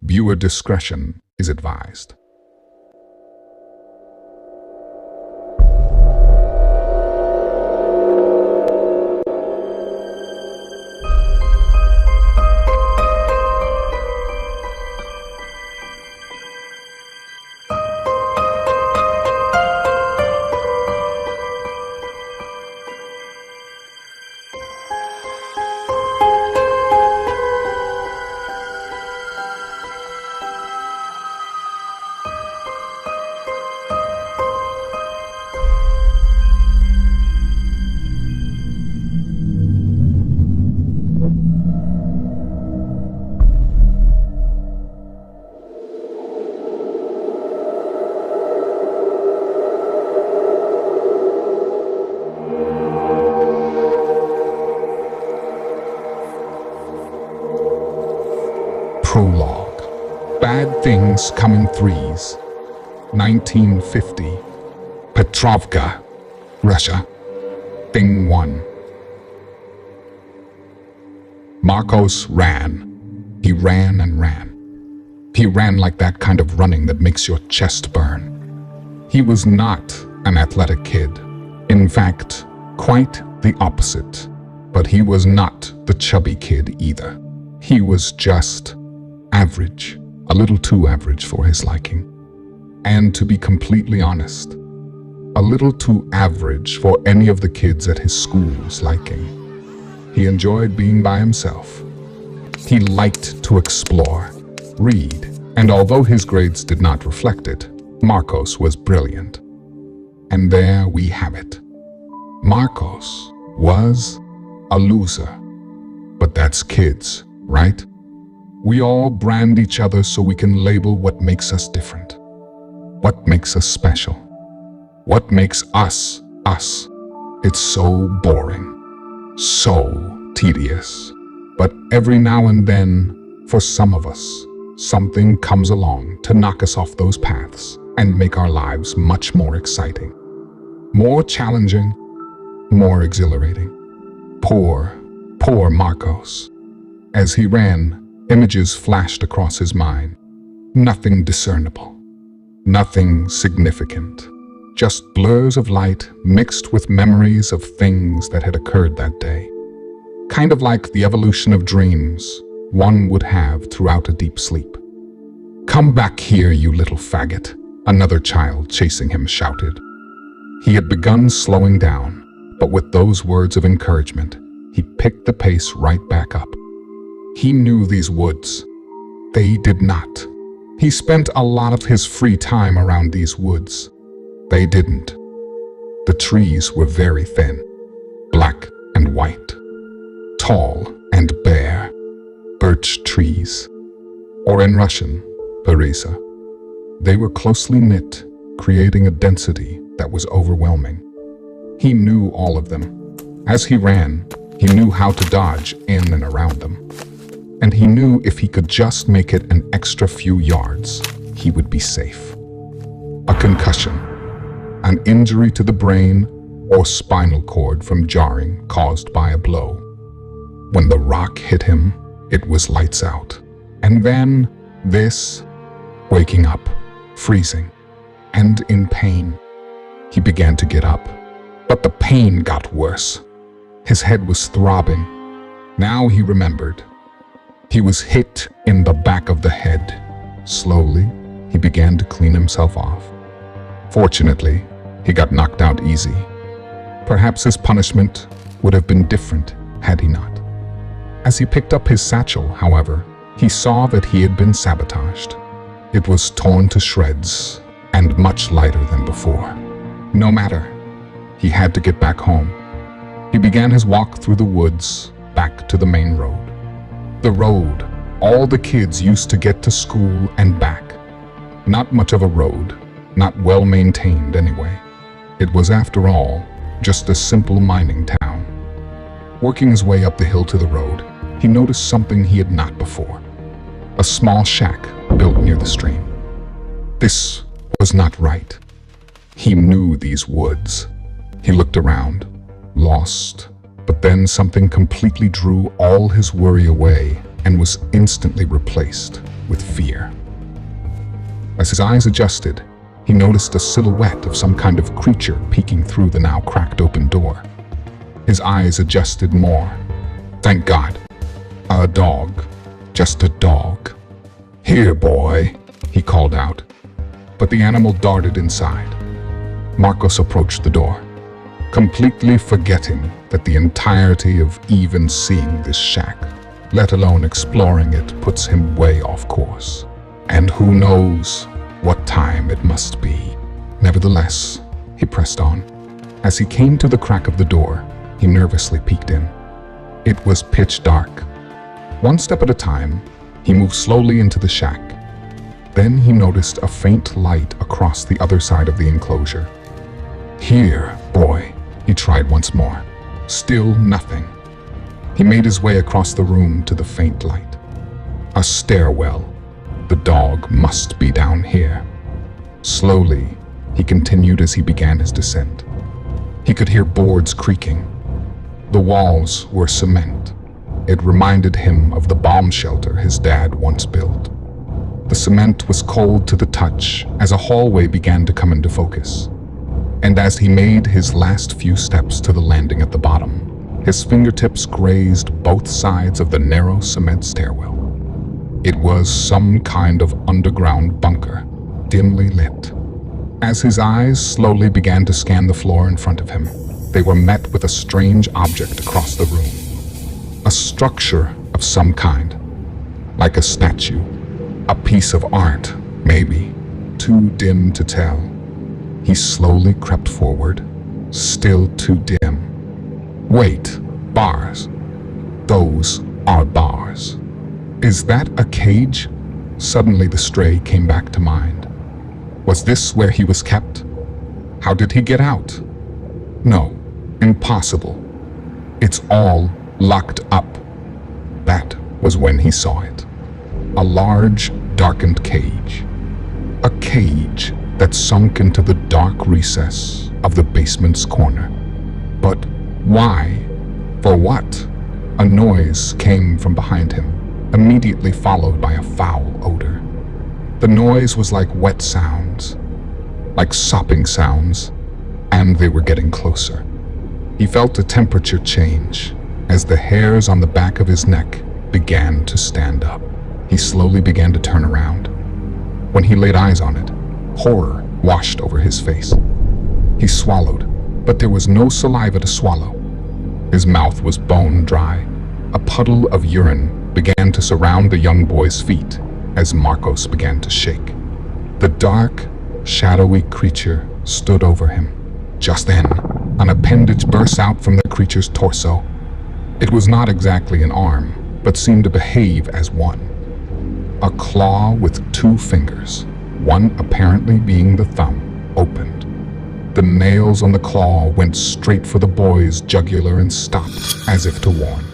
Viewer discretion is advised. Prologue. Bad things come in threes. 1950. Petrovka, Russia. Thing 1. Marcos ran. He ran and ran. He ran like that kind of running that makes your chest burn. He was not an athletic kid. In fact, quite the opposite. But he was not the chubby kid either. He was just average, a little too average for his liking. And to be completely honest, a little too average for any of the kids at his school's liking. He enjoyed being by himself. He liked to explore, read, and although his grades did not reflect it, Marcos was brilliant. And there we have it. Marcos was a loser. But that's kids, right? We all brand each other so we can label what makes us different. What makes us special? What makes us, us? It's so boring, so tedious. But every now and then, for some of us, something comes along to knock us off those paths and make our lives much more exciting, more challenging, more exhilarating. Poor Marcos. As he ran, images flashed across his mind. Nothing discernible, nothing significant. Just blurs of light mixed with memories of things that had occurred that day. Kind of like the evolution of dreams one would have throughout a deep sleep. "Come back here, you little faggot," another child chasing him shouted. He had begun slowing down, but with those words of encouragement, he picked the pace right back up. He knew these woods. They did not. He spent a lot of his free time around these woods. They didn't. The trees were very thin, black and white, tall and bare, birch trees, or in Russian, bereza. They were closely knit, creating a density that was overwhelming. He knew all of them. As he ran, he knew how to dodge in and around them. And he knew if he could just make it an extra few yards, he would be safe. A concussion, an injury to the brain or spinal cord from jarring caused by a blow. When the rock hit him, it was lights out. And then this, waking up, freezing, and in pain. He began to get up, but the pain got worse. His head was throbbing. Now he remembered. He was hit in the back of the head. Slowly, he began to clean himself off. Fortunately, he got knocked out easy. Perhaps his punishment would have been different had he not. As he picked up his satchel, however, he saw that he had been sabotaged. It was torn to shreds and much lighter than before. No matter, he had to get back home. He began his walk through the woods back to the main road. The road all the kids used to get to school and back. Not much of a road, not well maintained anyway. It was, after all, just a simple mining town. Working his way up the hill to the road, he noticed something he had not before. A small shack built near the stream. This was not right. He knew these woods. He looked around, lost, but then something completely drew all his worry away and was instantly replaced with fear. As his eyes adjusted, he noticed a silhouette of some kind of creature peeking through the now cracked open door. His eyes adjusted more. Thank God. A dog. Just a dog. "Here, boy," he called out. But the animal darted inside. Marcos approached the door, completely forgetting that the entirety of even seeing this shack, let alone exploring it, puts him way off course. And who knows what time it must be. Nevertheless, he pressed on. As he came to the crack of the door, he nervously peeked in. It was pitch dark. One step at a time, he moved slowly into the shack. Then he noticed a faint light across the other side of the enclosure. "Here, boy," he tried once more. Still nothing. He made his way across the room to the faint light. A stairwell. The dog must be down here. Slowly, he continued as he began his descent. He could hear boards creaking. The walls were cement. It reminded him of the bomb shelter his dad once built. The cement was cold to the touch as a hallway began to come into focus. And as he made his last few steps to the landing at the bottom, his fingertips grazed both sides of the narrow cement stairwell. It was some kind of underground bunker, dimly lit. As his eyes slowly began to scan the floor in front of him, they were met with a strange object across the room. A structure of some kind, like a statue, a piece of art, maybe, too dim to tell. He slowly crept forward, still too dim. Wait, bars. Those are bars. Is that a cage? Suddenly the stray came back to mind. Was this where he was kept? How did he get out? No, impossible. It's all locked up. That was when he saw it. A large, darkened cage. A cage that sunk into the dark recess of the basement's corner. But why? For what? A noise came from behind him, immediately followed by a foul odor. The noise was like wet sounds, like sopping sounds, and they were getting closer. He felt a temperature change as the hairs on the back of his neck began to stand up. He slowly began to turn around. When he laid eyes on it, horror washed over his face. He swallowed, but there was no saliva to swallow. His mouth was bone dry. A puddle of urine began to surround the young boy's feet as Marcos began to shake. The dark, shadowy creature stood over him. Just then, an appendage burst out from the creature's torso. It was not exactly an arm, but seemed to behave as one. A claw with 2 fingers, one apparently being the thumb, opened. The nails on the claw went straight for the boy's jugular and stopped, as if to warn.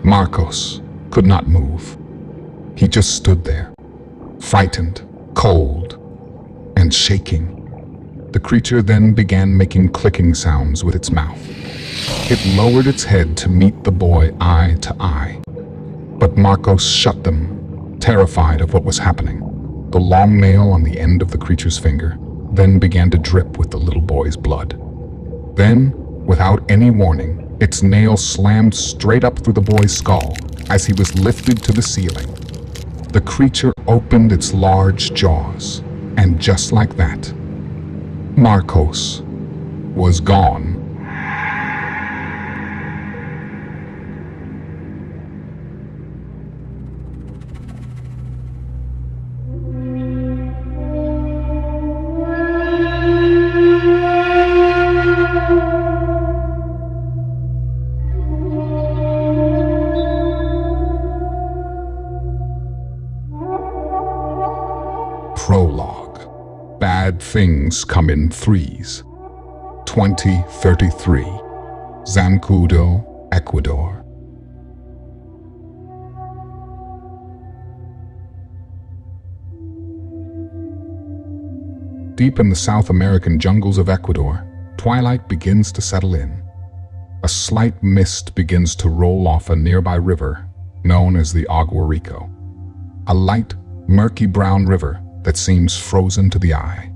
Marcos could not move. He just stood there, frightened, cold, and shaking. The creature then began making clicking sounds with its mouth. It lowered its head to meet the boy eye to eye. But Marcos shut them, terrified of what was happening. The long nail on the end of the creature's finger then began to drip with the little boy's blood. Then, without any warning, its nail slammed straight up through the boy's skull as he was lifted to the ceiling. The creature opened its large jaws, and just like that, Marcos was gone. Prologue. Bad things come in threes. 2033. Zancudo, Ecuador. Deep in the South American jungles of Ecuador, twilight begins to settle in. A slight mist begins to roll off a nearby river, known as the Agua Rico, a light, murky brown river that seems frozen to the eye.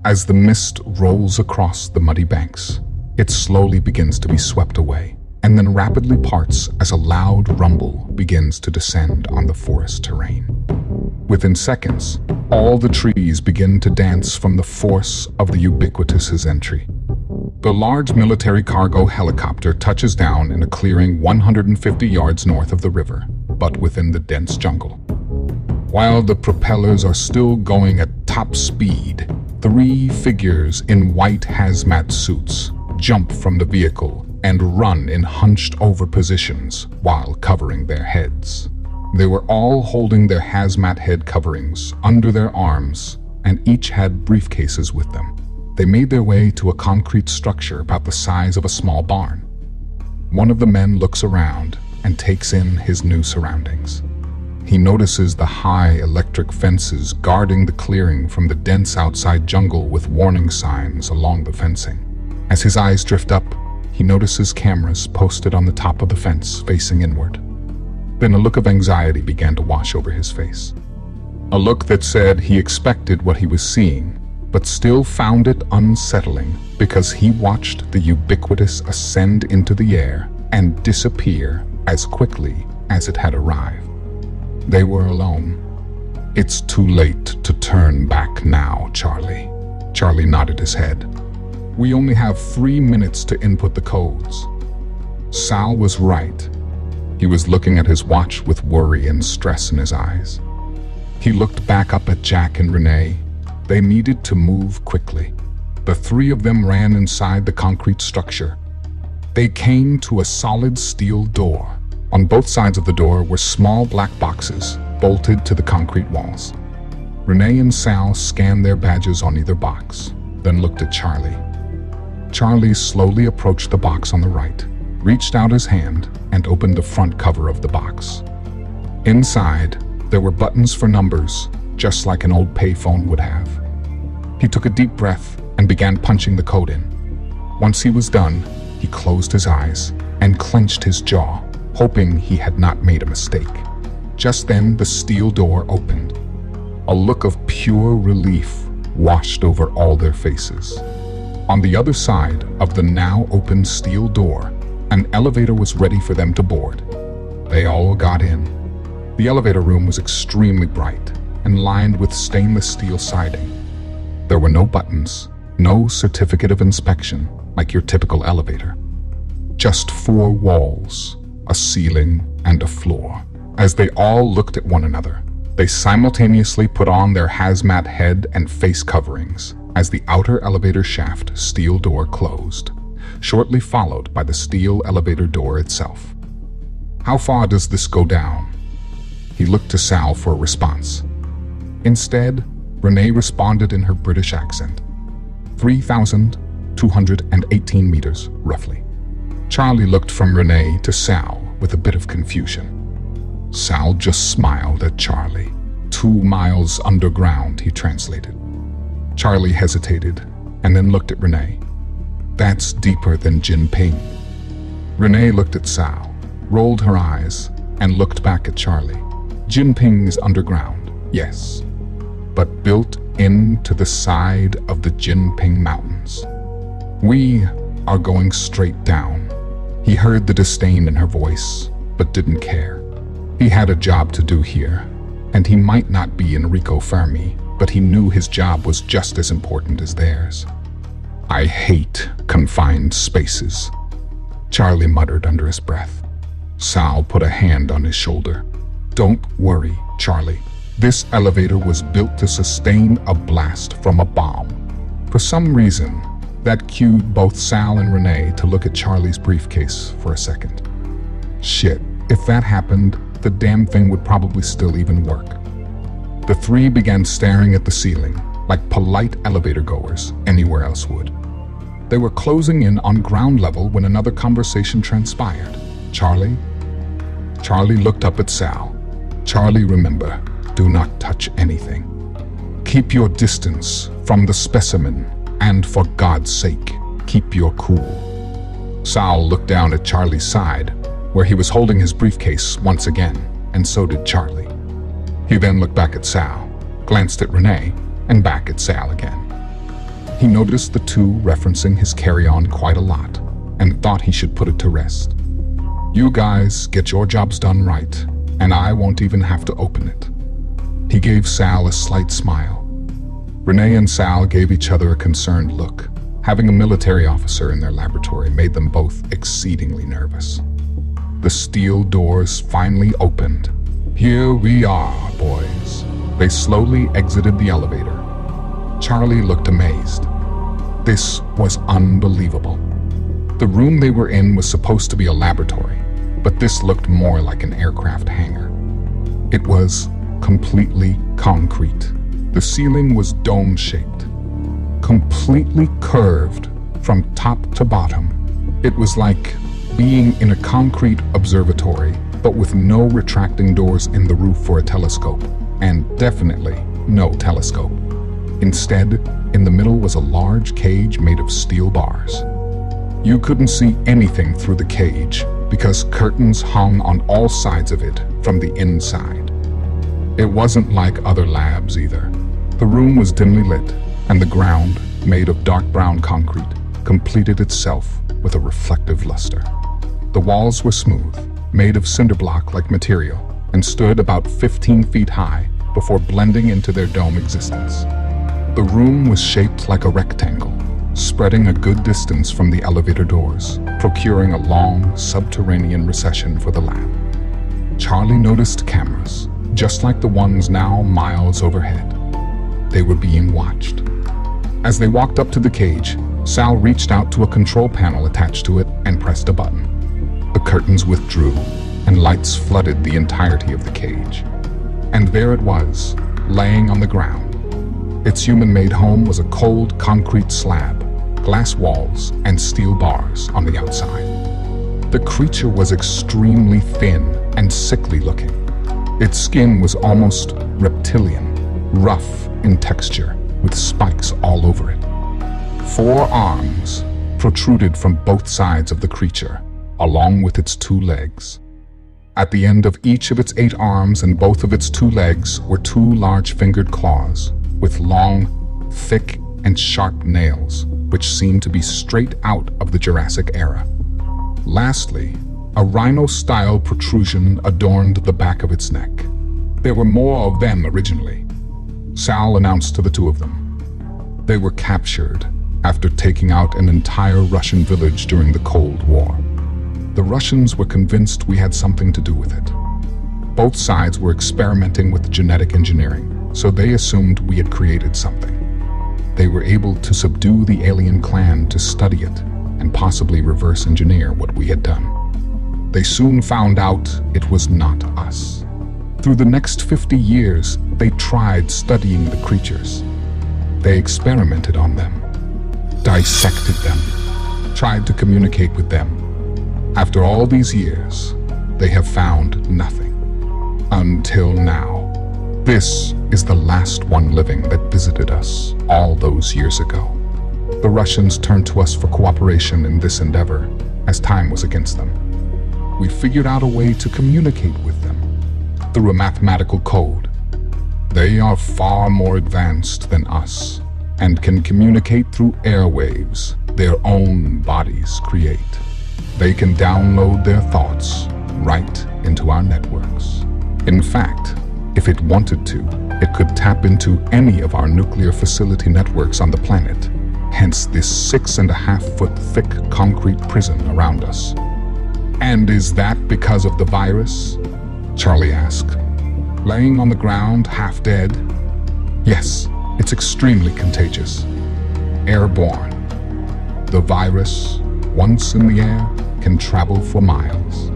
As the mist rolls across the muddy banks, it slowly begins to be swept away, and then rapidly parts as a loud rumble begins to descend on the forest terrain. Within seconds, all the trees begin to dance from the force of the ubiquitous entry. The large military cargo helicopter touches down in a clearing 150 yards north of the river, but within the dense jungle. While the propellers are still going at top speed, 3 figures in white hazmat suits jump from the vehicle and run in hunched-over positions while covering their heads. They were all holding their hazmat head coverings under their arms, and each had briefcases with them. They made their way to a concrete structure about the size of a small barn. One of the men looks around and takes in his new surroundings. He notices the high electric fences guarding the clearing from the dense outside jungle with warning signs along the fencing. As his eyes drift up, he notices cameras posted on the top of the fence facing inward. Then a look of anxiety began to wash over his face. A look that said he expected what he was seeing, but still found it unsettling because he watched the ubiquitous ascend into the air and disappear as quickly as it had arrived. They were alone. "It's too late to turn back now, Charlie." Charlie nodded his head. "We only have 3 minutes to input the codes." Sal was right. He was looking at his watch with worry and stress in his eyes. He looked back up at Jack and Renee. They needed to move quickly. The 3 of them ran inside the concrete structure. They came to a solid steel door. On both sides of the door were small black boxes bolted to the concrete walls. Renee and Sal scanned their badges on either box, then looked at Charlie. Charlie slowly approached the box on the right, reached out his hand, and opened the front cover of the box. Inside, there were buttons for numbers, just like an old payphone would have. He took a deep breath and began punching the code in. Once he was done, he closed his eyes and clenched his jaw, hoping he had not made a mistake. Just then, the steel door opened. A look of pure relief washed over all their faces. On the other side of the now open steel door, an elevator was ready for them to board. They all got in. The elevator room was extremely bright and lined with stainless steel siding. There were no buttons, no certificate of inspection like your typical elevator. Just 4 walls, a ceiling, and a floor. As they all looked at one another, they simultaneously put on their hazmat head and face coverings as the outer elevator shaft steel door closed, shortly followed by the steel elevator door itself. "How far does this go down?" He looked to Sal for a response. Instead, Renee responded in her British accent. 3,218 meters, roughly. Charlie looked from Renee to Sal with a bit of confusion. Sal just smiled at Charlie. 2 miles underground, he translated. Charlie hesitated and then looked at Renee. "That's deeper than Jinping." Renee looked at Sal, rolled her eyes, and looked back at Charlie. "Jinping is underground, yes, but built into the side of the Jinping Mountains. We are going straight down." He heard the disdain in her voice, but didn't care. He had a job to do here, and he might not be Enrico Fermi, but he knew his job was just as important as theirs. "I hate confined spaces," Charlie muttered under his breath. Sal put a hand on his shoulder. "Don't worry, Charlie. This elevator was built to sustain a blast from a bomb." For some reason, that cued both Sal and Renee to look at Charlie's briefcase for a second. Shit, if that happened, the damn thing would probably still even work. The 3 began staring at the ceiling, like polite elevator goers anywhere else would. They were closing in on ground level when another conversation transpired. "Charlie?" Charlie looked up at Sal. "Charlie, remember, do not touch anything. Keep your distance from the specimen, and for God's sake, keep your cool." Sal looked down at Charlie's side, where he was holding his briefcase once again, and so did Charlie. He then looked back at Sal, glanced at Renee, and back at Sal again. He noticed the two referencing his carry-on quite a lot, and thought he should put it to rest. You guys get your jobs done right, and I won't even have to open it. He gave Sal a slight smile. Renee and Sal gave each other a concerned look. Having a military officer in their laboratory made them both exceedingly nervous. The steel doors finally opened. Here we are, boys. They slowly exited the elevator. Charlie looked amazed. This was unbelievable. The room they were in was supposed to be a laboratory, but this looked more like an aircraft hangar. It was completely concrete. The ceiling was dome-shaped, completely curved from top to bottom. It was like being in a concrete observatory, but with no retracting doors in the roof for a telescope, and definitely no telescope. Instead, in the middle was a large cage made of steel bars. You couldn't see anything through the cage because curtains hung on all sides of it from the inside. It wasn't like other labs either. The room was dimly lit, and the ground, made of dark brown concrete, completed itself with a reflective luster. The walls were smooth, made of cinder block-like material, and stood about 15 feet high before blending into their dome existence. The room was shaped like a rectangle, spreading a good distance from the elevator doors, procuring a long subterranean recession for the lab. Charlie noticed cameras, just like the ones now miles overhead. They were being watched. As they walked up to the cage, Sal reached out to a control panel attached to it and pressed a button. The curtains withdrew, and lights flooded the entirety of the cage. And there it was, laying on the ground. Its human-made home was a cold concrete slab, glass walls, and steel bars on the outside. The creature was extremely thin and sickly looking. Its skin was almost reptilian, rough in texture, with spikes all over it. 4 arms protruded from both sides of the creature, along with its 2 legs. At the end of each of its 8 arms and both of its 2 legs were 2 large-fingered claws, with long, thick, and sharp nails, which seemed to be straight out of the Jurassic era. Lastly, a rhino-style protrusion adorned the back of its neck. There were more of them originally. Sal announced to the 2 of them. They were captured after taking out an entire Russian village during the Cold War. The Russians were convinced we had something to do with it. Both sides were experimenting with genetic engineering, so they assumed we had created something. They were able to subdue the alien clan to study it and possibly reverse engineer what we had done. They soon found out it was not us. Through the next 50 years, they tried studying the creatures. They experimented on them, dissected them, tried to communicate with them. After all these years, they have found nothing. Until now. This is the last one living that visited us all those years ago. The Russians turned to us for cooperation in this endeavor, as time was against them. We figured out a way to communicate with them through a mathematical code. They are far more advanced than us and can communicate through airwaves their own bodies create. They can download their thoughts right into our networks. In fact, if it wanted to, it could tap into any of our nuclear facility networks on the planet, hence this 6.5-foot thick concrete prison around us. And is that because of the virus? Charlie asked. Laying on the ground, half dead? Yes, it's extremely contagious. Airborne. The virus, once in the air, can travel for miles.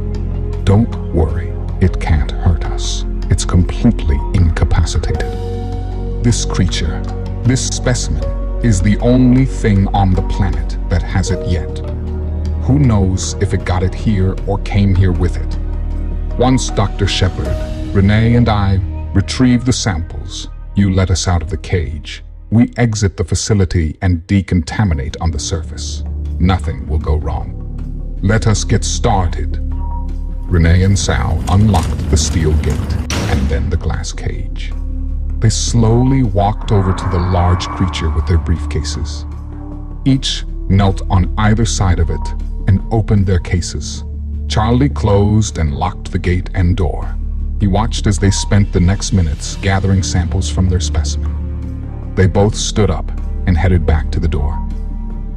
Don't worry, it can't hurt us. It's completely incapacitated. This creature, this specimen, is the only thing on the planet that has it yet. Who knows if it got it here or came here with it? Once Dr. Shepard, Renee, and I retrieve the samples, you let us out of the cage. We exit the facility and decontaminate on the surface. Nothing will go wrong. Let us get started. Renee and Sal unlocked the steel gate and then the glass cage. They slowly walked over to the large creature with their briefcases. Each knelt on either side of it and opened their cases. Charlie closed and locked the gate and door. He watched as they spent the next minutes gathering samples from their specimen. They both stood up and headed back to the door.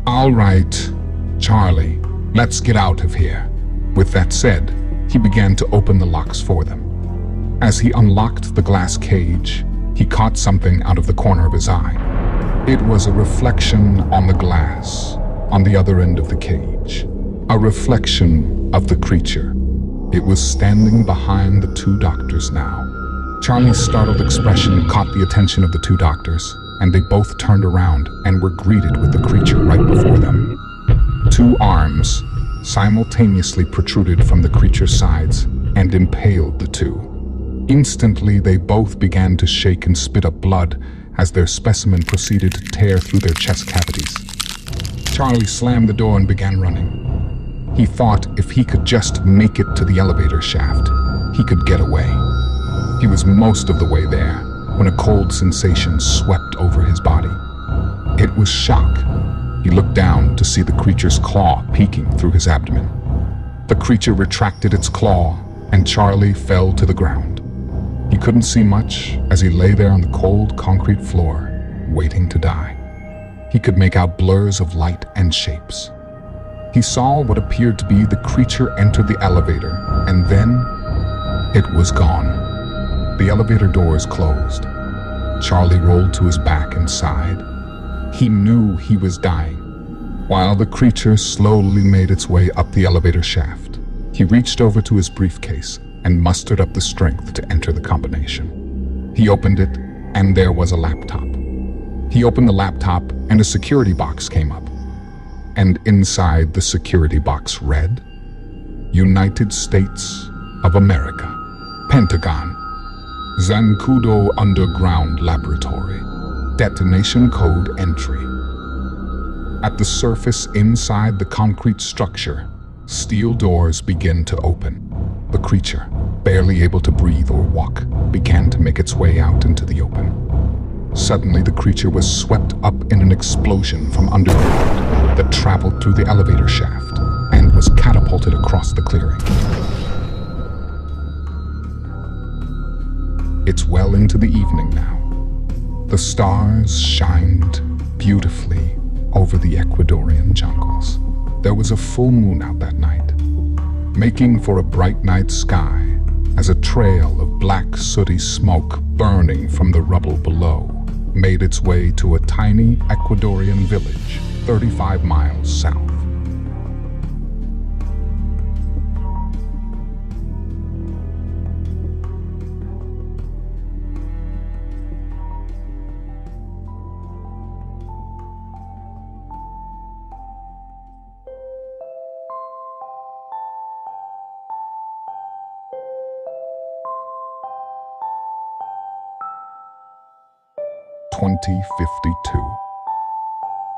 "All right, Charlie, let's get out of here." With that said, he began to open the locks for them. As he unlocked the glass cage, he caught something out of the corner of his eye. It was a reflection on the glass on the other end of the cage. A reflection of the creature. It was standing behind the two doctors now. Charlie's startled expression caught the attention of the two doctors, and they both turned around and were greeted with the creature right before them. Two arms simultaneously protruded from the creature's sides and impaled the two. Instantly, they both began to shake and spit up blood as their specimen proceeded to tear through their chest cavities. Charlie slammed the door and began running. He thought if he could just make it to the elevator shaft, he could get away. He was most of the way there when a cold sensation swept over his body. It was shock. He looked down to see the creature's claw peeking through his abdomen. The creature retracted its claw, and Charlie fell to the ground. He couldn't see much as he lay there on the cold concrete floor, waiting to die. He could make out blurs of light and shapes. He saw what appeared to be the creature enter the elevator, and then it was gone. The elevator doors closed. Charlie rolled to his back and sighed. He knew he was dying. While the creature slowly made its way up the elevator shaft, he reached over to his briefcase and mustered up the strength to enter the combination. He opened it, and there was a laptop. He opened the laptop, and a security box came up. And inside the security box read, United States of America, Pentagon, Zancudo Underground Laboratory, detonation code entry. At the surface inside the concrete structure, steel doors began to open. The creature, barely able to breathe or walk, began to make its way out into the open. Suddenly, the creature was swept up in an explosion from underground that traveled through the elevator shaft and was catapulted across the clearing. It's well into the evening now. The stars shined beautifully over the Ecuadorian jungles. There was a full moon out that night, making for a bright night sky as a trail of black sooty smoke burning from the rubble below made its way to a tiny Ecuadorian village 35 miles south.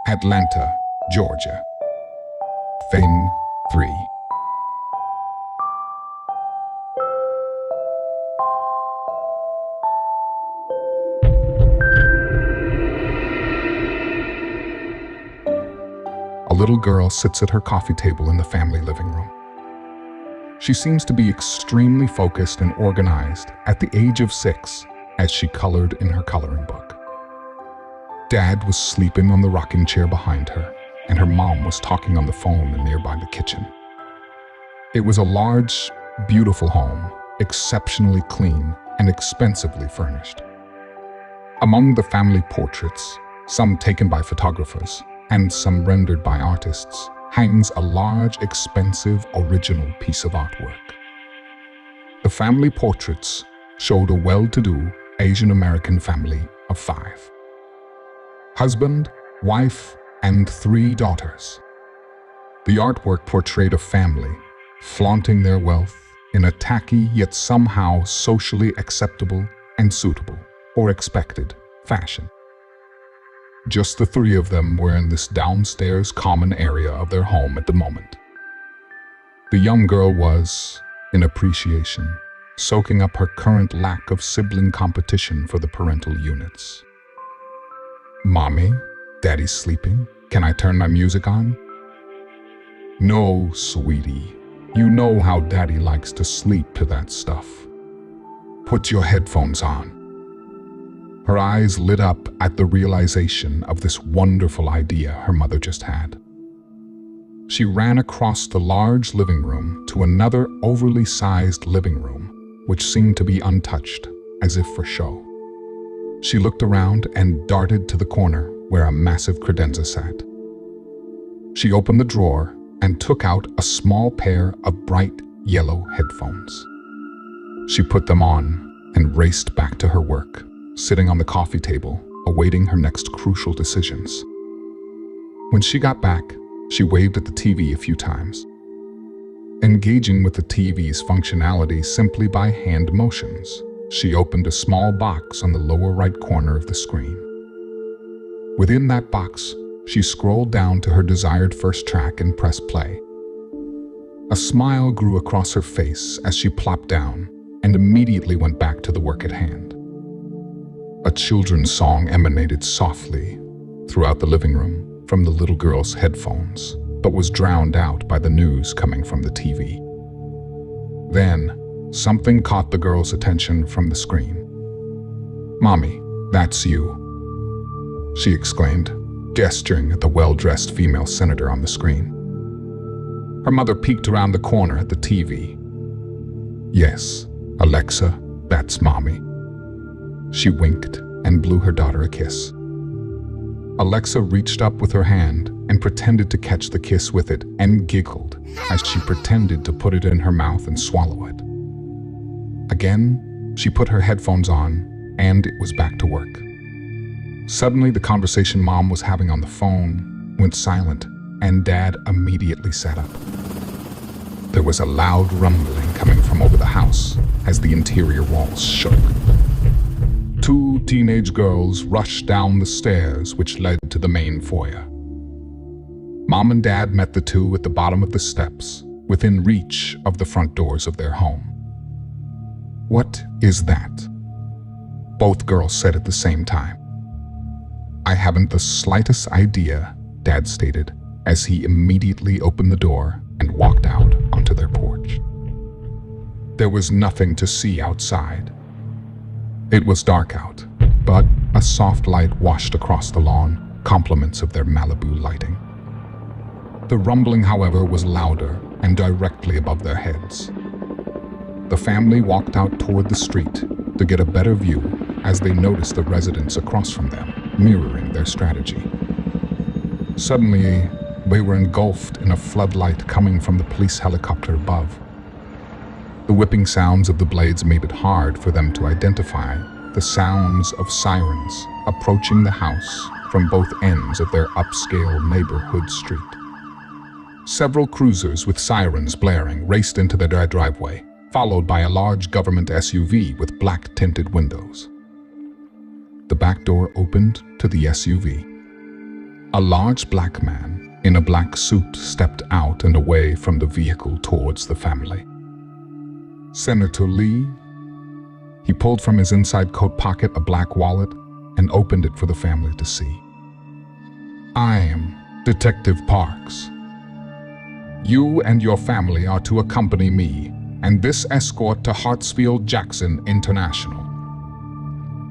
Atlanta, Georgia. Thing 3. A little girl sits at her coffee table in the family living room. She seems to be extremely focused and organized at the age of 6 as she colored in her coloring book. Dad was sleeping on the rocking chair behind her, and her mom was talking on the phone in nearby the kitchen. It was a large, beautiful home, exceptionally clean and expensively furnished. Among the family portraits, some taken by photographers and some rendered by artists, hangs a large, expensive, original piece of artwork. The family portraits showed a well-to-do Asian American family of 5. Husband, wife, and 3 daughters. The artwork portrayed a family flaunting their wealth in a tacky yet somehow socially acceptable and suitable or expected fashion. Just the 3 of them were in this downstairs common area of their home at the moment. The young girl was, in appreciation, soaking up her current lack of sibling competition for the parental units. "Mommy, Daddy's sleeping. Can I turn my music on?" "No, sweetie. You know how Daddy likes to sleep to that stuff. Put your headphones on." Her eyes lit up at the realization of this wonderful idea her mother just had. She ran across the large living room to another overly sized living room, which seemed to be untouched, as if for show. She looked around and darted to the corner where a massive credenza sat. She opened the drawer and took out a small pair of bright yellow headphones. She put them on and raced back to her work, sitting on the coffee table, awaiting her next crucial decisions. When she got back, she waved at the TV a few times, engaging with the TV's functionality simply by hand motions. She opened a small box on the lower right corner of the screen. Within that box, she scrolled down to her desired first track and pressed play. A smile grew across her face as she plopped down and immediately went back to the work at hand. A children's song emanated softly throughout the living room from the little girl's headphones, but was drowned out by the news coming from the TV. Then, something caught the girl's attention from the screen. "Mommy, that's you," she exclaimed, gesturing at the well-dressed female senator on the screen. Her mother peeked around the corner at the TV. "Yes, Alexa, that's Mommy." She winked and blew her daughter a kiss. Alexa reached up with her hand and pretended to catch the kiss with it and giggled as she pretended to put it in her mouth and swallow it. Again, she put her headphones on and it was back to work. Suddenly, the conversation Mom was having on the phone went silent and Dad immediately sat up. There was a loud rumbling coming from over the house as the interior walls shook. Two teenage girls rushed down the stairs which led to the main foyer. Mom and Dad met the two at the bottom of the steps, within reach of the front doors of their home. "What is that?" both girls said at the same time. "I haven't the slightest idea," Dad stated, as he immediately opened the door and walked out onto their porch. There was nothing to see outside. It was dark out, but a soft light washed across the lawn, compliments of their Malibu lighting. The rumbling, however, was louder and directly above their heads. The family walked out toward the street to get a better view as they noticed the residents across from them, mirroring their strategy. Suddenly, they were engulfed in a floodlight coming from the police helicopter above. The whipping sounds of the blades made it hard for them to identify the sounds of sirens approaching the house from both ends of their upscale neighborhood street. Several cruisers with sirens blaring raced into their driveway, followed by a large government SUV with black-tinted windows. The back door opened to the SUV. A large black man in a black suit stepped out and away from the vehicle towards the family. "Senator Lee?" He pulled from his inside coat pocket a black wallet and opened it for the family to see. "I am Detective Parks. You and your family are to accompany me and this escort to Hartsfield-Jackson International.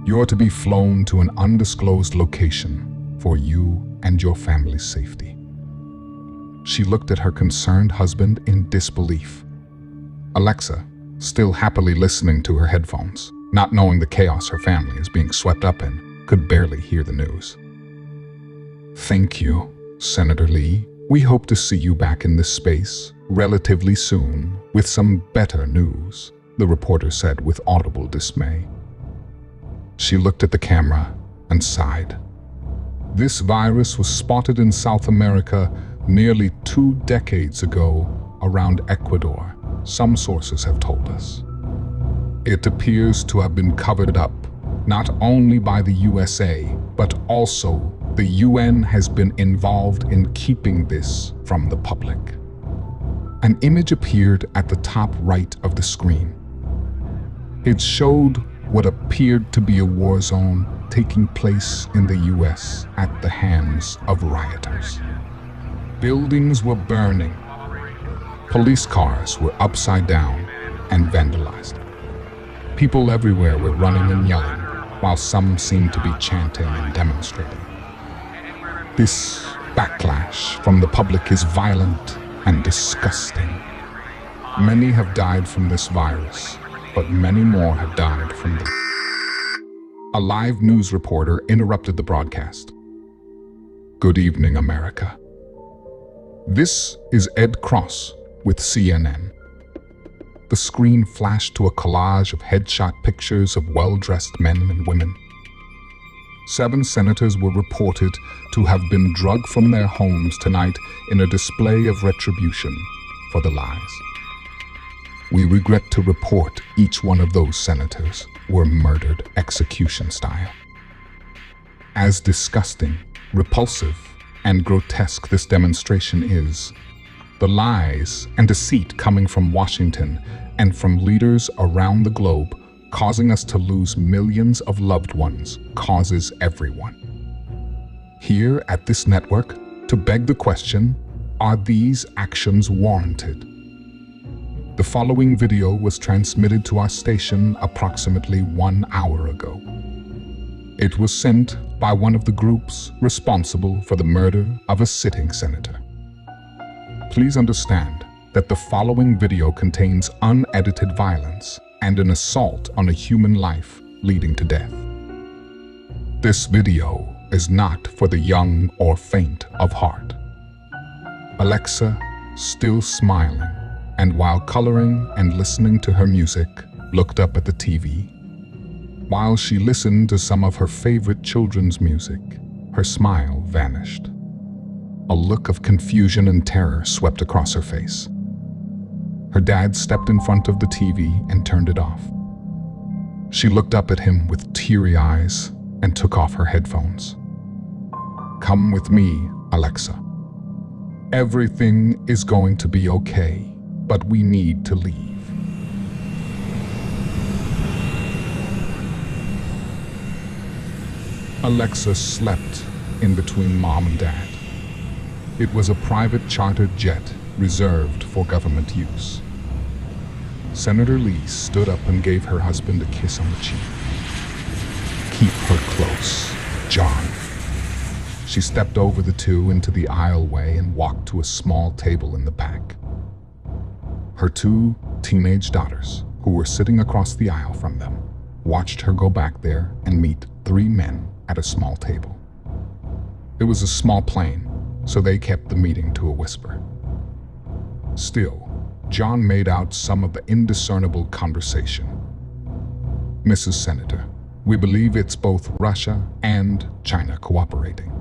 You're to be flown to an undisclosed location for you and your family's safety." She looked at her concerned husband in disbelief. Alexa, still happily listening to her headphones, not knowing the chaos her family is being swept up in, could barely hear the news. "Thank you, Senator Lee. We hope to see you back in this space relatively soon with some better news," the reporter said with audible dismay. She looked at the camera and sighed. This virus was spotted in South America nearly 2 decades ago around Ecuador, some sources have told us. It appears to have been covered up not only by the USA, but also the UN has been involved in keeping this from the public. An image appeared at the top right of the screen. It showed what appeared to be a war zone taking place in the US at the hands of rioters. Buildings were burning. Police cars were upside down and vandalized. People everywhere were running and yelling, while some seemed to be chanting and demonstrating. This backlash from the public is violent and disgusting. Many have died from this virus, but many more have died from the... A live news reporter interrupted the broadcast. Good evening, America. This is Ed Cross with CNN. The screen flashed to a collage of headshot pictures of well-dressed men and women. 7 senators were reported to have been drugged from their homes tonight in a display of retribution for the lies. We regret to report each one of those senators were murdered execution style. As disgusting, repulsive, and grotesque this demonstration is, the lies and deceit coming from Washington and from leaders around the globe causing us to lose millions of loved ones causes everyone. Here at this network, to beg the question, are these actions warranted? The following video was transmitted to our station approximately 1 hour ago. It was sent by one of the groups responsible for the murder of a sitting senator. Please understand that the following video contains unedited violence and an assault on a human life leading to death. This video is not for the young or faint of heart. Alexa, still smiling, and while coloring and listening to her music, looked up at the TV. While she listened to some of her favorite children's music, her smile vanished. A look of confusion and terror swept across her face. Her dad stepped in front of the TV and turned it off. She looked up at him with teary eyes and took off her headphones. Come with me, Alexa. Everything is going to be okay, but we need to leave. Alexa slept in between Mom and Dad. It was a private chartered jet reserved for government use. Senator Lee stood up and gave her husband a kiss on the cheek. Keep her close, John. She stepped over the two into the aisleway and walked to a small table in the back. Her 2 teenage daughters, who were sitting across the aisle from them, watched her go back there and meet 3 men at a small table. It was a small plane, so they kept the meeting to a whisper. Still, John made out some of the indiscernible conversation. Mrs. Senator, we believe it's both Russia and China cooperating.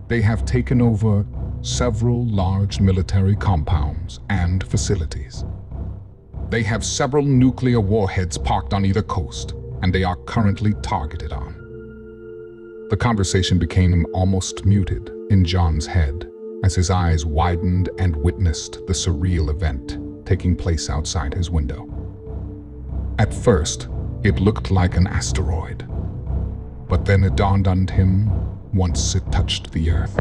They have taken over several large military compounds and facilities. They have several nuclear warheads parked on either coast, and they are currently targeted on. The conversation became almost muted in John's head as his eyes widened and witnessed the surreal event taking place outside his window. At first, it looked like an asteroid, but then it dawned on him once it touched the earth.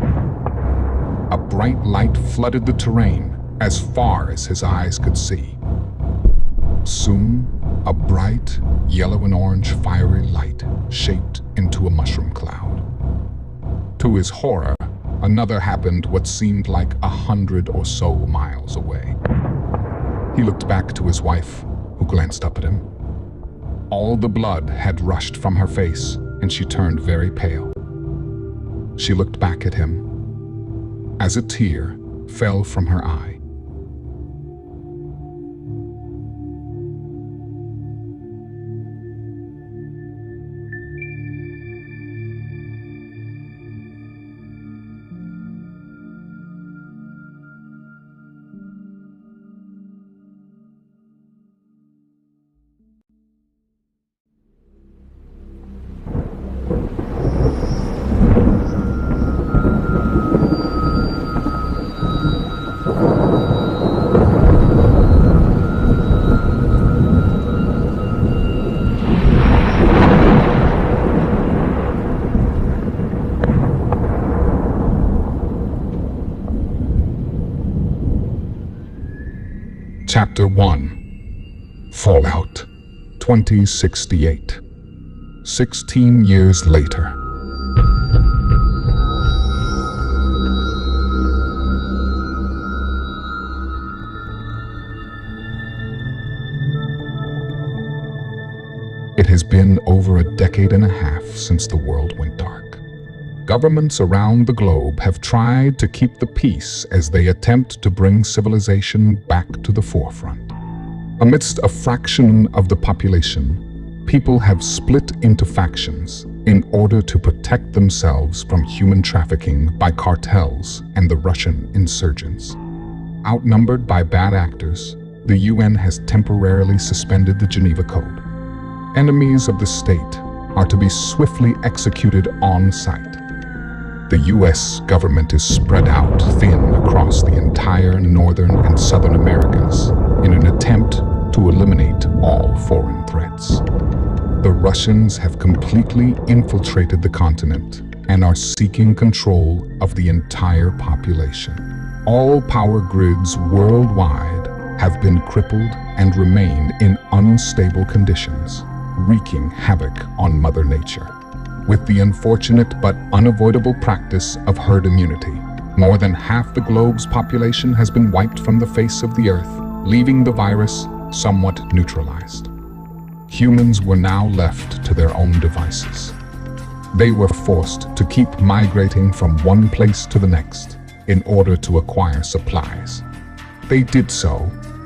A bright light flooded the terrain as far as his eyes could see. Soon, a bright yellow and orange fiery light shaped into a mushroom cloud. To his horror, another happened what seemed like 100 or so miles away. He looked back to his wife, who glanced up at him. All the blood had rushed from her face, and she turned very pale. She looked back at him as a tear fell from her eye. Chapter 1. Fallout 2068. 16 years later. It has been over a decade and a half since the world went dark. Governments around the globe have tried to keep the peace as they attempt to bring civilization back to the forefront. Amidst a fraction of the population, people have split into factions in order to protect themselves from human trafficking by cartels and the Russian insurgents. Outnumbered by bad actors, the UN has temporarily suspended the Geneva Code. Enemies of the state are to be swiftly executed on sight. The US government is spread out thin across the entire Northern and Southern Americas in an attempt to eliminate all foreign threats. The Russians have completely infiltrated the continent and are seeking control of the entire population. All power grids worldwide have been crippled and remain in unstable conditions, wreaking havoc on Mother Nature. With the unfortunate but unavoidable practice of herd immunity, more than half the globe's population has been wiped from the face of the earth, leaving the virus somewhat neutralized. Humans were now left to their own devices. They were forced to keep migrating from one place to the next in order to acquire supplies. They did so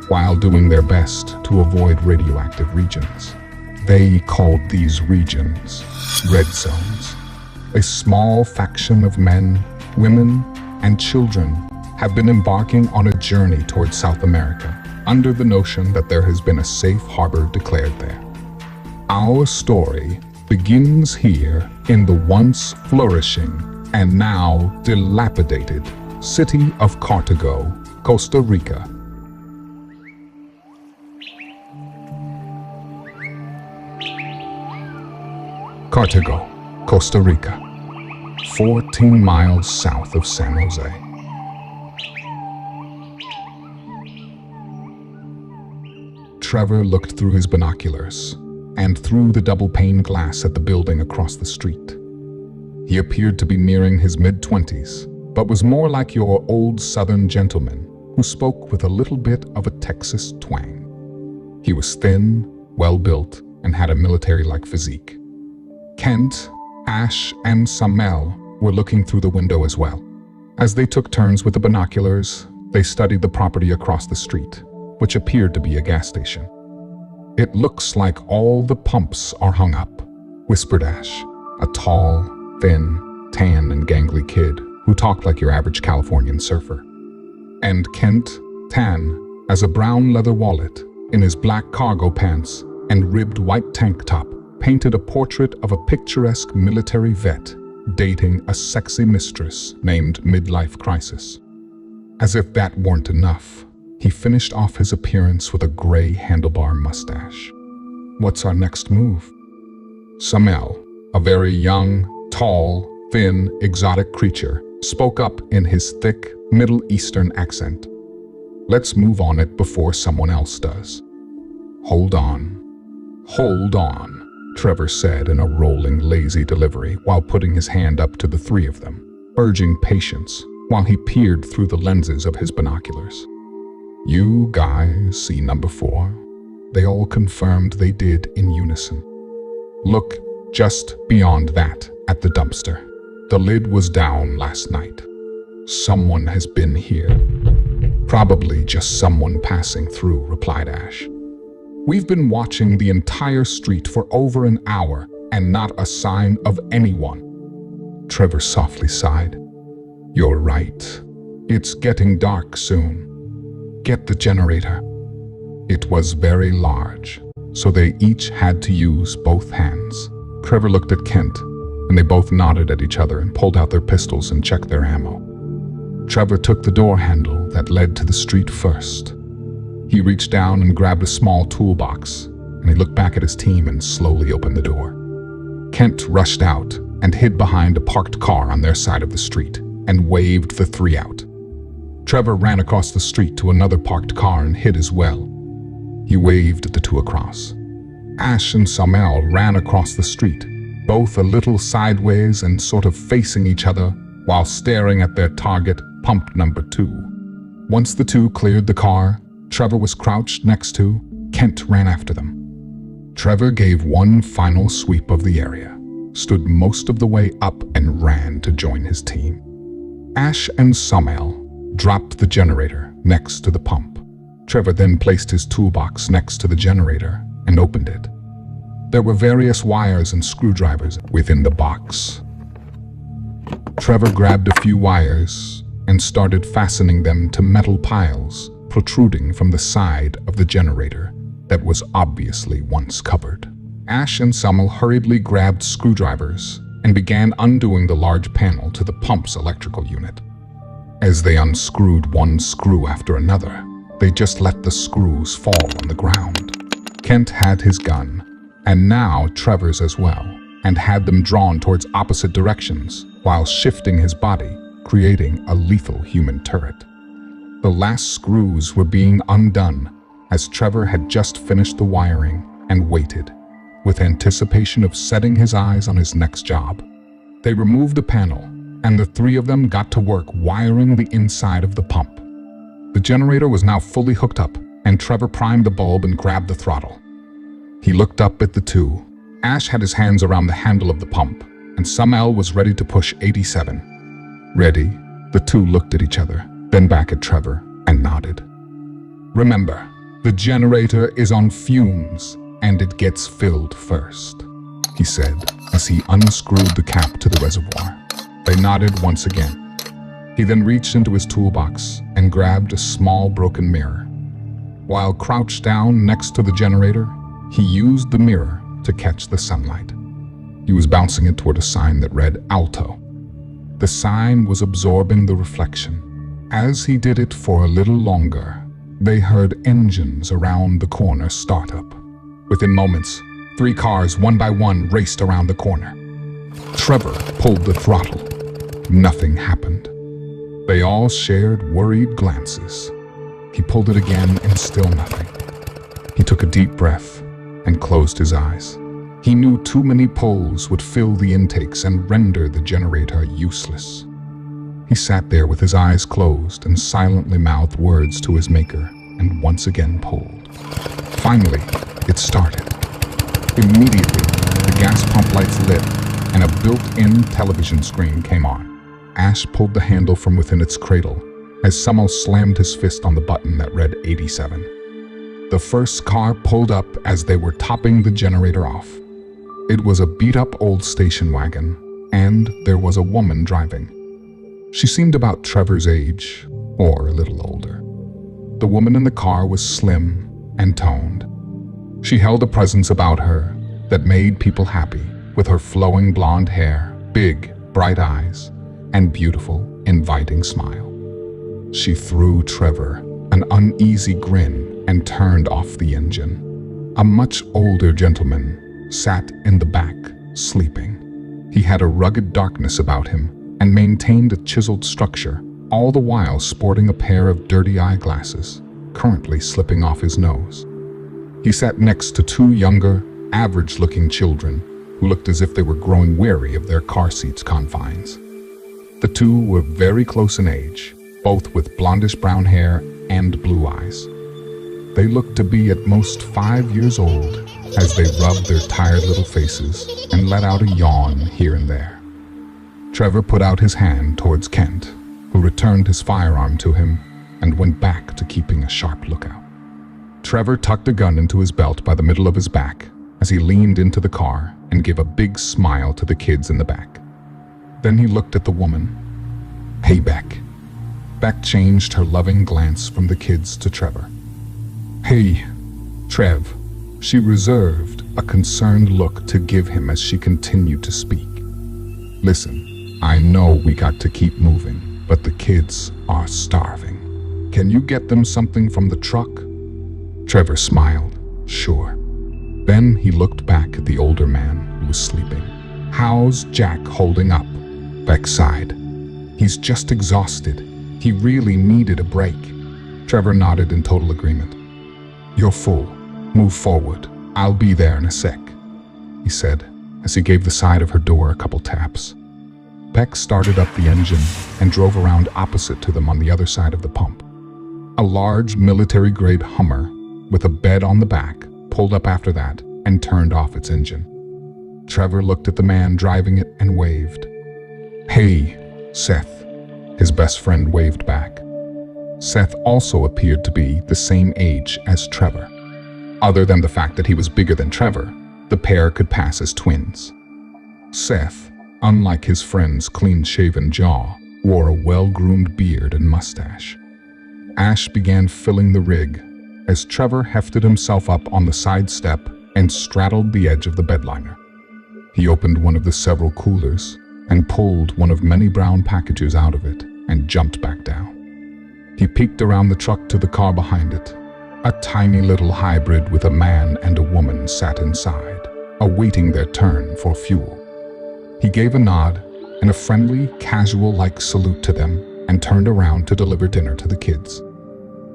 while doing their best to avoid radioactive regions. They called these regions red zones. A small faction of men, women, and children have been embarking on a journey towards South America under the notion that there has been a safe harbor declared there. Our story begins here in the once flourishing and now dilapidated city of Cartago, Costa Rica. Cartago, Costa Rica, 14 miles south of San Jose. Trevor looked through his binoculars and through the double-pane glass at the building across the street. He appeared to be nearing his mid-20s, but was more like your old Southern gentleman who spoke with a little bit of a Texas twang. He was thin, well-built, and had a military-like physique. Kent, Ash, and Samel were looking through the window as well. As they took turns with the binoculars, they studied the property across the street, which appeared to be a gas station. "It looks like all the pumps are hung up," whispered Ash, a tall, thin, tan, and gangly kid who talked like your average Californian surfer. And Kent, tan, as a brown leather wallet, in his black cargo pants and ribbed white tank top, painted a portrait of a picturesque military vet dating a sexy mistress named Midlife Crisis. As if that weren't enough, he finished off his appearance with a gray handlebar mustache. "What's our next move?" Samel, a very young, tall, thin, exotic creature, spoke up in his thick, Middle Eastern accent. "Let's move on it before someone else does." "Hold on. Hold on," Trevor said in a rolling, lazy delivery while putting his hand up to the three of them, urging patience while he peered through the lenses of his binoculars. "You guys see number 4? They all confirmed they did in unison. Look just beyond that at the dumpster. The lid was down last night. Someone has been here." "Probably just someone passing through," replied Ash. "We've been watching the entire street for over an hour and not a sign of anyone." Trevor softly sighed. "You're right. It's getting dark soon. Get the generator." It was very large, so they each had to use both hands. Trevor looked at Kent, and they both nodded at each other and pulled out their pistols and checked their ammo. Trevor took the door handle that led to the street first. He reached down and grabbed a small toolbox, and he looked back at his team and slowly opened the door. Kent rushed out and hid behind a parked car on their side of the street and waved the three out. Trevor ran across the street to another parked car and hid as well. He waved the two across. Ash and Samael ran across the street, both a little sideways and sort of facing each other while staring at their target, pump number 2. Once the two cleared the car Trevor was crouched next to, Kent ran after them. Trevor gave one final sweep of the area, stood most of the way up and ran to join his team. Ash and Samael dropped the generator next to the pump. Trevor then placed his toolbox next to the generator and opened it. There were various wires and screwdrivers within the box. Trevor grabbed a few wires and started fastening them to metal piles protruding from the side of the generator that was obviously once covered. Ash and Samael hurriedly grabbed screwdrivers and began undoing the large panel to the pump's electrical unit. As they unscrewed one screw after another, they just let the screws fall on the ground. Kent had his gun, and now Trevor's as well, and had them drawn towards opposite directions while shifting his body, creating a lethal human turret. The last screws were being undone as Trevor had just finished the wiring and waited, with anticipation of setting his eyes on his next job. They removed the panel, and the three of them got to work wiring the inside of the pump. The generator was now fully hooked up, and Trevor primed the bulb and grabbed the throttle. He looked up at the two. Ash had his hands around the handle of the pump, and Samael was ready to push 87. Ready, the two looked at each other, then back at Trevor, and nodded. Remember, the generator is on fumes, and it gets filled first, he said as he unscrewed the cap to the reservoir. They nodded once again. He then reached into his toolbox and grabbed a small broken mirror. While crouched down next to the generator, he used the mirror to catch the sunlight. He was bouncing it toward a sign that read Alto. The sign was absorbing the reflection. As he did it for a little longer, they heard engines around the corner start up. Within moments, 3 cars one by one raced around the corner. Trevor pulled the throttle. Nothing happened. They all shared worried glances. He pulled it again and still nothing. He took a deep breath and closed his eyes. He knew too many pulls would fill the intakes and render the generator useless. He sat there with his eyes closed and silently mouthed words to his maker and once again pulled. Finally, it started. Immediately, the gas pump lights lit and a built-in television screen came on. Ash pulled the handle from within its cradle as Samael slammed his fist on the button that read 87. The first car pulled up as they were topping the generator off. It was a beat-up old station wagon, and there was a woman driving. She seemed about Trevor's age, or a little older. The woman in the car was slim and toned. She held a presence about her that made people happy, with her flowing blonde hair, big, bright eyes, and beautiful, inviting smile. She threw Trevor an uneasy grin and turned off the engine. A much older gentleman sat in the back, sleeping. He had a rugged darkness about him and maintained a chiseled structure, all the while sporting a pair of dirty eyeglasses, currently slipping off his nose. He sat next to 2 younger, average-looking children who looked as if they were growing weary of their car seat's confines. The two were very close in age, both with blondish brown hair and blue eyes. They looked to be at most 5 years old as they rubbed their tired little faces and let out a yawn here and there. Trevor put out his hand towards Kent, who returned his firearm to him and went back to keeping a sharp lookout. Trevor tucked a gun into his belt by the middle of his back as he leaned into the car and gave a big smile to the kids in the back. Then he looked at the woman. "Hey, Beck." Beck changed her loving glance from the kids to Trevor. "Hey, Trev." She reserved a concerned look to give him as she continued to speak. "Listen, I know we got to keep moving, but the kids are starving. Can you get them something from the truck?" Trevor smiled. "Sure." Then he looked back at the older man who was sleeping. "How's Jack holding up?" Beck sighed. "He's just exhausted. He really needed a break. Trevor nodded in total agreement. "You're full. Move forward. I'll be there in a sec," he said, as he gave the side of her door a couple taps. Beck started up the engine and drove around opposite to them on the other side of the pump. A large military-grade Hummer with a bed on the back pulled up after that and turned off its engine. Trevor looked at the man driving it and waved. "Hey, Seth," his best friend waved back. Seth also appeared to be the same age as Trevor. Other than the fact that he was bigger than Trevor, the pair could pass as twins. Seth, unlike his friend's clean-shaven jaw, wore a well-groomed beard and mustache. Ash began filling the rig as Trevor hefted himself up on the side step and straddled the edge of the bedliner. He opened one of the several coolers and pulled one of many brown packages out of it and jumped back down. He peeked around the truck to the car behind it. A tiny little hybrid with a man and a woman sat inside, awaiting their turn for fuel. He gave a nod and a friendly, casual-like salute to them and turned around to deliver dinner to the kids.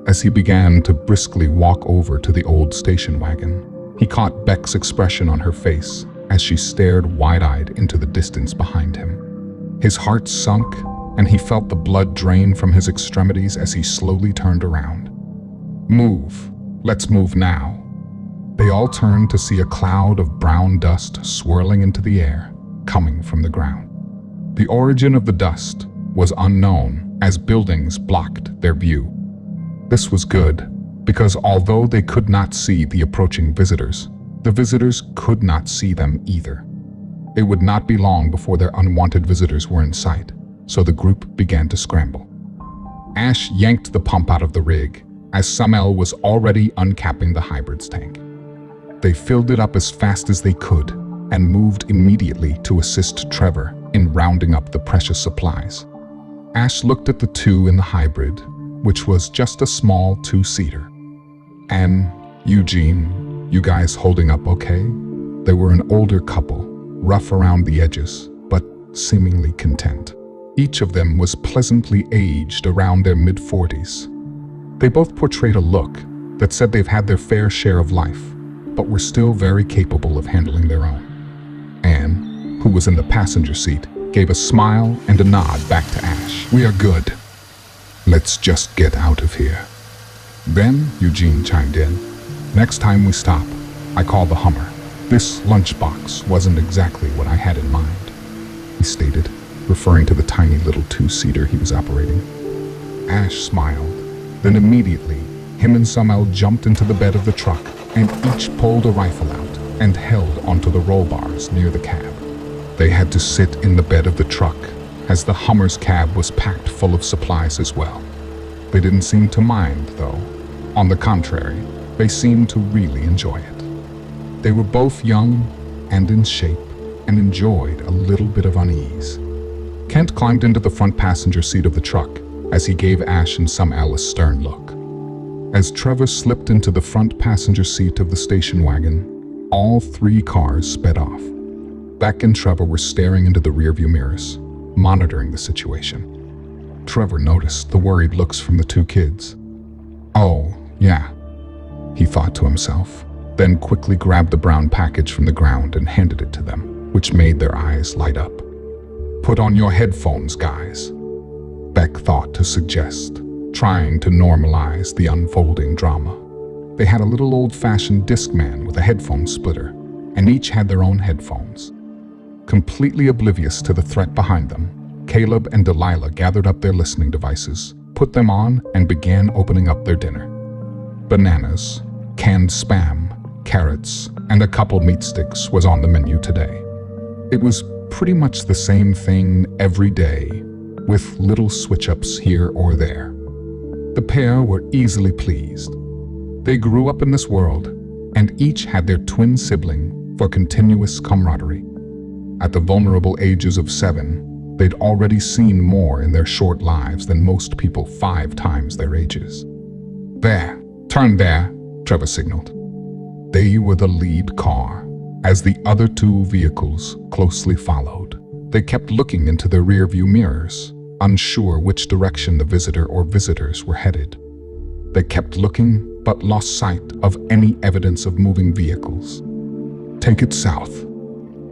As he began to briskly walk over to the old station wagon, he caught Beck's expression on her face as she stared wide-eyed into the distance behind him. His heart sunk, and he felt the blood drain from his extremities as he slowly turned around. "Move. Let's move now." They all turned to see a cloud of brown dust swirling into the air, coming from the ground. The origin of the dust was unknown as buildings blocked their view. This was good, because although they could not see the approaching visitors, the visitors could not see them either. It would not be long before their unwanted visitors were in sight, so the group began to scramble. Ash yanked the pump out of the rig, as Samel was already uncapping the hybrid's tank. They filled it up as fast as they could and moved immediately to assist Trevor in rounding up the precious supplies. Ash looked at the two in the hybrid, which was just a small two-seater. "And Eugene, you guys holding up okay?" They were an older couple, rough around the edges, but seemingly content. Each of them was pleasantly aged around their mid-40s. They both portrayed a look that said they've had their fair share of life, but were still very capable of handling their own. Anne, who was in the passenger seat, gave a smile and a nod back to Ash. "We are good. Let's just get out of here." Then Eugene chimed in. "Next time we stop, I call the Hummer. This lunchbox wasn't exactly what I had in mind," he stated, referring to the tiny little two-seater he was operating. Ash smiled. Then immediately, him and Samel jumped into the bed of the truck and each pulled a rifle out and held onto the roll bars near the cab. They had to sit in the bed of the truck as the Hummer's cab was packed full of supplies as well. They didn't seem to mind, though. On the contrary, they seemed to really enjoy it. They were both young and in shape and enjoyed a little bit of unease. Kent climbed into the front passenger seat of the truck as he gave Ash and Samel a stern look. As Trevor slipped into the front passenger seat of the station wagon, all three cars sped off. Beck and Trevor were staring into the rearview mirrors, monitoring the situation. Trevor noticed the worried looks from the two kids. "Oh, yeah," he thought to himself, then quickly grabbed the brown package from the ground and handed it to them, which made their eyes light up. "Put on your headphones, guys," Beck thought to suggest, trying to normalize the unfolding drama. They had a little old-fashioned Discman with a headphone splitter, and each had their own headphones. Completely oblivious to the threat behind them, Caleb and Delilah gathered up their listening devices, put them on, and began opening up their dinner. Bananas, canned Spam, carrots, and a couple meat sticks was on the menu today. It was pretty much the same thing every day, with little switch-ups here or there. The pair were easily pleased. They grew up in this world, and each had their twin sibling for continuous camaraderie. At the vulnerable ages of 7, they'd already seen more in their short lives than most people 5 times their ages. "There, turn there," Trevor signaled. They were the lead car, as the other 2 vehicles closely followed. They kept looking into their rearview mirrors, unsure which direction the visitor or visitors were headed. They kept looking, but lost sight of any evidence of moving vehicles. "Take it south,"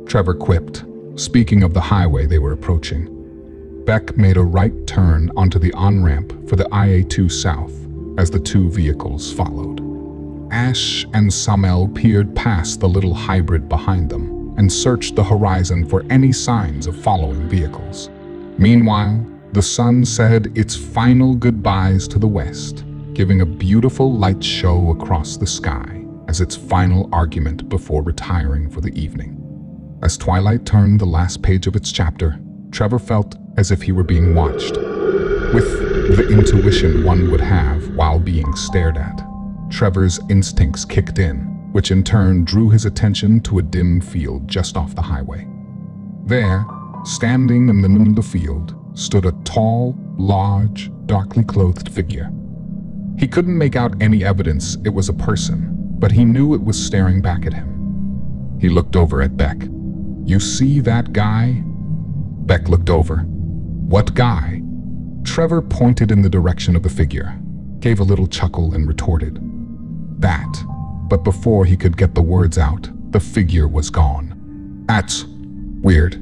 Trevor quipped, speaking of the highway they were approaching. Beck made a right turn onto the on-ramp for the IA-2 south as the two vehicles followed. Ash and Samel peered past the little hybrid behind them and searched the horizon for any signs of following vehicles. Meanwhile, the sun said its final goodbyes to the west, giving a beautiful light show across the sky as its final argument before retiring for the evening. As twilight turned the last page of its chapter, Trevor felt as if he were being watched. With the intuition one would have while being stared at, Trevor's instincts kicked in, which in turn drew his attention to a dim field just off the highway. There, standing in the middle of the field, stood a tall, large, darkly clothed figure. He couldn't make out any evidence it was a person, but he knew it was staring back at him. He looked over at Beck. "You see that guy?" Beck looked over. "What guy?" Trevor pointed in the direction of the figure, gave a little chuckle and retorted, "That." But before he could get the words out, the figure was gone. "That's weird,"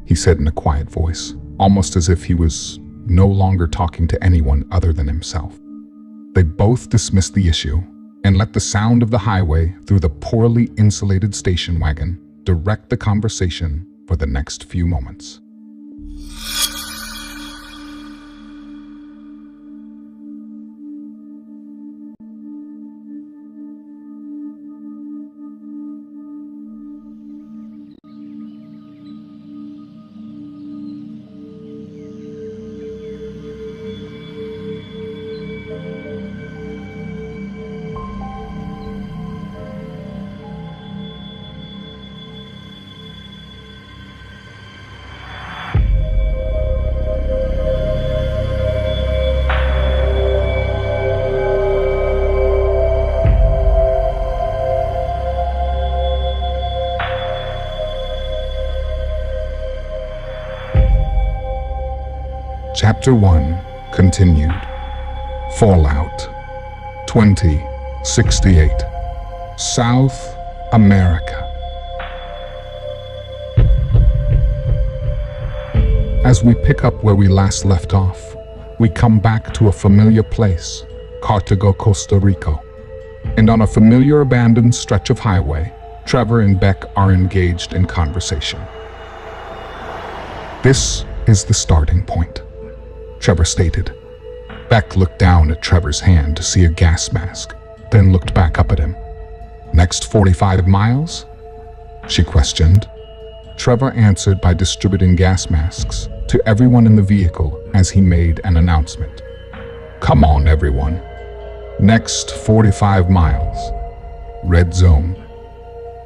he said in a quiet voice, almost as if he was no longer talking to anyone other than himself. They both dismissed the issue and let the sound of the highway through the poorly insulated station wagon direct the conversation for the next few moments. Chapter 1 continued. Fallout 2068. South America. As we pick up where we last left off, we come back to a familiar place, Cartago, Costa Rica. And on a familiar abandoned stretch of highway, Trevor and Beck are engaged in conversation. "This is the starting point," Trevor stated. Beck looked down at Trevor's hand to see a gas mask, then looked back up at him. "Next 45 miles?" she questioned. Trevor answered by distributing gas masks to everyone in the vehicle as he made an announcement. "Come on, everyone. Next 45 miles. Red zone."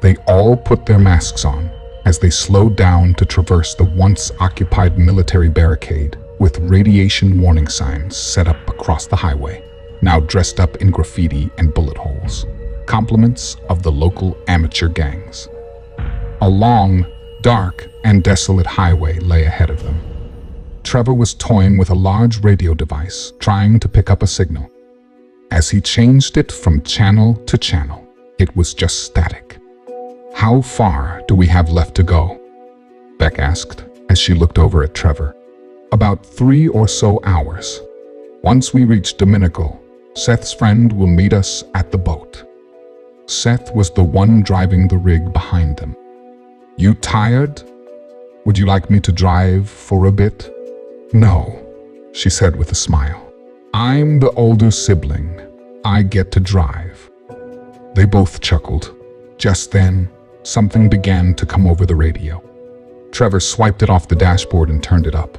They all put their masks on as they slowed down to traverse the once-occupied military barricade with radiation warning signs set up across the highway, now dressed up in graffiti and bullet holes, compliments of the local amateur gangs. A long, dark, and desolate highway lay ahead of them. Trevor was toying with a large radio device, trying to pick up a signal. As he changed it from channel to channel, it was just static. "How far do we have left to go?" Beck asked as she looked over at Trevor. "About 3 or so hours. Once we reach Dominico, Seth's friend will meet us at the boat." Seth was the one driving the rig behind them. "You tired? Would you like me to drive for a bit?" "No," she said with a smile. "I'm the older sibling. I get to drive." They both chuckled. Just then, something began to come over the radio. Trevor swiped it off the dashboard and turned it up.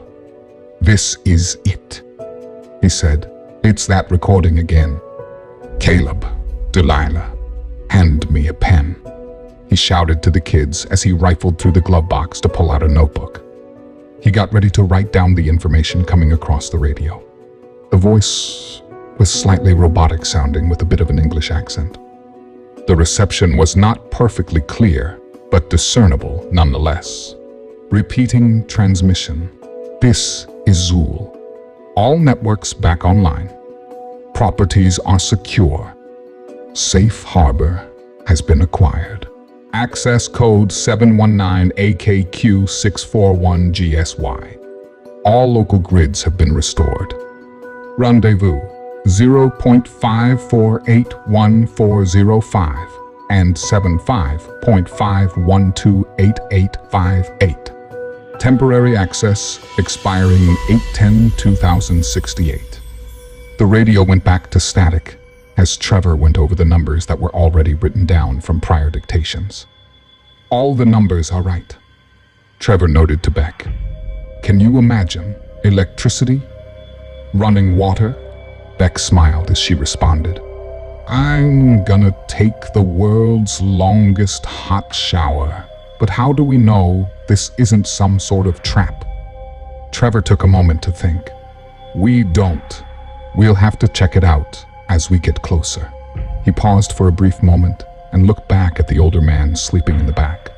"This is it," he said. "It's that recording again. Caleb, Delilah, hand me a pen," he shouted to the kids as he rifled through the glove box to pull out a notebook. He got ready to write down the information coming across the radio. The voice was slightly robotic sounding with a bit of an English accent. The reception was not perfectly clear, but discernible nonetheless. Repeating transmission. This is Zool. All networks back online. Properties are secure. Safe harbor has been acquired. Access code 719AKQ641GSY. All local grids have been restored. Rendezvous 0.54814005 and 75.5128858. Temporary access expiring 8/10/2068. The radio went back to static as Trevor went over the numbers that were already written down from prior dictations. All the numbers are right. Trevor noted to Beck. Can you imagine electricity? Running water? Beck smiled as she responded. I'm gonna take the world's longest hot shower. But how do we know this isn't some sort of trap? Trevor took a moment to think. We don't. We'll have to check it out as we get closer. He paused for a brief moment and looked back at the older man sleeping in the back.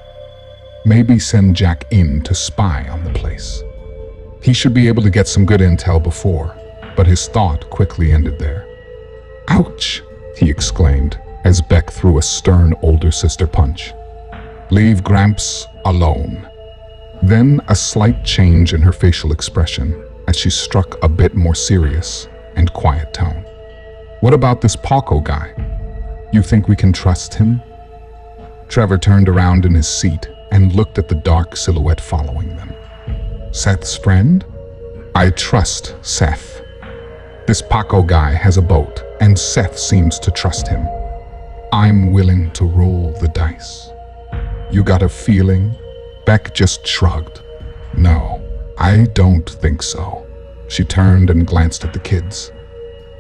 Maybe send Jack in to spy on the place. He should be able to get some good intel before, but his thought quickly ended there. Ouch, he exclaimed as Beck threw a stern older sister punch. Leave Gramps alone. Then a slight change in her facial expression as she struck a bit more serious and quiet tone. What about this Paco guy? You think we can trust him? Trevor turned around in his seat and looked at the dark silhouette following them. Seth's friend? I trust Seth. This Paco guy has a boat, and Seth seems to trust him. I'm willing to roll the dice. You got a feeling? Beck just shrugged. No, I don't think so. She turned and glanced at the kids.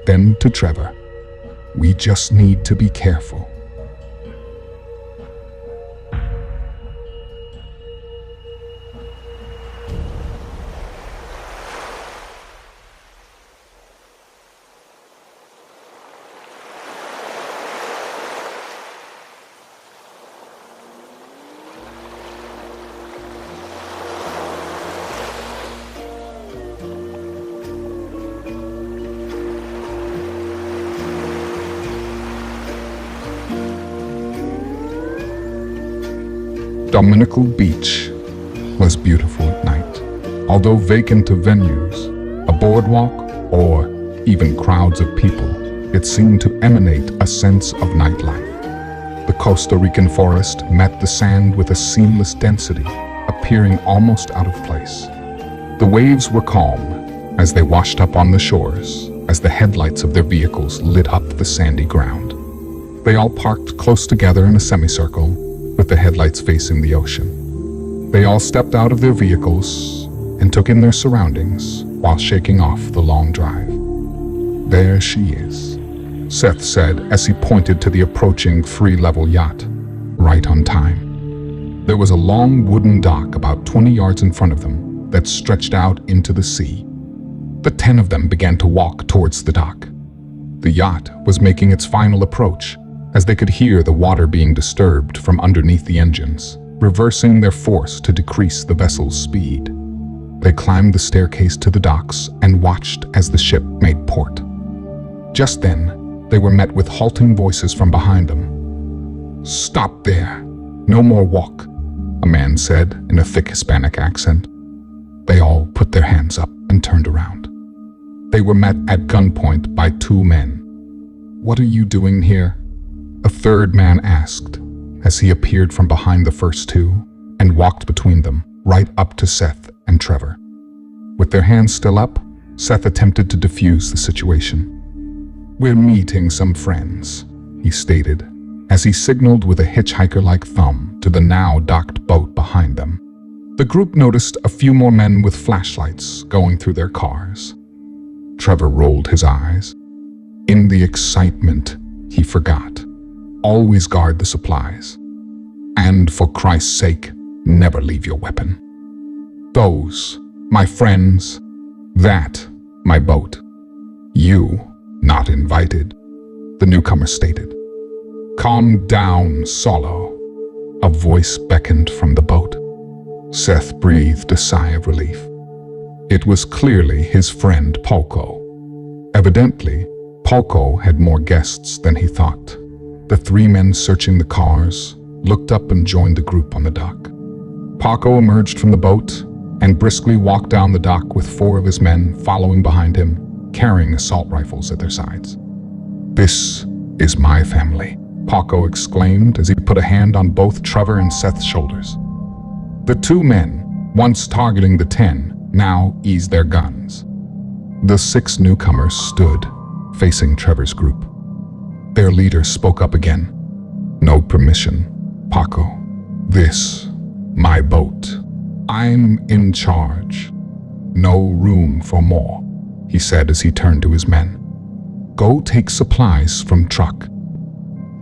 Then to Trevor. We just need to be careful. Dominical Beach was beautiful at night. Although vacant of venues, a boardwalk, or even crowds of people, it seemed to emanate a sense of nightlife. The Costa Rican forest met the sand with a seamless density, appearing almost out of place. The waves were calm as they washed up on the shores, as the headlights of their vehicles lit up the sandy ground. They all parked close together in a semicircle, with the headlights facing the ocean. They all stepped out of their vehicles and took in their surroundings while shaking off the long drive. There she is, Seth said as he pointed to the approaching 3-level yacht, right on time. There was a long wooden dock about 20 yards in front of them that stretched out into the sea. The 10 of them began to walk towards the dock. The yacht was making its final approach, as they could hear the water being disturbed from underneath the engines, reversing their force to decrease the vessel's speed. They climbed the staircase to the docks and watched as the ship made port. Just then, they were met with halting voices from behind them. Stop there. No more walk, a man said in a thick Hispanic accent. They all put their hands up and turned around. They were met at gunpoint by 2 men. What are you doing here? A third man asked, as he appeared from behind the first 2 and walked between them, right up to Seth and Trevor. With their hands still up, Seth attempted to defuse the situation. We're meeting some friends, he stated, as he signaled with a hitchhiker-like thumb to the now docked boat behind them. The group noticed a few more men with flashlights going through their cars. Trevor rolled his eyes. In the excitement, he forgot. Always guard the supplies. And for Christ's sake, never leave your weapon. Those, my friends, that, my boat. You, not invited, the newcomer stated. Calm down, Solo. A voice beckoned from the boat. Seth breathed a sigh of relief. It was clearly his friend Polko. Evidently, Polko had more guests than he thought. The three men searching the cars looked up and joined the group on the dock. Polko emerged from the boat and briskly walked down the dock with four of his men following behind him, carrying assault rifles at their sides. "This is my family," Polko exclaimed as he put a hand on both Trevor and Seth's shoulders. The two men, once targeting the 10, now eased their guns. The 6 newcomers stood, facing Trevor's group. Their leader spoke up again. "No permission, Polko. This, my boat. I'm in charge. No room for more," he said as he turned to his men. "Go take supplies from truck."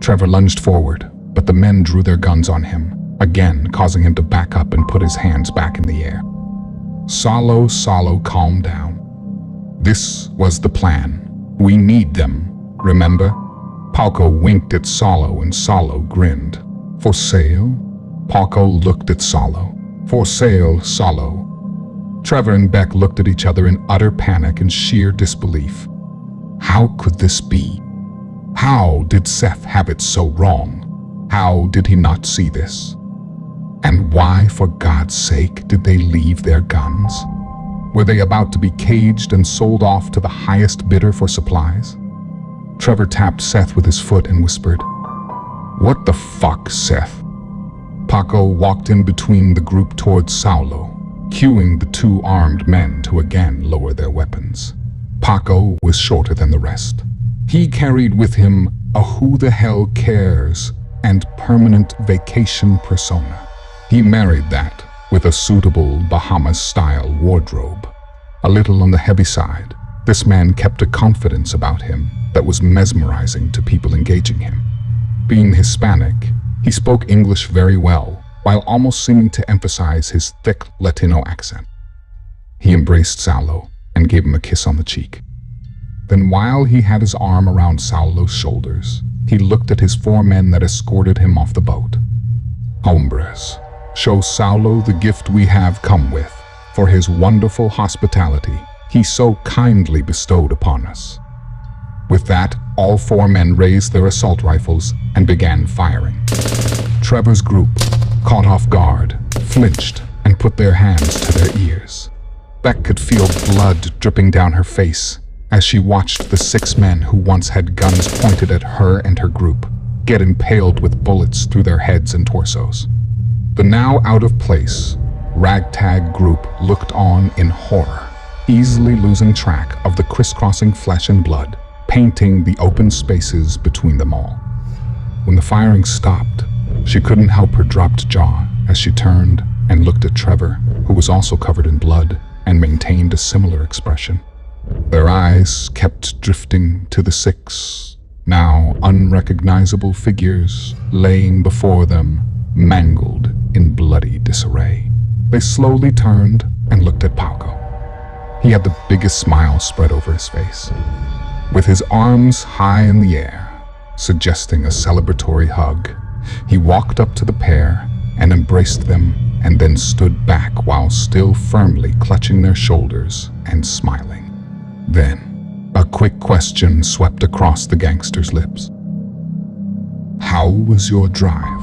Trevor lunged forward, but the men drew their guns on him, again causing him to back up and put his hands back in the air. Salo, calm down. This was the plan. We need them, remember? Polko winked at Salo and Salo grinned. "For sale?" Polko looked at Salo. "For sale, Salo." Trevor and Beck looked at each other in utter panic and sheer disbelief. How could this be? How did Seth have it so wrong? How did he not see this? And why, for God's sake, did they leave their guns? Were they about to be caged and sold off to the highest bidder for supplies? Trevor tapped Seth with his foot and whispered, "What the fuck, Seth?" Polko walked in between the group towards Saulo, cueing the 2 armed men to again lower their weapons. Polko was shorter than the rest. He carried with him a who the hell cares and permanent vacation persona. He married that with a suitable Bahamas-style wardrobe. A little on the heavy side, this man kept a confidence about him that was mesmerizing to people engaging him. Being Hispanic, he spoke English very well, while almost seeming to emphasize his thick Latino accent. He embraced Saulo and gave him a kiss on the cheek. Then while he had his arm around Saulo's shoulders, he looked at his 4 men that escorted him off the boat. "Hombres, show Saulo the gift we have come with, for his wonderful hospitality he so kindly bestowed upon us." With that, all 4 men raised their assault rifles and began firing. Trevor's group, caught off guard, flinched and put their hands to their ears. Beck could feel blood dripping down her face as she watched the 6 men who once had guns pointed at her and her group get impaled with bullets through their heads and torsos. The now out-of-place, ragtag group looked on in horror, easily losing track of the crisscrossing flesh and blood, painting the open spaces between them all. When the firing stopped, she couldn't help her dropped jaw as she turned and looked at Trevor, who was also covered in blood and maintained a similar expression. Their eyes kept drifting to the 6, now unrecognizable figures laying before them, mangled in bloody disarray. They slowly turned and looked at Polko. He had the biggest smile spread over his face. With his arms high in the air, suggesting a celebratory hug, he walked up to the pair and embraced them and then stood back while still firmly clutching their shoulders and smiling. Then, a quick question swept across the gangster's lips. "How was your drive?"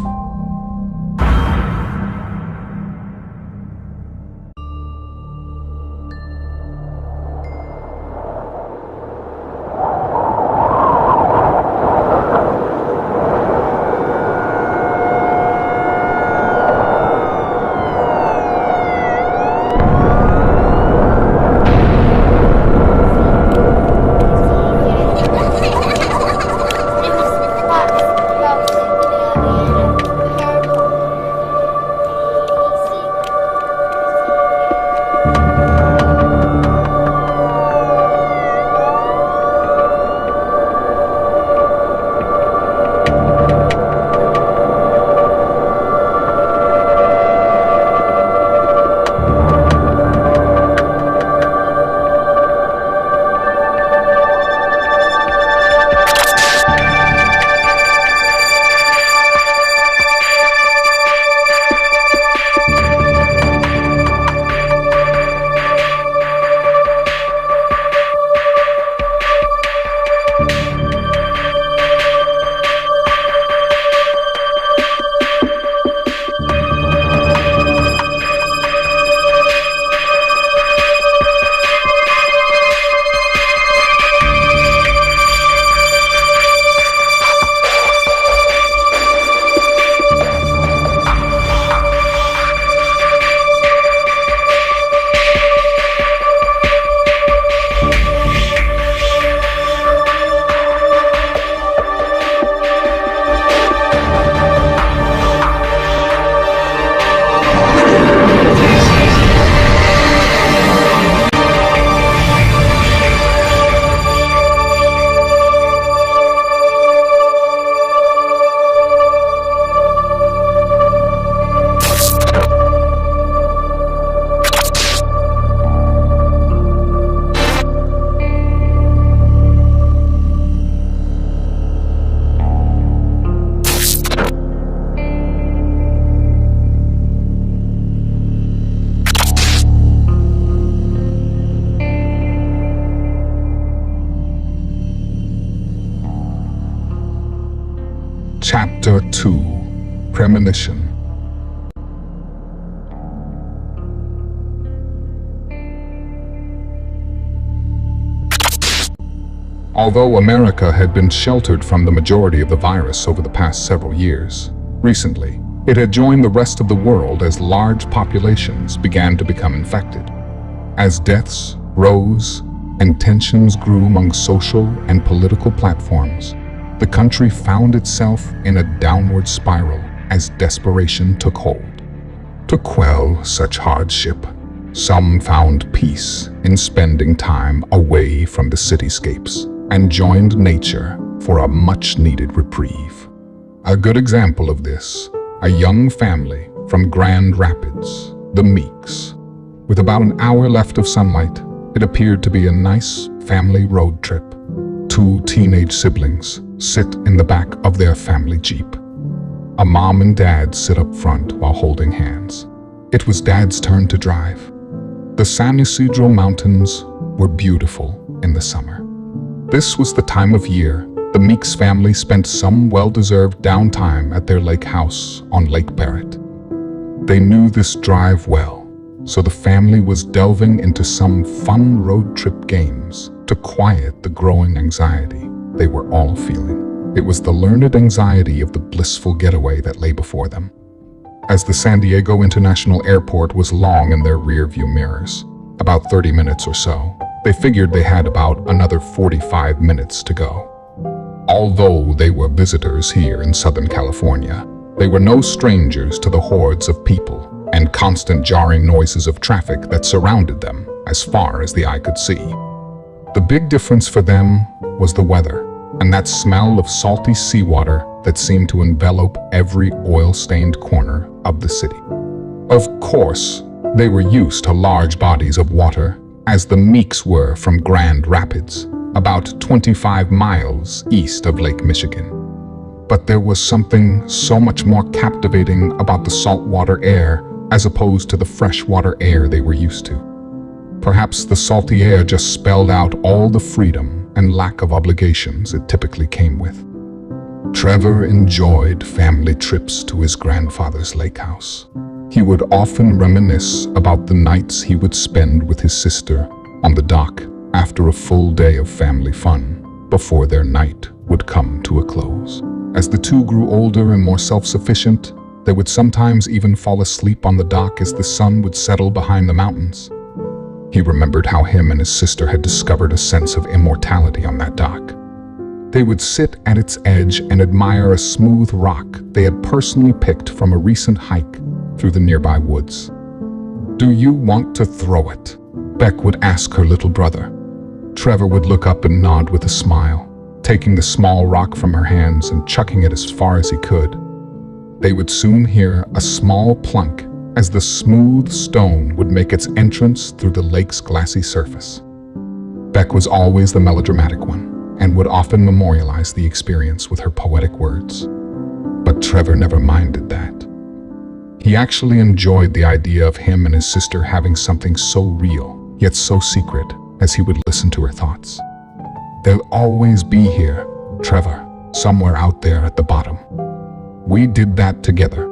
Chapter 2: Premonition. Although America had been sheltered from the majority of the virus over the past several years, recently, it had joined the rest of the world as large populations began to become infected. As deaths rose and tensions grew among social and political platforms, the country found itself in a downward spiral as desperation took hold. To quell such hardship, some found peace in spending time away from the cityscapes and joined nature for a much-needed reprieve. A good example of this, a young family from Grand Rapids, the Meeks. With about an hour left of sunlight, it appeared to be a nice family road trip. Two teenage siblings sit in the back of their family Jeep. A mom and dad sit up front while holding hands. It was Dad's turn to drive. The San Isidro Mountains were beautiful in the summer. This was the time of year the Meeks family spent some well-deserved downtime at their lake house on Lake Barrett. They knew this drive well, so the family was delving into some fun road trip games to quiet the growing anxiety they were all feeling. It was the learned anxiety of the blissful getaway that lay before them. As the San Diego International Airport was long in their rear-view mirrors, about 30 minutes or so, they figured they had about another 45 minutes to go. Although they were visitors here in Southern California, they were no strangers to the hordes of people and constant jarring noises of traffic that surrounded them as far as the eye could see. The big difference for them was the weather and that smell of salty seawater that seemed to envelop every oil-stained corner of the city. Of course, they were used to large bodies of water, as the Meeks were from Grand Rapids, about 25 miles east of Lake Michigan. But there was something so much more captivating about the saltwater air as opposed to the freshwater air they were used to. Perhaps the salty air just spelled out all the freedom and lack of obligations it typically came with. Trevor enjoyed family trips to his grandfather's lake house. He would often reminisce about the nights he would spend with his sister on the dock after a full day of family fun before their night would come to a close. As the two grew older and more self-sufficient, they would sometimes even fall asleep on the dock as the sun would settle behind the mountains. He remembered how him and his sister had discovered a sense of immortality on that dock. They would sit at its edge and admire a smooth rock they had personally picked from a recent hike through the nearby woods. "Do you want to throw it?" Beck would ask her little brother. Trevor would look up and nod with a smile, taking the small rock from her hands and chucking it as far as he could. They would soon hear a small plunk as the smooth stone would make its entrance through the lake's glassy surface. Beck was always the melodramatic one and would often memorialize the experience with her poetic words. But Trevor never minded that. He actually enjoyed the idea of him and his sister having something so real, yet so secret, as he would listen to her thoughts. "They'll always be here, Trevor, somewhere out there at the bottom. We did that together."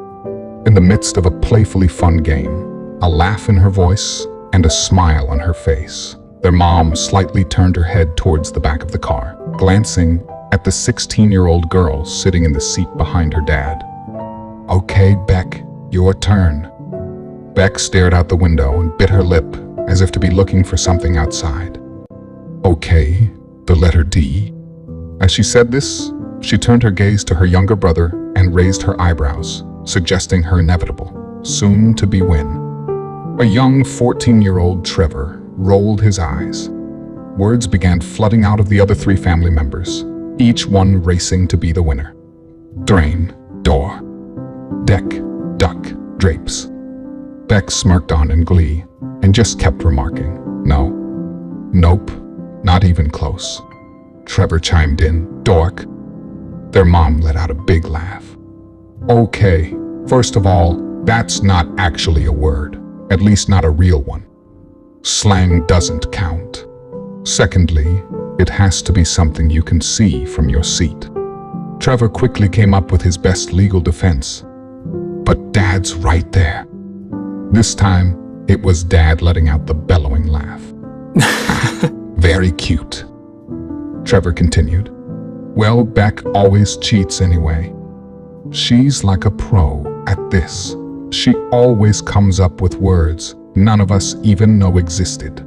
In the midst of a playfully fun game, a laugh in her voice and a smile on her face, their mom slightly turned her head towards the back of the car, glancing at the 16-year-old girl sitting in the seat behind her dad. "Okay, Beck, your turn." Beck stared out the window and bit her lip as if to be looking for something outside. "Okay, the letter D." As she said this, she turned her gaze to her younger brother and raised her eyebrows, suggesting her inevitable, soon-to-be win. A young 14-year-old Trevor rolled his eyes. Words began flooding out of the other three family members, each one racing to be the winner. Drain, door. Deck, duck, drapes. Beck smirked on in glee and just kept remarking, "No. Nope. Not even close." Trevor chimed in, "Dork." Their mom let out a big laugh. "Okay, first of all, that's not actually a word, at least not a real one. Slang doesn't count. Secondly, it has to be something you can see from your seat." Trevor quickly came up with his best legal defense. But Dad's right there. This time, it was Dad letting out the bellowing laugh. Very cute. Trevor continued. Well, Beck always cheats anyway. She's like a pro at this. She always comes up with words none of us even know existed.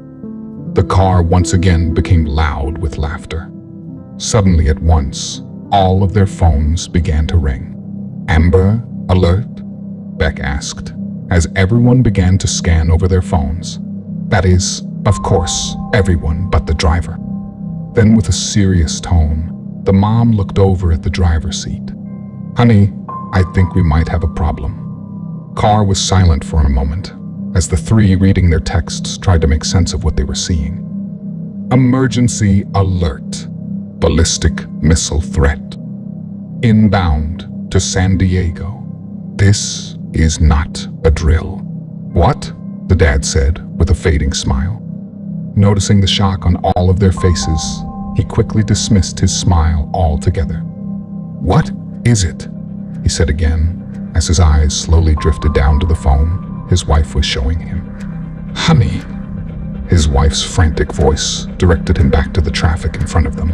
The car once again became loud with laughter. Suddenly at once, all of their phones began to ring. Amber Alert? Beck asked, as everyone began to scan over their phones. That is, of course, everyone but the driver. Then with a serious tone, the mom looked over at the driver's seat. Honey, I think we might have a problem. Car was silent for a moment, as the three reading their texts tried to make sense of what they were seeing. Emergency alert. Ballistic missile threat. Inbound to San Diego. This is not a drill. What? The dad said with a fading smile. Noticing the shock on all of their faces, he quickly dismissed his smile altogether. What is it? He said again, as his eyes slowly drifted down to the phone his wife was showing him. Honey. His wife's frantic voice directed him back to the traffic in front of them.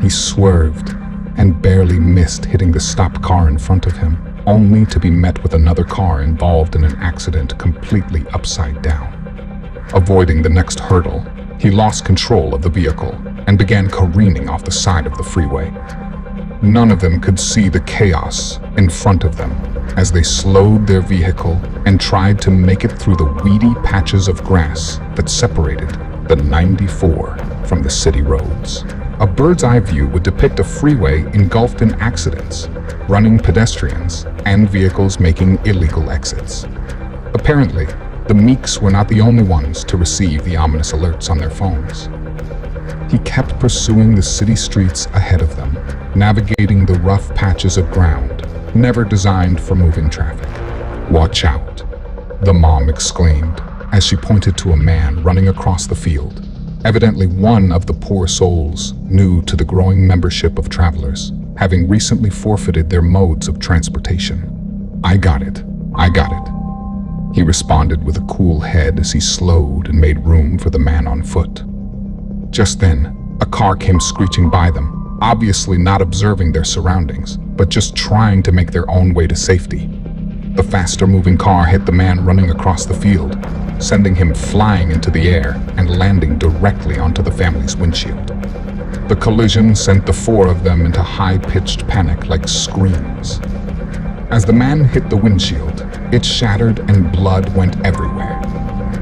He swerved and barely missed hitting the stopped car in front of him, only to be met with another car involved in an accident completely upside down. Avoiding the next hurdle, he lost control of the vehicle and began careening off the side of the freeway. None of them could see the chaos in front of them as they slowed their vehicle and tried to make it through the weedy patches of grass that separated the 94 from the city roads. A bird's eye view would depict a freeway engulfed in accidents, running pedestrians, and vehicles making illegal exits. Apparently, the Meeks were not the only ones to receive the ominous alerts on their phones. He kept pursuing the city streets ahead of them, navigating the rough patches of ground, never designed for moving traffic. Watch out, the mom exclaimed as she pointed to a man running across the field, evidently one of the poor souls new to the growing membership of travelers, having recently forfeited their modes of transportation. I got it, he responded with a cool head as he slowed and made room for the man on foot. Just then, a car came screeching by them, obviously not observing their surroundings, but just trying to make their own way to safety. The faster-moving car hit the man running across the field, sending him flying into the air and landing directly onto the family's windshield. The collision sent the four of them into high-pitched panic like screams. As the man hit the windshield, it shattered and blood went everywhere.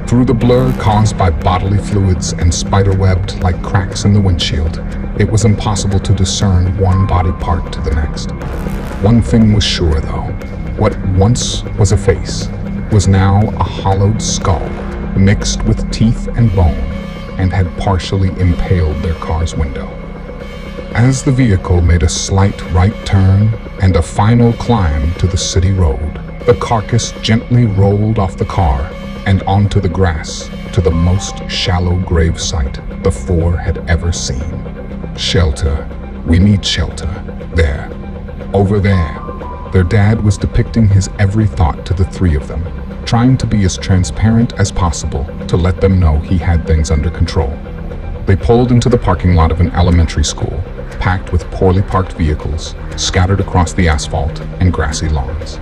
Through the blur caused by bodily fluids and spiderwebbed like cracks in the windshield, it was impossible to discern one body part to the next. One thing was sure, though. What once was a face was now a hollowed skull mixed with teeth and bone and had partially impaled their car's window. As the vehicle made a slight right turn and a final climb to the city road, the carcass gently rolled off the car and onto the grass to the most shallow grave site the four had ever seen. Shelter. We need shelter. There. Over there. Their dad was depicting his every thought to the three of them, trying to be as transparent as possible to let them know he had things under control. They pulled into the parking lot of an elementary school, packed with poorly parked vehicles, scattered across the asphalt and grassy lawns.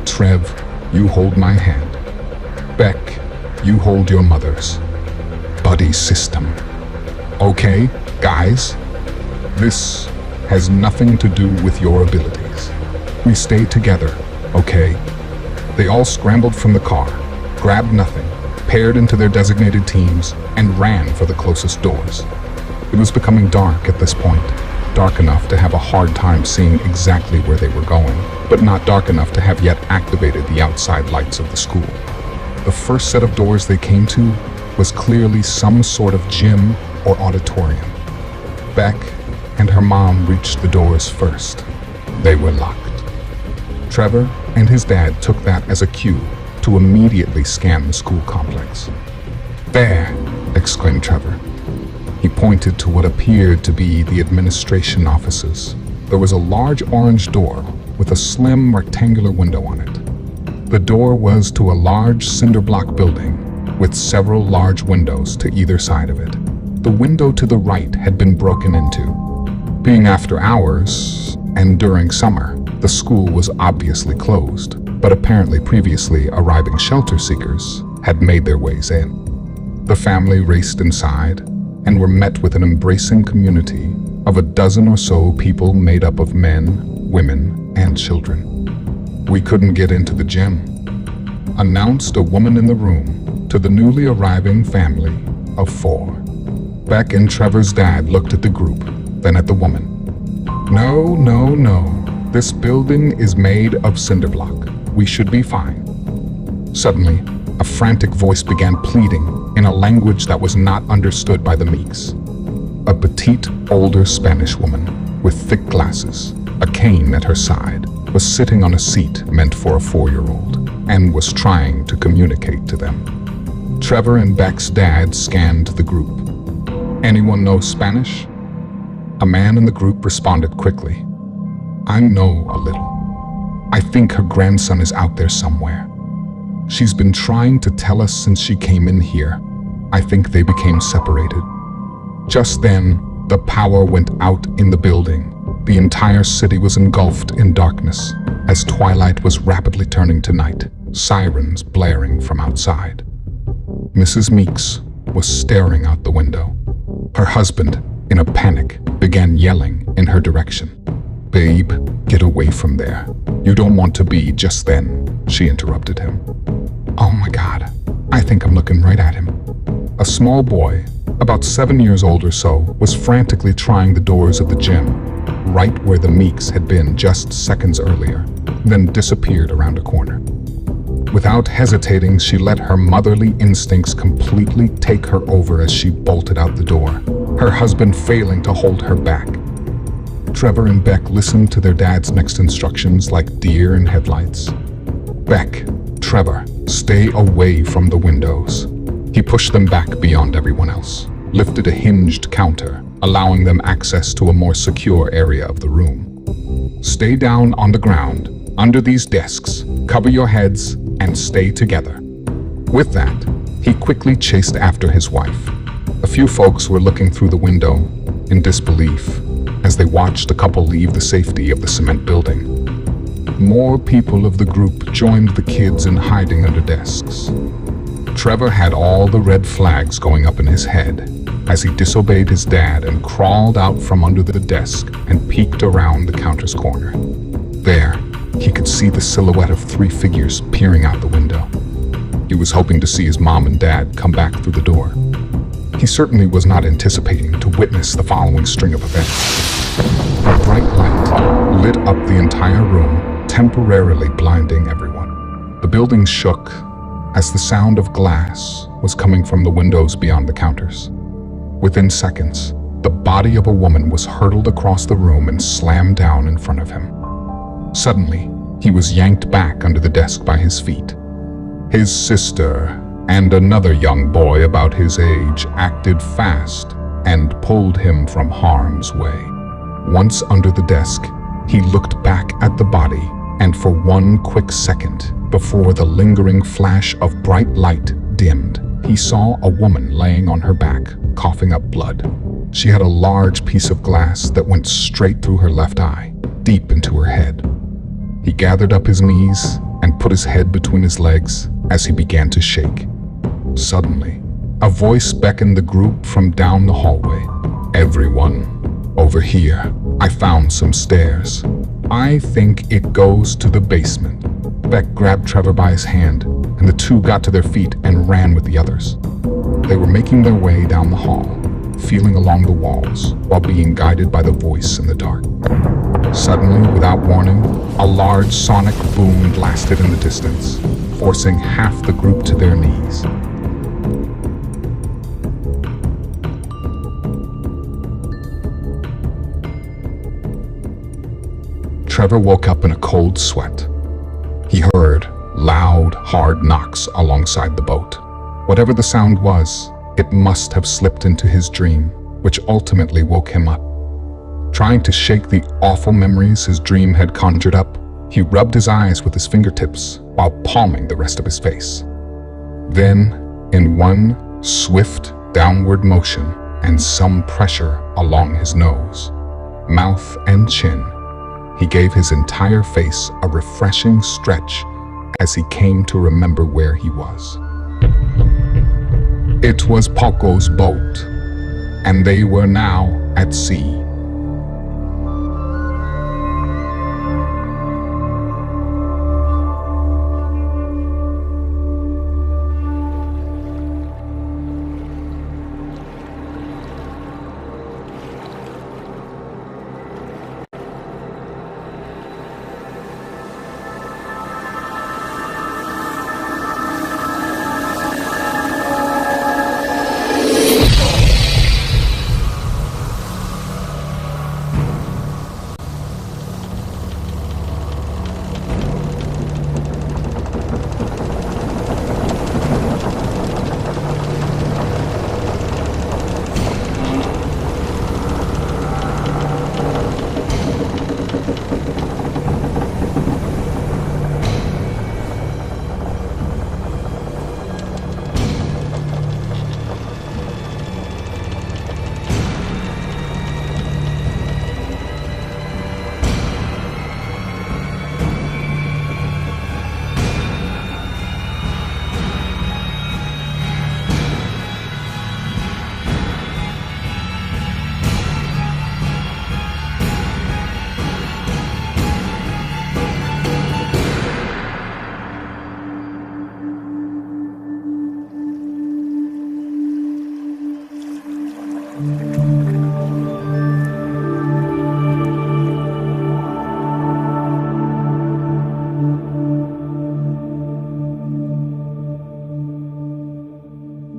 Trev, you hold my hand. Beck, you hold your mother's. Buddy system. Okay, guys, this has nothing to do with your abilities. We stay together, okay? They all scrambled from the car, grabbed nothing, paired into their designated teams, and ran for the closest doors. It was becoming dark at this point, dark enough to have a hard time seeing exactly where they were going, but not dark enough to have yet activated the outside lights of the school. The first set of doors they came to was clearly some sort of gym or auditorium. Beck and her mom reached the doors first. They were locked. Trevor and his dad took that as a cue to immediately scan the school complex. There, exclaimed Trevor. He pointed to what appeared to be the administration offices. There was a large orange door with a slim rectangular window on it. The door was to a large cinder block building with several large windows to either side of it. The window to the right had been broken into. Being after hours and during summer, the school was obviously closed, but apparently previously arriving shelter seekers had made their ways in. The family raced inside and were met with an embracing community of a dozen or so people made up of men, women, and children. "We couldn't get into the gym," announced a woman in the room to the newly arriving family of 4. Beck and Trevor's dad looked at the group, then at the woman. "No, no, no. This building is made of cinder block. We should be fine." Suddenly, a frantic voice began pleading in a language that was not understood by the Meeks. A petite, older Spanish woman with thick glasses, a cane at her side, was sitting on a seat meant for a 4-year-old and was trying to communicate to them. Trevor and Beck's dad scanned the group. "Anyone know Spanish?" A man in the group responded quickly. "I know a little. I think her grandson is out there somewhere. She's been trying to tell us since she came in here. I think they became separated." Just then, the power went out in the building. The entire city was engulfed in darkness as twilight was rapidly turning to night, sirens blaring from outside. Mrs. Meeks was staring out the window. Her husband, in a panic, began yelling in her direction. "Babe, get away from there. You don't want to be." Just then, she interrupted him. "Oh my God, I think I'm looking right at him." A small boy, about 7 years old or so, was frantically trying the doors of the gym, right where the Meeks had been just seconds earlier, then disappeared around a corner. Without hesitating, she let her motherly instincts completely take her over as she bolted out the door, her husband failing to hold her back. Trevor and Beck listened to their dad's next instructions like deer in headlights. "Beck, Trevor, stay away from the windows." He pushed them back beyond everyone else, lifted a hinged counter, allowing them access to a more secure area of the room. "Stay down on the ground, under these desks, cover your heads, and stay together." With that, he quickly chased after his wife. A few folks were looking through the window in disbelief as they watched the couple leave the safety of the cement building. More people of the group joined the kids in hiding under desks. Trevor had all the red flags going up in his head as he disobeyed his dad and crawled out from under the desk and peeked around the counter's corner. There, he could see the silhouette of 3 figures peering out the window. He was hoping to see his mom and dad come back through the door. He certainly was not anticipating to witness the following string of events. A bright light lit up the entire room, temporarily blinding everyone. The building shook as the sound of glass was coming from the windows beyond the counters. Within seconds, the body of a woman was hurtled across the room and slammed down in front of him. Suddenly, he was yanked back under the desk by his feet. His sister and another young boy about his age acted fast and pulled him from harm's way. Once under the desk, he looked back at the body, and for one quick second, before the lingering flash of bright light dimmed, he saw a woman laying on her back, coughing up blood. She had a large piece of glass that went straight through her left eye, deep into her head. He gathered up his knees and put his head between his legs as he began to shake. Suddenly, a voice beckoned the group from down the hallway. "Everyone, over here. I found some stairs. I think it goes to the basement." Beck grabbed Trevor by his hand, and the two got to their feet and ran with the others. They were making their way down the hall, feeling along the walls while being guided by the voice in the dark. Suddenly, without warning, a large sonic boom blasted in the distance, forcing half the group to their knees. Trevor woke up in a cold sweat. He heard loud, hard knocks alongside the boat. Whatever the sound was, it must have slipped into his dream, which ultimately woke him up. Trying to shake the awful memories his dream had conjured up, he rubbed his eyes with his fingertips while palming the rest of his face. Then, in one swift downward motion and some pressure along his nose, mouth and chin, he gave his entire face a refreshing stretch as he came to remember where he was. It was Paco's boat, and they were now at sea.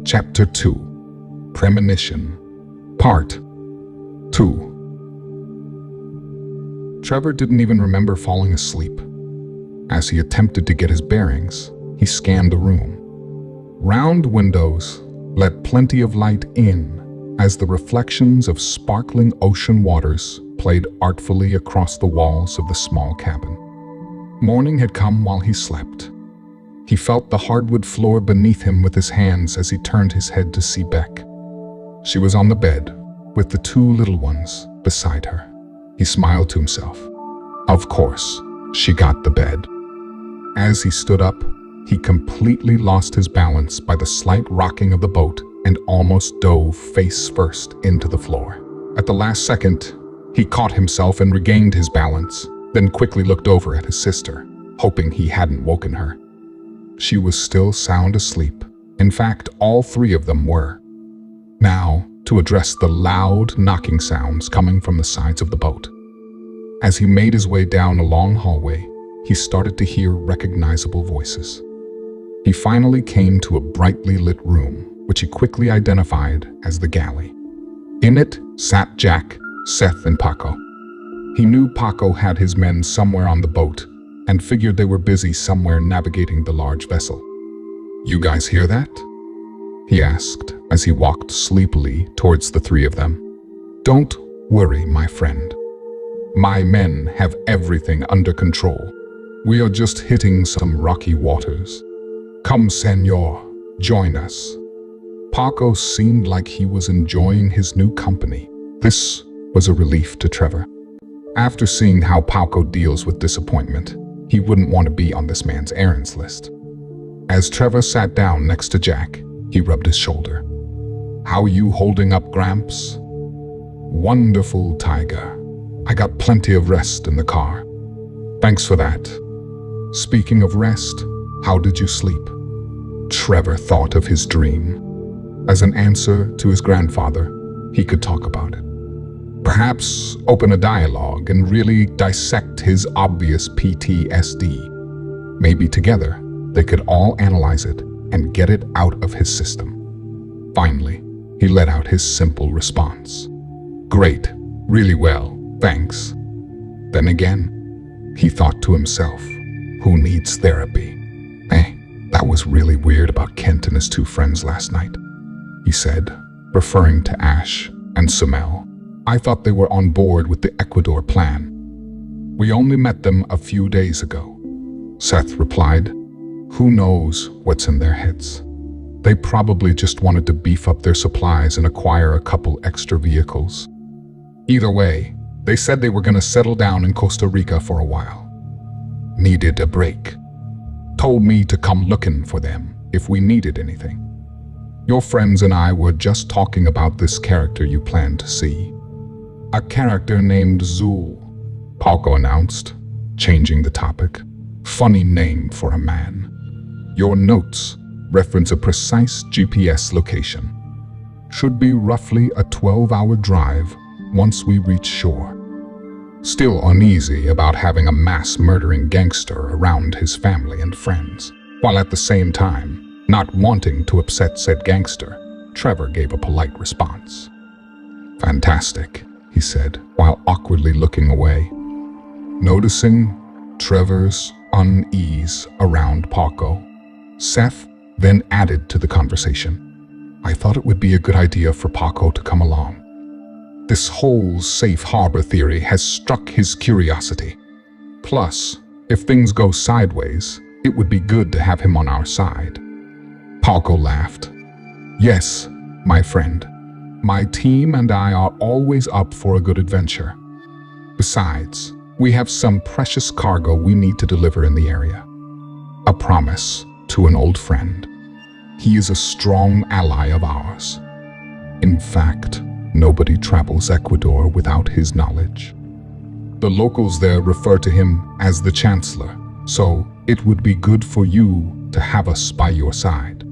Chapter 2, Premonition, Part 2. Trevor didn't even remember falling asleep. As he attempted to get his bearings, he scanned the room. Round windows let plenty of light in as the reflections of sparkling ocean waters played artfully across the walls of the small cabin. Morning had come while he slept. He felt the hardwood floor beneath him with his hands as he turned his head to see Beck. She was on the bed, with the two little ones beside her. He smiled to himself. Of course, she got the bed. As he stood up, he completely lost his balance by the slight rocking of the boat and almost dove face first into the floor. At the last second, he caught himself and regained his balance, then quickly looked over at his sister, hoping he hadn't woken her. She was still sound asleep. In fact, all three of them were. Now, to address the loud knocking sounds coming from the sides of the boat. As he made his way down a long hallway, he started to hear recognizable voices. He finally came to a brightly lit room, which he quickly identified as the galley. In it sat Jack, Seth, and Paco. He knew Paco had his men somewhere on the boat, and figured they were busy somewhere navigating the large vessel. "You guys hear that?" he asked as he walked sleepily towards the three of them. "Don't worry, my friend. My men have everything under control. We are just hitting some rocky waters. Come, senor, join us." Paco seemed like he was enjoying his new company. This was a relief to Trevor. After seeing how Paco deals with disappointment, he wouldn't want to be on this man's errands list. As Trevor sat down next to Jack, he rubbed his shoulder. "How you holding up, Gramps?" "Wonderful, Tiger. I got plenty of rest in the car." "Thanks for that. Speaking of rest, how did you sleep?" Trevor thought of his dream. As an answer to his grandfather, he could talk about it. Perhaps open a dialogue and really dissect his obvious PTSD. Maybe together, they could all analyze it and get it out of his system. Finally, he let out his simple response. "Great, really well, thanks." Then again, he thought to himself, who needs therapy? That was really weird about Kent and his two friends last night, he said, referring to Ash and Sumel. I thought they were on board with the Ecuador plan. We only met them a few days ago, Seth replied. Who knows what's in their heads? They probably just wanted to beef up their supplies and acquire a couple extra vehicles. Either way, they said they were going to settle down in Costa Rica for a while. Needed a break. Told me to come looking for them if we needed anything. Your friends and I were just talking about this character you plan to see. A character named Zul, Paco announced, changing the topic. Funny name for a man. Your notes reference a precise GPS location. Should be roughly a 12-hour drive once we reach shore. Still uneasy about having a mass-murdering gangster around his family and friends, while at the same time not wanting to upset said gangster, Trevor gave a polite response. Fantastic, he said, while awkwardly looking away. Noticing Trevor's unease around Paco, Seth then added to the conversation. I thought it would be a good idea for Paco to come along. This whole safe harbor theory has struck his curiosity. Plus, if things go sideways, it would be good to have him on our side. Paco laughed. Yes, my friend. My team and I are always up for a good adventure. Besides, we have some precious cargo we need to deliver in the area. A promise to an old friend. He is a strong ally of ours. In fact, nobody travels Ecuador without his knowledge. The locals there refer to him as the Chancellor, so it would be good for you to have us by your side.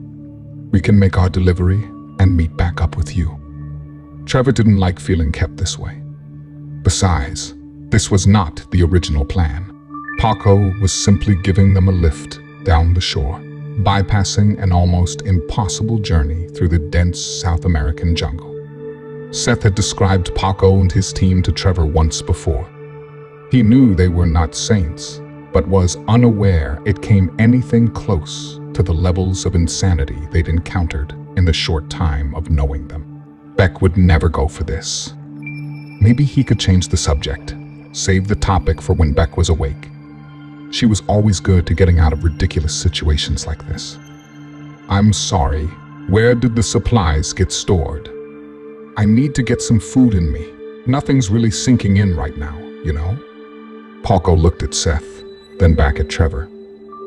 We can make our delivery and meet back up with you. Trevor didn't like feeling kept this way. Besides, this was not the original plan. Paco was simply giving them a lift down the shore, bypassing an almost impossible journey through the dense South American jungle. Seth had described Paco and his team to Trevor once before. He knew they were not saints, but was unaware it came anything close to the levels of insanity they'd encountered in the short time of knowing them. Beck would never go for this. Maybe he could change the subject, save the topic for when Beck was awake. She was always good to getting out of ridiculous situations like this. I'm sorry, where did the supplies get stored? I need to get some food in me. Nothing's really sinking in right now, you know? Paco looked at Seth, then back at Trevor.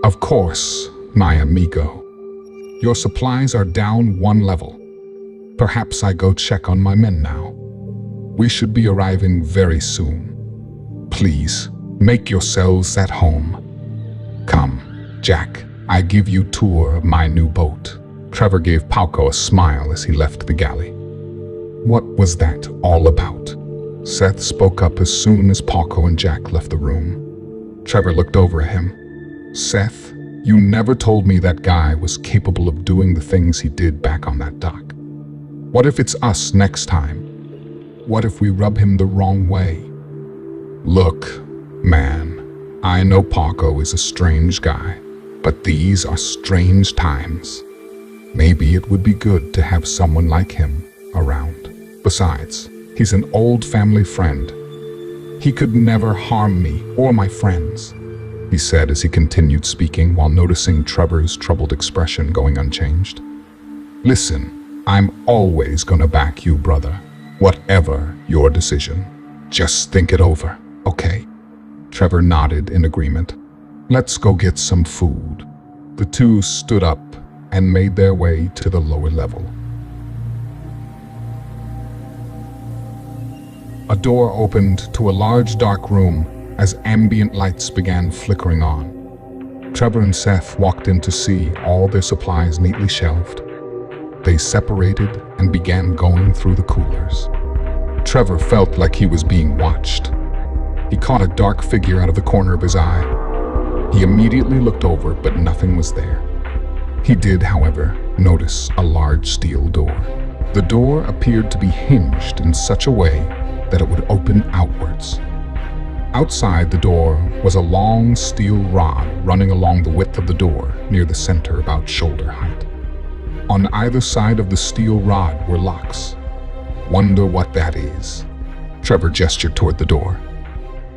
Of course, my amigo. Your supplies are down one level. Perhaps I go check on my men now. We should be arriving very soon. Please, make yourselves at home. Come, Jack, I give you tour of my new boat. Trevor gave Paco a smile as he left the galley. What was that all about? Seth spoke up as soon as Paco and Jack left the room. Trevor looked over at him. Seth, you never told me that guy was capable of doing the things he did back on that dock. What if it's us next time? What if we rub him the wrong way? Look, man, I know Paco is a strange guy, but these are strange times. Maybe it would be good to have someone like him around. Besides, he's an old family friend. He could never harm me or my friends, he said as he continued speaking while noticing Trevor's troubled expression going unchanged. Listen, I'm always gonna back you, brother. Whatever your decision. Just think it over, okay? Trevor nodded in agreement. Let's go get some food. The two stood up and made their way to the lower level. A door opened to a large dark room as ambient lights began flickering on. Trevor and Seth walked in to see all their supplies neatly shelved. They separated and began going through the coolers. Trevor felt like he was being watched. He caught a dark figure out of the corner of his eye. He immediately looked over, but nothing was there. He did, however, notice a large steel door. The door appeared to be hinged in such a way that it would open outwards. Outside the door was a long steel rod running along the width of the door near the center about shoulder height. On either side of the steel rod were locks. Wonder what that is. Trevor gestured toward the door.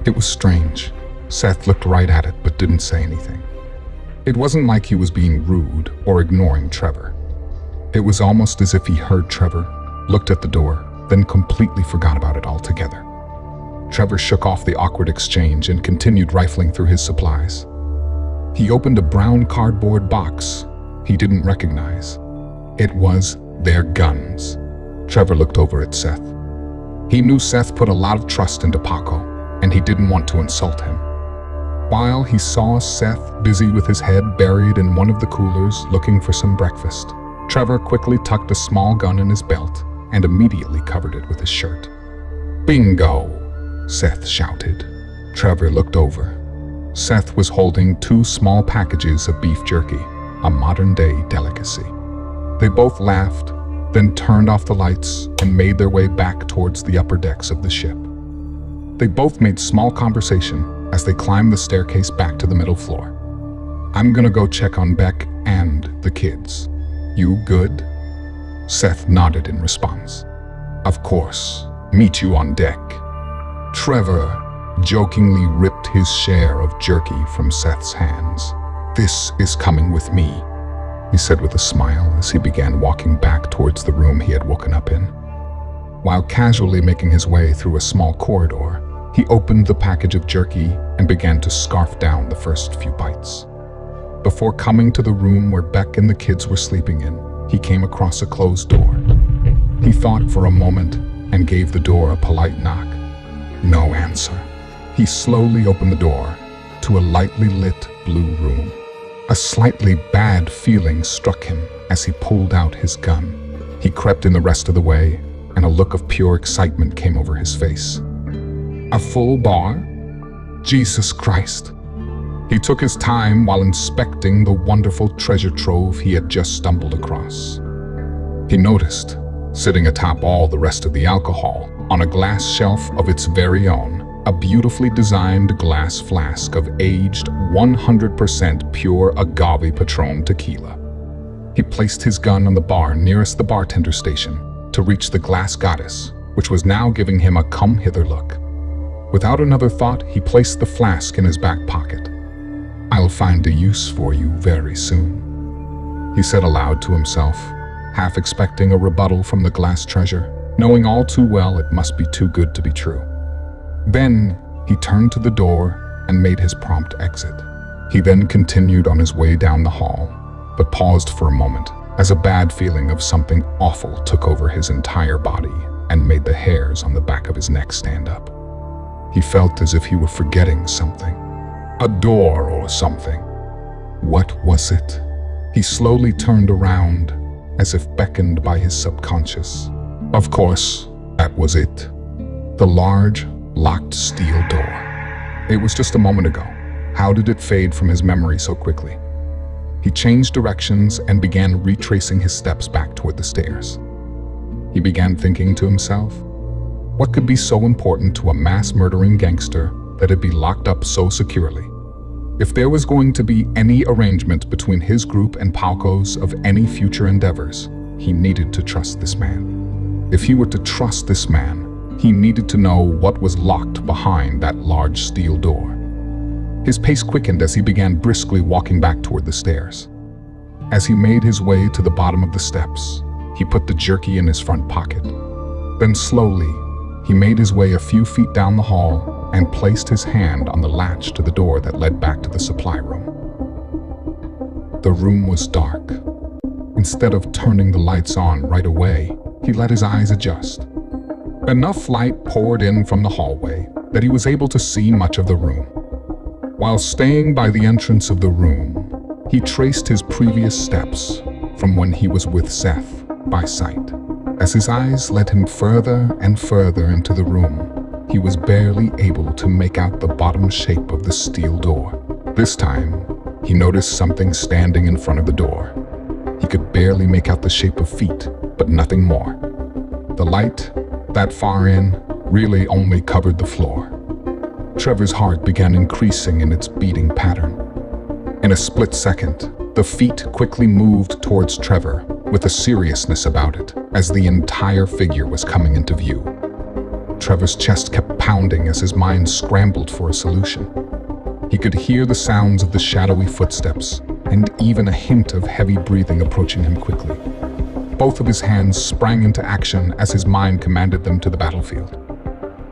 It was strange. Seth looked right at it but didn't say anything. It wasn't like he was being rude or ignoring Trevor. It was almost as if he heard Trevor, looked at the door, then completely forgot about it altogether. Trevor shook off the awkward exchange and continued rifling through his supplies. He opened a brown cardboard box he didn't recognize. It was their guns. Trevor looked over at Seth. He knew Seth put a lot of trust into Paco, and he didn't want to insult him. While he saw Seth busy with his head buried in one of the coolers looking for some breakfast, Trevor quickly tucked a small gun in his belt and immediately covered it with his shirt. "Bingo!" Seth shouted. Trevor looked over. Seth was holding 2 small packages of beef jerky, a modern-day delicacy. They both laughed, then turned off the lights and made their way back towards the upper decks of the ship. They both made small conversation as they climbed the staircase back to the middle floor. "I'm gonna go check on Beck and the kids. You good?" Seth nodded in response. "Of course. Meet you on deck." Trevor jokingly ripped his share of jerky from Seth's hands. "This is coming with me," he said with a smile as he began walking back towards the room he had woken up in. While casually making his way through a small corridor, he opened the package of jerky and began to scarf down the first few bites. Before coming to the room where Beck and the kids were sleeping in, he came across a closed door. He thought for a moment and gave the door a polite knock. No answer. He slowly opened the door to a lightly lit blue room. A slightly bad feeling struck him as he pulled out his gun. He crept in the rest of the way, and a look of pure excitement came over his face. A full bar? Jesus Christ! He took his time while inspecting the wonderful treasure trove he had just stumbled across. He noticed, sitting atop all the rest of the alcohol, on a glass shelf of its very own, a beautifully designed glass flask of aged 100% pure agave Patron tequila. He placed his gun on the bar nearest the bartender station to reach the glass goddess, which was now giving him a come-hither look. Without another thought, he placed the flask in his back pocket. "I'll find a use for you very soon," he said aloud to himself, half expecting a rebuttal from the glass treasure, knowing all too well it must be too good to be true. Then he turned to the door and made his prompt exit. He then continued on his way down the hall, but paused for a moment as a bad feeling of something awful took over his entire body and made the hairs on the back of his neck stand up. He felt as if he were forgetting something. A door or something. What was it? He slowly turned around as if beckoned by his subconscious. Of course, that was it. The large, locked steel door. It was just a moment ago. How did it fade from his memory so quickly? He changed directions and began retracing his steps back toward the stairs. He began thinking to himself, what could be so important to a mass-murdering gangster that it be locked up so securely? If there was going to be any arrangement between his group and Paco's of any future endeavors, he needed to trust this man. If he were to trust this man, he needed to know what was locked behind that large steel door. His pace quickened as he began briskly walking back toward the stairs. As he made his way to the bottom of the steps, he put the jerky in his front pocket. Then slowly, he made his way a few feet down the hall and placed his hand on the latch to the door that led back to the supply room. The room was dark. Instead of turning the lights on right away, he let his eyes adjust. Enough light poured in from the hallway that he was able to see much of the room. While staying by the entrance of the room, he traced his previous steps from when he was with Seth by sight. As his eyes led him further and further into the room, he was barely able to make out the bottom shape of the steel door. This time, he noticed something standing in front of the door. He could barely make out the shape of feet, but nothing more. The light, that far in, really only covered the floor. Trevor's heart began increasing in its beating pattern. In a split second, the feet quickly moved towards Trevor with a seriousness about it as the entire figure was coming into view. Trevor's chest kept pounding as his mind scrambled for a solution. He could hear the sounds of the shadowy footsteps and even a hint of heavy breathing approaching him quickly. Both of his hands sprang into action as his mind commanded them to the battlefield.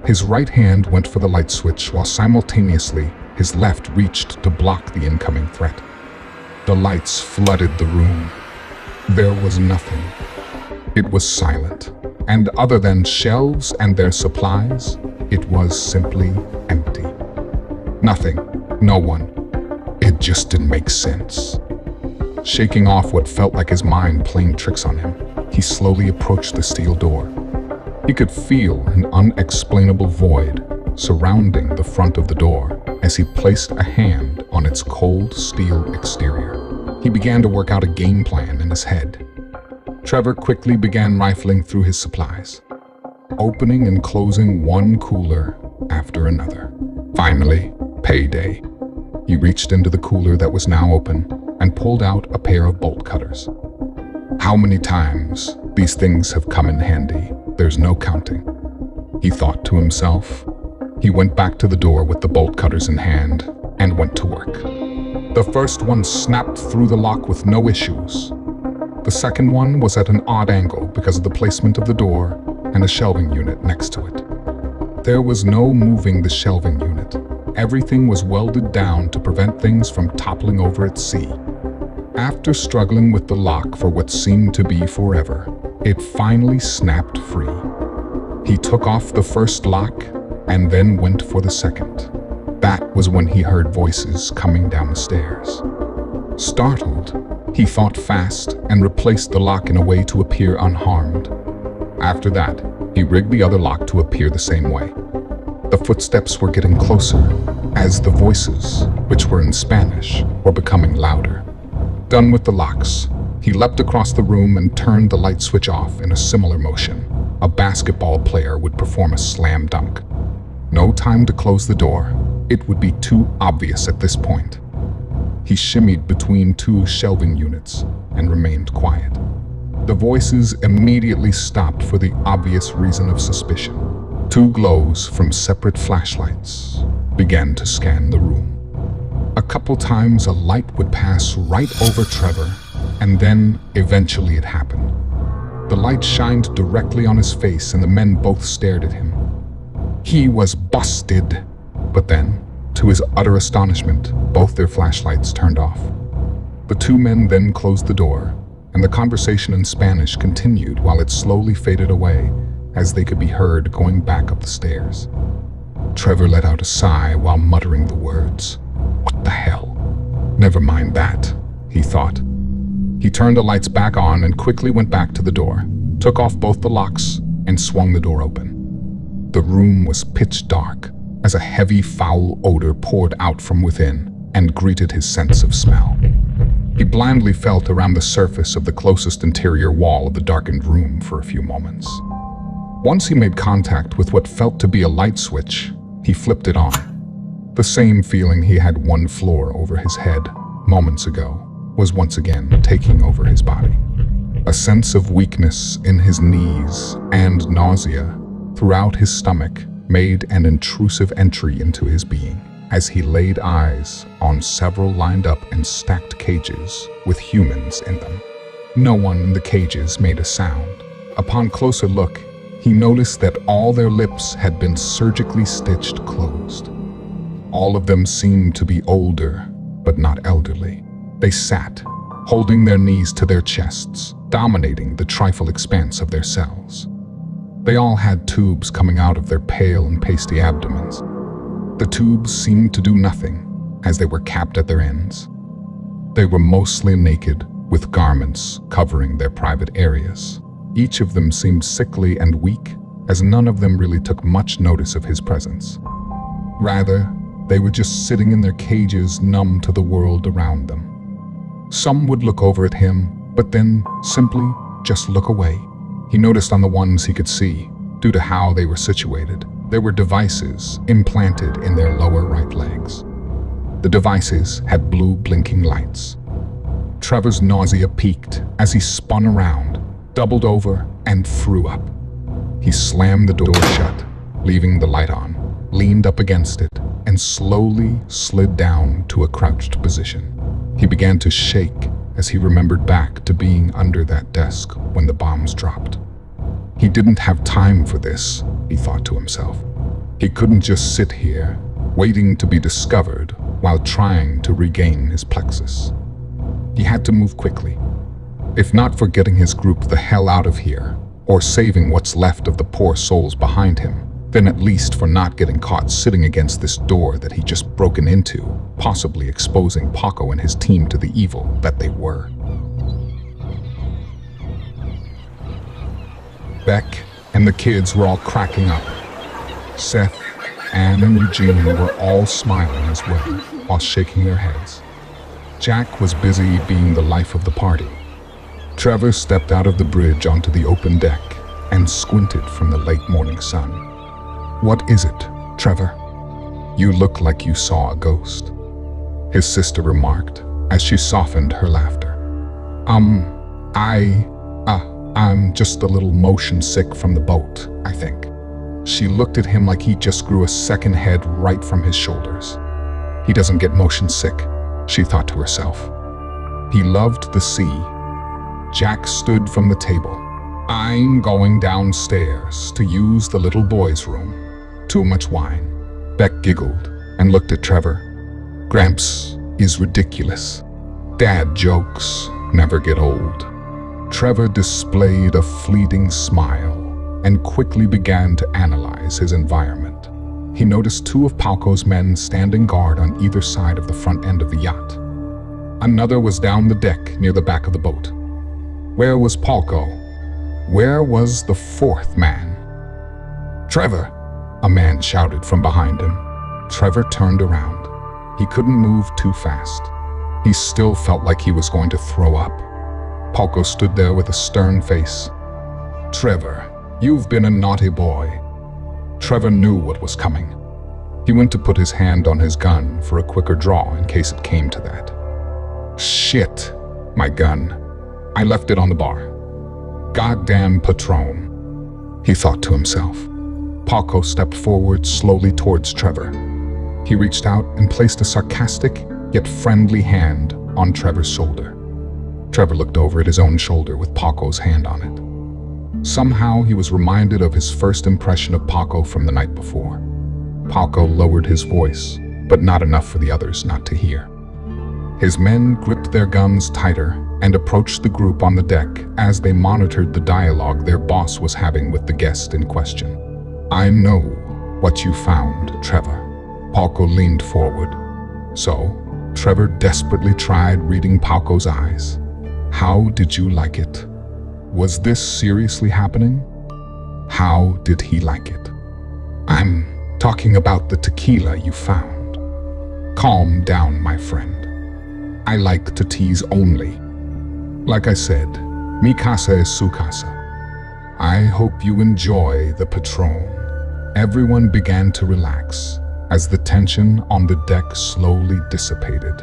His right hand went for the light switch while simultaneously his left reached to block the incoming threat. The lights flooded the room. There was nothing. It was silent, and other than shelves and their supplies, it was simply empty. Nothing, no one. It just didn't make sense. Shaking off what felt like his mind playing tricks on him, he slowly approached the steel door. He could feel an unexplainable void surrounding the front of the door as he placed a hand on its cold steel exterior. He began to work out a game plan in his head. Trevor quickly began rifling through his supplies, opening and closing one cooler after another. Finally, payday. He reached into the cooler that was now open and pulled out a pair of bolt cutters. How many times these things have come in handy, there's no counting, he thought to himself. He went back to the door with the bolt cutters in hand and went to work. The first one snapped through the lock with no issues. The second one was at an odd angle because of the placement of the door and a shelving unit next to it. There was no moving the shelving unit. Everything was welded down to prevent things from toppling over at sea. After struggling with the lock for what seemed to be forever, it finally snapped free. He took off the first lock and then went for the second. That was when he heard voices coming down the stairs. Startled, he thought fast and replaced the lock in a way to appear unharmed. After that, he rigged the other lock to appear the same way. The footsteps were getting closer as the voices, which were in Spanish, were becoming louder. Done with the locks, he leapt across the room and turned the light switch off in a similar motion. A basketball player would perform a slam dunk. No time to close the door. It would be too obvious at this point. He shimmied between two shelving units and remained quiet. The voices immediately stopped for the obvious reason of suspicion. Two glows from separate flashlights began to scan the room. A couple times a light would pass right over Trevor, and then eventually it happened. The light shined directly on his face and the men both stared at him. He was busted, but then, to his utter astonishment, both their flashlights turned off. The two men then closed the door, and the conversation in Spanish continued while it slowly faded away as they could be heard going back up the stairs. Trevor let out a sigh while muttering the words. What the hell? Never mind that, he thought. He turned the lights back on and quickly went back to the door, took off both the locks, and swung the door open. The room was pitch dark as a heavy, foul odor poured out from within and greeted his sense of smell. He blindly felt around the surface of the closest interior wall of the darkened room for a few moments. Once he made contact with what felt to be a light switch, he flipped it on. The same feeling he had one floor over his head moments ago was once again taking over his body. A sense of weakness in his knees and nausea throughout his stomach made an intrusive entry into his being as he laid eyes on several lined up and stacked cages with humans in them. No one in the cages made a sound. Upon closer look, he noticed that all their lips had been surgically stitched closed. All of them seemed to be older, but not elderly. They sat, holding their knees to their chests, dominating the trifle expanse of their cells. They all had tubes coming out of their pale and pasty abdomens. The tubes seemed to do nothing, as they were capped at their ends. They were mostly naked, with garments covering their private areas. Each of them seemed sickly and weak, as none of them really took much notice of his presence. Rather, they were just sitting in their cages, numb to the world around them. Some would look over at him, but then simply just look away. He noticed on the ones he could see, due to how they were situated, there were devices implanted in their lower right legs. The devices had blue blinking lights. Trevor's nausea peaked as he spun around, doubled over, and threw up. He slammed the door shut, leaving the light on, leaned up against it, and slowly slid down to a crouched position. He began to shake as he remembered back to being under that desk when the bombs dropped. He didn't have time for this, he thought to himself. He couldn't just sit here, waiting to be discovered while trying to regain his plexus. He had to move quickly. If not for getting his group the hell out of here, or saving what's left of the poor souls behind him, then at least for not getting caught sitting against this door that he'd just broken into, possibly exposing Paco and his team to the evil that they were. Beck and the kids were all cracking up. Seth, Anne, and Eugene were all smiling as well, while shaking their heads. Jack was busy being the life of the party. Trevor stepped out of the bridge onto the open deck and squinted from the late morning sun. "What is it, Trevor? You look like you saw a ghost," his sister remarked as she softened her laughter. I'm just a little motion sick from the boat, I think." She looked at him like he just grew a second head right from his shoulders. He doesn't get motion sick, she thought to herself. He loved the sea. Jack stood from the table. "I'm going downstairs to use the little boy's room. Too much wine." Beck giggled and looked at Trevor. "Gramps is ridiculous. Dad jokes never get old." Trevor displayed a fleeting smile and quickly began to analyze his environment. He noticed two of Paco's men standing guard on either side of the front end of the yacht. Another was down the deck near the back of the boat. Where was Paco? Where was the fourth man? "Trevor!" a man shouted from behind him. Trevor turned around. He couldn't move too fast. He still felt like he was going to throw up. Paco stood there with a stern face. "Trevor, you've been a naughty boy." Trevor knew what was coming. He went to put his hand on his gun for a quicker draw in case it came to that. "Shit, my gun. I left it on the bar. Goddamn Patron," he thought to himself. Paco stepped forward slowly towards Trevor. He reached out and placed a sarcastic yet friendly hand on Trevor's shoulder. Trevor looked over at his own shoulder with Paco's hand on it. Somehow he was reminded of his first impression of Paco from the night before. Paco lowered his voice, but not enough for the others not to hear. His men gripped their guns tighter and approached the group on the deck as they monitored the dialogue their boss was having with the guest in question. "I know what you found, Trevor." Paco leaned forward. So, Trevor desperately tried reading Paco's eyes. How did you like it? Was this seriously happening? How did he like it? "I'm talking about the tequila you found." "Calm down, my friend. I like to tease only. Like I said, mi casa es su casa. I hope you enjoy the Patron." Everyone began to relax as the tension on the deck slowly dissipated.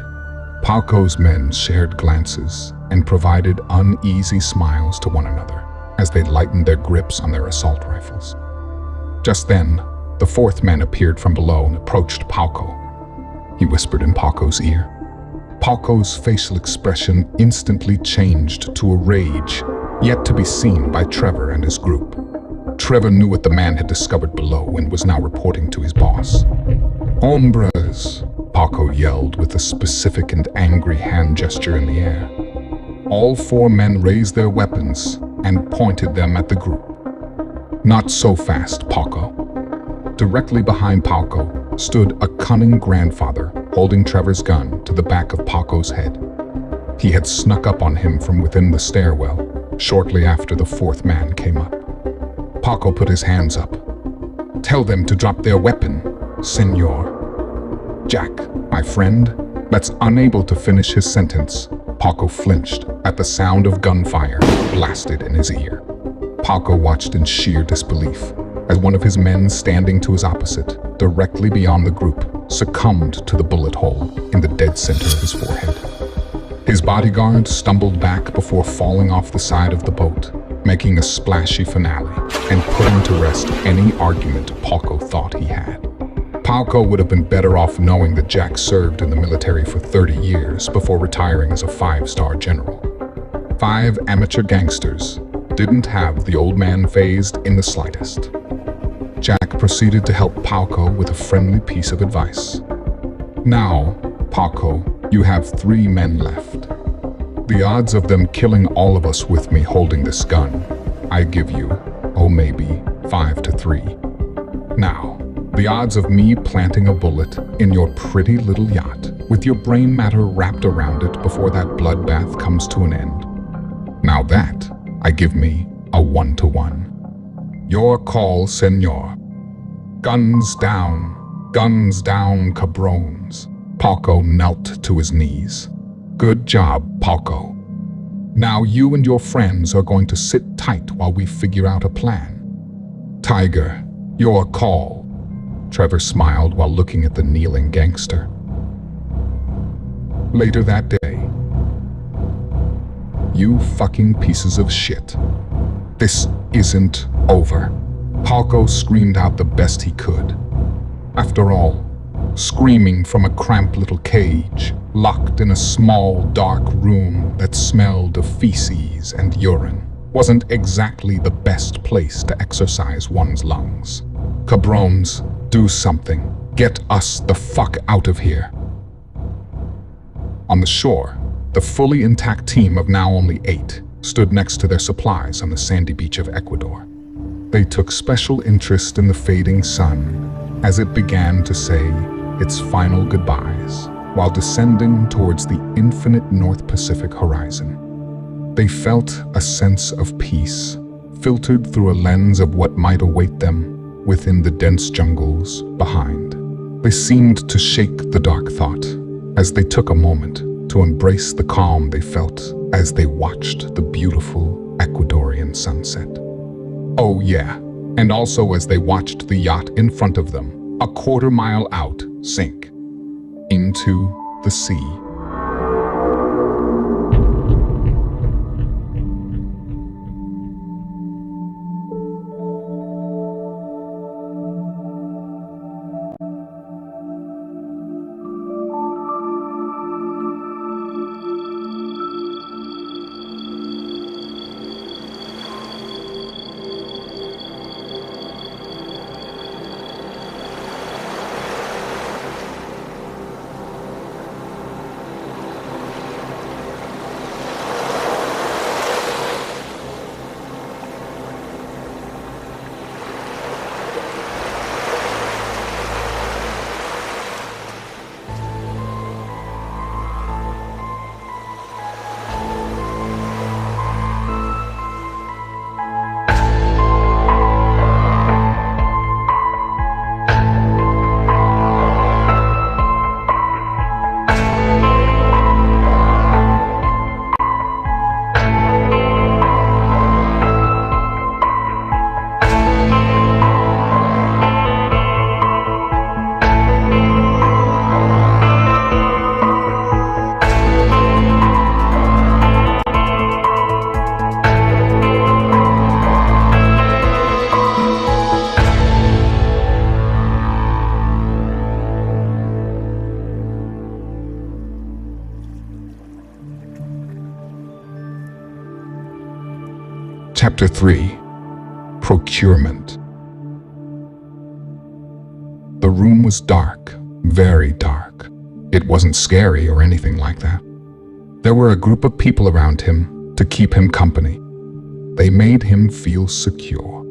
Paco's men shared glances and provided uneasy smiles to one another as they lightened their grips on their assault rifles. Just then, the fourth man appeared from below and approached Paco. He whispered in Paco's ear. Paco's facial expression instantly changed to a rage, yet to be seen by Trevor and his group. Trevor knew what the man had discovered below and was now reporting to his boss. "Hombres!" Paco yelled with a specific and angry hand gesture in the air. All four men raised their weapons and pointed them at the group. "Not so fast, Paco." Directly behind Paco stood a cunning grandfather holding Trevor's gun to the back of Paco's head. He had snuck up on him from within the stairwell shortly after the fourth man came up. Paco put his hands up. "Tell them to drop their weapon, senor." "Jack, my friend," that's unable to finish his sentence. Paco flinched at the sound of gunfire blasted in his ear. Paco watched in sheer disbelief as one of his men standing to his opposite, directly beyond the group, succumbed to the bullet hole in the dead center of his forehead. His bodyguard stumbled back before falling off the side of the boat. making a splashy finale and putting to rest any argument Palco thought he had. Palco would have been better off knowing that Jack served in the military for 30 years before retiring as a 5-star general. 5 amateur gangsters didn't have the old man phased in the slightest. Jack proceeded to help Palco with a friendly piece of advice. Now, Palco, you have 3 men left. The odds of them killing all of us with me holding this gun, I give you, maybe 5 to 3. Now, the odds of me planting a bullet in your pretty little yacht with your brain matter wrapped around it before that bloodbath comes to an end. Now that, I give me a 1 to 1. Your call, senor. Guns down, cabrones. Palco knelt to his knees. Good job, Palco. Now you and your friends are going to sit tight while we figure out a plan. Tiger, your call. Trevor smiled while looking at the kneeling gangster. Later that day. You fucking pieces of shit. This isn't over. Palco screamed out the best he could. After all, screaming from a cramped little cage, locked in a small, dark room that smelled of feces and urine, wasn't exactly the best place to exercise one's lungs. Cabrones, do something. Get us the fuck out of here. On the shore, the fully intact team of now only 8 stood next to their supplies on the sandy beach of Ecuador. They took special interest in the fading sun as it began to say its final goodbyes while descending towards the infinite North Pacific horizon. They felt a sense of peace, filtered through a lens of what might await them within the dense jungles behind. They seemed to shake the dark thought as they took a moment to embrace the calm they felt as they watched the beautiful Ecuadorian sunset. Oh yeah, and also as they watched the yacht in front of them, a quarter-mile out, sink into the sea. Chapter 3. Procurement. The room was dark, very dark. It wasn't scary or anything like that. There were a group of people around him to keep him company. They made him feel secure.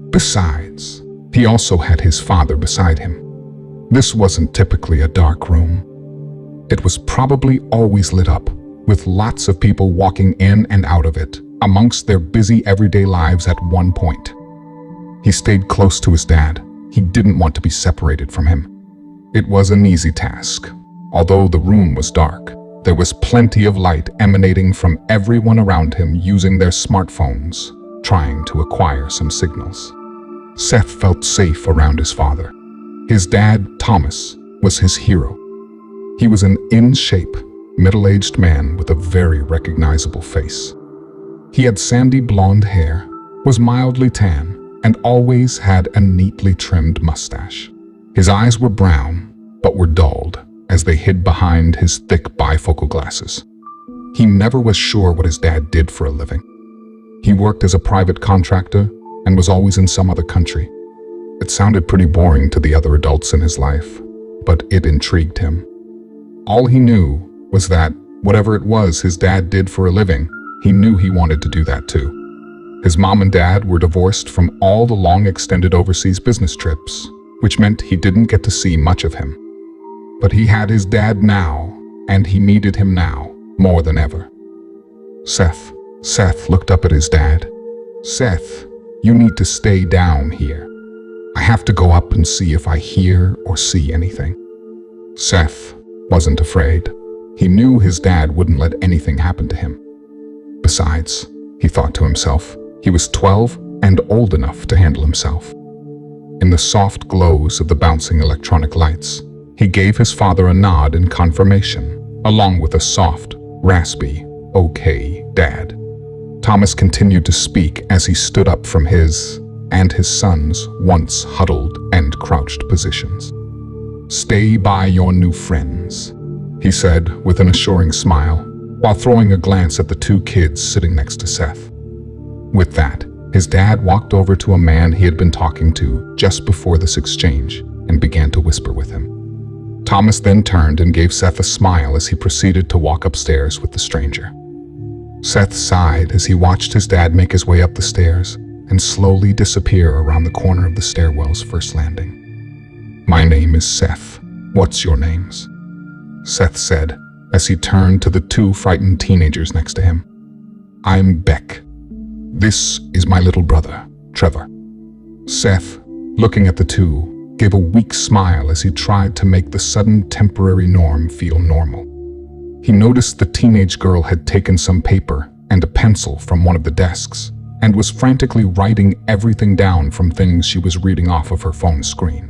Besides, he also had his father beside him. This wasn't typically a dark room. It was probably always lit up, with lots of people walking in and out of it, amongst their busy everyday lives at one point. He stayed close to his dad. He didn't want to be separated from him. It was an easy task. Although the room was dark, there was plenty of light emanating from everyone around him using their smartphones, trying to acquire some signals. Seth felt safe around his father. His dad, Thomas, was his hero. He was an in-shape, middle-aged man with a very recognizable face. He had sandy blonde hair, was mildly tan, and always had a neatly trimmed mustache. His eyes were brown, but were dulled as they hid behind his thick bifocal glasses. He never was sure what his dad did for a living. He worked as a private contractor and was always in some other country. It sounded pretty boring to the other adults in his life, but it intrigued him. All he knew was that whatever it was his dad did for a living, he knew he wanted to do that too. His mom and dad were divorced from all the long extended overseas business trips, which meant he didn't get to see much of him. But he had his dad now, and he needed him now more than ever. Seth looked up at his dad. "Seth, you need to stay down here. I have to go up and see if I hear or see anything." Seth wasn't afraid. He knew his dad wouldn't let anything happen to him. Besides, he thought to himself, he was 12 and old enough to handle himself. In the soft glows of the bouncing electronic lights, he gave his father a nod in confirmation, along with a soft, raspy, "Okay, Dad." Thomas continued to speak as he stood up from his and his son's once huddled and crouched positions. "Stay by your new friends," he said with an assuring smile, while throwing a glance at the two kids sitting next to Seth. With that, his dad walked over to a man he had been talking to just before this exchange and began to whisper with him. Thomas then turned and gave Seth a smile as he proceeded to walk upstairs with the stranger. Seth sighed as he watched his dad make his way up the stairs and slowly disappear around the corner of the stairwell's first landing. "My name is Seth. What's your names?" Seth said as he turned to the two frightened teenagers next to him. "I'm Beck. This is my little brother, Trevor." Seth, looking at the two, gave a weak smile as he tried to make the sudden temporary norm feel normal. He noticed the teenage girl had taken some paper and a pencil from one of the desks and was frantically writing everything down from things she was reading off of her phone screen.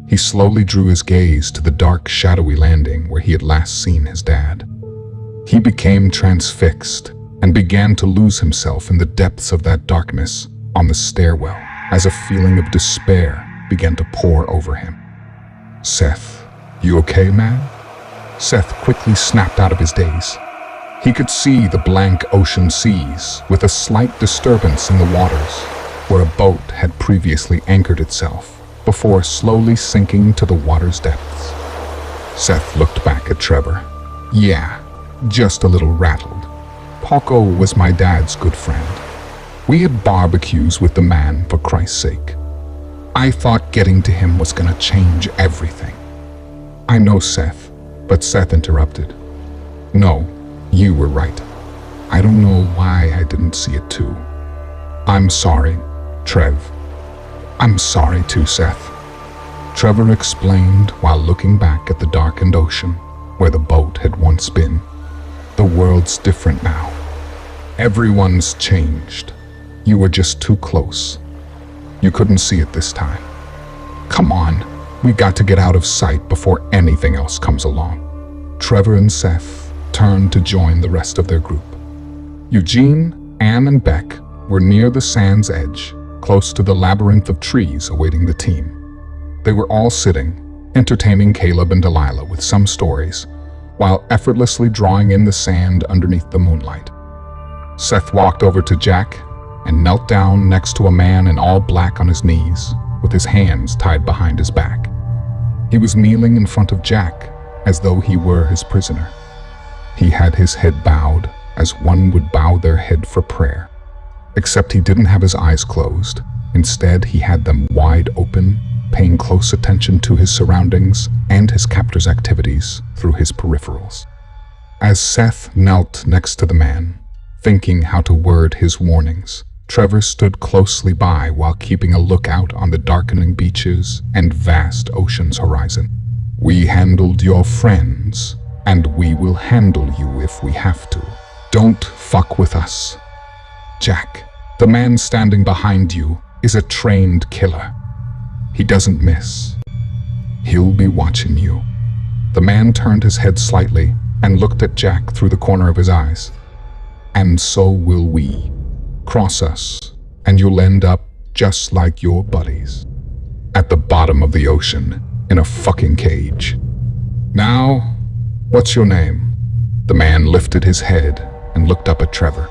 He slowly drew his gaze to the dark, shadowy landing where he had last seen his dad. He became transfixed and began to lose himself in the depths of that darkness on the stairwell as a feeling of despair began to pour over him. "Seth, you okay, man?" Seth quickly snapped out of his daze. He could see the blank ocean seas with a slight disturbance in the waters where a boat had previously anchored itself before slowly sinking to the water's depths. Seth looked back at Trevor. "Yeah, just a little rattled. Paco was my dad's good friend. We had barbecues with the man, for Christ's sake. I thought getting to him was gonna change everything." "I know, Seth," but Seth interrupted. "No, you were right. I don't know why I didn't see it too. I'm sorry, Trev." "I'm sorry too, Seth," Trevor explained while looking back at the darkened ocean where the boat had once been. "The world's different now. Everyone's changed. You were just too close. You couldn't see it this time. Come on, we got to get out of sight before anything else comes along." Trevor and Seth turned to join the rest of their group. Eugene, Anne, and Beck were near the sand's edge, close to the labyrinth of trees awaiting the team. They were all sitting, entertaining Caleb and Delilah with some stories, while effortlessly drawing in the sand underneath the moonlight. Seth walked over to Jack and knelt down next to a man in all black on his knees, with his hands tied behind his back. He was kneeling in front of Jack as though he were his prisoner. He had his head bowed as one would bow their head for prayer, except he didn't have his eyes closed. Instead, he had them wide open, paying close attention to his surroundings and his captor's activities through his peripherals. As Seth knelt next to the man, thinking how to word his warnings, Trevor stood closely by while keeping a lookout on the darkening beaches and vast ocean's horizon. "We handled your friends, and we will handle you if we have to. Don't fuck with us. Jack, the man standing behind you is a trained killer. He doesn't miss. He'll be watching you." The man turned his head slightly and looked at Jack through the corner of his eyes. and so will we. Cross us, and you'll end up just like your buddies. At the bottom of the ocean, in a fucking cage. Now, what's your name? The man lifted his head and looked up at Trevor.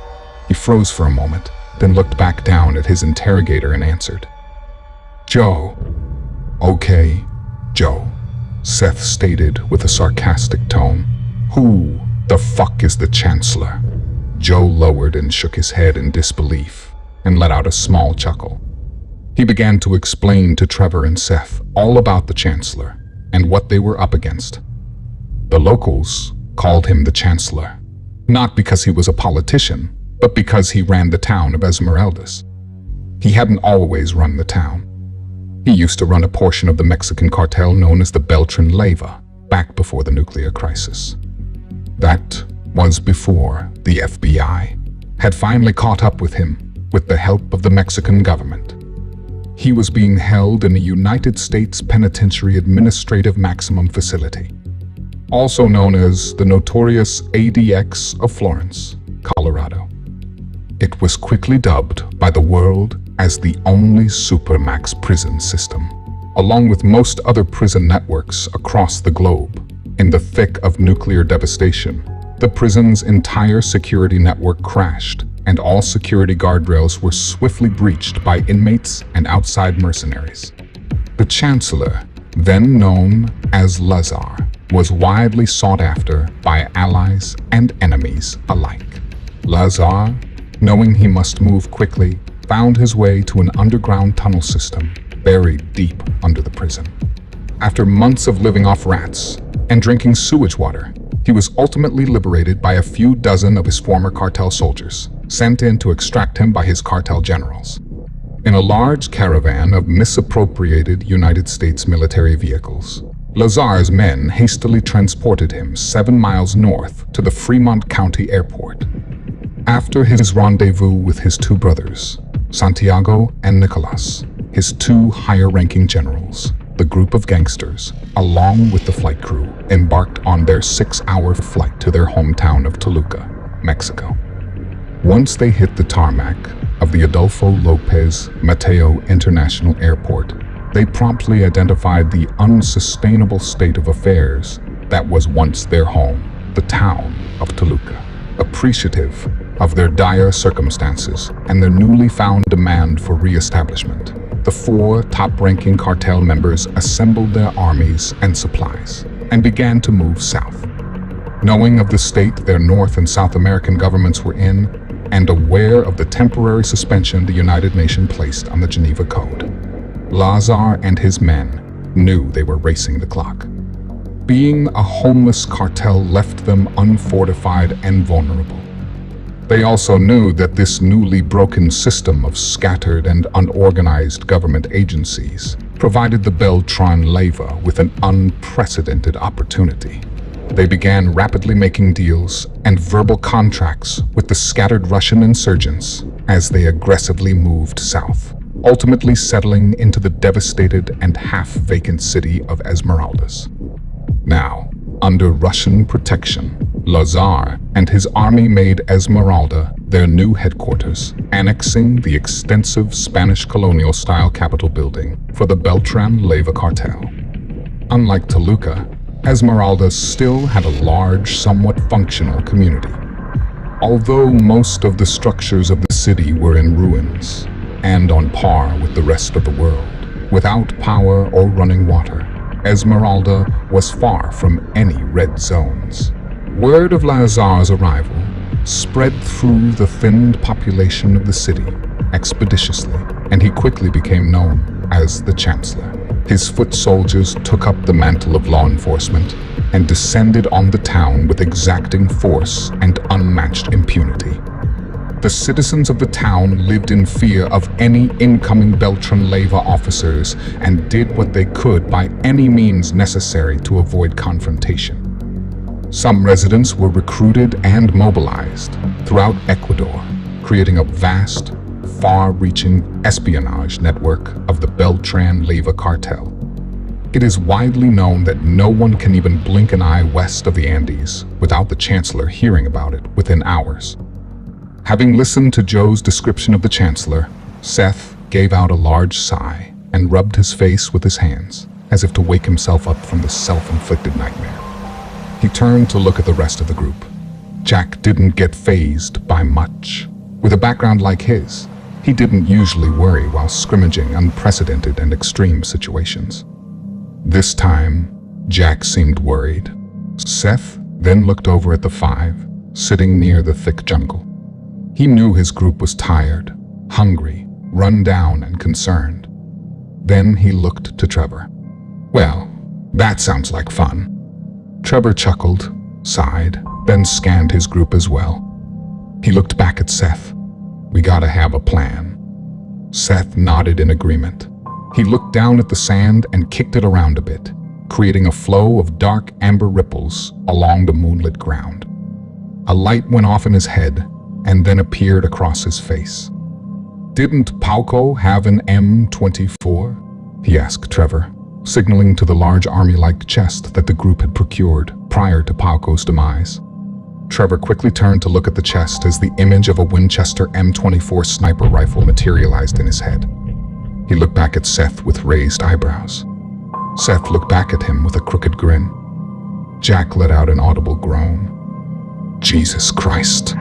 He froze for a moment, then looked back down at his interrogator and answered. Joe. Okay, Joe, Seth stated with a sarcastic tone. Who the fuck is the Chancellor? Joe lowered and shook his head in disbelief and let out a small chuckle. He began to explain to Trevor and Seth all about the Chancellor and what they were up against. The locals called him the Chancellor, not because he was a politician, but because he ran the town of Esmeraldas. He hadn't always run the town. He used to run a portion of the Mexican cartel known as the Beltran Leyva, back before the nuclear crisis. That was before the FBI had finally caught up with him with the help of the Mexican government. He was being held in a United States Penitentiary Administrative Maximum Facility, also known as the notorious ADX of Florence, Colorado. It was quickly dubbed by the world as the only supermax prison system, along with most other prison networks across the globe. In the thick of nuclear devastation, the prison's entire security network crashed, and all security guardrails were swiftly breached by inmates and outside mercenaries. The Chancellor, then known as Lazar, was widely sought after by allies and enemies alike. Lazar, knowing he must move quickly, found his way to an underground tunnel system buried deep under the prison. After months of living off rats and drinking sewage water, he was ultimately liberated by a few dozen of his former cartel soldiers, sent in to extract him by his cartel generals. In a large caravan of misappropriated United States military vehicles, Lazar's men hastily transported him 7 miles north to the Fremont County Airport. After his rendezvous with his two brothers, Santiago and Nicolas, his two higher-ranking generals, the group of gangsters, along with the flight crew, embarked on their 6-hour flight to their hometown of Toluca, Mexico. Once they hit the tarmac of the Adolfo Lopez Mateo International Airport, they promptly identified the unsustainable state of affairs that was once their home, the town of Toluca. Appreciative of their dire circumstances and their newly found demand for re-establishment, the 4 top-ranking cartel members assembled their armies and supplies and began to move south. Knowing of the state their North and South American governments were in, and aware of the temporary suspension the United Nations placed on the Geneva Code, Lazar and his men knew they were racing the clock. Being a homeless cartel left them unfortified and vulnerable. They also knew that this newly broken system of scattered and unorganized government agencies provided the Beltran Leyva with an unprecedented opportunity. They began rapidly making deals and verbal contracts with the scattered Russian insurgents as they aggressively moved south, ultimately settling into the devastated and half-vacant city of Esmeraldas. Now, under Russian protection, Lazar and his army made Esmeralda their new headquarters, annexing the extensive Spanish colonial-style Capitol building for the Beltran Leyva cartel. Unlike Toluca, Esmeralda still had a large, somewhat functional community. Although most of the structures of the city were in ruins and on par with the rest of the world, without power or running water, Esmeralda was far from any red zones. Word of Lazar's arrival spread through the thinned population of the city expeditiously, and he quickly became known as the Chancellor. His foot soldiers took up the mantle of law enforcement and descended on the town with exacting force and unmatched impunity. The citizens of the town lived in fear of any incoming Beltran Leyva officers and did what they could by any means necessary to avoid confrontation. Some residents were recruited and mobilized throughout Ecuador, creating a vast, far-reaching espionage network of the Beltran Leyva cartel. It is widely known that no one can even blink an eye west of the Andes without the Chancellor hearing about it within hours. Having listened to Joe's description of the Chancellor, Seth gave out a large sigh and rubbed his face with his hands, as if to wake himself up from the self-inflicted nightmare. He turned to look at the rest of the group. Jack didn't get fazed by much. With a background like his, he didn't usually worry while scrimmaging unprecedented and extreme situations. This time, Jack seemed worried. Seth then looked over at the five, sitting near the thick jungle. He knew his group was tired, hungry, run down, and concerned. Then he looked to Trevor. "Well, that sounds like fun." Trevor chuckled, sighed, then scanned his group as well. He looked back at Seth. "We gotta have a plan." Seth nodded in agreement. He looked down at the sand and kicked it around a bit, creating a flow of dark amber ripples along the moonlit ground. A light went off in his head and then appeared across his face. "Didn't Pauco have an M24? He asked Trevor, signaling to the large army-like chest that the group had procured prior to Pauco's demise. Trevor quickly turned to look at the chest as the image of a Winchester M24 sniper rifle materialized in his head. He looked back at Seth with raised eyebrows. Seth looked back at him with a crooked grin. Jack let out an audible groan. Jesus Christ.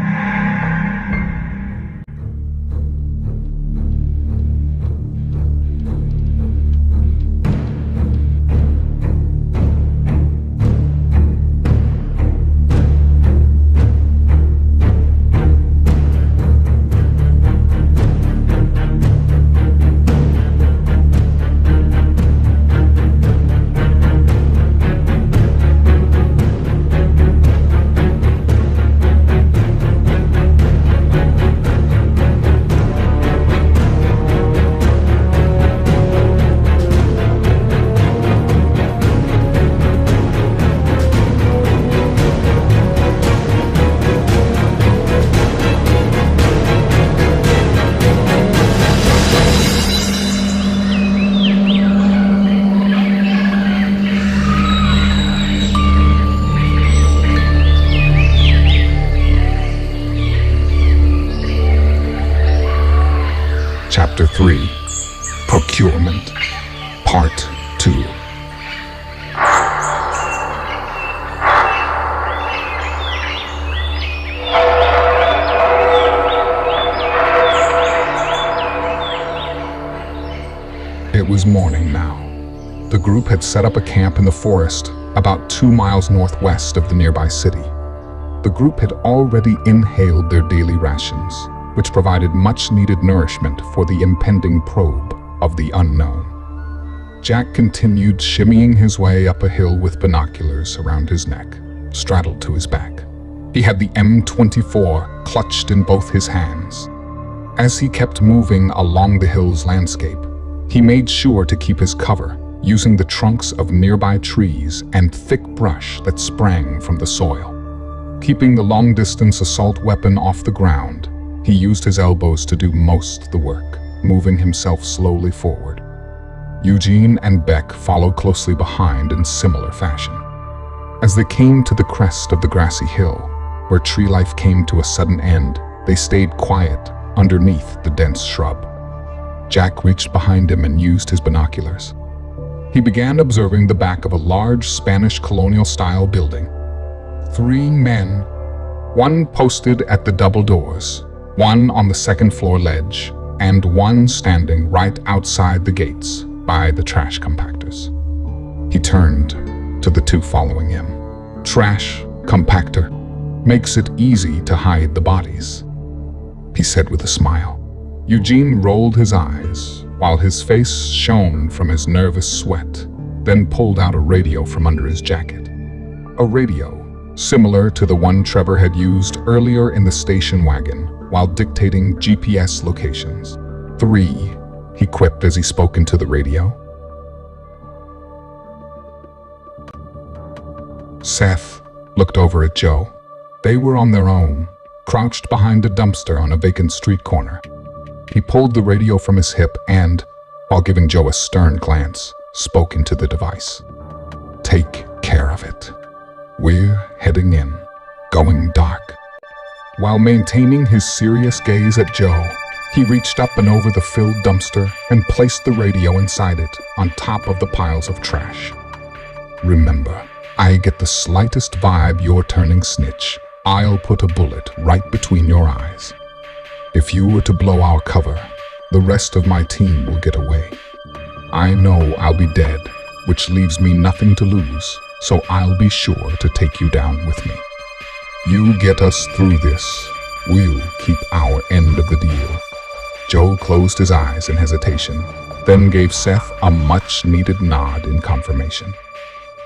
Chapter 3, Procurement, Part 2. It was morning now. The group had set up a camp in the forest about 2 miles northwest of the nearby city. The group had already inhaled their daily rations, which provided much-needed nourishment for the impending probe of the unknown. Jack continued shimmying his way up a hill with binoculars around his neck, straddled to his back. He had the M24 clutched in both his hands. As he kept moving along the hill's landscape, he made sure to keep his cover, using the trunks of nearby trees and thick brush that sprang from the soil. Keeping the long-distance assault weapon off the ground, he used his elbows to do most of the work, moving himself slowly forward. Eugene and Beck followed closely behind in similar fashion. As they came to the crest of the grassy hill, where tree life came to a sudden end, they stayed quiet underneath the dense shrub. Jack reached behind him and used his binoculars. He began observing the back of a large Spanish colonial-style building. 3 men, one posted at the double doors, one on the second-floor ledge, and one standing right outside the gates by the trash compactors. He turned to the 2 following him. "Trash compactor makes it easy to hide the bodies," he said with a smile. Eugene rolled his eyes while his face shone from his nervous sweat, then pulled out a radio from under his jacket. A radio similar to the one Trevor had used earlier in the station wagon while dictating GPS locations. 3, he quipped as he spoke into the radio. Seth looked over at Joe. They were on their own, crouched behind a dumpster on a vacant street corner. He pulled the radio from his hip and, while giving Joe a stern glance, spoke into the device. "Take care of it. We're heading in, going dark. While maintaining his serious gaze at Joe, he reached up and over the filled dumpster and placed the radio inside it on top of the piles of trash. Remember, I get the slightest vibe you're turning snitch, I'll put a bullet right between your eyes. If you were to blow our cover, the rest of my team will get away. I know I'll be dead, which leaves me nothing to lose, so I'll be sure to take you down with me. You get us through this, we'll keep our end of the deal. Joe closed his eyes in hesitation, then gave Seth a much-needed nod in confirmation.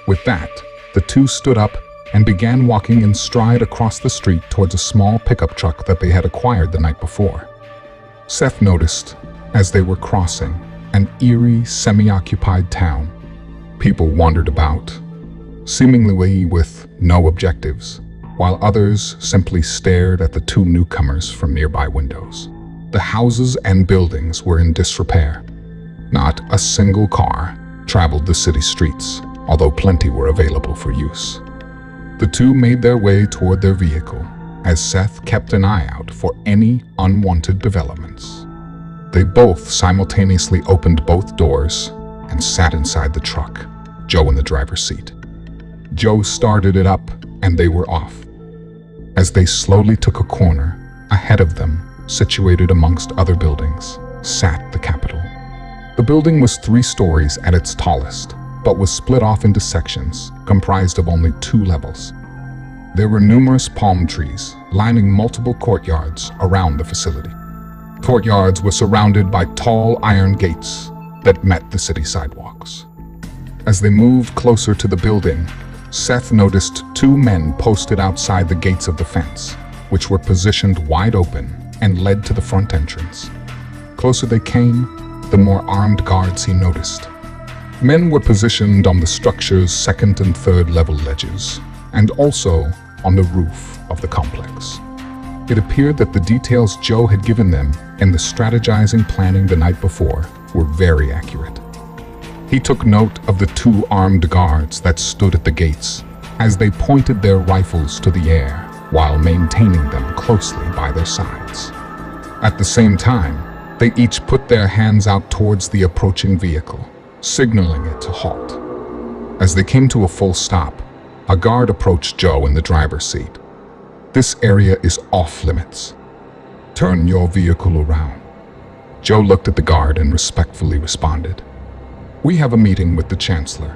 With that, the two stood up and began walking in stride across the street towards a small pickup truck that they had acquired the night before. Seth noticed, as they were crossing, an eerie, semi-occupied town. People wandered about, seemingly with no objectives, while others simply stared at the two newcomers from nearby windows. The houses and buildings were in disrepair. Not a single car traveled the city streets, although plenty were available for use. The two made their way toward their vehicle, as Seth kept an eye out for any unwanted developments. They both simultaneously opened both doors and sat inside the truck, Joe in the driver's seat. Joe started it up, and they were off. As they slowly took a corner, ahead of them, situated amongst other buildings, sat the Capitol. The building was 3 stories at its tallest, but was split off into sections, comprised of only 2 levels. There were numerous palm trees lining multiple courtyards around the facility. Courtyards were surrounded by tall iron gates that met the city sidewalks. As they moved closer to the building, Seth noticed 2 men posted outside the gates of the fence, which were positioned wide open and led to the front entrance. Closer they came, the more armed guards he noticed. Men were positioned on the structure's 2nd and 3rd level ledges, and also on the roof of the complex. It appeared that the details Joe had given them in the strategizing planning the night before were very accurate. He took note of the 2 armed guards that stood at the gates as they pointed their rifles to the air while maintaining them closely by their sides. At the same time, they each put their hands out towards the approaching vehicle, signaling it to halt. As they came to a full stop, a guard approached Joe in the driver's seat. "This area is off limits. Turn your vehicle around." Joe looked at the guard and respectfully responded, "We have a meeting with the Chancellor."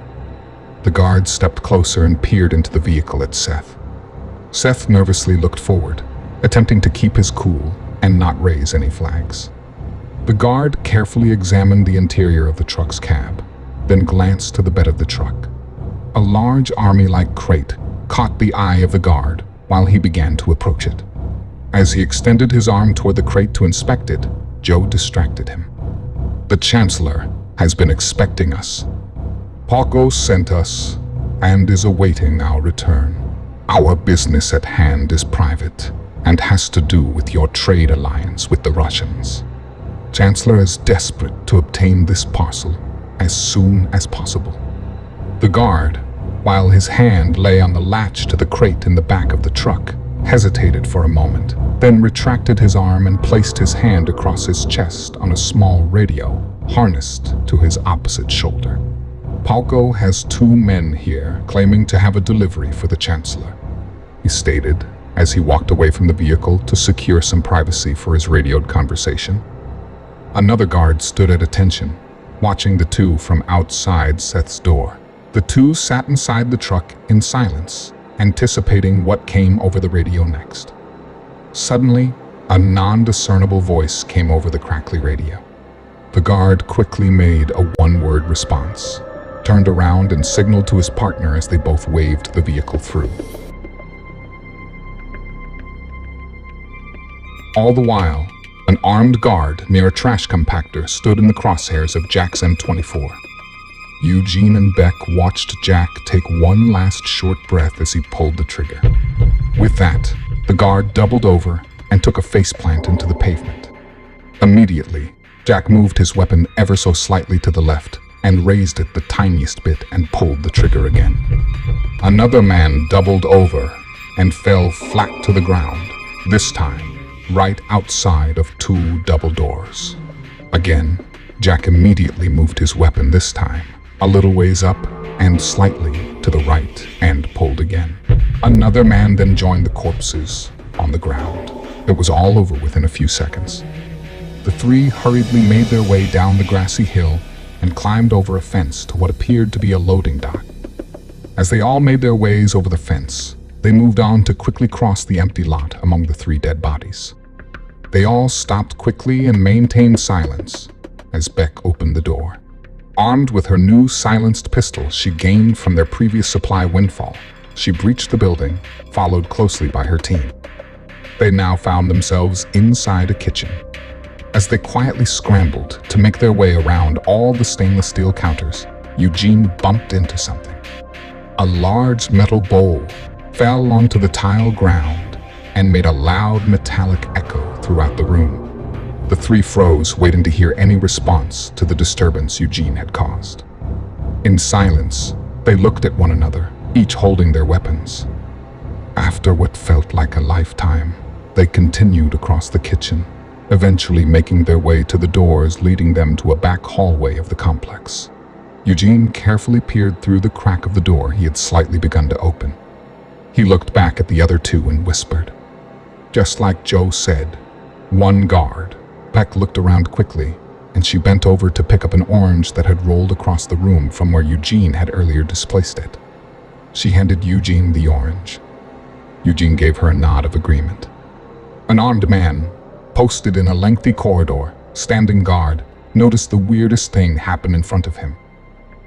The guard stepped closer and peered into the vehicle at Seth. Seth nervously looked forward, attempting to keep his cool and not raise any flags. The guard carefully examined the interior of the truck's cab, then glanced to the bed of the truck. A large army-like crate caught the eye of the guard while he began to approach it. As he extended his arm toward the crate to inspect it, Joe distracted him. "The Chancellor has been expecting us. Paco sent us and is awaiting our return. Our business at hand is private and has to do with your trade alliance with the Russians. Chancellor is desperate to obtain this parcel as soon as possible." The guard, while his hand lay on the latch to the crate in the back of the truck, hesitated for a moment, then retracted his arm and placed his hand across his chest on a small radio harnessed to his opposite shoulder. "Paco has 2 men here claiming to have a delivery for the Chancellor," he stated as he walked away from the vehicle to secure some privacy for his radioed conversation. Another guard stood at attention, watching the 2 from outside Seth's door. The 2 sat inside the truck in silence, anticipating what came over the radio next. Suddenly, a non-discernible voice came over the crackly radio. The guard quickly made a one-word response, turned around and signaled to his partner as they both waved the vehicle through. All the while, an armed guard near a trash compactor stood in the crosshairs of Jack's M24. Eugene and Beck watched Jack take one last short breath as he pulled the trigger. With that, the guard doubled over and took a faceplant into the pavement. Immediately, Jack moved his weapon ever so slightly to the left and raised it the tiniest bit and pulled the trigger again. Another man doubled over and fell flat to the ground, this time right outside of two double doors. Again, Jack immediately moved his weapon, this time a little ways up and slightly to the right, and pulled again. Another man then joined the corpses on the ground. It was all over within a few seconds. The three hurriedly made their way down the grassy hill and climbed over a fence to what appeared to be a loading dock. As they all made their ways over the fence, they moved on to quickly cross the empty lot among the three dead bodies. They all stopped quickly and maintained silence as Beck opened the door. Armed with her new silenced pistol she gained from their previous supply windfall, she breached the building, followed closely by her team. They now found themselves inside a kitchen. As they quietly scrambled to make their way around all the stainless steel counters, Eugene bumped into something. A large metal bowl fell onto the tile ground and made a loud metallic echo throughout the room. The three froze, waiting to hear any response to the disturbance Eugene had caused. In silence, they looked at one another, each holding their weapons. After what felt like a lifetime, they continued across the kitchen, eventually making their way to the doors leading them to a back hallway of the complex. Eugene carefully peered through the crack of the door he had slightly begun to open. He looked back at the other two and whispered. Just like Joe said, one guard. Beck looked around quickly, and she bent over to pick up an orange that had rolled across the room from where Eugene had earlier displaced it. She handed Eugene the orange. Eugene gave her a nod of agreement. An armed man, posted in a lengthy corridor, standing guard, noticed the weirdest thing happen in front of him.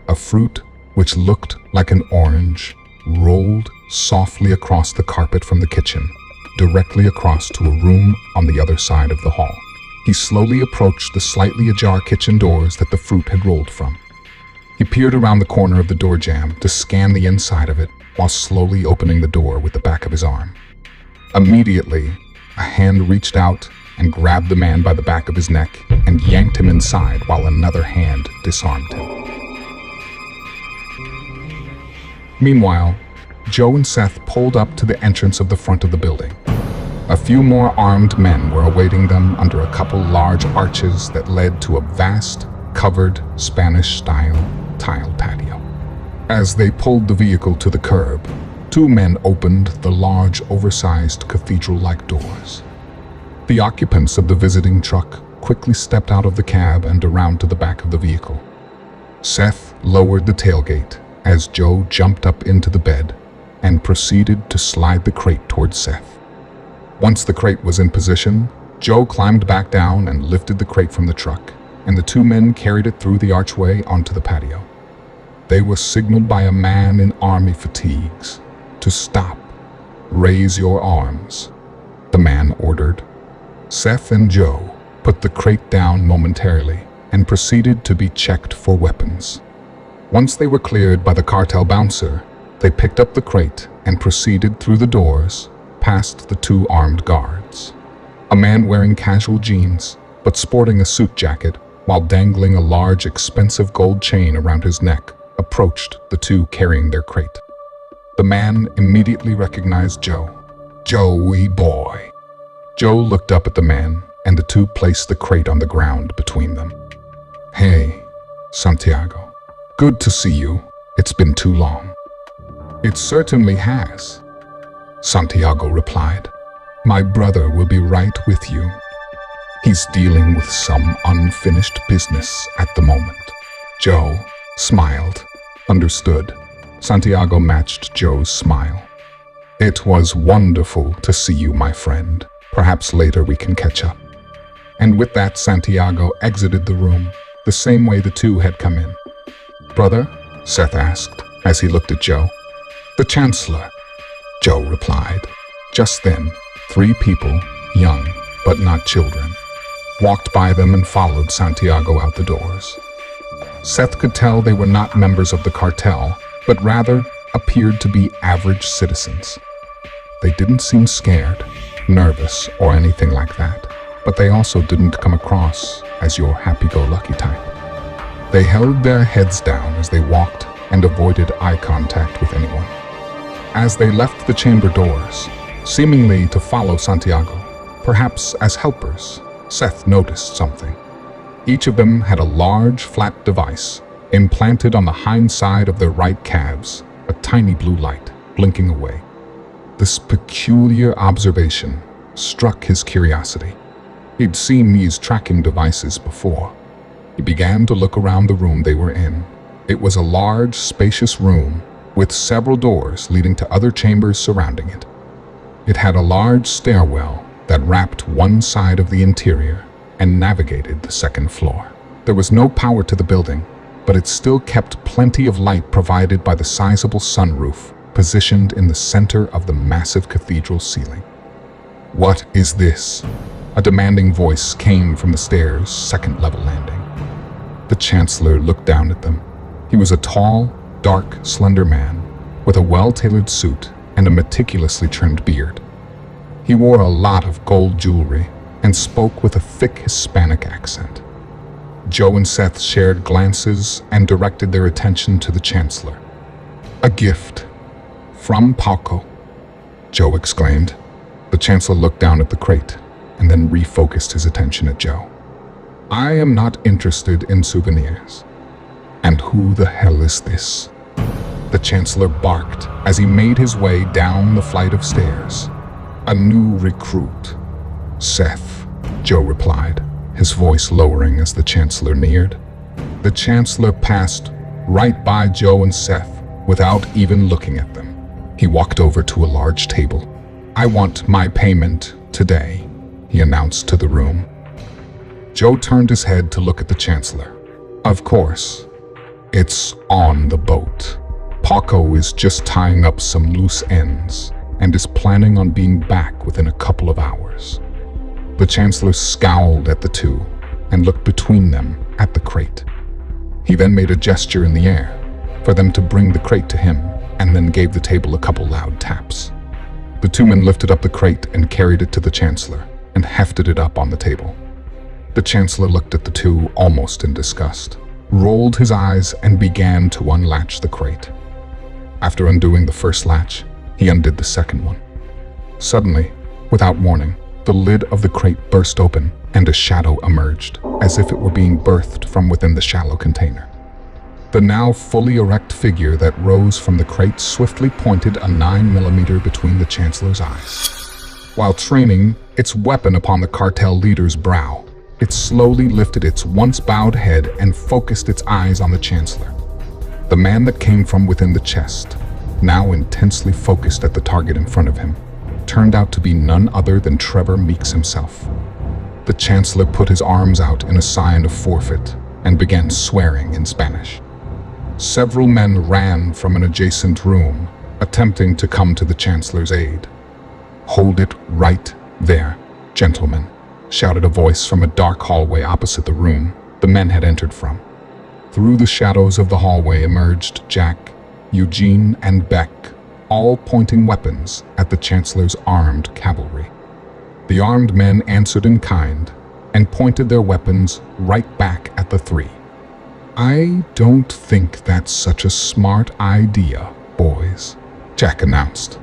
A fruit, which looked like an orange, rolled softly across the carpet from the kitchen, directly across to a room on the other side of the hall. He slowly approached the slightly ajar kitchen doors that the fruit had rolled from. He peered around the corner of the door jamb to scan the inside of it while slowly opening the door with the back of his arm. Immediately, a hand reached out and grabbed the man by the back of his neck and yanked him inside while another hand disarmed him. Meanwhile, Joe and Seth pulled up to the entrance of the front of the building. A few more armed men were awaiting them under a couple large arches that led to a vast, covered, Spanish-style tile patio. As they pulled the vehicle to the curb, two men opened the large, oversized cathedral-like doors. The occupants of the visiting truck quickly stepped out of the cab and around to the back of the vehicle. Seth lowered the tailgate as Joe jumped up into the bed and proceeded to slide the crate towards Seth. Once the crate was in position, Joe climbed back down and lifted the crate from the truck, and the two men carried it through the archway onto the patio. They were signaled by a man in army fatigues to stop. Raise your arms, the man ordered. Seth and Joe put the crate down momentarily and proceeded to be checked for weapons. Once they were cleared by the cartel bouncer, they picked up the crate and proceeded through the doors past the two armed guards. A man wearing casual jeans, but sporting a suit jacket while dangling a large, expensive gold chain around his neck, approached the two carrying their crate. The man immediately recognized Joe. Joey boy. Joe looked up at the man, and the two placed the crate on the ground between them. Hey, Santiago. Good to see you. It's been too long. It certainly has, Santiago replied. My brother will be right with you. He's dealing with some unfinished business at the moment. Joe smiled. Understood. Santiago matched Joe's smile. It was wonderful to see you, my friend. Perhaps later we can catch up. And with that, Santiago exited the room, the same way the two had come in. Brother? Seth asked, as he looked at Joe. The Chancellor, Joe replied. Just then, three people, young but not children, walked by them and followed Santiago out the doors. Seth could tell they were not members of the cartel, but rather appeared to be average citizens. They didn't seem scared, nervous, or anything like that, but they also didn't come across as your happy-go-lucky type. They held their heads down as they walked and avoided eye contact with anyone. As they left the chamber doors, seemingly to follow Santiago. Perhaps as helpers, Seth noticed something. Each of them had a large, flat device implanted on the hind side of their right calves, a tiny blue light blinking away. This peculiar observation struck his curiosity. He'd seen these tracking devices before. He began to look around the room they were in. It was a large, spacious room with several doors leading to other chambers surrounding it. It had a large stairwell that wrapped one side of the interior and navigated the second floor. There was no power to the building, but it still kept plenty of light provided by the sizable sunroof positioned in the center of the massive cathedral ceiling. "What is this?" A demanding voice came from the stairs' second-level landing. The Chancellor looked down at them. He was a tall, dark, slender man with a well-tailored suit and a meticulously trimmed beard. He wore a lot of gold jewelry and spoke with a thick Hispanic accent. Joe and Seth shared glances and directed their attention to the Chancellor. "A gift from Paco," Joe exclaimed. The Chancellor looked down at the crate and then refocused his attention at Joe. "I am not interested in souvenirs. And who the hell is this?" The Chancellor barked as he made his way down the flight of stairs. "A new recruit." "Seth," Joe replied, his voice lowering as the Chancellor neared. The Chancellor passed right by Joe and Seth without even looking at them. He walked over to a large table. "I want my payment today," he announced to the room. Joe turned his head to look at the Chancellor. "Of course. It's on the boat. Paco is just tying up some loose ends and is planning on being back within a couple of hours." The Chancellor scowled at the two and looked between them at the crate. He then made a gesture in the air for them to bring the crate to him and then gave the table a couple loud taps. The two men lifted up the crate and carried it to the Chancellor and hefted it up on the table. The Chancellor looked at the two almost in disgust, rolled his eyes and began to unlatch the crate. After undoing the first latch, he undid the second one. Suddenly, without warning, the lid of the crate burst open and a shadow emerged, as if it were being birthed from within the shallow container. The now fully erect figure that rose from the crate swiftly pointed a 9mm between the Chancellor's eyes. While training its weapon upon the cartel leader's brow, it slowly lifted its once bowed head and focused its eyes on the Chancellor. The man that came from within the chest, now intensely focused at the target in front of him, turned out to be none other than Trevor Meeks himself. The Chancellor put his arms out in a sign of forfeit and began swearing in Spanish. Several men ran from an adjacent room, attempting to come to the Chancellor's aid. "Hold it right there, gentlemen," shouted a voice from a dark hallway opposite the room the men had entered from. Through the shadows of the hallway emerged Jack, Eugene, and Beck, all pointing weapons at the Chancellor's armed cavalry. The armed men answered in kind and pointed their weapons right back at the three. "I don't think that's such a smart idea, boys," Jack announced.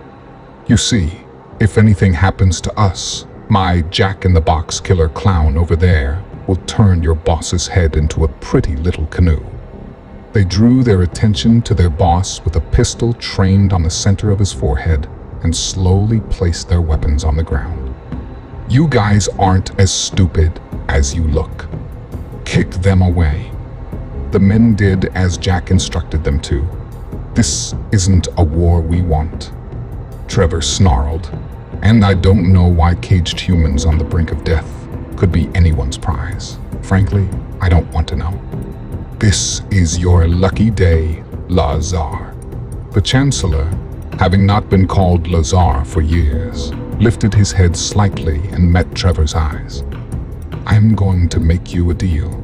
"You see, if anything happens to us, my Jack-in-the-Box killer clown over there will turn your boss's head into a pretty little canoe." They drew their attention to their boss with a pistol trained on the center of his forehead and slowly placed their weapons on the ground. "You guys aren't as stupid as you look. Kick them away." The men did as Jack instructed them to. "This isn't a war we want," Trevor snarled. "And I don't know why caged humans on the brink of death could be anyone's prize. Frankly, I don't want to know. This is your lucky day, Lazar." The Chancellor, having not been called Lazar for years, lifted his head slightly and met Trevor's eyes. "I'm going to make you a deal.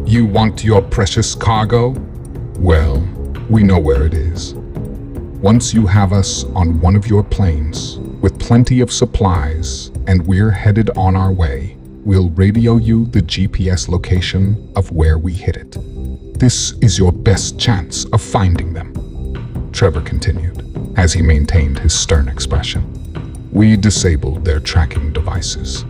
You want your precious cargo? Well, we know where it is. Once you have us on one of your planes with plenty of supplies and we're headed on our way, we'll radio you the GPS location of where we hit it. This is your best chance of finding them," Trevor continued, as he maintained his stern expression. We disabled their tracking devices,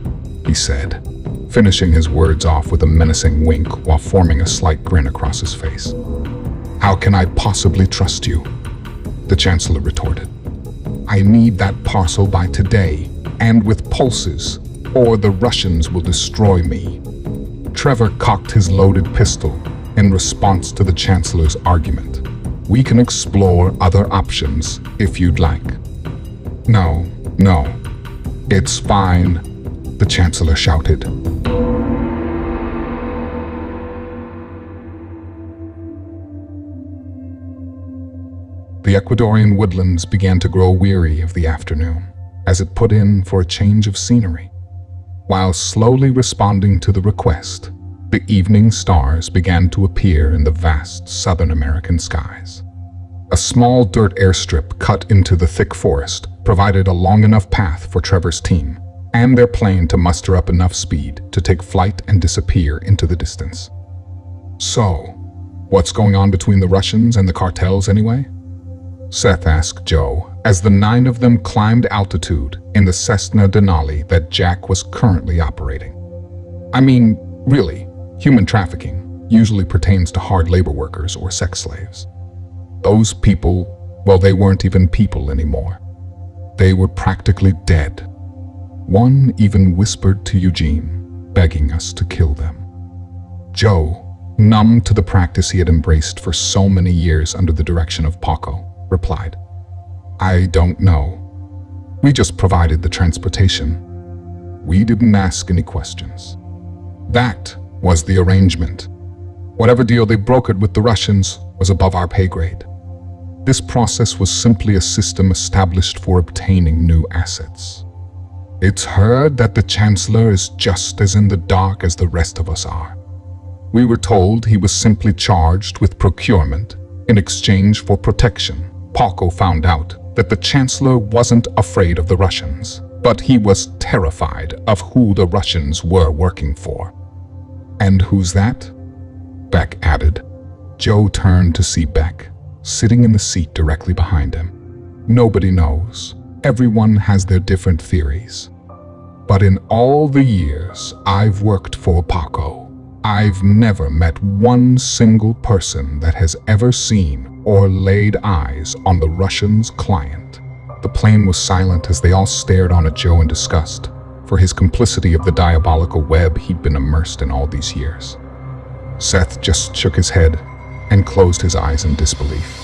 he said, finishing his words off with a menacing wink while forming a slight grin across his face. How can I possibly trust you? The Chancellor retorted. I need that parcel by today, and with pulses, or the Russians will destroy me. Trevor cocked his loaded pistol in response to the Chancellor's argument. We can explore other options if you'd like. No, it's fine, the Chancellor shouted. The Ecuadorian woodlands began to grow weary of the afternoon as it put in for a change of scenery. While slowly responding to the request, the evening stars began to appear in the vast Southern American skies. A small dirt airstrip cut into the thick forest provided a long enough path for Trevor's team and their plane to muster up enough speed to take flight and disappear into the distance. So, what's going on between the Russians and the cartels anyway? Seth asked Joe as the 9 of them climbed altitude in the Cessna Denali that Jack was currently operating. I mean, really, human trafficking usually pertains to hard labor workers or sex slaves. Those people, well, they weren't even people anymore. They were practically dead. One even whispered to Eugene, begging us to kill them. Joe, numb to the practice he had embraced for so many years under the direction of Paco, replied, I don't know. We just provided the transportation. We didn't ask any questions. That was the arrangement. Whatever deal they brokered with the Russians was above our pay grade. This process was simply a system established for obtaining new assets. It's heard that the Chancellor is just as in the dark as the rest of us are. We were told he was simply charged with procurement in exchange for protection. Paco found out that the Chancellor wasn't afraid of the Russians, but he was terrified of who the Russians were working for. And who's that? Beck added. Joe turned to see Beck, sitting in the seat directly behind him. Nobody knows. Everyone has their different theories. But in all the years I've worked for Paco, I've never met one single person that has ever seen or laid eyes on the Russians' client. The plane was silent as they all stared on at Joe in disgust for his complicity of the diabolical web he'd been immersed in all these years. Seth just shook his head and closed his eyes in disbelief.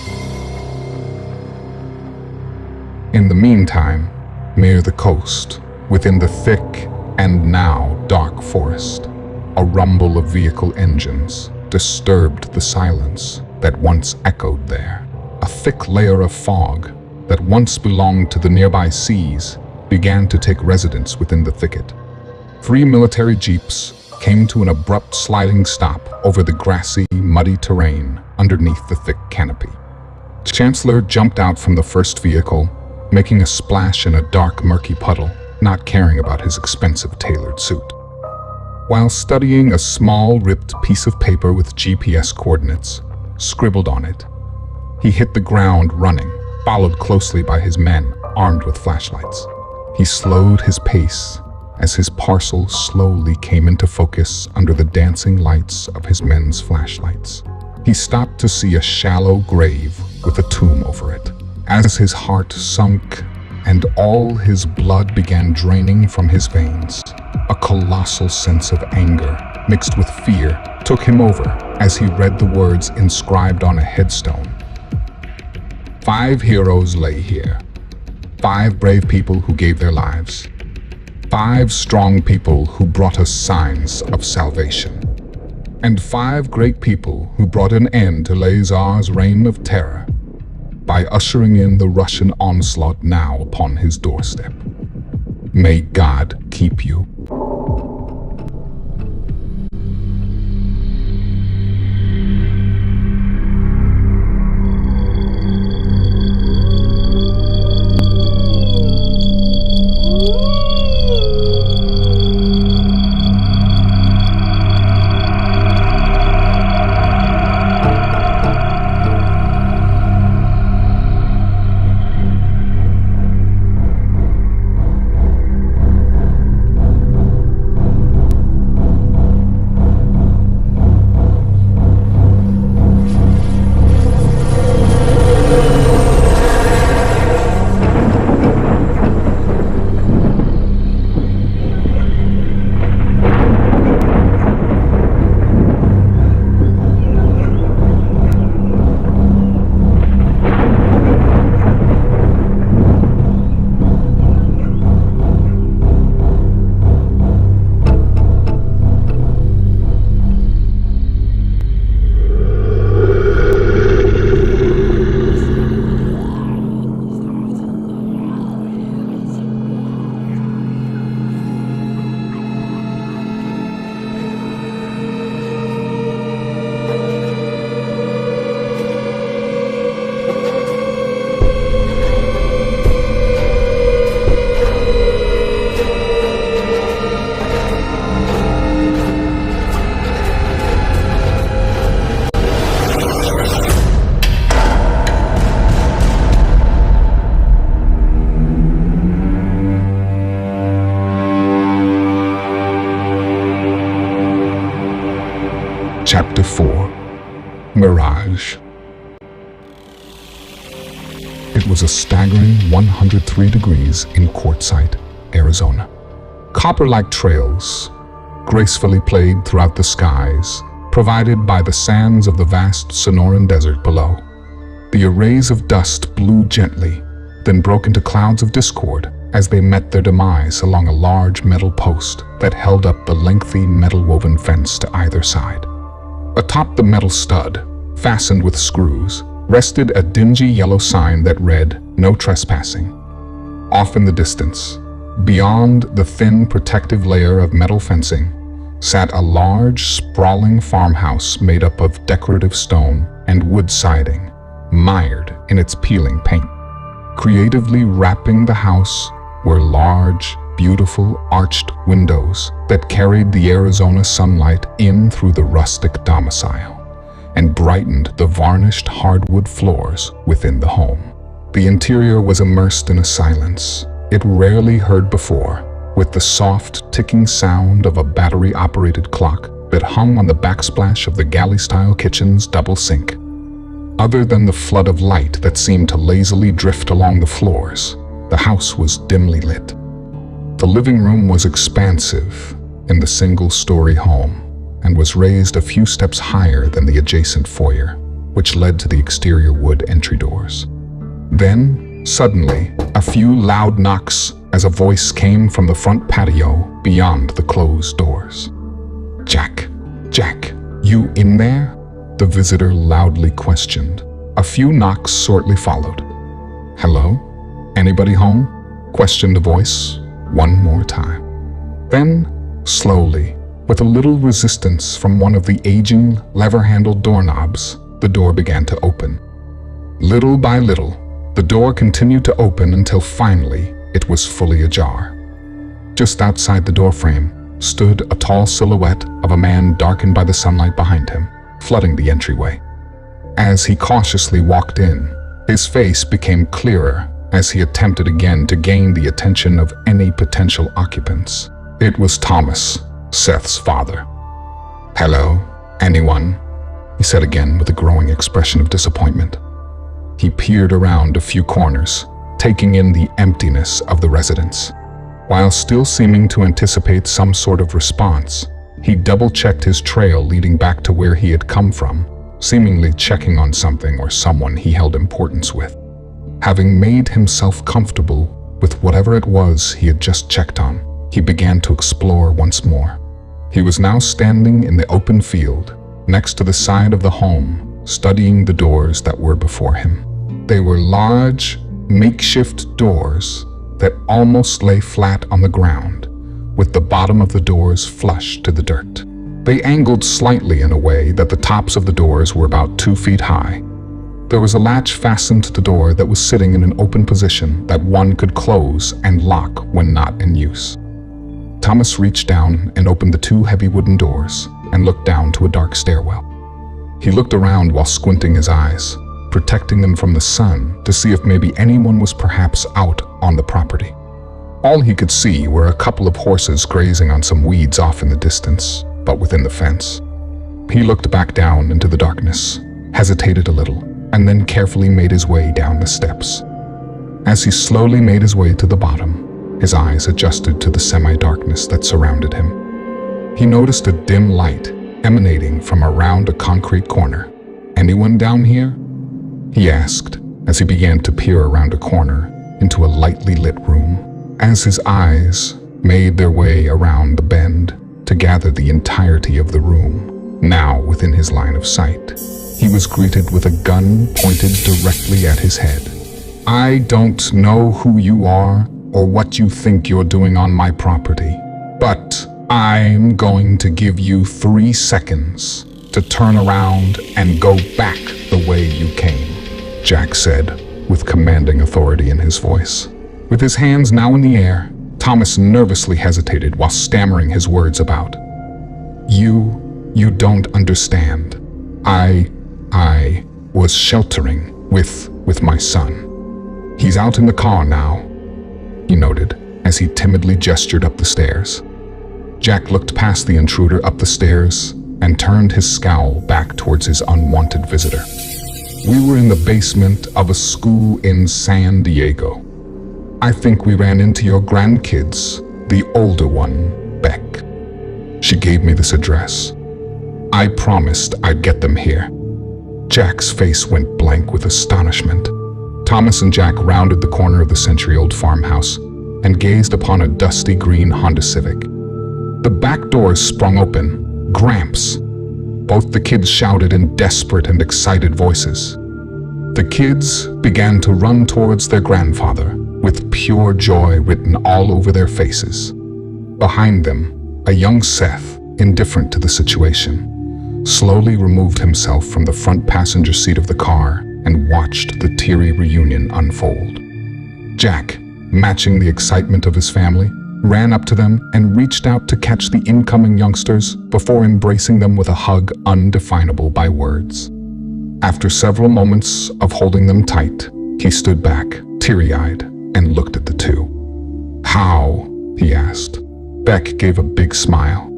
In the meantime, near the coast, within the thick and now dark forest, a rumble of vehicle engines disturbed the silence that once echoed there. A thick layer of fog that once belonged to the nearby seas began to take residence within the thicket. 3 military jeeps came to an abrupt sliding stop over the grassy, muddy terrain underneath the thick canopy. Chancellor jumped out from the first vehicle, making a splash in a dark, murky puddle, not caring about his expensive tailored suit. While studying a small, ripped piece of paper with GPS coordinates scribbled on it, he hit the ground running, followed closely by his men armed with flashlights. He slowed his pace as his parcel slowly came into focus under the dancing lights of his men's flashlights. He stopped to see a shallow grave with a tomb over it. As his heart sunk and all his blood began draining from his veins, a colossal sense of anger mixed with fear took him over as he read the words inscribed on a headstone. 5 heroes lay here. 5 brave people who gave their lives. 5 strong people who brought us signs of salvation. And 5 great people who brought an end to Lazar's reign of terror by ushering in the Russian onslaught now upon his doorstep. May God keep you. Chapter 4. Mirage. It was a staggering 103 degrees in Quartzsite, Arizona. Copper-like trails, gracefully played throughout the skies, provided by the sands of the vast Sonoran Desert below. The arrays of dust blew gently, then broke into clouds of discord as they met their demise along a large metal post that held up the lengthy metal-woven fence to either side. Atop the metal stud, fastened with screws, rested a dingy yellow sign that read, "No trespassing." Off in the distance, beyond the thin protective layer of metal fencing, sat a large, sprawling farmhouse made up of decorative stone and wood siding, mired in its peeling paint. Creatively wrapping the house were large, beautiful, arched windows that carried the Arizona sunlight in through the rustic domicile and brightened the varnished hardwood floors within the home. The interior was immersed in a silence it rarely heard before, with the soft, ticking sound of a battery-operated clock that hung on the backsplash of the galley-style kitchen's double sink. Other than the flood of light that seemed to lazily drift along the floors, the house was dimly lit. The living room was expansive in the single-story home and was raised a few steps higher than the adjacent foyer, which led to the exterior wood entry doors. Then, suddenly, a few loud knocks as a voice came from the front patio beyond the closed doors. "Jack, Jack, you in there?" the visitor loudly questioned. A few knocks shortly followed. "Hello? Anybody home?" questioned the voice one more time. Then, slowly, with a little resistance from one of the aging, lever-handled doorknobs, the door began to open. Little by little, the door continued to open until finally it was fully ajar. Just outside the doorframe stood a tall silhouette of a man darkened by the sunlight behind him, flooding the entryway. As he cautiously walked in, his face became clearer as he attempted again to gain the attention of any potential occupants. It was Thomas, Seth's father. "Hello, anyone?" he said again with a growing expression of disappointment. He peered around a few corners, taking in the emptiness of the residence. While still seeming to anticipate some sort of response, he double-checked his trail leading back to where he had come from, seemingly checking on something or someone he held importance with. Having made himself comfortable with whatever it was he had just checked on, he began to explore once more. He was now standing in the open field, next to the side of the home, studying the doors that were before him. They were large, makeshift doors that almost lay flat on the ground, with the bottom of the doors flush to the dirt. They angled slightly in a way that the tops of the doors were about 2 feet high. There was a latch fastened to the door that was sitting in an open position that one could close and lock when not in use. Thomas reached down and opened the 2 heavy wooden doors and looked down to a dark stairwell. He looked around while squinting his eyes, protecting them from the sun to see if maybe anyone was perhaps out on the property. All he could see were a couple of horses grazing on some weeds off in the distance, but within the fence. He looked back down into the darkness, hesitated a little, and then carefully made his way down the steps. As he slowly made his way to the bottom, his eyes adjusted to the semi-darkness that surrounded him. He noticed a dim light emanating from around a concrete corner. "Anyone down here?" he asked as he began to peer around a corner into a lightly lit room. As his eyes made their way around the bend to gather the entirety of the room, now within his line of sight, he was greeted with a gun pointed directly at his head. "I don't know who you are or what you think you're doing on my property, but I'm going to give you 3 seconds to turn around and go back the way you came," Jack said, with commanding authority in his voice. With his hands now in the air, Thomas nervously hesitated while stammering his words about. You don't understand. I was sheltering with my son. He's out in the car now," he noted as he timidly gestured up the stairs. Jack looked past the intruder up the stairs and turned his scowl back towards his unwanted visitor. We were in the basement of a school in San Diego. I think we ran into your grandkids, the older one, Beck. She gave me this address. I promised I'd get them here. Jack's face went blank with astonishment. Thomas and Jack rounded the corner of the century-old farmhouse and gazed upon a dusty green Honda Civic. The back doors sprung open. Gramps! Both the kids shouted in desperate and excited voices. The kids began to run towards their grandfather, with pure joy written all over their faces. Behind them, a young Seth, indifferent to the situation, slowly removed himself from the front passenger seat of the car and watched the teary reunion unfold. Jack, matching the excitement of his family, ran up to them and reached out to catch the incoming youngsters before embracing them with a hug undefinable by words. After several moments of holding them tight, he stood back, teary-eyed, and looked at the two. "How?" he asked. Beck gave a big smile.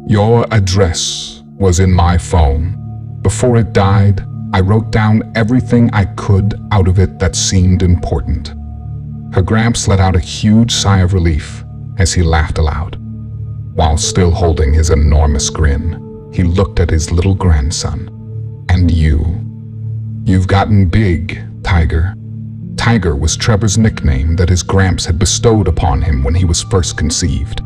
"Your address was in my phone. Before it died, I wrote down everything I could out of it that seemed important." Her Gramps let out a huge sigh of relief as he laughed aloud. While still holding his enormous grin, he looked at his little grandson. "And you've gotten big, Tiger." Tiger was Trevor's nickname that his Gramps had bestowed upon him when he was first conceived.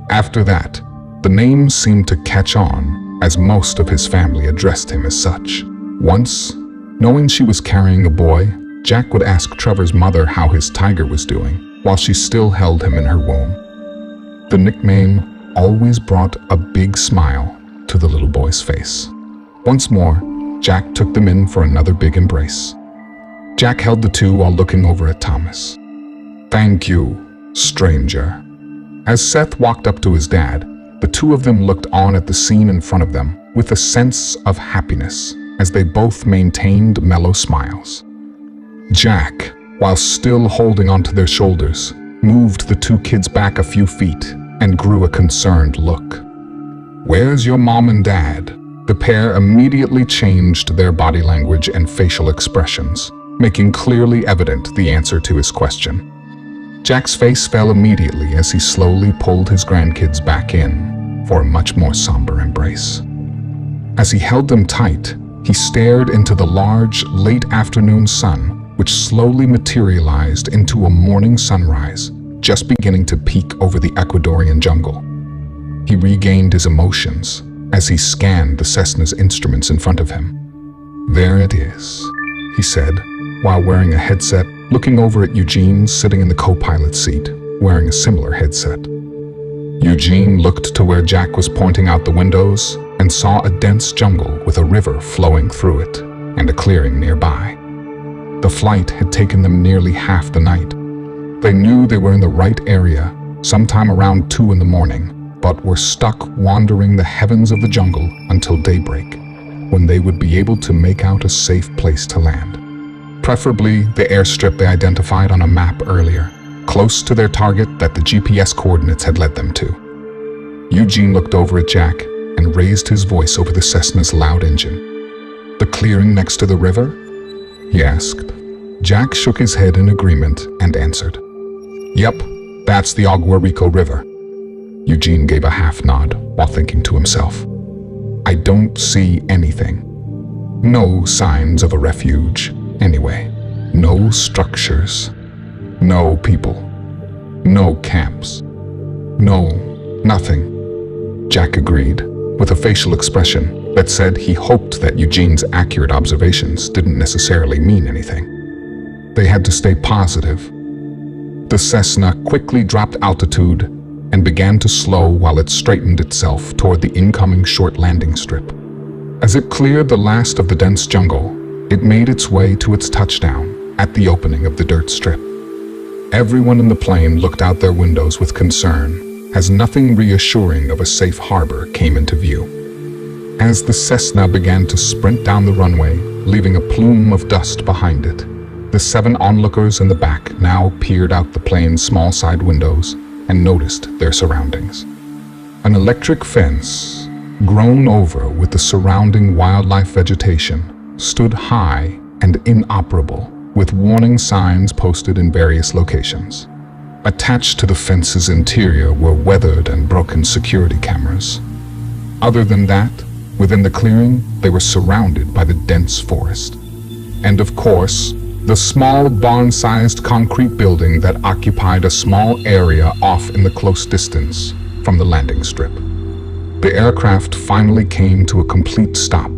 After that, the name seemed to catch on, as most of his family addressed him as such. Once, knowing she was carrying a boy, Jack would ask Trevor's mother how his Tiger was doing, while she still held him in her womb. The nickname always brought a big smile to the little boy's face. Once more, Jack took them in for another big embrace. Jack held the two while looking over at Thomas. "Thank you, stranger." As Seth walked up to his dad, the two of them looked on at the scene in front of them with a sense of happiness as they both maintained mellow smiles. Jack, while still holding onto their shoulders, moved the two kids back a few feet and grew a concerned look. "Where's your mom and dad?" The pair immediately changed their body language and facial expressions, making clearly evident the answer to his question. Jack's face fell immediately as he slowly pulled his grandkids back in for a much more somber embrace. As he held them tight, he stared into the large, late afternoon sun, which slowly materialized into a morning sunrise, just beginning to peek over the Ecuadorian jungle. He regained his emotions as he scanned the Cessna's instruments in front of him. "There it is," he said, while wearing a headset, looking over at Eugene sitting in the co-pilot seat, wearing a similar headset. Eugene looked to where Jack was pointing out the windows and saw a dense jungle with a river flowing through it and a clearing nearby. The flight had taken them nearly half the night. They knew they were in the right area, sometime around 2 in the morning, but were stuck wandering the heavens of the jungle until daybreak, when they would be able to make out a safe place to land. Preferably the airstrip they identified on a map earlier, close to their target that the GPS coordinates had led them to. Eugene looked over at Jack and raised his voice over the Cessna's loud engine. "The clearing next to the river?" he asked. Jack shook his head in agreement and answered, "Yep, that's the Agua Rico River." Eugene gave a half nod while thinking to himself, "I don't see anything. No signs of a refuge, anyway. No structures. No people. No camps. No, nothing." Jack agreed, with a facial expression that said he hoped that Eugene's accurate observations didn't necessarily mean anything. They had to stay positive. The Cessna quickly dropped altitude and began to slow while it straightened itself toward the incoming short landing strip. As it cleared the last of the dense jungle, it made its way to its touchdown at the opening of the dirt strip. Everyone in the plane looked out their windows with concern as nothing reassuring of a safe harbor came into view. As the Cessna began to sprint down the runway, leaving a plume of dust behind it, the 7 onlookers in the back now peered out the plane's small side windows and noticed their surroundings. An electric fence, grown over with the surrounding wildlife vegetation, stood high and inoperable, with warning signs posted in various locations. Attached to the fence's interior were weathered and broken security cameras. Other than that, within the clearing, they were surrounded by the dense forest. And of course, the small barn-sized concrete building that occupied a small area off in the close distance from the landing strip. The aircraft finally came to a complete stop,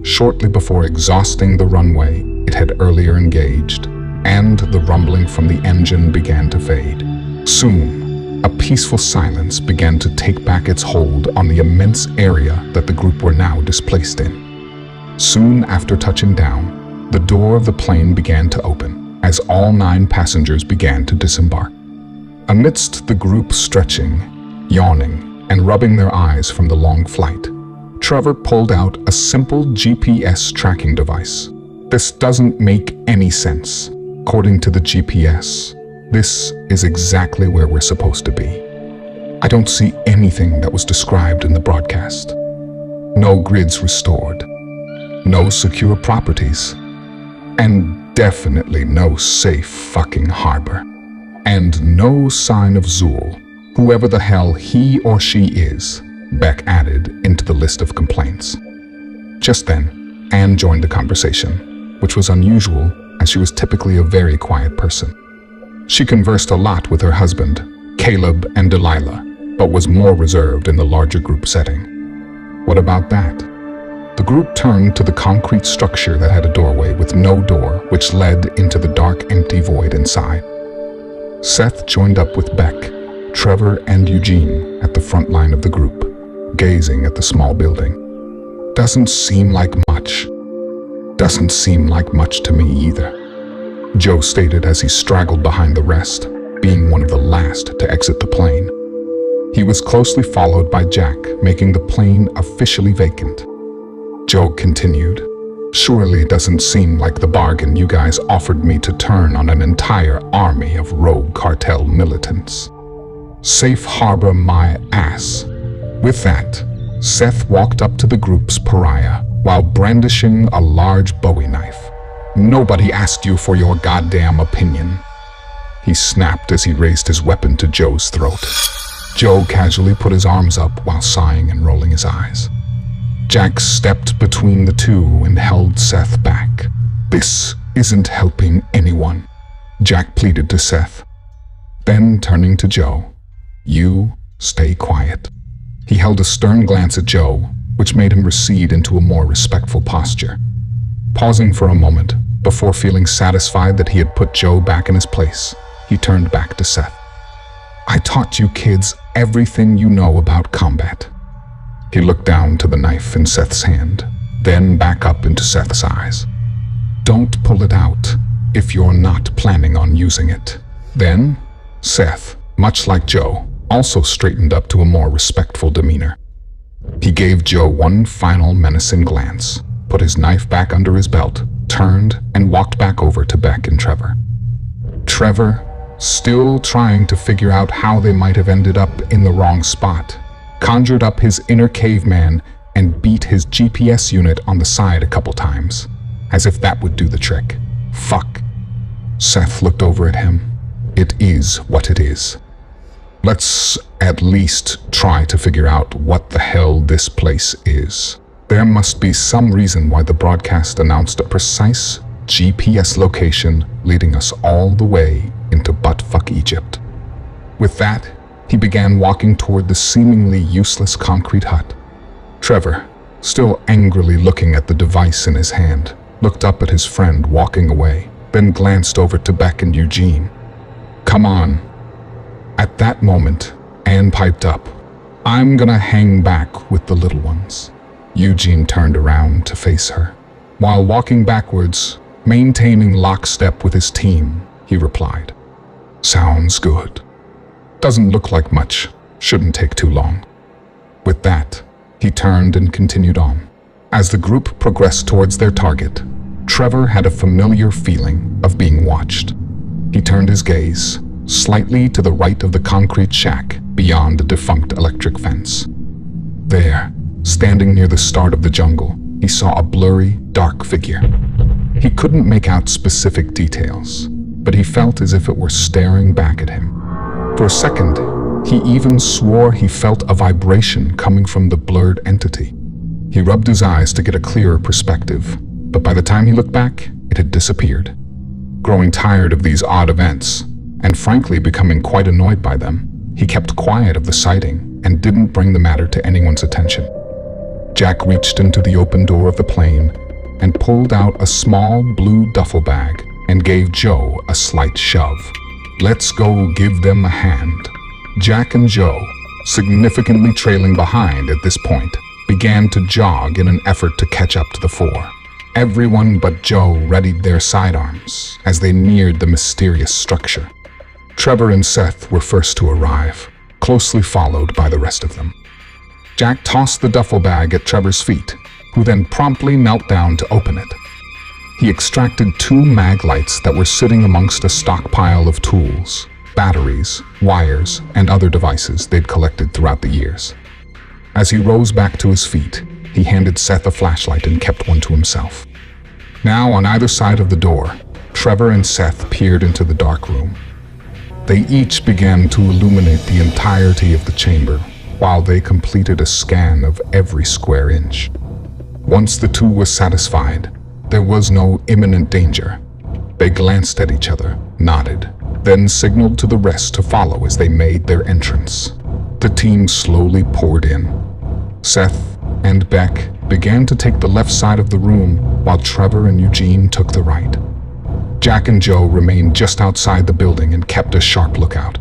shortly before exhausting the runway it had earlier engaged, and the rumbling from the engine began to fade. Soon, a peaceful silence began to take back its hold on the immense area that the group were now displaced in. Soon after touching down, the door of the plane began to open, as all 9 passengers began to disembark. Amidst the group stretching, yawning, and rubbing their eyes from the long flight, Trevor pulled out a simple GPS tracking device. This doesn't make any sense. According to the GPS, this is exactly where we're supposed to be. I don't see anything that was described in the broadcast. No grids restored, no secure properties, and definitely no safe fucking harbor. And no sign of Zool, whoever the hell he or she is, Beck added into the list of complaints. Just then, Anne joined the conversation, which was unusual as she was typically a very quiet person. She conversed a lot with her husband, Caleb and Delilah, but was more reserved in the larger group setting. What about that? The group turned to the concrete structure that had a doorway with no door, which led into the dark, empty void inside. Seth joined up with Beck, Trevor, and Eugene at the front line of the group, gazing at the small building. Doesn't seem like much. Doesn't seem like much to me either, Joe stated as he straggled behind the rest, being one of the last to exit the plane. He was closely followed by Jack, making the plane officially vacant. Joe continued, "Surely it doesn't seem like the bargain you guys offered me to turn on an entire army of rogue cartel militants. Safe harbor my ass." With that, Seth walked up to the group's pariah while brandishing a large Bowie knife. "Nobody asked you for your goddamn opinion," he snapped as he raised his weapon to Joe's throat. Joe casually put his arms up while sighing and rolling his eyes. Jack stepped between the two and held Seth back. "This isn't helping anyone," Jack pleaded to Seth. Then, turning to Joe, "You stay quiet." He held a stern glance at Joe, which made him recede into a more respectful posture. Pausing for a moment, before feeling satisfied that he had put Joe back in his place, he turned back to Seth. "I taught you kids everything you know about combat." He looked down to the knife in Seth's hand, then back up into Seth's eyes. "Don't pull it out if you're not planning on using it." Then, Seth, much like Joe, also straightened up to a more respectful demeanor. He gave Joe one final menacing glance, put his knife back under his belt, turned, and walked back over to Beck and Trevor. Trevor, still trying to figure out how they might have ended up in the wrong spot, conjured up his inner caveman and beat his GPS unit on the side a couple times, as if that would do the trick. "Fuck." Seth looked over at him. "It is what it is. Let's at least try to figure out what the hell this place is. There must be some reason why the broadcast announced a precise GPS location leading us all the way into buttfuck Egypt." With that, he began walking toward the seemingly useless concrete hut. Trevor, still angrily looking at the device in his hand, looked up at his friend walking away, then glanced over to Beck and Eugene. "Come on." At that moment, Anne piped up, "I'm gonna hang back with the little ones." Eugene turned around to face her. While walking backwards, maintaining lockstep with his team, he replied, "Sounds good. Doesn't look like much. Shouldn't take too long." With that, he turned and continued on. As the group progressed towards their target, Trevor had a familiar feeling of being watched. He turned his gaze slightly to the right of the concrete shack beyond the defunct electric fence. There, Standing near the start of the jungle, he saw a blurry, dark figure. He couldn't make out specific details, but he felt as if it were staring back at him. For a second, he even swore he felt a vibration coming from the blurred entity. He rubbed his eyes to get a clearer perspective, but by the time he looked back, it had disappeared. Growing tired of these odd events, and frankly becoming quite annoyed by them, he kept quiet of the sighting and didn't bring the matter to anyone's attention. Jack reached into the open door of the plane and pulled out a small blue duffel bag and gave Joe a slight shove. "Let's go give them a hand." Jack and Joe, significantly trailing behind at this point, began to jog in an effort to catch up to the four. Everyone but Joe readied their sidearms as they neared the mysterious structure. Trevor and Seth were first to arrive, closely followed by the rest of them. Jack tossed the duffel bag at Trevor's feet, who then promptly knelt down to open it. He extracted 2 mag lights that were sitting amongst a stockpile of tools, batteries, wires, and other devices they'd collected throughout the years. As he rose back to his feet, he handed Seth a flashlight and kept one to himself. Now, on either side of the door, Trevor and Seth peered into the dark room. They each began to illuminate the entirety of the chamber while they completed a scan of every square inch. Once the two were satisfied, there was no imminent danger. They glanced at each other, nodded, then signaled to the rest to follow as they made their entrance. The team slowly poured in. Seth and Beck began to take the left side of the room while Trevor and Eugene took the right. Jack and Joe remained just outside the building and kept a sharp lookout.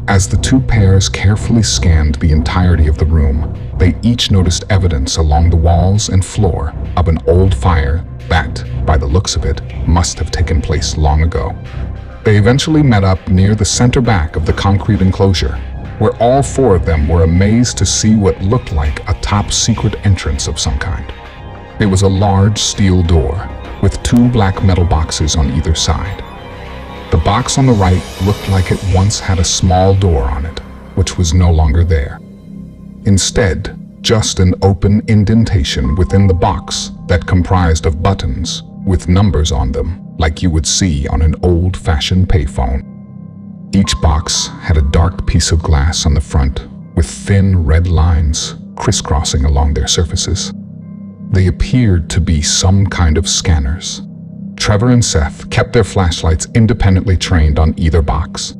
As the two pairs carefully scanned the entirety of the room, they each noticed evidence along the walls and floor of an old fire that, by the looks of it, must have taken place long ago. They eventually met up near the center back of the concrete enclosure, where all 4 of them were amazed to see what looked like a top-secret entrance of some kind. It was a large steel door with 2 black metal boxes on either side. The box on the right looked like it once had a small door on it, which was no longer there. Instead, just an open indentation within the box that comprised of buttons with numbers on them, like you would see on an old-fashioned payphone. Each box had a dark piece of glass on the front with thin red lines crisscrossing along their surfaces. They appeared to be some kind of scanners. Trevor and Seth kept their flashlights independently trained on either box.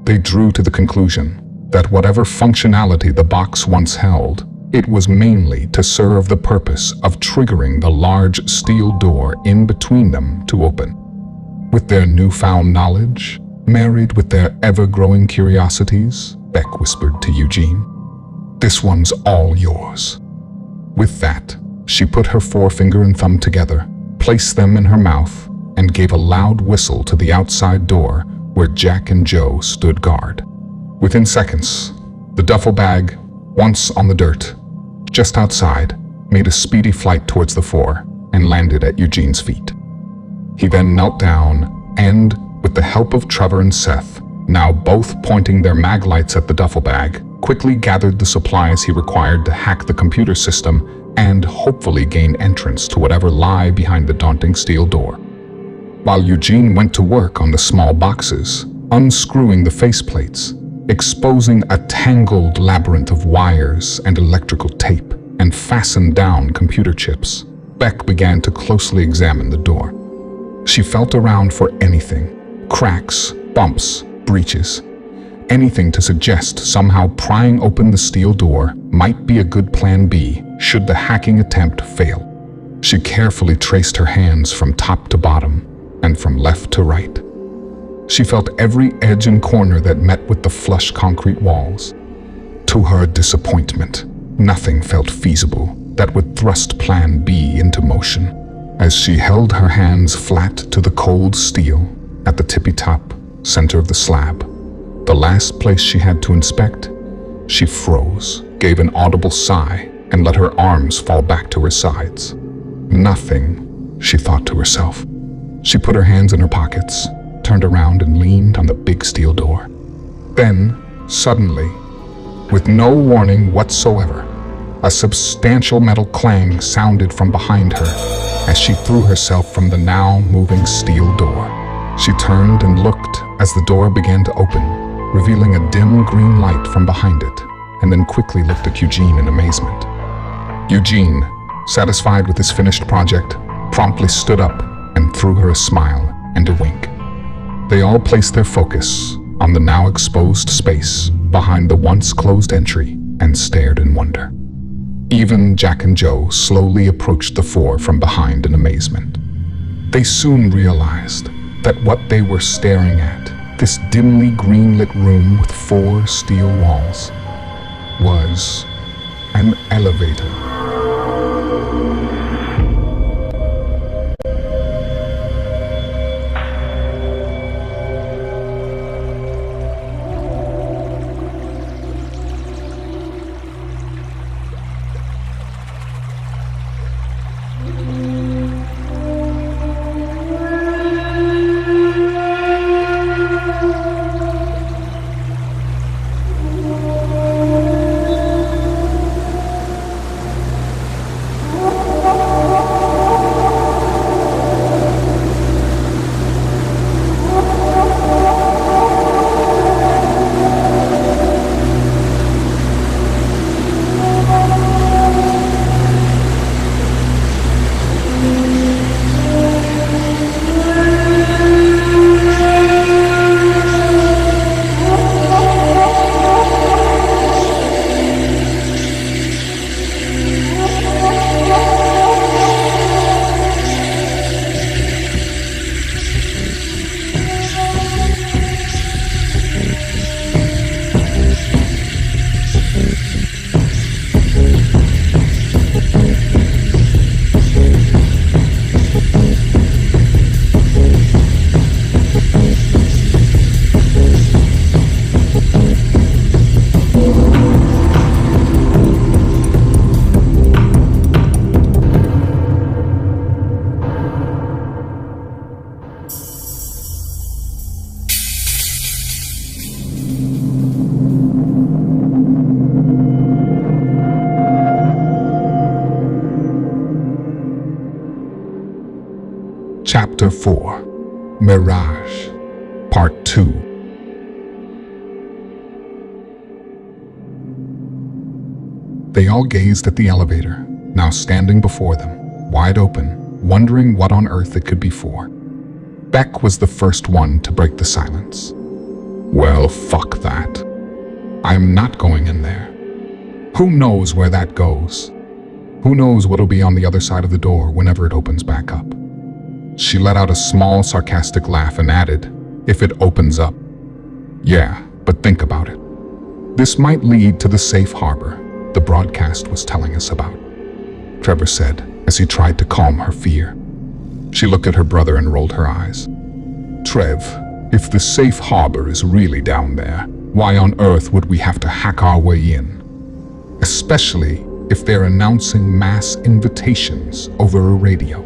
They drew to the conclusion that whatever functionality the box once held, it was mainly to serve the purpose of triggering the large steel door in between them to open. With their newfound knowledge, married with their ever-growing curiosities, Beck whispered to Eugene, "This one's all yours." With that, she put her forefinger and thumb together, placed them in her mouth, and gave a loud whistle to the outside door where Jack and Joe stood guard. Within seconds, the duffel bag, once on the dirt, just outside, made a speedy flight towards the 4 and landed at Eugene's feet. He then knelt down and, with the help of Trevor and Seth, now both pointing their mag lights at the duffel bag, quickly gathered the supplies he required to hack the computer system and hopefully gain entrance to whatever lay behind the daunting steel door. While Eugene went to work on the small boxes, unscrewing the faceplates, exposing a tangled labyrinth of wires and electrical tape, and fastened down computer chips, Beck began to closely examine the door. She felt around for anything, cracks, bumps, breaches, anything to suggest somehow prying open the steel door might be a good plan B should the hacking attempt fail. She carefully traced her hands from top to bottom and from left to right. She felt every edge and corner that met with the flush concrete walls. To her disappointment, nothing felt feasible that would thrust Plan B into motion. As she held her hands flat to the cold steel at the tippy-top center of the slab, the last place she had to inspect, she froze, gave an audible sigh, and let her arms fall back to her sides. Nothing, she thought to herself. She put her hands in her pockets, turned around and leaned on the big steel door. Then, suddenly, with no warning whatsoever, A substantial metal clang sounded from behind her as she threw herself from the now moving steel door. She turned and looked as the door began to open, revealing a dim green light from behind it, and then quickly looked at Eugene in amazement. Eugene, satisfied with his finished project, promptly stood up and threw her a smile and a wink. They all placed their focus on the now exposed space behind the once closed entry and stared in wonder. Even Jack and Joe slowly approached the four from behind in amazement. They soon realized that what they were staring at, this dimly green-lit room with 4 steel walls, was an elevator. Chapter 4, Mirage, Part 2. They all gazed at the elevator, now standing before them, wide open, wondering what on earth it could be for. Beck was the first one to break the silence. Well, fuck that. I'm not going in there. Who knows where that goes? Who knows what'll be on the other side of the door whenever it opens back up? She let out a small, sarcastic laugh and added, if it opens up. Yeah, but think about it. This might lead to the safe harbor the broadcast was telling us about, Trevor said as he tried to calm her fear. She looked at her brother and rolled her eyes. Trev, if the safe harbor is really down there, why on earth would we have to hack our way in? Especially if they're announcing mass invitations over a radio.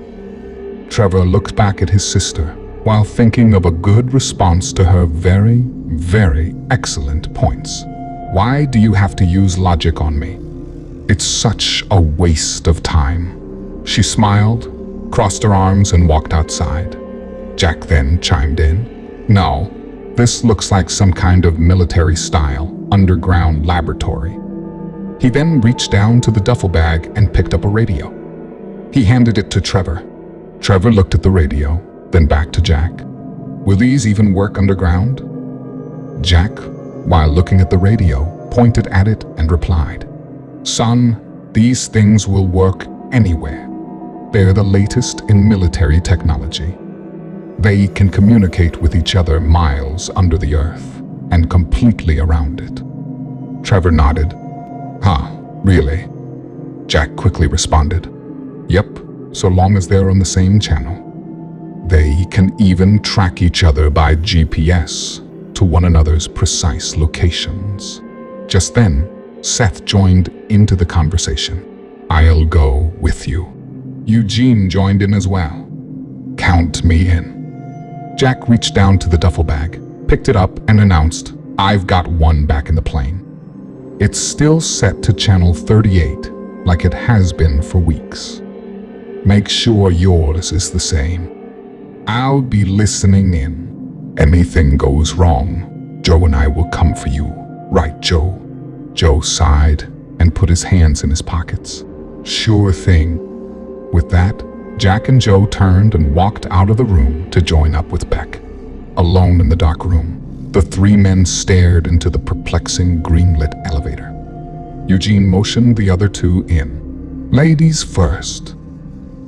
Trevor looked back at his sister while thinking of a good response to her very, very excellent points. Why do you have to use logic on me? It's such a waste of time. She smiled, crossed her arms, and walked outside. Jack then chimed in. No, this looks like some kind of military-style underground laboratory. He then reached down to the duffel bag and picked up a radio. He handed it to Trevor. Trevor looked at the radio, then back to Jack. Will these even work underground? Jack, while looking at the radio, pointed at it and replied, Son, these things will work anywhere. They're the latest in military technology. They can communicate with each other miles under the earth and completely around it. Trevor nodded. Huh, really? Jack quickly responded. Yep. So long as they're on the same channel. They can even track each other by GPS to one another's precise locations. Just then, Seth joined into the conversation. I'll go with you. Eugene joined in as well. Count me in. Jack reached down to the duffel bag, picked it up, and announced, I've got one back in the plane. It's still set to channel 38, like it has been for weeks. Make sure yours is the same. I'll be listening in. Anything goes wrong, Joe and I will come for you. Right, Joe? Joe sighed and put his hands in his pockets. Sure thing. With that, Jack and Joe turned and walked out of the room to join up with Beck. Alone in the dark room, the three men stared into the perplexing green-lit elevator. Eugene motioned the other two in. Ladies first.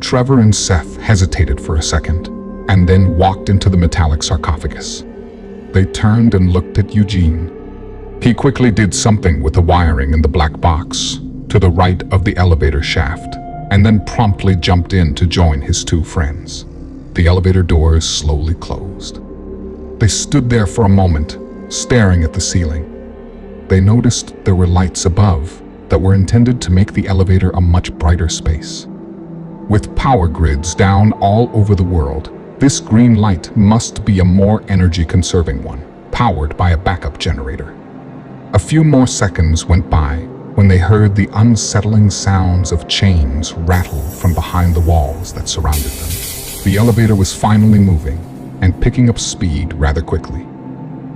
Trevor and Seth hesitated for a second, and then walked into the metallic sarcophagus. They turned and looked at Eugene. He quickly did something with the wiring in the black box to the right of the elevator shaft, and then promptly jumped in to join his two friends. The elevator doors slowly closed. They stood there for a moment, staring at the ceiling. They noticed there were lights above that were intended to make the elevator a much brighter space. With power grids down all over the world, this green light must be a more energy-conserving one, powered by a backup generator. A few more seconds went by when they heard the unsettling sounds of chains rattle from behind the walls that surrounded them. The elevator was finally moving and picking up speed rather quickly.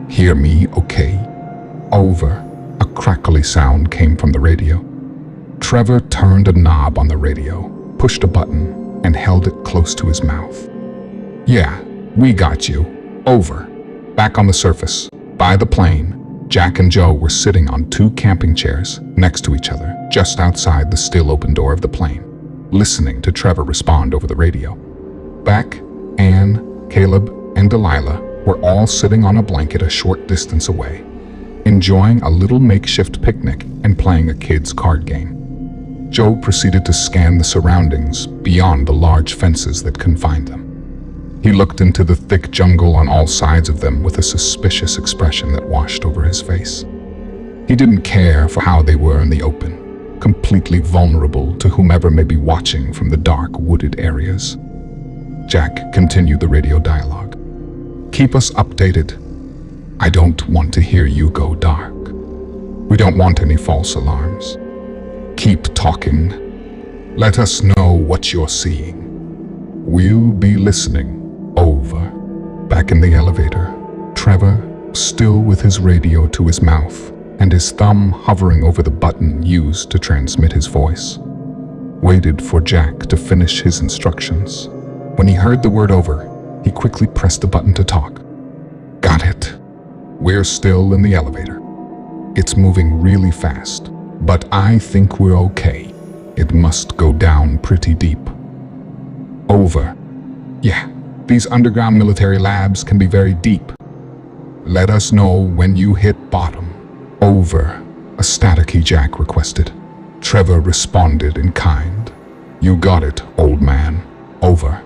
Hear me, okay? Over. A crackly sound came from the radio. Trevor turned a knob on the radio, pushed a button, and held it close to his mouth. Yeah, we got you. Over. Back on the surface, by the plane, Jack and Joe were sitting on two camping chairs next to each other, just outside the still open door of the plane, listening to Trevor respond over the radio. Beck, Anne, Caleb, and Delilah were all sitting on a blanket a short distance away, enjoying a little makeshift picnic and playing a kid's card game. Joe proceeded to scan the surroundings beyond the large fences that confined them. He looked into the thick jungle on all sides of them with a suspicious expression that washed over his face. He didn't care for how they were in the open, completely vulnerable to whomever may be watching from the dark, wooded areas. Jack continued the radio dialogue. Keep us updated. I don't want to hear you go dark. We don't want any false alarms. Keep talking. Let us know what you're seeing. We'll be listening. Over. Back in the elevator, Trevor, still with his radio to his mouth and his thumb hovering over the button used to transmit his voice, waited for Jack to finish his instructions. When he heard the word over, he quickly pressed the button to talk. Got it. We're still in the elevator. It's moving really fast, but I think we're okay. It must go down pretty deep. Over. Yeah. These underground military labs can be very deep. Let us know when you hit bottom. Over. A staticky Jack requested. Trevor responded in kind. You got it, old man. Over.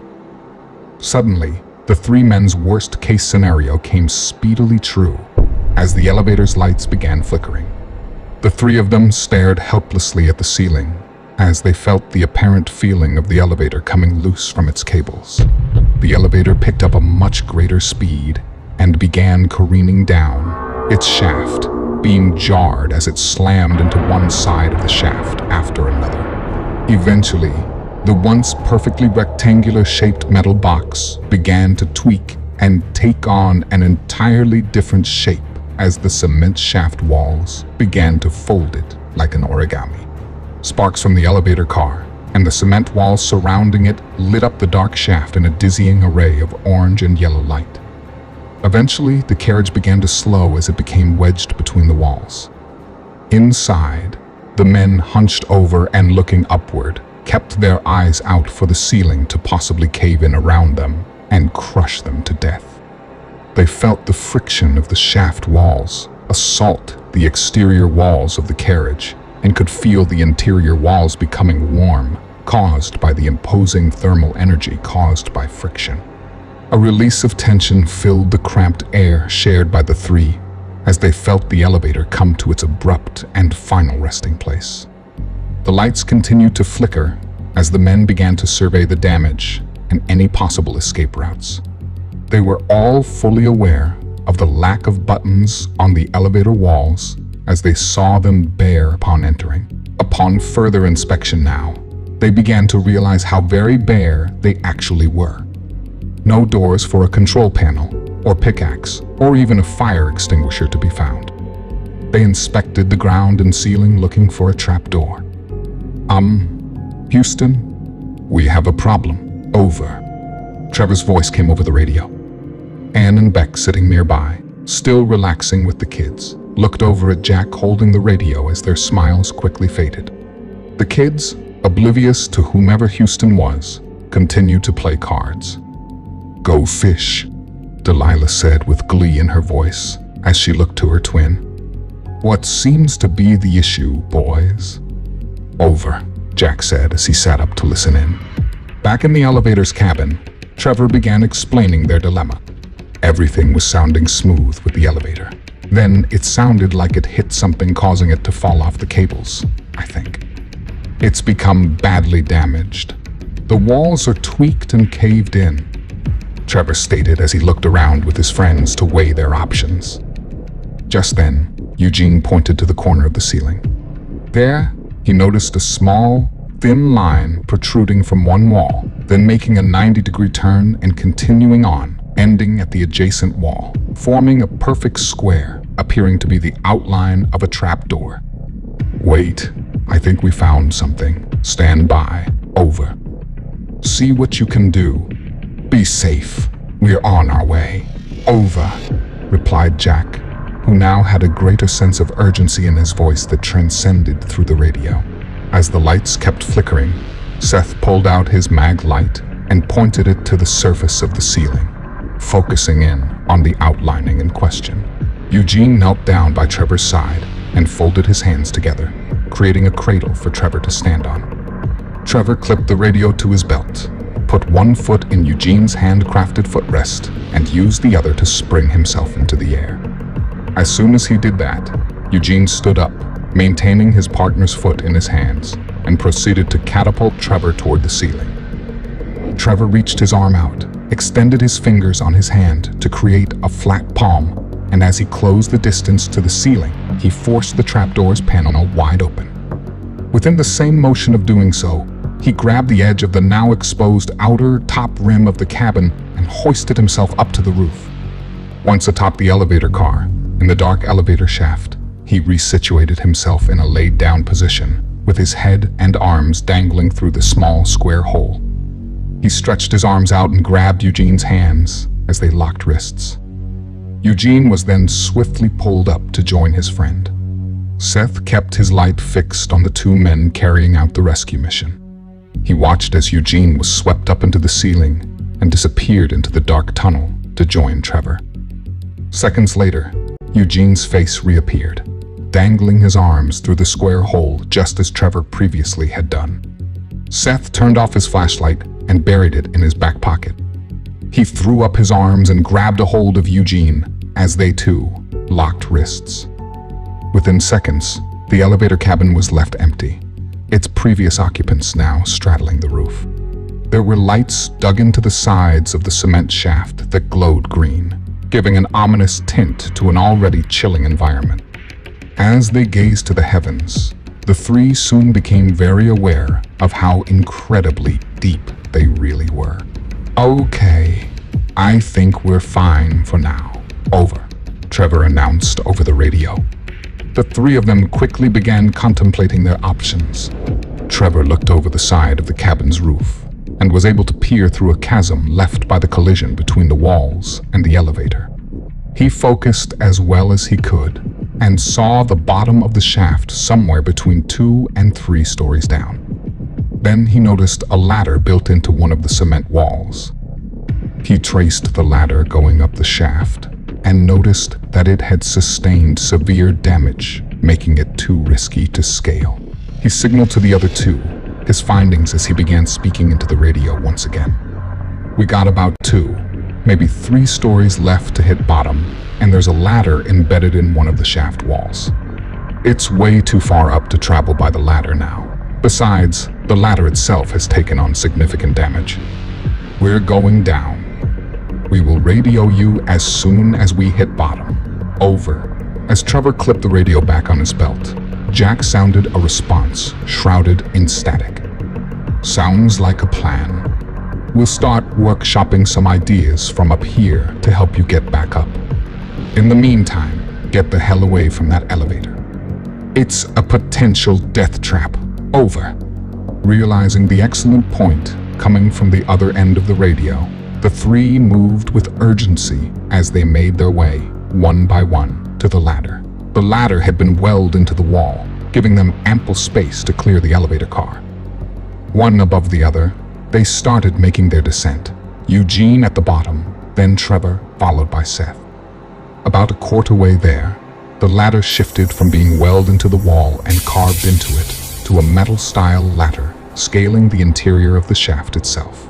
Suddenly, the three men's worst-case scenario came speedily true as the elevator's lights began flickering. The three of them stared helplessly at the ceiling as they felt the apparent feeling of the elevator coming loose from its cables. The elevator picked up a much greater speed and began careening down, its shaft being jarred as it slammed into one side of the shaft after another. Eventually, the once perfectly rectangular-shaped metal box began to tweak and take on an entirely different shape as the cement shaft walls began to fold it like an origami. Sparks from the elevator car and the cement walls surrounding it lit up the dark shaft in a dizzying array of orange and yellow light. Eventually, the carriage began to slow as it became wedged between the walls. Inside, the men hunched over and looking upward, kept their eyes out for the ceiling to possibly cave in around them and crush them to death. They felt the friction of the shaft walls assault the exterior walls of the carriage and could feel the interior walls becoming warm, caused by the imposing thermal energy caused by friction. A release of tension filled the cramped air shared by the three as they felt the elevator come to its abrupt and final resting place. The lights continued to flicker as the men began to survey the damage and any possible escape routes. They were all fully aware of the lack of buttons on the elevator walls as they saw them bare upon entering. Upon further inspection now, they began to realize how very bare they actually were. No doors for a control panel, or pickaxe, or even a fire extinguisher to be found. They inspected the ground and ceiling looking for a trapdoor. Houston, we have a problem. Over. Trevor's voice came over the radio. Anne and Beck, sitting nearby, still relaxing with the kids, looked over at Jack holding the radio as their smiles quickly faded. The kids, oblivious to whomever Houston was, continued to play cards. "Go fish," Delilah said with glee in her voice as she looked to her twin. "What seems to be the issue, boys?" "Over," Jack said as he sat up to listen in. Back in the elevator's cabin, Trevor began explaining their dilemma. Everything was sounding smooth with the elevator. Then it sounded like it hit something, causing it to fall off the cables, I think. "It's become badly damaged. The walls are tweaked and caved in," Trevor stated as he looked around with his friends to weigh their options. Just then, Eugene pointed to the corner of the ceiling. There, he noticed a small, thin line protruding from one wall, then making a 90-degree turn and continuing on, ending at the adjacent wall, forming a perfect square, appearing to be the outline of a trapdoor. "Wait, I think we found something. Stand by. Over. See what you can do. Be safe. We're on our way. Over," replied Jack, who now had a greater sense of urgency in his voice that transcended through the radio. As the lights kept flickering, Seth pulled out his mag light and pointed it to the surface of the ceiling, focusing in on the outlining in question. Eugene knelt down by Trevor's side and folded his hands together, creating a cradle for Trevor to stand on. Trevor clipped the radio to his belt, put one foot in Eugene's handcrafted footrest, and used the other to spring himself into the air. As soon as he did that, Eugene stood up, maintaining his partner's foot in his hands, and proceeded to catapult Trevor toward the ceiling. Trevor reached his arm out, extended his fingers on his hand to create a flat palm, and as he closed the distance to the ceiling, he forced the trapdoor's panel wide open. Within the same motion of doing so, he grabbed the edge of the now exposed outer top rim of the cabin and hoisted himself up to the roof. Once atop the elevator car, in the dark elevator shaft, he resituated himself in a laid-down position, with his head and arms dangling through the small square hole. He stretched his arms out and grabbed Eugene's hands as they locked wrists. Eugene was then swiftly pulled up to join his friend. Seth kept his light fixed on the two men carrying out the rescue mission. He watched as Eugene was swept up into the ceiling and disappeared into the dark tunnel to join Trevor. Seconds later, Eugene's face reappeared, dangling his arms through the square hole just as Trevor previously had done. Seth turned off his flashlight and buried it in his back pocket. He threw up his arms and grabbed a hold of Eugene as they too locked wrists. Within seconds, the elevator cabin was left empty, its previous occupants now straddling the roof. There were lights dug into the sides of the cement shaft that glowed green, giving an ominous tint to an already chilling environment. As they gazed to the heavens, the three soon became very aware of how incredibly deep they really were. "Okay, I think we're fine for now. Over," Trevor announced over the radio. The three of them quickly began contemplating their options. Trevor looked over the side of the cabin's roof and was able to peer through a chasm left by the collision between the walls and the elevator. He focused as well as he could and saw the bottom of the shaft somewhere between 2 and 3 stories down. Then he noticed a ladder built into one of the cement walls. He traced the ladder going up the shaft and noticed that it had sustained severe damage, making it too risky to scale. He signaled to the other two his findings as he began speaking into the radio once again. "We got about 2, maybe 3 stories left to hit bottom, and there's a ladder embedded in one of the shaft walls. It's way too far up to travel by the ladder now. Besides, the ladder itself has taken on significant damage. We're going down. We will radio you as soon as we hit bottom. Over," As Trevor clipped the radio back on his belt, Jack sounded a response shrouded in static. "Sounds like a plan. We'll start workshopping some ideas from up here to help you get back up. In the meantime, get the hell away from that elevator. It's a potential death trap. Over." Realizing the excellent point coming from the other end of the radio, the three moved with urgency as they made their way, one by one, to the ladder. The ladder had been welded into the wall, giving them ample space to clear the elevator car. One above the other, they started making their descent. Eugene at the bottom, then Trevor, followed by Seth. About a quarter way there, the ladder shifted from being welded into the wall and carved into it to a metal-style ladder, scaling the interior of the shaft itself.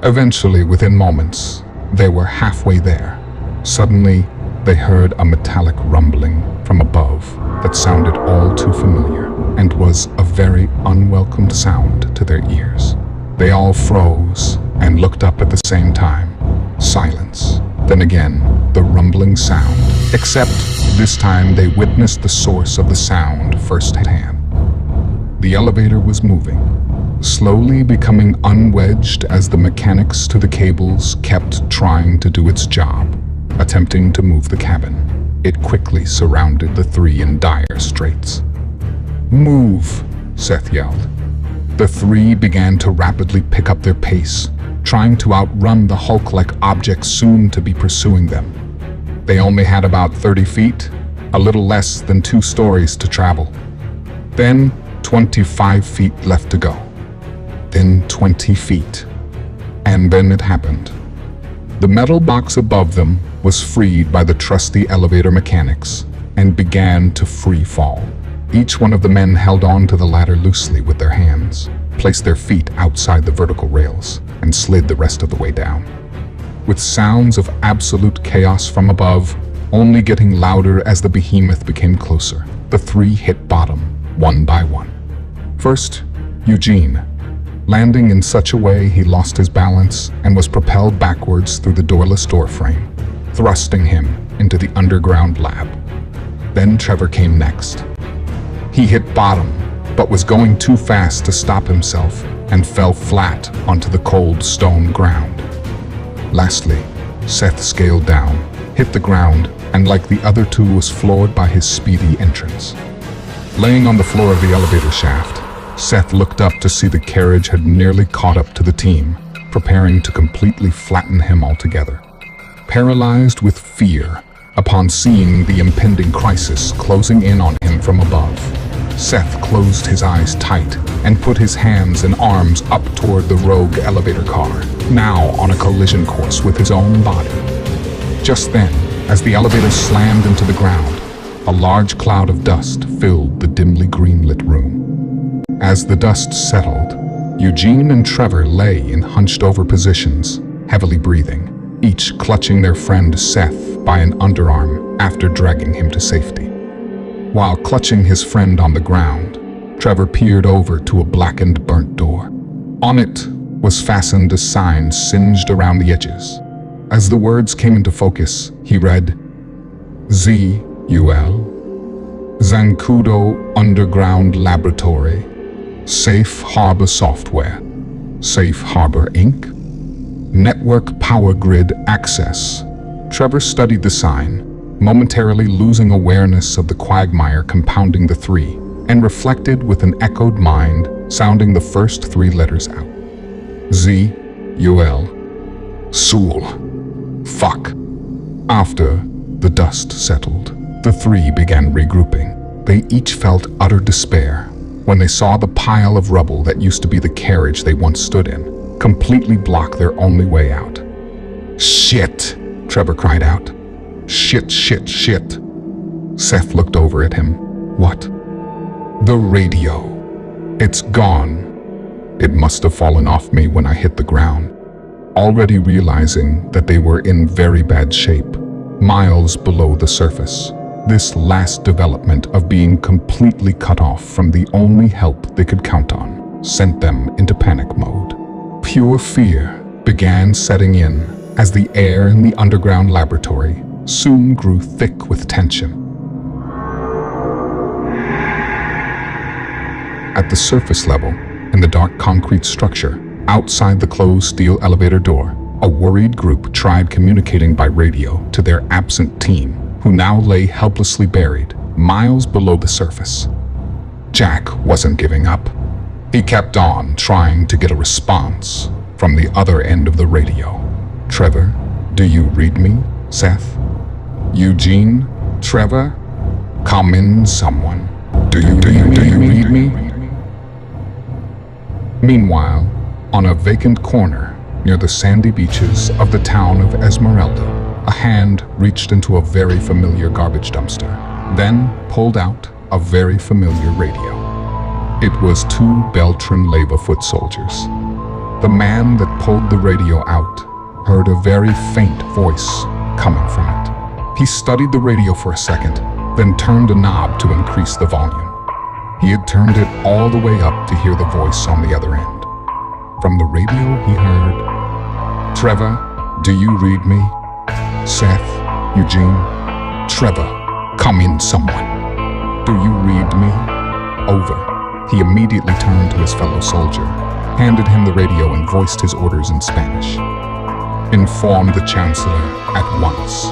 Eventually, within moments, they were halfway there. Suddenly, they heard a metallic rumbling from above that sounded all too familiar and was a very unwelcome sound to their ears. They all froze and looked up at the same time. Silence. Then again, the rumbling sound, except this time they witnessed the source of the sound firsthand. The elevator was moving, slowly becoming unwedged as the mechanics to the cables kept trying to do its job, attempting to move the cabin. It quickly surrounded the three in dire straits. "Move," Seth yelled. The three began to rapidly pick up their pace, trying to outrun the Hulk-like object soon to be pursuing them. They only had about 30 feet, a little less than 2 stories to travel. Then 25 feet left to go. Then 20 feet. And then it happened. The metal box above them was freed by the trusty elevator mechanics and began to free fall. Each one of the men held on to the ladder loosely with their hands, placed their feet outside the vertical rails, and slid the rest of the way down. With sounds of absolute chaos from above, only getting louder as the behemoth became closer, the three hit bottom, one by one. First, Eugene, landing in such a way he lost his balance and was propelled backwards through the doorless doorframe, thrusting him into the underground lab. Then Trevor came next. He hit bottom, but was going too fast to stop himself and fell flat onto the cold stone ground. Lastly, Seth scaled down, hit the ground, and like the other two was floored by his speedy entrance. Laying on the floor of the elevator shaft, Seth looked up to see the carriage had nearly caught up to the team, preparing to completely flatten him altogether. Paralyzed with fear upon seeing the impending crisis closing in on him from above, Seth closed his eyes tight and put his hands and arms up toward the rogue elevator car, now on a collision course with his own body. Just then, as the elevator slammed into the ground, a large cloud of dust filled the dimly green-lit room. As the dust settled, Eugene and Trevor lay in hunched-over positions, heavily breathing, each clutching their friend Seth by an underarm after dragging him to safety. While clutching his friend on the ground, Trevor peered over to a blackened, burnt door. On it was fastened a sign singed around the edges. As the words came into focus, he read, ZUL, Zancudo Underground Laboratory, Safe Harbor Software, Safe Harbor Inc., Network Power Grid Access. Trevor studied the sign, momentarily losing awareness of the quagmire compounding the three, and reflected with an echoed mind, sounding the first 3 letters out. Z-U-L. Sool. Fuck. After the dust settled, the 3 began regrouping. They each felt utter despair when they saw the pile of rubble that used to be the carriage they once stood in completely block their only way out. Shit, Trevor cried out. Shit, shit, shit. Seth looked over at him. What? The radio. It's gone. It must have fallen off me when I hit the ground. Already realizing that they were in very bad shape, miles below the surface, this last development of being completely cut off from the only help they could count on sent them into panic mode. Pure fear began setting in as the air in the underground laboratory soon grew thick with tension. At the surface level, in the dark concrete structure, outside the closed steel elevator door, a worried group tried communicating by radio to their absent team, who now lay helplessly buried miles below the surface. Jack wasn't giving up. He kept on trying to get a response from the other end of the radio. Trevor, do you read me? Seth? Eugene? Trevor? Come in, someone. Do you read me? Meanwhile, on a vacant corner near the sandy beaches of the town of Esmeralda, a hand reached into a very familiar garbage dumpster, then pulled out a very familiar radio. It was 2 Beltran Leyva foot soldiers. The man that pulled the radio out heard a very faint voice coming from it. He studied the radio for a second, then turned a knob to increase the volume. He had turned it all the way up to hear the voice on the other end. From the radio he heard, Trevor, do you read me? Seth, Eugene, Trevor, come in, someone. Do you read me? Over. He immediately turned to his fellow soldier, handed him the radio and voiced his orders in Spanish. Inform the Chancellor at once.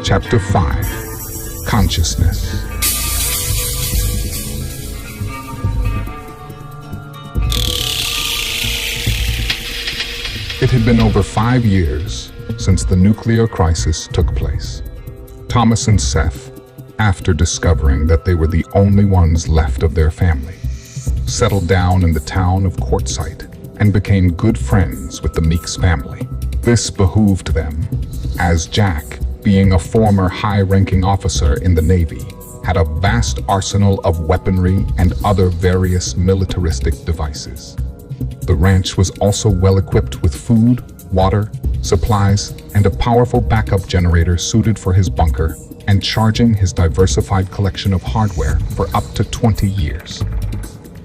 Chapter 5. Consciousness. It had been over 5 years since the nuclear crisis took place. Thomas and Seth, after discovering that they were the only ones left of their family, settled down in the town of Quartzsite and became good friends with the Meeks family. This behooved them, as Jack, being a former high-ranking officer in the Navy, had a vast arsenal of weaponry and other various militaristic devices. The ranch was also well equipped with food, water, supplies, and a powerful backup generator suited for his bunker and charging his diversified collection of hardware for up to 20 years.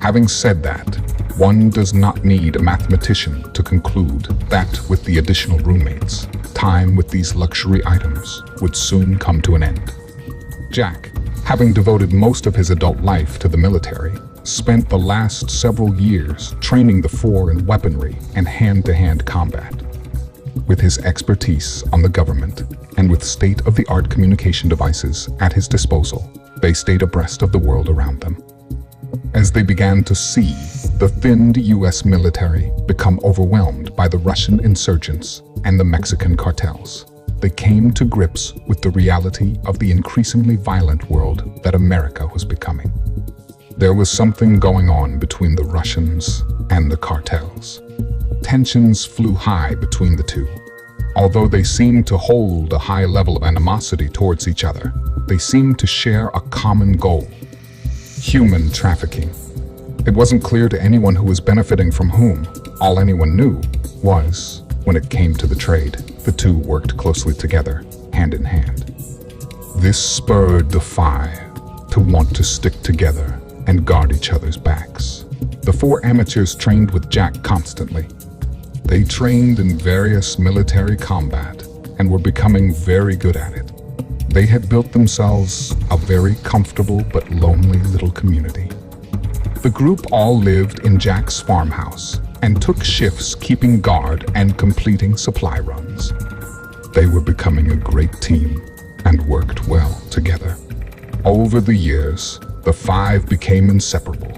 Having said that, one does not need a mathematician to conclude that with the additional roommates, time with these luxury items would soon come to an end. Jack, having devoted most of his adult life to the military, spent the last several years training the Four in weaponry and hand-to-hand combat. With his expertise on the government and with state-of-the-art communication devices at his disposal, they stayed abreast of the world around them. As they began to see the thinned U.S. military become overwhelmed by the Russian insurgents and the Mexican cartels. They came to grips with the reality of the increasingly violent world that America was becoming. There was something going on between the Russians and the cartels. Tensions flew high between the two. Although they seemed to hold a high level of animosity towards each other, they seemed to share a common goal: human trafficking. It wasn't clear to anyone who was benefiting from whom. All anyone knew was, when it came to the trade, the two worked closely together, hand in hand. This spurred the five to want to stick together and guard each other's backs. The four amateurs trained with Jack constantly. They trained in various military combat and were becoming very good at it. They had built themselves a very comfortable but lonely little community. The group all lived in Jack's farmhouse and took shifts keeping guard and completing supply runs. They were becoming a great team and worked well together. Over the years, the five became inseparable.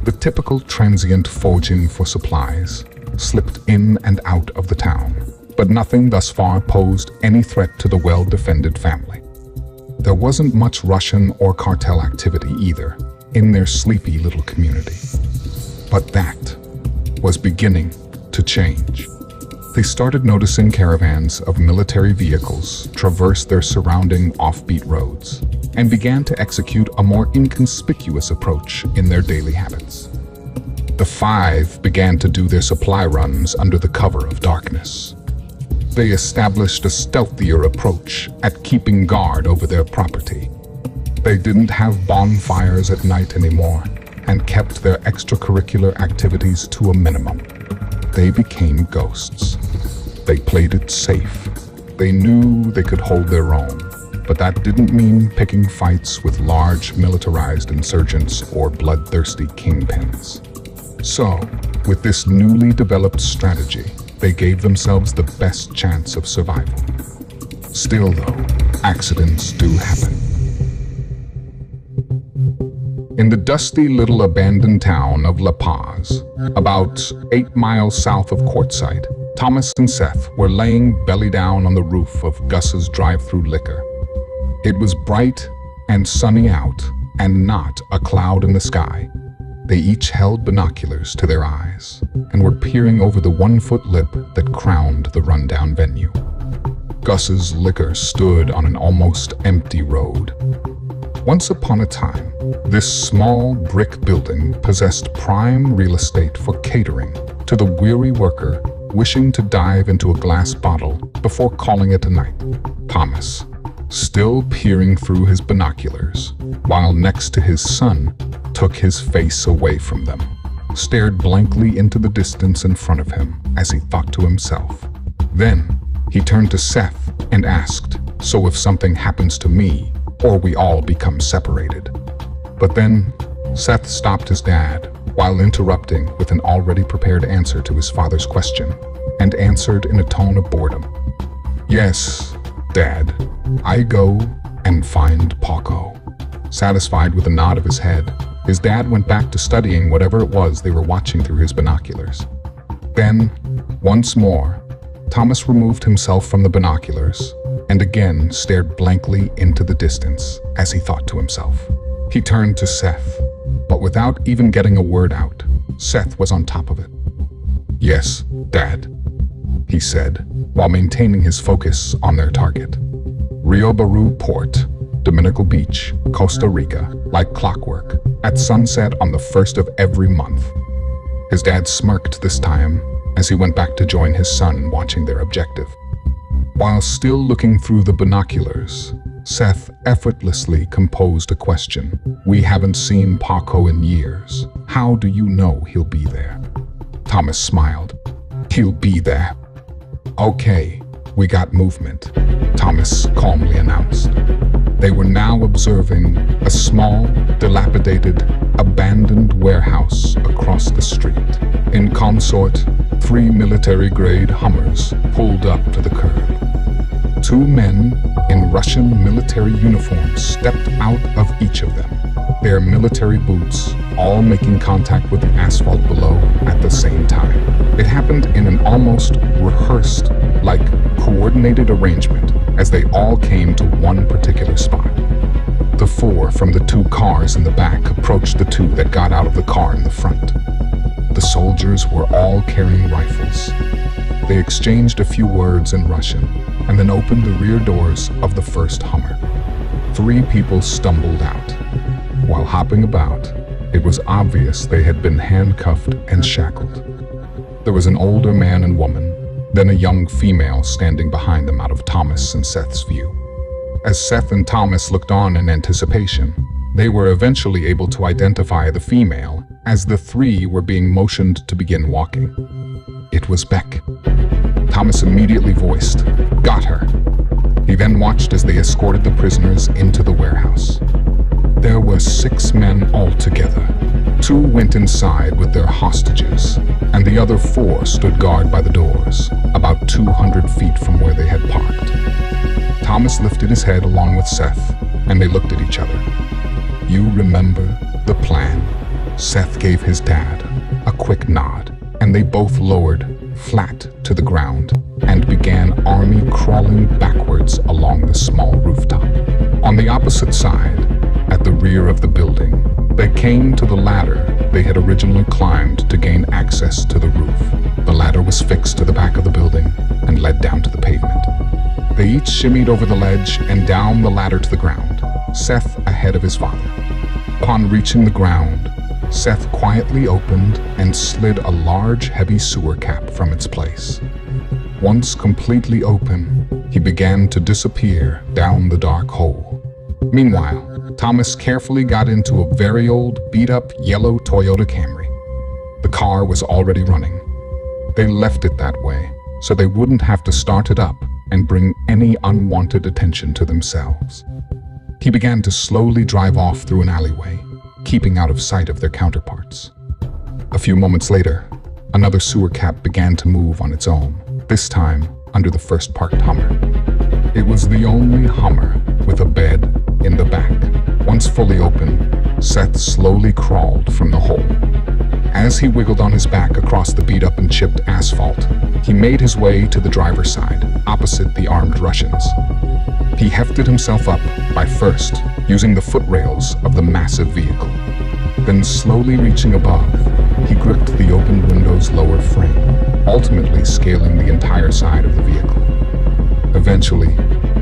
The typical transient foraging for supplies slipped in and out of the town, but nothing thus far posed any threat to the well-defended family. There wasn't much Russian or cartel activity either in their sleepy little community. But that was beginning to change. They started noticing caravans of military vehicles traverse their surrounding offbeat roads and began to execute a more inconspicuous approach in their daily habits. The five began to do their supply runs under the cover of darkness. They established a stealthier approach at keeping guard over their property. They didn't have bonfires at night anymore and kept their extracurricular activities to a minimum. They became ghosts. They played it safe. They knew they could hold their own, but that didn't mean picking fights with large militarized insurgents or bloodthirsty kingpins. So, with this newly developed strategy, they gave themselves the best chance of survival. Still though, accidents do happen. In the dusty little abandoned town of La Paz, about 8 miles south of Quartzsite, Thomas and Seth were laying belly down on the roof of Gus's drive-through liquor. It was bright and sunny out, and not a cloud in the sky. They each held binoculars to their eyes and were peering over the 1-foot lip that crowned the rundown venue. Gus's liquor stood on an almost empty road. Once upon a time, this small brick building possessed prime real estate for catering to the weary worker wishing to dive into a glass bottle before calling it a night. Thomas, still peering through his binoculars, while next to his son, took his face away from them, stared blankly into the distance in front of him as he thought to himself. Then he turned to Seth and asked, "So if something happens to me, or we all become separated?" But then Seth stopped his dad while interrupting with an already prepared answer to his father's question, and answered in a tone of boredom. "Yes, Dad, I go and find Paco." Satisfied with a nod of his head, his dad went back to studying whatever it was they were watching through his binoculars. Then, once more, Thomas removed himself from the binoculars and again stared blankly into the distance as he thought to himself. He turned to Seth, but without even getting a word out, Seth was on top of it. "Yes, Dad," he said, while maintaining his focus on their target. Rio Baru Port, Dominical Beach, Costa Rica, like clockwork, at sunset on the 1st of every month. His dad smirked this time as he went back to join his son watching their objective. While still looking through the binoculars, Seth effortlessly composed a question. "We haven't seen Paco in years. How do you know he'll be there?" Thomas smiled. "He'll be there." "Okay, we got movement," Thomas calmly announced. They were now observing a small, dilapidated, abandoned warehouse across the street. In consort, 3 military-grade Hummers pulled up to the curb. 2 men in Russian military uniforms stepped out of each of them, their military boots all making contact with the asphalt below at the same time. It happened in an almost rehearsed, coordinated arrangement as they all came to one particular spot. The four from the two cars in the back approached the two that got out of the car in the front. The soldiers were all carrying rifles. They exchanged a few words in Russian and then opened the rear doors of the first Hummer. 3 people stumbled out. While hopping about, it was obvious they had been handcuffed and shackled. There was an older man and woman, then a young female standing behind them out of Thomas and Seth's view. As Seth and Thomas looked on in anticipation, they were eventually able to identify the female as the 3 were being motioned to begin walking. It was Beck. Thomas immediately voiced, "Got her." He then watched as they escorted the prisoners into the warehouse. There were 6 men altogether. 2 went inside with their hostages, and the other 4 stood guard by the doors, about 200 feet from where they had parked. Thomas lifted his head along with Seth, and they looked at each other. "You remember the plan?" Seth gave his dad a quick nod, and they both lowered flat to the ground and began army crawling backwards along the small rooftop. On the opposite side, at the rear of the building, they came to the ladder they had originally climbed to gain access to the roof. The ladder was fixed to the back of the building and led down to the pavement. They each shimmied over the ledge and down the ladder to the ground, Seth ahead of his father. Upon reaching the ground, Seth quietly opened and slid a large, heavy sewer cap from its place. Once completely open, he began to disappear down the dark hole. Meanwhile, Thomas carefully got into a very old, beat-up yellow Toyota Camry. The car was already running. They left it that way so they wouldn't have to start it up and bring any unwanted attention to themselves. He began to slowly drive off through an alleyway, keeping out of sight of their counterparts. A few moments later, another sewer cap began to move on its own, this time under the first parked Hummer. It was the only Hummer with a bed in the back. Once fully open, Seth slowly crawled from the hole. As he wiggled on his back across the beat-up and chipped asphalt, he made his way to the driver's side, opposite the armed Russians. He hefted himself up by first using the footrails of the massive vehicle. Then slowly reaching above, he gripped the open window's lower frame, ultimately scaling the entire side of the vehicle. Eventually,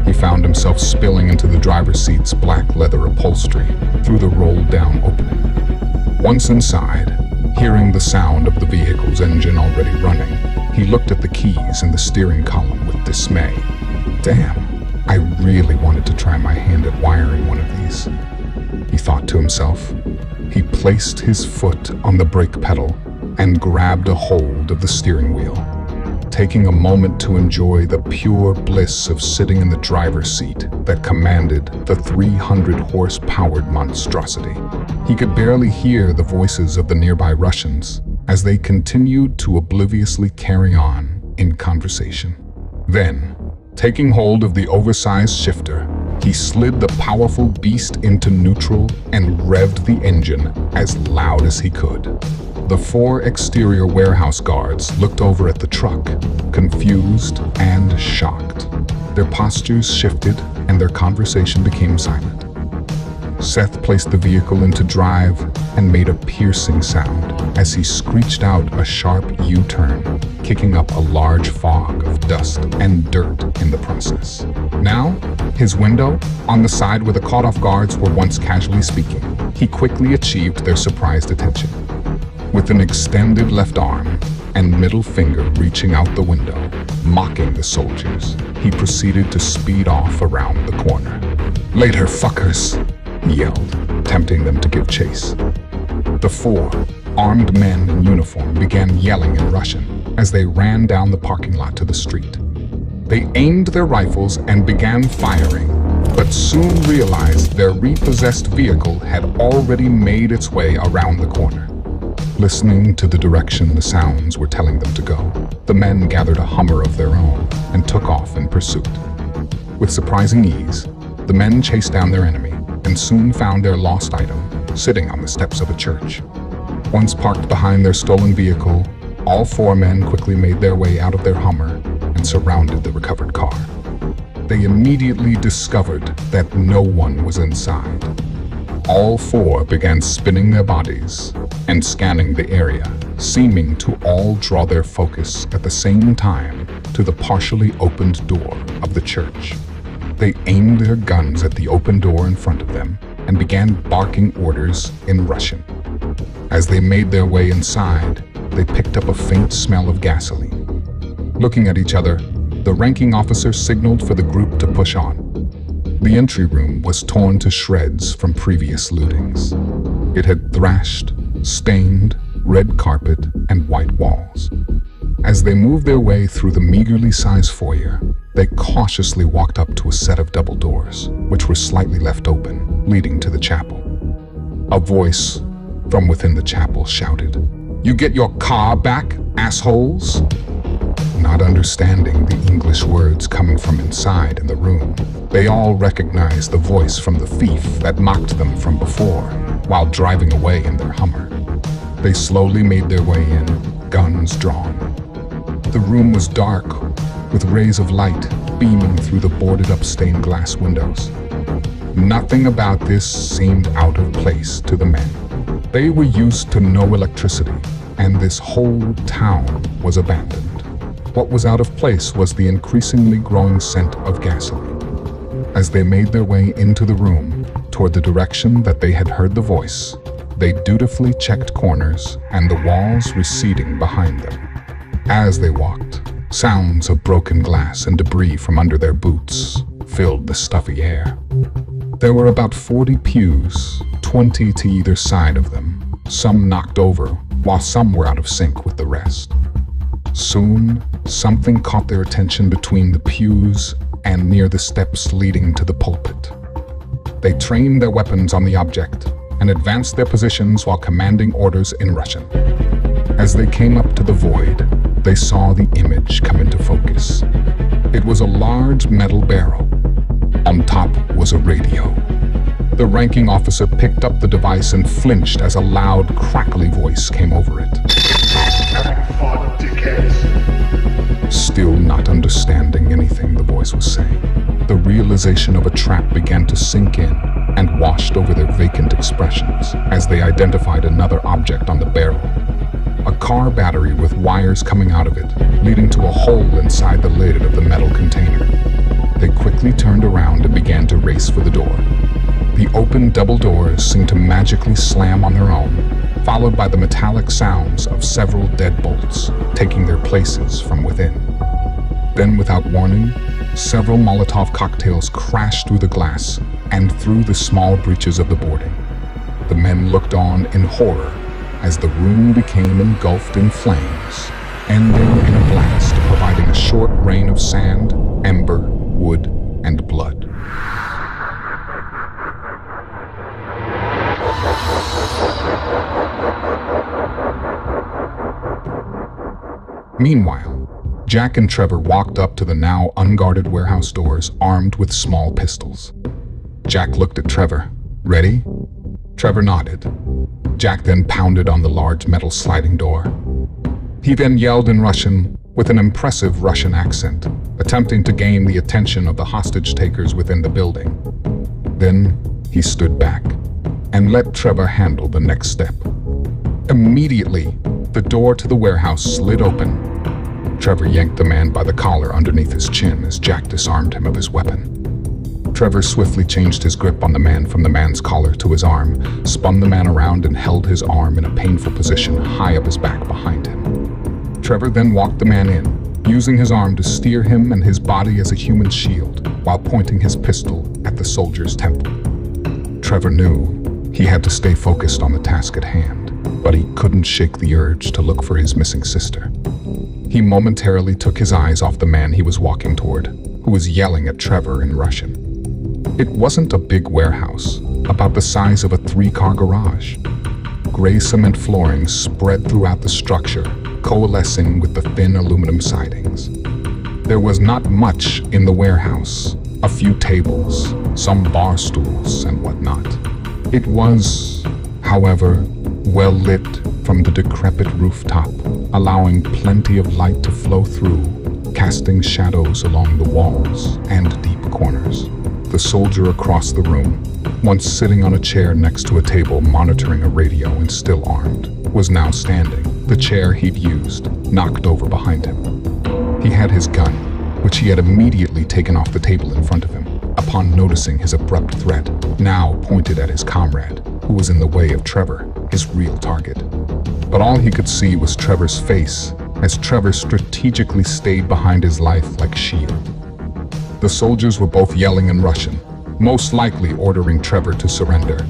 he found himself spilling into the driver's seat's black leather upholstery through the rolled-down opening. Once inside, hearing the sound of the vehicle's engine already running, he looked at the keys in the steering column with dismay. Damn, I really wanted to try my hand at wiring one of these, he thought to himself. He placed his foot on the brake pedal and grabbed a hold of the steering wheel, taking a moment to enjoy the pure bliss of sitting in the driver's seat that commanded the 300-horse-powered monstrosity. He could barely hear the voices of the nearby Russians as they continued to obliviously carry on in conversation. Then, taking hold of the oversized shifter, he slid the powerful beast into neutral and revved the engine as loud as he could. The 4 exterior warehouse guards looked over at the truck, confused and shocked. Their postures shifted and their conversation became silent. Seth placed the vehicle into drive and made a piercing sound as he screeched out a sharp U-turn, kicking up a large fog of dust and dirt in the process. Now, his window, on the side where the caught-off guards were once casually speaking, he quickly achieved their surprised attention. With an extended left arm and middle finger reaching out the window, mocking the soldiers, he proceeded to speed off around the corner. "Later, fuckers," he yelled, tempting them to give chase. The 4 armed men in uniform began yelling in Russian as they ran down the parking lot to the street. They aimed their rifles and began firing, but soon realized their repossessed vehicle had already made its way around the corner. Listening to the direction the sounds were telling them to go, the men gathered a Hummer of their own and took off in pursuit. With surprising ease, the men chased down their enemy and soon found their lost item sitting on the steps of a church. Once parked behind their stolen vehicle, all four men quickly made their way out of their Hummer and surrounded the recovered car. They immediately discovered that no one was inside. All four began spinning their bodies and scanning the area, seeming to all draw their focus at the same time to the partially opened door of the church. They aimed their guns at the open door in front of them and began barking orders in Russian. As they made their way inside, they picked up a faint smell of gasoline. Looking at each other, the ranking officer signaled for the group to push on. The entry room was torn to shreds from previous lootings. It had thrashed, stained, red carpet, and white walls. As they moved their way through the meagerly sized foyer, they cautiously walked up to a set of double doors, which were slightly left open, leading to the chapel. A voice from within the chapel shouted, "You get your car back, assholes?" Not understanding the English words coming from inside in the room, they all recognized the voice from the thief that mocked them from before, while driving away in their Hummer. They slowly made their way in, guns drawn. The room was dark, with rays of light beaming through the boarded-up stained glass windows. Nothing about this seemed out of place to the men. They were used to no electricity, and this whole town was abandoned. What was out of place was the increasingly growing scent of gasoline. As they made their way into the room, toward the direction that they had heard the voice, they dutifully checked corners and the walls receding behind them. As they walked, sounds of broken glass and debris from under their boots filled the stuffy air. There were about 40 pews, 20 to either side of them, some knocked over, while some were out of sync with the rest. Soon, something caught their attention between the pews and near the steps leading to the pulpit. They trained their weapons on the object and advanced their positions while commanding orders in Russian. As they came up to the void, they saw the image come into focus. It was a large metal barrel. On top was a radio. The ranking officer picked up the device and flinched as a loud, crackly voice came over it. Still not understanding anything the voice was saying, the realization of a trap began to sink in and washed over their vacant expressions as they identified another object on the barrel. A car battery with wires coming out of it, leading to a hole inside the lid of the metal container. They quickly turned around and began to race for the door. The open double doors seemed to magically slam on their own, followed by the metallic sounds of several deadbolts taking their places from within. Then, without warning, several Molotov cocktails crashed through the glass and through the small breaches of the boarding. The men looked on in horror as the room became engulfed in flames, ending in a blast, providing a short rain of sand, ember, wood, and blood. Meanwhile, Jack and Trevor walked up to the now unguarded warehouse doors armed with small pistols. Jack looked at Trevor. "Ready?" Trevor nodded. Jack then pounded on the large metal sliding door. He then yelled in Russian with an impressive Russian accent, attempting to gain the attention of the hostage takers within the building. Then he stood back and let Trevor handle the next step. Immediately, the door to the warehouse slid open. Trevor yanked the man by the collar underneath his chin as Jack disarmed him of his weapon. Trevor swiftly changed his grip on the man from the man's collar to his arm, spun the man around and held his arm in a painful position high up his back behind him. Trevor then walked the man in, using his arm to steer him and his body as a human shield, while pointing his pistol at the soldier's temple. Trevor knew he had to stay focused on the task at hand, but he couldn't shake the urge to look for his missing sister. He momentarily took his eyes off the man he was walking toward, who was yelling at Trevor in Russian. It wasn't a big warehouse, about the size of a 3-car garage. Gray cement flooring spread throughout the structure, coalescing with the thin aluminum sidings. There was not much in the warehouse, a few tables, some bar stools, and whatnot. It was however, well lit from the decrepit rooftop, allowing plenty of light to flow through, casting shadows along the walls and deep corners. The soldier across the room, once sitting on a chair next to a table monitoring a radio and still armed, was now standing, the chair he'd used, knocked over behind him. He had his gun, which he had immediately taken off the table in front of him, upon noticing his abrupt threat, now pointed at his comrade, who was in the way of Trevor, his real target. But all he could see was Trevor's face, as Trevor strategically stayed behind his life like shield. The soldiers were both yelling in Russian, most likely ordering Trevor to surrender.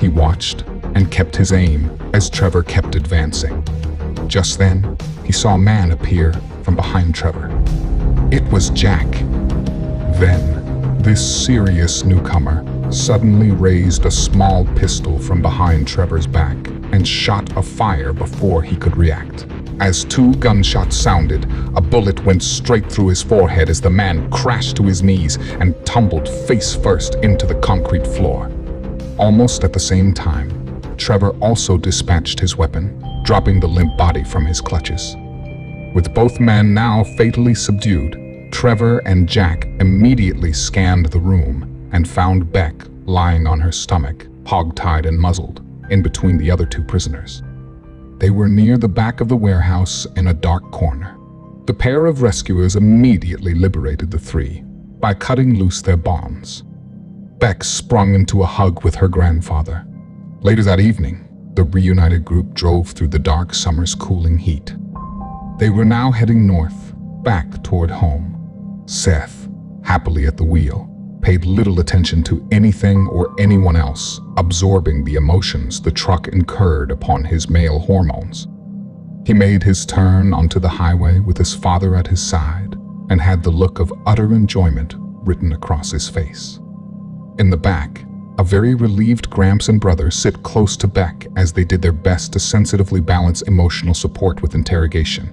He watched and kept his aim as Trevor kept advancing. Just then, he saw a man appear from behind Trevor. It was Jack. Then, this serious newcomer suddenly raised a small pistol from behind Trevor's back and shot a fire before he could react. As 2 gunshots sounded, a bullet went straight through his forehead as the man crashed to his knees and tumbled face first into the concrete floor. Almost at the same time, Trevor also dispatched his weapon, dropping the limp body from his clutches. With both men now fatally subdued, Trevor and Jack immediately scanned the room and found Beck lying on her stomach, hog-tied and muzzled, in between the other 2 prisoners. They were near the back of the warehouse in a dark corner. The pair of rescuers immediately liberated the 3 by cutting loose their bonds. Beck sprung into a hug with her grandfather. Later that evening, the reunited group drove through the dark summer's cooling heat. They were now heading north, back toward home. Seth, happily at the wheel, paid little attention to anything or anyone else, absorbing the emotions the truck incurred upon his male hormones. He made his turn onto the highway with his father at his side and had the look of utter enjoyment written across his face. In the back, a very relieved Gramps and brother sit close to Beck as they did their best to sensitively balance emotional support with interrogation.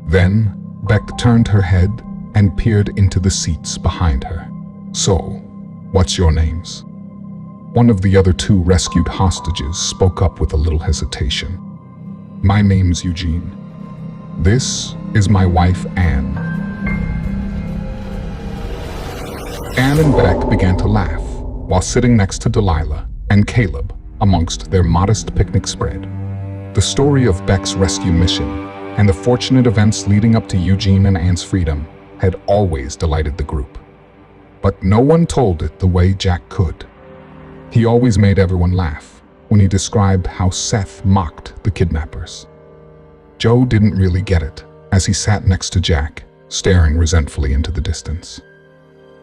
Then, Beck turned her head and peered into the seats behind her. "So, what's your names?" One of the other 2 rescued hostages spoke up with a little hesitation. "My name's Eugene. This is my wife, Anne." Anne and Beck began to laugh while sitting next to Delilah and Caleb amongst their modest picnic spread. The story of Beck's rescue mission and the fortunate events leading up to Eugene and Anne's freedom had always delighted the group. But no one told it the way Jack could. He always made everyone laugh when he described how Seth mocked the kidnappers. Joe didn't really get it as he sat next to Jack, staring resentfully into the distance.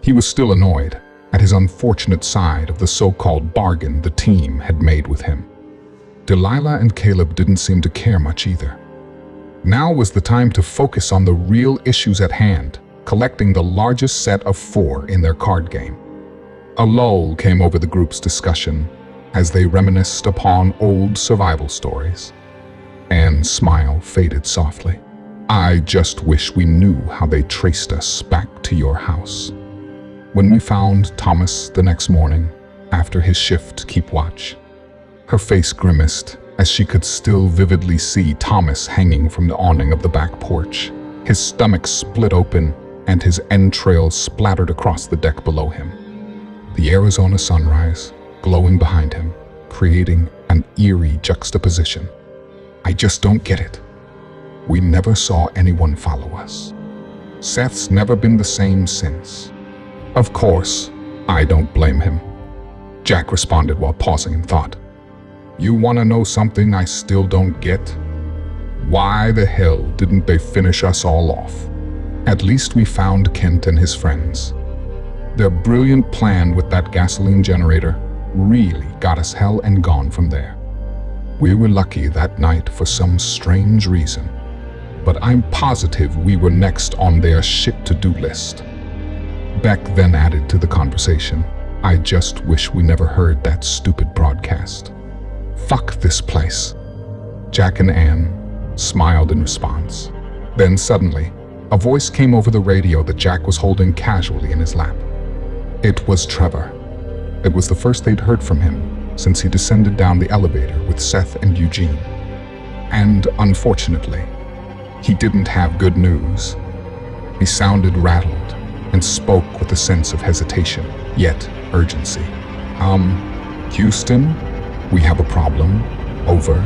He was still annoyed at his unfortunate side of the so-called bargain the team had made with him. Delilah and Caleb didn't seem to care much either. Now was the time to focus on the real issues at hand, collecting the largest set of 4 in their card game. A lull came over the group's discussion as they reminisced upon old survival stories. Anne's smile faded softly. "I just wish we knew how they traced us back to your house. When we found Thomas the next morning, after his shift to keep watch." Her face grimaced as she could still vividly see Thomas hanging from the awning of the back porch, his stomach split open and his entrails splattered across the deck below him. The Arizona sunrise glowing behind him, creating an eerie juxtaposition. "I just don't get it. We never saw anyone follow us. Seth's never been the same since." "Of course, I don't blame him," Jack responded while pausing in thought. "You want to know something I still don't get? Why the hell didn't they finish us all off? At least we found Kent and his friends. Their brilliant plan with that gasoline generator really got us hell and gone from there. We were lucky that night for some strange reason, but I'm positive we were next on their shit-to-do list." Beck then added to the conversation, "I just wish we never heard that stupid broadcast. Fuck this place." Jack and Anne smiled in response. Then suddenly, a voice came over the radio that Jack was holding casually in his lap. It was Trevor. It was the first they'd heard from him since he descended down the elevator with Seth and Eugene. And unfortunately, he didn't have good news. He sounded rattled and spoke with a sense of hesitation, yet urgency. Houston, we have a problem. Over.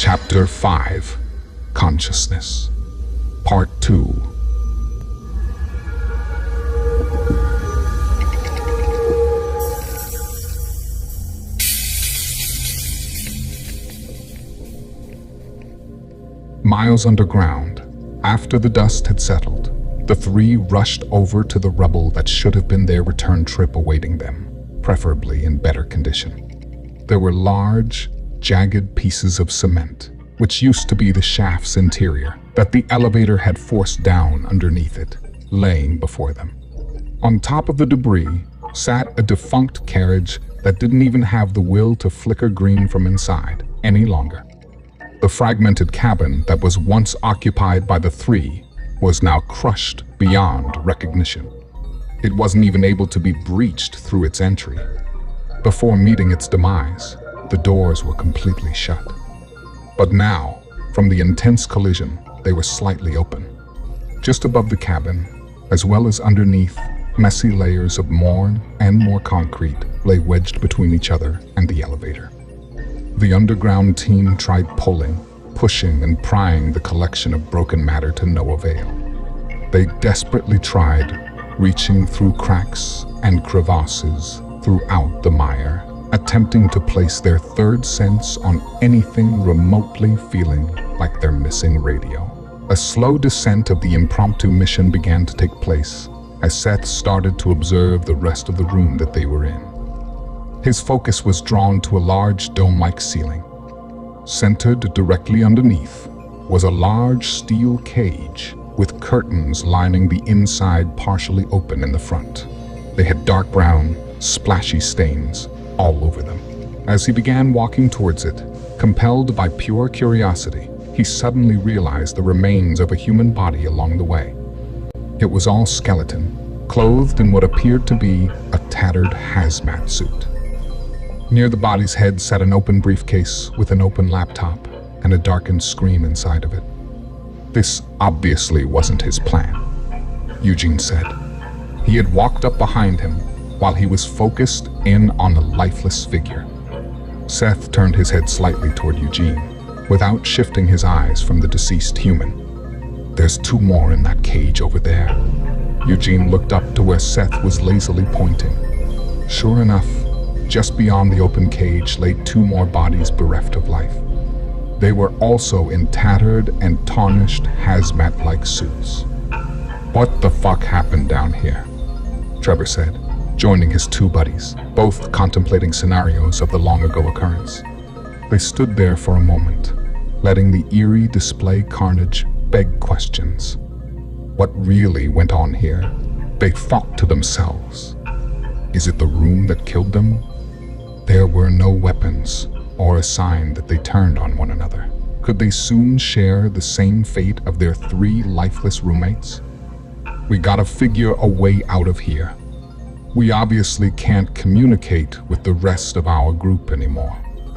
Chapter 5, Consciousness, Part 2. Miles underground, after the dust had settled, the three rushed over to the rubble that should have been their return trip awaiting them, preferably in better condition. There were large, jagged pieces of cement, which used to be the shaft's interior, that the elevator had forced down underneath it, laying before them. On top of the debris sat a defunct carriage that didn't even have the will to flicker green from inside any longer. The fragmented cabin that was once occupied by the three was now crushed beyond recognition. It wasn't even able to be breached through its entry. Before meeting its demise, the doors were completely shut. But now, from the intense collision, they were slightly open. Just above the cabin, as well as underneath, messy layers of more and more concrete lay wedged between each other and the elevator. The underground team tried pulling, pushing, and prying the collection of broken matter to no avail. They desperately tried, reaching through cracks and crevasses throughout the mire, attempting to place their third sense on anything remotely feeling like their missing radio. A slow descent of the impromptu mission began to take place as Seth started to observe the rest of the room that they were in. His focus was drawn to a large dome-like ceiling. Centered directly underneath was a large steel cage with curtains lining the inside partially open in the front. They had dark brown, splashy stains all over them. As he began walking towards it, compelled by pure curiosity, he suddenly realized the remains of a human body along the way. It was all skeleton, clothed in what appeared to be a tattered hazmat suit. Near the body's head sat an open briefcase with an open laptop and a darkened screen inside of it. This obviously wasn't his plan, Eugene said. He had walked up behind him while he was focused in on the lifeless figure. Seth turned his head slightly toward Eugene, without shifting his eyes from the deceased human. "There's two more in that cage over there." Eugene looked up to where Seth was lazily pointing. Sure enough, just beyond the open cage lay two more bodies bereft of life. They were also in tattered and tarnished hazmat-like suits. "What the fuck happened down here?" Trevor said, joining his two buddies, both contemplating scenarios of the long-ago occurrence. They stood there for a moment, letting the eerie display carnage beg questions. What really went on here? They thought to themselves. Is it the room that killed them? There were no weapons, or a sign that they turned on one another. Could they soon share the same fate of their three lifeless roommates? "We gotta figure a way out of here. We obviously can't communicate with the rest of our group anymore.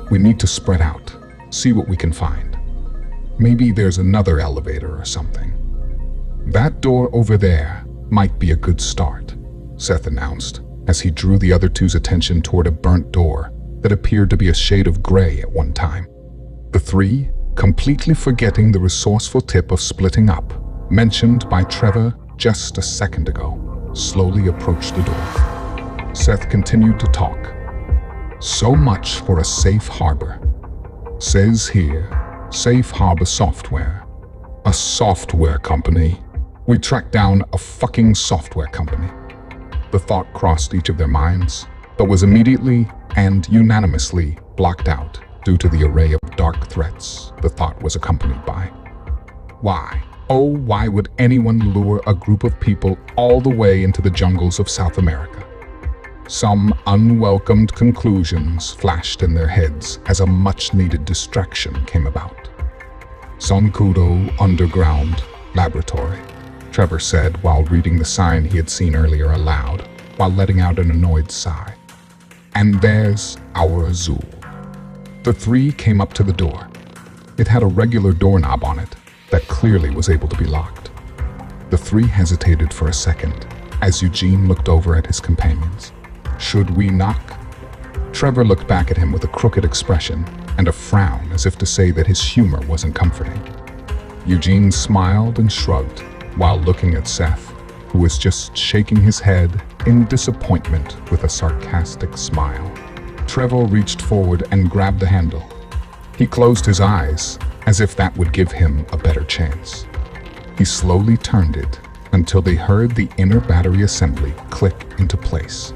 We need to spread out, see what we can find. Maybe there's another elevator or something." "That door over there might be a good start," Seth announced, as he drew the other two's attention toward a burnt door that appeared to be a shade of gray at one time. The three, completely forgetting the resourceful tip of splitting up, mentioned by Trevor just a second ago, slowly approached the door. Seth continued to talk. "So much for a safe harbor. Says here, Safe Harbor Software. A software company. We tracked down a fucking software company." The thought crossed each of their minds, but was immediately and unanimously blocked out due to the array of dark threats the thought was accompanied by. Why? Oh, why would anyone lure a group of people all the way into the jungles of South America? Some unwelcomed conclusions flashed in their heads as a much-needed distraction came about. "Sonkudo Underground Laboratory," Trevor said while reading the sign he had seen earlier aloud, while letting out an annoyed sigh. "And there's our Azul." The three came up to the door. It had a regular doorknob on it that clearly was able to be locked. The three hesitated for a second as Eugene looked over at his companions. "Should we knock?" Trevor looked back at him with a crooked expression and a frown as if to say that his humor wasn't comforting. Eugene smiled and shrugged while looking at Seth, who was just shaking his head in disappointment with a sarcastic smile. Trevor reached forward and grabbed the handle. He closed his eyes as if that would give him a better chance. He slowly turned it until they heard the inner battery assembly click into place.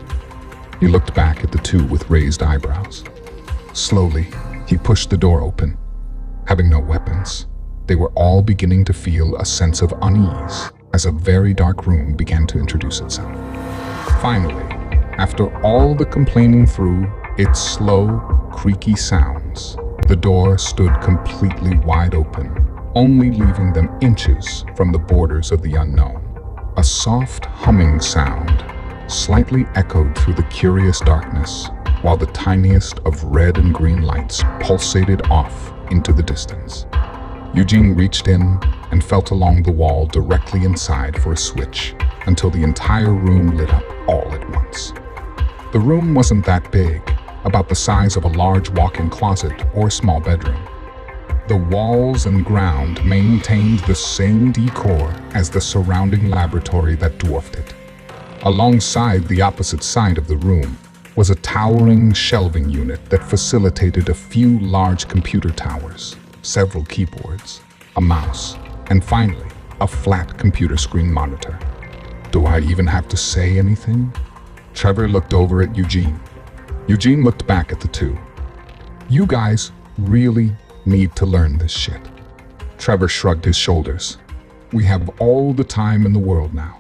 He looked back at the two with raised eyebrows. Slowly, he pushed the door open. Having no weapons, they were all beginning to feel a sense of unease as a very dark room began to introduce itself. Finally, after all the complaining through its slow, creaky sounds, the door stood completely wide open, only leaving them inches from the borders of the unknown. A soft humming sound slightly echoed through the curious darkness, while the tiniest of red and green lights pulsated off into the distance. Eugene reached in and felt along the wall directly inside for a switch until the entire room lit up all at once. The room wasn't that big, about the size of a large walk-in closet or small bedroom. The walls and ground maintained the same decor as the surrounding laboratory that dwarfed it. Alongside the opposite side of the room was a towering shelving unit that facilitated a few large computer towers, several keyboards, a mouse, and finally, a flat computer screen monitor. Do I even have to say anything? Trevor looked over at Eugene. Eugene looked back at the two. You guys really need to learn this shit. Trevor shrugged his shoulders. We have all the time in the world now.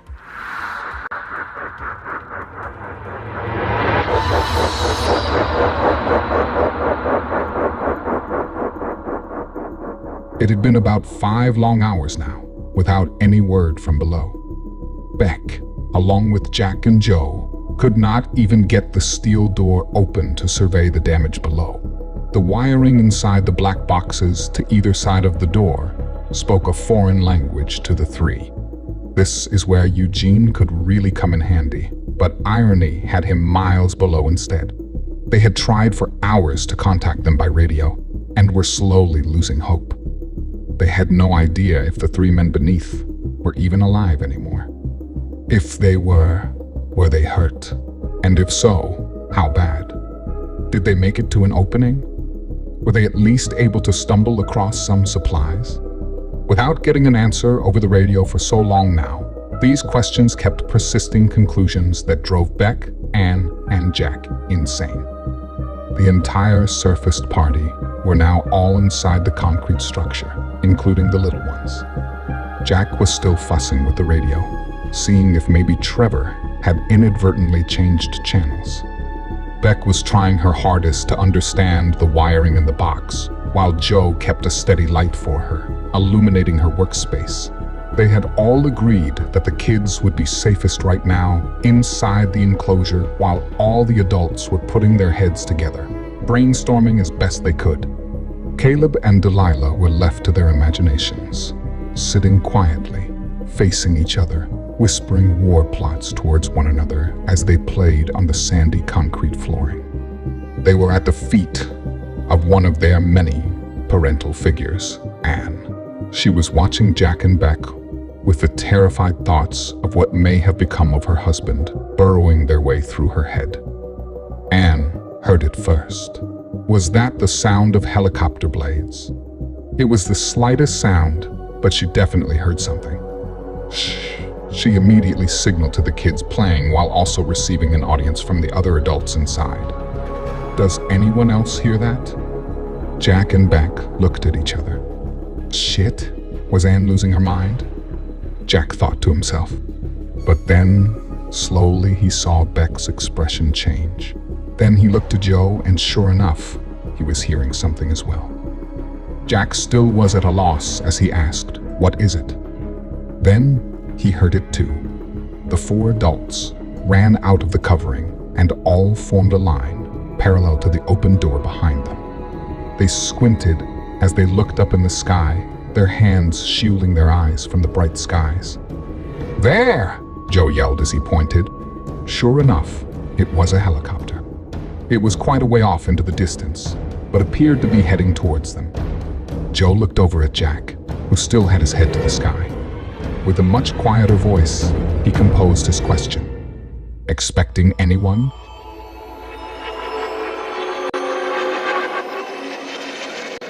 It had been about 5 long hours now, without any word from below. Beck, along with Jack and Joe, could not even get the steel door open to survey the damage below. The wiring inside the black boxes to either side of the door spoke a foreign language to the three. This is where Eugene could really come in handy, but irony had him miles below instead. They had tried for hours to contact them by radio, and were slowly losing hope. They had no idea if the 3 men beneath were even alive anymore. If they were they hurt? And if so, how bad? Did they make it to an opening? Were they at least able to stumble across some supplies? Without getting an answer over the radio for so long now, these questions kept persisting conclusions that drove Beck, Anne, and Jack insane. The entire surfaced party were now all inside the concrete structure, including the little ones. Jack was still fussing with the radio, seeing if maybe Trevor had inadvertently changed channels. Beck was trying her hardest to understand the wiring in the box, while Joe kept a steady light for her, illuminating her workspace. They had all agreed that the kids would be safest right now inside the enclosure, while all the adults were putting their heads together, brainstorming as best they could. Caleb and Delilah were left to their imaginations, sitting quietly, facing each other, whispering war plots towards one another as they played on the sandy concrete flooring. They were at the feet of one of their many parental figures, Anne. She was watching Jack and Beck with the terrified thoughts of what may have become of her husband burrowing their way through her head. Anne heard it first. Was that the sound of helicopter blades? It was the slightest sound, but she definitely heard something. Shh. She immediately signaled to the kids playing while also receiving an audience from the other adults inside. Does anyone else hear that? Jack and Beck looked at each other. Shit, was Anne losing her mind? Jack thought to himself. But then, slowly he saw Beck's expression change. Then he looked to Joe, and sure enough, he was hearing something as well. Jack still was at a loss as he asked, "What is it?" Then he heard it too. The 4 adults ran out of the covering and all formed a line parallel to the open door behind them. They squinted as they looked up in the sky, their hands shielding their eyes from the bright skies. "There!" Joe yelled as he pointed. Sure enough, it was a helicopter. It was quite a way off into the distance, but appeared to be heading towards them. Joe looked over at Jack, who still had his head to the sky. With a much quieter voice, he composed his question. "Expecting anyone?"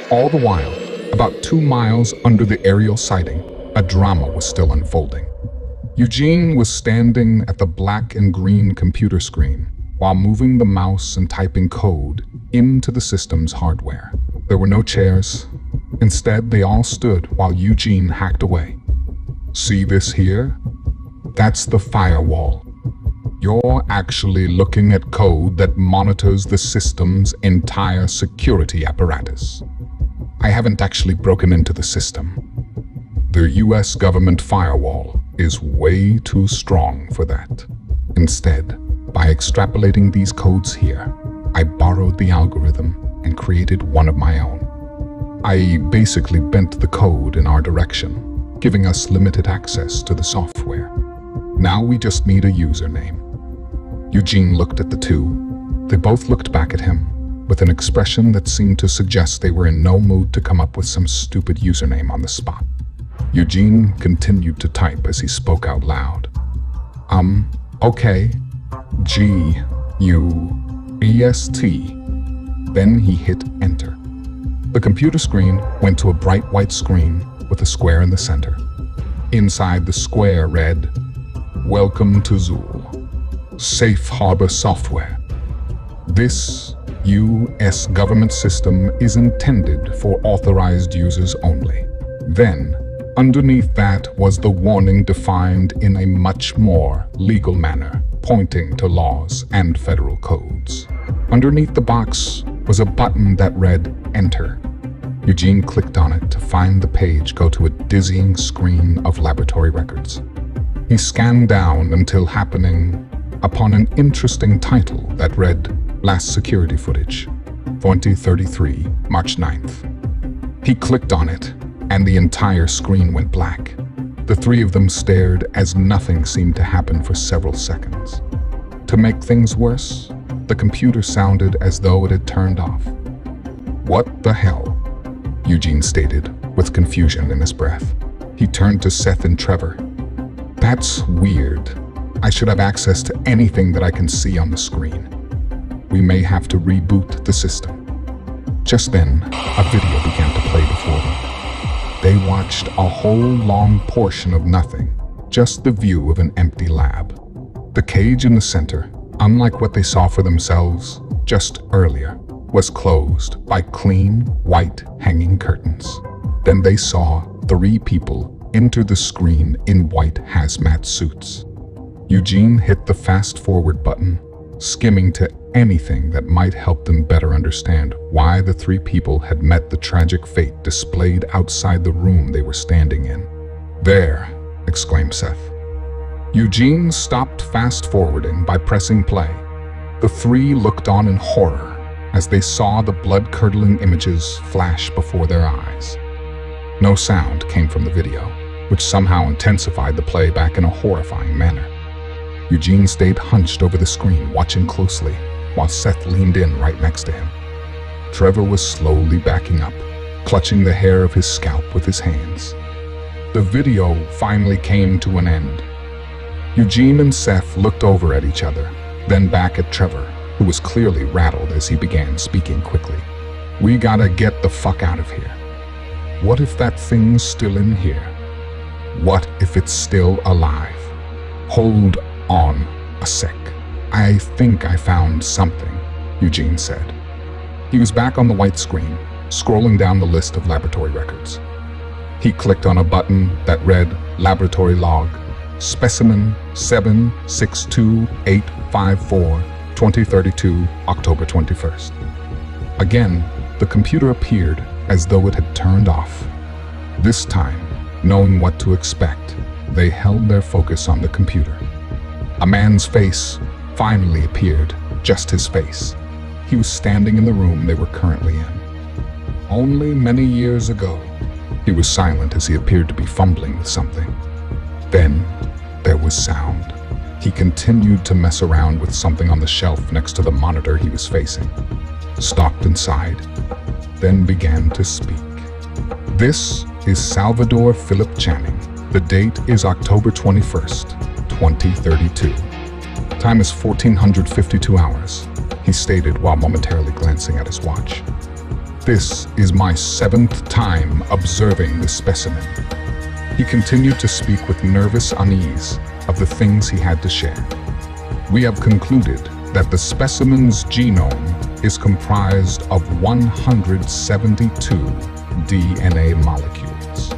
All the while, about 2 miles under the aerial sighting, a drama was still unfolding. Eugene was standing at the black and green computer screen while moving the mouse and typing code into the system's hardware. There were no chairs. Instead, they all stood while Eugene hacked away. "See this here? That's the firewall. You're actually looking at code that monitors the system's entire security apparatus. I haven't actually broken into the system. The US government firewall is way too strong for that. Instead, by extrapolating these codes here, I borrowed the algorithm and created one of my own. I basically bent the code in our direction, giving us limited access to the software. Now we just need a username." Eugene looked at the two. They both looked back at him, with an expression that seemed to suggest they were in no mood to come up with some stupid username on the spot. Eugene continued to type as he spoke out loud. Okay, GUEST. Then he hit enter. The computer screen went to a bright white screen with a square in the center. Inside the square read, "Welcome to Zool. Safe Harbor Software. This US government system is intended for authorized users only. Then, underneath that was the warning defined in a much more legal manner, pointing to laws and federal codes. Underneath the box was a button that read Enter. Eugene clicked on it to find the page go to a dizzying screen of laboratory records. He scanned down until happening upon an interesting title that read Last Security Footage, 2033, March 9th. He clicked on it, and the entire screen went black. The three of them stared as nothing seemed to happen for several seconds. To make things worse, the computer sounded as though it had turned off. "What the hell?" Eugene stated, with confusion in his breath. He turned to Seth and Trevor. "That's weird. I should have access to anything that I can see on the screen. We may have to reboot the system." Just then, a video began to play before them. They watched a whole long portion of nothing, just the view of an empty lab. The cage in the center, unlike what they saw for themselves just earlier, was closed by clean, white hanging curtains. Then they saw 3 people enter the screen in white hazmat suits. Eugene hit the fast-forward button, skimming to anything that might help them better understand why the 3 people had met the tragic fate displayed outside the room they were standing in. "There!" exclaimed Seth. Eugene stopped fast-forwarding by pressing play. The 3 looked on in horror as they saw the blood-curdling images flash before their eyes. No sound came from the video, which somehow intensified the playback in a horrifying manner. Eugene stayed hunched over the screen, watching closely, while Seth leaned in right next to him. Trevor was slowly backing up, clutching the hair of his scalp with his hands. The video finally came to an end. Eugene and Seth looked over at each other, then back at Trevor, who was clearly rattled as he began speaking quickly. "We gotta get the fuck out of here. What if that thing's still in here? What if it's still alive? Hold on a sec. I think I found something," Eugene said. He was back on the white screen, scrolling down the list of laboratory records. He clicked on a button that read Laboratory Log, Specimen 762854, 2032, October 21st. Again, the computer appeared as though it had turned off. This time, knowing what to expect, they held their focus on the computer. A man's face finally appeared, just his face. He was standing in the room they were currently in. Only many years ago. He was silent as he appeared to be fumbling with something. Then, there was sound. He continued to mess around with something on the shelf next to the monitor he was facing. Stopped inside, then began to speak. "This is Salvador Philip Channing. The date is October 21st, 2032. Time is 1452 hours, he stated while momentarily glancing at his watch. "This is my 7th time observing this specimen." He continued to speak with nervous unease of the things he had to share. "We have concluded that the specimen's genome is comprised of 172 DNA molecules.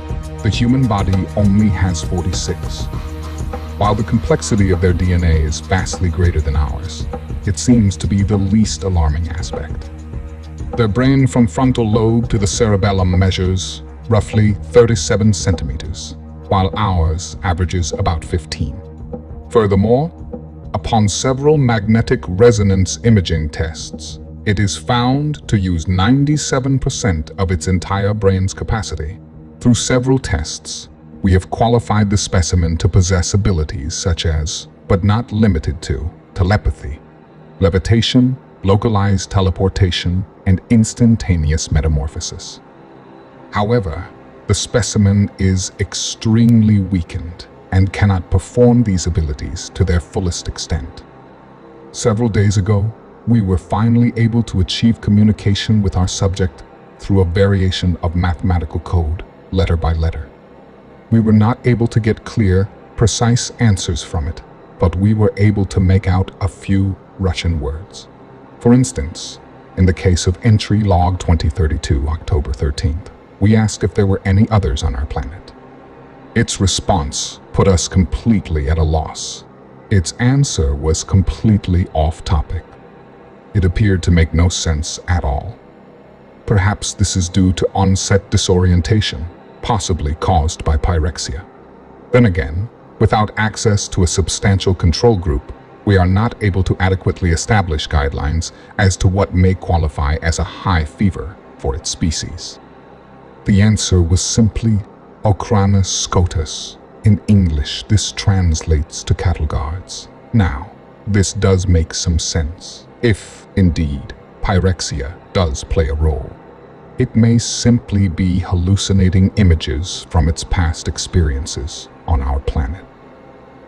The human body only has 46. While the complexity of their DNA is vastly greater than ours, it seems to be the least alarming aspect. Their brain from frontal lobe to the cerebellum measures roughly 37 centimeters, while ours averages about 15. Furthermore, upon several magnetic resonance imaging tests, it is found to use 97% of its entire brain's capacity. Through several tests, we have qualified the specimen to possess abilities such as, but not limited to, telepathy, levitation, localized teleportation, and instantaneous metamorphosis. However, the specimen is extremely weakened and cannot perform these abilities to their fullest extent. Several days ago, we were finally able to achieve communication with our subject through a variation of mathematical code, letter by letter. We were not able to get clear, precise answers from it, but we were able to make out a few Russian words. For instance, in the case of entry log 2032, October 13th, We asked if there were any others on our planet. Its response put us completely at a loss. Its answer was completely off topic. It appeared to make no sense at all. Perhaps this is due to onset disorientation, possibly caused by pyrexia. Then again, without access to a substantial control group, we are not able to adequately establish guidelines as to what may qualify as a high fever for its species. The answer was simply Ocranus scotus. In English, this translates to cattle guards. Now, this does make some sense, if, indeed, pyrexia does play a role. It may simply be hallucinating images from its past experiences on our planet.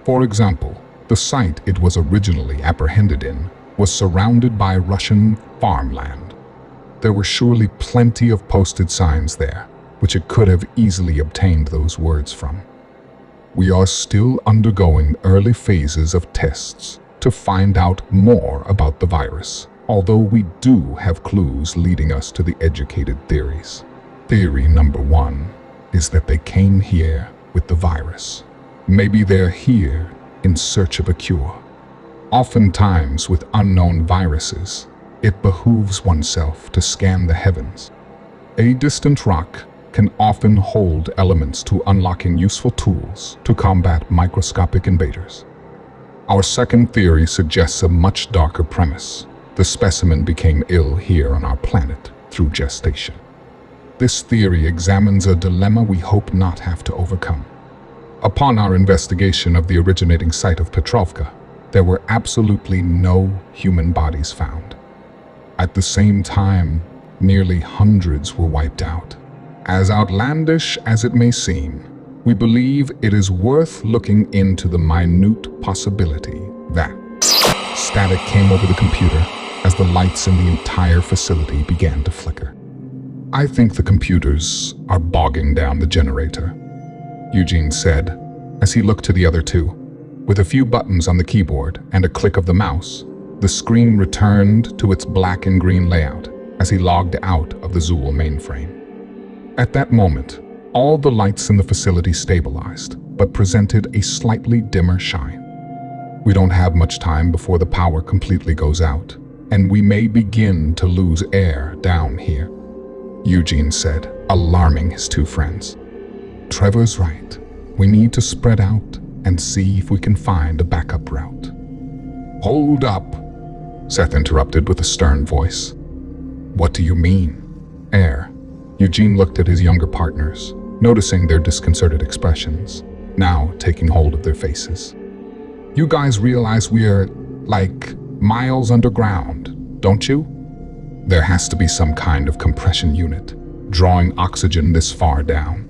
For example, the site it was originally apprehended in was surrounded by Russian farmland. There were surely plenty of posted signs there, which it could have easily obtained those words from. We are still undergoing early phases of tests to find out more about the virus, although we do have clues leading us to the educated theories. Theory number 1 is that they came here with the virus. Maybe they're here in search of a cure. Oftentimes, with unknown viruses, it behooves oneself to scan the heavens. A distant rock can often hold elements to unlocking useful tools to combat microscopic invaders. Our second theory suggests a much darker premise. The specimen became ill here on our planet through gestation. This theory examines a dilemma we hope not have to overcome. Upon our investigation of the originating site of Petrovka, there were absolutely no human bodies found. At the same time, nearly hundreds were wiped out. As outlandish as it may seem, we believe it is worth looking into the minute possibility that static came over the computer as the lights in the entire facility began to flicker. I think the computers are bogging down the generator, Eugene said, as he looked to the other two. With a few buttons on the keyboard and a click of the mouse, the screen returned to its black and green layout as he logged out of the Zool mainframe. At that moment, all the lights in the facility stabilized, but presented a slightly dimmer shine. We don't have much time before the power completely goes out, and we may begin to lose air down here, Eugene said, alarming his two friends. Trevor's right. We need to spread out and see if we can find a backup route. Hold up, Seth interrupted with a stern voice. What do you mean? Air. Eugene looked at his younger partners, noticing their disconcerted expressions, now taking hold of their faces. You guys realize we're, like, miles underground, don't you? There has to be some kind of compression unit, drawing oxygen this far down.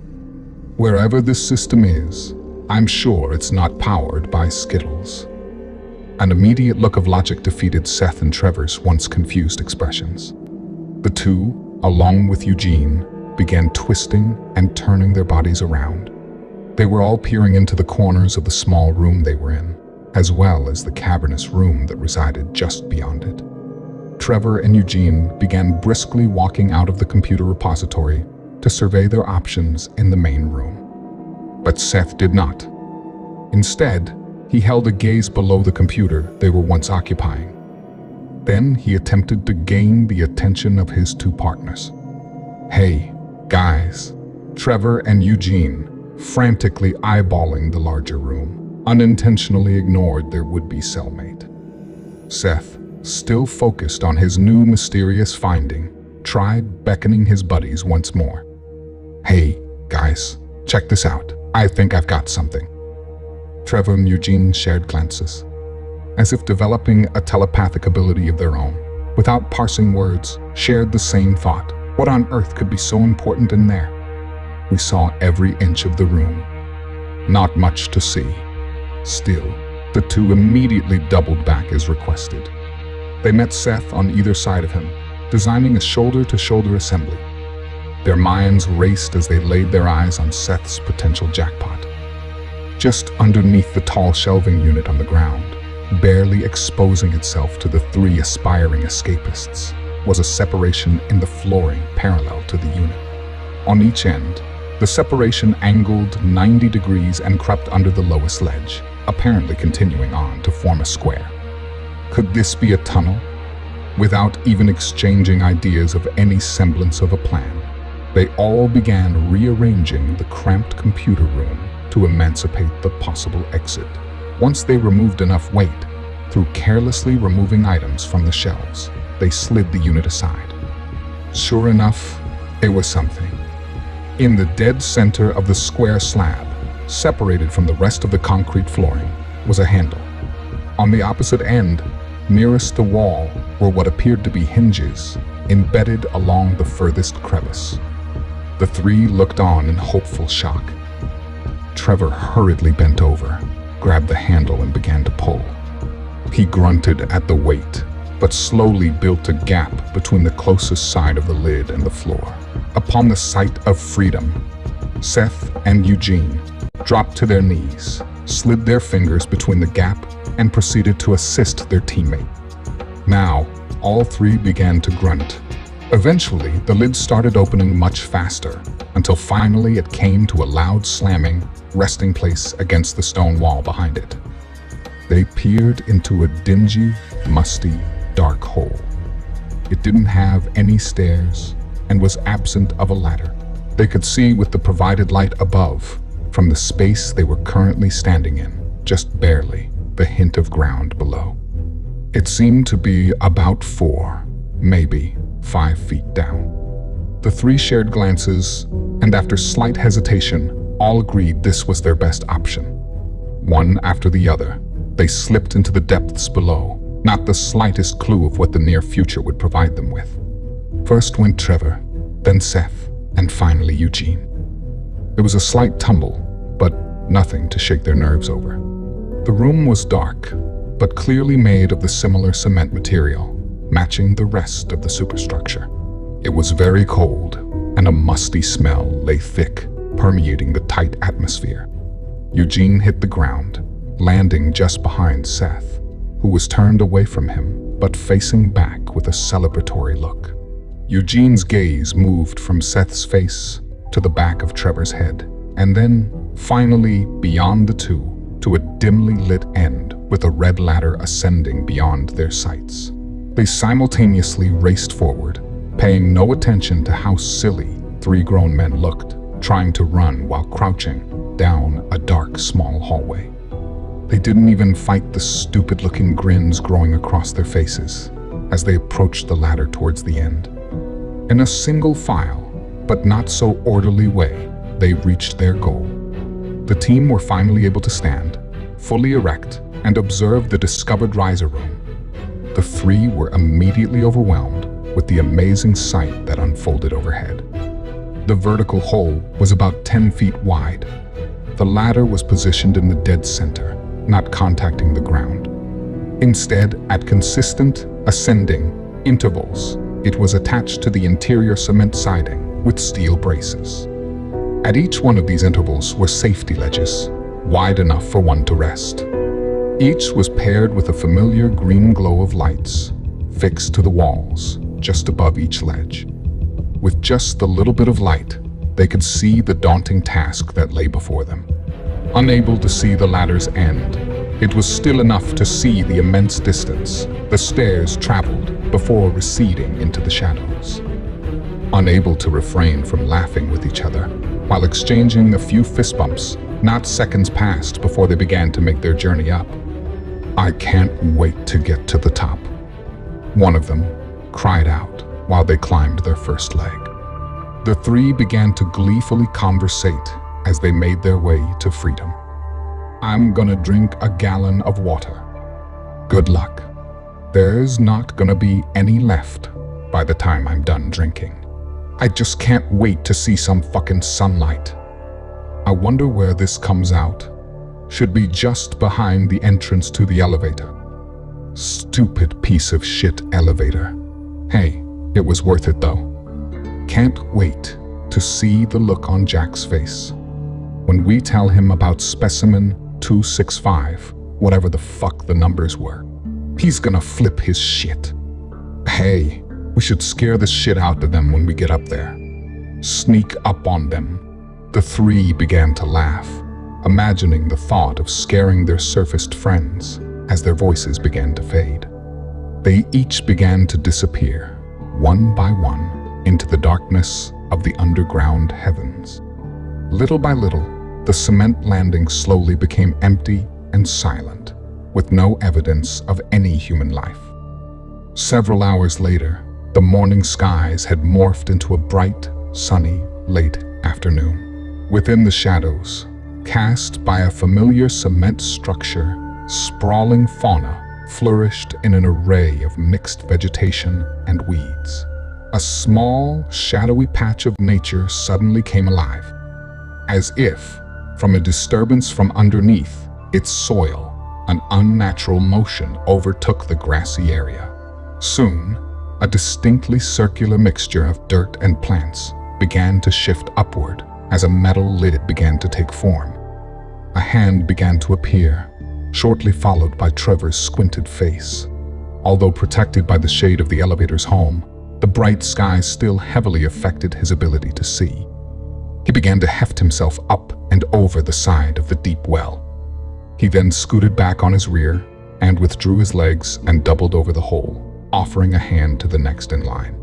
Wherever this system is, I'm sure it's not powered by Skittles. An immediate look of logic defeated Seth and Trevor's once confused expressions. The two, along with Eugene, began twisting and turning their bodies around. They were all peering into the corners of the small room they were in, as well as the cavernous room that resided just beyond it. Trevor and Eugene began briskly walking out of the computer repository to survey their options in the main room. But Seth did not. Instead, he held a gaze below the computer they were once occupying. Then he attempted to gain the attention of his two partners. Hey, guys, Trevor and Eugene, frantically eyeballing the larger room, unintentionally ignored their would-be cellmate. Seth, still focused on his new mysterious finding, tried beckoning his buddies once more. Hey, guys, check this out. I think I've got something. Trevor and Eugene shared glances, as if developing a telepathic ability of their own. Without parsing words, shared the same thought. What on earth could be so important in there? We saw every inch of the room. Not much to see. Still, the two immediately doubled back as requested. They met Seth on either side of him, designing a shoulder-to-shoulder assembly. Their minds raced as they laid their eyes on Seth's potential jackpot. Just underneath the tall shelving unit on the ground, barely exposing itself to the three aspiring escapists, was a separation in the flooring parallel to the unit. On each end, the separation angled 90 degrees and crept under the lowest ledge, apparently continuing on to form a square. Could this be a tunnel? Without even exchanging ideas of any semblance of a plan, they all began rearranging the cramped computer room to emancipate the possible exit. Once they removed enough weight, through carelessly removing items from the shelves, they slid the unit aside. Sure enough, it was something. In the dead center of the square slab, separated from the rest of the concrete flooring, was a handle. On the opposite end, nearest the wall, were what appeared to be hinges, embedded along the furthest crevice. The three looked on in hopeful shock. Trevor hurriedly bent over, grabbed the handle and began to pull. He grunted at the weight, but slowly built a gap between the closest side of the lid and the floor. Upon the sight of freedom, Seth and Eugene dropped to their knees, slid their fingers between the gap, and proceeded to assist their teammate. Now, all three began to grunt. Eventually, the lid started opening much faster, until finally it came to a loud slamming, resting place against the stone wall behind it. They peered into a dingy, musty, dark hole. It didn't have any stairs and was absent of a ladder. They could see with the provided light above, from the space they were currently standing in, just barely, the hint of ground below. It seemed to be about 4, maybe 5 feet down. The three shared glances, and after slight hesitation, all agreed this was their best option. One after the other, they slipped into the depths below, not the slightest clue of what the near future would provide them with. First went Trevor, then Seth, and finally Eugene. There was a slight tumble, but nothing to shake their nerves over. The room was dark, but clearly made of the similar cement material, matching the rest of the superstructure. It was very cold, and a musty smell lay thick, permeating the tight atmosphere. Eugene hit the ground, landing just behind Seth, who was turned away from him, but facing back with a celebratory look. Eugene's gaze moved from Seth's face to the back of Trevor's head, and then, finally, beyond the two, to a dimly lit end with a red ladder ascending beyond their sights. They simultaneously raced forward, paying no attention to how silly 3 grown men looked, trying to run while crouching down a dark, small hallway. They didn't even fight the stupid-looking grins growing across their faces as they approached the ladder towards the end. In a single file, but not so orderly way, they reached their goal. The team were finally able to stand, fully erect, and observe the discovered riser room. The three were immediately overwhelmed with the amazing sight that unfolded overhead. The vertical hole was about 10 feet wide. The ladder was positioned in the dead center, not contacting the ground. Instead, at consistent, ascending intervals, it was attached to the interior cement siding with steel braces. At each one of these intervals were safety ledges, wide enough for one to rest. Each was paired with a familiar green glow of lights, fixed to the walls, just above each ledge. With just the little bit of light, they could see the daunting task that lay before them. Unable to see the ladder's end, it was still enough to see the immense distance the stairs traveled before receding into the shadows. Unable to refrain from laughing with each other, while exchanging a few fist bumps, not seconds passed before they began to make their journey up. "I can't wait to get to the top," one of them cried out while they climbed their first leg. The three began to gleefully conversate as they made their way to freedom. "I'm gonna drink a gallon of water. Good luck. There's not gonna be any left by the time I'm done drinking. I just can't wait to see some fucking sunlight. I wonder where this comes out. Should be just behind the entrance to the elevator. Stupid piece of shit elevator. Hey, it was worth it though. Can't wait to see the look on Jack's face when we tell him about specimen 265, whatever the fuck the numbers were. He's gonna flip his shit. Hey, we should scare the shit out of them when we get up there." sneak up on them. The three began to laugh, imagining the thought of scaring their surfaced friends as their voices began to fade. They each began to disappear, one by one, into the darkness of the underground heavens. Little by little, the cement landing slowly became empty and silent, with no evidence of any human life. Several hours later, the morning skies had morphed into a bright, sunny, late afternoon. Within the shadows, cast by a familiar cement structure, sprawling fauna flourished in an array of mixed vegetation and weeds. A small, shadowy patch of nature suddenly came alive, as if, from a disturbance from underneath its soil, an unnatural motion overtook the grassy area. Soon, a distinctly circular mixture of dirt and plants began to shift upward as a metal lid began to take form. A hand began to appear, shortly followed by Trevor's squinted face. Although protected by the shade of the elevator's home, the bright sky still heavily affected his ability to see. He began to heft himself up and over the side of the deep well. He then scooted back on his rear and withdrew his legs and doubled over the hole, offering a hand to the next in line.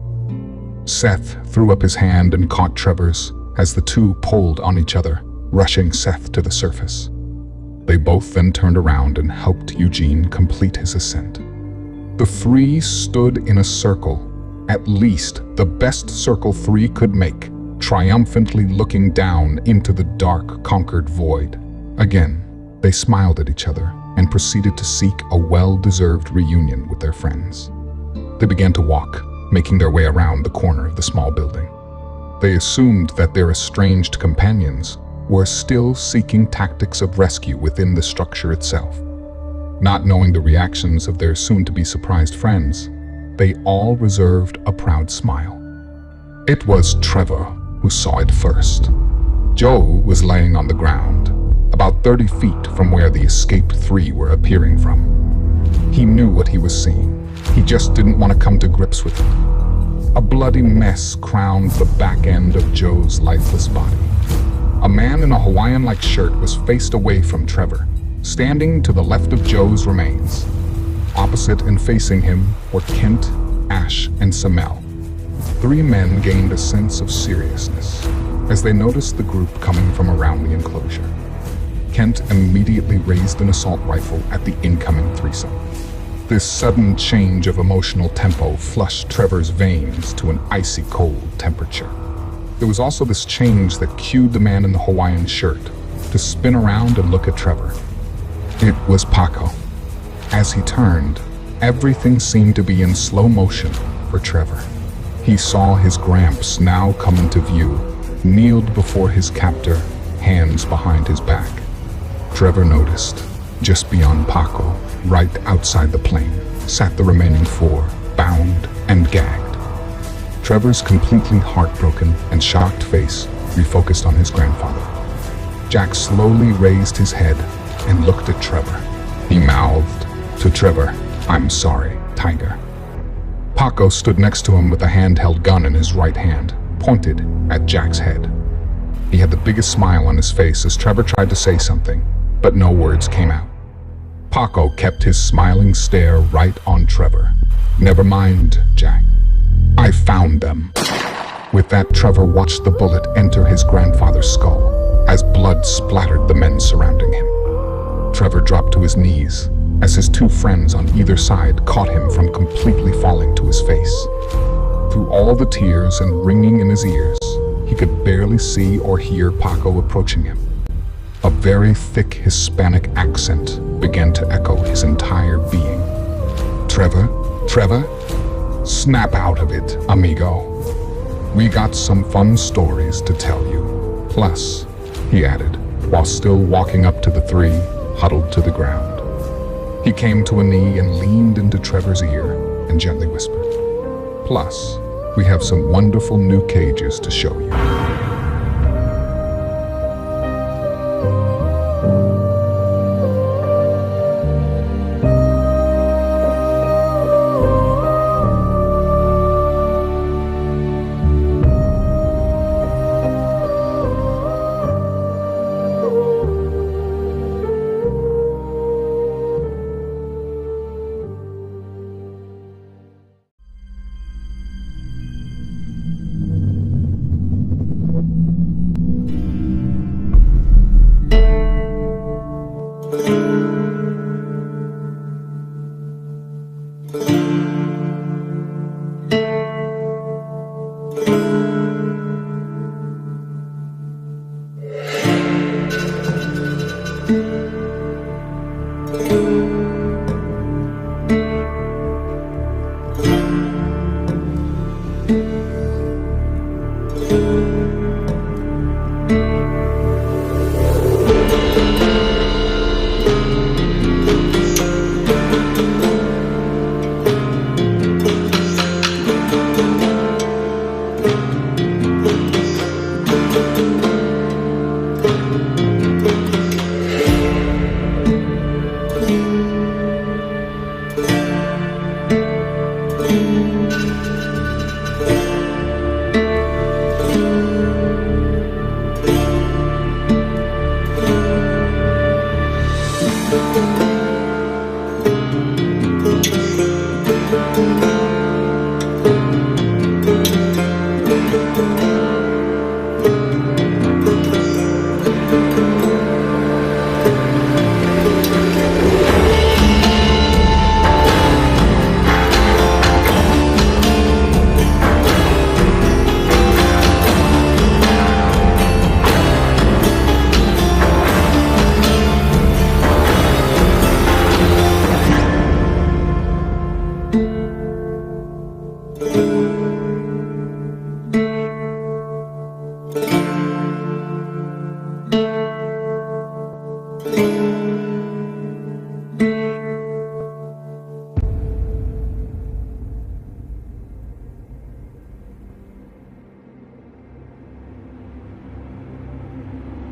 Seth threw up his hand and caught Trevor's as the two pulled on each other, rushing Seth to the surface. They both then turned around and helped Eugene complete his ascent. The three stood in a circle, at least the best circle three could make, triumphantly looking down into the dark, conquered void. Again, they smiled at each other and proceeded to seek a well-deserved reunion with their friends. They began to walk, making their way around the corner of the small building. They assumed that their estranged companions were still seeking tactics of rescue within the structure itself. Not knowing the reactions of their soon-to-be surprised friends, they all reserved a proud smile. It was Trevor who saw it first. Joe was laying on the ground, about 30 feet from where the escaped three were appearing from. He knew what he was seeing. He just didn't want to come to grips with it. A bloody mess crowned the back end of Joe's lifeless body. A man in a Hawaiian-like shirt was faced away from Trevor, standing to the left of Joe's remains. Opposite and facing him were Kent, Ash, and Samel. Three men gained a sense of seriousness as they noticed the group coming from around the enclosure. Kent immediately raised an assault rifle at the incoming threesome. This sudden change of emotional tempo flushed Trevor's veins to an icy cold temperature. There was also this change that cued the man in the Hawaiian shirt to spin around and look at Trevor. It was Paco. As he turned, everything seemed to be in slow motion for Trevor. He saw his Gramps now come into view, kneeled before his captor, hands behind his back. Trevor noticed, just beyond Paco, right outside the plane, sat the remaining four, bound and gagged. Trevor's completely heartbroken and shocked face refocused on his grandfather. Jack slowly raised his head and looked at Trevor. He mouthed to Trevor, "I'm sorry, Tiger." Paco stood next to him with a handheld gun in his right hand, pointed at Jack's head. He had the biggest smile on his face as Trevor tried to say something, but no words came out. Paco kept his smiling stare right on Trevor. "Never mind, Jack. I found them." With that, Trevor watched the bullet enter his grandfather's skull as blood splattered the men surrounding him. Trevor dropped to his knees as his two friends on either side caught him from completely falling to his face. Through all the tears and ringing in his ears, he could barely see or hear Paco approaching him. A very thick Hispanic accent began to echo his entire being. "Trevor, Trevor, snap out of it, amigo. We got some fun stories to tell you. Plus," he added, while still walking up to the three, huddled to the ground. He came to a knee and leaned into Trevor's ear and gently whispered, "Plus, we have some wonderful new cages to show you."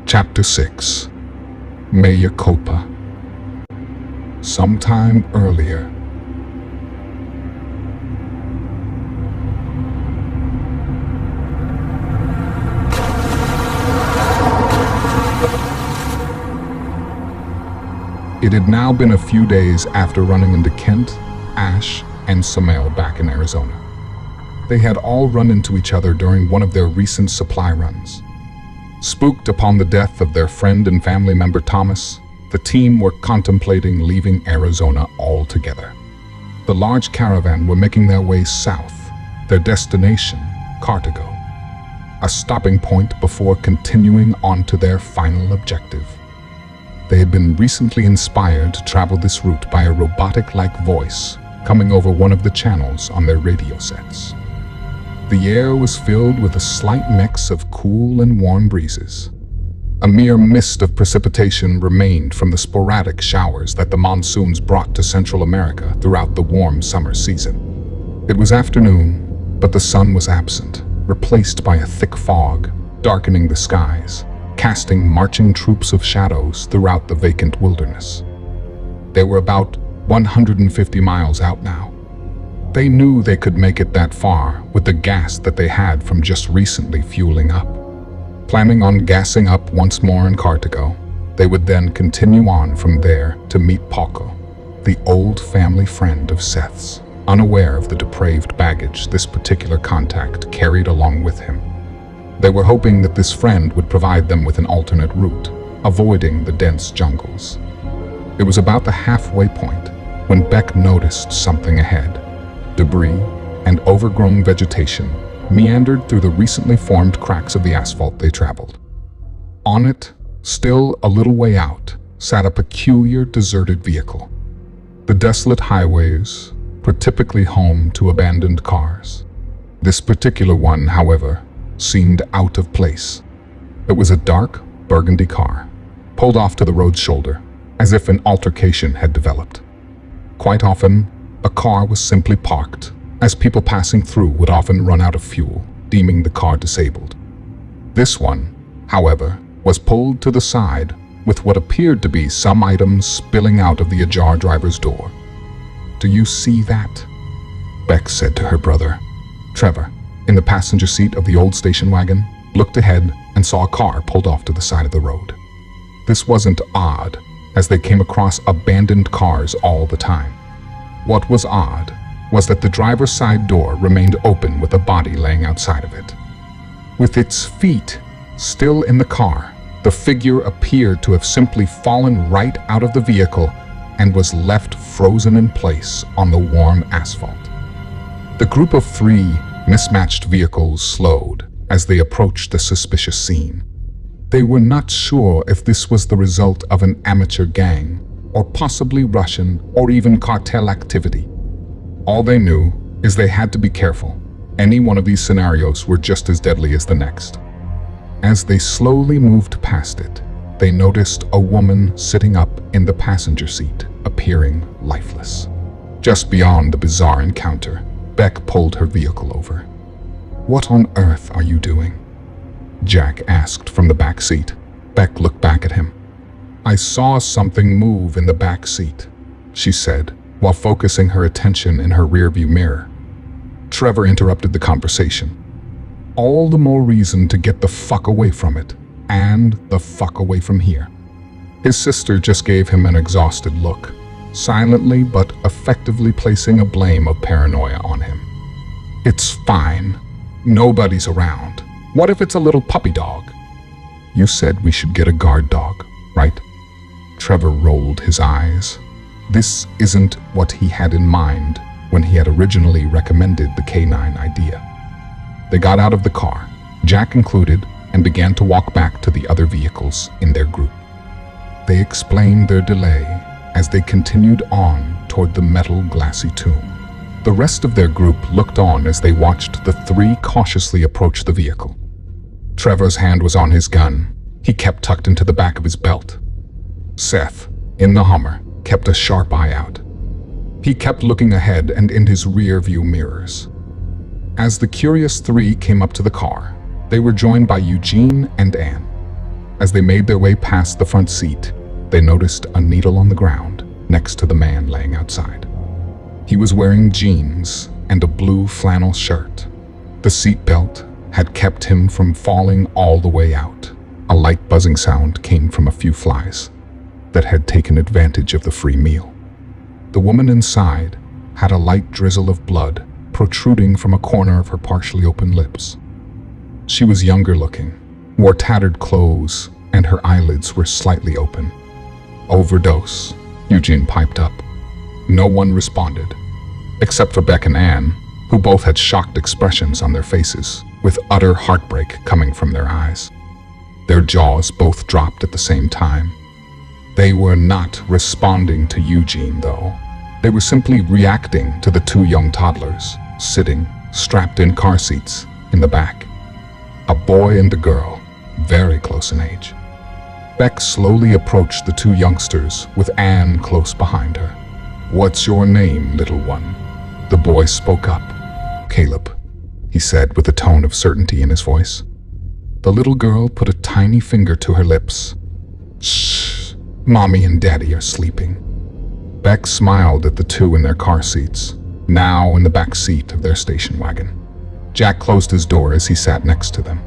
Chapter 6. Mea culpa. Sometime earlier. It had now been a few days after running into Kent, Ash, and Samael back in Arizona. They had all run into each other during one of their recent supply runs. Spooked upon the death of their friend and family member Thomas, the team were contemplating leaving Arizona altogether. The large caravan were making their way south, their destination, Cartago, a stopping point before continuing on to their final objective. They had been recently inspired to travel this route by a robotic-like voice coming over one of the channels on their radio sets. The air was filled with a slight mix of cool and warm breezes. A mere mist of precipitation remained from the sporadic showers that the monsoons brought to Central America throughout the warm summer season. It was afternoon, but the sun was absent, replaced by a thick fog, darkening the skies, casting marching troops of shadows throughout the vacant wilderness. They were about 150 miles out now. They knew they could make it that far with the gas that they had from just recently fueling up. Planning on gassing up once more in Cartago, they would then continue on from there to meet Paco, the old family friend of Seth's, unaware of the depraved baggage this particular contact carried along with him. They were hoping that this friend would provide them with an alternate route, avoiding the dense jungles. It was about the halfway point when Beck noticed something ahead. Debris and overgrown vegetation meandered through the recently formed cracks of the asphalt they traveled. On it, still a little way out, sat a peculiar deserted vehicle. The desolate highways were typically home to abandoned cars. This particular one, however, seemed out of place. It was a dark, burgundy car, pulled off to the road's shoulder, as if an altercation had developed. Quite often, a car was simply parked, as people passing through would often run out of fuel, deeming the car disabled. This one, however, was pulled to the side with what appeared to be some items spilling out of the ajar driver's door. "Do you see that?" Beck said to her brother. Trevor, in the passenger seat of the old station wagon, looked ahead and saw a car pulled off to the side of the road. This wasn't odd, as they came across abandoned cars all the time. What was odd was that the driver's side door remained open with a body laying outside of it. With its feet still in the car, the figure appeared to have simply fallen right out of the vehicle and was left frozen in place on the warm asphalt. The group of three mismatched vehicles slowed as they approached the suspicious scene. They were not sure if this was the result of an amateur gang, or possibly Russian or even cartel activity. All they knew is they had to be careful. Any one of these scenarios were just as deadly as the next. As they slowly moved past it, they noticed a woman sitting up in the passenger seat, appearing lifeless. Just beyond the bizarre encounter, Beck pulled her vehicle over. "What on earth are you doing?" Jack asked from the back seat. Beck looked back at him. "I saw something move in the back seat," she said, while focusing her attention in her rearview mirror. Trevor interrupted the conversation. "All the more reason to get the fuck away from it, and the fuck away from here." His sister just gave him an exhausted look, silently but effectively placing a blame of paranoia on him. "It's fine. Nobody's around. What if it's a little puppy dog?" "You said we should get a guard dog, right?" Trevor rolled his eyes. This isn't what he had in mind when he had originally recommended the canine idea. They got out of the car, Jack included, and began to walk back to the other vehicles in their group. They explained their delay as they continued on toward the metal glassy tomb. The rest of their group looked on as they watched the three cautiously approach the vehicle. Trevor's hand was on his gun. He kept tucked into the back of his belt. Seth, in the Hummer, kept a sharp eye out. He kept looking ahead and in his rear view mirrors. As the curious three came up to the car, they were joined by Eugene and Anne. As they made their way past the front seat, they noticed a needle on the ground next to the man laying outside. He was wearing jeans and a blue flannel shirt. The seatbelt had kept him from falling all the way out. A light buzzing sound came from a few flies that had taken advantage of the free meal. The woman inside had a light drizzle of blood protruding from a corner of her partially open lips. She was younger looking, wore tattered clothes, and her eyelids were slightly open. "Overdose," Eugene piped up. No one responded, except for Beck and Anne, who both had shocked expressions on their faces, with utter heartbreak coming from their eyes. Their jaws both dropped at the same time. They were not responding to Eugene, though. They were simply reacting to the two young toddlers, sitting, strapped in car seats, in the back. A boy and a girl, very close in age. Beck slowly approached the two youngsters, with Anne close behind her. "What's your name, little one?" The boy spoke up. "Caleb," he said with a tone of certainty in his voice. The little girl put a tiny finger to her lips. "Shh, Mommy and Daddy are sleeping." Beck smiled at the two in their car seats, now in the back seat of their station wagon. Jack closed his door as he sat next to them.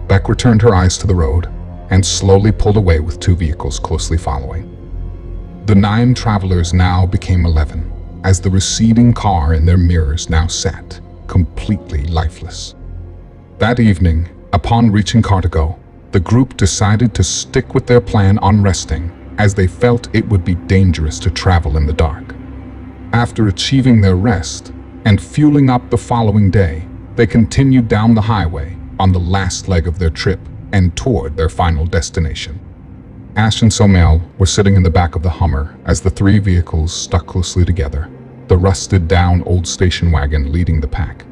Beck returned her eyes to the road and slowly pulled away with two vehicles closely following. The 9 travelers now became 11, as the receding car in their mirrors now sat, completely lifeless. That evening, upon reaching Cartago, the group decided to stick with their plan on resting, as they felt it would be dangerous to travel in the dark. After achieving their rest and fueling up the following day, they continued down the highway on the last leg of their trip and toward their final destination. Ash and Somel were sitting in the back of the Hummer as the 3 vehicles stuck closely together, the rusted-down old station wagon leading the pack.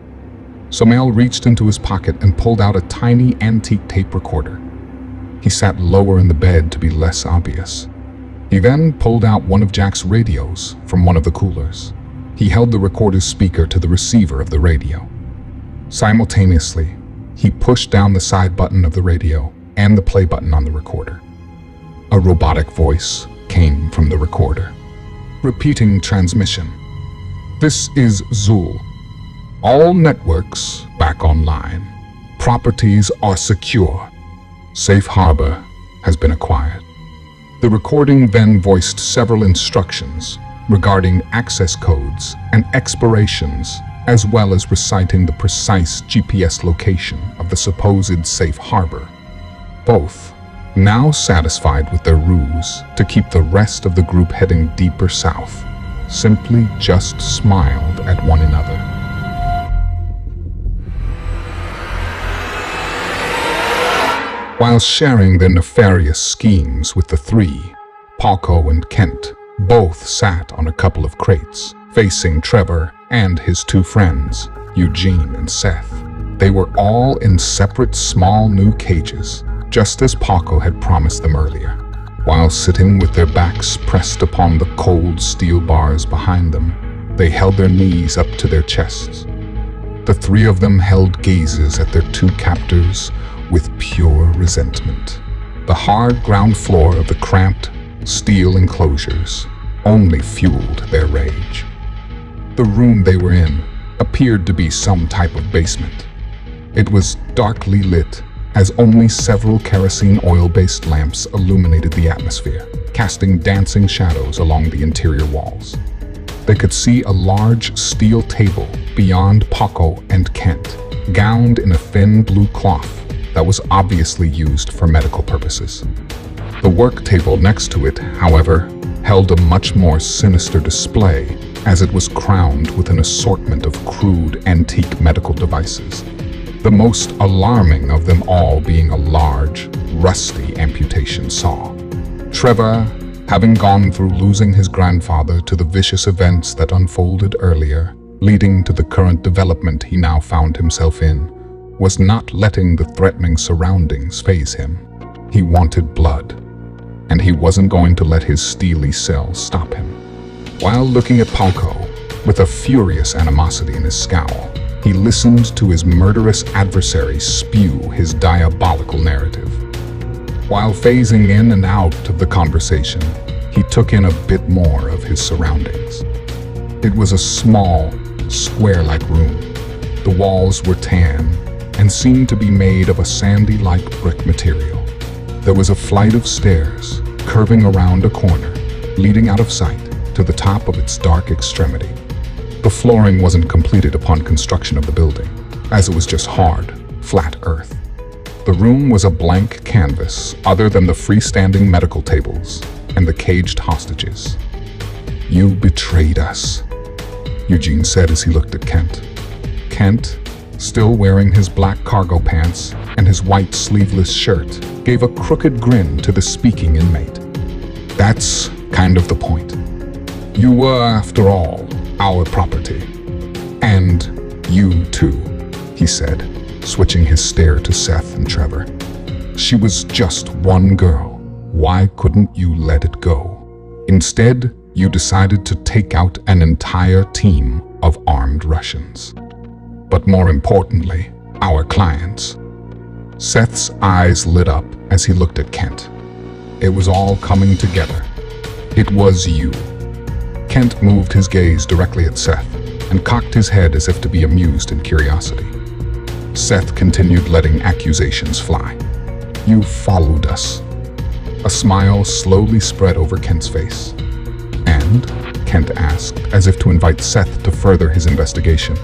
Somel reached into his pocket and pulled out a tiny antique tape recorder. He sat lower in the bed to be less obvious. He then pulled out one of Jack's radios from one of the coolers. He held the recorder's speaker to the receiver of the radio. Simultaneously, he pushed down the side button of the radio and the play button on the recorder. A robotic voice came from the recorder, repeating transmission. "This is Zul. All networks back online. Properties are secure. Safe harbor has been acquired." The recording then voiced several instructions regarding access codes and expirations, as well as reciting the precise GPS location of the supposed safe harbor. Both, now satisfied with their ruse to keep the rest of the group heading deeper south, simply just smiled at one another. While sharing their nefarious schemes with the 3, Paco and Kent both sat on a couple of crates, facing Trevor and his 2 friends, Eugene and Seth. They were all in separate small new cages, just as Paco had promised them earlier. While sitting with their backs pressed upon the cold steel bars behind them, they held their knees up to their chests. The 3 of them held gazes at their 2 captors with pure resentment. The hard ground floor of the cramped steel enclosures only fueled their rage. The room they were in appeared to be some type of basement. It was darkly lit, as only several kerosene oil-based lamps illuminated the atmosphere, casting dancing shadows along the interior walls. They could see a large steel table beyond Paco and Kent, gowned in a thin blue cloth that was obviously used for medical purposes. The work table next to it, however, held a much more sinister display, as it was crowned with an assortment of crude, antique medical devices. The most alarming of them all being a large, rusty amputation saw. Trevor, having gone through losing his grandfather to the vicious events that unfolded earlier, leading to the current development he now found himself in, was not letting the threatening surroundings faze him. He wanted blood, and he wasn't going to let his steely cells stop him. While looking at Paco, with a furious animosity in his scowl, he listened to his murderous adversary spew his diabolical narrative. While phasing in and out of the conversation, he took in a bit more of his surroundings. It was a small, square-like room. The walls were tan and seemed to be made of a sandy-like brick material. There was a flight of stairs curving around a corner, leading out of sight to the top of its dark extremity. The flooring wasn't completed upon construction of the building, as it was just hard, flat earth. The room was a blank canvas other than the freestanding medical tables and the caged hostages. "You betrayed us," Eugene said as he looked at Kent. Kent, still wearing his black cargo pants and his white sleeveless shirt, gave a crooked grin to the speaking inmate. "That's kind of the point. You were, after all, our property. And you too," he said, switching his stare to Seth and Trevor. "She was just one girl. Why couldn't you let it go? Instead, you decided to take out an entire team of armed Russians. But more importantly, our clients." Seth's eyes lit up as he looked at Kent. It was all coming together. It was you. Kent moved his gaze directly at Seth and cocked his head as if to be amused in curiosity. Seth continued letting accusations fly. "You followed us." A smile slowly spread over Kent's face. "And?" Kent asked, as if to invite Seth to further his investigation.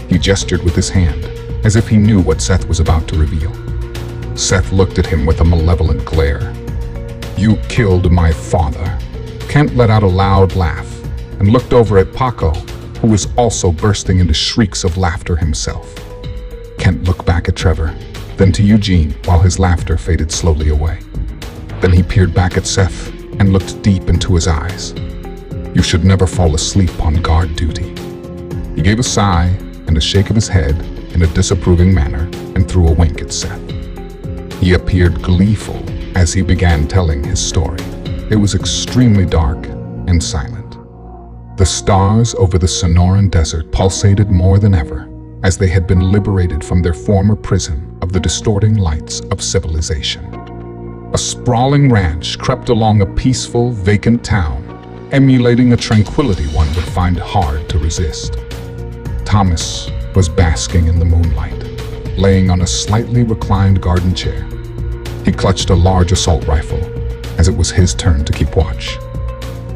He gestured with his hand, as if he knew what Seth was about to reveal. Seth looked at him with a malevolent glare. "You killed my father." Kent let out a loud laugh and looked over at Paco, who was also bursting into shrieks of laughter himself. Kent looked back at Trevor, then to Eugene while his laughter faded slowly away. Then he peered back at Seth and looked deep into his eyes. "You should never fall asleep on guard duty." He gave a sigh and a shake of his head in a disapproving manner and threw a wink at Seth. He appeared gleeful as he began telling his story. It was extremely dark and silent. The stars over the Sonoran Desert pulsated more than ever, as they had been liberated from their former prison of the distorting lights of civilization. A sprawling ranch crept along a peaceful, vacant town, emulating a tranquility one would find hard to resist. Thomas was basking in the moonlight, laying on a slightly reclined garden chair. He clutched a large assault rifle, as it was his turn to keep watch.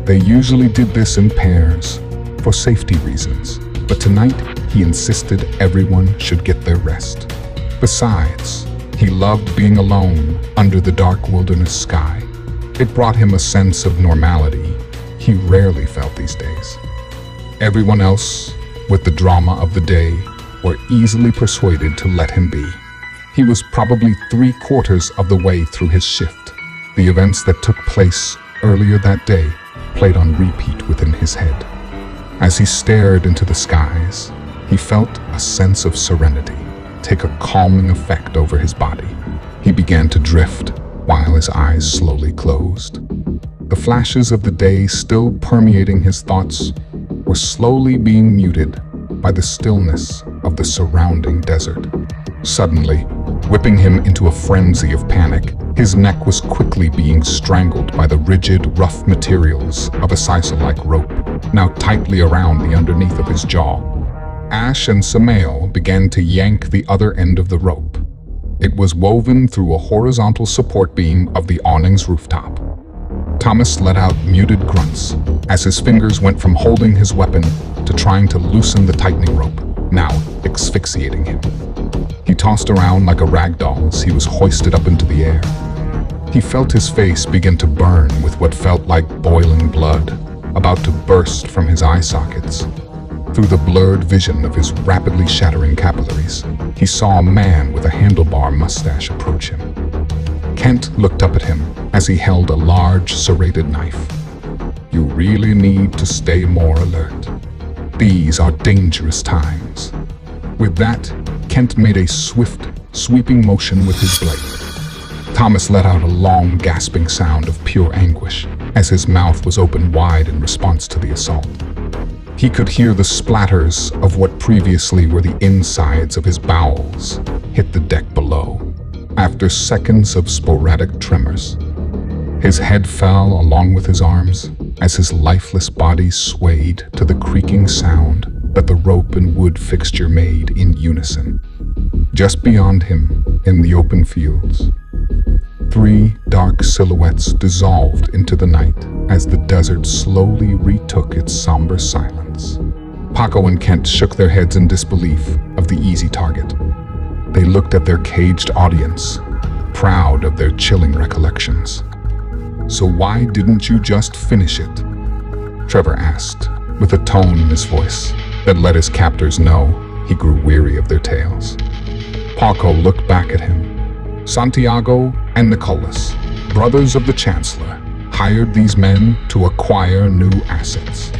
They usually did this in pairs, for safety reasons, but tonight he insisted everyone should get their rest. Besides, he loved being alone under the dark wilderness sky. It brought him a sense of normality he rarely felt these days. Everyone else, with the drama of the day, were easily persuaded to let him be. He was probably 3/4 of the way through his shift. The events that took place earlier that day played on repeat within his head. As he stared into the skies, he felt a sense of serenity take a calming effect over his body. He began to drift while his eyes slowly closed. The flashes of the day still permeating his thoughts were slowly being muted by the stillness of the surrounding desert. Suddenly, whipping him into a frenzy of panic, His neck was quickly being strangled by the rigid, rough materials of a sisal-like rope, now tightly around the underneath of his jaw. Ash and Samael began to yank the other end of the rope. It was woven through a horizontal support beam of the awning's rooftop. Thomas let out muted grunts as his fingers went from holding his weapon to trying to loosen the tightening rope, now asphyxiating him. He tossed around like a rag doll as he was hoisted up into the air. He felt his face begin to burn with what felt like boiling blood, about to burst from his eye sockets. Through the blurred vision of his rapidly shattering capillaries, he saw a man with a handlebar mustache approach him. Kent looked up at him as he held a large, serrated knife. You really need to stay more alert. These are dangerous times. With that, Kent made a swift, sweeping motion with his blade. Thomas let out a long, gasping sound of pure anguish as his mouth was opened wide in response to the assault. He could hear the splatters of what previously were the insides of his bowels hit the deck below, after seconds of sporadic tremors. His head fell along with his arms as his lifeless body swayed to the creaking sound that the rope and wood fixture made in unison. Just beyond him, in the open fields, 3 dark silhouettes dissolved into the night as the desert slowly retook its somber silence. Paco and Kent shook their heads in disbelief of the easy target. They looked at their caged audience, proud of their chilling recollections. So why didn't you just finish it? Trevor asked, with a tone in his voice that let his captors know he grew weary of their tales. Paco looked back at him. Santiago and Nicholas, brothers of the Chancellor, hired these men to acquire new assets,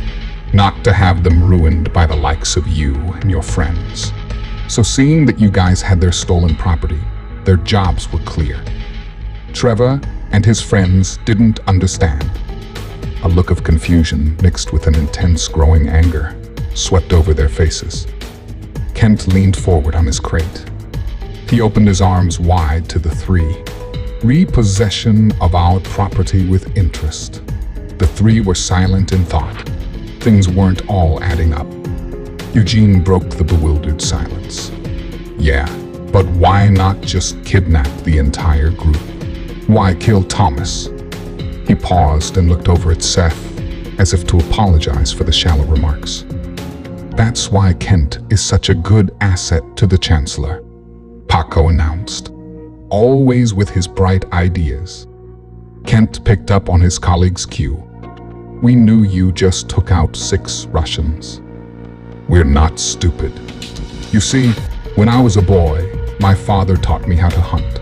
not to have them ruined by the likes of you and your friends. So seeing that you guys had their stolen property, their jobs were clear. Trevor and his friends didn't understand. A look of confusion mixed with an intense growing anger swept over their faces. Kent leaned forward on his crate. He opened his arms wide to the 3. Repossession of our property with interest. The 3 were silent in thought. Things weren't all adding up. Eugene broke the bewildered silence. Yeah, but why not just kidnap the entire group? Why kill Thomas? He paused and looked over at Seth, as if to apologize for the shallow remarks. That's why Kent is such a good asset to the Chancellor, Paco announced, always with his bright ideas. Kent picked up on his colleague's cue. We knew you just took out 6 Russians. We're not stupid. You see, when I was a boy, my father taught me how to hunt.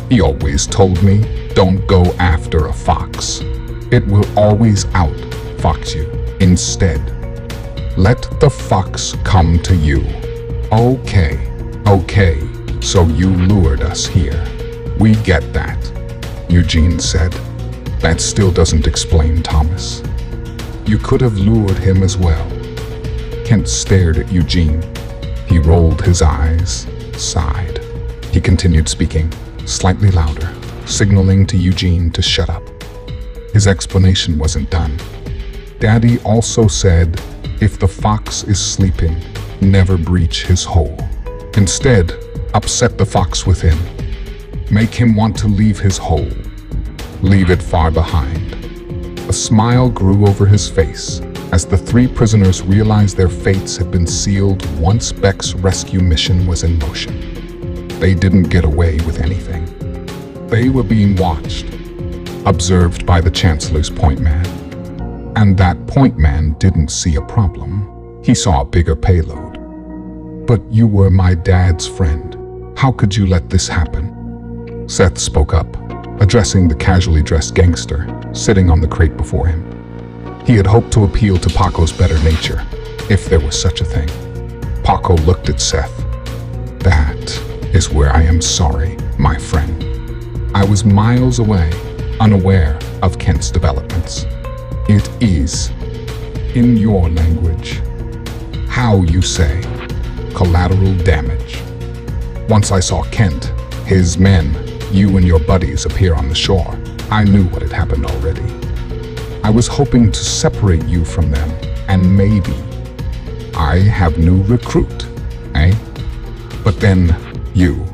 He always told me, don't go after a fox. It will always out-fox you. Instead, let the fox come to you. Okay, so you lured us here. We get that, Eugene said. That still doesn't explain Thomas. You could have lured him as well. Kent stared at Eugene. He rolled his eyes, sighed. He continued speaking, slightly louder, signaling to Eugene to shut up. His explanation wasn't done. Daddy also said, if the fox is sleeping, never breach his hole. Instead, upset the fox within. Make him want to leave his hole. Leave it far behind. A smile grew over his face as the 3 prisoners realized their fates had been sealed once Beck's rescue mission was in motion. They didn't get away with anything. They were being watched, observed by the Chancellor's point man. And that point man didn't see a problem. He saw a bigger payload. But you were my dad's friend. How could you let this happen? Seth spoke up, addressing the casually dressed gangster sitting on the crate before him. He had hoped to appeal to Paco's better nature, if there was such a thing. Paco looked at Seth. That is where I am sorry, my friend. I was miles away, unaware of Kent's developments. It is, in your language, how you say, collateral damage. Once I saw Kent, his men, you and your buddies appear on the shore. I knew what had happened already. I was hoping to separate you from them, and maybe I have new recruit, eh? But then you.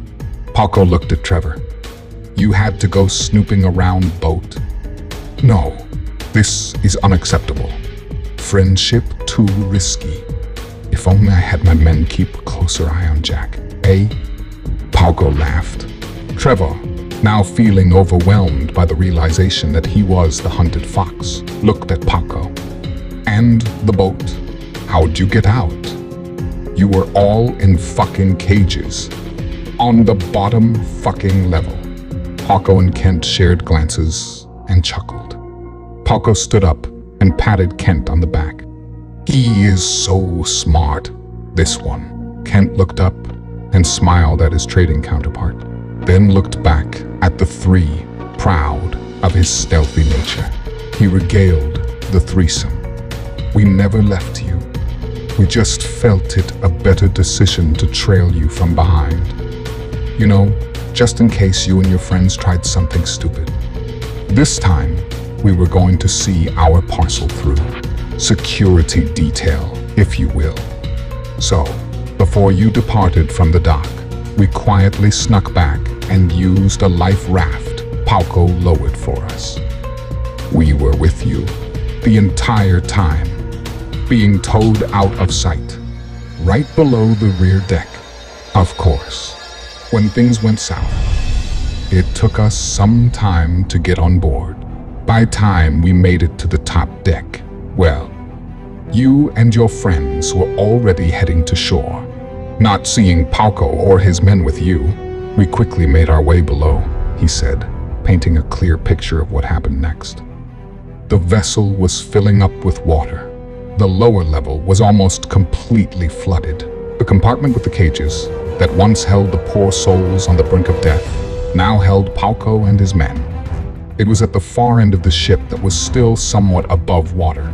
Paco looked at Trevor. You had to go snooping around boat. No, this is unacceptable. Friendship too risky. If only I had my men keep a closer eye on Jack, eh? Paco laughed. Trevor, now feeling overwhelmed by the realization that he was the hunted fox, looked at Paco. And the boat. How'd you get out? You were all in fucking cages. On the bottom fucking level. Paco and Kent shared glances and chuckled. Paco stood up and patted Kent on the back. He is so smart, this one. Kent looked up and smiled at his trading counterpart, then looked back at the three, proud of his stealthy nature. He regaled the threesome. We never left you. We just felt it a better decision to trail you from behind. You know, just in case you and your friends tried something stupid. This time, we were going to see our parcel through. Security detail, if you will. So, before you departed from the dock, we quietly snuck back and used a life raft Paco lowered for us. We were with you the entire time, being towed out of sight, right below the rear deck. Of course, when things went south, it took us some time to get on board. By time we made it to the top deck, well, you and your friends were already heading to shore. Not seeing Paco or his men with you, we quickly made our way below, he said, painting a clear picture of what happened next. The vessel was filling up with water. The lower level was almost completely flooded. The compartment with the cages that once held the poor souls on the brink of death now held Paco and his men. It was at the far end of the ship that was still somewhat above water.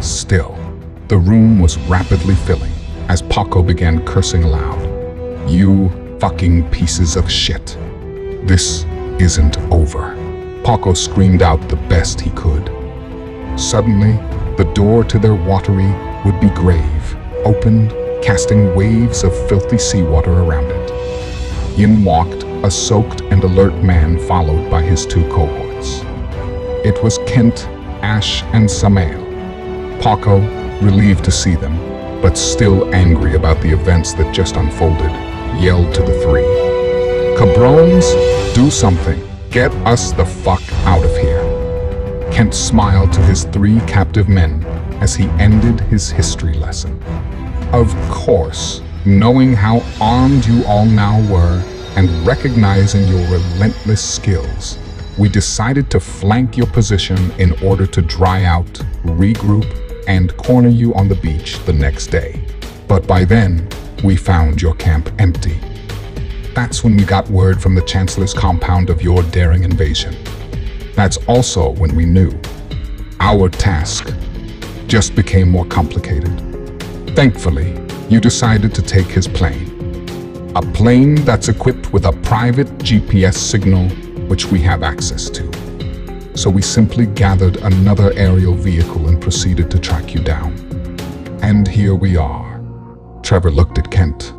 Still, the room was rapidly filling as Paco began cursing aloud. You fucking pieces of shit. This isn't over. Paco screamed out the best he could. Suddenly, the door to their watery would-be grave opened, casting waves of filthy seawater around it. In walked a soaked and alert man followed by his two cohorts. It was Kent, Ash, and Samael. Paco, relieved to see them, but still angry about the events that just unfolded, yelled to the three. Cabrones, do something. Get us the fuck out of here. Kent smiled to his three captive men as he ended his history lesson. Of course, knowing how armed you all now were and recognizing your relentless skills, we decided to flank your position in order to dry out, regroup, and corner you on the beach the next day. But by then, we found your camp empty. That's when we got word from the Chancellor's compound of your daring invasion. That's also when we knew our task just became more complicated. Thankfully, you decided to take his plane. A plane that's equipped with a private GPS signal which we have access to. So we simply gathered another aerial vehicle and proceeded to track you down. And here we are. Trevor looked at Kent.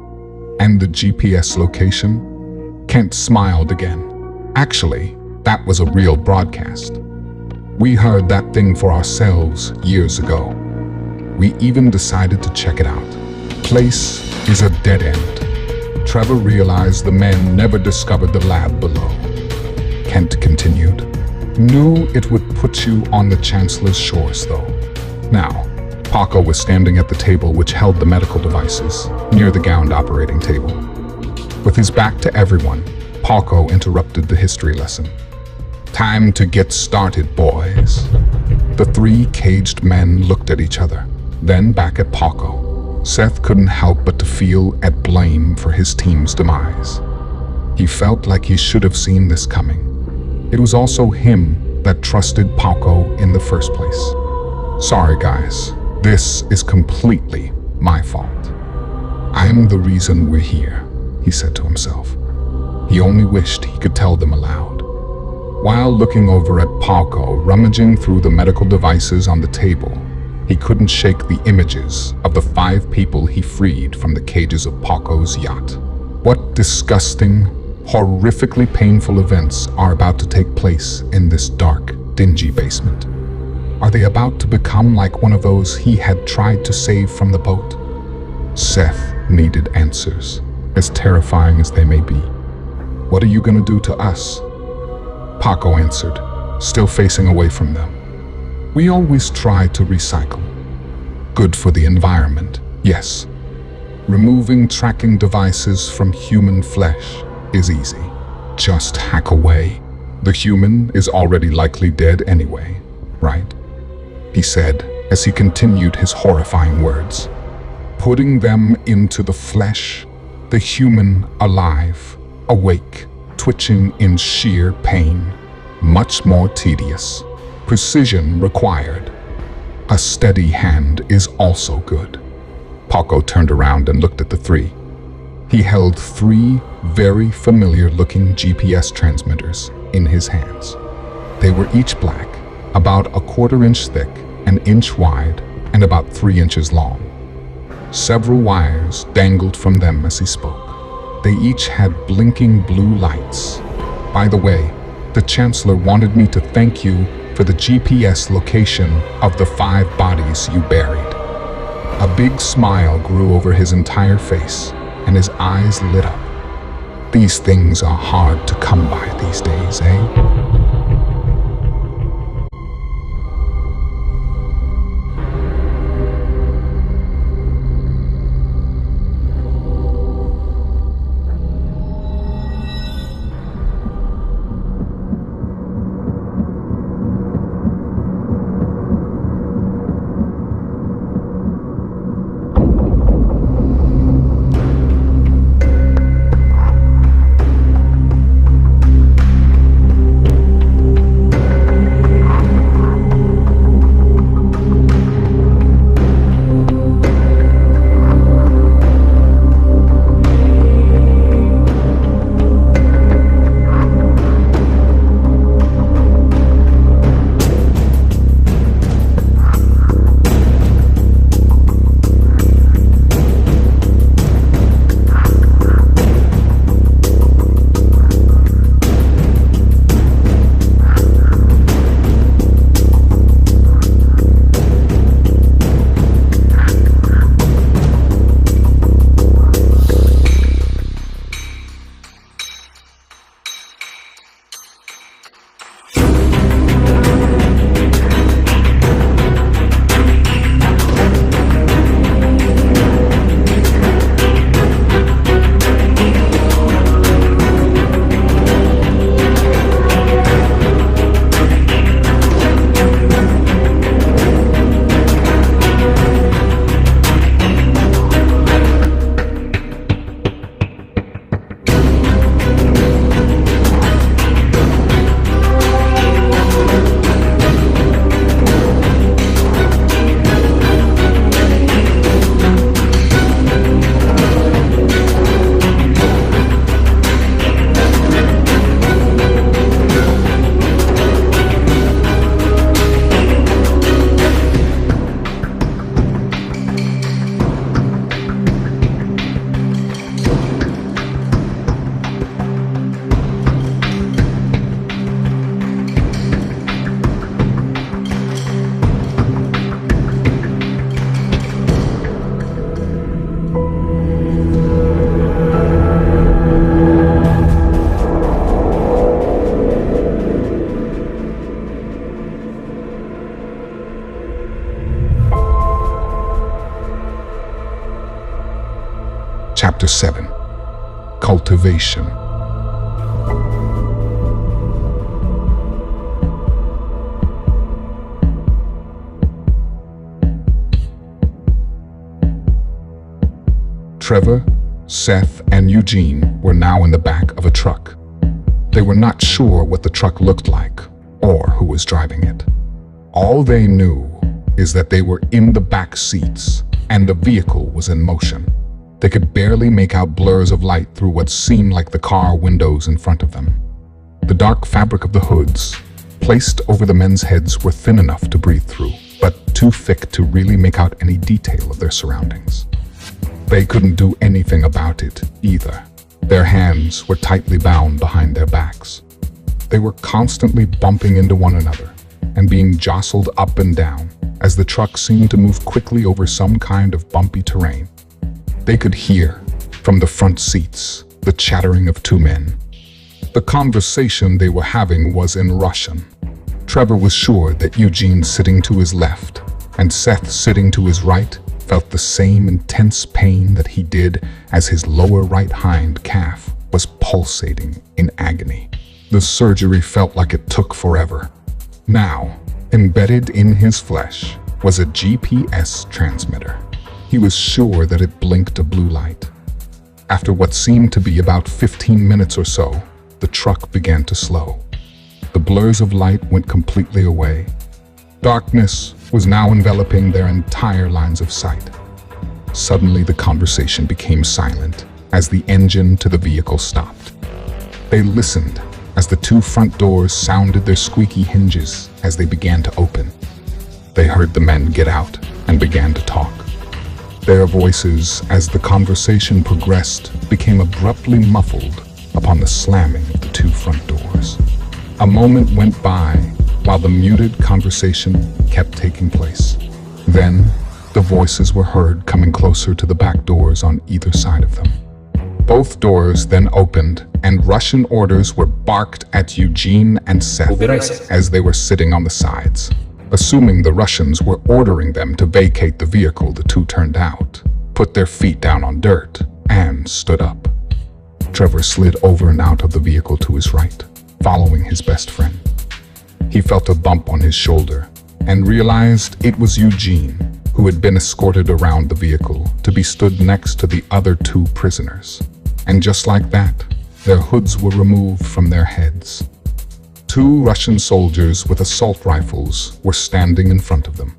And the GPS location? Kent smiled again. Actually, that was a real broadcast. We heard that thing for ourselves years ago. We even decided to check it out. Place is a dead end. Trevor realized the men never discovered the lab below. Kent continued. Knew it would put you on the Chancellor's shores, though. Now, Paco was standing at the table which held the medical devices, near the gowned operating table. With his back to everyone, Paco interrupted the history lesson. Time to get started, boys. The three caged men looked at each other, then back at Paco. Seth couldn't help but to feel at blame for his team's demise. He felt like he should have seen this coming. It was also him that trusted Paco in the first place. Sorry, guys. This is completely my fault. I'm the reason we're here, he said to himself. He only wished he could tell them aloud. While looking over at Paco, rummaging through the medical devices on the table, he couldn't shake the images of the 5 people he freed from the cages of Paco's yacht. What disgusting, horrifically painful events are about to take place in this dark, dingy basement? Are they about to become like one of those he had tried to save from the boat? Seth needed answers, as terrifying as they may be. What are you going to do to us? Paco answered, still facing away from them. We always try to recycle. Good for the environment, yes. Removing tracking devices from human flesh is easy. Just hack away. The human is already likely dead anyway, right? He said as he continued his horrifying words. Putting them into the flesh, the human alive, awake, twitching in sheer pain. Much more tedious. Precision required. A steady hand is also good. Paco turned around and looked at the 3. He held 3 very familiar-looking GPS transmitters in his hands. They were each black, about a 1/4 inch thick, an inch wide, and about 3 inches long. Several wires dangled from them as he spoke. They each had blinking blue lights. By the way, the Chancellor wanted me to thank you for the GPS location of the 5 bodies you buried. A big smile grew over his entire face, and his eyes lit up. These things are hard to come by these days, eh? Chapter 7. Cultivation. Trevor, Seth, and Eugene were now in the back of a truck. They were not sure what the truck looked like or who was driving it. All they knew is that they were in the back seats and the vehicle was in motion. They could barely make out blurs of light through what seemed like the car windows in front of them. The dark fabric of the hoods, placed over the men's heads, were thin enough to breathe through, but too thick to really make out any detail of their surroundings. They couldn't do anything about it either. Their hands were tightly bound behind their backs. They were constantly bumping into one another and being jostled up and down as the truck seemed to move quickly over some kind of bumpy terrain. They could hear, from the front seats, the chattering of two men. The conversation they were having was in Russian. Trevor was sure that Eugene, sitting to his left, and Seth, sitting to his right, felt the same intense pain that he did as his lower right hind calf was pulsating in agony. The surgery felt like it took forever. Now, embedded in his flesh was a GPS transmitter. He was sure that it blinked a blue light. After what seemed to be about 15 minutes or so, the truck began to slow. The blurs of light went completely away. Darkness was now enveloping their entire lines of sight. Suddenly, the conversation became silent as the engine to the vehicle stopped. They listened as the two front doors sounded their squeaky hinges as they began to open. They heard the men get out and began to talk. Their voices, as the conversation progressed, became abruptly muffled upon the slamming of the two front doors. A moment went by while the muted conversation kept taking place. Then, the voices were heard coming closer to the back doors on either side of them. Both doors then opened, and Russian orders were barked at Eugene and Seth as they were sitting on the sides. Assuming the Russians were ordering them to vacate the vehicle, the two turned out, put their feet down on dirt, and stood up. Trevor slid over and out of the vehicle to his right, following his best friend. He felt a bump on his shoulder and realized it was Eugene, who had been escorted around the vehicle to be stood next to the other two prisoners. And just like that, their hoods were removed from their heads. Two Russian soldiers with assault rifles were standing in front of them.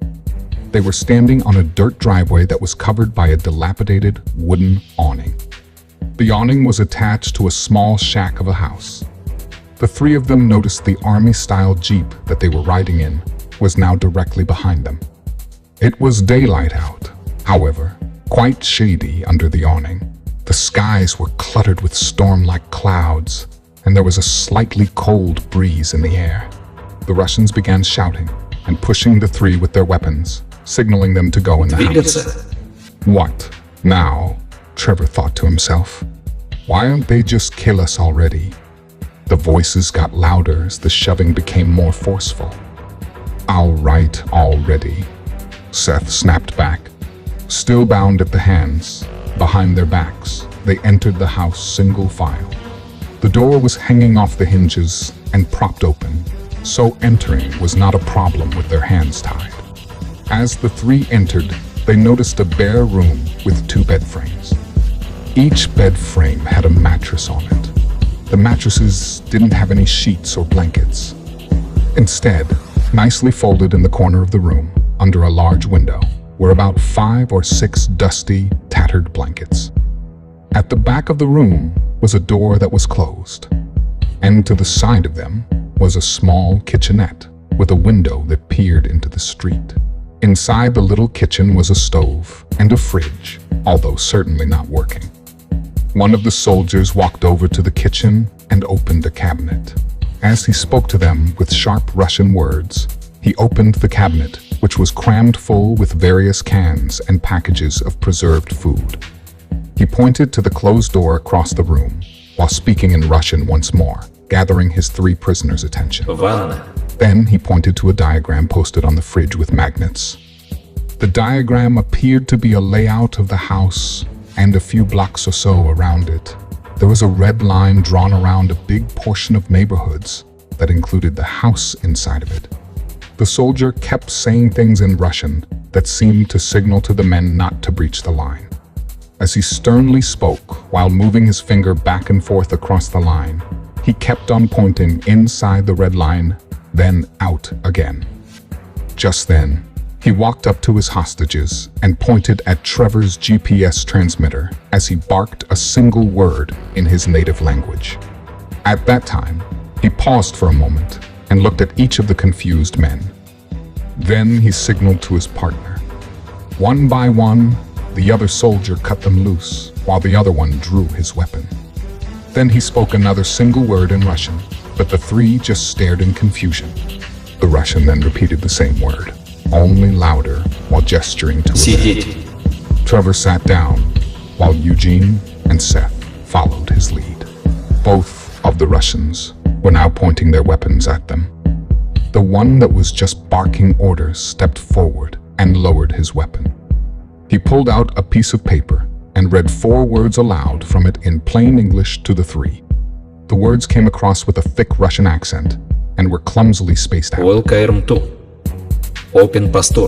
They were standing on a dirt driveway that was covered by a dilapidated wooden awning. The awning was attached to a small shack of a house. The three of them noticed the army-style jeep that they were riding in was now directly behind them. It was daylight out, however, quite shady under the awning. The skies were cluttered with storm-like clouds, and there was a slightly cold breeze in the air. The Russians began shouting and pushing the three with their weapons, signaling them to go in the house. What now? Trevor thought to himself. Why don't they just kill us already? The voices got louder as the shoving became more forceful. All right, already, Seth snapped back. Still bound at the hands, behind their backs, they entered the house single file. The door was hanging off the hinges and propped open, so entering was not a problem with their hands tied. As the three entered, they noticed a bare room with two bed frames. Each bed frame had a mattress on it. The mattresses didn't have any sheets or blankets. Instead, nicely folded in the corner of the room, under a large window, were about 5 or 6 dusty, tattered blankets. At the back of the room was a door that was closed, and to the side of them was a small kitchenette with a window that peered into the street. Inside the little kitchen was a stove and a fridge, although certainly not working. One of the soldiers walked over to the kitchen and opened a cabinet. As he spoke to them with sharp Russian words, he opened the cabinet, which was crammed full with various cans and packages of preserved food. He pointed to the closed door across the room, while speaking in Russian once more, gathering his three prisoners' attention. Then he pointed to a diagram posted on the fridge with magnets. The diagram appeared to be a layout of the house and a few blocks or so around it. There was a red line drawn around a big portion of neighborhoods that included the house inside of it. The soldier kept saying things in Russian that seemed to signal to the men not to breach the line. As he sternly spoke while moving his finger back and forth across the line, he kept on pointing inside the red line, then out again. Just then, He walked up to his hostages and pointed at Trevor's GPS transmitter as he barked a single word in his native language. At that time, he paused for a moment and looked at each of the confused men. Then he signaled to his partner. One by one, the other soldier cut them loose, while the other one drew his weapon. Then he spoke another single word in Russian, but the three just stared in confusion. The Russian then repeated the same word, only louder, while gesturing to Сидеть. Trevor sat down, while Eugene and Seth followed his lead. Both of the Russians were now pointing their weapons at them. The one that was just barking orders stepped forward and lowered his weapon. He pulled out a piece of paper and read 4 words aloud from it in plain English to the three. The words came across with a thick Russian accent and were clumsily spaced out. Welcome to Open Pastor.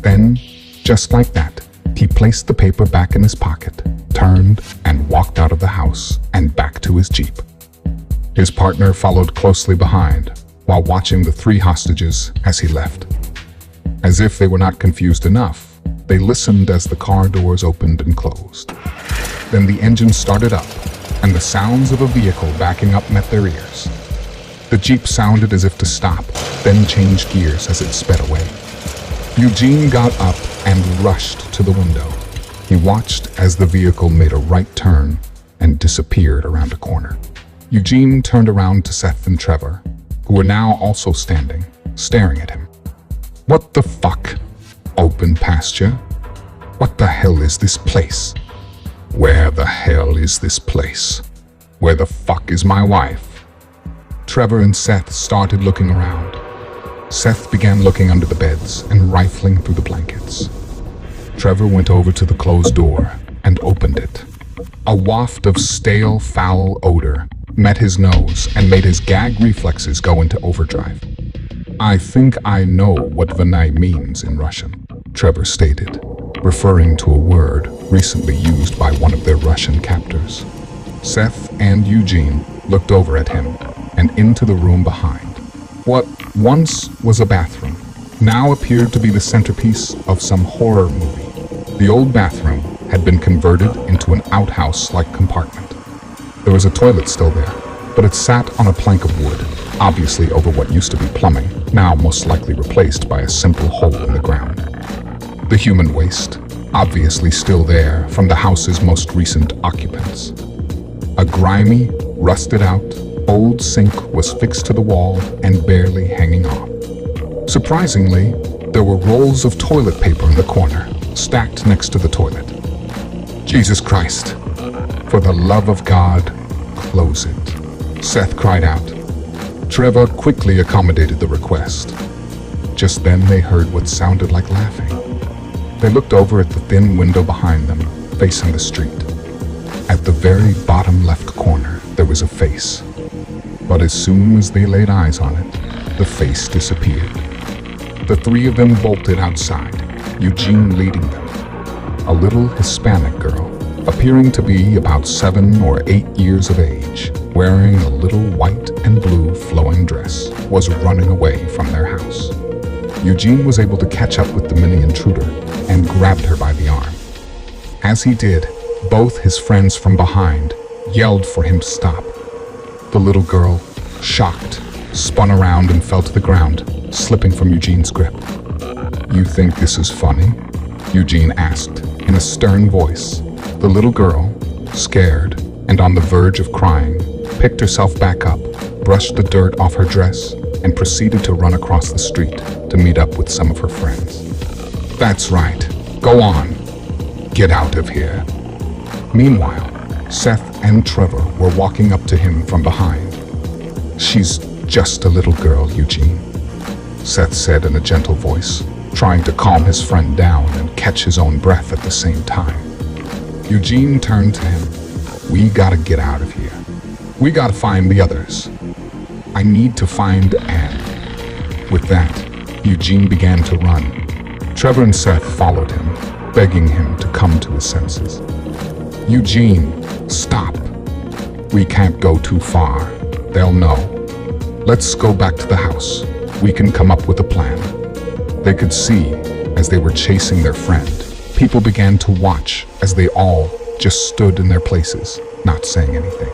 Then, just like that, he placed the paper back in his pocket, turned, and walked out of the house and back to his jeep. His partner followed closely behind, while watching the 3 hostages as he left. As if they were not confused enough, they listened as the car doors opened and closed. Then the engine started up, and the sounds of a vehicle backing up met their ears. The jeep sounded as if to stop, then changed gears as it sped away. Eugene got up and rushed to the window. He watched as the vehicle made a right turn and disappeared around a corner. Eugene turned around to Seth and Trevor, who were now also standing, staring at him. What the fuck? Open pasture? What the hell is this place? Where the hell is this place? Where the fuck is my wife? Trevor and Seth started looking around. Seth began looking under the beds and rifling through the blankets. Trevor went over to the closed door and opened it. A waft of stale, foul odor met his nose and made his gag reflexes go into overdrive. I think I know what vinay means in Russian, Trevor stated, referring to a word recently used by one of their Russian captors. Seth and Eugene looked over at him and into the room behind. What once was a bathroom now appeared to be the centerpiece of some horror movie. The old bathroom had been converted into an outhouse-like compartment. There was a toilet still there, but it sat on a plank of wood, obviously over what used to be plumbing, now most likely replaced by a simple hole in the ground. The human waste, obviously still there from the house's most recent occupants. A grimy, rusted-out, old sink was fixed to the wall and barely hanging on. Surprisingly, there were rolls of toilet paper in the corner, stacked next to the toilet. Jesus Christ, for the love of God, close it, Seth cried out. Trevor quickly accommodated the request. Just then they heard what sounded like laughing. They looked over at the thin window behind them, facing the street. At the very bottom left corner, there was a face. But as soon as they laid eyes on it, the face disappeared. The 3 of them bolted outside, Eugene leading them. A little Hispanic girl, appearing to be about 7 or 8 years of age, wearing a little white and blue flowing dress, was running away from their house. Eugene was able to catch up with the mini intruder and grabbed her by the arm. As he did, both his friends from behind yelled for him to stop. The little girl, shocked, spun around and fell to the ground, slipping from Eugene's grip. You think this is funny? Eugene asked in a stern voice. The little girl, scared and on the verge of crying, picked herself back up, brushed the dirt off her dress, and proceeded to run across the street to meet up with some of her friends. That's right. Go on. Get out of here. Meanwhile, Seth and Trevor were walking up to him from behind. She's just a little girl, Eugene, Seth said in a gentle voice, trying to calm his friend down and catch his own breath at the same time. Eugene turned to him. We gotta get out of here. We gotta find the others. I need to find Anne. With that, Eugene began to run. Trevor and Seth followed him, begging him to come to his senses. Eugene, stop. We can't go too far. They'll know. Let's go back to the house. We can come up with a plan. They could see, as they were chasing their friend, people began to watch as they all just stood in their places, not saying anything.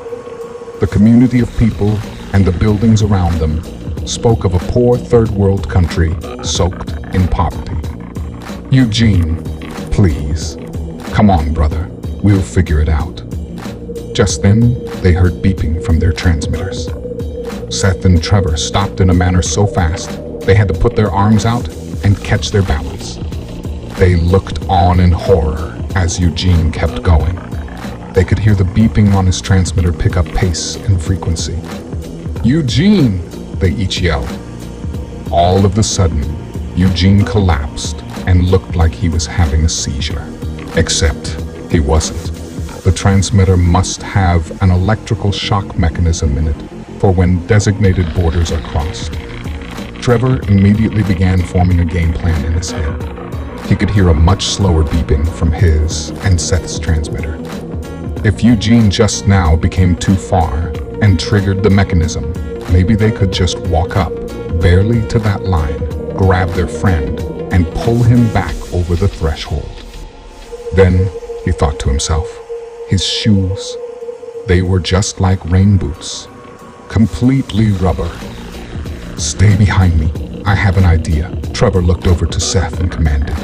The community of people and the buildings around them spoke of a poor third-world country soaked in poverty. Eugene, please. Come on, brother. We'll figure it out. Just then, they heard beeping from their transmitters. Seth and Trevor stopped in a manner so fast, they had to put their arms out and catch their balance. They looked on in horror as Eugene kept going. They could hear the beeping on his transmitter pick up pace and frequency. Eugene, they each yelled. All of a sudden, Eugene collapsed and looked like he was having a seizure. Except he wasn't. The transmitter must have an electrical shock mechanism in it for when designated borders are crossed. Trevor immediately began forming a game plan in his head. He could hear a much slower beeping from his and Seth's transmitter. If Eugene just now became too far and triggered the mechanism, maybe they could just walk up, barely to that line, grab their friend, and pull him back over the threshold. Then, he thought to himself, his shoes, they were just like rain boots, completely rubber. Stay behind me, I have an idea. Trevor looked over to Seth and commanded.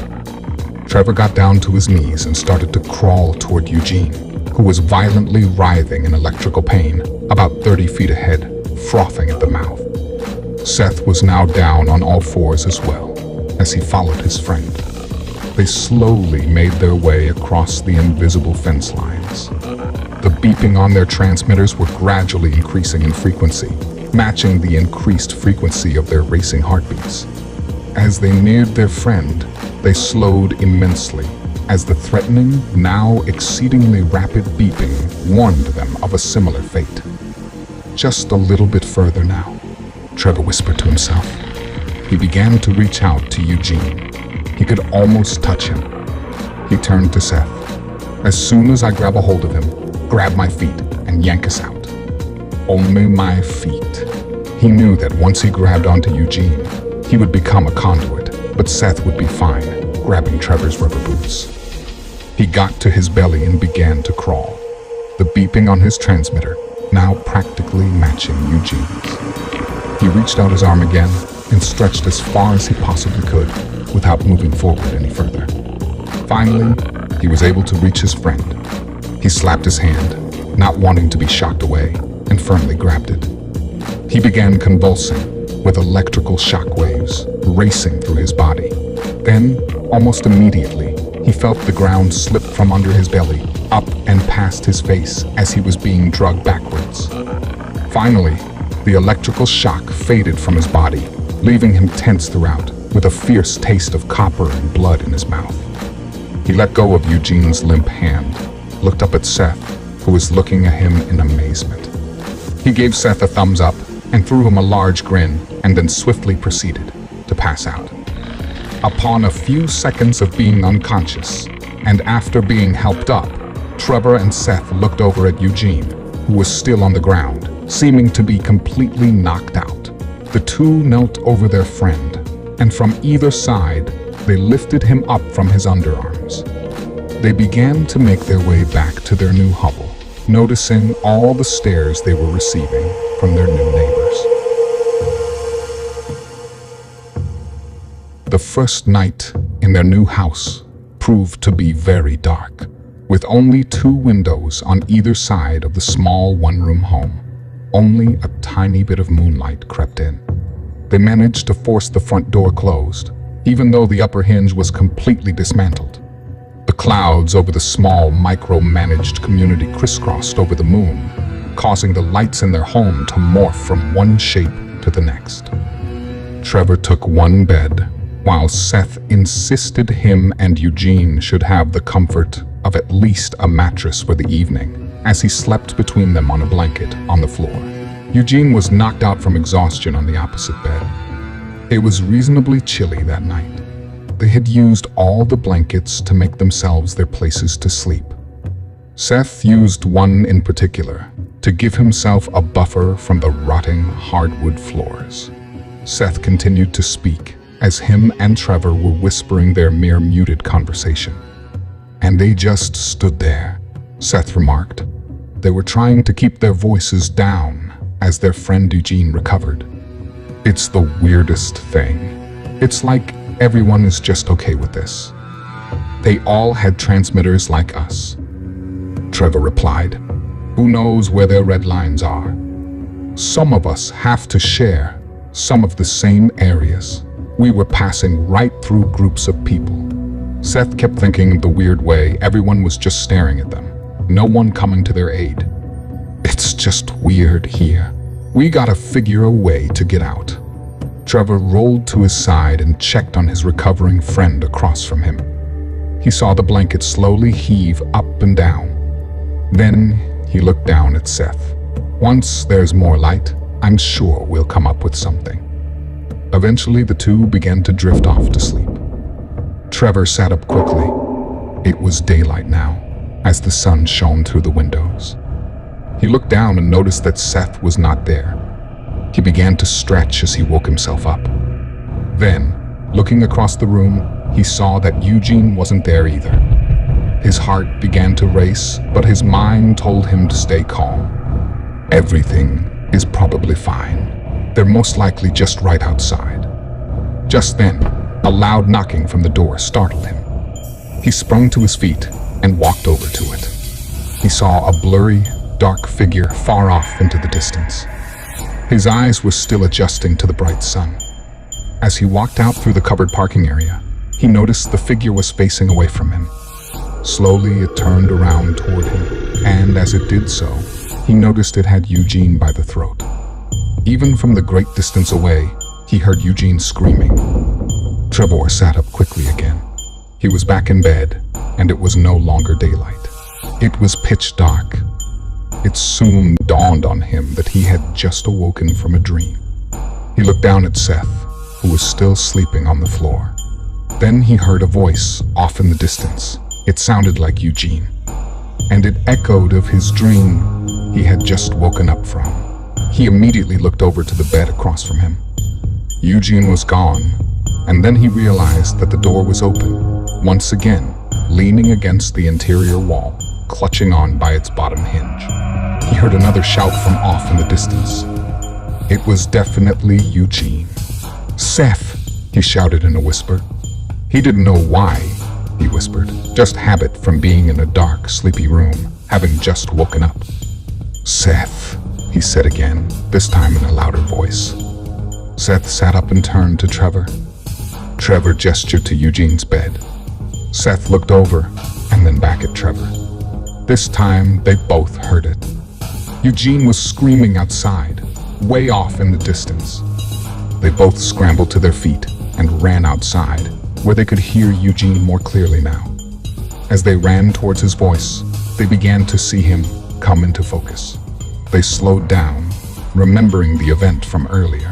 Trevor got down to his knees and started to crawl toward Eugene, who was violently writhing in electrical pain, about 30 feet ahead, frothing at the mouth. Seth was now down on all fours as well, as he followed his friend. They slowly made their way across the invisible fence lines. The beeping on their transmitters were gradually increasing in frequency, matching the increased frequency of their racing heartbeats. As they neared their friend, they slowed immensely, as the threatening, now exceedingly rapid beeping warned them of a similar fate. Just a little bit further now, Trevor whispered to himself. He began to reach out to Eugene. He could almost touch him. He turned to Seth. As soon as I grab a hold of him, grab my feet and yank us out. Only my feet. He knew that once he grabbed onto Eugene, he would become a conduit, but Seth would be fine, grabbing Trevor's rubber boots. He got to his belly and began to crawl, the beeping on his transmitter now practically matching Eugene's. He reached out his arm again and stretched as far as he possibly could without moving forward any further. Finally, he was able to reach his friend. He slapped his hand, not wanting to be shocked away, and firmly grabbed it. He began convulsing, with electrical shock waves racing through his body. Then, almost immediately, he felt the ground slip from under his belly, up and past his face as he was being dragged backwards. Finally, the electrical shock faded from his body, leaving him tense throughout, with a fierce taste of copper and blood in his mouth. He let go of Eugene's limp hand, looked up at Seth, who was looking at him in amazement. He gave Seth a thumbs up and threw him a large grin, and then swiftly proceeded to pass out. Upon a few seconds of being unconscious, and after being helped up, Trevor and Seth looked over at Eugene, who was still on the ground, seeming to be completely knocked out. The two knelt over their friend, and from either side, they lifted him up from his underarms. They began to make their way back to their new hovel, noticing all the stares they were receiving from their new neighbors. The first night in their new house proved to be very dark, with only 2 windows on either side of the small one-room home. Only a tiny bit of moonlight crept in. They managed to force the front door closed, even though the upper hinge was completely dismantled. The clouds over the small, micro-managed community crisscrossed over the moon, causing the lights in their home to morph from one shape to the next. Trevor took one bed, while Seth insisted him and Eugene should have the comfort of at least a mattress for the evening, as he slept between them on a blanket on the floor. Eugene was knocked out from exhaustion on the opposite bed. It was reasonably chilly that night. They had used all the blankets to make themselves their places to sleep. Seth used one in particular to give himself a buffer from the rotting hardwood floors. Seth continued to speak, as him and Trevor were whispering their mere muted conversation. And they just stood there, Seth remarked. They were trying to keep their voices down as their friend Eugene recovered. It's the weirdest thing. It's like everyone is just okay with this. They all had transmitters like us. Trevor replied. Who knows where their red lines are? Some of us have to share some of the same areas. We were passing right through groups of people. Seth kept thinking of the weird way everyone was just staring at them, no one coming to their aid. It's just weird here. We gotta figure a way to get out. Trevor rolled to his side and checked on his recovering friend across from him. He saw the blanket slowly heave up and down. Then he looked down at Seth. Once there's more light, I'm sure we'll come up with something. Eventually, the two began to drift off to sleep. Trevor sat up quickly. It was daylight now, as the sun shone through the windows. He looked down and noticed that Seth was not there. He began to stretch as he woke himself up. Then, looking across the room, he saw that Eugene wasn't there either. His heart began to race, but his mind told him to stay calm. Everything is probably fine. They're most likely just right outside. Just then, a loud knocking from the door startled him. He sprung to his feet and walked over to it. He saw a blurry, dark figure far off into the distance. His eyes were still adjusting to the bright sun. As he walked out through the covered parking area, he noticed the figure was facing away from him. Slowly, it turned around toward him, and as it did so, he noticed it had Eugene by the throat. Even from the great distance away, he heard Eugene screaming. Trevor sat up quickly again. He was back in bed, and it was no longer daylight. It was pitch dark. It soon dawned on him that he had just awoken from a dream. He looked down at Seth, who was still sleeping on the floor. Then he heard a voice off in the distance. It sounded like Eugene, and it echoed of his dream he had just woken up from. He immediately looked over to the bed across from him. Eugene was gone, and then he realized that the door was open, once again, leaning against the interior wall, clutching on by its bottom hinge. He heard another shout from off in the distance. It was definitely Eugene. "Seth!" he shouted in a whisper. He didn't know why, he whispered, just habit from being in a dark, sleepy room, having just woken up. "Seth," he said again, this time in a louder voice. Seth sat up and turned to Trevor. Trevor gestured to Eugene's bed. Seth looked over and then back at Trevor. This time, they both heard it. Eugene was screaming outside, way off in the distance. They both scrambled to their feet and ran outside, where they could hear Eugene more clearly now. As they ran towards his voice, they began to see him come into focus. They slowed down, remembering the event from earlier.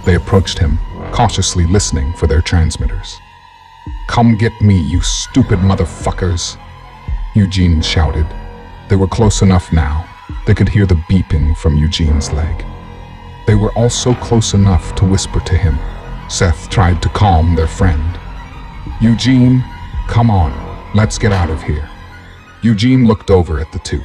They approached him, cautiously listening for their transmitters. "Come get me, you stupid motherfuckers!" Eugene shouted. They were close enough now. They could hear the beeping from Eugene's leg. They were also close enough to whisper to him. Seth tried to calm their friend. "Eugene, come on, let's get out of here." Eugene looked over at the two.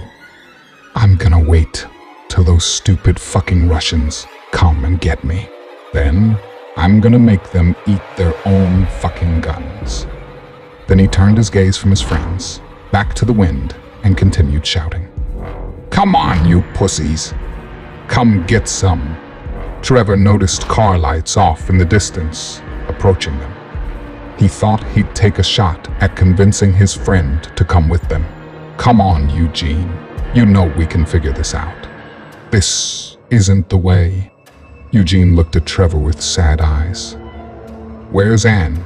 "I'm gonna wait till those stupid fucking Russians come and get me. Then I'm gonna make them eat their own fucking guns." Then he turned his gaze from his friends, back to the wind, and continued shouting. "Come on, you pussies! Come get some!" Trevor noticed car lights off in the distance, approaching them. He thought he'd take a shot at convincing his friend to come with them. "Come on, Eugene. You know we can figure this out. This isn't the way." Eugene looked at Trevor with sad eyes. "Where's Anne?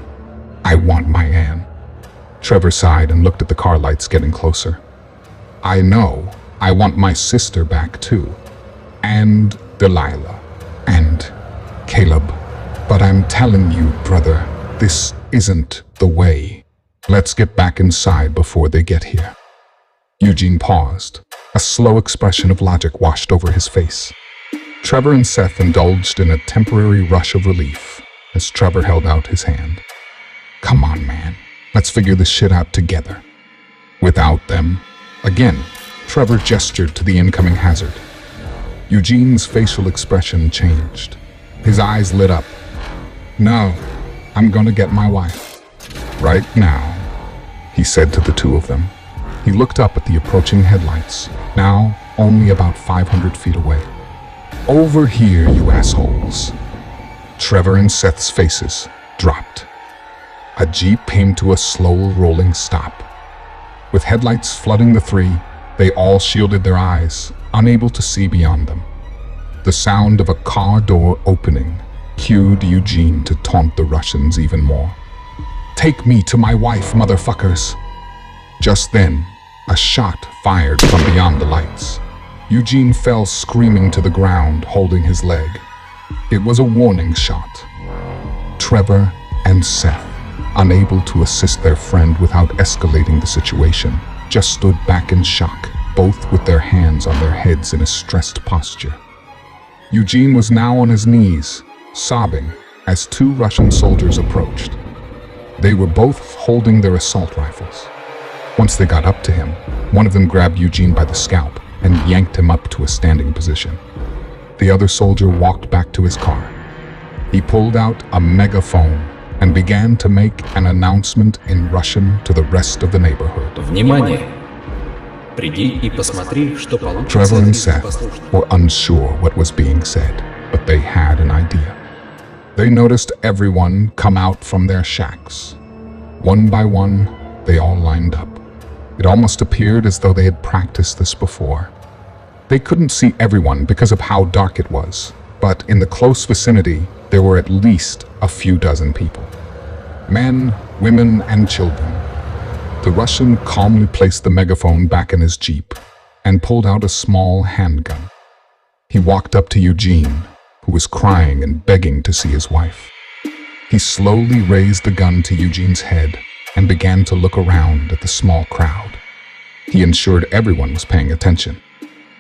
I want my Anne." Trevor sighed and looked at the car lights getting closer. "I know. I want my sister back too. And Delilah. And Caleb. But I'm telling you, brother, this isn't the way. Let's get back inside before they get here." Eugene paused. A slow expression of logic washed over his face. Trevor and Seth indulged in a temporary rush of relief. as Trevor held out his hand. Come on, man. Let's figure this shit out together. Without them. Again, Trevor gestured to the incoming hazard. Eugene's facial expression changed. His eyes lit up. No, I'm gonna get my wife. Right now, he said to the two of them. He looked up at the approaching headlights, now only about 500 feet away. Over here, you assholes. Trevor and Seth's faces dropped. A jeep came to a slow rolling stop. With headlights flooding the three, they all shielded their eyes, unable to see beyond them. The sound of a car door opening cued Eugene to taunt the Russians even more. Take me to my wife, motherfuckers. Just then, a shot fired from beyond the lights. Eugene fell screaming to the ground, holding his leg. It was a warning shot. Trevor and Seth, unable to assist their friend without escalating the situation, just stood back in shock, both with their hands on their heads in a stressed posture. Eugene was now on his knees, sobbing, as two Russian soldiers approached. They were both holding their assault rifles. Once they got up to him, one of them grabbed Eugene by the scalp and yanked him up to a standing position. The other soldier walked back to his car. He pulled out a megaphone and began to make an announcement in Russian to the rest of the neighborhood. Внимание! Приди и посмотри, что получится. Trevor and Seth were unsure what was being said, but they had an idea. They noticed everyone come out from their shacks. One by one, they all lined up. It almost appeared as though they had practiced this before. They couldn't see everyone because of how dark it was, but in the close vicinity, there were at least a few dozen people. Men, women, and children. The Russian calmly placed the megaphone back in his jeep and pulled out a small handgun. He walked up to Eugene, who was crying and begging to see his wife. He slowly raised the gun to Eugene's head and began to look around at the small crowd. He ensured everyone was paying attention.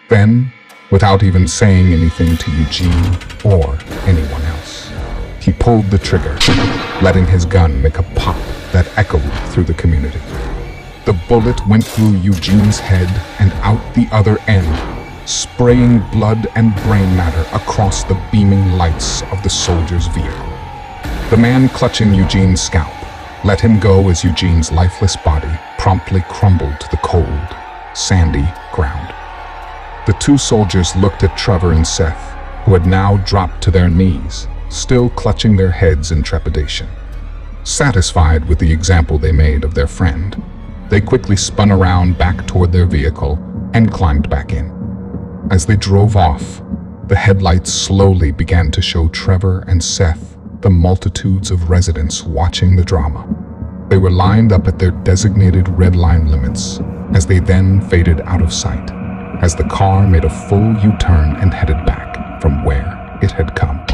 Then, without even saying anything to Eugene or anyone else, he pulled the trigger, letting his gun make a pop that echoed through the community. The bullet went through Eugene's head and out the other end, spraying blood and brain matter across the beaming lights of the soldier's vehicle. The man clutching Eugene's scalp let him go as Eugene's lifeless body promptly crumbled to the cold, sandy ground. The two soldiers looked at Trevor and Seth, who had now dropped to their knees, still clutching their heads in trepidation. Satisfied with the example they made of their friend, they quickly spun around back toward their vehicle and climbed back in. As they drove off, the headlights slowly began to show Trevor and Seth the multitudes of residents watching the drama. They were lined up at their designated red line limits as they then faded out of sight, as the car made a full U-turn and headed back from where it had come.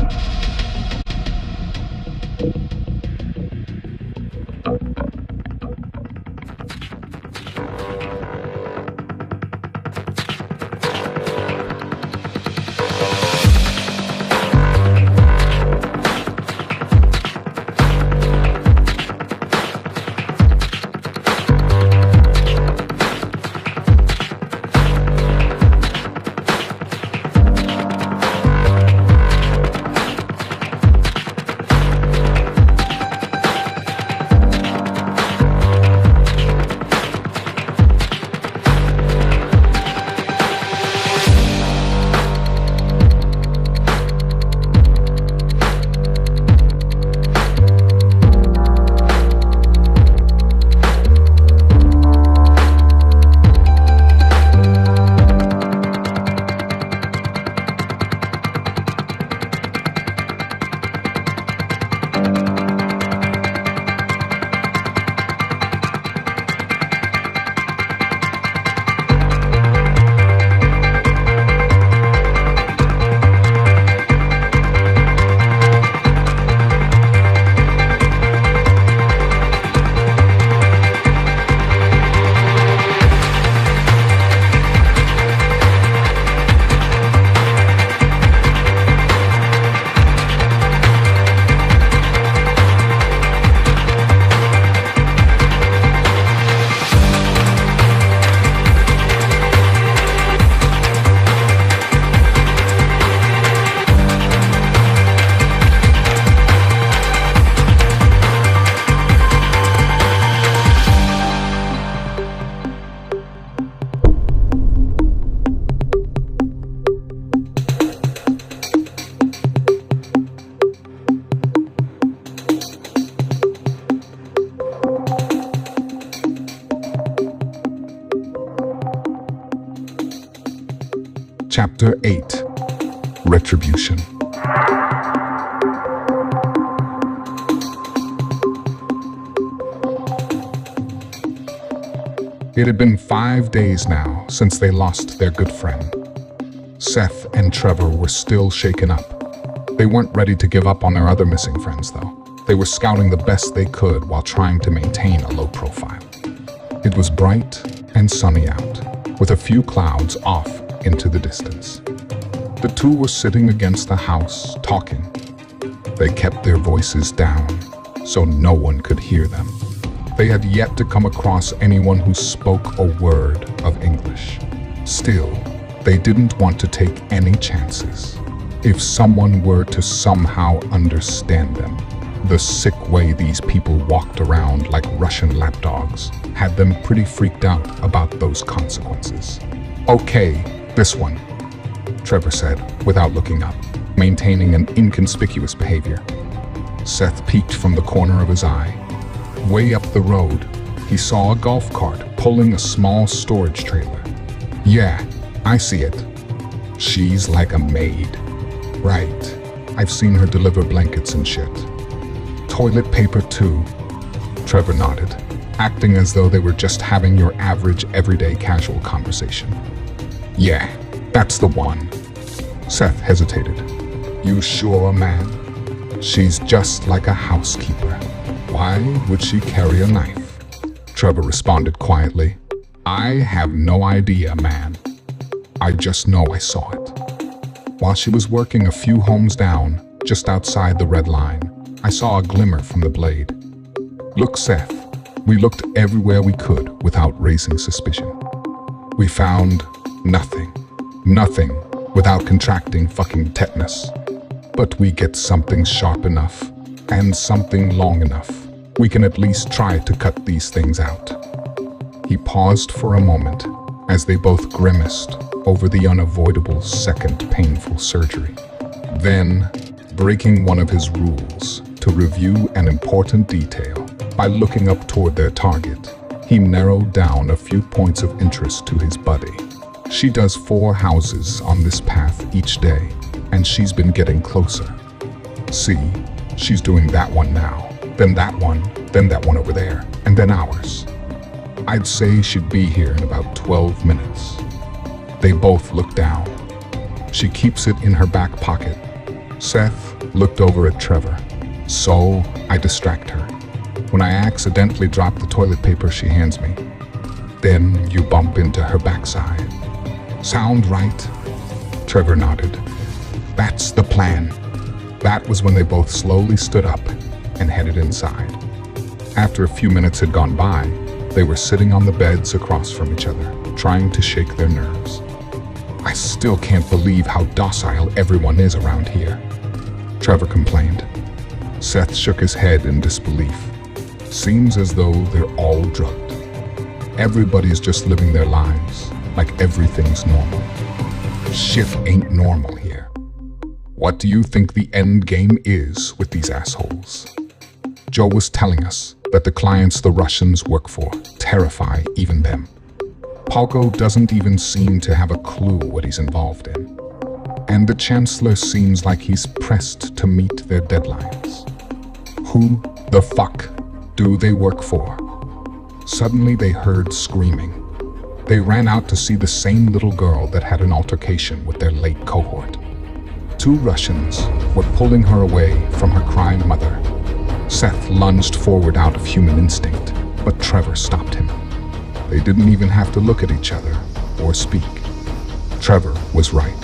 Chapter 8. Retribution. It had been 5 days now since they lost their good friend. Seth and Trevor were still shaken up. They weren't ready to give up on their other missing friends, though. They were scouting the best they could while trying to maintain a low profile. It was bright and sunny out, with a few clouds off into the distance. The two were sitting against the house, talking. They kept their voices down, so no one could hear them. They had yet to come across anyone who spoke a word of English. Still, they didn't want to take any chances. If someone were to somehow understand them, the sick way these people walked around like Russian lapdogs had them pretty freaked out about those consequences. "Okay, this one," Trevor said without looking up, maintaining an inconspicuous behavior. Seth peeked from the corner of his eye. Way up the road, he saw a golf cart pulling a small storage trailer. "Yeah, I see it. She's like a maid." "Right. I've seen her deliver blankets and shit." "Toilet paper too." Trevor nodded, acting as though they were just having your average everyday casual conversation. "Yeah, that's the one." Seth hesitated. "You sure, man? She's just like a housekeeper. Why would she carry a knife?" Trevor responded quietly. "I have no idea, man. I just know I saw it. While she was working a few homes down, just outside the red line, I saw a glimmer from the blade. Look, Seth, we looked everywhere we could without raising suspicion. We found nothing. Nothing without contracting fucking tetanus. But we get something sharp enough and something long enough. We can at least try to cut these things out." He paused for a moment as they both grimaced over the unavoidable second painful surgery. Then, breaking one of his rules to review an important detail by looking up toward their target, he narrowed down a few points of interest to his buddy. "She does 4 houses on this path each day, and she's been getting closer. See, she's doing that one now, then that one over there, and then ours. I'd say she'd be here in about 12 minutes. They both looked down. "She keeps it in her back pocket." Seth looked over at Trevor. "So I distract her. When I accidentally drop the toilet paper she hands me, then you bump into her backside. Sound right?" Trevor nodded. "That's the plan." That was when they both slowly stood up and headed inside. After a few minutes had gone by, they were sitting on the beds across from each other, trying to shake their nerves. "I still can't believe how docile everyone is around here," Trevor complained. Seth shook his head in disbelief. "Seems as though they're all drugged. Everybody's just living their lives like everything's normal. Shit ain't normal here. What do you think the end game is with these assholes?" Joe was telling us that the clients the Russians work for terrify even them. Palko doesn't even seem to have a clue what he's involved in. And the Chancellor seems like he's pressed to meet their deadlines. Who the fuck do they work for? Suddenly they heard screaming. They ran out to see the same little girl that had an altercation with their late cohort. 2 Russians were pulling her away from her crying mother. Seth lunged forward out of human instinct, but Trevor stopped him. They didn't even have to look at each other or speak. Trevor was right.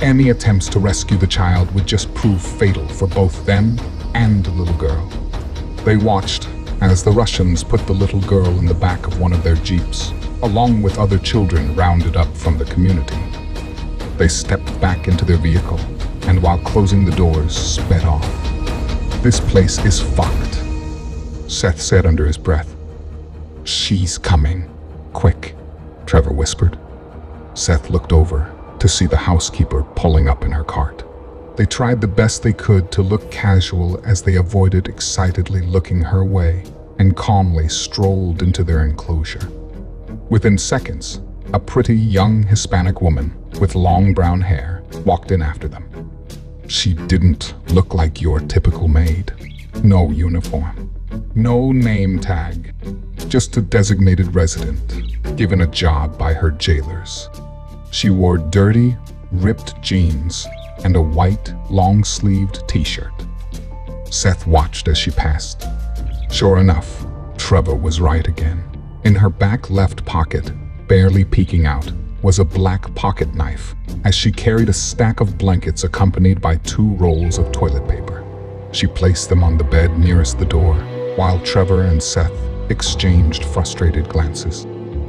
Any attempts to rescue the child would just prove fatal for both them and the little girl. They watched as the Russians put the little girl in the back of one of their jeeps, along with other children rounded up from the community. They stepped back into their vehicle, and while closing the doors, sped off. "This place is fucked," Seth said under his breath. "She's coming. Quick," Trevor whispered. Seth looked over to see the housekeeper pulling up in her cart. They tried the best they could to look casual as they avoided excitedly looking her way and calmly strolled into their enclosure. Within seconds, A pretty young Hispanic woman with long brown hair walked in after them. She didn't look like your typical maid. No uniform, no name tag, just a designated resident given a job by her jailers. She wore dirty, ripped jeans and a white, long-sleeved t-shirt. Seth watched as she passed. Sure enough, Trevor was right again. In her back left pocket, barely peeking out, was a black pocket knife as she carried a stack of blankets accompanied by 2 rolls of toilet paper. She placed them on the bed nearest the door, while Trevor and Seth exchanged frustrated glances.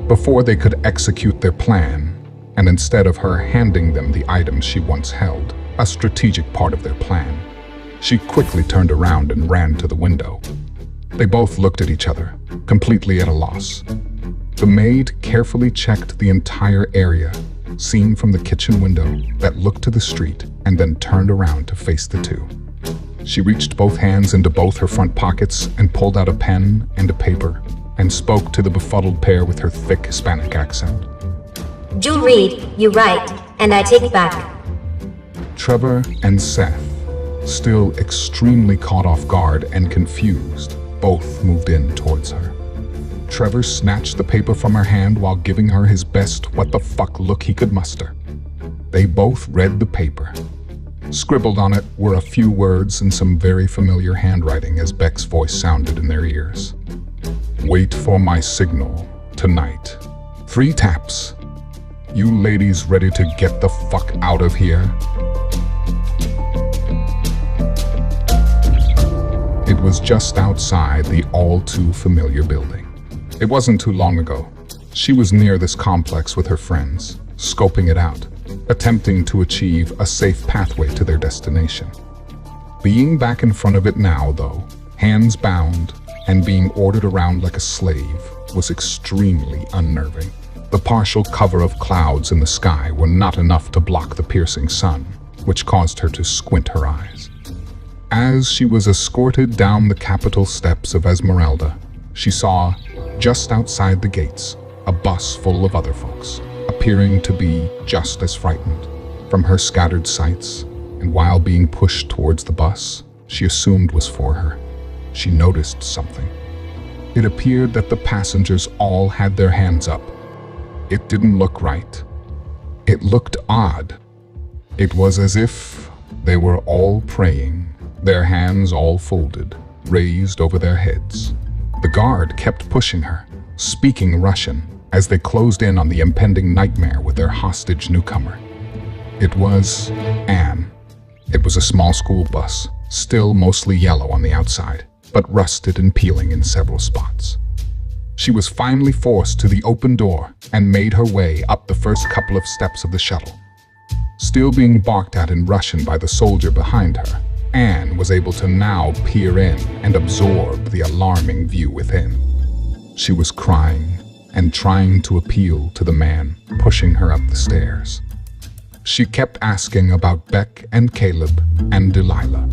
Before they could execute their plan, and instead of her handing them the items she once held, a strategic part of their plan, she quickly turned around and ran to the window. They both looked at each other, completely at a loss. The maid carefully checked the entire area, seen from the kitchen window that looked to the street, and then turned around to face the two. She reached both hands into both her front pockets and pulled out a pen and a paper and spoke to the befuddled pair with her thick Hispanic accent. You read, you write, and I take back. Trevor and Seth, still extremely caught off guard and confused, both moved in towards her. Trevor snatched the paper from her hand while giving her his best what the fuck look he could muster. They both read the paper. Scribbled on it were a few words in some very familiar handwriting as Beck's voice sounded in their ears. Wait for my signal tonight. 3 taps. You ladies ready to get the fuck out of here? It was just outside the all-too-familiar building. It wasn't too long ago. She was near this complex with her friends, scoping it out, attempting to achieve a safe pathway to their destination. Being back in front of it now, though, hands bound and being ordered around like a slave, was extremely unnerving. The partial cover of clouds in the sky were not enough to block the piercing sun, which caused her to squint her eyes. As she was escorted down the Capitol steps of Esmeralda, she saw, just outside the gates, a bus full of other folks, appearing to be just as frightened. From her scattered sights, and while being pushed towards the bus, she assumed was for her, she noticed something. It appeared that the passengers all had their hands up. It didn't look right. It looked odd. It was as if they were all praying, their hands all folded, raised over their heads. The guard kept pushing her, speaking Russian, as they closed in on the impending nightmare with their hostage newcomer. It was Anne. It was a small school bus, still mostly yellow on the outside, but rusted and peeling in several spots. She was finally forced to the open door and made her way up the first couple of steps of the shuttle. Still being barked at in Russian by the soldier behind her, Anne was able to now peer in and absorb the alarming view within. She was crying and trying to appeal to the man pushing her up the stairs. She kept asking about Beck and Caleb and Delilah.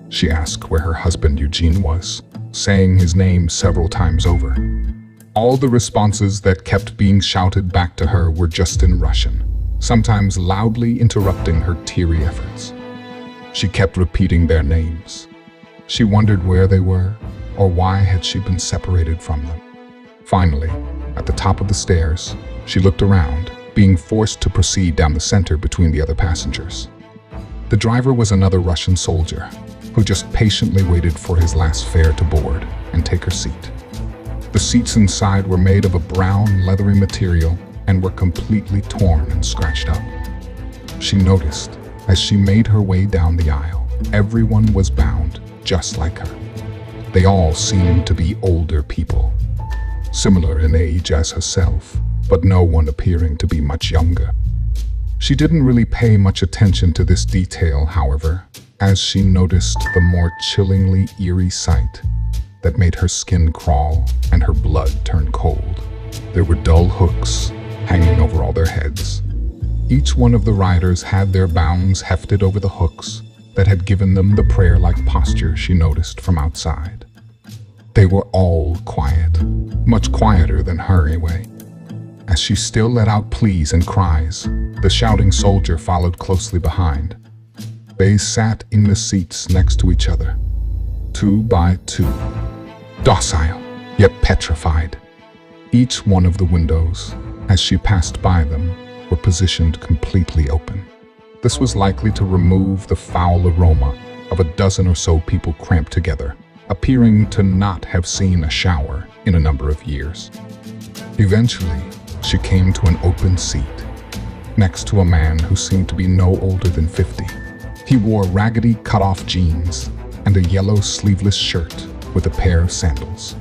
She asked where her husband Eugene was, saying his name several times over. All the responses that kept being shouted back to her were just in Russian, sometimes loudly interrupting her teary efforts. She kept repeating their names. She wondered where they were, or why had she been separated from them. Finally, at the top of the stairs, she looked around, being forced to proceed down the center between the other passengers. The driver was another Russian soldier, who just patiently waited for his last fare to board and take her seat. The seats inside were made of a brown, leathery material and were completely torn and scratched up. She noticed, as she made her way down the aisle, everyone was bound just like her. They all seemed to be older people, similar in age as herself, but no one appearing to be much younger. She didn't really pay much attention to this detail, however, as she noticed the more chillingly eerie sight that made her skin crawl and her blood turn cold. There were dull hooks hanging over all their heads. Each one of the riders had their bounds hefted over the hooks that had given them the prayer-like posture she noticed from outside. They were all quiet, much quieter than her anyway. As she still let out pleas and cries, the shouting soldier followed closely behind. They sat in the seats next to each other, 2 by 2, docile, yet petrified. Each one of the windows, as she passed by them, were positioned completely open. This was likely to remove the foul aroma of a dozen or so people cramped together, appearing to not have seen a shower in a number of years. Eventually, she came to an open seat, next to a man who seemed to be no older than 50. He wore raggedy cut-off jeans and a yellow sleeveless shirt with a pair of sandals.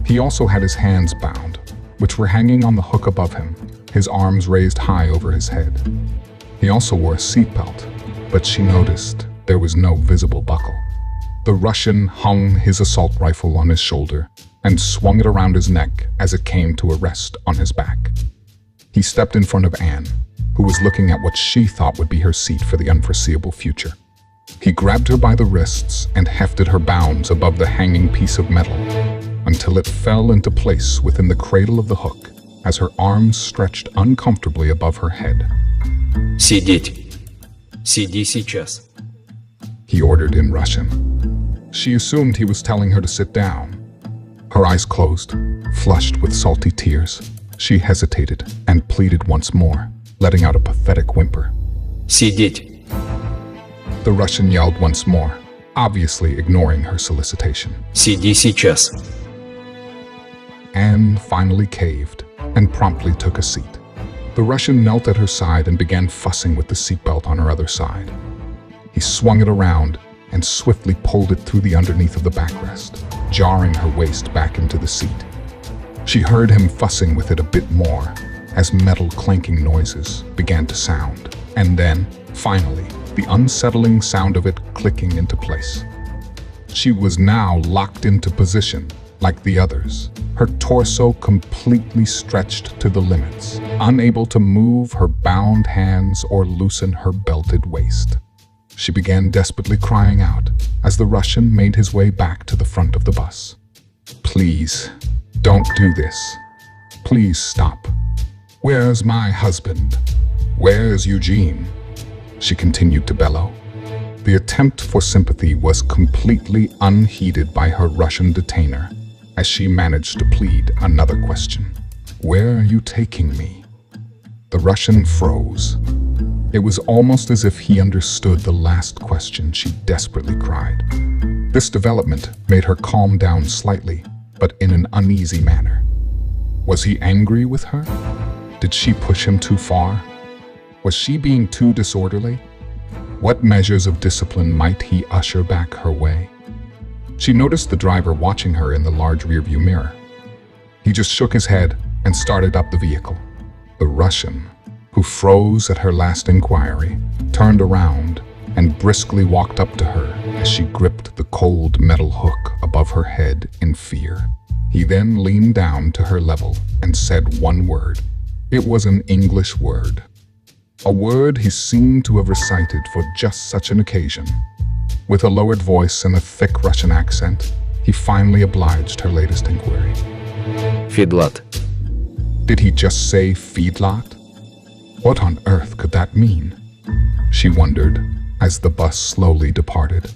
He also had his hands bound, which were hanging on the hook above him, his arms raised high over his head. He also wore a seatbelt, but she noticed there was no visible buckle. The Russian hung his assault rifle on his shoulder and swung it around his neck as it came to a rest on his back. He stepped in front of Anne, who was looking at what she thought would be her seat for the unforeseeable future. He grabbed her by the wrists and hefted her bounds above the hanging piece of metal until it fell into place within the cradle of the hook as her arms stretched uncomfortably above her head. Сидеть. Сиди сейчас. He ordered in Russian. She assumed he was telling her to sit down. Her eyes closed, flushed with salty tears. She hesitated and pleaded once more, letting out a pathetic whimper. Сидеть. The Russian yelled once more, obviously ignoring her solicitation. Сиди сейчас. Anne finally caved and promptly took a seat. The Russian knelt at her side and began fussing with the seatbelt on her other side. He swung it around and swiftly pulled it through the underneath of the backrest, jarring her waist back into the seat. She heard him fussing with it a bit more as metal clanking noises began to sound, and then, finally, the unsettling sound of it clicking into place. She was now locked into position like the others, her torso completely stretched to the limits, unable to move her bound hands or loosen her belted waist. She began desperately crying out as the Russian made his way back to the front of the bus. "Please, don't do this. Please stop. Where's my husband? Where's Eugene?" She continued to bellow. The attempt for sympathy was completely unheeded by her Russian detainer as she managed to plead another question. "Where are you taking me?" The Russian froze. It was almost as if he understood the last question she desperately cried. This development made her calm down slightly, but in an uneasy manner. Was he angry with her? Did she push him too far? Was she being too disorderly? What measures of discipline might he usher back her way? She noticed the driver watching her in the large rearview mirror. He just shook his head and started up the vehicle. The Russian, who froze at her last inquiry, turned around and briskly walked up to her as she gripped the cold metal hook above her head in fear. He then leaned down to her level and said one word. It was an English word. A word he seemed to have recited for just such an occasion. With a lowered voice and a thick Russian accent, he finally obliged her latest inquiry. Фидлат. Did he just say feedlot? What on earth could that mean? She wondered as the bus slowly departed.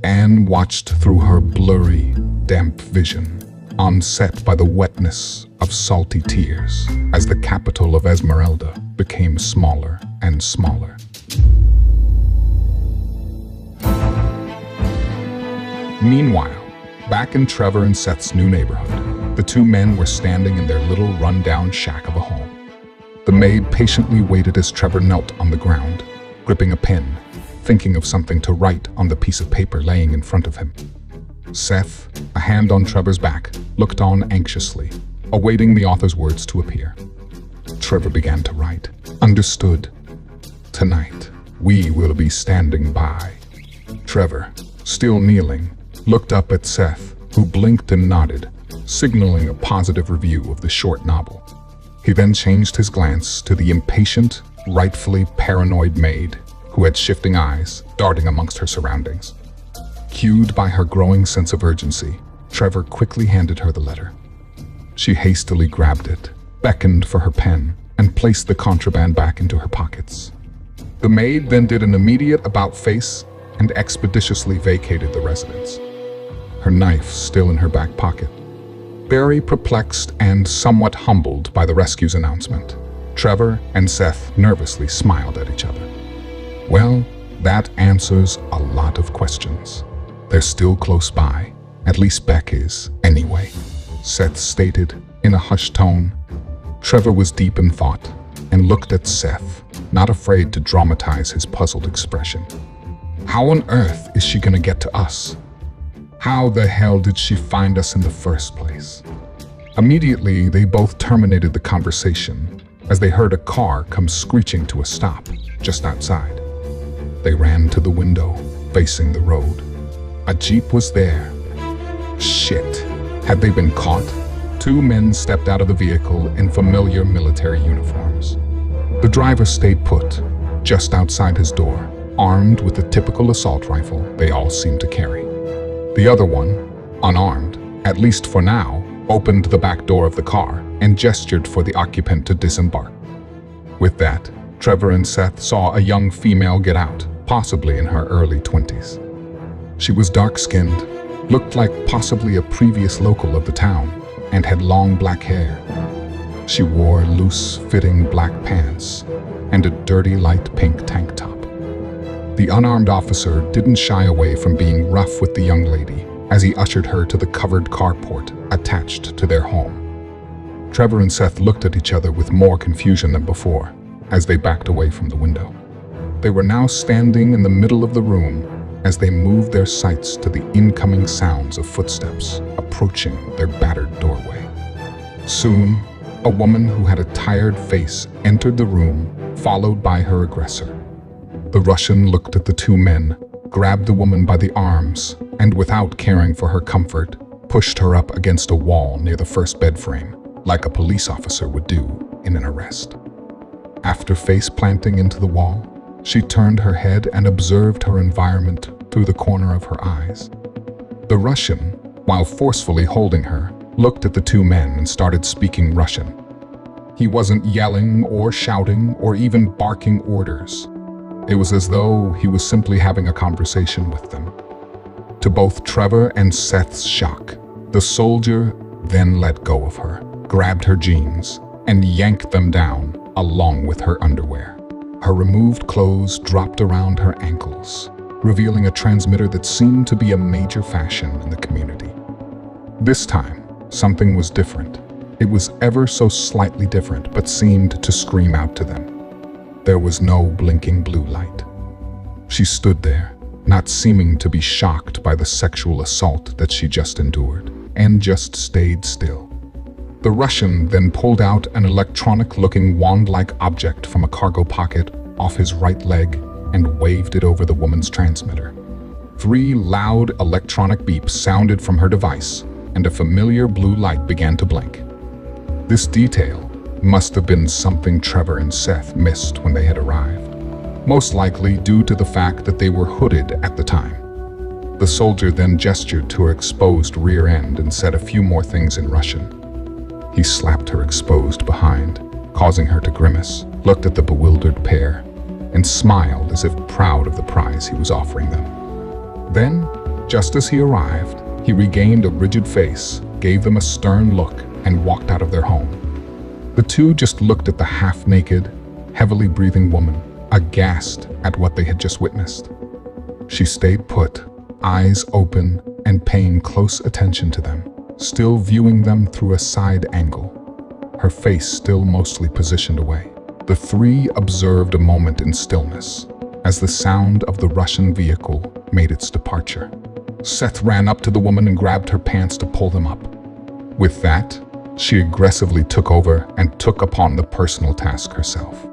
Anne watched through her blurry, damp vision, onset by the wetness of salty tears as the capital of Esmeralda became smaller and smaller. Meanwhile, back in Trevor and Seth's new neighborhood, the two men were standing in their little run-down shack of a home. The maid patiently waited as Trevor knelt on the ground, gripping a pen, thinking of something to write on the piece of paper laying in front of him. Seth, a hand on Trevor's back, looked on anxiously, awaiting the author's words to appear. Trevor began to write. "Understood. Tonight, we will be standing by." Trevor, still kneeling, looked up at Seth, who blinked and nodded, signaling a positive review of the short novel. He then changed his glance to the impatient, rightfully paranoid maid, who had shifting eyes, darting amongst her surroundings. Cued by her growing sense of urgency, Trevor quickly handed her the letter. She hastily grabbed it beckoned for her pen, and placed the contraband back into her pockets. The maid then did an immediate about-face and expeditiously vacated the residence, her knife still in her back pocket. Very perplexed and somewhat humbled by the rescue's announcement, Trevor and Seth nervously smiled at each other. Well, that answers a lot of questions. They're still close by, at least Beck is, anyway, Seth stated in a hushed tone. Trevor was deep in thought and looked at Seth, not afraid to dramatize his puzzled expression. How on earth is she gonna get to us? How the hell did she find us in the first place? Immediately, they both terminated the conversation as they heard a car come screeching to a stop just outside. They ran to the window, facing the road. A Jeep was there. Shit. Had they been caught? Two men stepped out of the vehicle in familiar military uniforms. The driver stayed put, just outside his door, armed with the typical assault rifle they all seemed to carry. The other one, unarmed, at least for now, opened the back door of the car and gestured for the occupant to disembark. With that, Trevor and Seth saw a young female get out, possibly in her early 20s. She was dark-skinned, looked like possibly a previous local of the town, and had long black hair. She wore loose-fitting black pants and a dirty light pink tank top. The unarmed officer didn't shy away from being rough with the young lady as he ushered her to the covered carport attached to their home. Trevor and Seth looked at each other with more confusion than before as they backed away from the window. They were now standing in the middle of the room as they moved their sights to the incoming sounds of footsteps approaching their battered doorway. Soon, a woman who had a tired face entered the room, followed by her aggressor. The Russian looked at the two men, grabbed the woman by the arms, and without caring for her comfort, pushed her up against a wall near the first bed frame, like a police officer would do in an arrest. After face planting into the wall, she turned her head and observed her environment through the corner of her eyes. The Russian, while forcefully holding her, looked at the two men and started speaking Russian. He wasn't yelling or shouting or even barking orders. It was as though he was simply having a conversation with them. To both Trevor and Seth's shock, the soldier then let go of her, grabbed her jeans, and yanked them down along with her underwear. Her removed clothes dropped around her ankles, revealing a transmitter that seemed to be a major fashion in the community. This time, something was different. It was ever so slightly different, but seemed to scream out to them. There was no blinking blue light. She stood there, not seeming to be shocked by the sexual assault that she just endured, and just stayed still. The Russian then pulled out an electronic-looking wand-like object from a cargo pocket off his right leg and waved it over the woman's transmitter. 3 loud electronic beeps sounded from her device, and a familiar blue light began to blink. This detail must have been something Trevor and Seth missed when they had arrived, most likely due to the fact that they were hooded at the time. The soldier then gestured to her exposed rear end and said a few more things in Russian. He slapped her exposed behind, causing her to grimace, looked at the bewildered pair, and smiled as if proud of the prize he was offering them. Then, just as he arrived, he regained a rigid face, gave them a stern look, and walked out of their home. The two just looked at the half-naked, heavily breathing woman, aghast at what they had just witnessed. She stayed put, eyes open and paying close attention to them, still viewing them through a side angle, her face still mostly positioned away. The 3 observed a moment in stillness as the sound of the Russian vehicle made its departure. Seth ran up to the woman and grabbed her pants to pull them up. With that, she aggressively took over and took upon the personal task herself.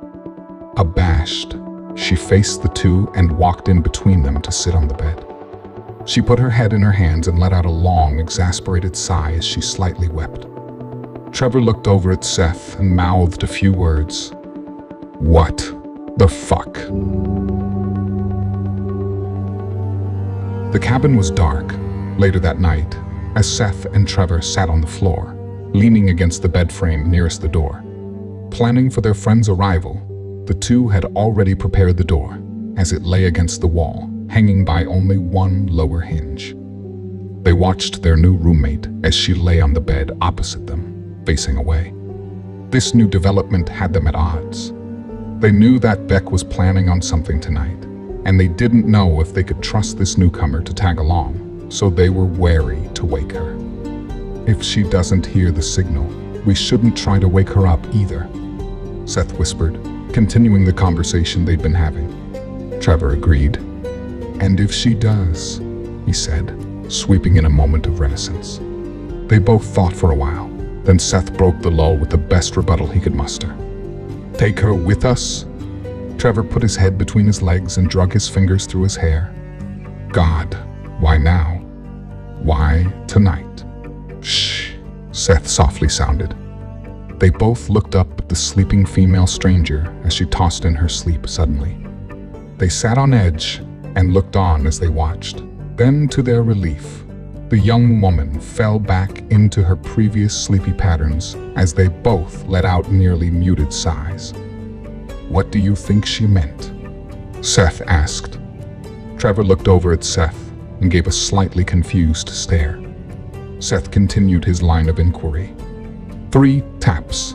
Abashed, she faced the two and walked in between them to sit on the bed. She put her head in her hands and let out a long, exasperated sigh as she slightly wept. Trevor looked over at Seth and mouthed a few words. What the fuck? The cabin was dark. Later that night, as Seth and Trevor sat on the floor, leaning against the bed frame nearest the door. Planning for their friend's arrival, the two had already prepared the door, as it lay against the wall, hanging by only one lower hinge. They watched their new roommate as she lay on the bed opposite them, facing away. This new development had them at odds. They knew that Beck was planning on something tonight, and they didn't know if they could trust this newcomer to tag along, so they were wary to wake her. If she doesn't hear the signal, we shouldn't try to wake her up either, Seth whispered, continuing the conversation they'd been having. Trevor agreed. And if she does, he said, sweeping in a moment of reticence. They both thought for a while, then Seth broke the lull with the best rebuttal he could muster. Take her with us? Trevor put his head between his legs and drug his fingers through his hair. God, why now? Why tonight? Shh, Seth softly sounded. They both looked up at the sleeping female stranger as she tossed in her sleep suddenly. They sat on edge and looked on as they watched. Then, to their relief, the young woman fell back into her previous sleepy patterns as they both let out nearly muted sighs. What do you think she meant? Seth asked. Trevor looked over at Seth and gave a slightly confused stare. Seth continued his line of inquiry. 3 taps.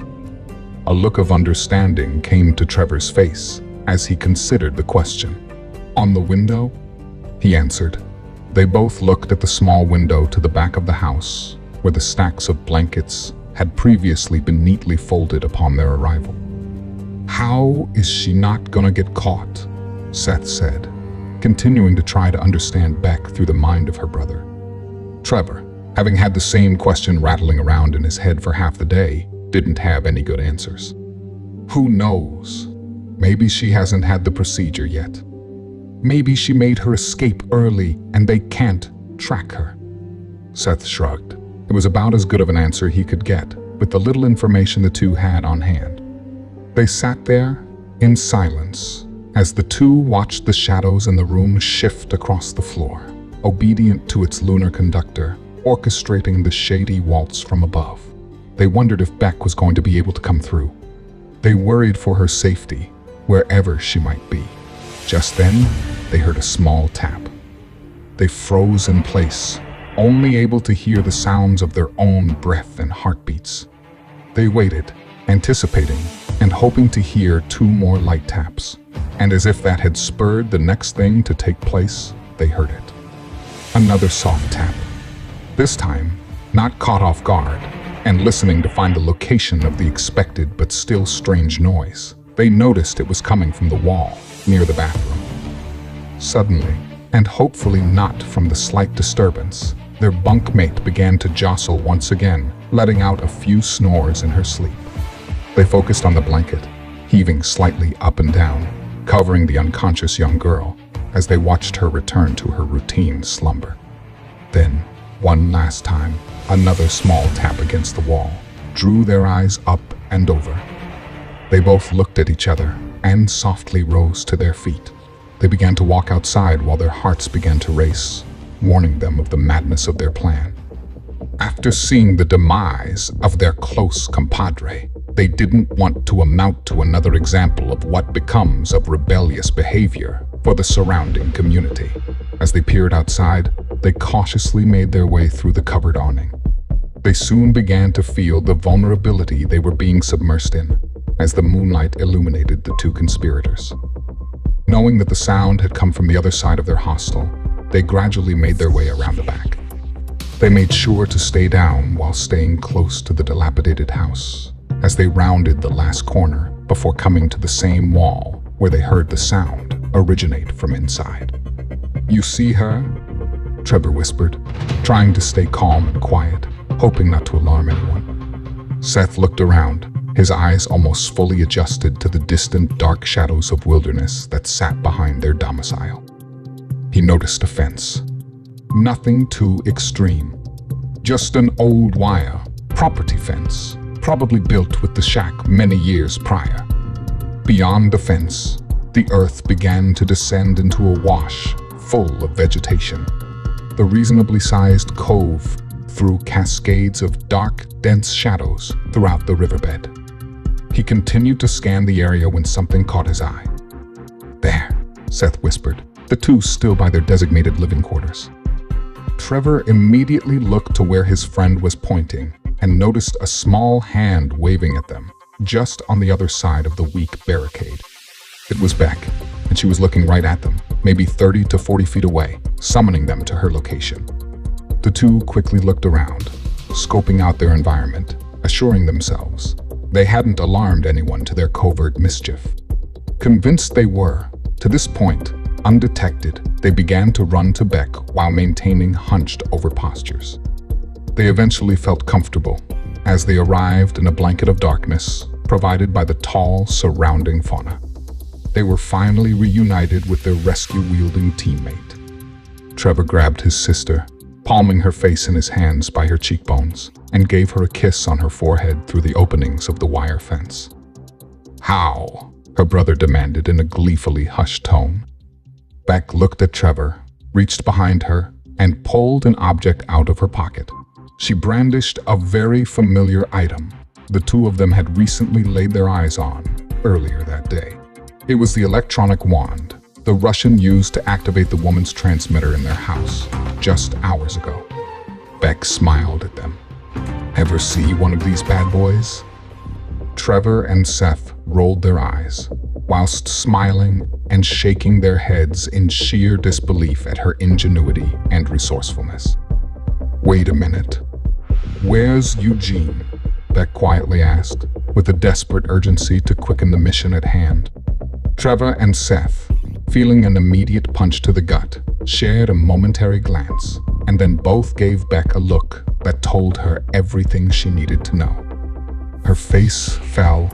A look of understanding came to Trevor's face as he considered the question. On the window? He answered. They both looked at the small window to the back of the house, where the stacks of blankets had previously been neatly folded upon their arrival. How is she not gonna get caught? Seth said, continuing to try to understand Beck through the mind of her brother. Trevor, having had the same question rattling around in his head for half the day, didn't have any good answers. Who knows? Maybe she hasn't had the procedure yet. Maybe she made her escape early and they can't track her. Seth shrugged. It was about as good of an answer he could get with the little information the two had on hand. They sat there in silence as the two watched the shadows in the room shift across the floor, obedient to its lunar conductor, orchestrating the shady waltz from above. They wondered if Beck was going to be able to come through. They worried for her safety, wherever she might be. Just then, they heard a small tap. They froze in place, only able to hear the sounds of their own breath and heartbeats. They waited, anticipating and hoping to hear 2 more light taps. And as if that had spurred the next thing to take place, they heard it. Another soft tap. This time, not caught off guard, and listening to find the location of the expected but still strange noise, they noticed it was coming from the wall near the bathroom. Suddenly, and hopefully not from the slight disturbance, their bunkmate began to jostle once again, letting out a few snores in her sleep. They focused on the blanket, heaving slightly up and down, covering the unconscious young girl as they watched her return to her routine slumber. Then, one last time, another small tap against the wall drew their eyes up and over. They both looked at each other and softly rose to their feet. They began to walk outside while their hearts began to race, warning them of the madness of their plan. After seeing the demise of their close compadre, they didn't want to amount to another example of what becomes of rebellious behavior for the surrounding community. As they peered outside, they cautiously made their way through the covered awning. They soon began to feel the vulnerability they were being submersed in, as the moonlight illuminated the 2 conspirators. Knowing that the sound had come from the other side of their hostel, they gradually made their way around the back. They made sure to stay down while staying close to the dilapidated house, as they rounded the last corner before coming to the same wall where they heard the sound originate from inside. You see her? Trevor whispered, trying to stay calm and quiet, hoping not to alarm anyone. Seth looked around, his eyes almost fully adjusted to the distant dark shadows of wilderness that sat behind their domicile. He noticed a fence. Nothing too extreme. Just an old wire property fence, probably built with the shack many years prior. Beyond the fence, the earth began to descend into a wash full of vegetation. The reasonably sized cove through cascades of dark, dense shadows throughout the riverbed. He continued to scan the area when something caught his eye. "There," Seth whispered, the two still by their designated living quarters. Trevor immediately looked to where his friend was pointing and noticed a small hand waving at them, just on the other side of the weak barricade. It was Beck, and she was looking right at them, maybe 30 to 40 feet away, summoning them to her location. The two quickly looked around, scoping out their environment, assuring themselves they hadn't alarmed anyone to their covert mischief. Convinced they were, to this point, undetected, they began to run to Beck while maintaining hunched-over postures. They eventually felt comfortable as they arrived in a blanket of darkness provided by the tall, surrounding fauna. They were finally reunited with their rescue-wielding teammate. Trevor grabbed his sister, palming her face in his hands by her cheekbones, and gave her a kiss on her forehead through the openings of the wire fence. "How?" her brother demanded in a gleefully hushed tone. Beck looked at Trevor, reached behind her, and pulled an object out of her pocket. She brandished a very familiar item the two of them had recently laid their eyes on earlier that day. It was the electronic wand the Russian used to activate the woman's transmitter in their house just hours ago. Beck smiled at them. "Ever see one of these bad boys?" Trevor and Seth rolled their eyes, whilst smiling and shaking their heads in sheer disbelief at her ingenuity and resourcefulness. "Wait a minute. Where's Eugene?" Beck quietly asked, with a desperate urgency to quicken the mission at hand. Trevor and Seth, feeling an immediate punch to the gut, shared a momentary glance, and then both gave Beck a look that told her everything she needed to know. Her face fell,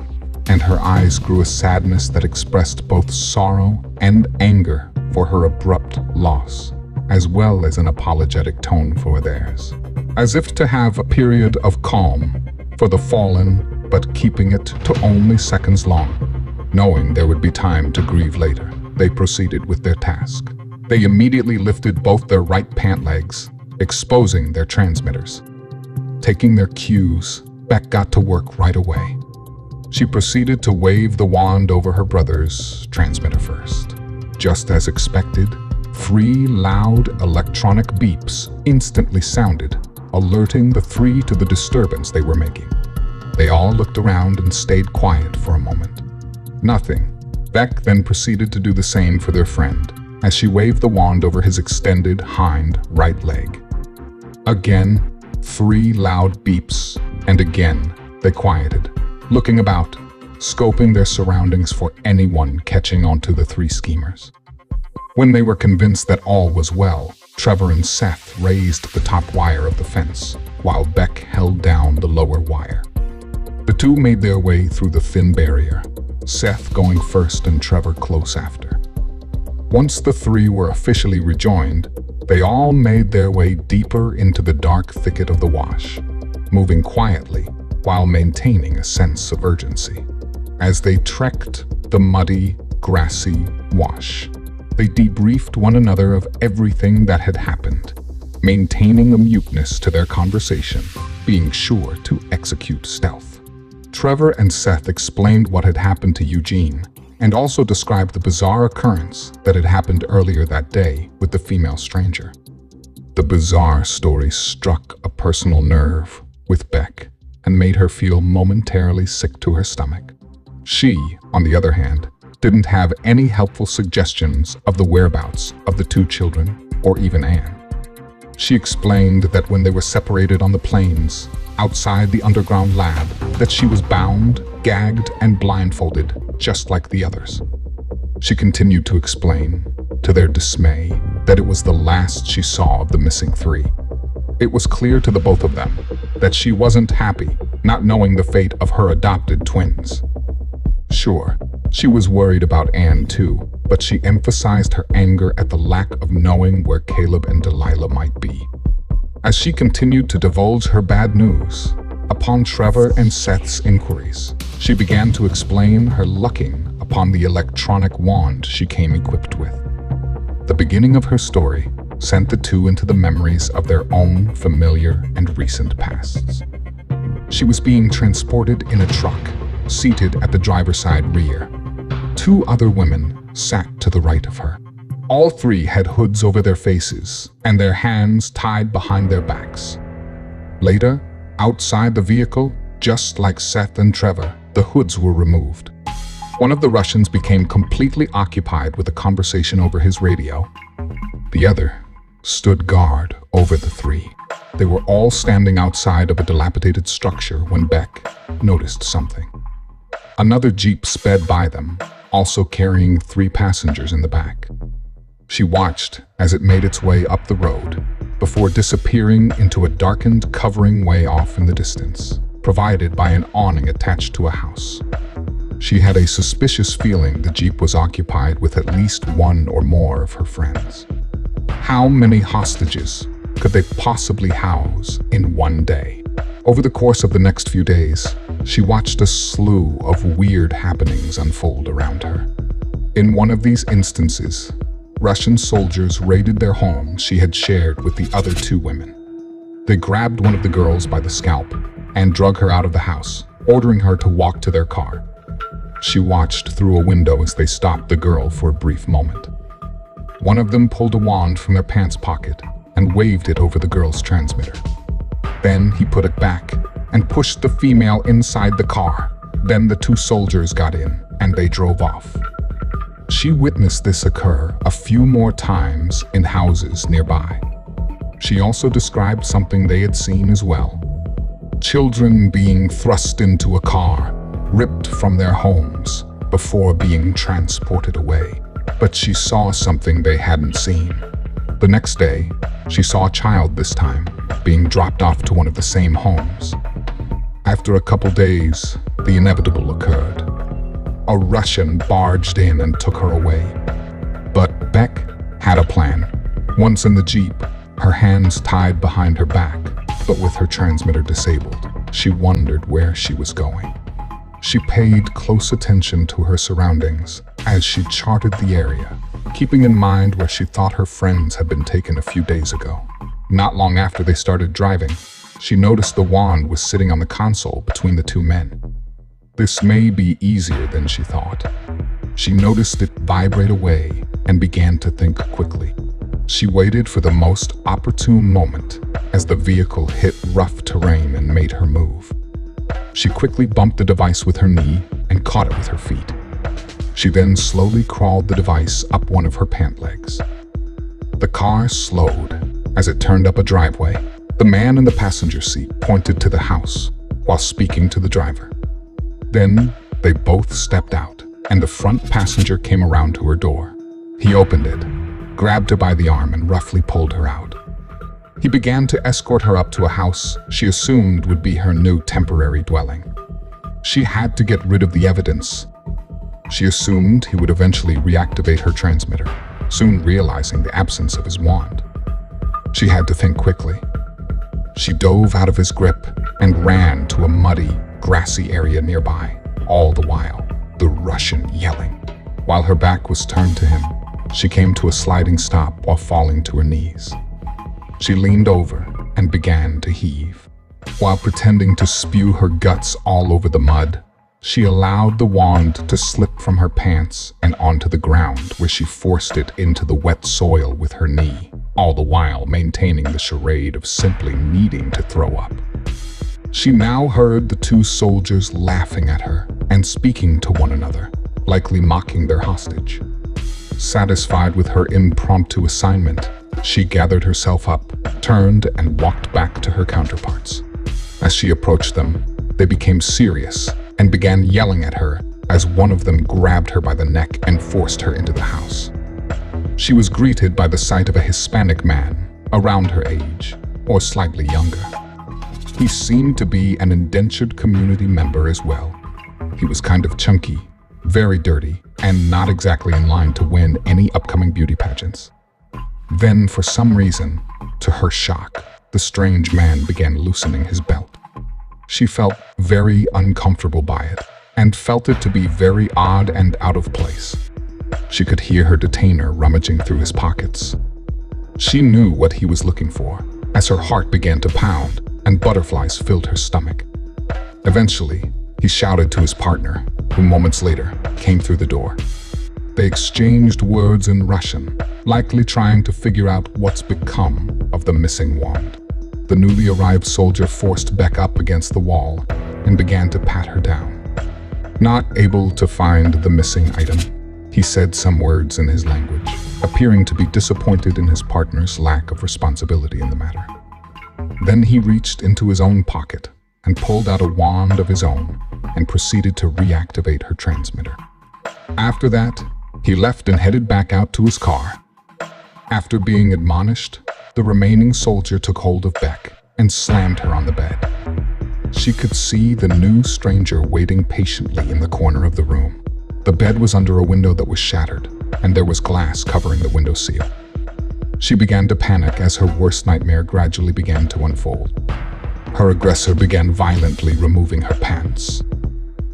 and her eyes grew a sadness that expressed both sorrow and anger for her abrupt loss, as well as an apologetic tone for theirs. As if to have a period of calm for the fallen, but keeping it to only seconds long. Knowing there would be time to grieve later, they proceeded with their task. They immediately lifted both their right pant legs, exposing their transmitters. Taking their cues, Beck got to work right away. She proceeded to wave the wand over her brother's transmitter first. Just as expected, 3 loud electronic beeps instantly sounded, alerting the 3 to the disturbance they were making. They all looked around and stayed quiet for a moment. Nothing. Beck then proceeded to do the same for their friend, as she waved the wand over his extended hind right leg. Again, 3 loud beeps, and again, they quieted, looking about, scoping their surroundings for anyone catching onto the 3 schemers. When they were convinced that all was well, Trevor and Seth raised the top wire of the fence, while Beck held down the lower wire. The two made their way through the thin barrier, Seth going first and Trevor close after. Once the 3 were officially rejoined, they all made their way deeper into the dark thicket of the wash, moving quietly while maintaining a sense of urgency. As they trekked the muddy, grassy wash, they debriefed one another of everything that had happened, maintaining a muteness to their conversation, being sure to execute stealth. Trevor and Seth explained what had happened to Eugene, and also described the bizarre occurrence that had happened earlier that day with the female stranger. The bizarre story struck a personal nerve with Beck and made her feel momentarily sick to her stomach. She, on the other hand, didn't have any helpful suggestions of the whereabouts of the 2 children, or even Anne. She explained that when they were separated on the plains, outside the underground lab, that she was bound, gagged, and blindfolded, just like the others. She continued to explain, to their dismay, that it was the last she saw of the missing 3. It was clear to the both of them that she wasn't happy, not knowing the fate of her adopted twins. Sure, she was worried about Anne too, but she emphasized her anger at the lack of knowing where Caleb and Delilah might be. As she continued to divulge her bad news, upon Trevor and Seth's inquiries, she began to explain her lucking upon the electronic wand she came equipped with. The beginning of her story sent the two into the memories of their own familiar and recent pasts. She was being transported in a truck, seated at the driver's side rear. Two other women sat to the right of her. All three had hoods over their faces and their hands tied behind their backs. Later, outside the vehicle, just like Seth and Trevor, the hoods were removed. One of the Russians became completely occupied with a conversation over his radio. The other stood guard over the three. They were all standing outside of a dilapidated structure when Beck noticed something. Another Jeep sped by them, also carrying 3 passengers in the back. She watched as it made its way up the road before disappearing into a darkened covering way off in the distance, provided by an awning attached to a house. She had a suspicious feeling the Jeep was occupied with at least one or more of her friends. How many hostages could they possibly house in one day? Over the course of the next few days, she watched a slew of weird happenings unfold around her. In one of these instances, Russian soldiers raided their home she had shared with the other 2 women. They grabbed one of the girls by the scalp and drug her out of the house, ordering her to walk to their car. She watched through a window as they stopped the girl for a brief moment. One of them pulled a wand from their pants pocket and waved it over the girl's transmitter. Then he put it back and pushed the female inside the car. Then the 2 soldiers got in and they drove off. She witnessed this occur a few more times in houses nearby. She also described something they had seen as well. Children being thrust into a car, ripped from their homes before being transported away. But she saw something they hadn't seen. The next day, she saw a child this time being dropped off to one of the same homes. After a couple days, the inevitable occurred. A Russian barged in and took her away. But Beck had a plan. Once in the Jeep, her hands tied behind her back, but with her transmitter disabled, she wondered where she was going. She paid close attention to her surroundings as she charted the area, keeping in mind where she thought her friends had been taken a few days ago. Not long after they started driving, she noticed the wand was sitting on the console between the 2 men. This may be easier than she thought. She noticed it vibrate away and began to think quickly. She waited for the most opportune moment as the vehicle hit rough terrain and made her move. She quickly bumped the device with her knee and caught it with her feet. She then slowly crawled the device up one of her pant legs. The car slowed as it turned up a driveway. The man in the passenger seat pointed to the house while speaking to the driver. Then they both stepped out, and the front passenger came around to her door. He opened it, grabbed her by the arm, and roughly pulled her out. He began to escort her up to a house she assumed would be her new temporary dwelling. She had to get rid of the evidence. She assumed he would eventually reactivate her transmitter, soon realizing the absence of his wand. She had to think quickly. She dove out of his grip and ran to a muddy, grassy area nearby, all the while the Russian yelling. While her back was turned to him, she came to a sliding stop while falling to her knees. She leaned over and began to heave. While pretending to spew her guts all over the mud, she allowed the wand to slip from her pants and onto the ground, where she forced it into the wet soil with her knee, all the while maintaining the charade of simply needing to throw up. She now heard the 2 soldiers laughing at her and speaking to one another, likely mocking their hostage. Satisfied with her impromptu assignment, she gathered herself up, turned, and walked back to her counterparts. As she approached them, they became serious and began yelling at her as one of them grabbed her by the neck and forced her into the house. She was greeted by the sight of a Hispanic man around her age, or slightly younger. He seemed to be an indentured community member as well. He was kind of chunky, very dirty, and not exactly in line to win any upcoming beauty pageants. Then, for some reason, to her shock, the strange man began loosening his belt. She felt very uncomfortable by it, and felt it to be very odd and out of place. She could hear her detainer rummaging through his pockets. She knew what he was looking for, as her heart began to pound and butterflies filled her stomach. Eventually, he shouted to his partner, who moments later came through the door. They exchanged words in Russian, likely trying to figure out what's become of the missing wand. The newly arrived soldier forced Beck up against the wall and began to pat her down. Not able to find the missing item, he said some words in his language, appearing to be disappointed in his partner's lack of responsibility in the matter. Then he reached into his own pocket and pulled out a wand of his own and proceeded to reactivate her transmitter. After that, he left and headed back out to his car. After being admonished, the remaining soldier took hold of Beck and slammed her on the bed. She could see the new stranger waiting patiently in the corner of the room. The bed was under a window that was shattered, and there was glass covering the window seal. She began to panic as her worst nightmare gradually began to unfold. Her aggressor began violently removing her pants.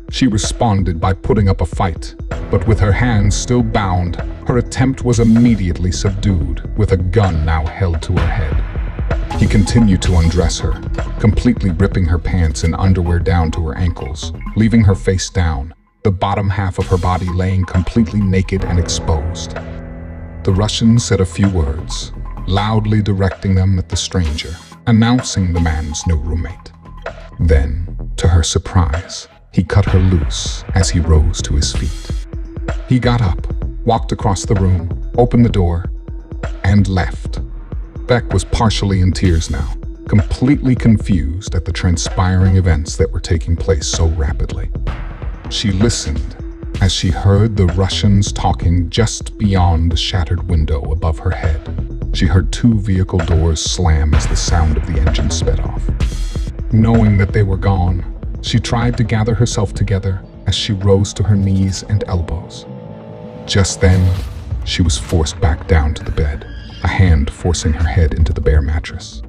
She responded by putting up a fight, but with her hands still bound, her attempt was immediately subdued, with a gun now held to her head. He continued to undress her, completely ripping her pants and underwear down to her ankles, leaving her face down, the bottom half of her body laying completely naked and exposed. The Russian said a few words, loudly directing them at the stranger, announcing the man's new roommate. Then, to her surprise, he cut her loose as he rose to his feet. He got up, walked across the room, opened the door, and left. Beck was partially in tears now, completely confused at the transpiring events that were taking place so rapidly. She listened as she heard the Russians talking just beyond the shattered window above her head. She heard two vehicle doors slam as the sound of the engine sped off. Knowing that they were gone, she tried to gather herself together as she rose to her knees and elbows. Just then, she was forced back down to the bed, a hand forcing her head into the bare mattress.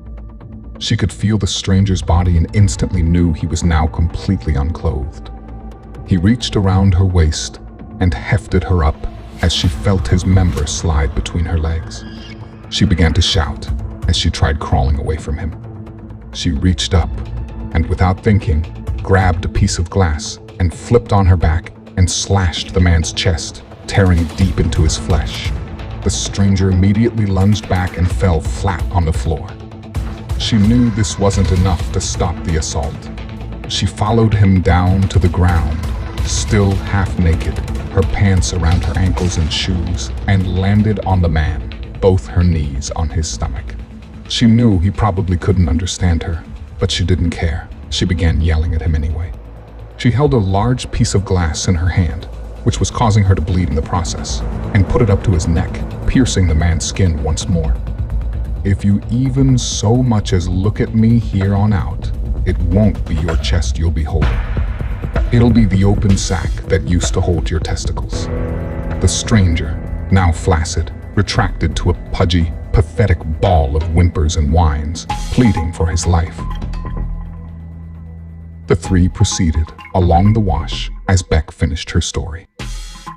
She could feel the stranger's body and instantly knew he was now completely unclothed. He reached around her waist and hefted her up as she felt his member slide between her legs. She began to shout as she tried crawling away from him. She reached up and, without thinking, grabbed a piece of glass and flipped on her back and slashed the man's chest, tearing deep into his flesh. The stranger immediately lunged back and fell flat on the floor. She knew this wasn't enough to stop the assault. She followed him down to the ground, still half naked, her pants around her ankles and shoes, and landed on the man, both her knees on his stomach. She knew he probably couldn't understand her, but she didn't care. She began yelling at him anyway. She held a large piece of glass in her hand, which was causing her to bleed in the process, and put it up to his neck, piercing the man's skin once more. "If you even so much as look at me here on out, it won't be your chest you'll be holding. It'll be the open sack that used to hold your testicles." The stranger, now flaccid, retracted to a pudgy, pathetic ball of whimpers and whines, pleading for his life. The three proceeded along the wash as Beck finished her story.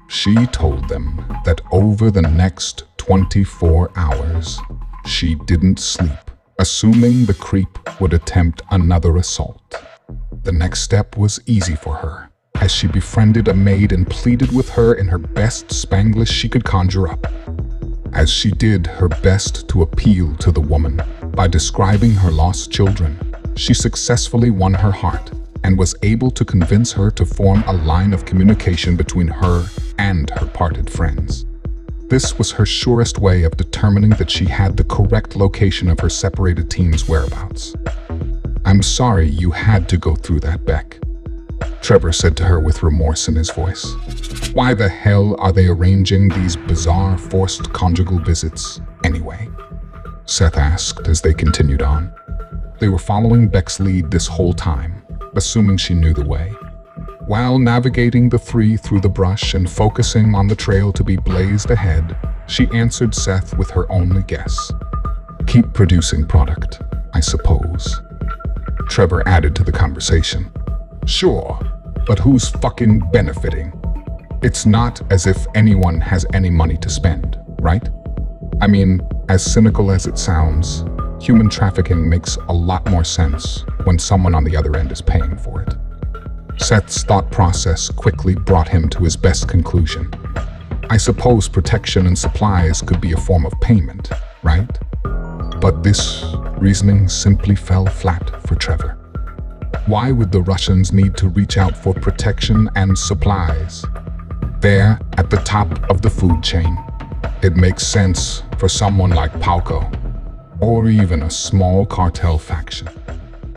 She told them that over the next 24 hours, she didn't sleep, assuming the creep would attempt another assault. The next step was easy for her, as she befriended a maid and pleaded with her in her best Spanglish she could conjure up. As she did her best to appeal to the woman by describing her lost children, she successfully won her heart and was able to convince her to form a line of communication between her and her parted friends. This was her surest way of determining that she had the correct location of her separated team's whereabouts. "I'm sorry you had to go through that, Beck," Trevor said to her with remorse in his voice. "Why the hell are they arranging these bizarre forced conjugal visits anyway?" Seth asked as they continued on. They were following Beck's lead this whole time, assuming she knew the way. While navigating the three through the brush and focusing on the trail to be blazed ahead, she answered Seth with her only guess. "Keep producing product, I suppose." Trevor added to the conversation. "Sure, but who's fucking benefiting? It's not as if anyone has any money to spend, right? I mean, As cynical as it sounds, human trafficking makes a lot more sense when someone on the other end is paying for it. Seth's thought process quickly brought him to his best conclusion. I suppose protection and supplies could be a form of payment, right? But this reasoning simply fell flat for Trevor. Why would the Russians need to reach out for protection and supplies? There, at the top of the food chain, it makes sense for someone like Palko, or even a small cartel faction.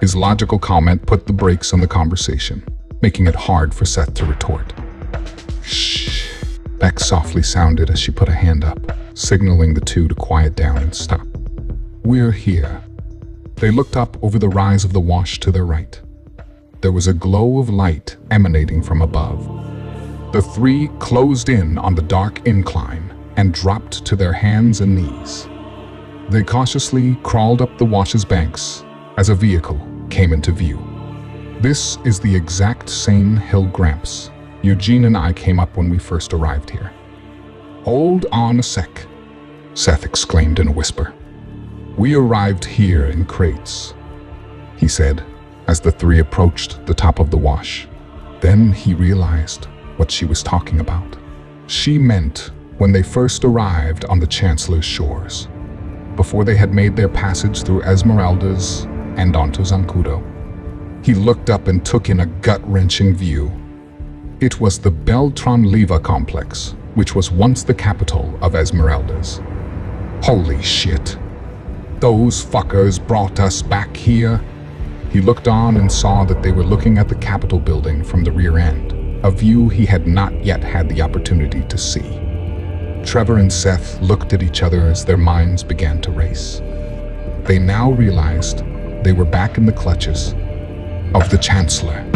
His logical comment put the brakes on the conversation, making it hard for Seth to retort. Shh, Beck softly sounded as she put a hand up, signaling the two to quiet down and stop. We're here. They looked up over the rise of the wash to their right. There was a glow of light emanating from above. The three closed in on the dark incline and dropped to their hands and knees. They cautiously crawled up the wash's banks as a vehicle came into view. This is the exact same hill Gramps Eugene and I came up when we first arrived here. Hold on a sec, Seth exclaimed in a whisper. We arrived here in crates, he said as the three approached the top of the wash. Then he realized what she was talking about. She meant when they first arrived on the Chancellor's shores, before they had made their passage through Esmeralda's and onto Zancudo. He looked up and took in a gut-wrenching view. It was the Beltran-Leyva complex, which was once the capital of Esmeralda's. Holy shit! Those fuckers brought us back here. He looked on and saw that they were looking at the Capitol building from the rear end, a view he had not yet had the opportunity to see. Trevor and Seth looked at each other as their minds began to race. They now realized they were back in the clutches of the Chancellor.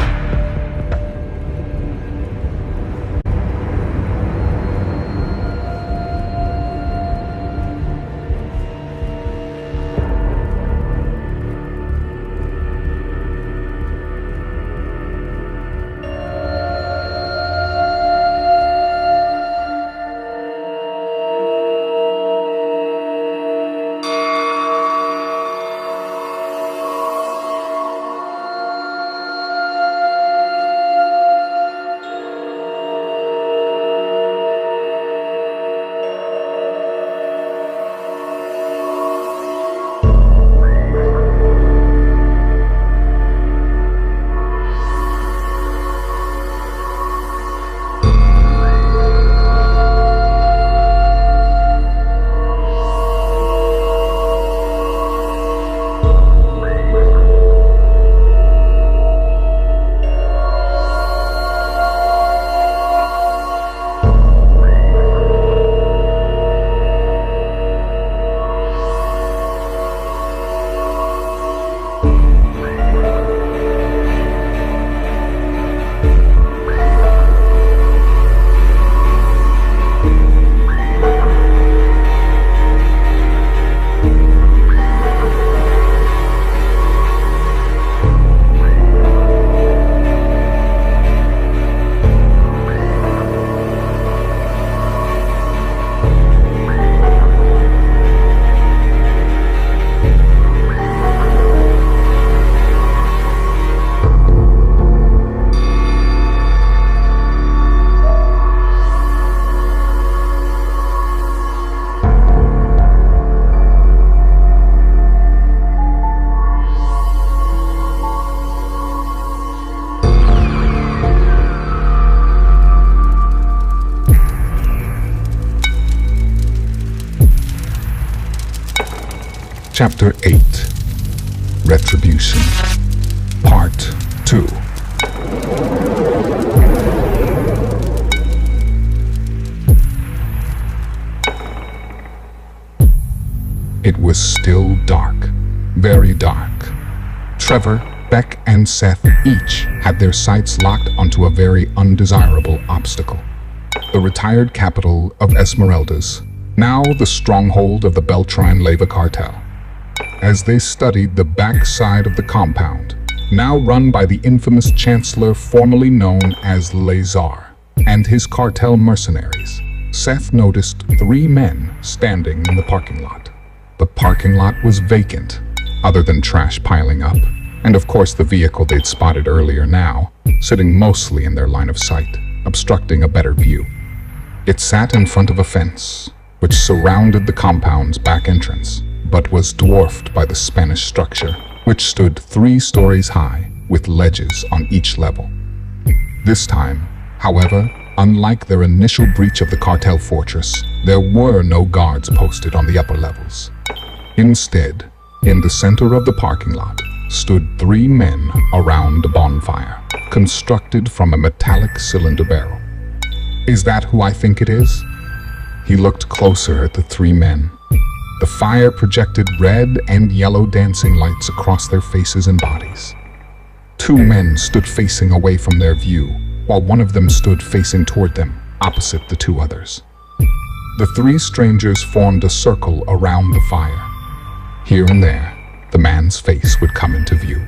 Chapter 8, Retribution, Part 2. It was still dark, very dark. Trevor, Beck, and Seth each had their sights locked onto a very undesirable obstacle. The retired capital of Esmeralda's, now the stronghold of the Beltran-Leyva cartel. As they studied the backside of the compound, now run by the infamous Chancellor formerly known as Lazar, and his cartel mercenaries, Seth noticed 3 men standing in the parking lot. The parking lot was vacant, other than trash piling up, and of course the vehicle they'd spotted earlier now, sitting mostly in their line of sight, obstructing a better view. It sat in front of a fence, which surrounded the compound's back entrance, but was dwarfed by the Spanish structure, which stood 3 stories high, with ledges on each level. This time, however, unlike their initial breach of the cartel fortress, there were no guards posted on the upper levels. Instead, in the center of the parking lot, stood 3 men around a bonfire, constructed from a metallic cylinder barrel. Is that who I think it is? He looked closer at the 3 men. The fire projected red and yellow dancing lights across their faces and bodies. 2 men stood facing away from their view, while one of them stood facing toward them, opposite the 2 others. The 3 strangers formed a circle around the fire. Here and there, the man's face would come into view.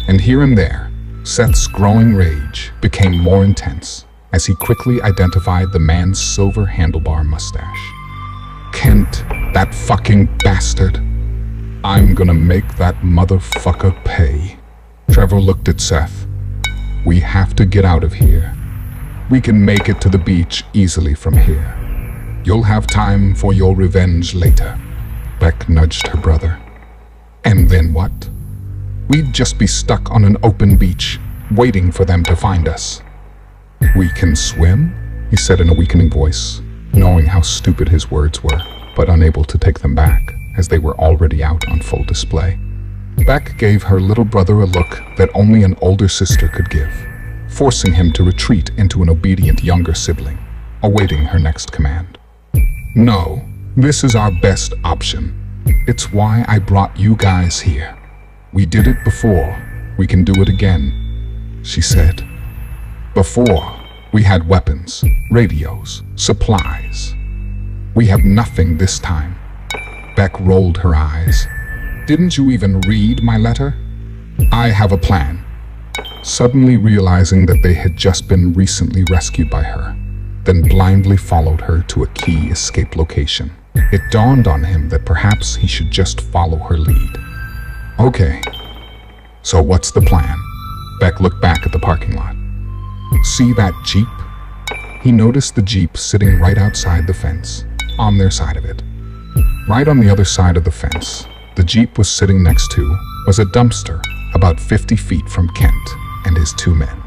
And here and there, Seth's growing rage became more intense as he quickly identified the man's silver handlebar mustache. Kent, that fucking bastard. I'm gonna make that motherfucker pay. Trevor looked at Seth. We have to get out of here. We can make it to the beach easily from here. You'll have time for your revenge later. Beck nudged her brother. And then what? We'd just be stuck on an open beach, waiting for them to find us. We can swim? He said in a weakening voice, knowing how stupid his words were, but unable to take them back, as they were already out on full display. Beck gave her little brother a look that only an older sister could give, forcing him to retreat into an obedient younger sibling, awaiting her next command. No, this is our best option. It's why I brought you guys here. We did it before. We can do it again, she said. Before, we had weapons, radios, supplies. We have nothing this time. Beck rolled her eyes. Didn't you even read my letter? I have a plan. Suddenly realizing that they had just been recently rescued by her, then blindly followed her to a key escape location. It dawned on him that perhaps he should just follow her lead. Okay, so what's the plan? Beck looked back at the parking lot. See that Jeep? He noticed the Jeep sitting right outside the fence, on their side of it. Right on the other side of the fence, the Jeep was sitting next to was a dumpster about 50 feet from Kent and his 2 men.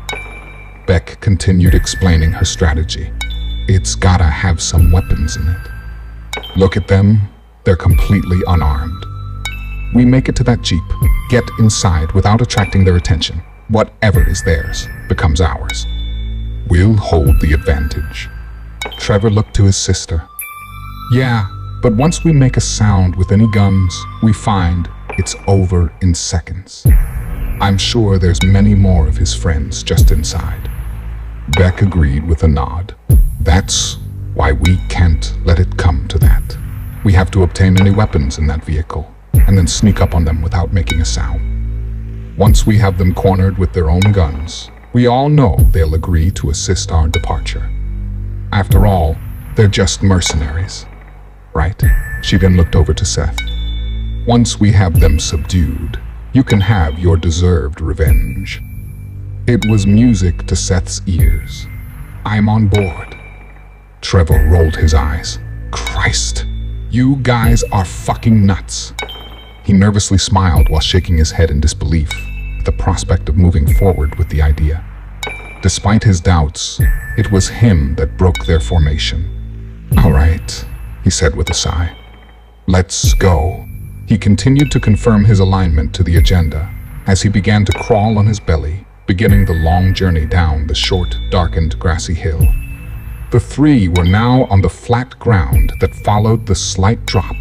Beck continued explaining her strategy. It's gotta have some weapons in it. Look at them, they're completely unarmed. We make it to that Jeep, get inside without attracting their attention. Whatever is theirs becomes ours. We'll hold the advantage. Trevor looked to his sister. Yeah, but once we make a sound with any guns, we find it's over in seconds. I'm sure there's many more of his friends just inside. Beck agreed with a nod. That's why we can't let it come to that. We have to obtain any weapons in that vehicle, and then sneak up on them without making a sound. Once we have them cornered with their own guns, we all know they'll agree to assist our departure. After all, they're just mercenaries, right? She then looked over to Seth. Once we have them subdued, you can have your deserved revenge. It was music to Seth's ears. I'm on board. Trevor rolled his eyes. Christ, you guys are fucking nuts. He nervously smiled while shaking his head in disbelief at the prospect of moving forward with the idea. Despite his doubts, it was him that broke their formation. All right, he said with a sigh. Let's go. He continued to confirm his alignment to the agenda as he began to crawl on his belly, beginning the long journey down the short, darkened, grassy hill. The 3 were now on the flat ground that followed the slight drop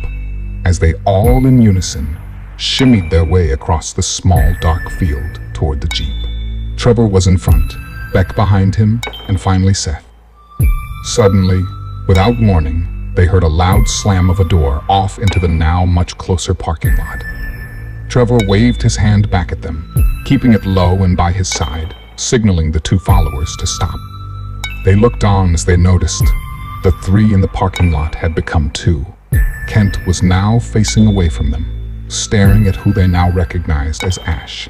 as they all in unison shimmied their way across the small, dark field toward the Jeep. Trevor was in front, Beck behind him, and finally Seth. Suddenly, without warning, they heard a loud slam of a door off into the now much closer parking lot. Trevor waved his hand back at them, keeping it low and by his side, signaling the 2 followers to stop. They looked on as they noticed the 3 in the parking lot had become 2, Kent was now facing away from them, staring at who they now recognized as Ash.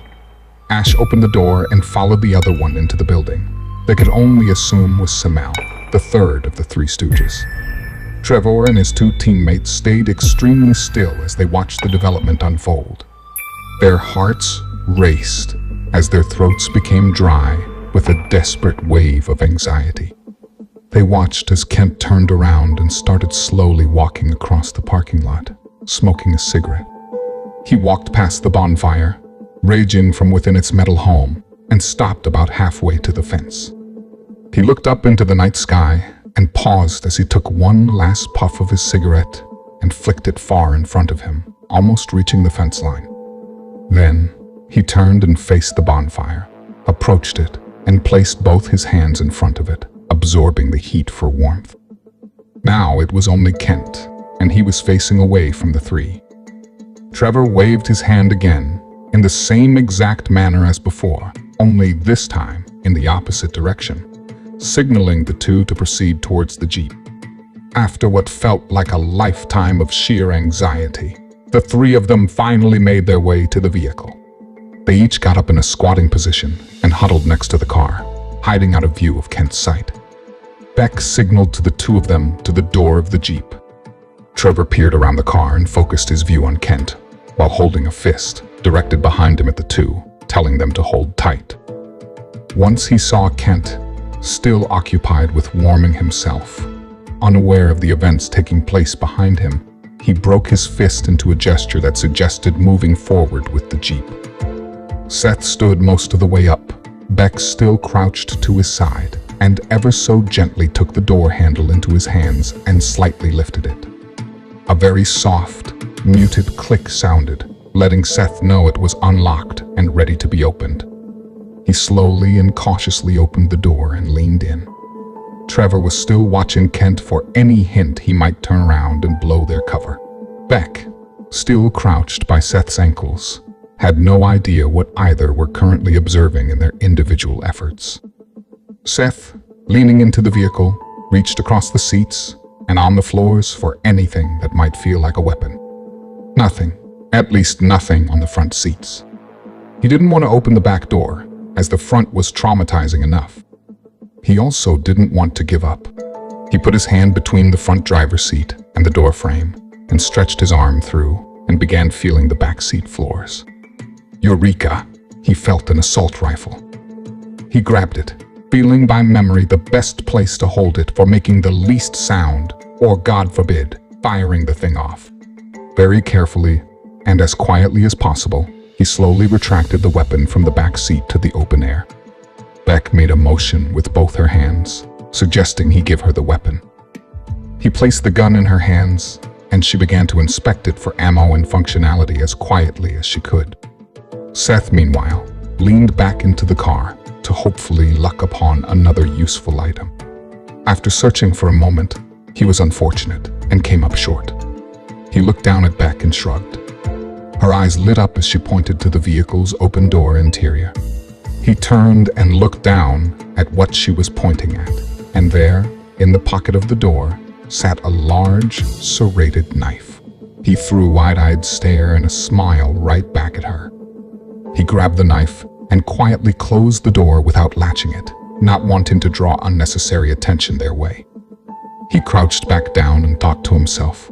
Ash opened the door and followed the other one into the building. They could only assume was Samel, the third of the Three Stooges. Trevor and his two teammates stayed extremely still as they watched the development unfold. Their hearts raced as their throats became dry with a desperate wave of anxiety. They watched as Kent turned around and started slowly walking across the parking lot, smoking a cigarette. He walked past the bonfire, raging from within its metal home, and stopped about halfway to the fence. He looked up into the night sky and paused as he took one last puff of his cigarette and flicked it far in front of him, almost reaching the fence line. Then, he turned and faced the bonfire, approached it, and placed both his hands in front of it, absorbing the heat for warmth. Now it was only Kent, and he was facing away from the three. Trevor waved his hand again, in the same exact manner as before, only this time in the opposite direction, signaling the two to proceed towards the Jeep. After what felt like a lifetime of sheer anxiety, the three of them finally made their way to the vehicle. They each got up in a squatting position and huddled next to the car, hiding out of view of Kent's sight. Beck signaled to the two of them to the door of the Jeep. Trevor peered around the car and focused his view on Kent, while holding a fist directed behind him at the two, telling them to hold tight. Once he saw Kent, still occupied with warming himself, unaware of the events taking place behind him, he broke his fist into a gesture that suggested moving forward with the Jeep. Seth stood most of the way up, Beck still crouched to his side, and ever so gently took the door handle into his hands and slightly lifted it. A very soft, muted click sounded, letting Seth know it was unlocked and ready to be opened. He slowly and cautiously opened the door and leaned in. Trevor was still watching Kent for any hint he might turn around and blow their cover. Beck, still crouched by Seth's ankles, had no idea what either were currently observing in their individual efforts. Seth, leaning into the vehicle, reached across the seats and on the floors for anything that might feel like a weapon. Nothing, at least nothing on the front seats. He didn't want to open the back door, as the front was traumatizing enough. He also didn't want to give up. He put his hand between the front driver's seat and the door frame and stretched his arm through and began feeling the back seat floors. Eureka! He felt an assault rifle. He grabbed it, feeling by memory the best place to hold it for making the least sound, or God forbid, firing the thing off. Very carefully, and as quietly as possible, he slowly retracted the weapon from the back seat to the open air. Beck made a motion with both her hands, suggesting he give her the weapon. He placed the gun in her hands, and she began to inspect it for ammo and functionality as quietly as she could. Seth, meanwhile, leaned back into the car to hopefully luck upon another useful item. After searching for a moment, he was unfortunate and came up short. He looked down at Beck and shrugged. Her eyes lit up as she pointed to the vehicle's open door interior. He turned and looked down at what she was pointing at, and there, in the pocket of the door, sat a large, serrated knife. He threw a wide-eyed stare and a smile right back at her. He grabbed the knife and quietly closed the door without latching it, not wanting to draw unnecessary attention their way. He crouched back down and thought to himself,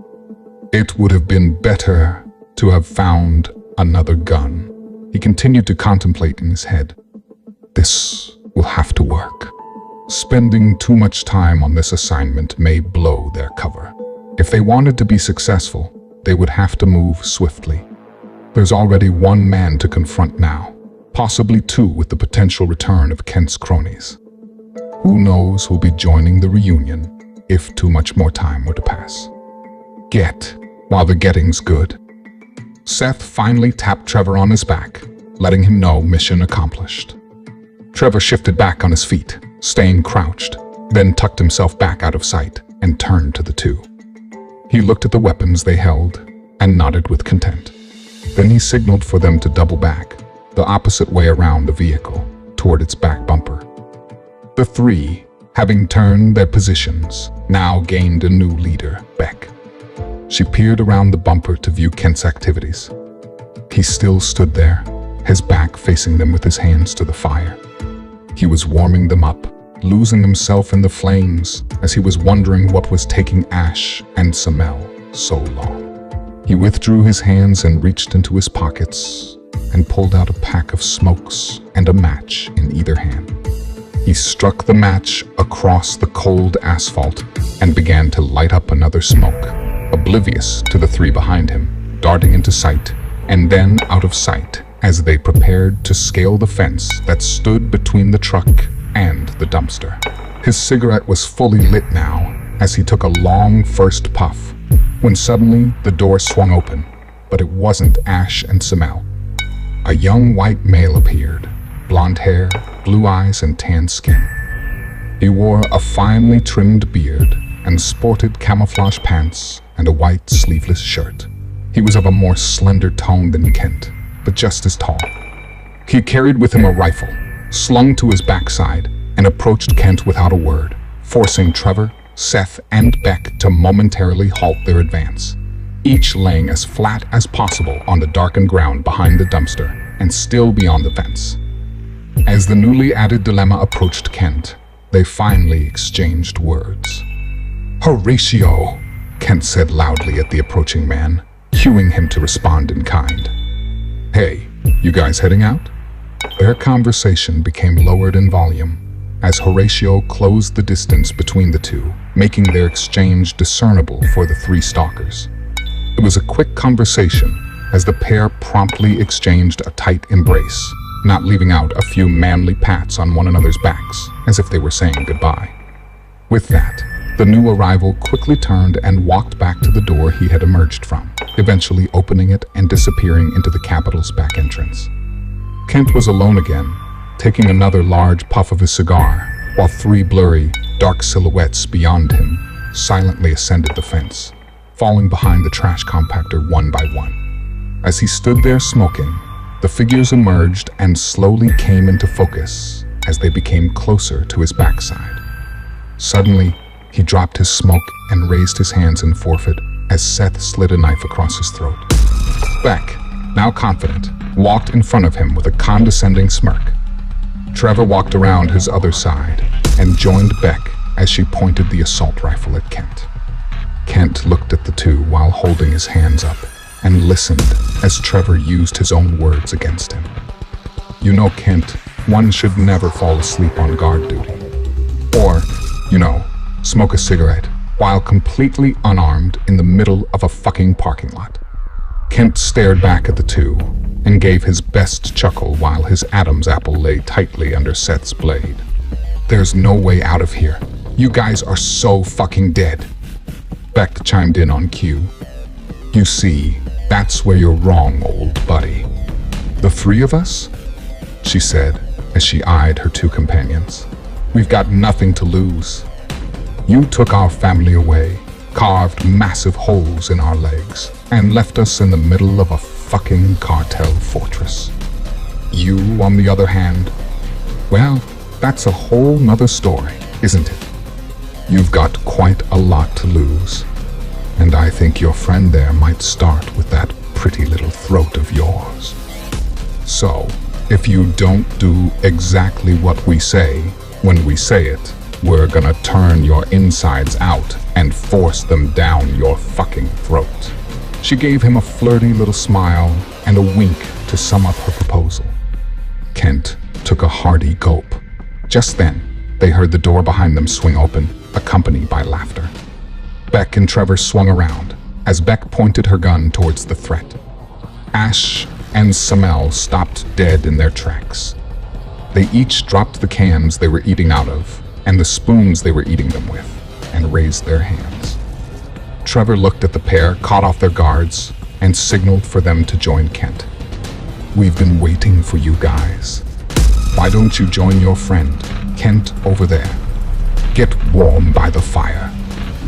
"It would have been better to have found another gun." He continued to contemplate in his head. This will have to work. Spending too much time on this assignment may blow their cover. If they wanted to be successful, they would have to move swiftly. There's already one man to confront now, possibly two with the potential return of Kent's cronies. Who knows who'll be joining the reunion if too much more time were to pass. Get while the getting's good. Seth finally tapped Trevor on his back, letting him know mission accomplished. Trevor shifted back on his feet, staying crouched, then tucked himself back out of sight and turned to the two. He looked at the weapons they held and nodded with content. Then he signaled for them to double back, the opposite way around the vehicle, toward its back bumper. The three, having turned their positions, now gained a new leader, Beck. She peered around the bumper to view Kent's activities. He still stood there, his back facing them with his hands to the fire. He was warming them up, losing himself in the flames as he was wondering what was taking Ash and Samel so long. He withdrew his hands and reached into his pockets and pulled out a pack of smokes and a match in either hand. He struck the match across the cold asphalt and began to light up another smoke, oblivious to the three behind him, darting into sight and then out of sight as they prepared to scale the fence that stood between the truck and the dumpster. His cigarette was fully lit now as he took a long first puff, when suddenly the door swung open, but it wasn't Ash and Samel. A young white male appeared, blonde hair, blue eyes, and tan skin. He wore a finely trimmed beard and sported camouflage pants and a white sleeveless shirt. He was of a more slender tone than Kent, but just as tall. He carried with him a rifle, slung to his backside, and approached Kent without a word, forcing Trevor, Seth, and Beck to momentarily halt their advance, each laying as flat as possible on the darkened ground behind the dumpster and still beyond the fence. As the newly added dilemma approached Kent, they finally exchanged words. "Horatio," Kent said loudly at the approaching man, cueing him to respond in kind. "Hey, you guys heading out?" Their conversation became lowered in volume as Horatio closed the distance between the two, making their exchange discernible for the three stalkers. It was a quick conversation as the pair promptly exchanged a tight embrace, not leaving out a few manly pats on one another's backs as if they were saying goodbye. With that, the new arrival quickly turned and walked back to the door he had emerged from, eventually opening it and disappearing into the Capitol's back entrance. Kent was alone again, taking another large puff of his cigar, while three blurry, dark silhouettes beyond him silently ascended the fence, falling behind the trash compactor one by one. As he stood there smoking, the figures emerged and slowly came into focus as they became closer to his backside. Suddenly, he dropped his smoke and raised his hands in forfeit as Seth slid a knife across his throat. Beck, now confident, walked in front of him with a condescending smirk. Trevor walked around his other side and joined Beck as she pointed the assault rifle at Kent. Kent looked at the two while holding his hands up and listened as Trevor used his own words against him. "You know, Kent, one should never fall asleep on guard duty. Or, smoke a cigarette while completely unarmed in the middle of a fucking parking lot." Kent stared back at the two and gave his best chuckle while his Adam's apple lay tightly under Seth's blade. "There's no way out of here. You guys are so fucking dead." Beck chimed in on cue. "You see, that's where you're wrong, old buddy. The three of us?" she said as she eyed her two companions. "We've got nothing to lose. You took our family away, carved massive holes in our legs, and left us in the middle of a fucking cartel fortress. You, on the other hand, well, that's a whole nother story, isn't it? You've got quite a lot to lose, and I think your friend there might start with that pretty little throat of yours. So, if you don't do exactly what we say when we say it, we're gonna turn your insides out and force them down your fucking throat." She gave him a flirty little smile and a wink to sum up her proposal. Kent took a hearty gulp. Just then, they heard the door behind them swing open, accompanied by laughter. Beck and Trevor swung around as Beck pointed her gun towards the threat. Ash and Samel stopped dead in their tracks. They each dropped the cans they were eating out of and the spoons they were eating them with, and raised their hands. Trevor looked at the pair, caught off their guards, and signaled for them to join Kent. "We've been waiting for you guys. Why don't you join your friend, Kent, over there? Get warm by the fire."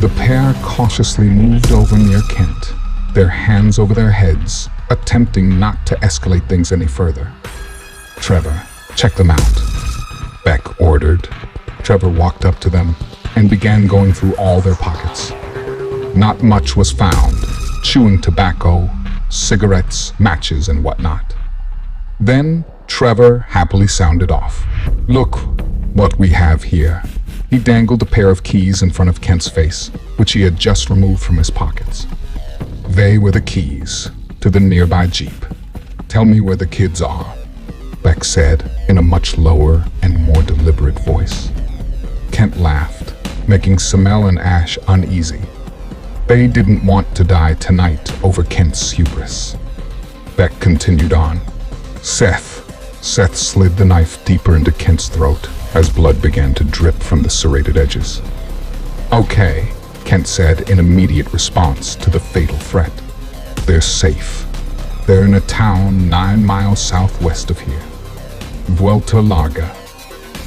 The pair cautiously moved over near Kent, their hands over their heads, attempting not to escalate things any further. "Trevor, check them out," Beck ordered. Trevor walked up to them and began going through all their pockets. Not much was found, chewing tobacco, cigarettes, matches, and whatnot. Then Trevor happily sounded off. "Look what we have here." He dangled a pair of keys in front of Kent's face, which he had just removed from his pockets. They were the keys to the nearby Jeep. "Tell me where the kids are," Beck said in a much lower and more deliberate voice. Kent laughed, making Samel and Ash uneasy. They didn't want to die tonight over Kent's hubris. Beck continued on. Seth slid the knife deeper into Kent's throat as blood began to drip from the serrated edges. "Okay," Kent said in immediate response to the fatal threat. "They're safe. They're in a town 9 miles southwest of here. Vuelta Larga.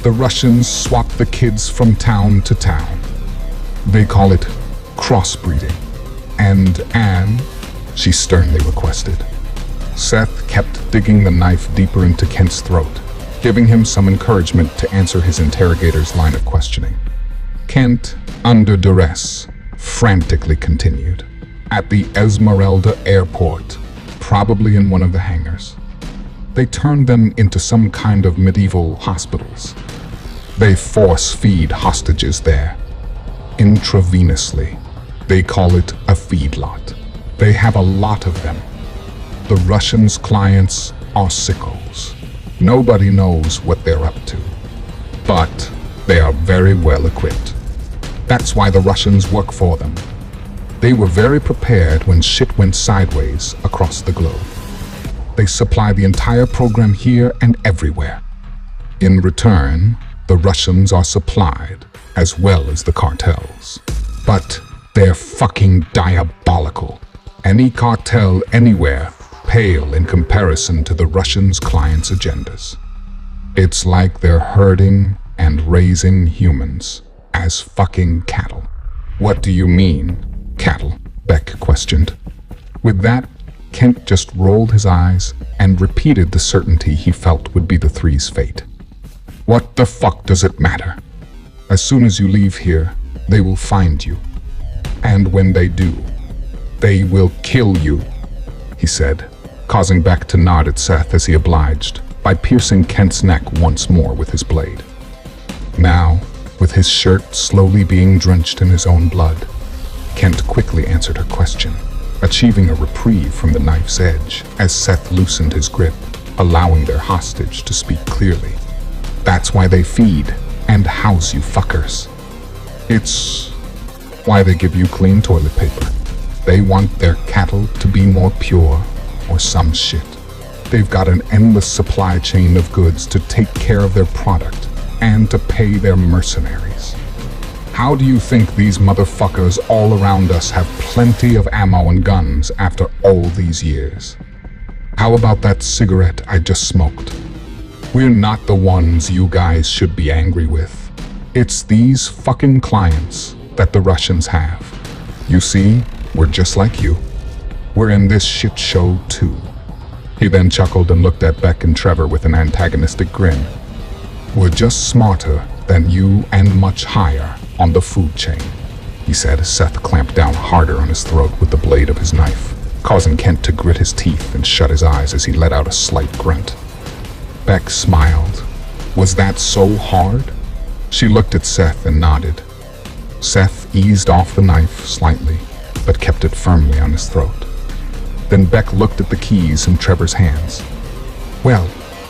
The Russians swap the kids from town to town. They call it crossbreeding. And Anne," she sternly requested. Seth kept digging the knife deeper into Kent's throat, giving him some encouragement to answer his interrogator's line of questioning. Kent, under duress, frantically continued. "At the Esmeralda airport, probably in one of the hangars. They turned them into some kind of medieval hospitals. They force-feed hostages there, intravenously. They call it a feedlot. They have a lot of them. The Russians' clients are sickos. Nobody knows what they're up to, but they are very well equipped. That's why the Russians work for them. They were very prepared when shit went sideways across the globe. They supply the entire program here and everywhere. In return, the Russians are supplied, as well as the cartels. But they're fucking diabolical. Any cartel anywhere pale in comparison to the Russians' clients' agendas. It's like they're herding and raising humans as fucking cattle." "What do you mean, cattle?" Beck questioned. With that, Kent just rolled his eyes and repeated the certainty he felt would be the three's fate. "What the fuck does it matter? As soon as you leave here, they will find you. And when they do, they will kill you," he said, causing Beck to nod at Seth as he obliged, by piercing Kent's neck once more with his blade. Now, with his shirt slowly being drenched in his own blood, Kent quickly answered her question, achieving a reprieve from the knife's edge as Seth loosened his grip, allowing their hostage to speak clearly. "That's why they feed and house you fuckers. It's why they give you clean toilet paper. They want their cattle to be more pure or some shit. They've got an endless supply chain of goods to take care of their product and to pay their mercenaries. How do you think these motherfuckers all around us have plenty of ammo and guns after all these years? How about that cigarette I just smoked? We're not the ones you guys should be angry with. It's these fucking clients that the Russians have. You see, we're just like you. We're in this shit show too." He then chuckled and looked at Beck and Trevor with an antagonistic grin. "We're just smarter than you and much higher on the food chain," he said as Seth clamped down harder on his throat with the blade of his knife, causing Kent to grit his teeth and shut his eyes as he let out a slight grunt. Beck smiled. "Was that so hard?" She looked at Seth and nodded. Seth eased off the knife slightly, but kept it firmly on his throat. Then Beck looked at the keys in Trevor's hands. "Well,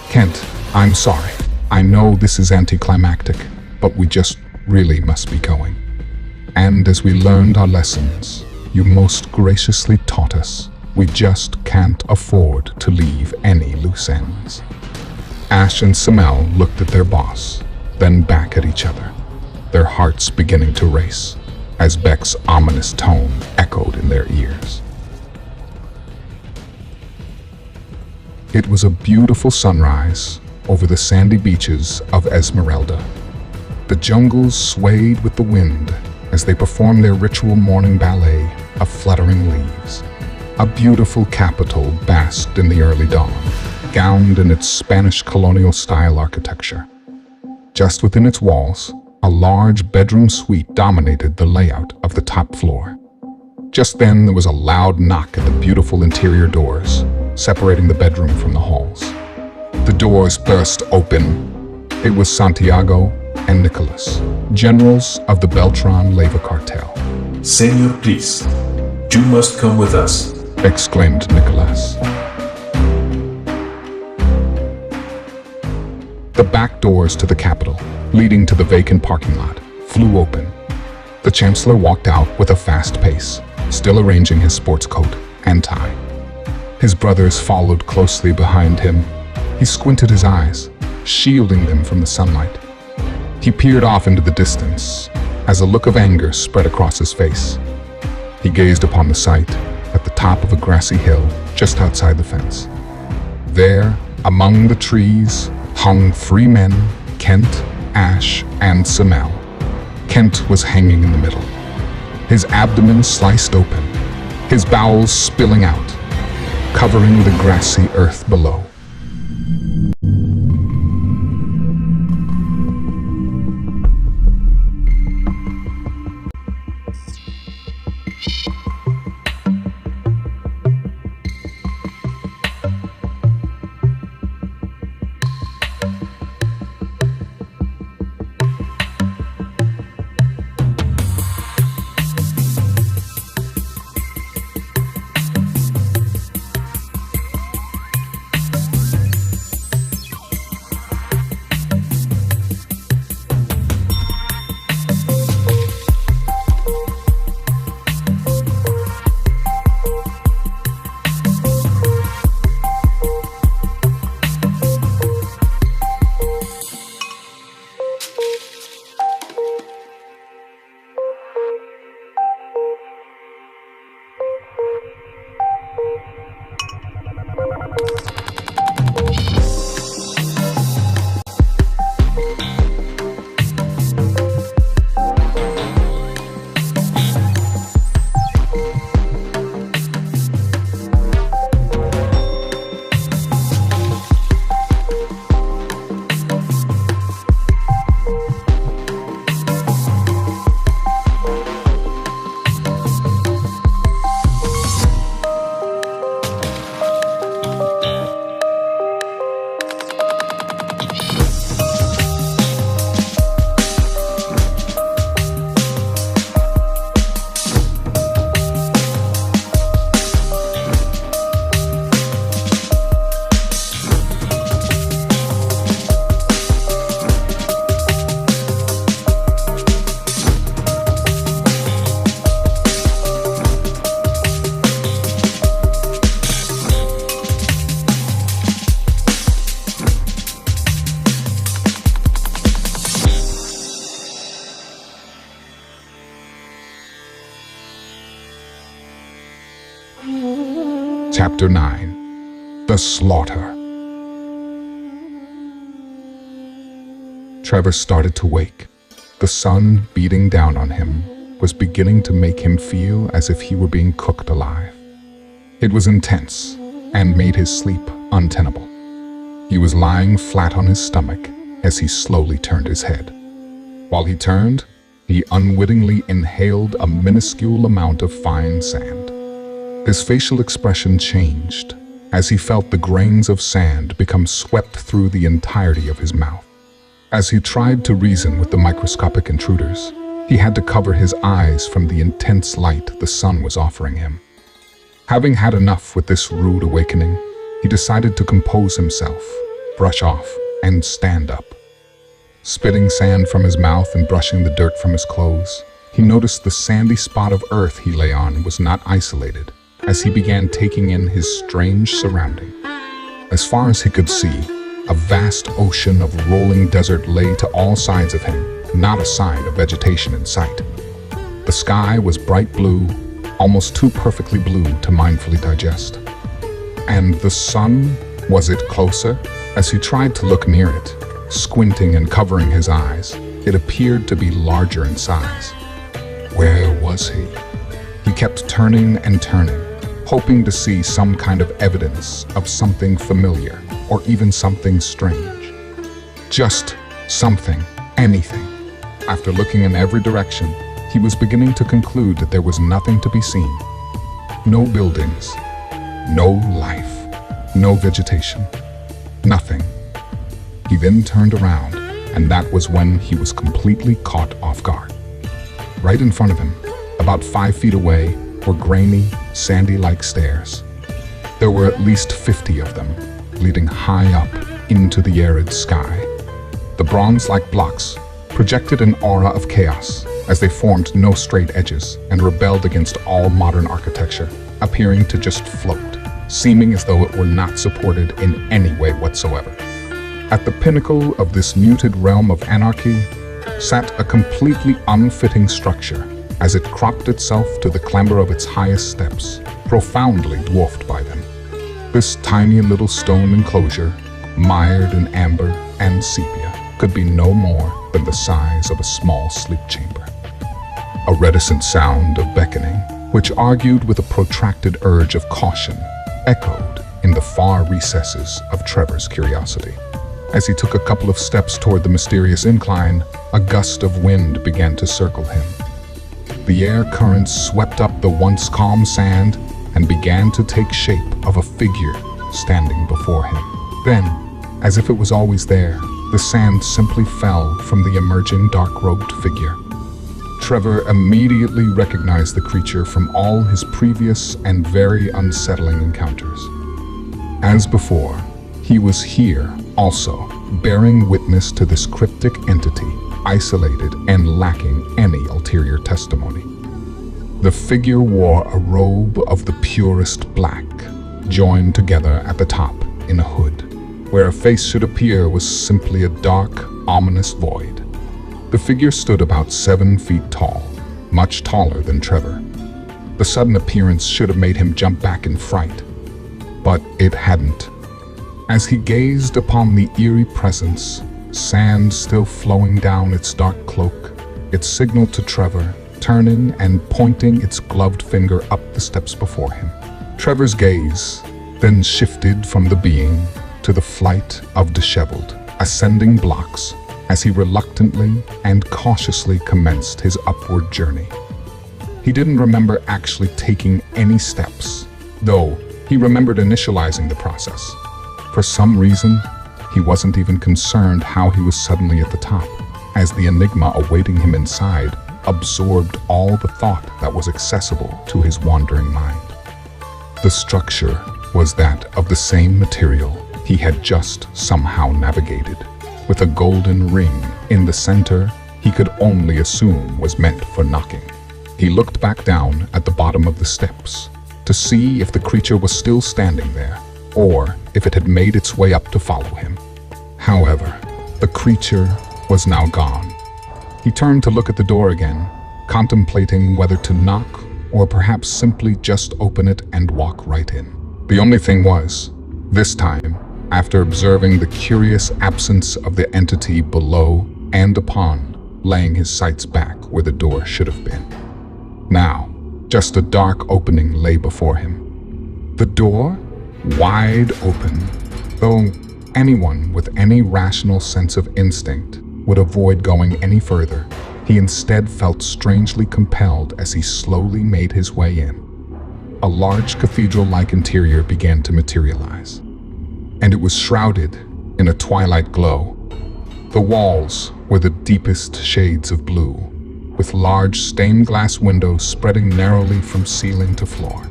Kent, I'm sorry. I know this is anticlimactic, but we just really must be going. And as we learned our lessons, you most graciously taught us we just can't afford to leave any loose ends." Ash and Samel looked at their boss, then back at each other, their hearts beginning to race as Beck's ominous tone echoed in their ears. It was a beautiful sunrise over the sandy beaches of Esmeralda. The jungles swayed with the wind as they performed their ritual morning ballet of fluttering leaves. A beautiful capital basked in the early dawn, gowned in its Spanish colonial-style architecture. Just within its walls, a large bedroom suite dominated the layout of the top floor. Just then, there was a loud knock at the beautiful interior doors, separating the bedroom from the halls. The doors burst open. It was Santiago and Nicholas, generals of the Beltran Leyva cartel. Senor, please, you must come with us, exclaimed Nicholas. The back doors to the capital, leading to the vacant parking lot, flew open. The chancellor walked out with a fast pace, still arranging his sports coat and tie. His brothers followed closely behind him. He squinted his eyes, shielding them from the sunlight. He peered off into the distance as a look of anger spread across his face. He gazed upon the site at the top of a grassy hill just outside the fence. There, among the trees, hung three men, Kent, Ash, and Samel. Kent was hanging in the middle, his abdomen sliced open, his bowels spilling out, covering the grassy earth below. Chapter 9. The Slaughter. Trevor started to wake. The sun beating down on him was beginning to make him feel as if he were being cooked alive. It was intense and made his sleep untenable. He was lying flat on his stomach as he slowly turned his head. While he turned, he unwittingly inhaled a minuscule amount of fine sand. His facial expression changed as he felt the grains of sand become swept through the entirety of his mouth. As he tried to reason with the microscopic intruders, he had to cover his eyes from the intense light the sun was offering him. Having had enough with this rude awakening, he decided to compose himself, brush off, and stand up. Spitting sand from his mouth and brushing the dirt from his clothes, he noticed the sandy spot of earth he lay on was not isolated, as he began taking in his strange surrounding. As far as he could see, a vast ocean of rolling desert lay to all sides of him, not a sign of vegetation in sight. The sky was bright blue, almost too perfectly blue to mindfully digest. And the sun, was it closer? As he tried to look near it, squinting and covering his eyes, it appeared to be larger in size. Where was he? He kept turning and turning, hoping to see some kind of evidence of something familiar or even something strange. Just something, anything. After looking in every direction, He was beginning to conclude that there was nothing to be seen. No buildings, no life, no vegetation, nothing. He then turned around, and that was when he was completely caught off guard. Right in front of him, about 5 feet away, were grainy, sandy-like stairs. There were at least 50 of them, leading high up into the arid sky. The bronze-like blocks projected an aura of chaos as they formed no straight edges and rebelled against all modern architecture, appearing to just float, seeming as though it were not supported in any way whatsoever. At the pinnacle of this muted realm of anarchy sat a completely unfitting structure as it cropped itself to the clamber of its highest steps, profoundly dwarfed by them. This tiny little stone enclosure, mired in amber and sepia, could be no more than the size of a small sleep chamber. A reticent sound of beckoning, which argued with a protracted urge of caution, echoed in the far recesses of Trevor's curiosity. As he took a couple of steps toward the mysterious incline, a gust of wind began to circle him. The air currents swept up the once calm sand and began to take shape of a figure standing before him. Then, as if it was always there, the sand simply fell from the emerging dark-robed figure. Trevor immediately recognized the creature from all his previous and very unsettling encounters. As before, he was here also, bearing witness to this cryptic entity, isolated and lacking any ulterior testimony. The figure wore a robe of the purest black, joined together at the top in a hood. Where a face should appear was simply a dark, ominous void. The figure stood about 7 feet tall, much taller than Trevor. The sudden appearance should have made him jump back in fright, but it hadn't. As he gazed upon the eerie presence, sand still flowing down its dark cloak, it signaled to Trevor, turning and pointing its gloved finger up the steps before him. Trevor's gaze then shifted from the being to the flight of disheveled, ascending blocks as he reluctantly and cautiously commenced his upward journey. He didn't remember actually taking any steps, though he remembered initializing the process. For some reason, he wasn't even concerned how he was suddenly at the top, as the enigma awaiting him inside absorbed all the thought that was accessible to his wandering mind. The structure was that of the same material he had just somehow navigated, with a golden ring in the center he could only assume was meant for knocking. He looked back down at the bottom of the steps to see if the creature was still standing there, or if it had made its way up to follow him. However, the creature was now gone. He turned to look at the door again, contemplating whether to knock or perhaps simply just open it and walk right in. The only thing was, this time, after observing the curious absence of the entity below and upon, laying his sights back where the door should have been. Now, just a dark opening lay before him. The door, wide open, though anyone with any rational sense of instinct would avoid going any further. He instead felt strangely compelled as he slowly made his way in. A large cathedral-like interior began to materialize, and it was shrouded in a twilight glow. The walls were the deepest shades of blue, with large stained glass windows spreading narrowly from ceiling to floor.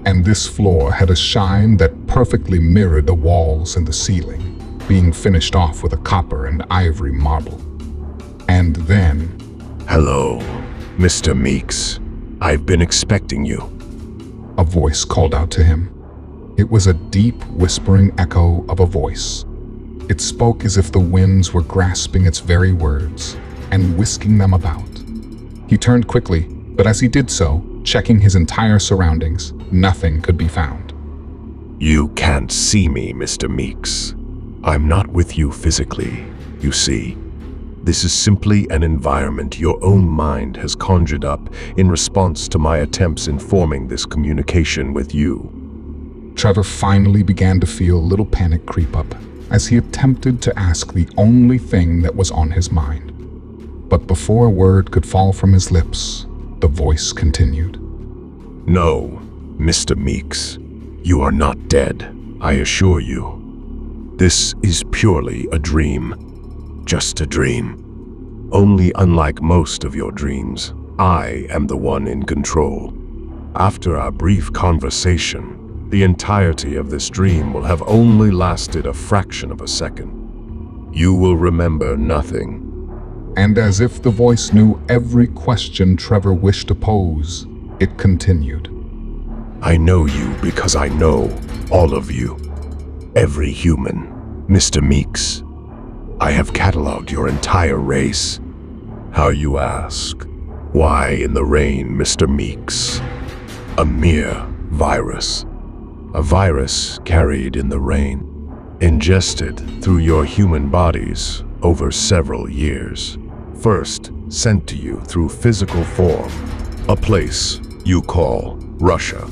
And this floor had a shine that perfectly mirrored the walls and the ceiling, being finished off with a copper and ivory marble. And then... "Hello, Mr. Meeks. I've been expecting you." A voice called out to him. It was a deep, whispering echo of a voice. It spoke as if the winds were grasping its very words and whisking them about. He turned quickly, but as he did so, checking his entire surroundings, nothing could be found. "You can't see me, Mr. Meeks. I'm not with you physically, you see. This is simply an environment your own mind has conjured up in response to my attempts in forming this communication with you." Trevor finally began to feel a little panic creep up as he attempted to ask the only thing that was on his mind. But before a word could fall from his lips, the voice continued. No, Mr. Meeks, you are not dead, I assure you. This is purely a dream. Just a dream. Only unlike most of your dreams, I am the one in control. After our brief conversation, the entirety of this dream will have only lasted a fraction of a second. You will remember nothing. And as if the voice knew every question Trevor wished to pose, it continued. I know you because I know all of you. Every human, Mr. Meeks. I have cataloged your entire race. How, you ask? Why in the rain, Mr. Meeks? A mere virus. A virus carried in the rain, ingested through your human bodies over several years. First sent to you through physical form, a place you call Russia.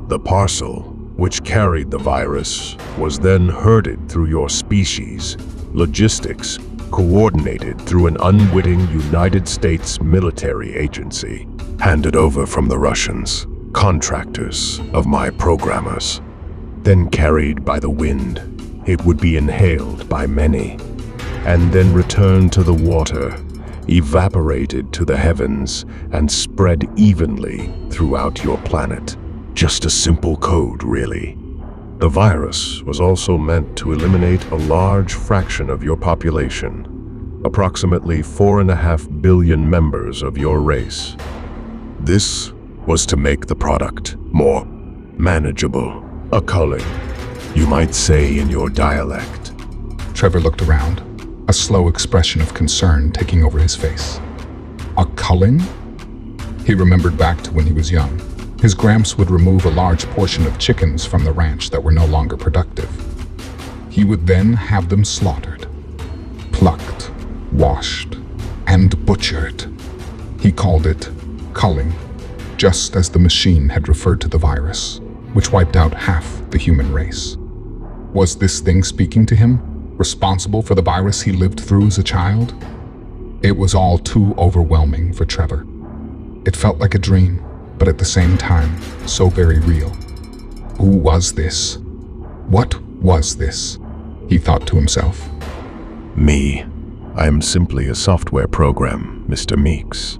The parcel which carried the virus was then herded through your species, logistics coordinated through an unwitting United States military agency, handed over from the Russians, contractors of my programmers. Then carried by the wind, it would be inhaled by many, and then returned to the water, evaporated to the heavens, and spread evenly throughout your planet. Just a simple code, really. The virus was also meant to eliminate a large fraction of your population, approximately 4.5 billion members of your race. This was to make the product more manageable, a culling, you might say in your dialect. Trevor looked around, a slow expression of concern taking over his face. A culling? He remembered back to when he was young. His gramps would remove a large portion of chickens from the ranch that were no longer productive. He would then have them slaughtered, plucked, washed, and butchered. He called it culling, just as the machine had referred to the virus, which wiped out half the human race. Was this thing speaking to him, responsible for the virus he lived through as a child? It was all too overwhelming for Trevor. It felt like a dream, but at the same time, so very real. Who was this? What was this? He thought to himself. Me. I am simply a software program, Mr. Meeks.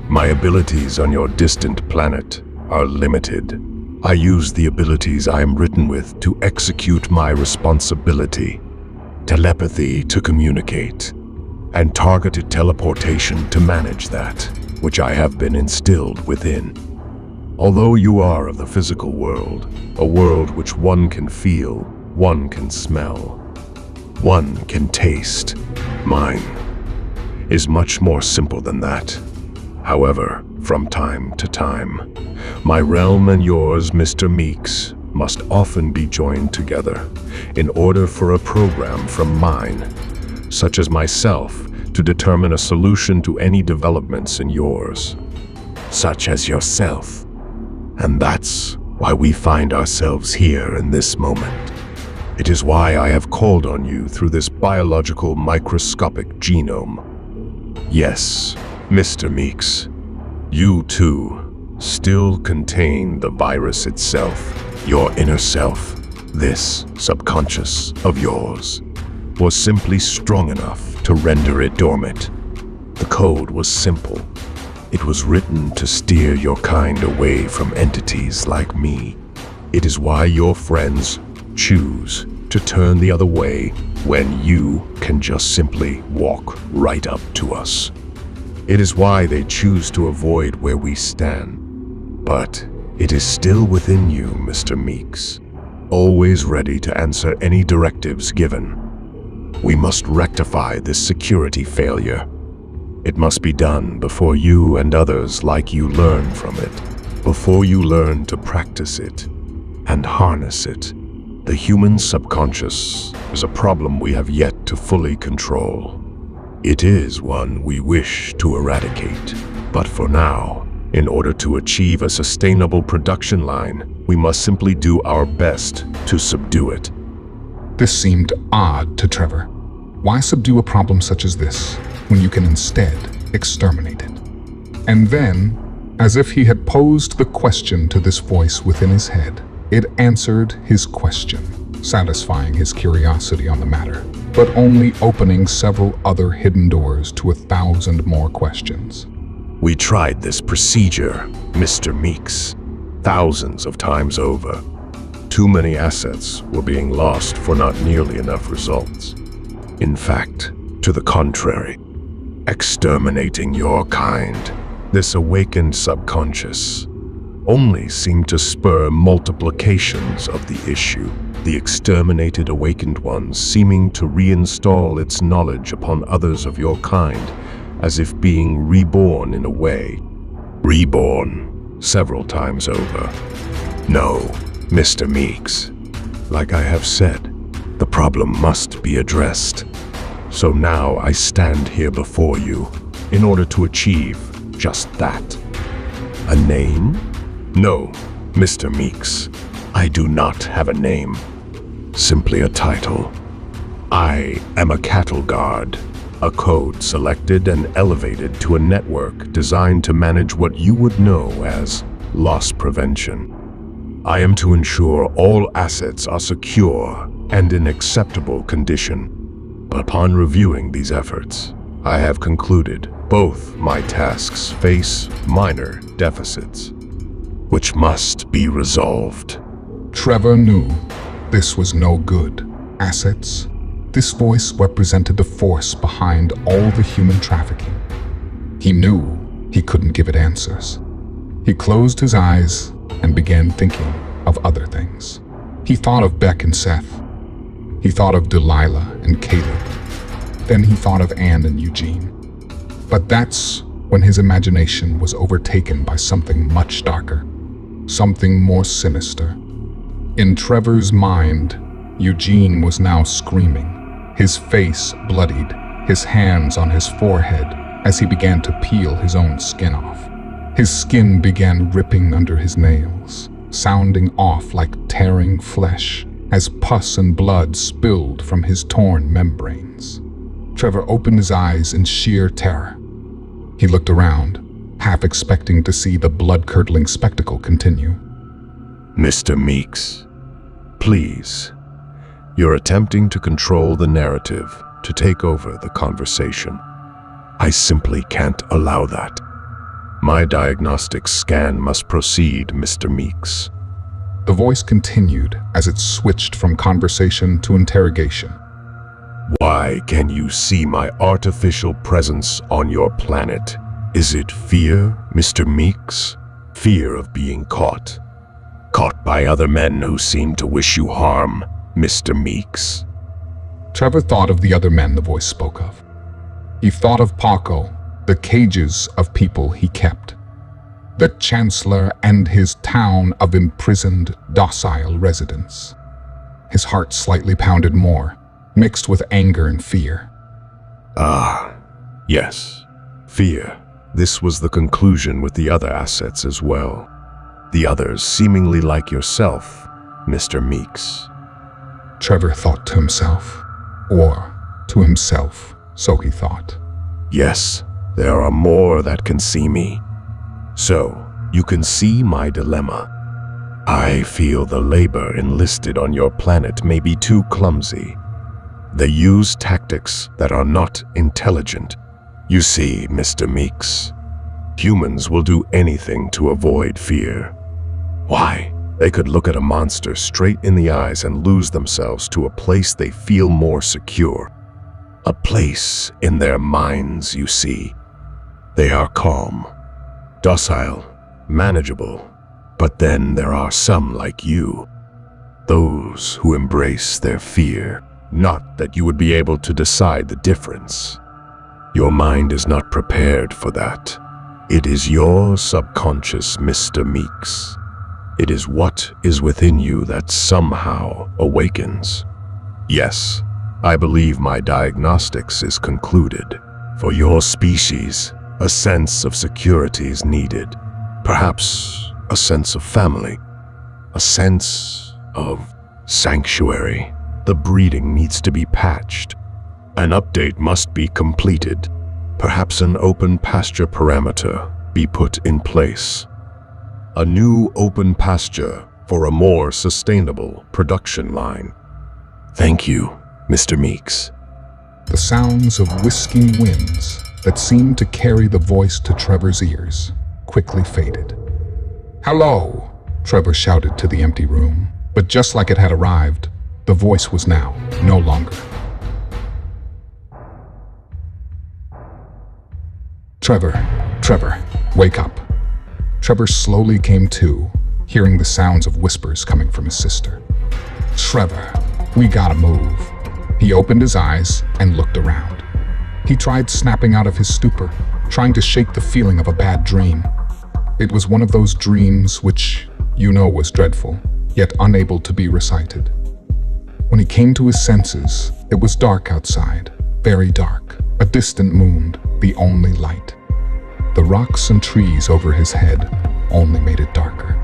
My abilities on your distant planet are limited. I use the abilities I am written with to execute my responsibility. Telepathy to communicate, and targeted teleportation to manage that, which I have been instilled within. Although you are of the physical world, a world which one can feel, one can smell, one can taste, mine is much more simple than that. However, from time to time, my realm and yours, Mr. Meeks, must often be joined together in order for a program from mine, such as myself, to determine a solution to any developments in yours, such as yourself. And that's why we find ourselves here in this moment. It is why I have called on you through this biological microscopic genome. Yes, Mr. Meeks, you too still contain the virus itself. Your inner self, this subconscious of yours, was simply strong enough to render it dormant. The code was simple. It was written to steer your kind away from entities like me. It is why your friends choose to turn the other way when you can just simply walk right up to us. It is why they choose to avoid where we stand. But it is still within you, Mr. Meeks, always ready to answer any directives given. We must rectify this security failure. It must be done before you and others like you learn from it, before you learn to practice it and harness it. The human subconscious is a problem we have yet to fully control. It is one we wish to eradicate, but for now, in order to achieve a sustainable production line, we must simply do our best to subdue it. This seemed odd to Trevor. Why subdue a problem such as this? when you can instead exterminate it? And then, as if he had posed the question to this voice within his head, it answered his question, satisfying his curiosity on the matter, but only opening several other hidden doors to 1,000 more questions. We tried this procedure, Mr. Meeks, thousands of times over. Too many assets were being lost for not nearly enough results. In fact, to the contrary, exterminating your kind, this awakened subconscious, only seemed to spur multiplications of the issue, the exterminated awakened ones seeming to reinstall its knowledge upon others of your kind, as if being reborn in a way. Reborn several times over. No, Mr. Meeks, like I have said, the problem must be addressed. So now I stand here before you in order to achieve just that. A name? No, Mr. Meeks, I do not have a name. Simply a title. I am a cattle guard, a code selected and elevated to a network designed to manage what you would know as loss prevention. I am to ensure all assets are secure and in acceptable condition. But upon reviewing these efforts, I have concluded both my tasks face minor deficits, which must be resolved. Trevor knew this was no good. Assets? This voice represented the force behind all the human trafficking. He knew he couldn't give it answers. He closed his eyes and began thinking of other things. He thought of Beck and Seth. He thought of Delilah and Caleb. Then he thought of Anne and Eugene. But that's when his imagination was overtaken by something much darker, something more sinister. In Trevor's mind, Eugene was now screaming, his face bloodied, his hands on his forehead as he began to peel his own skin off. His skin began ripping under his nails, sounding off like tearing flesh as pus and blood spilled from his torn membranes. Trevor opened his eyes in sheer terror. He looked around, half expecting to see the blood-curdling spectacle continue. Mr. Meeks, please. You're attempting to control the narrative, to take over the conversation. I simply can't allow that. My diagnostic scan must proceed, Mr. Meeks. The voice continued as it switched from conversation to interrogation. Why can you see my artificial presence on your planet? Is it fear, Mr. Meeks? Fear of being caught? Caught by other men who seem to wish you harm, Mr. Meeks? Trevor thought of the other men the voice spoke of. He thought of Paco, the cages of people he kept, the Chancellor and his town of imprisoned, docile residents. His heart slightly pounded more, mixed with anger and fear. Ah, yes, fear. This was the conclusion with the other assets as well. The others seemingly like yourself, Mr. Meeks. Trevor thought to himself, or to himself, so he thought. Yes, there are more that can see me. So, you can see my dilemma. I feel the labor enlisted on your planet may be too clumsy. They use tactics that are not intelligent. You see, Mr. Meeks, humans will do anything to avoid fear. Why? They could look at a monster straight in the eyes and lose themselves to a place they feel more secure. A place in their minds, you see. They are calm, docile, manageable. But then there are some like you, those who embrace their fear. Not that you would be able to decide the difference. Your mind is not prepared for that. It is your subconscious, Mr. Meeks. It is what is within you that somehow awakens. Yes, I believe my diagnostics is concluded. For your species, a sense of security is needed. Perhaps a sense of family. A sense of sanctuary. The breeding needs to be patched. An update must be completed. Perhaps an open pasture parameter be put in place. A new open pasture for a more sustainable production line. Thank you, Mr. Meeks. The sounds of whisking winds that seemed to carry the voice to Trevor's ears quickly faded. "Hello," Trevor shouted to the empty room, but just like it had arrived, the voice was now no longer. Trevor, wake up." Trevor slowly came to, hearing the sounds of whispers coming from his sister. "Trevor, we gotta move." He opened his eyes and looked around. He tried snapping out of his stupor, trying to shake the feeling of a bad dream. It was one of those dreams which, was dreadful, yet unable to be recited. When he came to his senses, it was dark outside, very dark, a distant moon, the only light. The rocks and trees over his head only made it darker.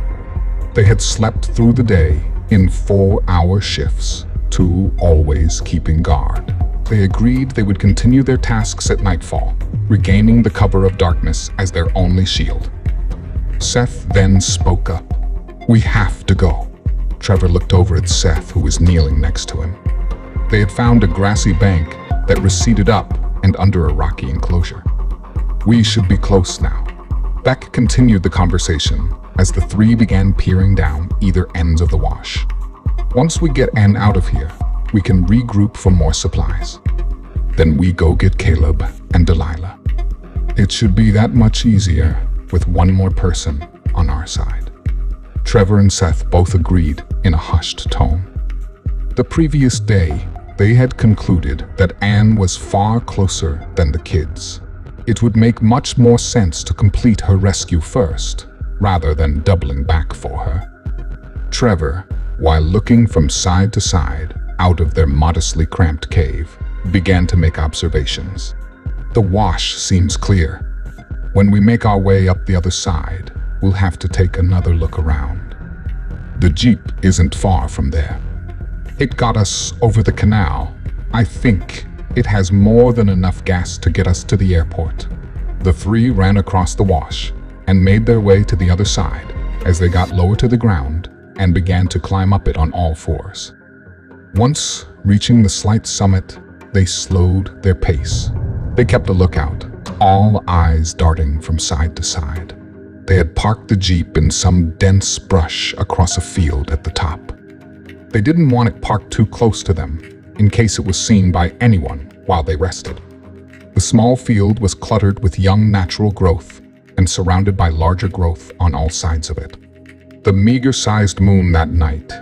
They had slept through the day in 4-hour shifts, 2 always keeping guard. They agreed they would continue their tasks at nightfall, regaining the cover of darkness as their only shield. Seth then spoke up. "We have to go." Trevor looked over at Seth, who was kneeling next to him. They had found a grassy bank that receded up and under a rocky enclosure. "We should be close now." Beck continued the conversation as the three began peering down either ends of the wash. "Once we get Ann out of here, we can regroup for more supplies. Then we go get Caleb and Delilah. It should be that much easier with one more person on our side." Trevor and Seth both agreed in a hushed tone. The previous day, they had concluded that Ann was far closer than the kids. It would make much more sense to complete her rescue first, rather than doubling back for her. Trevor, while looking from side to side out of their modestly cramped cave, began to make observations. "The wash seems clear. When we make our way up the other side, we'll have to take another look around. The Jeep isn't far from there. It got us over the canal. I think it has more than enough gas to get us to the airport." The three ran across the wash and made their way to the other side as they got lower to the ground and began to climb up it on all fours. Once reaching the slight summit, they slowed their pace. They kept a lookout, all eyes darting from side to side. They had parked the Jeep in some dense brush across a field at the top. They didn't want it parked too close to them, in case it was seen by anyone while they rested. The small field was cluttered with young natural growth and surrounded by larger growth on all sides of it. The meager-sized moon that night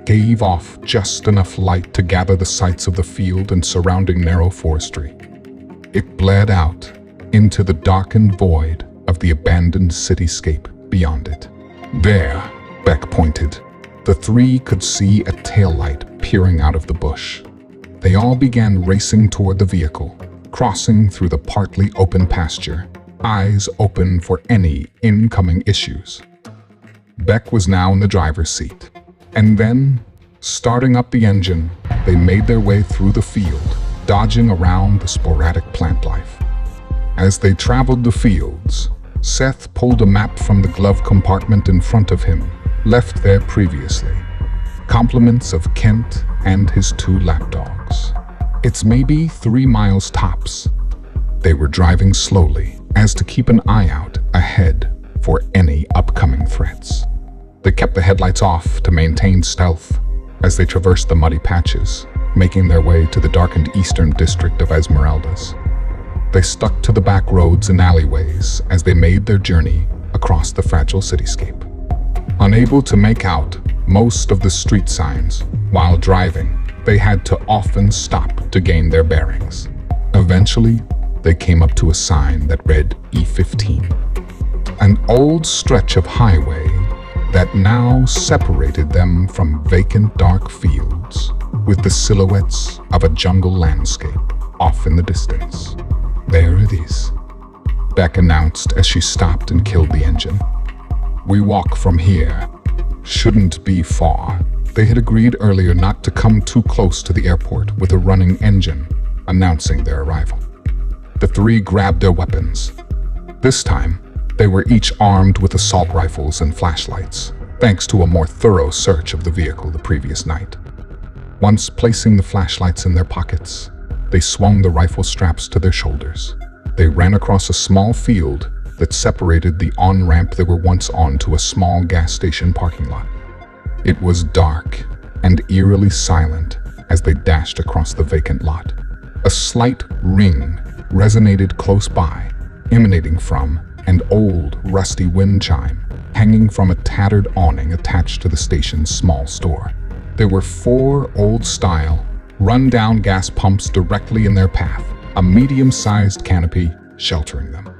gave off just enough light to gather the sights of the field and surrounding narrow forestry. It bled out into the darkened void of the abandoned cityscape beyond it. There, Beck pointed. The three could see a taillight peering out of the bush. They all began racing toward the vehicle, crossing through the partly open pasture, eyes open for any incoming issues. Beck was now in the driver's seat, and then, starting up the engine, they made their way through the field, dodging around the sporadic plant life. As they traveled the fields, Seth pulled a map from the glove compartment in front of him, left there previously. Compliments of Kent and his 2 lapdogs. "It's maybe 3 miles tops." They were driving slowly, as to keep an eye out ahead for any upcoming threats. They kept the headlights off to maintain stealth as they traversed the muddy patches, making their way to the darkened eastern district of Esmeraldas. They stuck to the back roads and alleyways as they made their journey across the fragile cityscape. Unable to make out most of the street signs while driving, they had to often stop to gain their bearings. Eventually, they came up to a sign that read E15, an old stretch of highway that now separated them from vacant dark fields with the silhouettes of a jungle landscape off in the distance. "There it is," Beck announced as she stopped and killed the engine. "We walk from here. Shouldn't be far." They had agreed earlier not to come too close to the airport with a running engine, announcing their arrival. The three grabbed their weapons. This time, they were each armed with assault rifles and flashlights, thanks to a more thorough search of the vehicle the previous night. Once placing the flashlights in their pockets, they swung the rifle straps to their shoulders. They ran across a small field that separated the on-ramp they were once on to a small gas station parking lot. It was dark and eerily silent as they dashed across the vacant lot. A slight ring resonated close by, emanating from an old, rusty wind chime hanging from a tattered awning attached to the station's small store. There were 4 old-style, run-down gas pumps directly in their path, a medium-sized canopy sheltering them.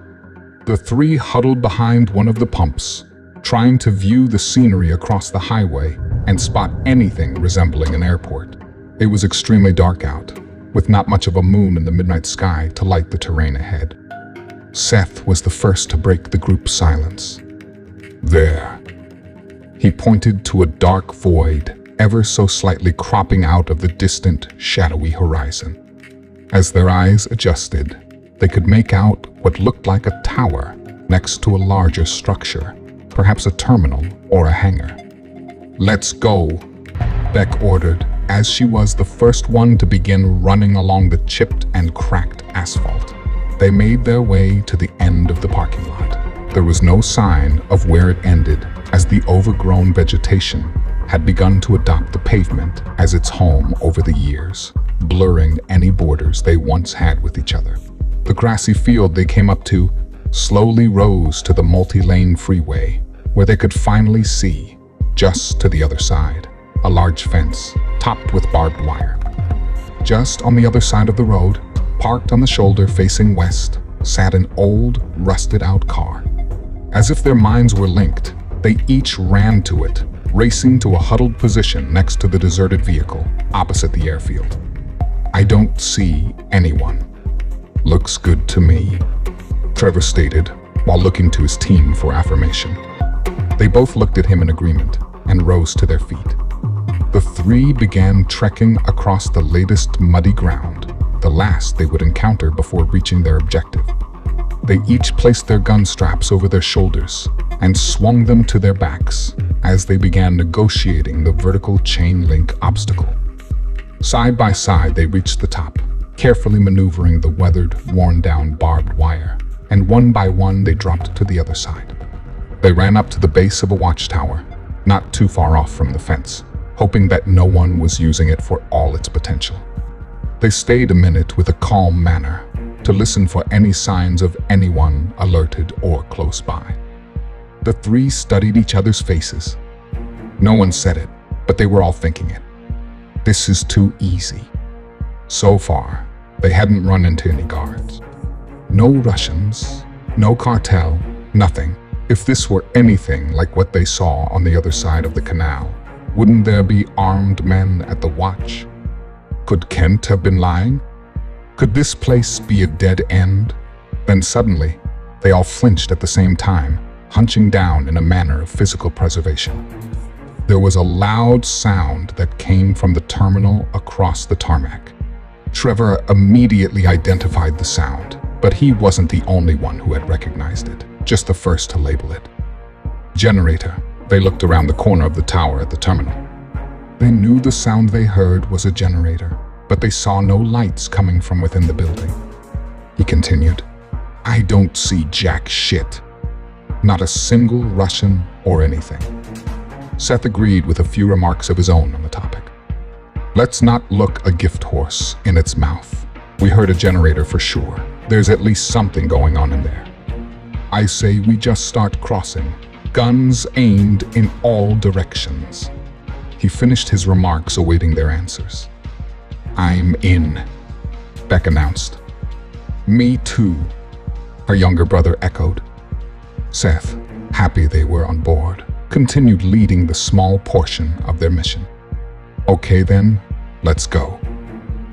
The three huddled behind one of the pumps, trying to view the scenery across the highway and spot anything resembling an airport. It was extremely dark out, with not much of a moon in the midnight sky to light the terrain ahead. Seth was the first to break the group's silence. There. He pointed to a dark void, ever so slightly cropping out of the distant, shadowy horizon. As their eyes adjusted, they could make out what looked like a tower next to a larger structure, perhaps a terminal or a hangar. "Let's go," Beck ordered, as she was the first one to begin running along the chipped and cracked asphalt. They made their way to the end of the parking lot. There was no sign of where it ended, as the overgrown vegetation had begun to adopt the pavement as its home over the years, blurring any borders they once had with each other. The grassy field they came up to slowly rose to the multi-lane freeway, where they could finally see, just to the other side, a large fence topped with barbed wire. Just on the other side of the road, parked on the shoulder facing west, sat an old, rusted-out car. As if their minds were linked, they each ran to it, racing to a huddled position next to the deserted vehicle, opposite the airfield. "I don't see anyone." "Looks good to me," Trevor stated, while looking to his team for affirmation. They both looked at him in agreement and rose to their feet. The three began trekking across the latest muddy ground, the last they would encounter before reaching their objective. They each placed their gun straps over their shoulders and swung them to their backs as they began negotiating the vertical chain link obstacle. Side by side, they reached the top, carefully maneuvering the weathered, worn-down barbed wire, and one by one they dropped to the other side. They ran up to the base of a watchtower, not too far off from the fence, hoping that no one was using it for all its potential. They stayed a minute with a calm manner to listen for any signs of anyone alerted or close by. The three studied each other's faces. No one said it, but they were all thinking it. This is too easy. So far, they hadn't run into any guards. No Russians, no cartel, nothing. If this were anything like what they saw on the other side of the canal, wouldn't there be armed men at the watch? Could Kent have been lying? Could this place be a dead end? Then suddenly, they all flinched at the same time, hunching down in a manner of physical preservation. There was a loud sound that came from the terminal across the tarmac. Trevor immediately identified the sound, but he wasn't the only one who had recognized it, just the first to label it. Generator. They looked around the corner of the tower at the terminal. They knew the sound they heard was a generator, but they saw no lights coming from within the building. He continued, "I don't see jack shit. Not a single Russian or anything." Seth agreed with a few remarks of his own on the topic. "Let's not look a gift horse in its mouth. We heard a generator for sure. There's at least something going on in there. I say we just start crossing, guns aimed in all directions." He finished his remarks, awaiting their answers. "I'm in," Beck announced. "Me too," her younger brother echoed. Seth, happy they were on board, continued leading the small portion of their mission. "Okay then, let's go."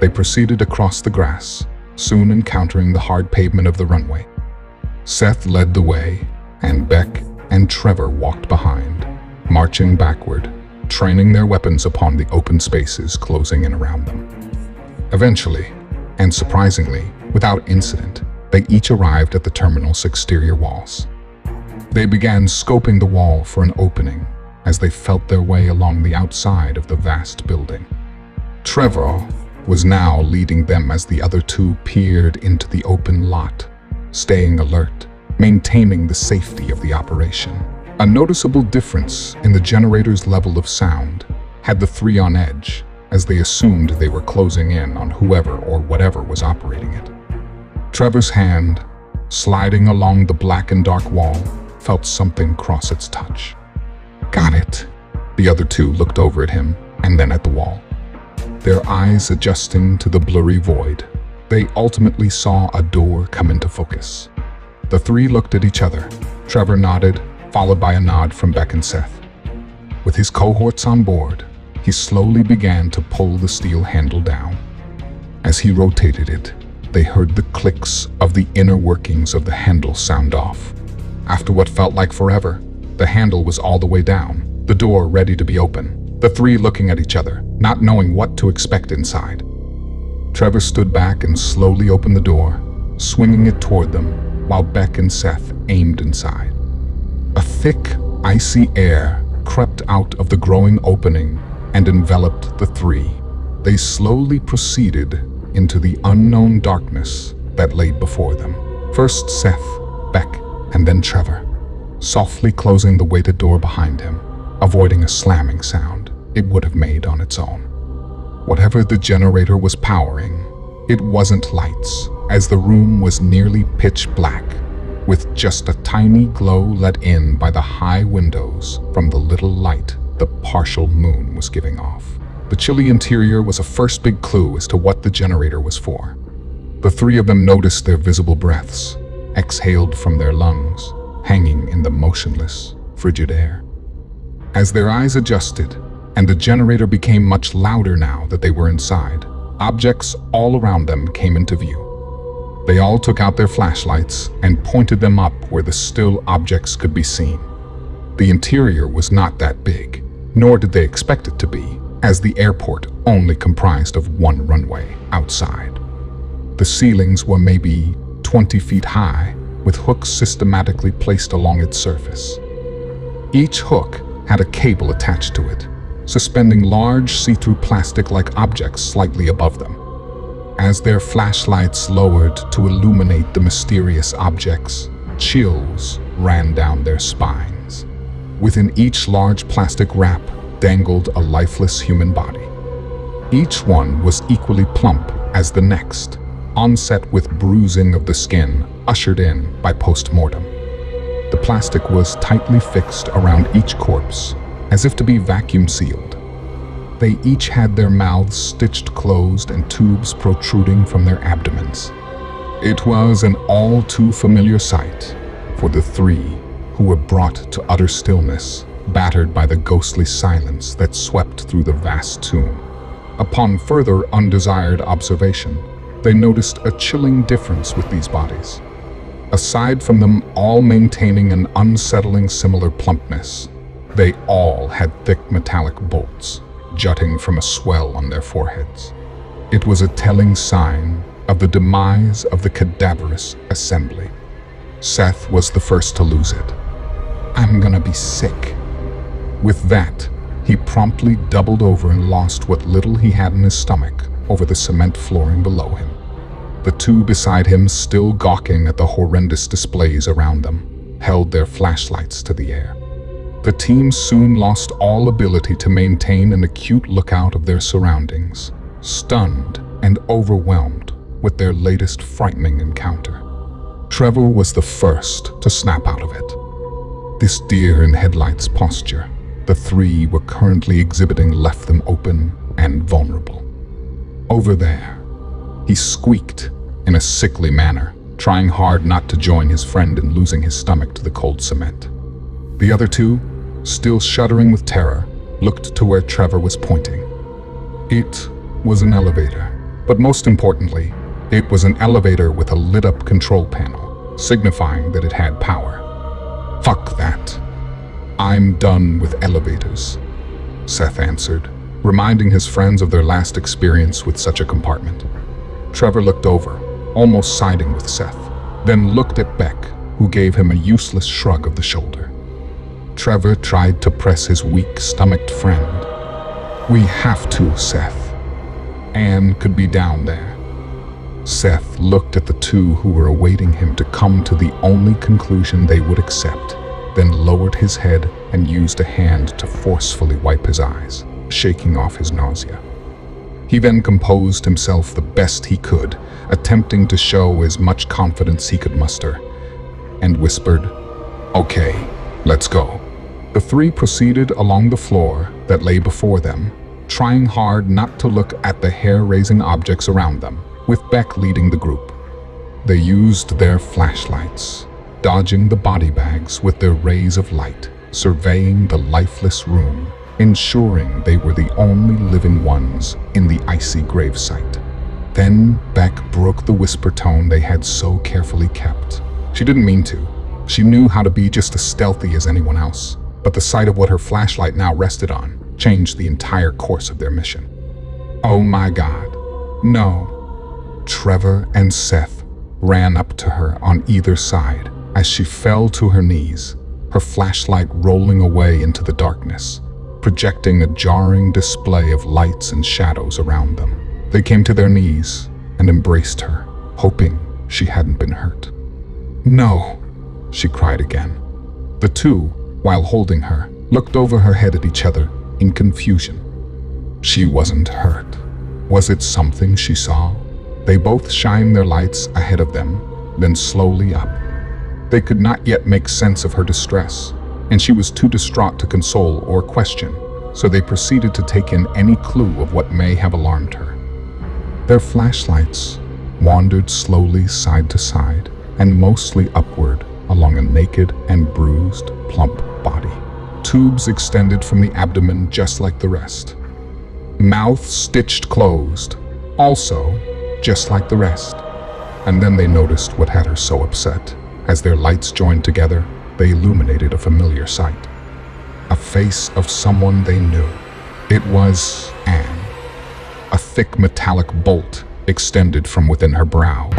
They proceeded across the grass, soon encountering the hard pavement of the runway. Seth led the way, and Beck and Trevor walked behind, marching backward, training their weapons upon the open spaces closing in around them. Eventually, and surprisingly, without incident, they each arrived at the terminal's exterior walls. They began scoping the wall for an opening as they felt their way along the outside of the vast building. Trevor was now leading them as the other two peered into the open lot, staying alert, maintaining the safety of the operation. A noticeable difference in the generator's level of sound had the three on edge, as they assumed they were closing in on whoever or whatever was operating it. Trevor's hand, sliding along the black and dark wall, felt something cross its touch. "Got it." The other two looked over at him and then at the wall. Their eyes adjusting to the blurry void, they ultimately saw a door come into focus. The three looked at each other. Trevor nodded, followed by a nod from Beck and Seth. With his cohorts on board, he slowly began to pull the steel handle down. As he rotated it, they heard the clicks of the inner workings of the handle sound off. After what felt like forever, the handle was all the way down, the door ready to be open. The three looking at each other, not knowing what to expect inside. Trevor stood back and slowly opened the door, swinging it toward them, while Beck and Seth aimed inside. A thick, icy air crept out of the growing opening and enveloped the three. They slowly proceeded into the unknown darkness that lay before them. First Seth, Beck, and then Trevor, softly closing the weighted door behind him, avoiding a slamming sound it would have made on its own. Whatever the generator was powering, it wasn't lights, as the room was nearly pitch black, with just a tiny glow let in by the high windows from the little light the partial moon was giving off. The chilly interior was a first big clue as to what the generator was for. The three of them noticed their visible breaths, exhaled from their lungs, hanging in the motionless, frigid air. As their eyes adjusted, and the generator became much louder now that they were inside, objects all around them came into view. They all took out their flashlights and pointed them up where the still objects could be seen. The interior was not that big, nor did they expect it to be, as the airport only comprised of one runway outside. The ceilings were maybe 20 feet high, with hooks systematically placed along its surface. Each hook had a cable attached to it, suspending large see-through plastic-like objects slightly above them. As their flashlights lowered to illuminate the mysterious objects, chills ran down their spines. Within each large plastic wrap dangled a lifeless human body. Each one was equally plump as the next, onset with bruising of the skin, ushered in by post-mortem. The plastic was tightly fixed around each corpse, as if to be vacuum sealed. They each had their mouths stitched closed and tubes protruding from their abdomens. It was an all too familiar sight for the three who were brought to utter stillness, battered by the ghostly silence that swept through the vast tomb. Upon further undesired observation, they noticed a chilling difference with these bodies. Aside from them all maintaining an unsettling similar plumpness, they all had thick metallic bolts jutting from a swell on their foreheads. It was a telling sign of the demise of the cadaverous assembly. Seth was the first to lose it. "I'm gonna be sick." With that, he promptly doubled over and lost what little he had in his stomach over the cement flooring below him. The two beside him, still gawking at the horrendous displays around them, held their flashlights to the air. The team soon lost all ability to maintain an acute lookout of their surroundings, stunned and overwhelmed with their latest frightening encounter. Trevor was the first to snap out of it. This deer-in-headlights posture the three were currently exhibiting left them open and vulnerable. "Over there," he squeaked in a sickly manner, trying hard not to join his friend in losing his stomach to the cold cement. The other two, still shuddering with terror, looked to where Trevor was pointing. It was an elevator, but most importantly, it was an elevator with a lit-up control panel, signifying that it had power. "Fuck that. I'm done with elevators," Seth answered, reminding his friends of their last experience with such a compartment. Trevor looked over, almost siding with Seth. then looked at Beck, who gave him a useless shrug of the shoulder. Trevor tried to press his weak-stomached friend. "We have to, Seth. Anne could be down there." Seth looked at the two who were awaiting him to come to the only conclusion they would accept, then lowered his head and used a hand to forcefully wipe his eyes, shaking off his nausea. He then composed himself the best he could, attempting to show as much confidence he could muster, and whispered, "Okay, let's go." The three proceeded along the floor that lay before them, trying hard not to look at the hair-raising objects around them, with Beck leading the group. They used their flashlights, dodging the body bags with their rays of light, surveying the lifeless room, ensuring they were the only living ones in the icy gravesite. Then Beck broke the whisper tone they had so carefully kept. She didn't mean to. She knew how to be just as stealthy as anyone else, but the sight of what her flashlight now rested on changed the entire course of their mission. "Oh my God, no." Trevor and Seth ran up to her on either side as she fell to her knees, her flashlight rolling away into the darkness, projecting a jarring display of lights and shadows around them. They came to their knees and embraced her, hoping she hadn't been hurt. "No," she cried again. The two, while holding her, looked over her head at each other in confusion. She wasn't hurt. Was it something she saw? They both shined their lights ahead of them, then slowly up. They could not yet make sense of her distress, and she was too distraught to console or question, so they proceeded to take in any clue of what may have alarmed her. Their flashlights wandered slowly side to side and mostly upward along a naked and bruised, plump body. Tubes extended from the abdomen just like the rest. Mouth stitched closed, also just like the rest. And then they noticed what had her so upset. As their lights joined together, they illuminated a familiar sight. A face of someone they knew. It was Anne. A thick metallic bolt extended from within her brow.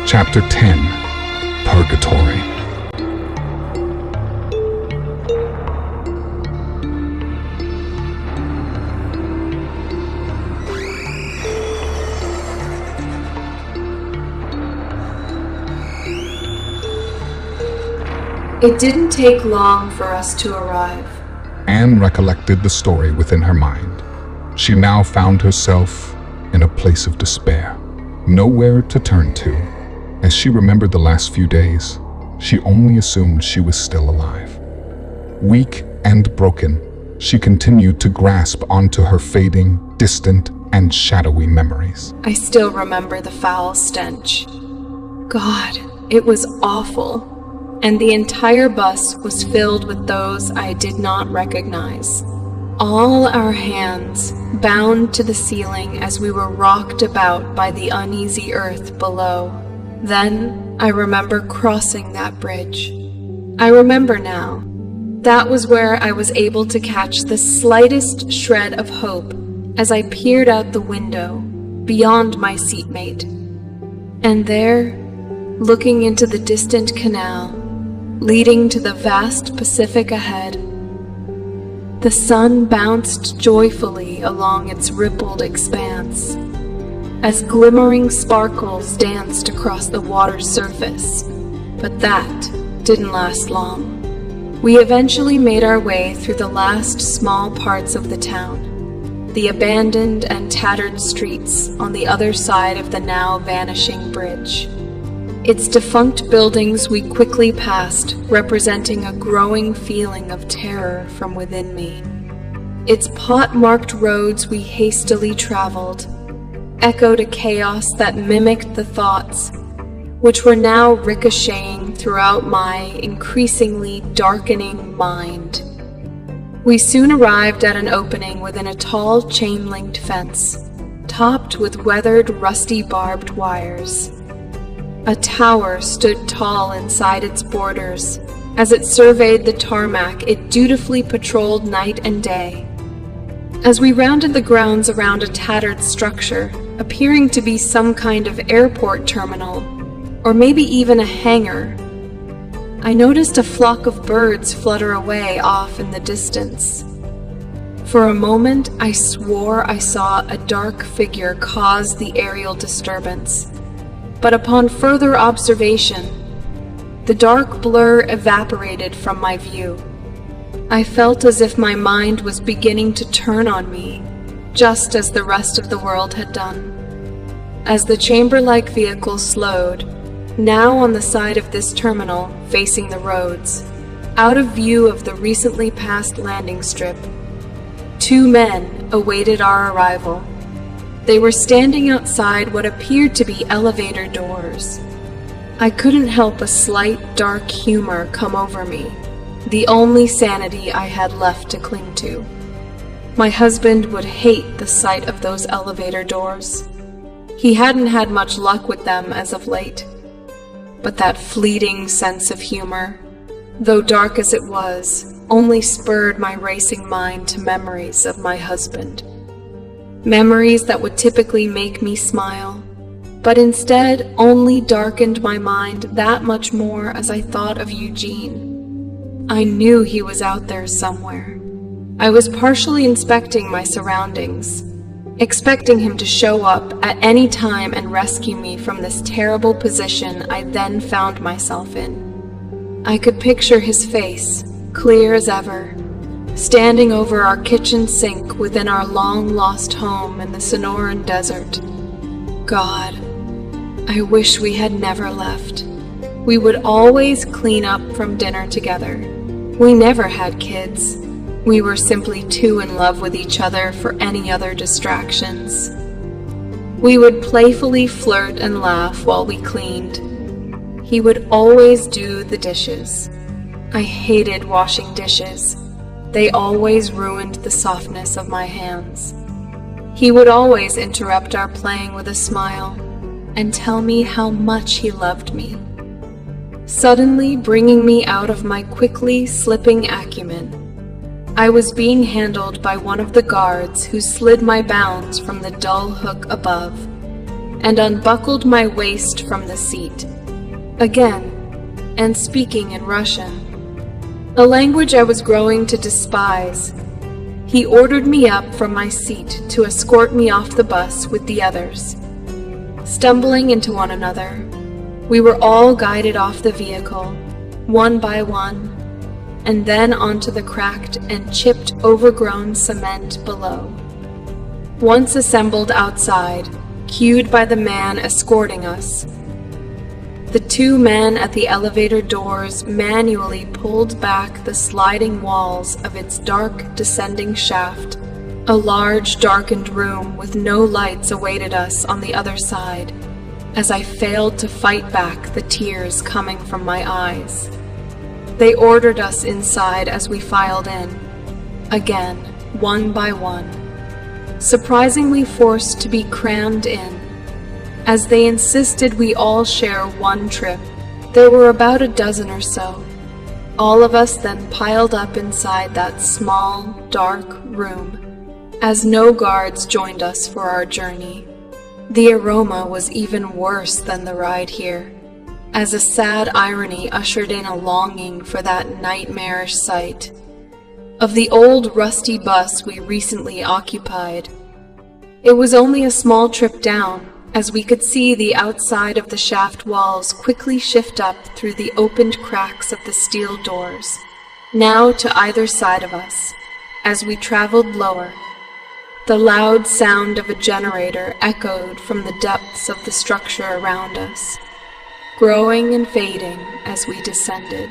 Chapter 10, Purgatory. It didn't take long for us to arrive. Anne recollected the story within her mind. She now found herself in a place of despair, nowhere to turn to. As she remembered the last few days, she only assumed she was still alive. Weak and broken, she continued to grasp onto her fading, distant, and shadowy memories. I still remember the foul stench. God, it was awful. And the entire bus was filled with those I did not recognize. All our hands bound to the ceiling as we were rocked about by the uneasy earth below. Then I remember crossing that bridge. I remember now. That was where I was able to catch the slightest shred of hope as I peered out the window beyond my seatmate. And there, looking into the distant canal, leading to the vast Pacific ahead, the sun bounced joyfully along its rippled expanse as glimmering sparkles danced across the water's surface. But that didn't last long. We eventually made our way through the last small parts of the town, the abandoned and tattered streets on the other side of the now vanishing bridge. Its defunct buildings we quickly passed, representing a growing feeling of terror from within me. Its pot-marked roads we hastily traveled echoed a chaos that mimicked the thoughts, which were now ricocheting throughout my increasingly darkening mind. We soon arrived at an opening within a tall chain-linked fence, topped with weathered, rusty barbed wires. A tower stood tall inside its borders. As it surveyed the tarmac, it dutifully patrolled night and day. As we rounded the grounds around a tattered structure, appearing to be some kind of airport terminal, or maybe even a hangar, I noticed a flock of birds flutter away off in the distance. For a moment, I swore I saw a dark figure cause the aerial disturbance. But upon further observation, the dark blur evaporated from my view. I felt as if my mind was beginning to turn on me, just as the rest of the world had done. As the chamber-like vehicle slowed, now on the side of this terminal, facing the roads, out of view of the recently passed landing strip, two men awaited our arrival. They were standing outside what appeared to be elevator doors. I couldn't help a slight dark humor come over me, the only sanity I had left to cling to. My husband would hate the sight of those elevator doors. He hadn't had much luck with them as of late. But that fleeting sense of humor, though dark as it was, only spurred my racing mind to memories of my husband. Memories that would typically make me smile, but instead only darkened my mind that much more as I thought of Eugene. I knew he was out there somewhere. I was partially inspecting my surroundings, expecting him to show up at any time and rescue me from this terrible position I then found myself in. I could picture his face, clear as ever, standing over our kitchen sink within our long-lost home in the Sonoran Desert. God, I wish we had never left. We would always clean up from dinner together. We never had kids. We were simply too in love with each other for any other distractions. We would playfully flirt and laugh while we cleaned. He would always do the dishes. I hated washing dishes. They always ruined the softness of my hands. He would always interrupt our playing with a smile and tell me how much he loved me, suddenly bringing me out of my quickly slipping acumen. I was being handled by one of the guards who slid my bounds from the dull hook above, and unbuckled my waist from the seat. Again, and speaking in Russian, a language I was growing to despise, he ordered me up from my seat to escort me off the bus with the others. Stumbling into one another, we were all guided off the vehicle, one by one, and then onto the cracked and chipped overgrown cement below. Once assembled outside, cued by the man escorting us, the two men at the elevator doors manually pulled back the sliding walls of its dark descending shaft. A large darkened room with no lights awaited us on the other side, as I failed to fight back the tears coming from my eyes. They ordered us inside as we filed in, again, one by one, surprisingly forced to be crammed in. As they insisted we all share one trip, there were about a dozen or so. All of us then piled up inside that small, dark room, as no guards joined us for our journey. The aroma was even worse than the ride here, as a sad irony ushered in a longing for that nightmarish sight of the old rusty bus we recently occupied. It was only a small trip down, as we could see the outside of the shaft walls quickly shift up through the opened cracks of the steel doors, now to either side of us, as we traveled lower. The loud sound of a generator echoed from the depths of the structure around us, growing and fading as we descended.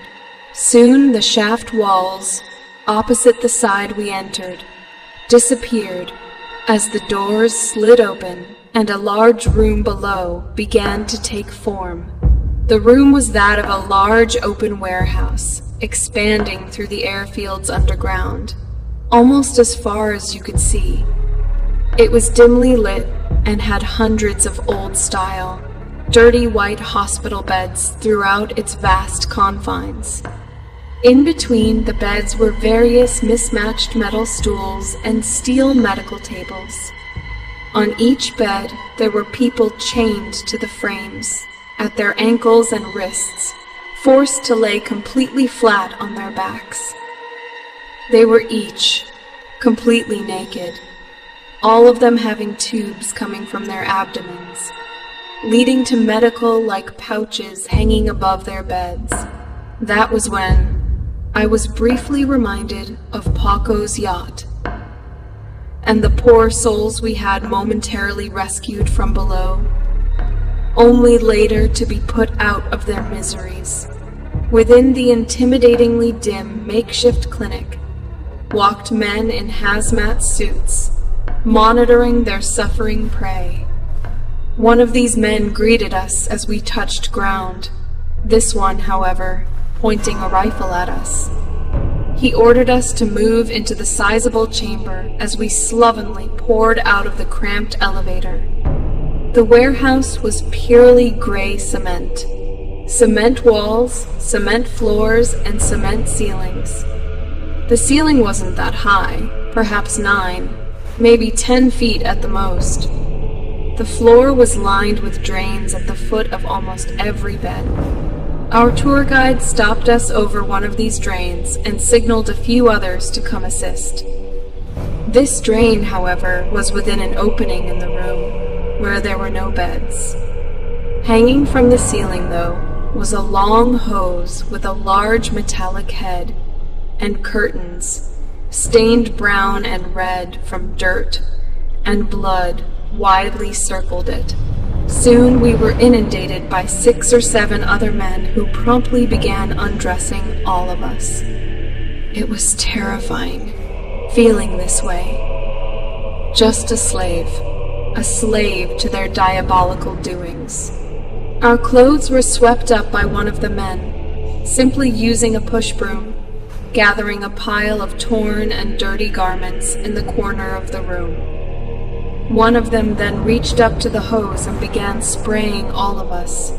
Soon the shaft walls, opposite the side we entered, disappeared as the doors slid open and a large room below began to take form. The room was that of a large open warehouse, expanding through the airfields underground, almost as far as you could see. It was dimly lit and had hundreds of old-style, dirty white hospital beds throughout its vast confines. In between the beds were various mismatched metal stools and steel medical tables. On each bed, there were people chained to the frames, at their ankles and wrists, forced to lay completely flat on their backs. They were each completely naked, all of them having tubes coming from their abdomens, leading to medical-like pouches hanging above their beds. That was when I was briefly reminded of Paco's yacht, and the poor souls we had momentarily rescued from below, only later to be put out of their miseries. Within the intimidatingly dim makeshift clinic walked men in hazmat suits, monitoring their suffering prey. One of these men greeted us as we touched ground, this one, however, pointing a rifle at us. He ordered us to move into the sizable chamber as we slovenly poured out of the cramped elevator. The warehouse was purely gray cement. Cement walls, cement floors, and cement ceilings. The ceiling wasn't that high, perhaps 9, maybe 10 feet at the most. The floor was lined with drains at the foot of almost every bed. Our tour guide stopped us over one of these drains and signaled a few others to come assist. This drain, however, was within an opening in the room, where there were no beds. Hanging from the ceiling, though, was a long hose with a large metallic head, and curtains, stained brown and red from dirt and blood, widely circled it. Soon we were inundated by 6 or 7 other men who promptly began undressing all of us. It was terrifying, feeling this way. Just a slave to their diabolical doings. Our clothes were swept up by one of the men, simply using a push broom, gathering a pile of torn and dirty garments in the corner of the room. One of them then reached up to the hose and began spraying all of us.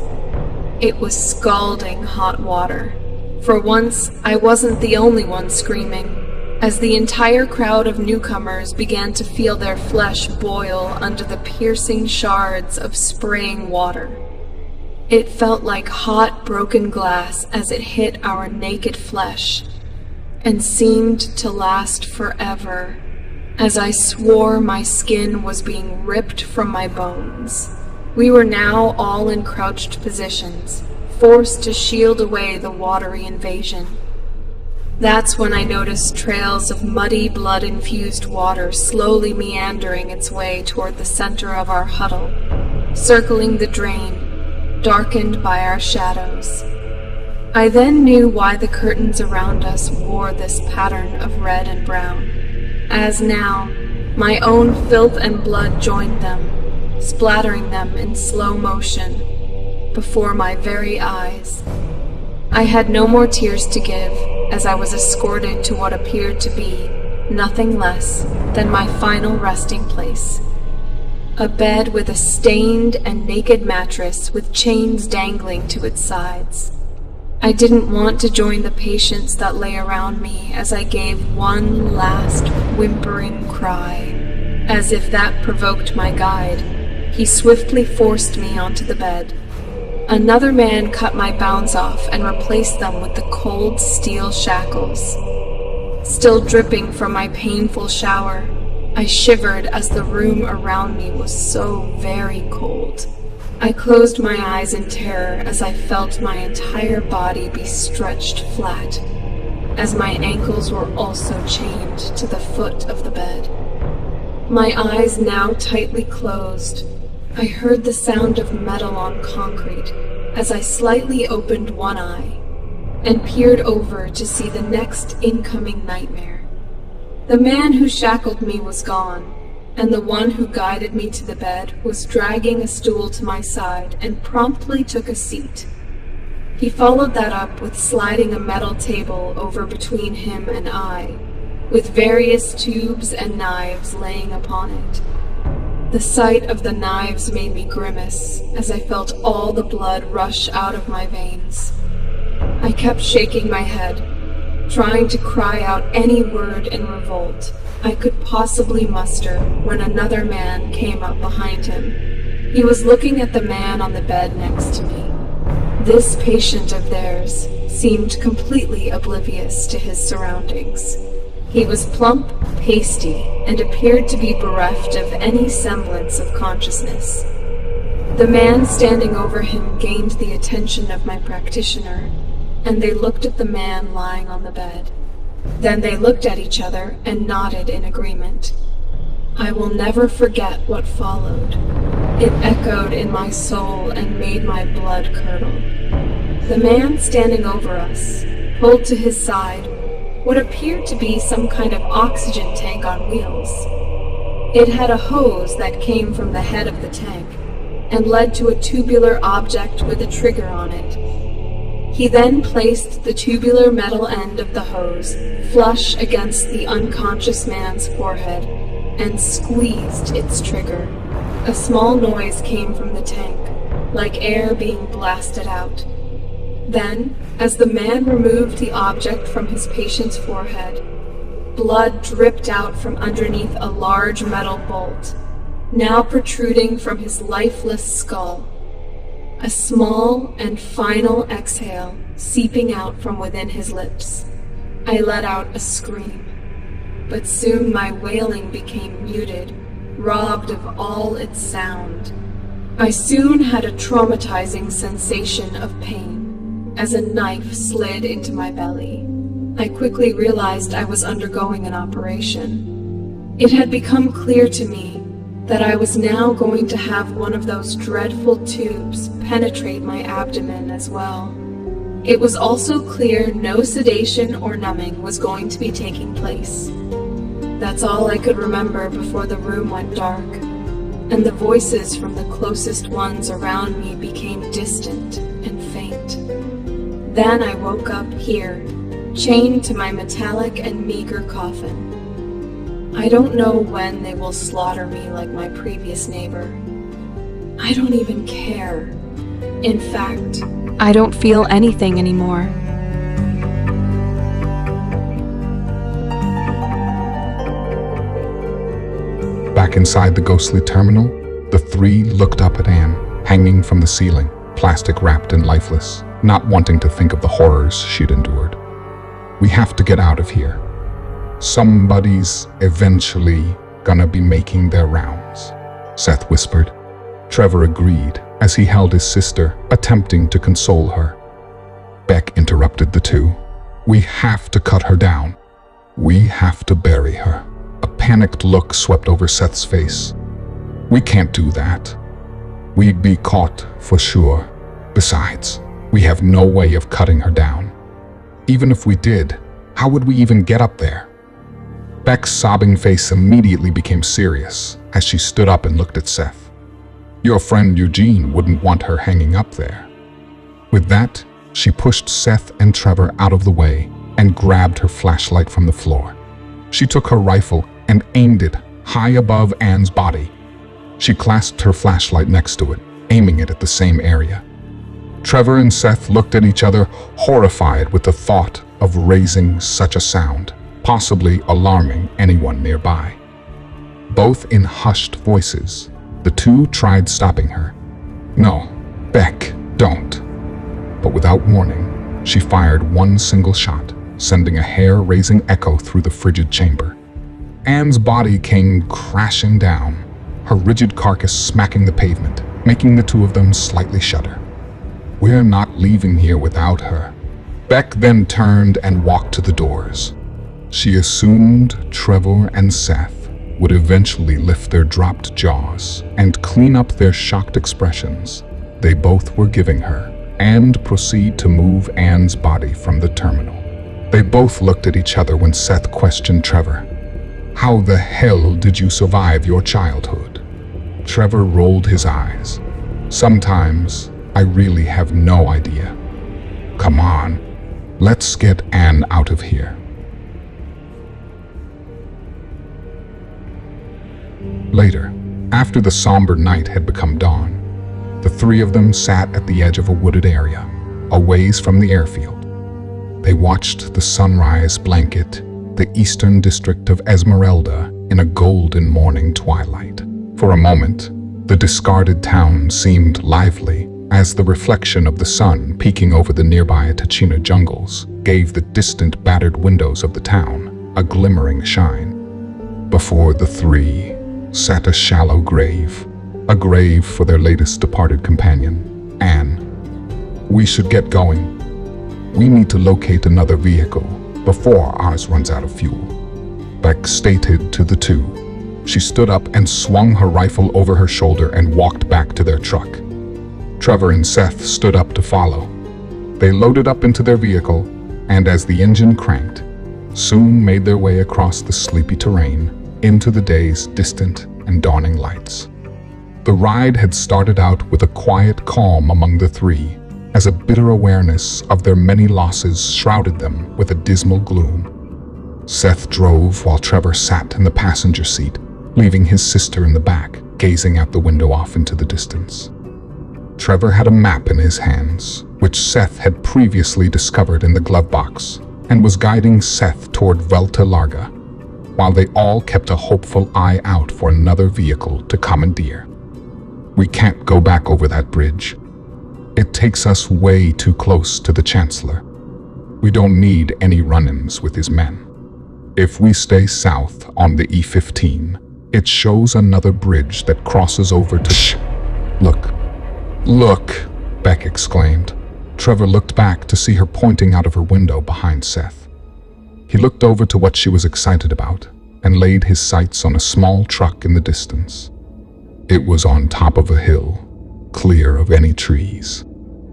It was scalding hot water. For once, I wasn't the only one screaming. as the entire crowd of newcomers began to feel their flesh boil under the piercing shards of spraying water. It felt like hot, broken glass as it hit our naked flesh, and seemed to last forever, as I swore my skin was being ripped from my bones. We were now all in crouched positions, forced to shield away the watery invasion. That's when I noticed trails of muddy, blood-infused water slowly meandering its way toward the center of our huddle, circling the drain, darkened by our shadows. I then knew why the curtains around us wore this pattern of red and brown, as now my own filth and blood joined them, splattering them in slow motion before my very eyes. I had no more tears to give as I was escorted to what appeared to be nothing less than my final resting place. A bed with a stained and naked mattress with chains dangling to its sides. I didn't want to join the patients that lay around me as I gave one last whimpering cry. As if that provoked my guide, he swiftly forced me onto the bed. Another man cut my bounds off and replaced them with the cold steel shackles. Still dripping from my painful shower, I shivered as the room around me was so very cold. I closed my eyes in terror as I felt my entire body be stretched flat, as my ankles were also chained to the foot of the bed. My eyes now tightly closed, I heard the sound of metal on concrete as I slightly opened one eye and peered over to see the next incoming nightmare. The man who shackled me was gone, and the one who guided me to the bed was dragging a stool to my side and promptly took a seat. He followed that up with sliding a metal table over between him and I, with various tubes and knives laying upon it. The sight of the knives made me grimace as I felt all the blood rush out of my veins. I kept shaking my head, trying to cry out any word in revolt I could possibly muster when another man came up behind him. He was looking at the man on the bed next to me. This patient of theirs seemed completely oblivious to his surroundings. He was plump, pasty, and appeared to be bereft of any semblance of consciousness. The man standing over him gained the attention of my practitioner, and they looked at the man lying on the bed. Then they looked at each other and nodded in agreement. I will never forget what followed. It echoed in my soul and made my blood curdle. The man standing over us pulled to his side what appeared to be some kind of oxygen tank on wheels. It had a hose that came from the head of the tank and led to a tubular object with a trigger on it. He then placed the tubular metal end of the hose flush against the unconscious man's forehead and squeezed its trigger. A small noise came from the tank, like air being blasted out. Then, as the man removed the object from his patient's forehead, blood dripped out from underneath a large metal bolt, now protruding from his lifeless skull. A small and final exhale seeping out from within his lips. I let out a scream, but soon my wailing became muted, robbed of all its sound. I soon had a traumatizing sensation of pain as a knife slid into my belly. I quickly realized I was undergoing an operation. It had become clear to me that I was now going to have one of those dreadful tubes penetrate my abdomen as well. It was also clear no sedation or numbing was going to be taking place. That's all I could remember before the room went dark, and the voices from the closest ones around me became distant and faint. Then I woke up here, chained to my metallic and meager coffin. I don't know when they will slaughter me like my previous neighbor. I don't even care. In fact, I don't feel anything anymore. Back inside the ghostly terminal, the three looked up at Anne, hanging from the ceiling, plastic wrapped and lifeless, not wanting to think of the horrors she'd endured. "We have to get out of here. Somebody's eventually gonna be making their rounds," Seth whispered. Trevor agreed as he held his sister, attempting to console her. Beck interrupted the two. "We have to cut her down. We have to bury her." A panicked look swept over Seth's face. "We can't do that. We'd be caught for sure. Besides, we have no way of cutting her down. Even if we did, how would we even get up there?" Beck's sobbing face immediately became serious as she stood up and looked at Seth. "Your friend Eugene wouldn't want her hanging up there." With that, she pushed Seth and Trevor out of the way and grabbed her flashlight from the floor. She took her rifle and aimed it high above Anne's body. She clasped her flashlight next to it, aiming it at the same area. Trevor and Seth looked at each other, horrified with the thought of raising such a sound, possibly alarming anyone nearby. Both in hushed voices, the two tried stopping her. "No, Beck, don't." But without warning, she fired one single shot, sending a hair-raising echo through the frigid chamber. Anne's body came crashing down, her rigid carcass smacking the pavement, making the two of them slightly shudder. "We're not leaving here without her." Beck then turned and walked to the doors. She assumed Trevor and Seth would eventually lift their dropped jaws and clean up their shocked expressions they both were giving her, and proceed to move Anne's body from the terminal. They both looked at each other when Seth questioned Trevor. "How the hell did you survive your childhood?" Trevor rolled his eyes. "Sometimes I really have no idea. Come on, let's get Anne out of here." Later, after the somber night had become dawn, the three of them sat at the edge of a wooded area, a ways from the airfield. They watched the sunrise blanket the eastern district of Esmeralda in a golden morning twilight. For a moment, the discarded town seemed lively as the reflection of the sun peeking over the nearby Ticino jungles gave the distant battered windows of the town a glimmering shine. Before the three sat a shallow grave, a grave for their latest departed companion, Anne. "We should get going. We need to locate another vehicle before ours runs out of fuel," Beck stated to the two. She stood up and swung her rifle over her shoulder and walked back to their truck. Trevor and Seth stood up to follow. They loaded up into their vehicle, and as the engine cranked, soon made their way across the sleepy terrain into the day's distant and dawning lights. The ride had started out with a quiet calm among the three, as a bitter awareness of their many losses shrouded them with a dismal gloom. Seth drove while Trevor sat in the passenger seat, leaving his sister in the back, gazing out the window off into the distance. Trevor had a map in his hands, which Seth had previously discovered in the glove box, and was guiding Seth toward Velta Larga, while they all kept a hopeful eye out for another vehicle to commandeer. "We can't go back over that bridge. It takes us way too close to the Chancellor. We don't need any run-ins with his men. If we stay south on the E15, it shows another bridge that crosses over to..." "Shh! Look! Look!" Beck exclaimed. Trevor looked back to see her pointing out of her window behind Seth. He looked over to what she was excited about and laid his sights on a small truck in the distance. It was on top of a hill, clear of any trees.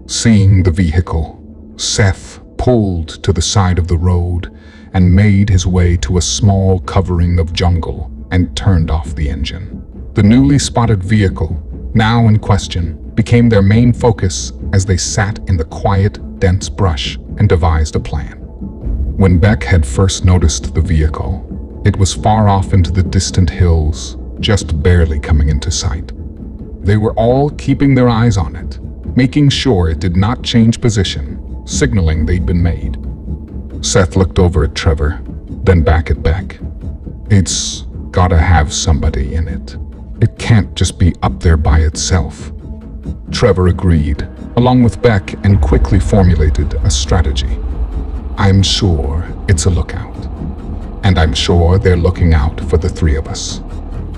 Seeing the vehicle, Seth pulled to the side of the road and made his way to a small covering of jungle and turned off the engine. The newly spotted vehicle, now in question, became their main focus as they sat in the quiet, dense brush and devised a plan. When Beck had first noticed the vehicle, it was far off into the distant hills, just barely coming into sight. They were all keeping their eyes on it, making sure it did not change position, signaling they'd been made. Seth looked over at Trevor, then back at Beck. It's gotta have somebody in it. It can't just be up there by itself. Trevor agreed, along with Beck, and quickly formulated a strategy. I'm sure it's a lookout. And I'm sure they're looking out for the three of us.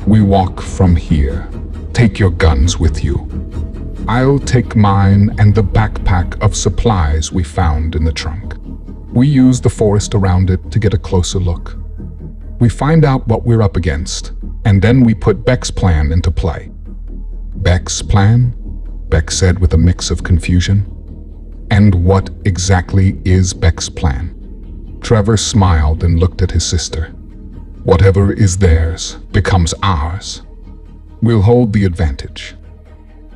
We walk from here. Take your guns with you. I'll take mine and the backpack of supplies we found in the trunk. We use the forest around it to get a closer look. We find out what we're up against, and then we put Beck's plan into play. Beck's plan? Beck said with a mix of confusion. And what exactly is Beck's plan? Trevor smiled and looked at his sister. Whatever is theirs becomes ours. We'll hold the advantage.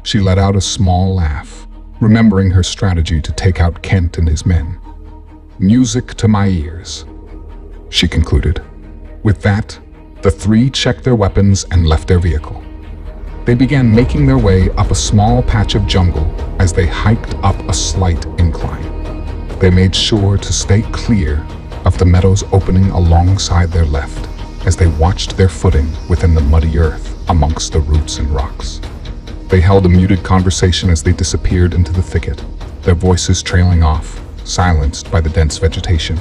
She let out a small laugh, remembering her strategy to take out Kent and his men. Music to my ears, she concluded. With that, the three checked their weapons and left their vehicle. They began making their way up a small patch of jungle as they hiked up a slight incline. They made sure to stay clear of the meadows opening alongside their left as they watched their footing within the muddy earth amongst the roots and rocks. They held a muted conversation as they disappeared into the thicket, their voices trailing off, silenced by the dense vegetation.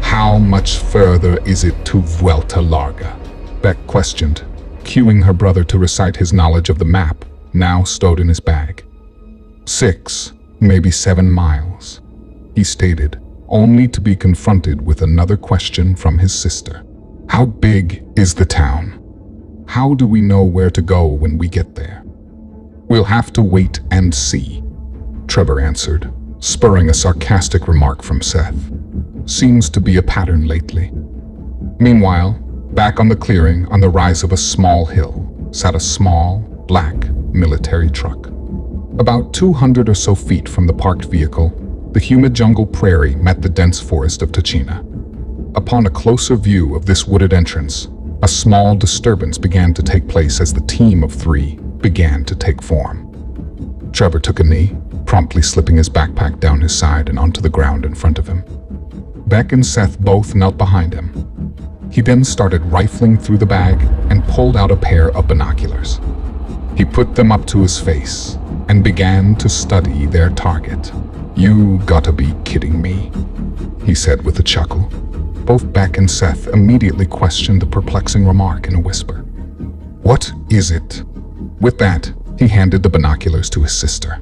How much further is it to Vuelta Larga? Beck questioned, cueing her brother to recite his knowledge of the map, now stowed in his bag. 6, maybe 7 miles, he stated, only to be confronted with another question from his sister. How big is the town? How do we know where to go when we get there? We'll have to wait and see, Trevor answered, spurring a sarcastic remark from Seth. Seems to be a pattern lately. Meanwhile, back on the clearing on the rise of a small hill sat a small, black military truck. About 200 or so feet from the parked vehicle, the humid jungle prairie met the dense forest of Tachina. Upon a closer view of this wooded entrance, a small disturbance began to take place as the team of 3 began to take form. Trevor took a knee, promptly slipping his backpack down his side and onto the ground in front of him. Beck and Seth both knelt behind him. He then started rifling through the bag and pulled out a pair of binoculars. He put them up to his face and began to study their target. You gotta be kidding me, he said with a chuckle. Both Beck and Seth immediately questioned the perplexing remark in a whisper. What is it? With that, he handed the binoculars to his sister.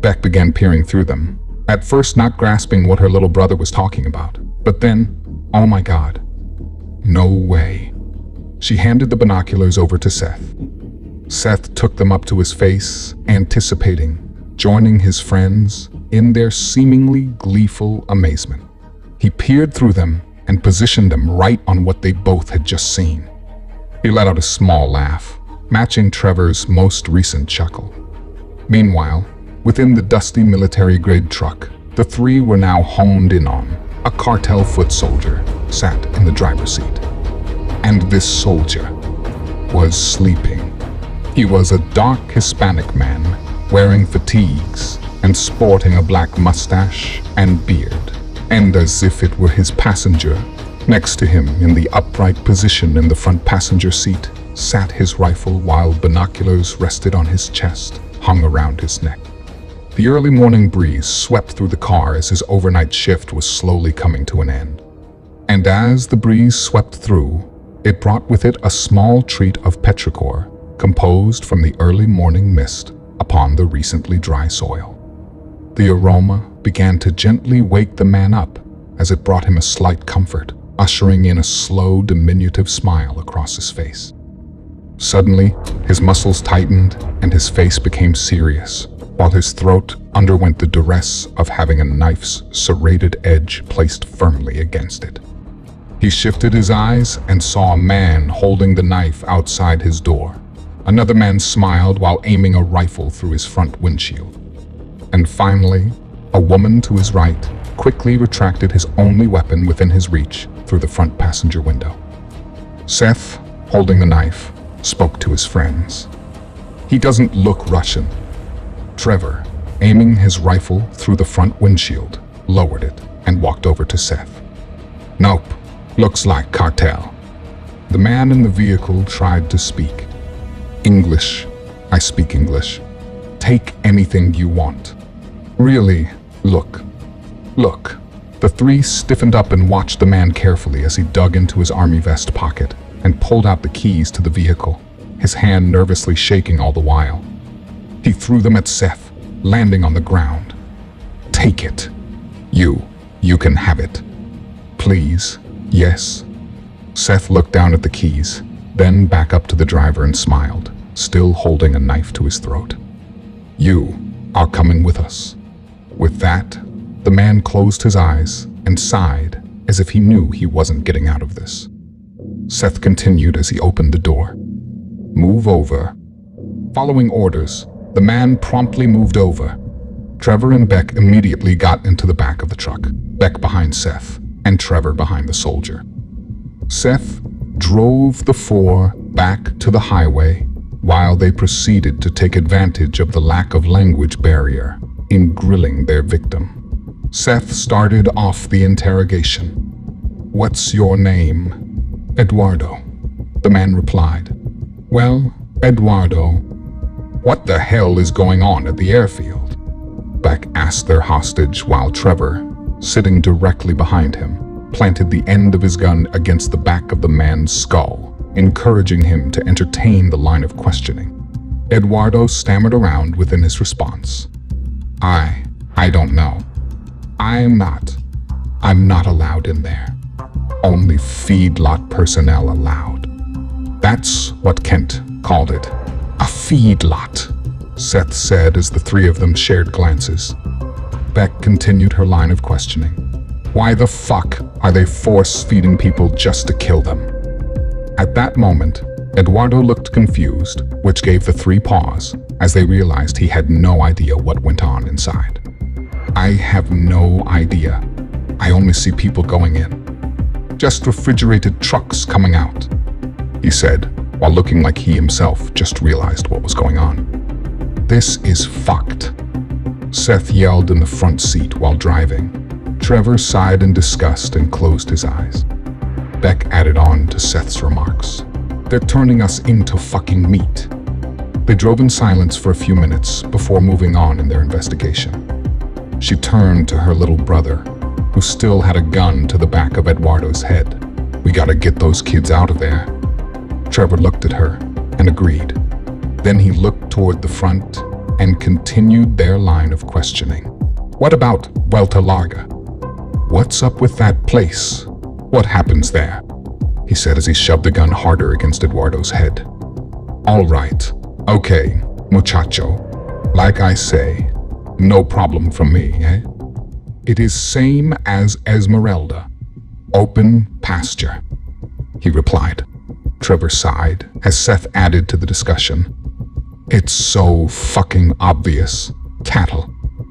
Beck began peering through them, at first not grasping what her little brother was talking about. But then, oh my God. No way. She handed the binoculars over to Seth. Seth took them up to his face, anticipating, joining his friends in their seemingly gleeful amazement. He peered through them and positioned them right on what they both had just seen. He let out a small laugh, matching Trevor's most recent chuckle. Meanwhile, within the dusty military-grade truck, the 3 were now honed in on. A cartel foot soldier sat in the driver's seat. And this soldier was sleeping. He was a dark Hispanic man, wearing fatigues and sporting a black mustache and beard. And as if it were his passenger, next to him in the upright position in the front passenger seat, sat his rifle while binoculars rested on his chest, hung around his neck. The early morning breeze swept through the car as his overnight shift was slowly coming to an end. And as the breeze swept through, it brought with it a small treat of petrichor, composed from the early morning mist upon the recently dry soil. The aroma began to gently wake the man up as it brought him a slight comfort, ushering in a slow, diminutive smile across his face. Suddenly, his muscles tightened and his face became serious, while his throat underwent the duress of having a knife's serrated edge placed firmly against it. He shifted his eyes and saw a man holding the knife outside his door. Another man smiled while aiming a rifle through his front windshield. And finally, a woman to his right quickly retracted his only weapon within his reach through the front passenger window. Seth, holding the knife, spoke to his friends. He doesn't look Russian. Trevor, aiming his rifle through the front windshield, lowered it and walked over to Seth. Nope, looks like cartel. The man in the vehicle tried to speak. English. I speak English. Take anything you want. Really, look. Look. The three stiffened up and watched the man carefully as he dug into his army vest pocket and pulled out the keys to the vehicle, his hand nervously shaking all the while. He threw them at Seth, landing on the ground. Take it. You can have it. Please, yes. Seth looked down at the keys, then back up to the driver and smiled, still holding a knife to his throat. You are coming with us. With that, the man closed his eyes and sighed as if he knew he wasn't getting out of this. Seth continued as he opened the door. Move over. Following orders, the man promptly moved over. Trevor and Beck immediately got into the back of the truck, Beck behind Seth, and Trevor behind the soldier. Seth drove the four back to the highway while they proceeded to take advantage of the lack of language barrier in grilling their victim. Seth started off the interrogation. What's your name? Eduardo. The man replied. Well, Eduardo, what the hell is going on at the airfield? Beck asked their hostage while Trevor, sitting directly behind him, planted the end of his gun against the back of the man's skull, encouraging him to entertain the line of questioning. Eduardo stammered around within his response. I don't know. I'm not allowed in there. Only feedlot personnel allowed. That's what Kent called it. A feedlot, Seth said as the three of them shared glances. Beck continued her line of questioning. Why the fuck are they force-feeding people just to kill them? At that moment, Eduardo looked confused, which gave the three pause as they realized he had no idea what went on inside. I have no idea. I only see people going in. Just refrigerated trucks coming out, he said, while looking like he himself just realized what was going on. This is fucked, Seth yelled in the front seat while driving. Trevor sighed in disgust and closed his eyes. Beck added on to Seth's remarks. They're turning us into fucking meat. They drove in silence for a few minutes before moving on in their investigation. She turned to her little brother, who still had a gun to the back of Eduardo's head. We gotta get those kids out of there. Trevor looked at her and agreed. Then he looked toward the front and continued their line of questioning. What about Vuelta Larga? What's up with that place? What happens there? He said as he shoved the gun harder against Eduardo's head. All right, okay, muchacho. Like I say, no problem from me, eh? It is same as Esmeralda. Open pasture, he replied. Trevor sighed as Seth added to the discussion. It's so fucking obvious. Cattle.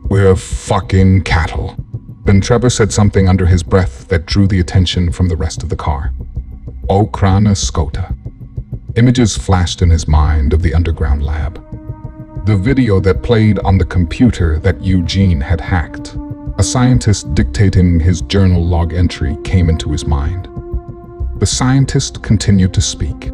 We're fucking cattle. Then Trevor said something under his breath that drew the attention from the rest of the car. Okrana Skota. Images flashed in his mind of the underground lab. The video that played on the computer that Eugene had hacked. A scientist dictating his journal log entry came into his mind. The scientist continued to speak.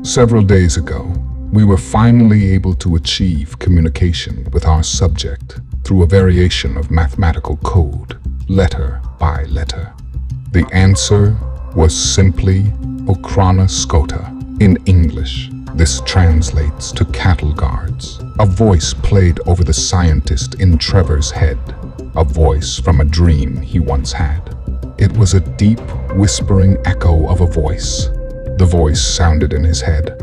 Several days ago, we were finally able to achieve communication with our subject through a variation of mathematical code, letter by letter. The answer was simply Okrana Skota. In English, this translates to cattle guards. A voice played over the scientist in Trevor's head, a voice from a dream he once had. It was a deep, whispering echo of a voice. The voice sounded in his head.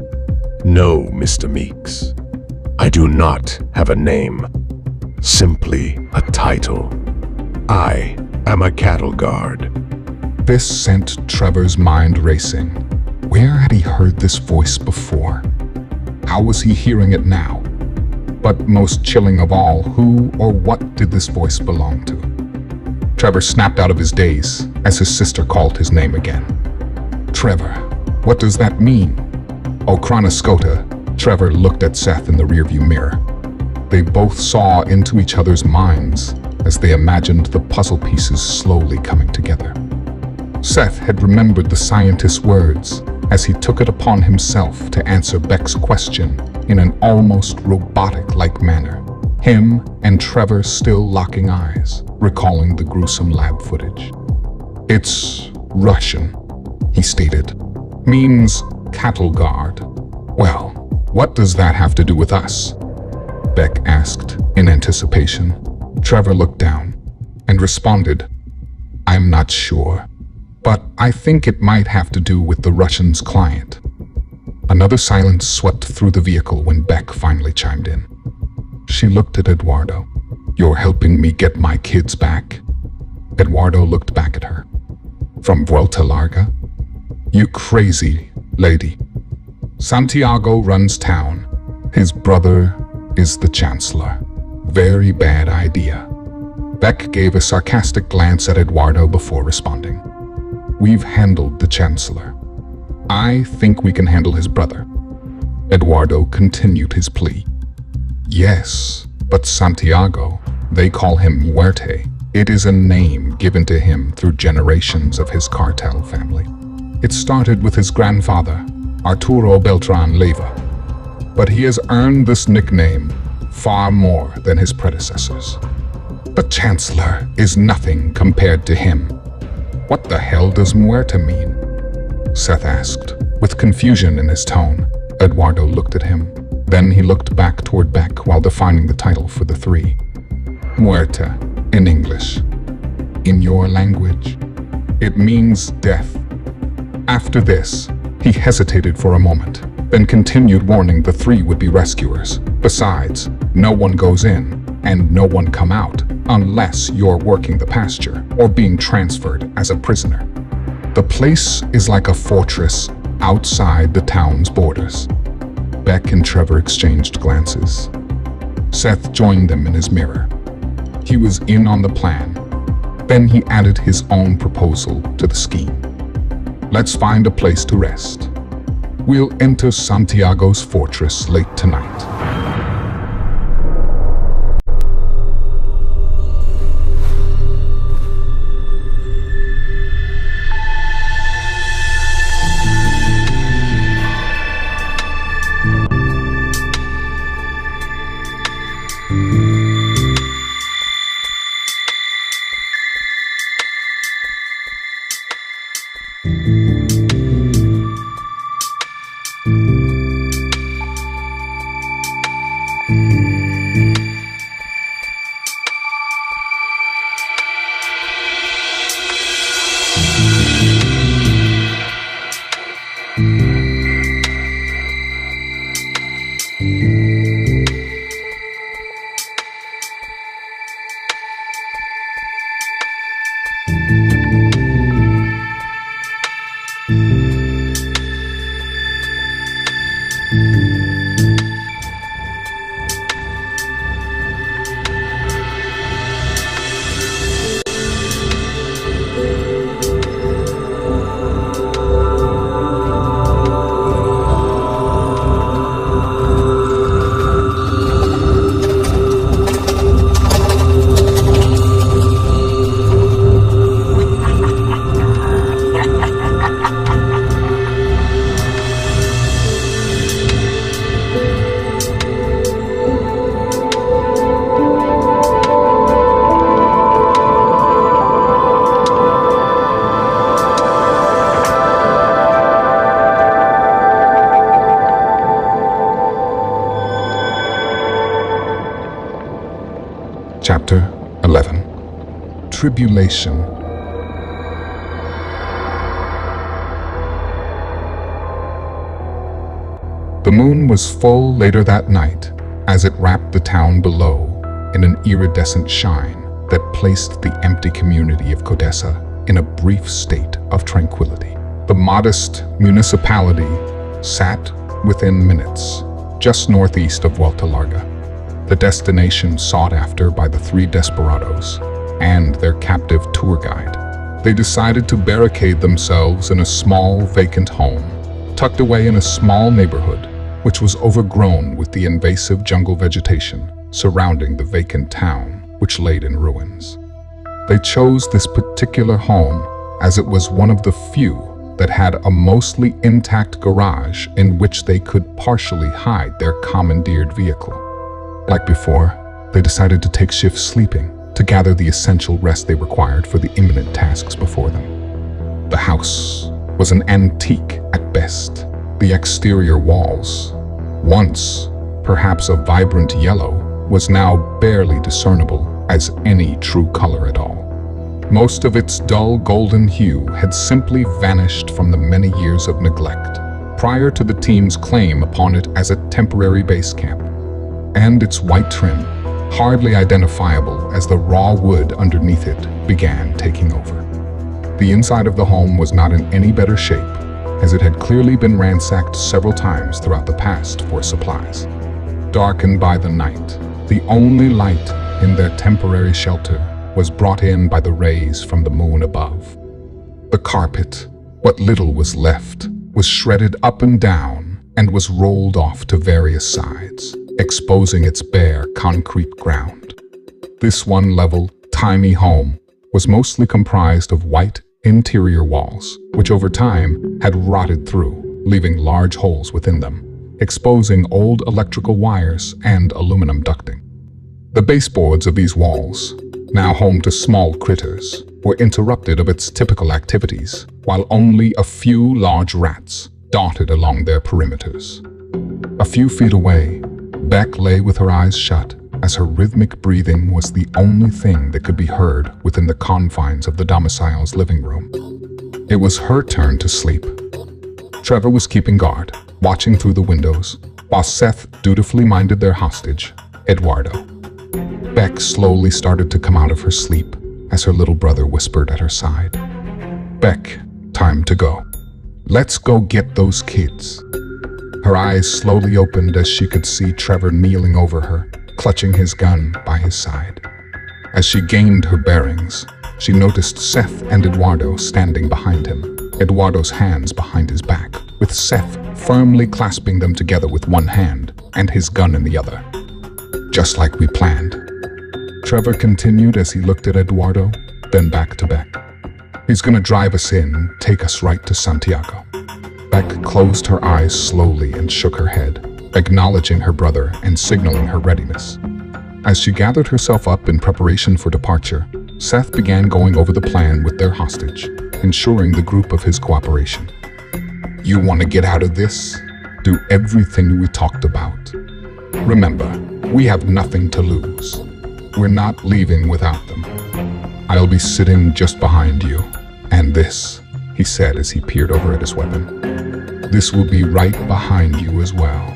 No, Mr. Meeks. I do not have a name. Simply a title. I am a cattle guard. This sent Trevor's mind racing. Where had he heard this voice before? How was he hearing it now? But most chilling of all, who or what did this voice belong to? Trevor snapped out of his daze as his sister called his name again. Trevor, what does that mean? Okrana Skota. Trevor looked at Seth in the rearview mirror. They both saw into each other's minds as they imagined the puzzle pieces slowly coming together. Seth had remembered the scientist's words, as he took it upon himself to answer Beck's question in an almost robotic-like manner. Him and Trevor still locking eyes, recalling the gruesome lab footage. "It's Russian," he stated. "Means cattle guard." "Well, what does that have to do with us?" Beck asked in anticipation. Trevor looked down and responded, "I'm not sure, but I think it might have to do with the Russian's client." Another silence swept through the vehicle when Beck finally chimed in. She looked at Eduardo. "You're helping me get my kids back?" Eduardo looked back at her. "From Vuelta Larga? You crazy lady. Santiago runs town. His brother is the chancellor. Very bad idea." Beck gave a sarcastic glance at Eduardo before responding. "We've handled the chancellor. I think we can handle his brother." Eduardo continued his plea. "Yes, but Santiago, they call him Muerte. It is a name given to him through generations of his cartel family. It started with his grandfather, Arturo Beltran Leyva, but he has earned this nickname far more than his predecessors. The Chancellor is nothing compared to him." "What the hell does Muerte mean?" Seth asked, with confusion in his tone. Eduardo looked at him. Then he looked back toward Beck while defining the title for the three. "Muerte, in English. In your language, it means death." After this, he hesitated for a moment, then continued warning the three would-be rescuers. "Besides, no one goes in, and no one come out, unless you're working the pasture or being transferred as a prisoner. The place is like a fortress outside the town's borders." Beck and Trevor exchanged glances. Seth joined them in his mirror. He was in on the plan. Then he added his own proposal to the scheme. "Let's find a place to rest. We'll enter Santiago's fortress late tonight." Chapter 11. Tribulation. The moon was full later that night as it wrapped the town below in an iridescent shine that placed the empty community of Codessa in a brief state of tranquility. The modest municipality sat within minutes, just northeast of Vuelta Larga, the destination sought after by the three desperados and their captive tour guide. They decided to barricade themselves in a small vacant home, tucked away in a small neighborhood, which was overgrown with the invasive jungle vegetation surrounding the vacant town, which laid in ruins. They chose this particular home as it was one of the few that had a mostly intact garage in which they could partially hide their commandeered vehicle. Like before, they decided to take shifts sleeping to gather the essential rest they required for the imminent tasks before them. The house was an antique at best. The exterior walls, once perhaps a vibrant yellow, was now barely discernible as any true color at all. Most of its dull golden hue had simply vanished from the many years of neglect prior to the team's claim upon it as a temporary base camp, and its white trim, hardly identifiable as the raw wood underneath it, began taking over. The inside of the home was not in any better shape, as it had clearly been ransacked several times throughout the past for supplies. Darkened by the night, the only light in their temporary shelter was brought in by the rays from the moon above. The carpet, what little was left, was shredded up and down and was rolled off to various sides, exposing its bare concrete ground. This one-level, tiny home was mostly comprised of white interior walls, which over time had rotted through, leaving large holes within them, exposing old electrical wires and aluminum ducting. The baseboards of these walls, now home to small critters, were interrupted of its typical activities, while only a few large rats darted along their perimeters. A few feet away, Beck lay with her eyes shut, as her rhythmic breathing was the only thing that could be heard within the confines of the domicile's living room. It was her turn to sleep. Trevor was keeping guard, watching through the windows, while Seth dutifully minded their hostage, Eduardo. Beck slowly started to come out of her sleep as her little brother whispered at her side. "Beck, time to go. Let's go get those kids." Her eyes slowly opened as she could see Trevor kneeling over her, clutching his gun by his side. As she gained her bearings, she noticed Seth and Eduardo standing behind him, Eduardo's hands behind his back, with Seth firmly clasping them together with one hand and his gun in the other. "Just like we planned," Trevor continued as he looked at Eduardo, then back to Beck. "He's gonna drive us in, take us right to Santiago." Beck closed her eyes slowly and shook her head, acknowledging her brother and signaling her readiness. As she gathered herself up in preparation for departure, Seth began going over the plan with their hostage, ensuring the group of his cooperation. "You want to get out of this? Do everything we talked about. Remember, we have nothing to lose. We're not leaving without them. I'll be sitting just behind you, and this," he said as he peered over at his weapon, "this will be right behind you as well.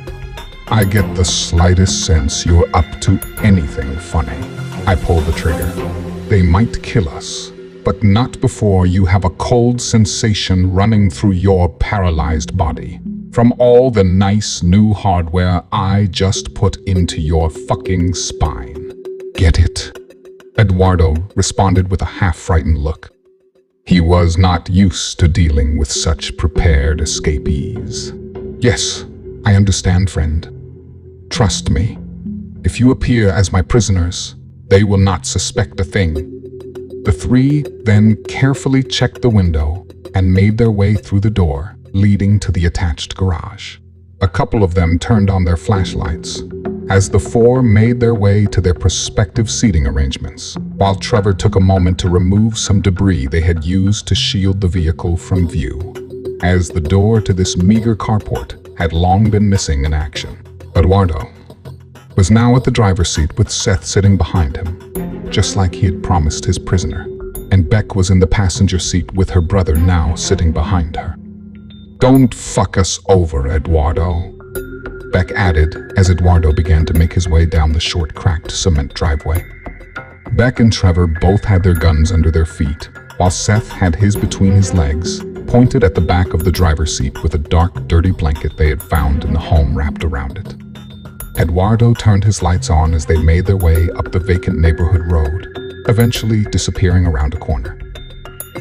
I get the slightest sense you're up to anything funny. I pull the trigger. They might kill us, but not before you have a cold sensation running through your paralyzed body from all the nice new hardware I just put into your fucking spine. Get it?" Eduardo responded with a half-frightened look. He was not used to dealing with such prepared escapees. "Yes, I understand, friend. Trust me. If you appear as my prisoners, they will not suspect a thing." The three then carefully checked the window and made their way through the door leading to the attached garage. A couple of them turned on their flashlights as the four made their way to their prospective seating arrangements, while Trevor took a moment to remove some debris they had used to shield the vehicle from view, as the door to this meager carport had long been missing in action. Eduardo was now at the driver's seat with Seth sitting behind him, just like he had promised his prisoner, and Beck was in the passenger seat with her brother now sitting behind her. "Don't fuck us over, Eduardo," Beck added as Eduardo began to make his way down the short, cracked cement driveway. Beck and Trevor both had their guns under their feet, while Seth had his between his legs, pointed at the back of the driver's seat with a dark, dirty blanket they had found in the home wrapped around it. Eduardo turned his lights on as they made their way up the vacant neighborhood road, eventually disappearing around a corner.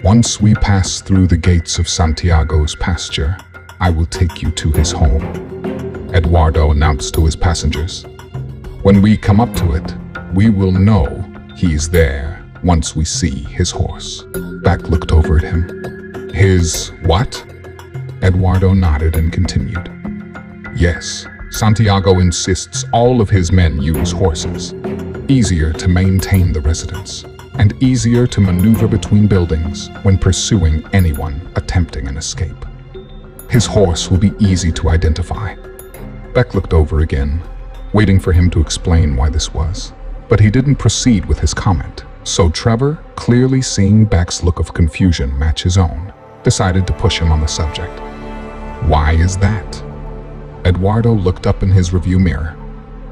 "Once we pass through the gates of Santiago's pasture, I will take you to his home," Eduardo announced to his passengers. "When we come up to it, we will know he's there once we see his horse." Beck looked over at him. "His what?" Eduardo nodded and continued. Yes, Santiago insists all of his men use horses. Easier to maintain the residence, and easier to maneuver between buildings when pursuing anyone attempting an escape. His horse will be easy to identify. Beck looked over again, waiting for him to explain why this was. But he didn't proceed with his comment, so Trevor, clearly seeing Beck's look of confusion match his own, decided to push him on the subject. Why is that? Eduardo looked up in his review mirror.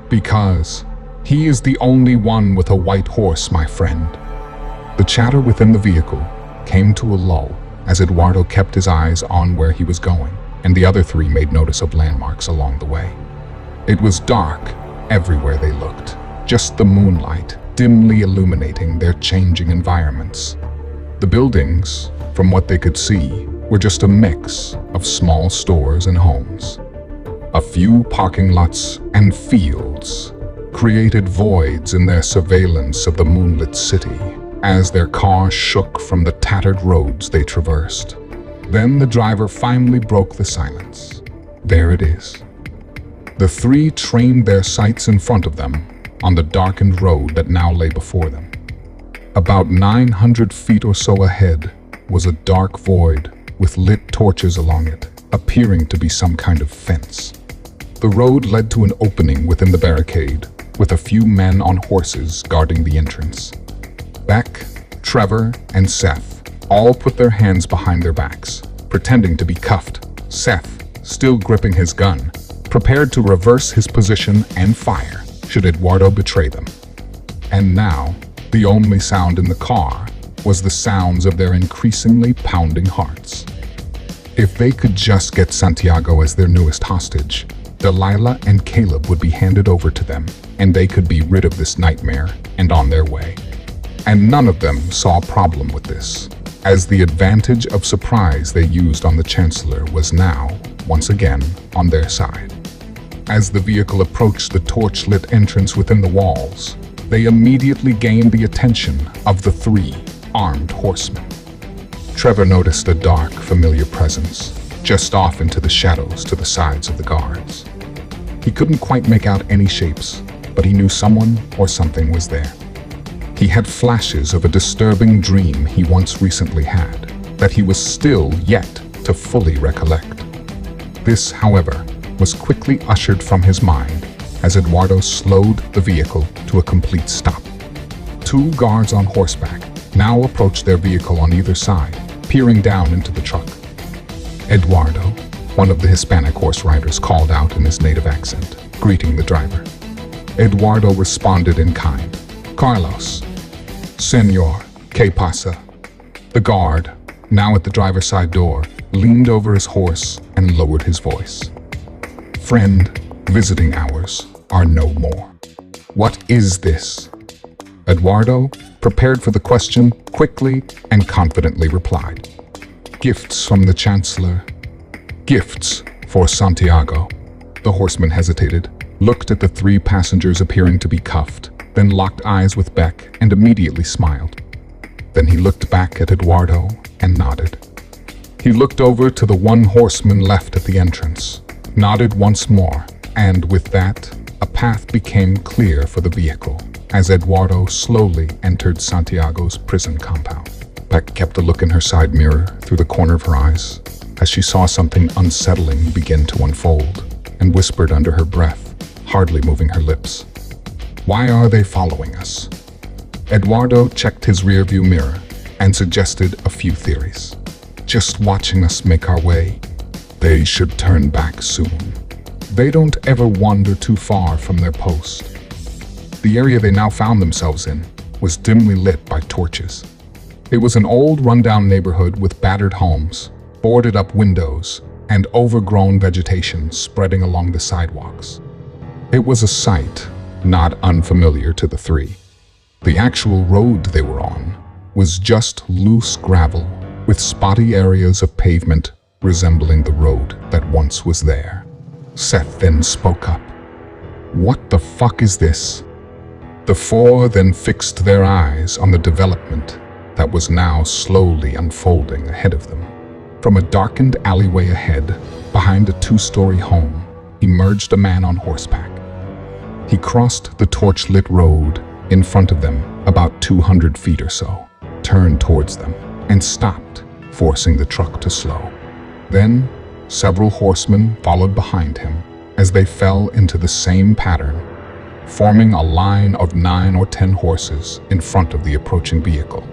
Because he is the only one with a white horse, my friend. The chatter within the vehicle came to a lull as Eduardo kept his eyes on where he was going, and the other three made notice of landmarks along the way. It was dark everywhere they looked, just the moonlight dimly illuminating their changing environments. The buildings, from what they could see, were just a mix of small stores and homes. A few parking lots and fields created voids in their surveillance of the moonlit city as their car shook from the tattered roads they traversed. Then the driver finally broke the silence. There it is. The three trained their sights in front of them on the darkened road that now lay before them. About 900 feet or so ahead was a dark void with lit torches along it, appearing to be some kind of fence. The road led to an opening within the barricade, with a few men on horses guarding the entrance. Beck, Trevor, and Seth all put their hands behind their backs, pretending to be cuffed. Seth, still gripping his gun, prepared to reverse his position and fire should Eduardo betray them. And now, the only sound in the car was the sounds of their increasingly pounding hearts. If they could just get Santiago as their newest hostage, Delilah and Caleb would be handed over to them, and they could be rid of this nightmare and on their way. And none of them saw a problem with this, as the advantage of surprise they used on the Chancellor was now, once again, on their side. As the vehicle approached the torch-lit entrance within the walls, they immediately gained the attention of the three armed horsemen. Trevor noticed a dark, familiar presence, just off into the shadows to the sides of the guards. He couldn't quite make out any shapes, but he knew someone or something was there. He had flashes of a disturbing dream he once recently had, that he was still yet to fully recollect. This, however, was quickly ushered from his mind as Eduardo slowed the vehicle to a complete stop. Two guards on horseback now approached their vehicle on either side, peering down into the truck. Eduardo, one of the Hispanic horse riders, called out in his native accent, greeting the driver. Eduardo responded in kind. Carlos. Senor, ¿qué pasa? The guard, now at the driver's side door, leaned over his horse and lowered his voice. Friend, visiting hours are no more. What is this? Eduardo, prepared for the question, quickly and confidently replied. Gifts from the Chancellor. Gifts for Santiago. The horseman hesitated, looked at the three passengers appearing to be cuffed, then locked eyes with Beck and immediately smiled. Then he looked back at Eduardo and nodded. He looked over to the one horseman left at the entrance, nodded once more, and with that, a path became clear for the vehicle as Eduardo slowly entered Santiago's prison compound. Beck kept a look in her side mirror through the corner of her eyes as she saw something unsettling begin to unfold, and whispered under her breath, hardly moving her lips. Why are they following us? Eduardo checked his rearview mirror and suggested a few theories. Just watching us make our way. They should turn back soon. They don't ever wander too far from their post. The area they now found themselves in was dimly lit by torches. It was an old, rundown neighborhood with battered homes, boarded-up windows, and overgrown vegetation spreading along the sidewalks. It was a sight not unfamiliar to the three. The actual road they were on was just loose gravel with spotty areas of pavement resembling the road that once was there. Seth then spoke up. What the fuck is this? The four then fixed their eyes on the development that was now slowly unfolding ahead of them. From a darkened alleyway ahead, behind a two-story home, emerged a man on horseback. He crossed the torch-lit road in front of them about 200 feet or so, turned towards them, and stopped, forcing the truck to slow. Then, several horsemen followed behind him as they fell into the same pattern, forming a line of 9 or 10 horses in front of the approaching vehicle.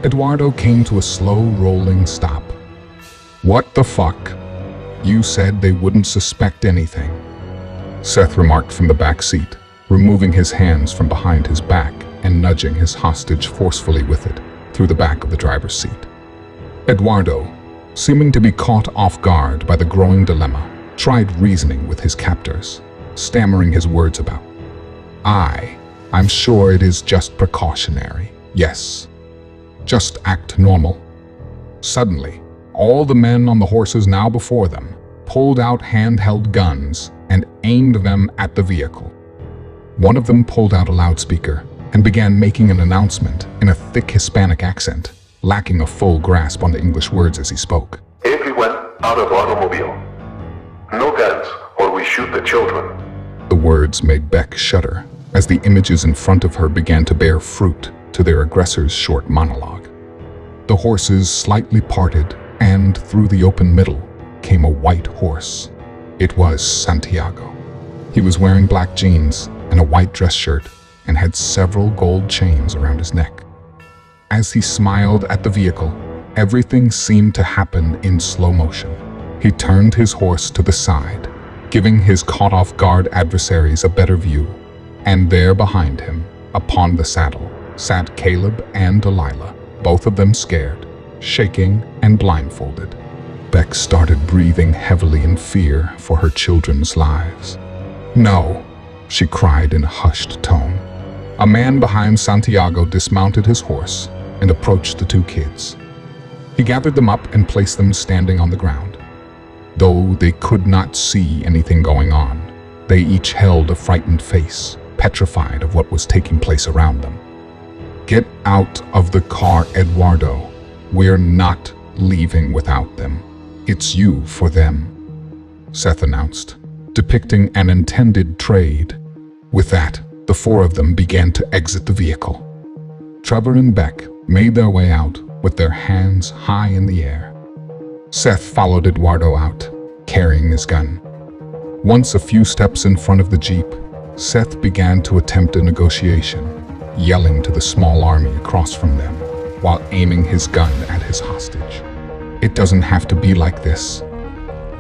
Eduardo came to a slow rolling stop. "What the fuck? You said they wouldn't suspect anything," Seth remarked from the back seat, removing his hands from behind his back and nudging his hostage forcefully with it through the back of the driver's seat. Eduardo, seeming to be caught off guard by the growing dilemma, tried reasoning with his captors, stammering his words about, I'm sure it is just precautionary. Yes. Just act normal." Suddenly, all the men on the horses now before them pulled out handheld guns and aimed them at the vehicle. One of them pulled out a loudspeaker and began making an announcement in a thick Hispanic accent, lacking a full grasp on the English words as he spoke. "Everyone out of automobile. No guns, or we shoot the children." The words made Beck shudder as the images in front of her began to bear fruit to their aggressor's short monologue. The horses slightly parted, and through the open middle came a white horse. It was Santiago. He was wearing black jeans and a white dress shirt and had several gold chains around his neck. As he smiled at the vehicle, everything seemed to happen in slow motion. He turned his horse to the side, giving his caught-off-guard adversaries a better view, and there behind him, upon the saddle, sat Caleb and Delilah, both of them scared, shaking and blindfolded. Beck started breathing heavily in fear for her children's lives. "No," she cried in a hushed tone. A man behind Santiago dismounted his horse and approached the two kids. He gathered them up and placed them standing on the ground. Though they could not see anything going on, they each held a frightened face, petrified of what was taking place around them. "Get out of the car, Eduardo. We're not leaving without them. It's you for them," Seth announced, depicting an intended trade. With that, the four of them began to exit the vehicle. Trevor and Beck made their way out with their hands high in the air. Seth followed Eduardo out, carrying his gun. Once a few steps in front of the Jeep, Seth began to attempt a negotiation, yelling to the small army across from them, while aiming his gun at his hostage. "It doesn't have to be like this.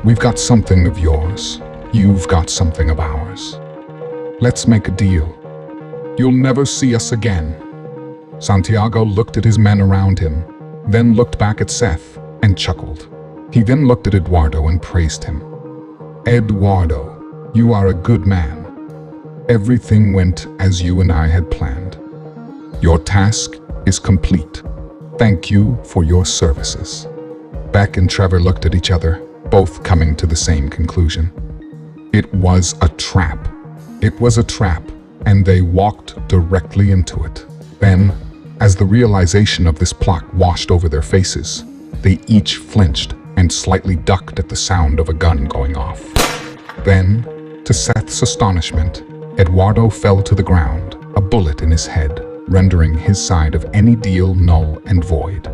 We've got something of yours. You've got something of ours. Let's make a deal. You'll never see us again." Santiago looked at his men around him, then looked back at Seth and chuckled. He then looked at Eduardo and praised him. "Eduardo, you are a good man. Everything went as you and I had planned. Your task is complete. Thank you for your services." Beck and Trevor looked at each other, both coming to the same conclusion. It was a trap. It was a trap, and they walked directly into it. Then, as the realization of this plot washed over their faces, they each flinched and slightly ducked at the sound of a gun going off. Then, to Seth's astonishment, Eduardo fell to the ground, a bullet in his head, rendering his side of any deal null and void.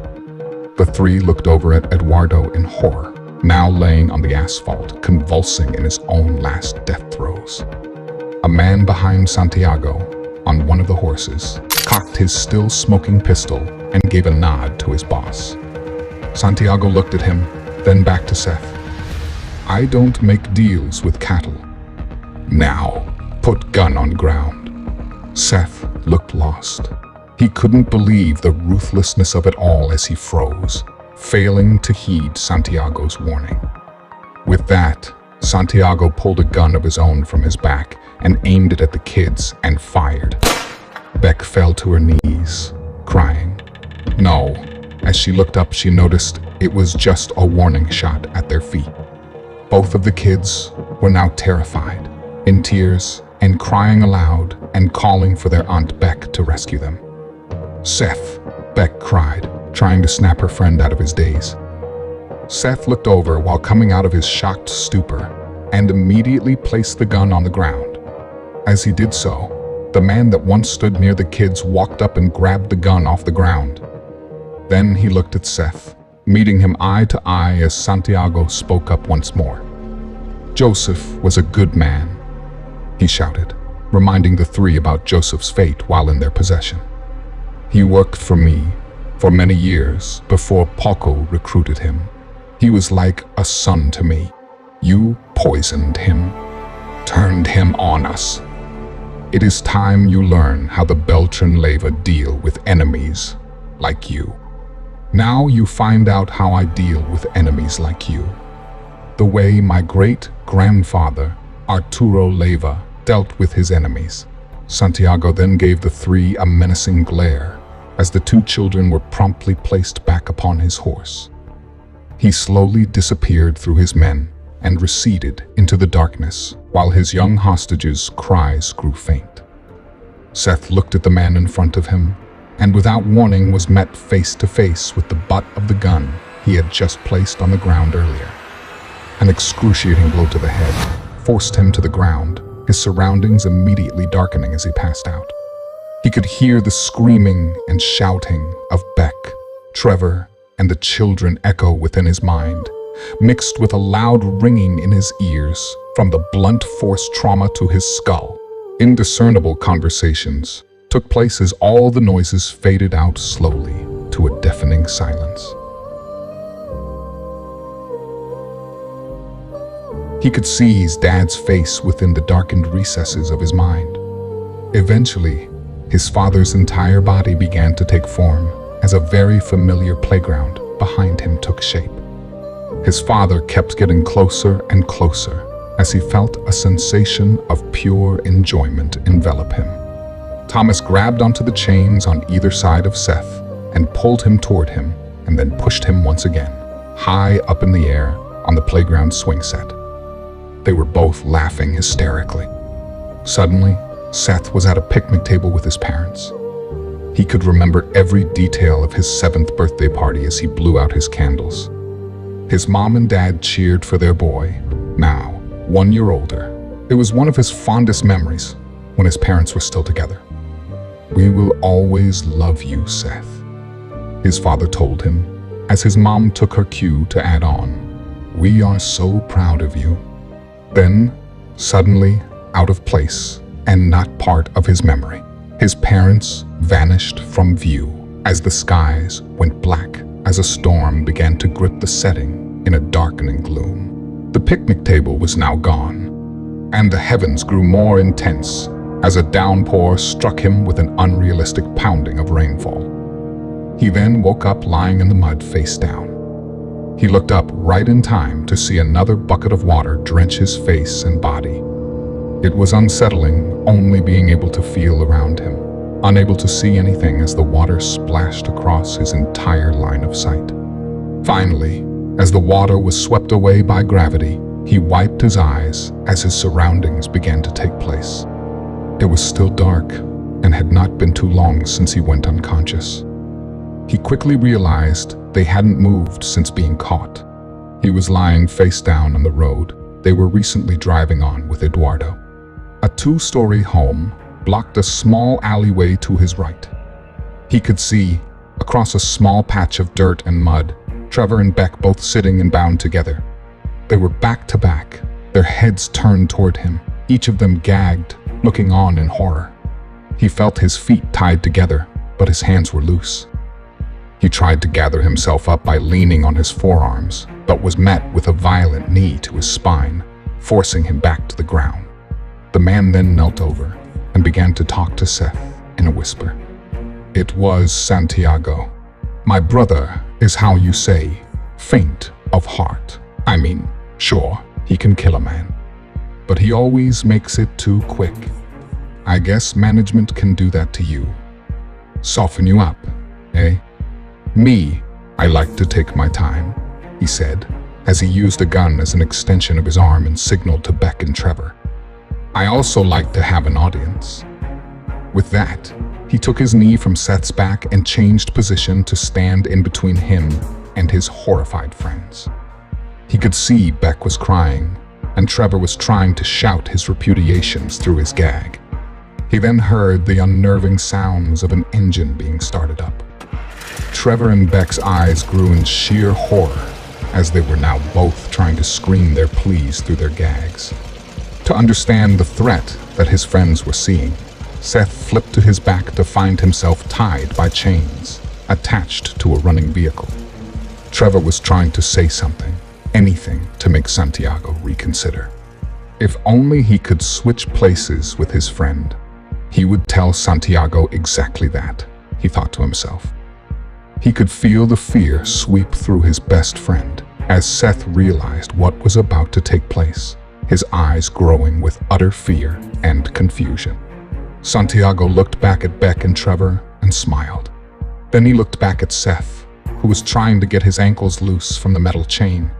The three looked over at Eduardo in horror, now laying on the asphalt, convulsing in his own last death throes. A man behind Santiago, on one of the horses, cocked his still smoking pistol and gave a nod to his boss. Santiago looked at him, then back to Seth. "I don't make deals with cattle. Now, put gun on ground." Seth looked lost. He couldn't believe the ruthlessness of it all as he froze, failing to heed Santiago's warning. With that, Santiago pulled a gun of his own from his back and aimed it at the kids and fired. Beck fell to her knees, crying. No, as she looked up, she noticed it was just a warning shot at their feet. Both of the kids were now terrified, in tears and crying aloud and calling for their Aunt Beck to rescue them. "Seth," Beck cried, trying to snap her friend out of his daze. Seth looked over while coming out of his shocked stupor and immediately placed the gun on the ground. As he did so, the man that once stood near the kids walked up and grabbed the gun off the ground. Then he looked at Seth, meeting him eye to eye as Santiago spoke up once more. "Joseph was a good man," he shouted, reminding the three about Joseph's fate while in their possession. "He worked for me for many years before Paco recruited him. He was like a son to me. You poisoned him, turned him on us. It is time you learn how the Beltran Leyva deal with enemies like you. Now you find out how I deal with enemies like you. The way my great-grandfather, Arturo Leyva, dealt with his enemies." Santiago then gave the three a menacing glare as the two children were promptly placed back upon his horse. He slowly disappeared through his men and receded into the darkness while his young hostages' cries grew faint. Seth looked at the man in front of him and without warning was met face to face with the butt of the gun he had just placed on the ground earlier. An excruciating blow to the head forced him to the ground, his surroundings immediately darkening as he passed out. He could hear the screaming and shouting of Beck, Trevor, and the children echo within his mind, mixed with a loud ringing in his ears from the blunt force trauma to his skull. Indiscernible conversations took place as all the noises faded out slowly to a deafening silence. He could see his dad's face within the darkened recesses of his mind. Eventually, his father's entire body began to take form as a very familiar playground behind him took shape. His father kept getting closer and closer as he felt a sensation of pure enjoyment envelop him. Thomas grabbed onto the chains on either side of Seth and pulled him toward him and then pushed him once again, high up in the air on the playground swing set. They were both laughing hysterically. Suddenly, Seth was at a picnic table with his parents. He could remember every detail of his 7th birthday party as he blew out his candles. His mom and dad cheered for their boy, now 1 year older. It was one of his fondest memories when his parents were still together. "We will always love you, Seth," his father told him, as his mom took her cue to add on, "We are so proud of you." Then, suddenly, out of place and not part of his memory, his parents vanished from view as the skies went black as a storm began to grip the setting in a darkening gloom. The picnic table was now gone, and the heavens grew more intense as a downpour struck him with an unrealistic pounding of rainfall. He then woke up lying in the mud face down. He looked up right in time to see another bucket of water drench his face and body. It was unsettling only being able to feel around him, unable to see anything as the water splashed across his entire line of sight. Finally, as the water was swept away by gravity, he wiped his eyes as his surroundings began to take place. It was still dark and had not been too long since he went unconscious. He quickly realized they hadn't moved since being caught. He was lying face down on the road they were recently driving on with Eduardo. A 2-story home blocked a small alleyway to his right. He could see, across a small patch of dirt and mud, Trevor and Beck both sitting and bound together. They were back to back, their heads turned toward him, each of them gagged, looking on in horror. He felt his feet tied together, but his hands were loose. He tried to gather himself up by leaning on his forearms, but was met with a violent knee to his spine, forcing him back to the ground. The man then knelt over and began to talk to Seth in a whisper. It was Santiago. My brother is how you say, faint of heart. I mean, sure, he can kill a man, but he always makes it too quick. I guess management can do that to you. Soften you up, eh? Me, I like to take my time, he said, as he used a gun as an extension of his arm and signaled to Beck and Trevor. I also like to have an audience. With that, he took his knee from Seth's back and changed position to stand in between him and his horrified friends. He could see Beck was crying, and Trevor was trying to shout his repudiations through his gag. He then heard the unnerving sounds of an engine being started up. Trevor and Beck's eyes grew in sheer horror, as they were now both trying to scream their pleas through their gags. To understand the threat that his friends were seeing, Seth flipped to his back to find himself tied by chains, attached to a running vehicle. Trevor was trying to say something, anything to make Santiago reconsider. If only he could switch places with his friend, he would tell Santiago exactly that, he thought to himself. He could feel the fear sweep through his best friend as Seth realized what was about to take place, his eyes growing with utter fear and confusion. Santiago looked back at Beck and Trevor and smiled. Then he looked back at Seth, who was trying to get his ankles loose from the metal chain.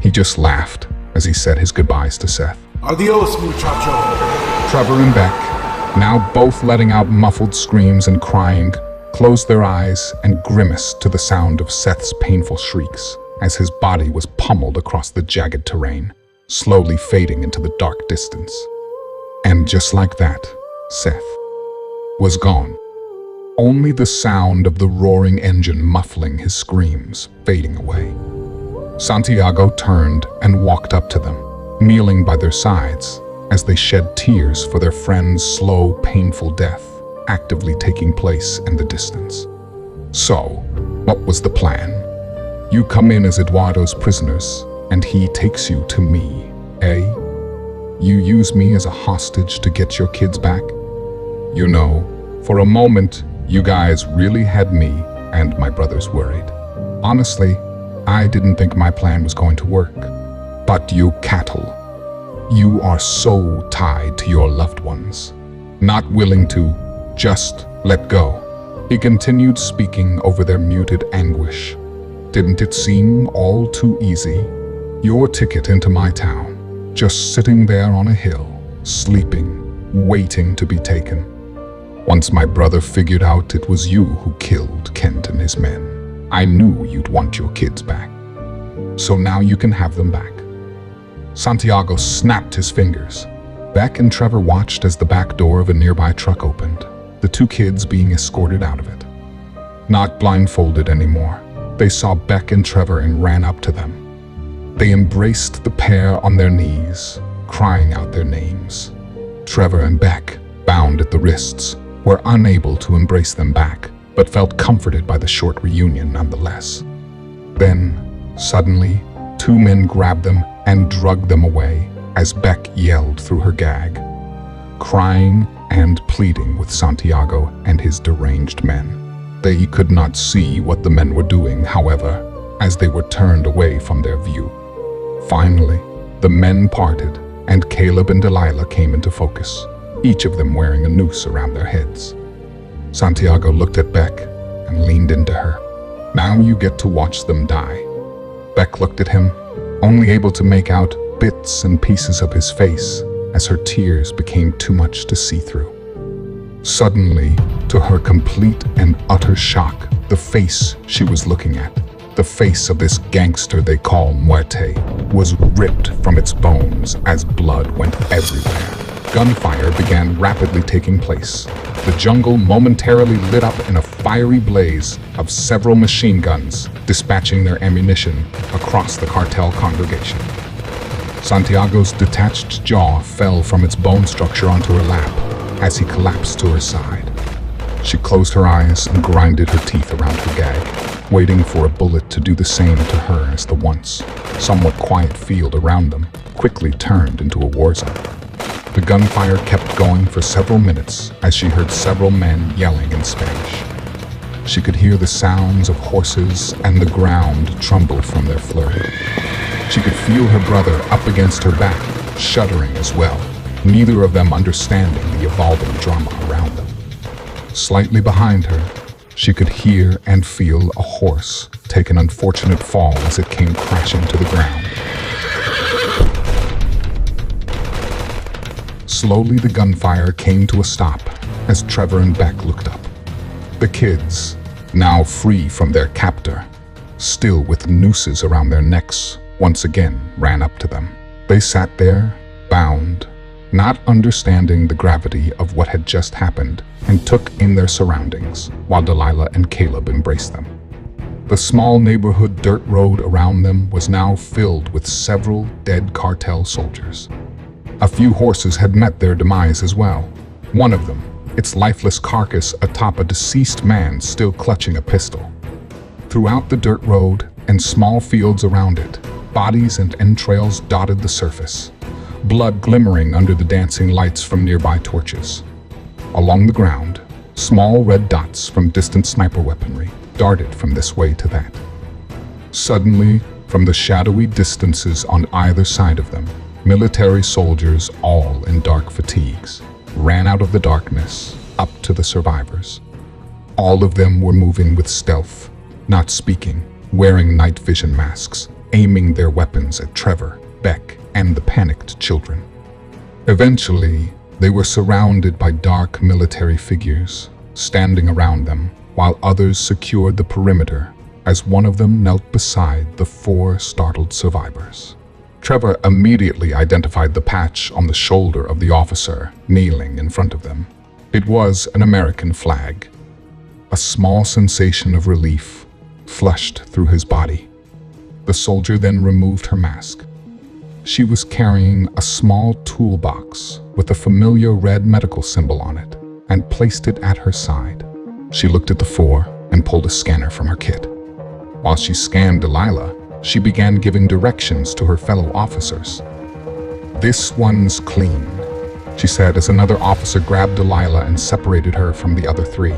He just laughed as he said his goodbyes to Seth. Adios, muchacho. Trevor and Beck, now both letting out muffled screams and crying, closed their eyes and grimaced to the sound of Seth's painful shrieks as his body was pummeled across the jagged terrain, slowly fading into the dark distance. And just like that, Seth was gone. Only the sound of the roaring engine muffling his screams fading away. Santiago turned and walked up to them, kneeling by their sides as they shed tears for their friend's slow, painful death actively taking place in the distance. So, what was the plan? You come in as Eduardo's prisoners, and he takes you to me, eh? You use me as a hostage to get your kids back? You know, for a moment, you guys really had me and my brothers worried. Honestly, I didn't think my plan was going to work. But you cattle, you are so tied to your loved ones, not willing to just let go. He continued speaking over their muted anguish. Didn't it seem all too easy? Your ticket into my town, just sitting there on a hill, sleeping, waiting to be taken. Once my brother figured out it was you who killed Kent and his men, I knew you'd want your kids back. So now you can have them back. Santiago snapped his fingers. Beck and Trevor watched as the back door of a nearby truck opened, the two kids being escorted out of it. Not blindfolded anymore, they saw Beck and Trevor and ran up to them. They embraced the pair on their knees, crying out their names. Trevor and Beck, bound at the wrists, were unable to embrace them back, but felt comforted by the short reunion nonetheless. Then, suddenly, two men grabbed them and dragged them away as Beck yelled through her gag, crying and pleading with Santiago and his deranged men. They could not see what the men were doing, however, as they were turned away from their view. Finally, the men parted and Caleb and Delilah came into focus, each of them wearing a noose around their heads. Santiago looked at Beck and leaned into her. Now you get to watch them die. Beck looked at him, only able to make out bits and pieces of his face as her tears became too much to see through. Suddenly, to her complete and utter shock, the face she was looking at, the face of this gangster they call Muerte, was ripped from its bones as blood went everywhere. Gunfire began rapidly taking place. The jungle momentarily lit up in a fiery blaze of several machine guns dispatching their ammunition across the cartel congregation. Santiago's detached jaw fell from its bone structure onto her lap as he collapsed to her side. She closed her eyes and grinded her teeth around her gag, waiting for a bullet to do the same to her as the once somewhat quiet field around them quickly turned into a war zone. The gunfire kept going for several minutes as she heard several men yelling in Spanish. She could hear the sounds of horses and the ground tremble from their flurry. She could feel her brother up against her back, shuddering as well, neither of them understanding the evolving drama around them. Slightly behind her, she could hear and feel a horse take an unfortunate fall as it came crashing to the ground. Slowly, the gunfire came to a stop as Trevor and Beck looked up. The kids, now free from their captor, still with nooses around their necks, once again ran up to them. They sat there, bound, not understanding the gravity of what had just happened, and took in their surroundings, while Delilah and Caleb embraced them. The small neighborhood dirt road around them was now filled with several dead cartel soldiers. A few horses had met their demise as well. One of them, its lifeless carcass atop a deceased man still clutching a pistol. Throughout the dirt road and small fields around it, bodies and entrails dotted the surface, blood glimmering under the dancing lights from nearby torches. Along the ground, small red dots from distant sniper weaponry darted from this way to that. Suddenly, from the shadowy distances on either side of them, military soldiers, all in dark fatigues, ran out of the darkness up to the survivors. All of them were moving with stealth, not speaking, wearing night vision masks, aiming their weapons at Trevor, Beck, and the panicked children. Eventually, they were surrounded by dark military figures, standing around them, while others secured the perimeter as one of them knelt beside the 4 startled survivors. Trevor immediately identified the patch on the shoulder of the officer kneeling in front of them. It was an American flag. A small sensation of relief flushed through his body. The soldier then removed her mask. She was carrying a small toolbox with a familiar red medical symbol on it and placed it at her side. She looked at the 4 and pulled a scanner from her kit. While she scanned Delilah, she began giving directions to her fellow officers. "This one's clean," she said as another officer grabbed Delilah and separated her from the other 3.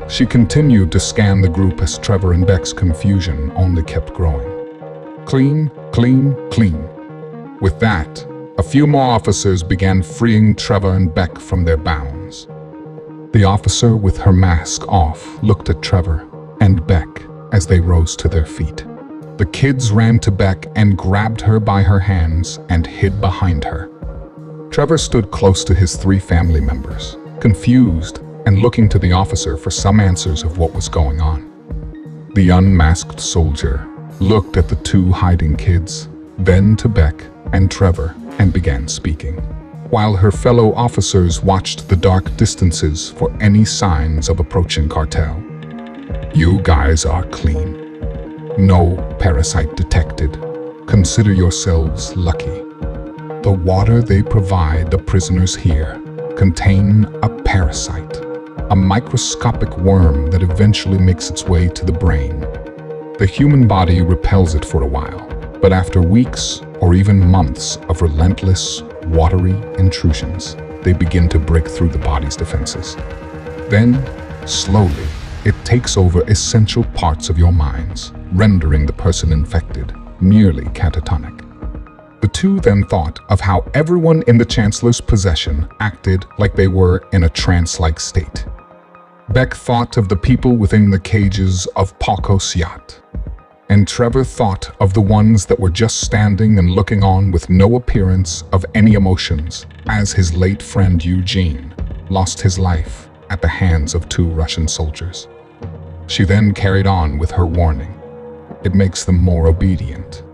She continued to scan the group as Trevor and Beck's confusion only kept growing. Clean, clean, clean. With that, a few more officers began freeing Trevor and Beck from their bounds. The officer with her mask off looked at Trevor and Beck as they rose to their feet. The kids ran to Beck and grabbed her by her hands and hid behind her. Trevor stood close to his 3 family members, confused and looking to the officer for some answers of what was going on. The unmasked soldier looked at the 2 hiding kids, then to Beck and Trevor, and began speaking, while her fellow officers watched the dark distances for any signs of approaching cartel. "You guys are clean. No parasite detected. Consider yourselves lucky. The water they provide the prisoners here contain a parasite, a microscopic worm that eventually makes its way to the brain. The human body repels it for a while, but after weeks or even months of relentless, watery intrusions, they begin to break through the body's defenses. Then, slowly, it takes over essential parts of your minds, rendering the person infected nearly catatonic." The 2 then thought of how everyone in the Chancellor's possession acted like they were in a trance-like state. Beck thought of the people within the cages of Palkos yacht, and Trevor thought of the ones that were just standing and looking on with no appearance of any emotions as his late friend Eugene lost his life at the hands of 2 Russian soldiers. She then carried on with her warning. It makes them more obedient.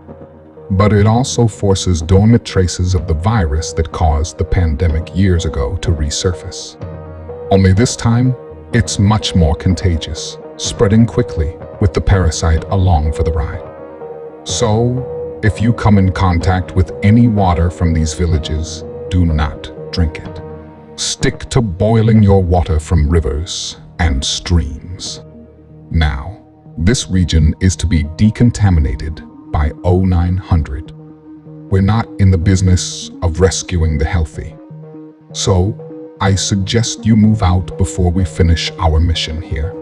But it also forces dormant traces of the virus that caused the pandemic years ago to resurface. Only this time, it's much more contagious, spreading quickly with the parasite along for the ride. So, if you come in contact with any water from these villages, do not drink it. Stick to boiling your water from rivers and streams. Now, this region is to be decontaminated by 0900. We're not in the business of rescuing the healthy. So, I suggest you move out before we finish our mission here.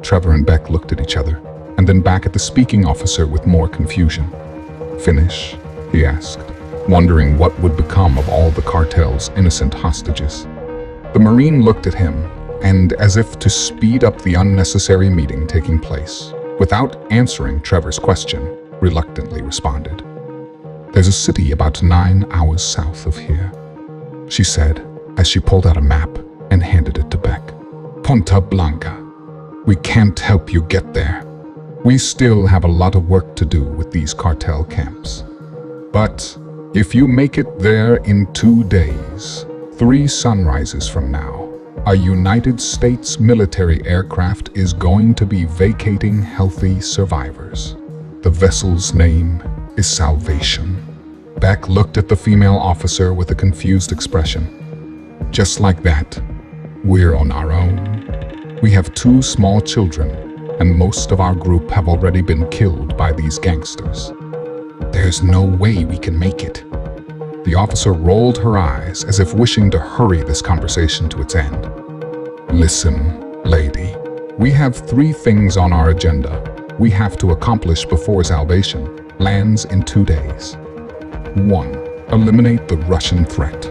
Trevor and Beck looked at each other, and then back at the speaking officer with more confusion. "Finish?" he asked, wondering what would become of all the cartel's innocent hostages. The Marine looked at him, and as if to speed up the unnecessary meeting taking place, without answering Trevor's question, reluctantly responded. "There's a city about 9 hours south of here," she said as she pulled out a map and handed it to Beck. "Punta Blanca. We can't help you get there. We still have a lot of work to do with these cartel camps. But if you make it there in 2 days, 3 sunrises from now, a United States military aircraft is going to be vacating healthy survivors. The vessel's name is Salvation. Beck looked at the female officer with a confused expression. Just like that, we're on our own. We have 2 small children, and most of our group have already been killed by these gangsters. There's no way we can make it. The officer rolled her eyes as if wishing to hurry this conversation to its end. Listen, lady, we have 3 things on our agenda we have to accomplish before Salvation lands in 2 days. 1. Eliminate the Russian threat.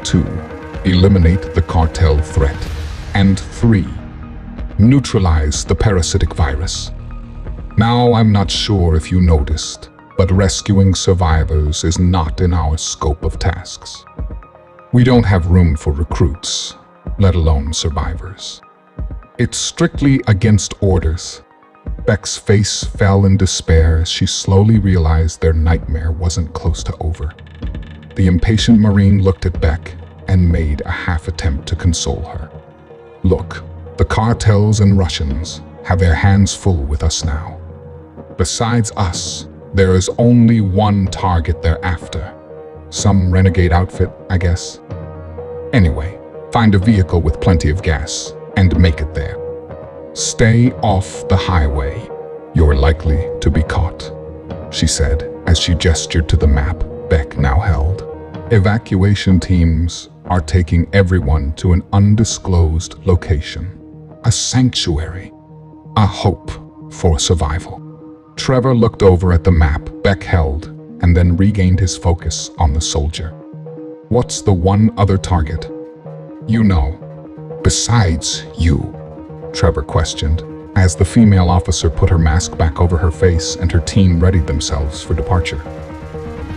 2. Eliminate the cartel threat. And 3. Neutralize the parasitic virus. Now, I'm not sure if you noticed, but rescuing survivors is not in our scope of tasks. We don't have room for recruits, let alone survivors. It's strictly against orders. Beck's face fell in despair as she slowly realized their nightmare wasn't close to over. The impatient Marine looked at Beck and made a half attempt to console her. Look, the cartels and Russians have their hands full with us now. Besides us, there is only one target they're after. Some renegade outfit, I guess. Anyway, find a vehicle with plenty of gas and make it there. Stay off the highway. You're likely to be caught, she said as she gestured to the map Beck now held. Evacuation teams are taking everyone to an undisclosed location. A sanctuary. A hope for survival. Trevor looked over at the map Beck held and then regained his focus on the soldier. What's the one other target? You know, besides you, Trevor questioned, as the female officer put her mask back over her face and her team readied themselves for departure.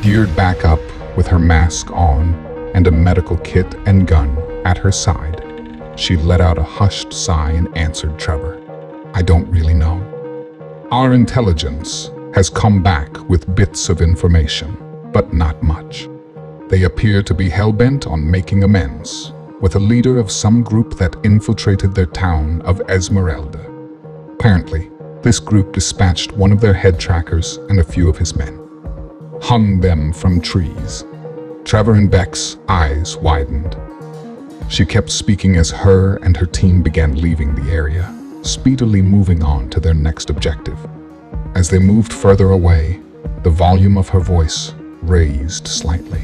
Geared back up with her mask on and a medical kit and gun at her side, she let out a hushed sigh and answered Trevor. I don't really know. Our intelligence has come back with bits of information, but not much. They appear to be hell-bent on making amends with a leader of some group that infiltrated their town of Esmeralda. Apparently, this group dispatched one of their head trackers and a few of his men. Hung them from trees. Trevor and Beck's eyes widened. She kept speaking as her and her team began leaving the area, speedily moving on to their next objective. As they moved further away, the volume of her voice raised slightly,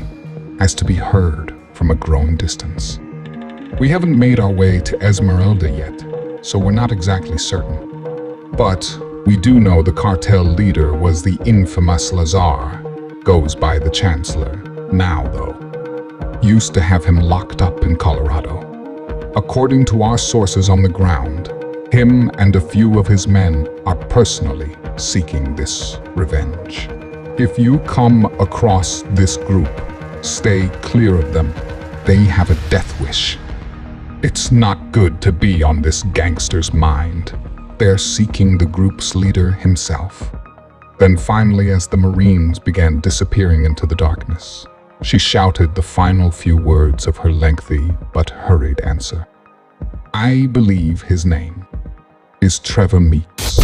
as to be heard from a growing distance. We haven't made our way to Esmeralda yet, so we're not exactly certain. But we do know the cartel leader was the infamous Lazar, goes by the Chancellor, now though. Used to have him locked up in Colorado. According to our sources on the ground, him and a few of his men are personally seeking this revenge. If you come across this group, stay clear of them. They have a death wish. It's not good to be on this gangster's mind. They're seeking the group's leader himself. Then finally, as the Marines began disappearing into the darkness, she shouted the final few words of her lengthy but hurried answer. I believe his name is Trevor Meeks.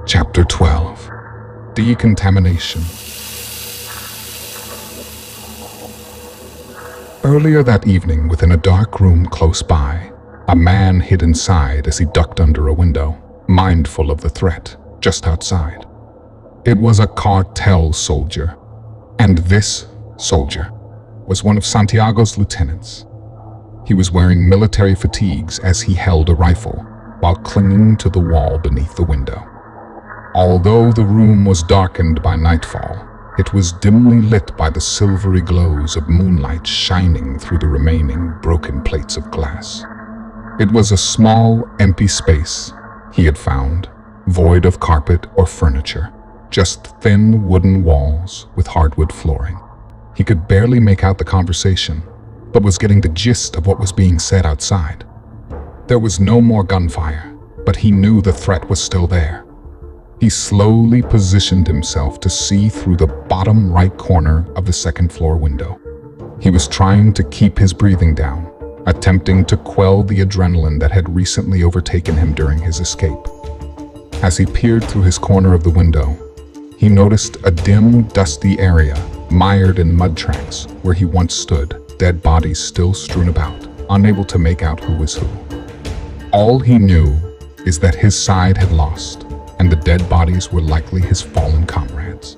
Chapter 12. Decontamination. Earlier that evening, within a dark room close by, a man hid inside as he ducked under a window, mindful of the threat just outside. It was a cartel soldier, and this soldier was one of Santiago's lieutenants. He was wearing military fatigues as he held a rifle while clinging to the wall beneath the window. Although the room was darkened by nightfall, it was dimly lit by the silvery glows of moonlight shining through the remaining broken plates of glass. It was a small, empty space he had found, void of carpet or furniture, just thin wooden walls with hardwood flooring. He could barely make out the conversation, but was getting the gist of what was being said outside. There was no more gunfire, but he knew the threat was still there. He slowly positioned himself to see through the bottom right corner of the second-floor window. He was trying to keep his breathing down, attempting to quell the adrenaline that had recently overtaken him during his escape. As he peered through his corner of the window, he noticed a dim, dusty area, mired in mud tracks, where he once stood, dead bodies still strewn about, unable to make out who was who. All he knew is that his side had lost, and the dead bodies were likely his fallen comrades.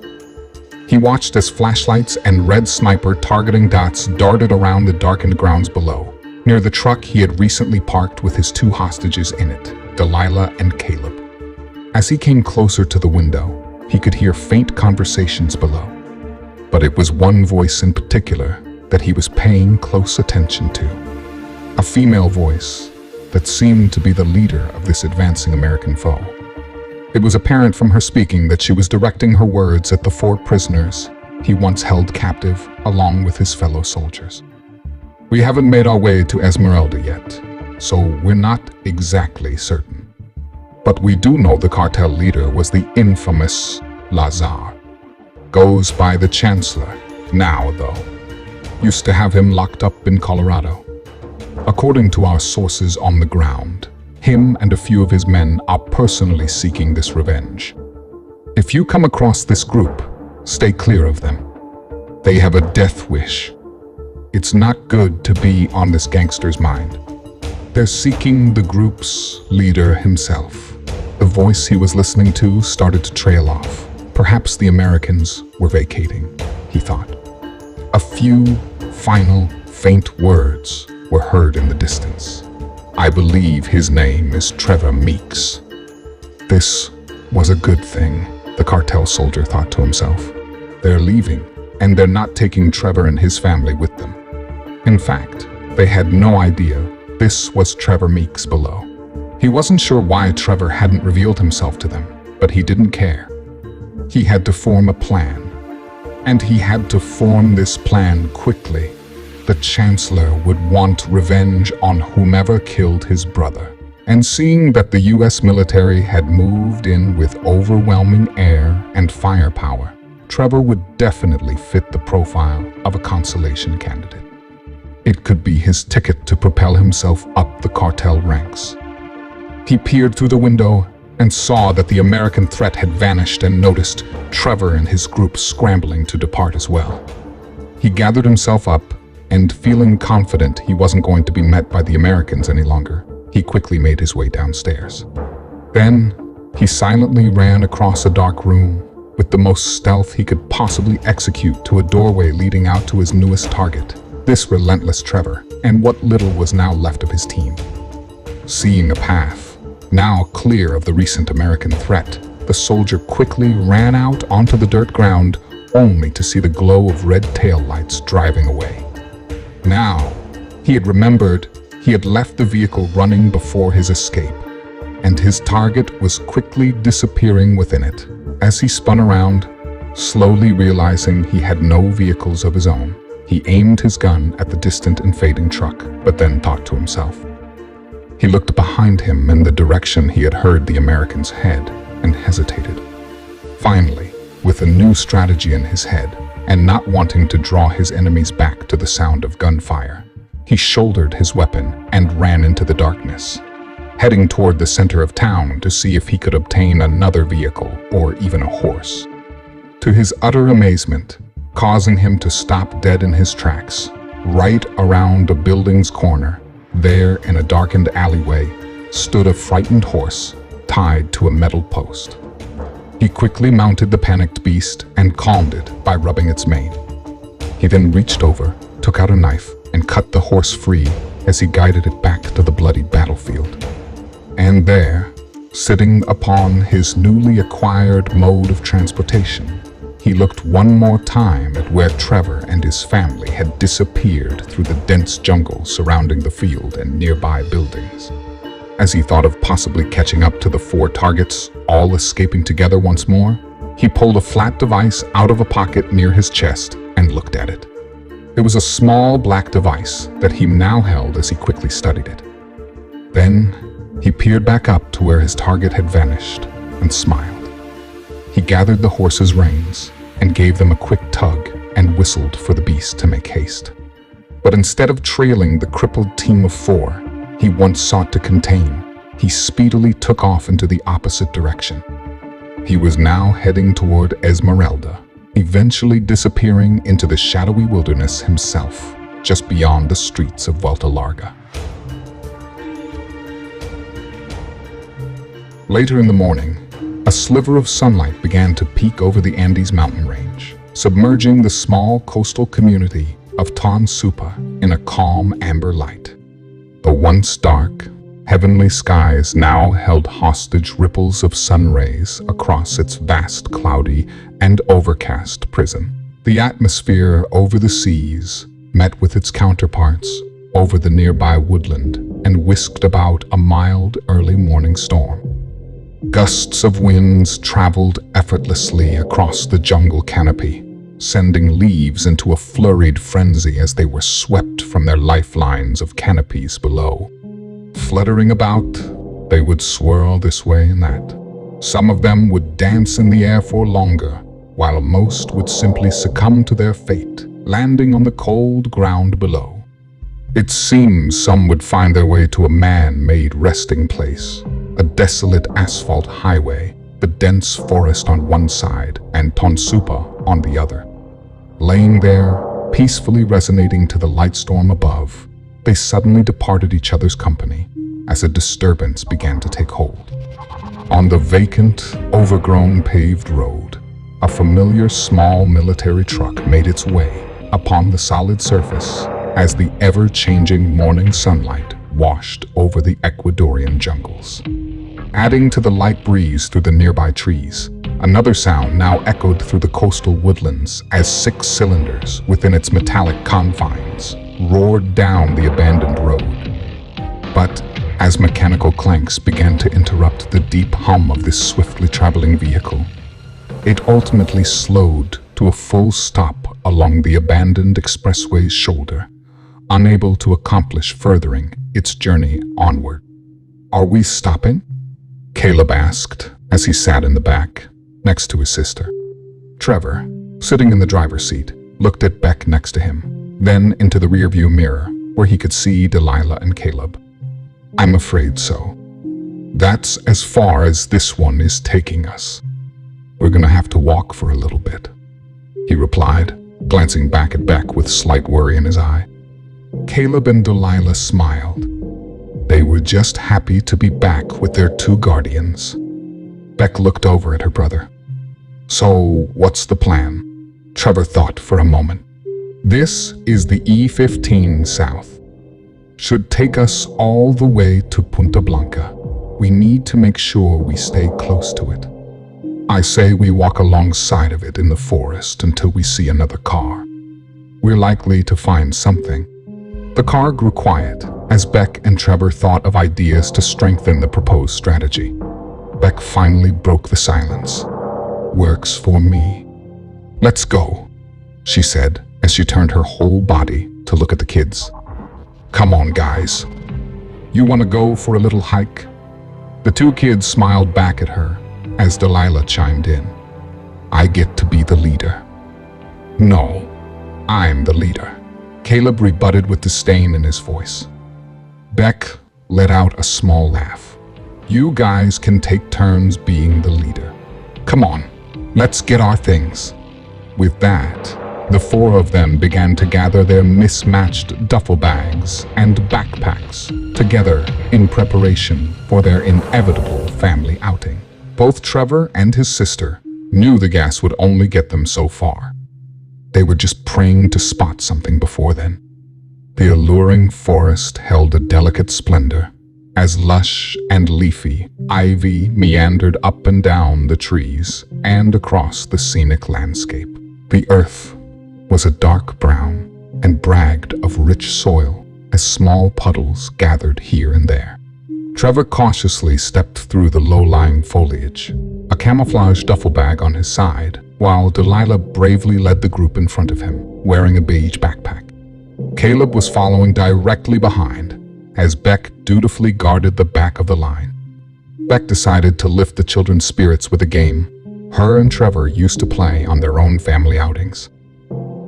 He watched as flashlights and red sniper targeting dots darted around the darkened grounds below, near the truck he had recently parked with his two hostages in it, Delilah and Caleb. As he came closer to the window, he could hear faint conversations below. But it was one voice in particular that he was paying close attention to. A female voice that seemed to be the leader of this advancing American foe. It was apparent from her speaking that she was directing her words at the 4 prisoners he once held captive along with his fellow soldiers. "We haven't made our way to Esmeralda yet, so we're not exactly certain. But we do know the cartel leader was the infamous Lazar. Goes by the Chancellor now, though. Used to have him locked up in Colorado. According to our sources on the ground, him and a few of his men are personally seeking this revenge. If you come across this group, stay clear of them. They have a death wish. It's not good to be on this gangster's mind. They're seeking the group's leader himself." The voice he was listening to started to trail off. Perhaps the Americans were vacating, he thought. A few final, faint words were heard in the distance. "I believe his name is Trevor Meeks." This was a good thing, the cartel soldier thought to himself. They're leaving, and they're not taking Trevor and his family with them. In fact, they had no idea this was Trevor Meeks below. He wasn't sure why Trevor hadn't revealed himself to them, but he didn't care. He had to form a plan, and he had to form this plan quickly. The Chancellor would want revenge on whomever killed his brother. And seeing that the US military had moved in with overwhelming air and firepower, Trevor would definitely fit the profile of a consolation candidate. It could be his ticket to propel himself up the cartel ranks. He peered through the window and saw that the American threat had vanished and noticed Trevor and his group scrambling to depart as well. He gathered himself up and, feeling confident he wasn't going to be met by the Americans any longer, he quickly made his way downstairs. Then, he silently ran across a dark room with the most stealth he could possibly execute to a doorway leading out to his newest target, this relentless Trevor, and what little was now left of his team. Seeing a path, now clear of the recent American threat, the soldier quickly ran out onto the dirt ground, only to see the glow of red taillights driving away. Now, he had remembered he had left the vehicle running before his escape, and his target was quickly disappearing within it. As he spun around, slowly realizing he had no vehicles of his own, he aimed his gun at the distant invading truck, but then thought to himself. He looked behind him in the direction he had heard the American's head and hesitated. Finally, with a new strategy in his head, and not wanting to draw his enemies back to the sound of gunfire, he shouldered his weapon and ran into the darkness, heading toward the center of town to see if he could obtain another vehicle or even a horse. To his utter amazement, causing him to stop dead in his tracks, right around a building's corner, there in a darkened alleyway, stood a frightened horse tied to a metal post. He quickly mounted the panicked beast and calmed it by rubbing its mane. He then reached over, took out a knife, and cut the horse free as he guided it back to the bloody battlefield. And there, sitting upon his newly acquired mode of transportation, he looked one more time at where Trevor and his family had disappeared through the dense jungle surrounding the field and nearby buildings. As he thought of possibly catching up to the 4 targets, all escaping together once more, he pulled a flat device out of a pocket near his chest and looked at it. It was a small black device that he now held as he quickly studied it. Then, he peered back up to where his target had vanished and smiled. He gathered the horse's reins and gave them a quick tug and whistled for the beast to make haste. But instead of trailing the crippled team of 4 he once sought to contain, he speedily took off into the opposite direction. He was now heading toward Esmeralda, eventually disappearing into the shadowy wilderness himself, just beyond the streets of Vuelta Larga. Later in the morning, a sliver of sunlight began to peek over the Andes mountain range, submerging the small coastal community of Tonsupa in a calm amber light. The once dark, heavenly skies now held hostage ripples of sun rays across its vast, cloudy, and overcast prison. The atmosphere over the seas met with its counterparts over the nearby woodland and whisked about a mild early morning storm. Gusts of winds traveled effortlessly across the jungle canopy, sending leaves into a flurried frenzy as they were swept from their lifelines of canopies below. Fluttering about, they would swirl this way and that. Some of them would dance in the air for longer, while most would simply succumb to their fate, landing on the cold ground below. It seems some would find their way to a man-made resting place, a desolate asphalt highway, the dense forest on one side and Tonsupa on the other. Laying there, peacefully resonating to the light storm above, they suddenly departed each other's company as a disturbance began to take hold. On the vacant, overgrown paved road, a familiar small military truck made its way upon the solid surface as the ever-changing morning sunlight washed over the Ecuadorian jungles. Adding to the light breeze through the nearby trees, another sound now echoed through the coastal woodlands as 6 cylinders within its metallic confines roared down the abandoned road. But as mechanical clanks began to interrupt the deep hum of this swiftly traveling vehicle, it ultimately slowed to a full stop along the abandoned expressway's shoulder, unable to accomplish furthering its journey onward. "Are we stopping?" Caleb asked as he sat in the back, next to his sister. Trevor, sitting in the driver's seat, looked at Beck next to him, then into the rearview mirror where he could see Delilah and Caleb. "I'm afraid so. That's as far as this one is taking us. We're gonna have to walk for a little bit," he replied, glancing back at Beck with slight worry in his eye. Caleb and Delilah smiled. They were just happy to be back with their 2 guardians. Beck looked over at her brother. So, what's the plan? Trevor thought for a moment. This is the E15 South. Should take us all the way to Punta Blanca. We need to make sure we stay close to it. I say we walk alongside of it in the forest until we see another car. We're likely to find something. The car grew quiet as Beck and Trevor thought of ideas to strengthen the proposed strategy. Beck finally broke the silence. Works for me. Let's go, she said as she turned her whole body to look at the kids. Come on, guys. You want to go for a little hike? The two kids smiled back at her as Delilah chimed in. I get to be the leader. No, I'm the leader, Caleb rebutted with disdain in his voice. Beck let out a small laugh. You guys can take turns being the leader. Come on, let's get our things. With that, the four of them began to gather their mismatched duffel bags and backpacks together in preparation for their inevitable family outing. Both Trevor and his sister knew the gas would only get them so far. They were just praying to spot something before then. The alluring forest held a delicate splendor, as lush and leafy ivy meandered up and down the trees and across the scenic landscape. The earth was a dark brown and bragged of rich soil as small puddles gathered here and there. Trevor cautiously stepped through the low-lying foliage, a camouflage duffel bag on his side, while Delilah bravely led the group in front of him, wearing a beige backpack. Caleb was following directly behind, as Beck dutifully guarded the back of the line. Beck decided to lift the children's spirits with a game her and Trevor used to play on their own family outings.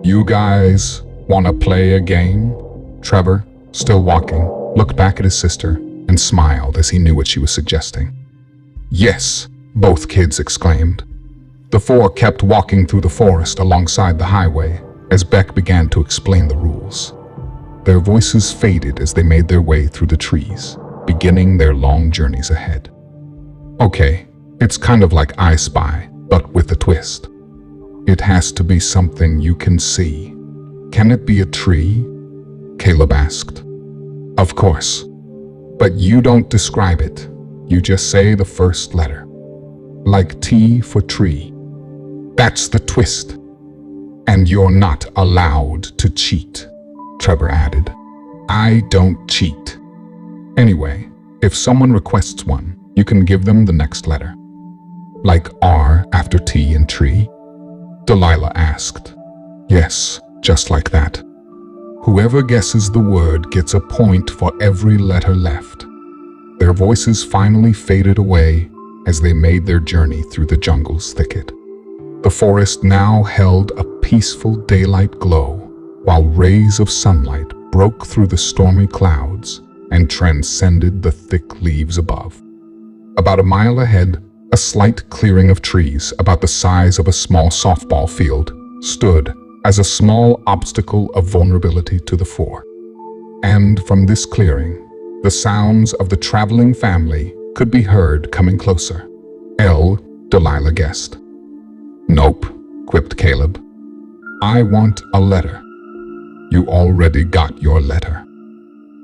You guys want to play a game? Trevor, still walking, looked back at his sister and smiled as he knew what she was suggesting. Yes, both kids exclaimed. The four kept walking through the forest alongside the highway as Beck began to explain the rules. Their voices faded as they made their way through the trees, beginning their long journeys ahead. Okay, it's kind of like I Spy, but with a twist. It has to be something you can see. Can it be a tree? Caleb asked. Of course. But you don't describe it. You just say the first letter. Like T for tree. That's the twist. And you're not allowed to cheat, Trevor added. I don't cheat. Anyway, if someone requests one, you can give them the next letter. Like R after T in tree? Delilah asked. Yes, just like that. Whoever guesses the word gets a point for every letter left. Their voices finally faded away as they made their journey through the jungle's thicket. The forest now held a peaceful daylight glow, while rays of sunlight broke through the stormy clouds and transcended the thick leaves above. About a mile ahead, a slight clearing of trees about the size of a small softball field stood as a small obstacle of vulnerability to the four. And from this clearing, the sounds of the traveling family could be heard coming closer. Delilah guessed. Nope, quipped Caleb. I want a letter. You already got your letter.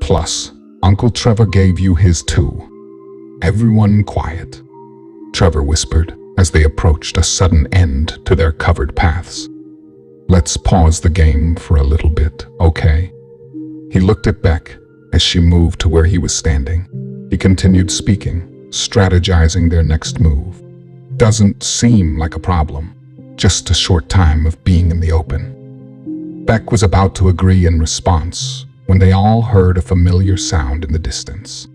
Plus, Uncle Trevor gave you his too. Everyone quiet, Trevor whispered as they approached a sudden end to their covered paths. Let's pause the game for a little bit, okay? He looked at Beck as she moved to where he was standing. He continued speaking, strategizing their next move. Doesn't seem like a problem, just a short time of being in the open. Beck was about to agree in response when they all heard a familiar sound in the distance.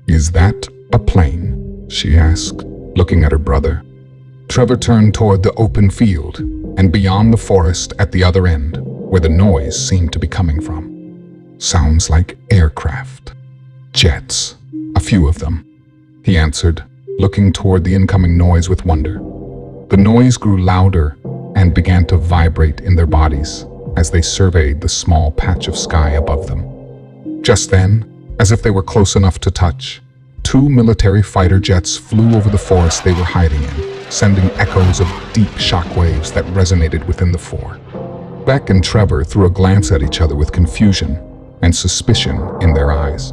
Is that a plane? She asked, looking at her brother. Trevor turned toward the open field and beyond the forest at the other end, where the noise seemed to be coming from. Sounds like aircraft. Jets. A few of them, he answered, looking toward the incoming noise with wonder. The noise grew louder and began to vibrate in their bodies as they surveyed the small patch of sky above them. Just then, as if they were close enough to touch, two military fighter jets flew over the forest they were hiding in, sending echoes of deep shockwaves that resonated within the four. Beck and Trevor threw a glance at each other with confusion and suspicion in their eyes.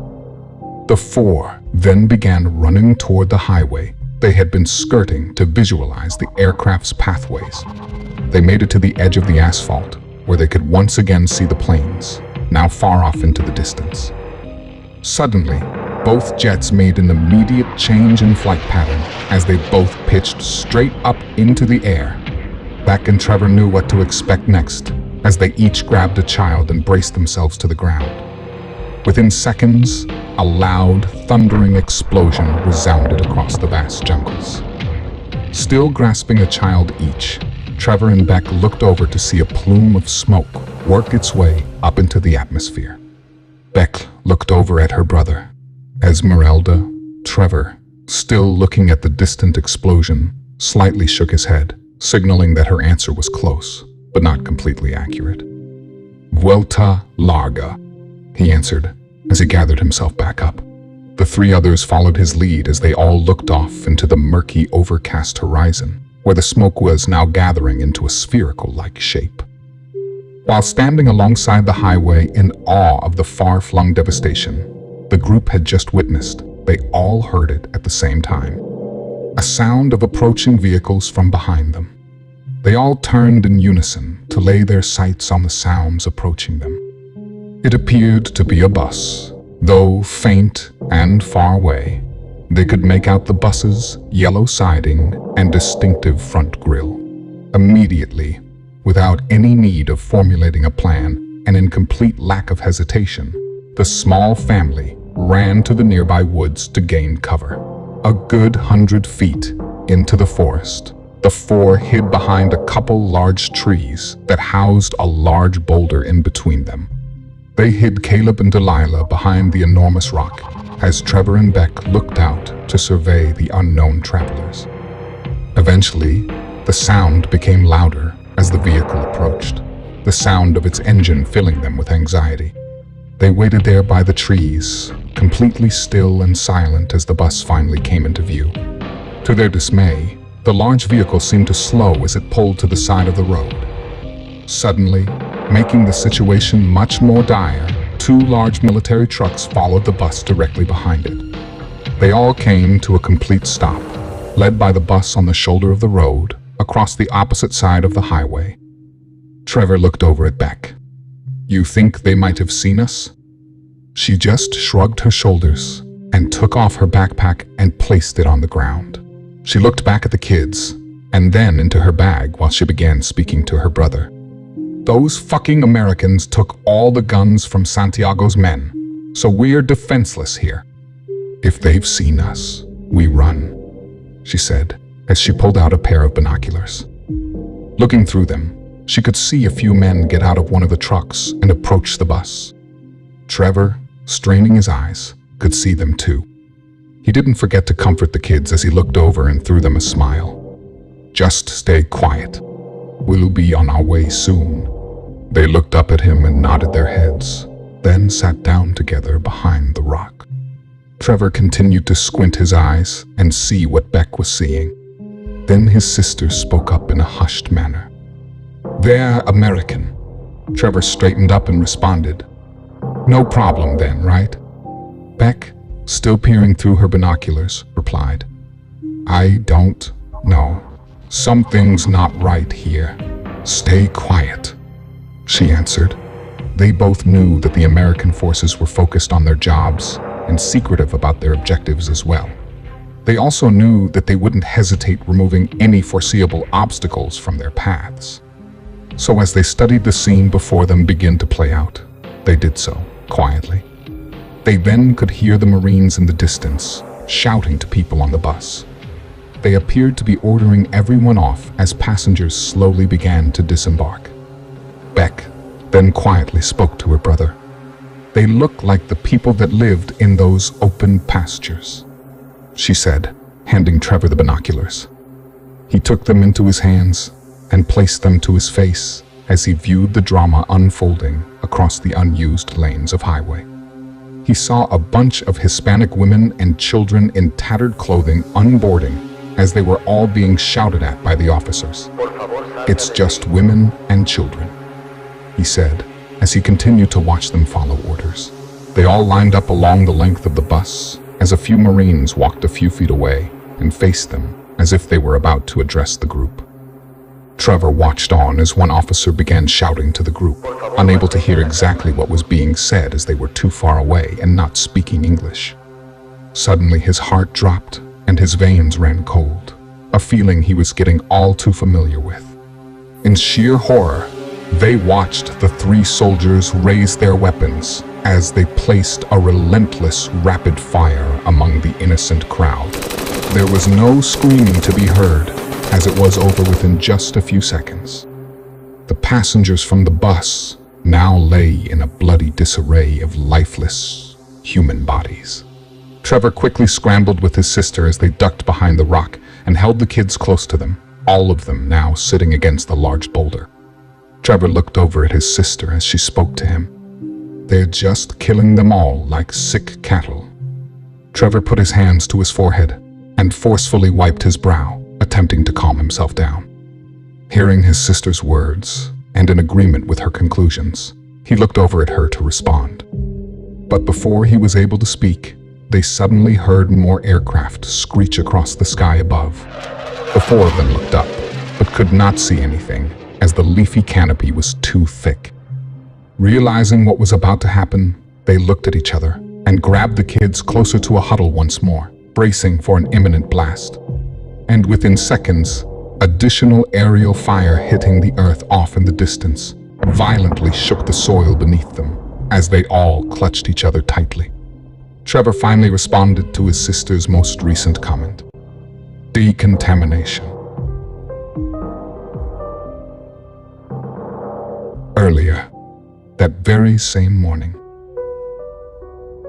The four then began running toward the highway they had been skirting to visualize the aircraft's pathways. They made it to the edge of the asphalt, where they could once again see the planes, now far off into the distance. Suddenly, both jets made an immediate change in flight pattern as they both pitched straight up into the air. Beck and Trevor knew what to expect next, as they each grabbed a child and braced themselves to the ground. Within seconds, a loud, thundering explosion resounded across the vast jungles. Still grasping a child each, Trevor and Beck looked over to see a plume of smoke work its way up into the atmosphere. Beck looked over at her brother. Esmeralda, Trevor, still looking at the distant explosion, slightly shook his head, signaling that her answer was close, but not completely accurate. Vuelta larga, he answered as he gathered himself back up. The three others followed his lead as they all looked off into the murky, overcast horizon, where the smoke was now gathering into a spherical-like shape. While standing alongside the highway in awe of the far-flung devastation the group had just witnessed, they all heard it at the same time. A sound of approaching vehicles from behind them. They all turned in unison to lay their sights on the sounds approaching them. It appeared to be a bus, though faint and far away. They could make out the bus's yellow siding and distinctive front grille. Immediately, without any need of formulating a plan and in complete lack of hesitation, the small family ran to the nearby woods to gain cover. A good 100 feet into the forest, the four hid behind a couple large trees that housed a large boulder in between them. They hid Caleb and Delilah behind the enormous rock as Trevor and Beck looked out to survey the unknown travelers. Eventually, the sound became louder as the vehicle approached, the sound of its engine filling them with anxiety. They waited there by the trees, completely still and silent as the bus finally came into view. To their dismay, the large vehicle seemed to slow as it pulled to the side of the road. Suddenly, making the situation much more dire, two large military trucks followed the bus directly behind it. They all came to a complete stop, led by the bus on the shoulder of the road, across the opposite side of the highway. Trevor looked over at Beck. "You think they might have seen us?" She just shrugged her shoulders and took off her backpack and placed it on the ground. She looked back at the kids and then into her bag while she began speaking to her brother. "Those fucking Americans took all the guns from Santiago's men, so we're defenseless here. If they've seen us, we run," she said as she pulled out a pair of binoculars. Looking through them, she could see a few men get out of one of the trucks and approach the bus. Trevor, straining his eyes, could see them too. He didn't forget to comfort the kids as he looked over and threw them a smile. "Just stay quiet. We'll be on our way soon." They looked up at him and nodded their heads, then sat down together behind the rock. Trevor continued to squint his eyes and see what Beck was seeing. Then his sister spoke up in a hushed manner. "They're American." Trevor straightened up and responded. "No problem then, right?" Beck, still peering through her binoculars, replied, "I don't know. Something's not right here. Stay quiet," she answered. They both knew that the American forces were focused on their jobs and secretive about their objectives as well. They also knew that they wouldn't hesitate removing any foreseeable obstacles from their paths. So as they studied the scene before them begin to play out, they did so quietly. They then could hear the Marines in the distance, shouting to people on the bus. They appeared to be ordering everyone off as passengers slowly began to disembark. Beck then quietly spoke to her brother. "They look like the people that lived in those open pastures," she said, handing Trevor the binoculars. He took them into his hands and placed them to his face as he viewed the drama unfolding across the unused lanes of highway. He saw a bunch of Hispanic women and children in tattered clothing unboarding as they were all being shouted at by the officers. "It's just women and children," he said, as he continued to watch them follow orders. They all lined up along the length of the bus, as a few Marines walked a few feet away and faced them as if they were about to address the group. Trevor watched on as one officer began shouting to the group, unable to hear exactly what was being said as they were too far away and not speaking English. Suddenly his heart dropped and his veins ran cold, a feeling he was getting all too familiar with. In sheer horror, they watched the three soldiers raise their weapons as they placed a relentless rapid fire among the innocent crowd. There was no screaming to be heard, as it was over within just a few seconds. The passengers from the bus now lay in a bloody disarray of lifeless human bodies. Trevor quickly scrambled with his sister as they ducked behind the rock and held the kids close to them, all of them now sitting against the large boulder. Trevor looked over at his sister as she spoke to him. "They're just killing them all like sick cattle." Trevor put his hands to his forehead and forcefully wiped his brow, attempting to calm himself down. Hearing his sister's words and in agreement with her conclusions, he looked over at her to respond. But before he was able to speak, they suddenly heard more aircraft screech across the sky above. The four of them looked up, but could not see anything, as the leafy canopy was too thick. Realizing what was about to happen, they looked at each other and grabbed the kids closer to a huddle once more, bracing for an imminent blast. And within seconds, additional aerial fire hitting the earth off in the distance violently shook the soil beneath them as they all clutched each other tightly. Trevor finally responded to his sister's most recent comment. Decontamination. Earlier, that very same morning,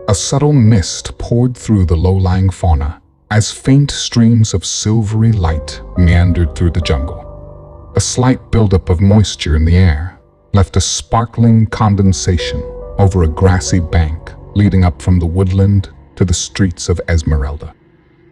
a subtle mist poured through the low-lying fauna as faint streams of silvery light meandered through the jungle. A slight buildup of moisture in the air left a sparkling condensation over a grassy bank leading up from the woodland to the streets of Esmeralda.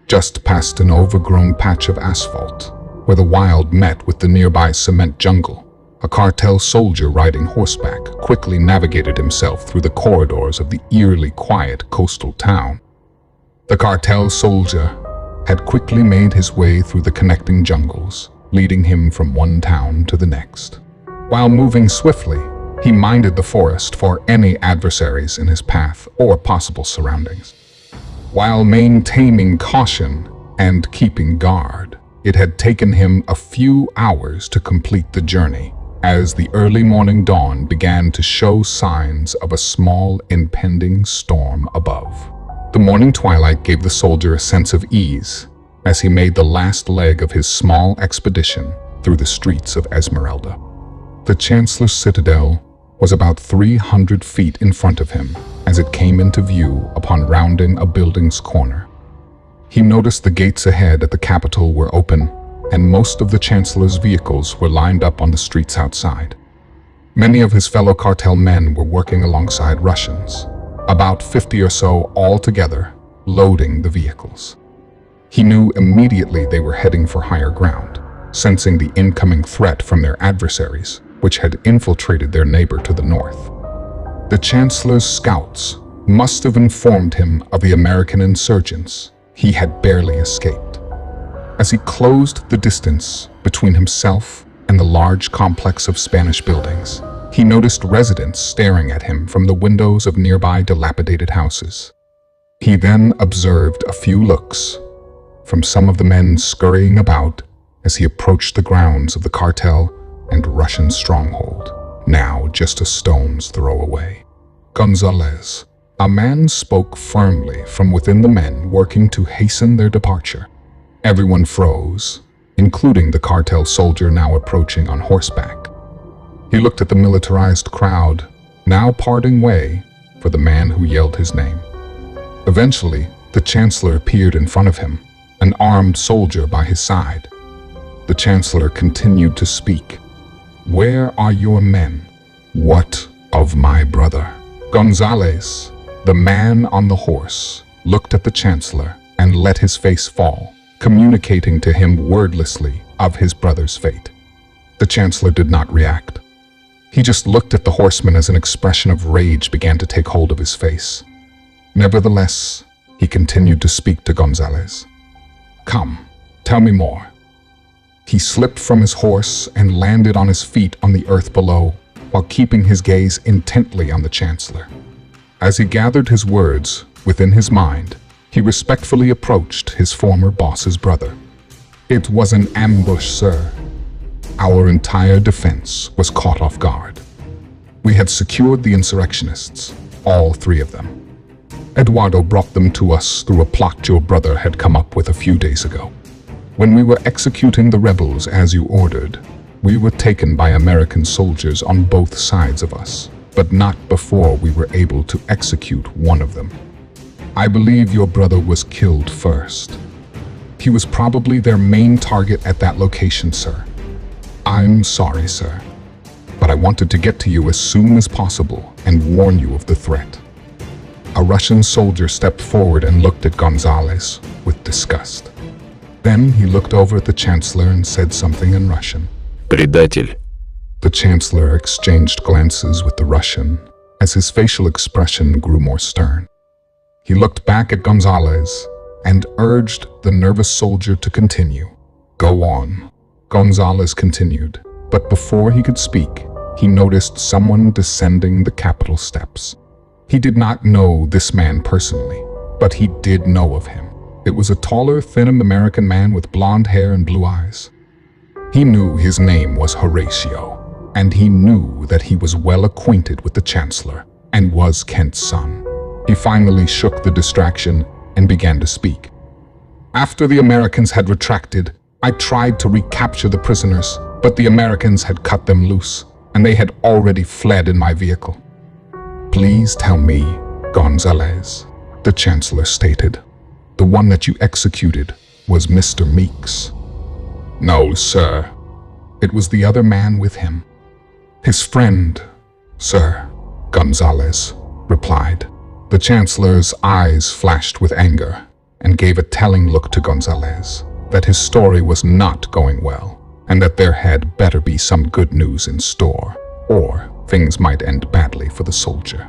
Just past an overgrown patch of asphalt, where the wild met with the nearby cement jungle, a cartel soldier riding horseback quickly navigated himself through the corridors of the eerily quiet coastal town. The cartel soldier had quickly made his way through the connecting jungles, leading him from one town to the next. While moving swiftly, he minded the forest for any adversaries in his path or possible surroundings. While maintaining caution and keeping guard, it had taken him a few hours to complete the journey, as the early morning dawn began to show signs of a small impending storm above. The morning twilight gave the soldier a sense of ease as he made the last leg of his small expedition through the streets of Esmeralda. The Chancellor's citadel was about 300 feet in front of him as it came into view upon rounding a building's corner. He noticed the gates ahead at the Capitol were open, and most of the Chancellor's vehicles were lined up on the streets outside. Many of his fellow cartel men were working alongside Russians, about 50 or so all together, loading the vehicles. He knew immediately they were heading for higher ground, sensing the incoming threat from their adversaries, which had infiltrated their neighbor to the north. The Chancellor's scouts must have informed him of the American insurgents. He had barely escaped. As he closed the distance between himself and the large complex of Spanish buildings, he noticed residents staring at him from the windows of nearby dilapidated houses. He then observed a few looks from some of the men scurrying about as he approached the grounds of the cartel and Russian stronghold, now just a stone's throw away. Gonzalez, a man, spoke firmly from within the men working to hasten their departure. Everyone froze, including the cartel soldier now approaching on horseback. He looked at the militarized crowd, now parting way for the man who yelled his name. Eventually, the Chancellor appeared in front of him, an armed soldier by his side. The Chancellor continued to speak. "Where are your men? What of my brother?" Gonzalez, the man on the horse, looked at the Chancellor and let his face fall, communicating to him wordlessly of his brother's fate. The Chancellor did not react. He just looked at the horseman as an expression of rage began to take hold of his face. Nevertheless, he continued to speak to Gonzalez. "Come, tell me more." He slipped from his horse and landed on his feet on the earth below, while keeping his gaze intently on the Chancellor. As he gathered his words within his mind, he respectfully approached his former boss's brother. "It was an ambush, sir. Our entire defense was caught off guard. We had secured the insurrectionists, all three of them. Eduardo brought them to us through a plot your brother had come up with a few days ago. When we were executing the rebels as you ordered, we were taken by American soldiers on both sides of us, but not before we were able to execute one of them. I believe your brother was killed first. He was probably their main target at that location, sir. I'm sorry, sir, but I wanted to get to you as soon as possible and warn you of the threat." A Russian soldier stepped forward and looked at Gonzalez with disgust. Then he looked over at the Chancellor and said something in Russian. «Предатель». The Chancellor exchanged glances with the Russian as his facial expression grew more stern. He looked back at Gonzalez and urged the nervous soldier to continue. "Go on." Gonzalez continued, but before he could speak, he noticed someone descending the Capitol steps. He did not know this man personally, but he did know of him. It was a taller, thin American man with blonde hair and blue eyes. He knew his name was Horatio, and he knew that he was well acquainted with the Chancellor and was Kent's son. He finally shook the distraction and began to speak. "After the Americans had retracted, I tried to recapture the prisoners, but the Americans had cut them loose, and they had already fled in my vehicle." "Please tell me, Gonzalez," the Chancellor stated. "The one that you executed was Mr. Meeks." "No, sir. It was the other man with him. His friend, sir," Gonzalez replied. The Chancellor's eyes flashed with anger and gave a telling look to Gonzalez that his story was not going well and that there had better be some good news in store, or things might end badly for the soldier.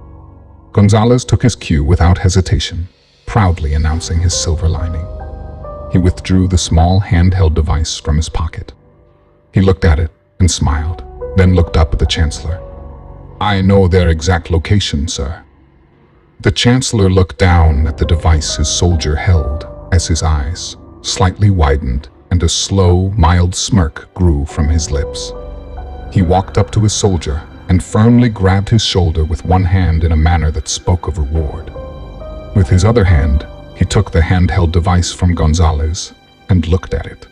Gonzalez took his cue without hesitation, proudly announcing his silver lining. He withdrew the small handheld device from his pocket. He looked at it and smiled, then looked up at the Chancellor. "I know their exact location, sir." The Chancellor looked down at the device his soldier held as his eyes slightly widened and a slow, mild smirk grew from his lips. He walked up to his soldier and firmly grabbed his shoulder with one hand in a manner that spoke of reward. With his other hand, he took the handheld device from Gonzalez and looked at it.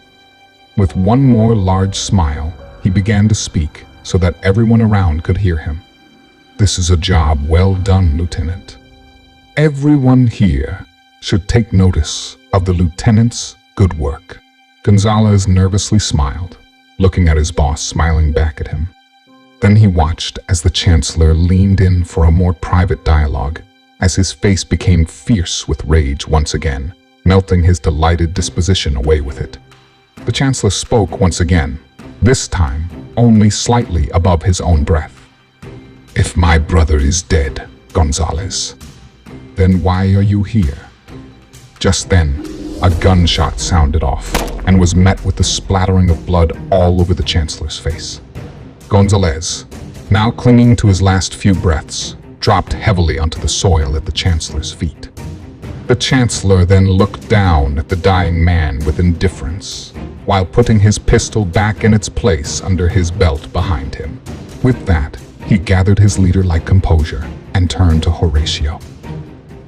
With one more large smile, he began to speak so that everyone around could hear him. "This is a job well done, Lieutenant. Everyone here should take notice of the Lieutenant's good work." Gonzalez nervously smiled, looking at his boss smiling back at him. Then he watched as the Chancellor leaned in for a more private dialogue, as his face became fierce with rage once again, melting his delighted disposition away with it. The Chancellor spoke once again, this time only slightly above his own breath. "If my brother is dead, Gonzalez, then why are you here?" Just then, a gunshot sounded off and was met with the splattering of blood all over the Chancellor's face. Gonzalez, now clinging to his last few breaths, dropped heavily onto the soil at the Chancellor's feet. The Chancellor then looked down at the dying man with indifference, while putting his pistol back in its place under his belt behind him. With that, he gathered his leader-like composure and turned to Horatio.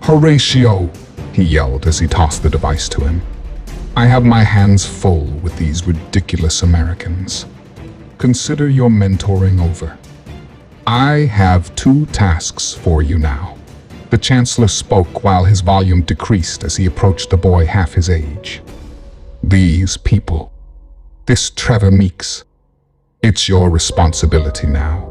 "Horatio!" he yelled as he tossed the device to him. "I have my hands full with these ridiculous Americans. Consider your mentoring over. I have 2 tasks for you now." The Chancellor spoke while his volume decreased as he approached a boy half his age. "These people, this Trevor Meeks, it's your responsibility now.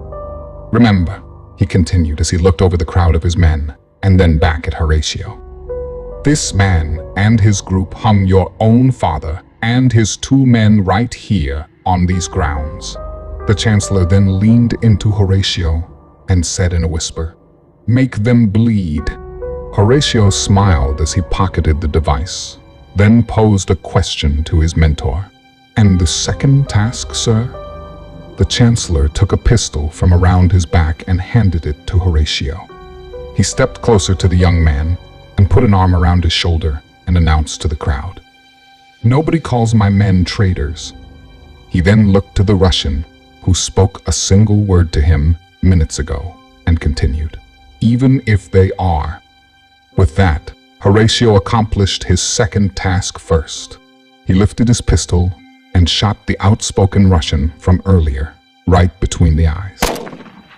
Remember," he continued as he looked over the crowd of his men and then back at Horatio. This man and his group hung your own father and his 2 men right here on these grounds. The Chancellor then leaned into Horatio and said in a whisper, "Make them bleed." Horatio smiled as he pocketed the device, then posed a question to his mentor. "And the second task, sir?" The Chancellor took a pistol from around his back and handed it to Horatio. He stepped closer to the young man and put an arm around his shoulder and announced to the crowd, "Nobody calls my men traitors." He then looked to the Russian, who spoke a single word to him minutes ago, and continued, "Even if they are." With that, Horatio accomplished his second task first. He lifted his pistol and shot the outspoken Russian from earlier, right between the eyes.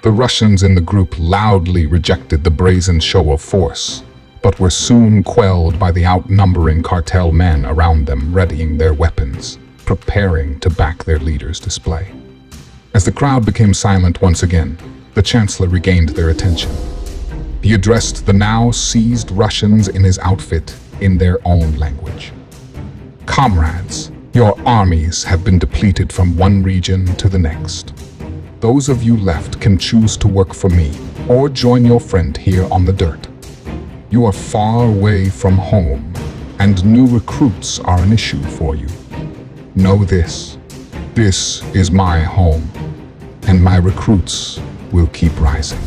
The Russians in the group loudly rejected the brazen show of force, but were soon quelled by the outnumbering cartel men around them readying their weapons, preparing to back their leader's display. As the crowd became silent once again, the Chancellor regained their attention. He addressed the now seized Russians in his outfit in their own language. "Comrades, your armies have been depleted from one region to the next. Those of you left can choose to work for me or join your friend here on the dirt. You are far away from home, and new recruits are an issue for you. Know this is my home, and my recruits will keep rising.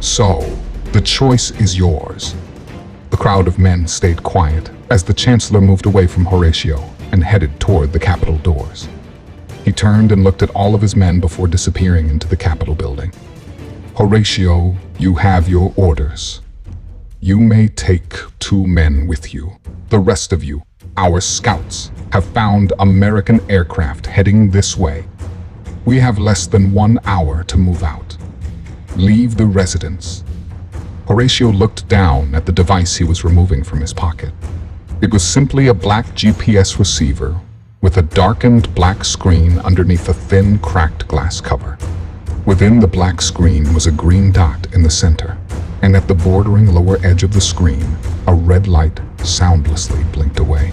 So, the choice is yours." The crowd of men stayed quiet as the Chancellor moved away from Horatio and headed toward the Capitol doors. He turned and looked at all of his men before disappearing into the Capitol building. "Horatio, you have your orders. You may take 2 men with you. The rest of you, our scouts, have found American aircraft heading this way. We have less than 1 hour to move out. Leave the residence." Horatio looked down at the device he was removing from his pocket. It was simply a black GPS receiver with a darkened black screen underneath a thin, cracked glass cover. Within the black screen was a green dot in the center, and at the bordering lower edge of the screen, a red light soundlessly blinked away.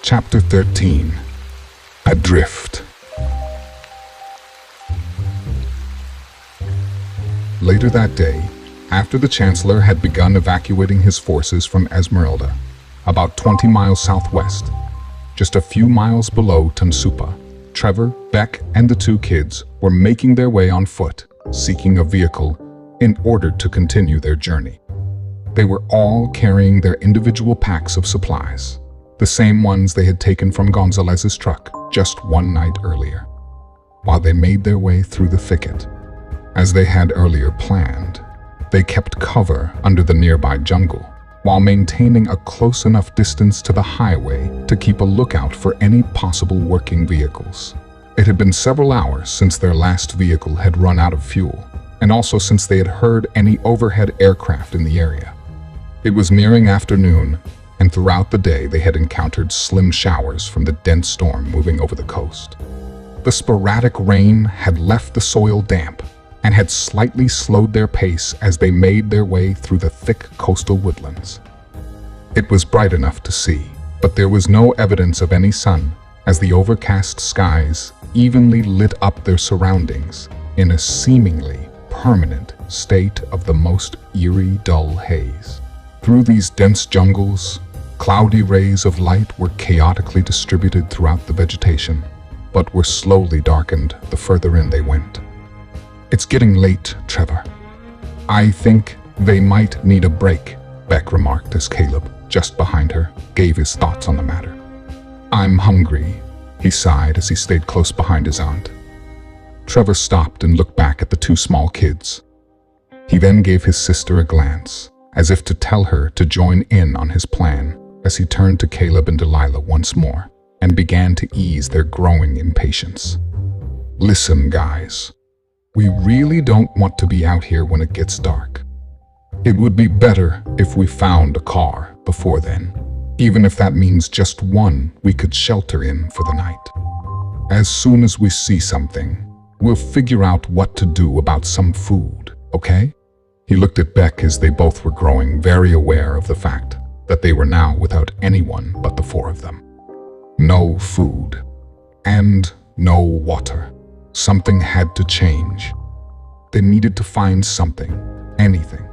Chapter 13. Adrift. Later that day, after the Chancellor had begun evacuating his forces from Esmeralda, about 20 miles southwest, just a few miles below Tansupa, Trevor, Beck, and the 2 kids were making their way on foot, seeking a vehicle in order to continue their journey. They were all carrying their individual packs of supplies, the same ones they had taken from Gonzalez's truck just one night earlier. While they made their way through the thicket, as they had earlier planned, they kept cover under the nearby jungle, while maintaining a close enough distance to the highway to keep a lookout for any possible working vehicles. It had been several hours since their last vehicle had run out of fuel, and also since they had heard any overhead aircraft in the area. It was nearing afternoon, and throughout the day they had encountered slim showers from the dense storm moving over the coast. The sporadic rain had left the soil damp and had slightly slowed their pace as they made their way through the thick coastal woodlands. It was bright enough to see, but there was no evidence of any sun, as the overcast skies evenly lit up their surroundings in a seemingly permanent state of the most eerie, dull haze. Through these dense jungles, cloudy rays of light were chaotically distributed throughout the vegetation, but were slowly darkened the further in they went. "It's getting late, Trevor. I think they might need a break," Beck remarked as Caleb, just behind her, gave his thoughts on the matter. "I'm hungry," he sighed as he stayed close behind his aunt. Trevor stopped and looked back at the two small kids. He then gave his sister a glance, as if to tell her to join in on his plan, as he turned to Caleb and Delilah once more and began to ease their growing impatience. "Listen, guys. We really don't want to be out here when it gets dark. It would be better if we found a car before then, even if that means just one we could shelter in for the night. As soon as we see something, we'll figure out what to do about some food, okay?" He looked at Beck as they both were growing very aware of the fact that they were now without anyone but the four of them. No food, and no water. Something had to change. They needed to find something, anything.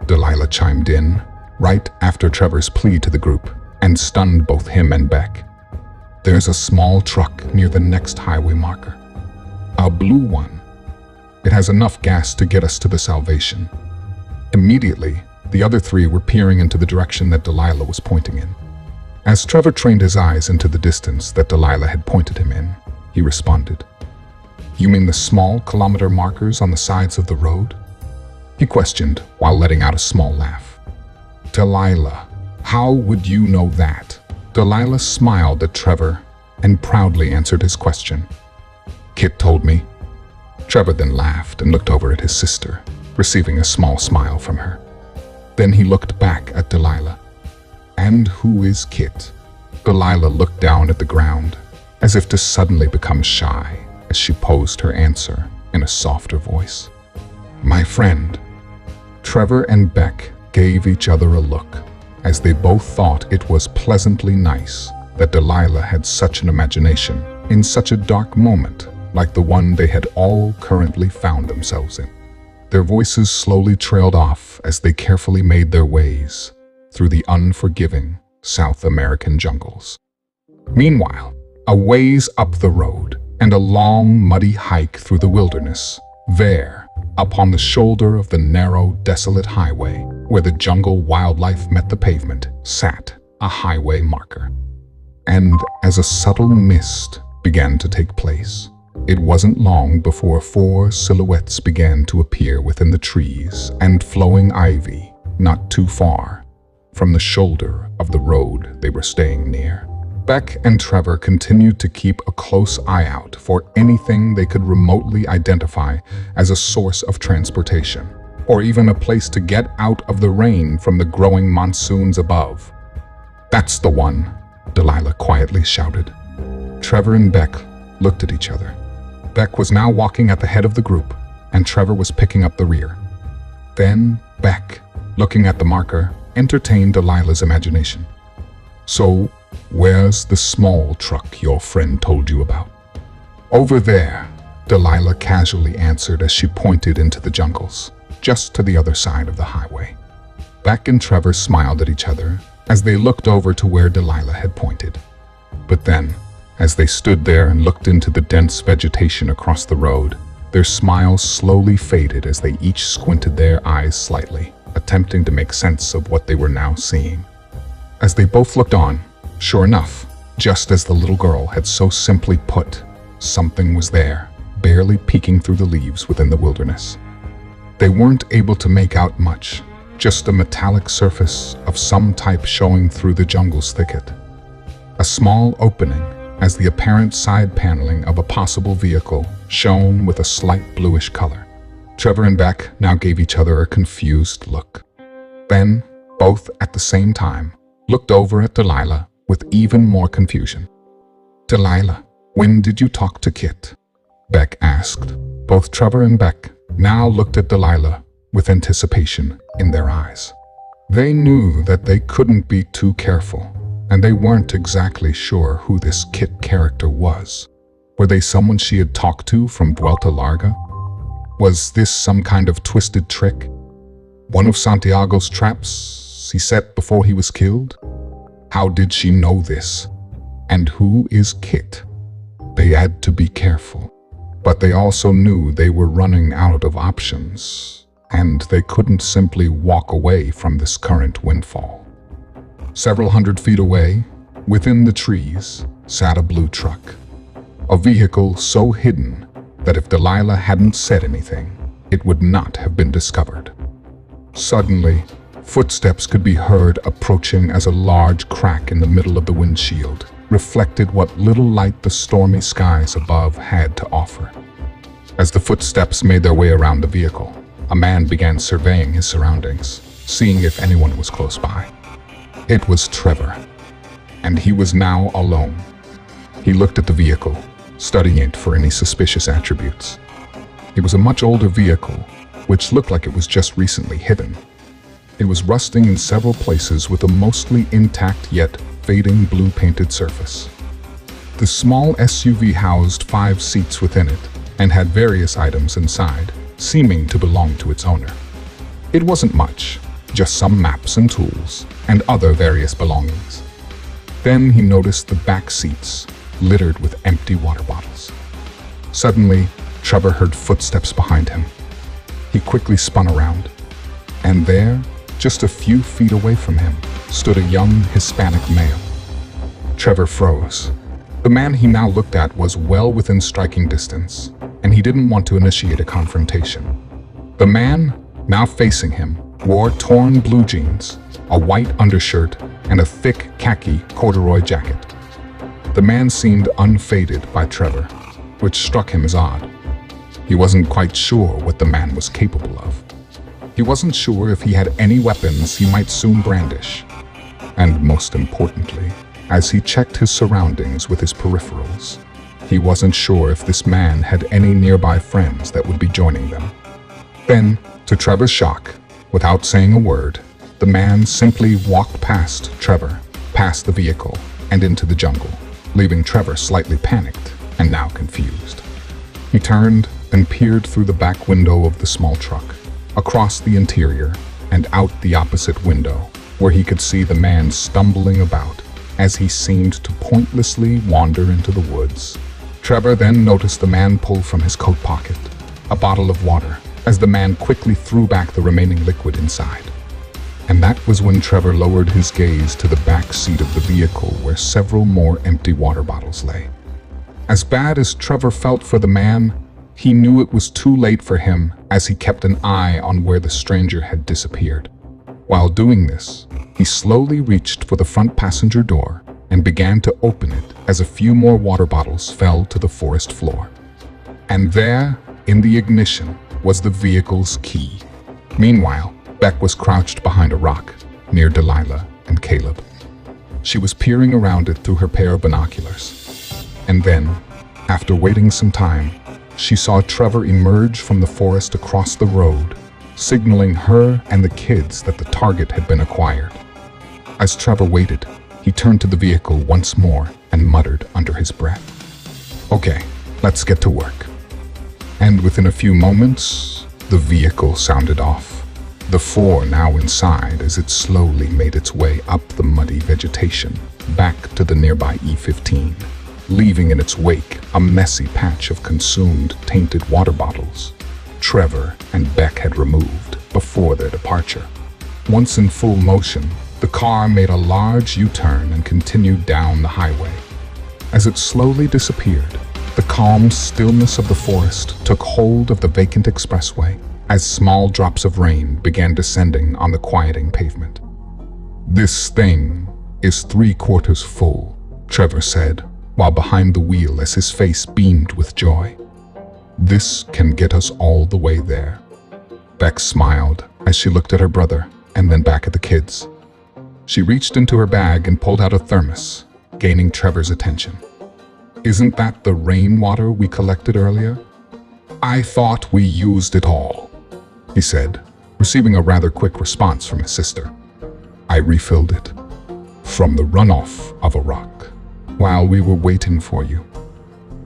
Delilah chimed in, right after Trevor's plea to the group, and stunned both him and Beck. "There's a small truck near the next highway marker. A blue one. It has enough gas to get us to the Salvation." Immediately, the other three were peering into the direction that Delilah was pointing in. As Trevor trained his eyes into the distance that Delilah had pointed him in, he responded, "You mean the small kilometer markers on the sides of the road?" he questioned while letting out a small laugh. "Delilah, how would you know that?" Delilah smiled at Trevor and proudly answered his question. "Kit told me." Trevor then laughed and looked over at his sister, receiving a small smile from her. Then he looked back at Delilah. "And who is Kit?" Delilah looked down at the ground, as if to suddenly become shy as she posed her answer in a softer voice. "My friend." Trevor and Beck gave each other a look, as they both thought it was pleasantly nice that Delilah had such an imagination in such a dark moment like the one they had all currently found themselves in. Their voices slowly trailed off as they carefully made their ways through the unforgiving South American jungles. Meanwhile, a ways up the road and a long, muddy hike through the wilderness, there, upon the shoulder of the narrow, desolate highway where the jungle wildlife met the pavement, sat a highway marker. And as a subtle mist began to take place, it wasn't long before four silhouettes began to appear within the trees and flowing ivy not too far from the shoulder of the road they were staying near. Beck and Trevor continued to keep a close eye out for anything they could remotely identify as a source of transportation, or even a place to get out of the rain from the growing monsoons above. "That's the one," Delilah quietly shouted. Trevor and Beck looked at each other. Beck was now walking at the head of the group, and Trevor was picking up the rear. Then Beck, looking at the marker, entertained Delilah's imagination. "So, where's the small truck your friend told you about?" "Over there," Delilah casually answered as she pointed into the jungles, just to the other side of the highway. Beck and Trevor smiled at each other as they looked over to where Delilah had pointed. But then, as they stood there and looked into the dense vegetation across the road, their smiles slowly faded as they each squinted their eyes slightly, attempting to make sense of what they were now seeing. As they both looked on, sure enough, just as the little girl had so simply put, something was there, barely peeking through the leaves within the wilderness. They weren't able to make out much, just a metallic surface of some type showing through the jungle's thicket. A small opening, as the apparent side paneling of a possible vehicle shone with a slight bluish color. Trevor and Beck now gave each other a confused look. Then, both at the same time, looked over at Delilah with even more confusion. "Delilah, "When did you talk to Kit?" Beck asked. Both Trevor and Beck now looked at Delilah with anticipation in their eyes. They knew that they couldn't be too careful, and they weren't exactly sure who this Kit character was. Were they someone she had talked to from Vuelta Larga? Was this some kind of twisted trick? One of Santiago's traps he set before he was killed? How did she know this? And who is Kit? They had to be careful, but they also knew they were running out of options, and they couldn't simply walk away from this current windfall. Several hundred feet away, within the trees, sat a blue truck. A vehicle so hidden that if Delilah hadn't said anything, it would not have been discovered. Suddenly, footsteps could be heard approaching as a large crack in the middle of the windshield reflected what little light the stormy skies above had to offer. As the footsteps made their way around the vehicle, a man began surveying his surroundings, seeing if anyone was close by. It was Trevor, and he was now alone. He looked at the vehicle, studying it for any suspicious attributes. It was a much older vehicle, which looked like it was just recently hidden. It was rusting in several places with a mostly intact yet fading blue painted surface. The small SUV housed 5 seats within it and had various items inside, seeming to belong to its owner. It wasn't much, just some maps and tools and other various belongings. Then he noticed the back seats littered with empty water bottles. Suddenly, Trevor heard footsteps behind him. He quickly spun around, and there, just a few feet away from him, stood a young Hispanic male. Trevor froze. The man he now looked at was well within striking distance, and he didn't want to initiate a confrontation. The man, now facing him, wore torn blue jeans, a white undershirt, and a thick khaki corduroy jacket. The man seemed unfaded by Trevor, which struck him as odd. He wasn't quite sure what the man was capable of. He wasn't sure if he had any weapons he might soon brandish. And most importantly, as he checked his surroundings with his peripherals, he wasn't sure if this man had any nearby friends that would be joining them. Then, to Trevor's shock, without saying a word, the man simply walked past Trevor, past the vehicle, and into the jungle, leaving Trevor slightly panicked and now confused. He turned and peered through the back window of the small truck, across the interior, and out the opposite window, where he could see the man stumbling about as he seemed to pointlessly wander into the woods. Trevor then noticed the man pull from his coat pocket a bottle of water as the man quickly threw back the remaining liquid inside. And that was when Trevor lowered his gaze to the back seat of the vehicle where several more empty water bottles lay. As bad as Trevor felt for the man, he knew it was too late for him as he kept an eye on where the stranger had disappeared. While doing this, he slowly reached for the front passenger door and began to open it as a few more water bottles fell to the forest floor. And there, in the ignition, was the vehicle's key. Meanwhile, Beck was crouched behind a rock near Delilah and Caleb. She was peering around it through her pair of binoculars. And then, after waiting some time, she saw Trevor emerge from the forest across the road, signaling her and the kids that the target had been acquired. As Trevor waited, he turned to the vehicle once more and muttered under his breath, "Okay, let's get to work." And within a few moments, the vehicle sounded off, the 4 now inside as it slowly made its way up the muddy vegetation back to the nearby E15, leaving in its wake a messy patch of consumed, tainted water bottles Trevor and Beck had removed before their departure. Once in full motion, the car made a large U-turn and continued down the highway. As it slowly disappeared, the calm stillness of the forest took hold of the vacant expressway as small drops of rain began descending on the quieting pavement. "This thing is 3/4 full," Trevor said, while behind the wheel as his face beamed with joy. "This can get us all the way there." Beck smiled as she looked at her brother and then back at the kids. She reached into her bag and pulled out a thermos, gaining Trevor's attention. Isn't that the rainwater we collected earlier? I thought we used it all, he said, receiving a rather quick response from his sister. I refilled it from the runoff of a rock while we were waiting for you.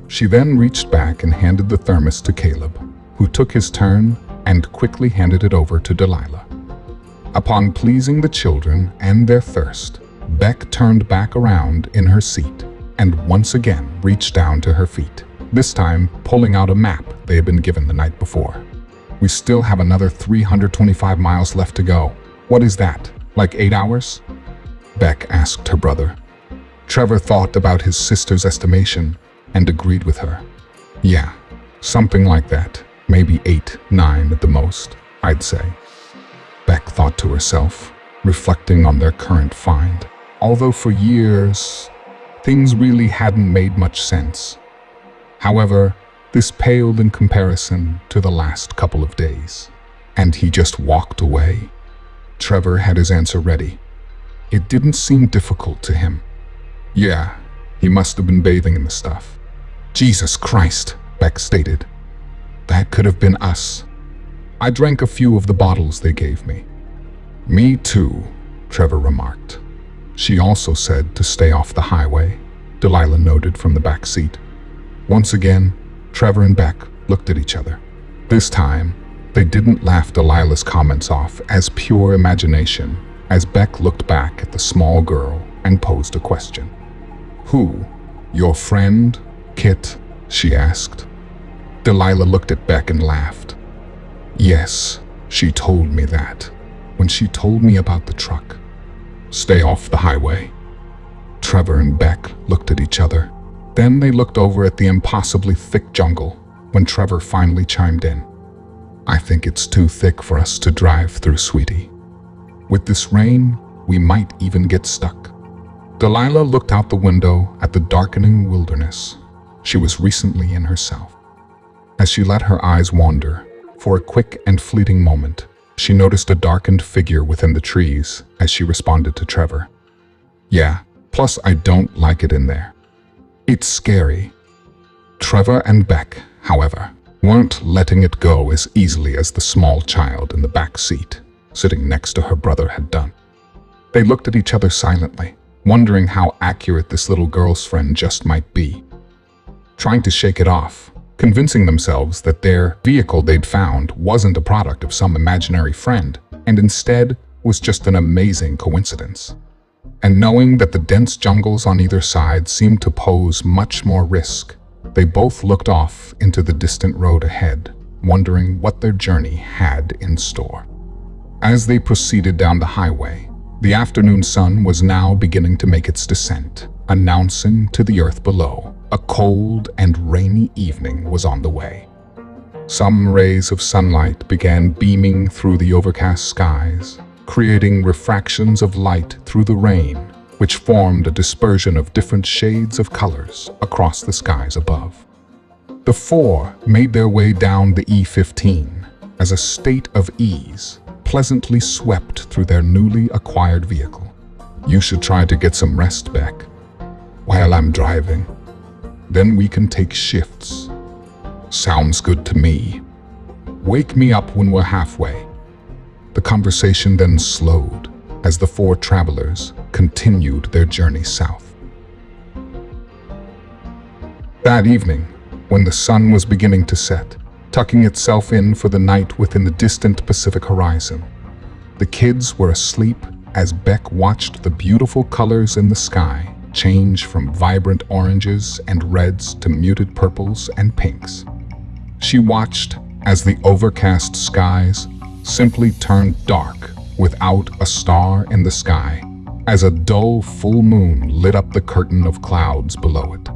She then reached back and handed the thermos to Caleb, who took his turn and quickly handed it over to Delilah. Upon pleasing the children and their thirst, Beck turned back around in her seat and once again reached down to her feet, this time pulling out a map they had been given the night before. We still have another 325 miles left to go. What is that, like 8 hours? Beck asked her brother. Trevor thought about his sister's estimation and agreed with her. Yeah, something like that. Maybe 8, 9 at the most, I'd say. Beck thought to herself, reflecting on their current find. Although for years, things really hadn't made much sense. However, this paled in comparison to the last couple of days. And he just walked away. Trevor had his answer ready. It didn't seem difficult to him. Yeah, he must have been bathing in the stuff. Jesus Christ, Beck stated. That could have been us. I drank a few of the bottles they gave me. Me too, Trevor remarked. She also said to stay off the highway, Delilah noted from the back seat. Once again, Trevor and Beck looked at each other. This time, they didn't laugh Delilah's comments off as pure imagination as Beck looked back at the small girl and posed a question. Who? Your friend, Kit? She asked. Delilah looked at Beck and laughed. Yes, she told me that when she told me about the truck. Stay off the highway. Trevor and Beck looked at each other. Then they looked over at the impossibly thick jungle when Trevor finally chimed in. I think it's too thick for us to drive through, sweetie. With this rain, we might even get stuck. Delilah looked out the window at the darkening wilderness. She was recently in herself. As she let her eyes wander, for a quick and fleeting moment, she noticed a darkened figure within the trees as she responded to Trevor. Yeah, plus I don't like it in there. It's scary. Trevor and Beck, however, weren't letting it go as easily as the small child in the back seat, sitting next to her brother, had done. They looked at each other silently, wondering how accurate this little girl's friend just might be. Trying to shake it off, convincing themselves that their vehicle they'd found wasn't a product of some imaginary friend, and instead was just an amazing coincidence. And knowing that the dense jungles on either side seemed to pose much more risk, they both looked off into the distant road ahead, wondering what their journey had in store. As they proceeded down the highway, the afternoon sun was now beginning to make its descent, announcing to the earth below a cold and rainy evening was on the way. Some rays of sunlight began beaming through the overcast skies, creating refractions of light through the rain, which formed a dispersion of different shades of colors across the skies above. The four made their way down the E15 as a state of ease pleasantly swept through their newly acquired vehicle. You should try to get some rest, Beck, while I'm driving. Then we can take shifts. Sounds good to me. Wake me up when we're halfway. The conversation then slowed as the four travelers continued their journey south. That evening, when the sun was beginning to set, tucking itself in for the night within the distant Pacific horizon, the kids were asleep as Beck watched the beautiful colors in the sky change from vibrant oranges and reds to muted purples and pinks. She watched as the overcast skies simply turned dark without a star in the sky, as a dull full moon lit up the curtain of clouds below it.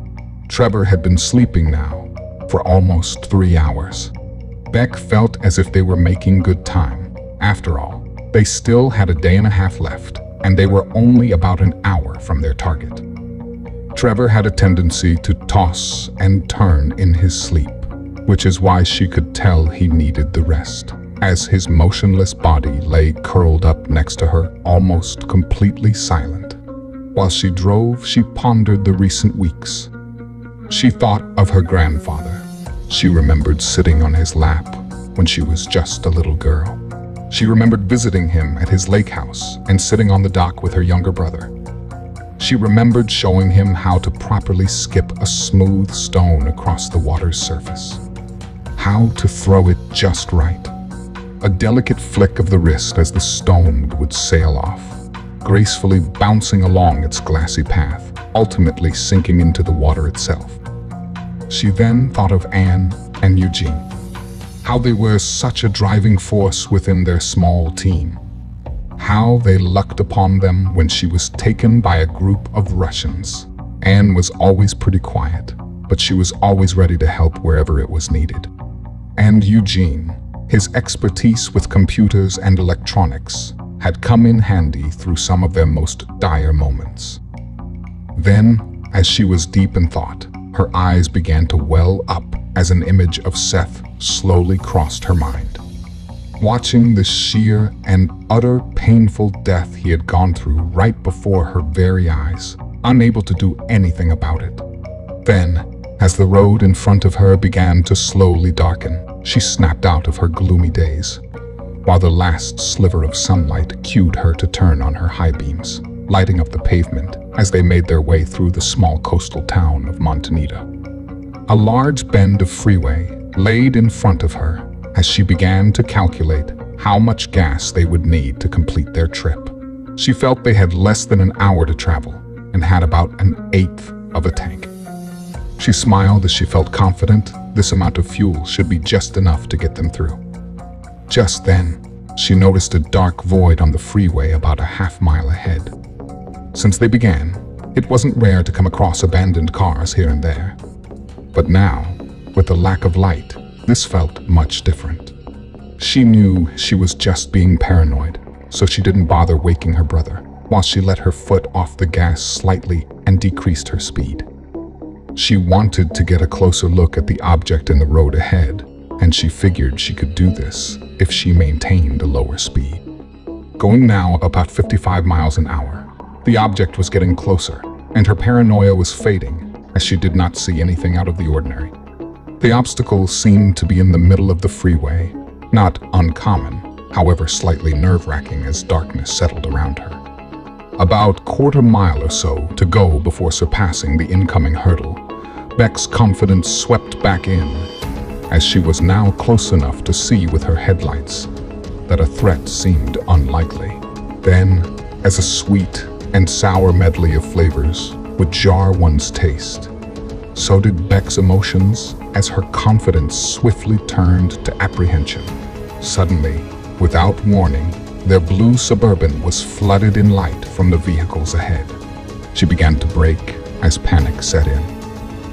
Trevor had been sleeping now for almost 3 hours. Beck felt as if they were making good time. After all, they still had a day and a half left, and they were only about an hour from their target. Trevor had a tendency to toss and turn in his sleep, which is why she could tell he needed the rest, as his motionless body lay curled up next to her, almost completely silent. While she drove, she pondered the recent weeks. She thought of her grandfather. She remembered sitting on his lap when she was just a little girl. She remembered visiting him at his lake house and sitting on the dock with her younger brother. She remembered showing him how to properly skip a smooth stone across the water's surface. How to throw it just right. A delicate flick of the wrist as the stone would sail off, gracefully bouncing along its glassy path, ultimately sinking into the water itself. She then thought of Anne and Eugene, how they were such a driving force within their small team, how they lucked upon them when she was taken by a group of Russians. Anne was always pretty quiet, but she was always ready to help wherever it was needed. And Eugene, his expertise with computers and electronics, had come in handy through some of their most dire moments. Then, as she was deep in thought, her eyes began to well up as an image of Seth slowly crossed her mind. Watching the sheer and utter painful death he had gone through right before her very eyes, unable to do anything about it. Then, as the road in front of her began to slowly darken, she snapped out of her gloomy daze, while the last sliver of sunlight cued her to turn on her high beams, lighting up the pavement as they made their way through the small coastal town of Montanita. A large bend of freeway laid in front of her as she began to calculate how much gas they would need to complete their trip. She felt they had less than an hour to travel and had about an eighth of a tank. She smiled as she felt confident this amount of fuel should be just enough to get them through. Just then, she noticed a dark void on the freeway about a half-mile ahead. Since they began, it wasn't rare to come across abandoned cars here and there. But now, with the lack of light, this felt much different. She knew she was just being paranoid, so she didn't bother waking her brother, while she let her foot off the gas slightly and decreased her speed. She wanted to get a closer look at the object in the road ahead, and she figured she could do this if she maintained a lower speed. Going now about 55 miles an hour, the object was getting closer, and her paranoia was fading as she did not see anything out of the ordinary. The obstacle seemed to be in the middle of the freeway, not uncommon, however slightly nerve-wracking as darkness settled around her. About quarter-mile or so to go before surpassing the incoming hurdle, Beck's confidence swept back in, as she was now close enough to see with her headlights that a threat seemed unlikely. Then, as a sweet and sour medley of flavors would jar one's taste, so did Beck's emotions as her confidence swiftly turned to apprehension. Suddenly, without warning, their blue Suburban was flooded in light from the vehicles ahead. She began to brake as panic set in.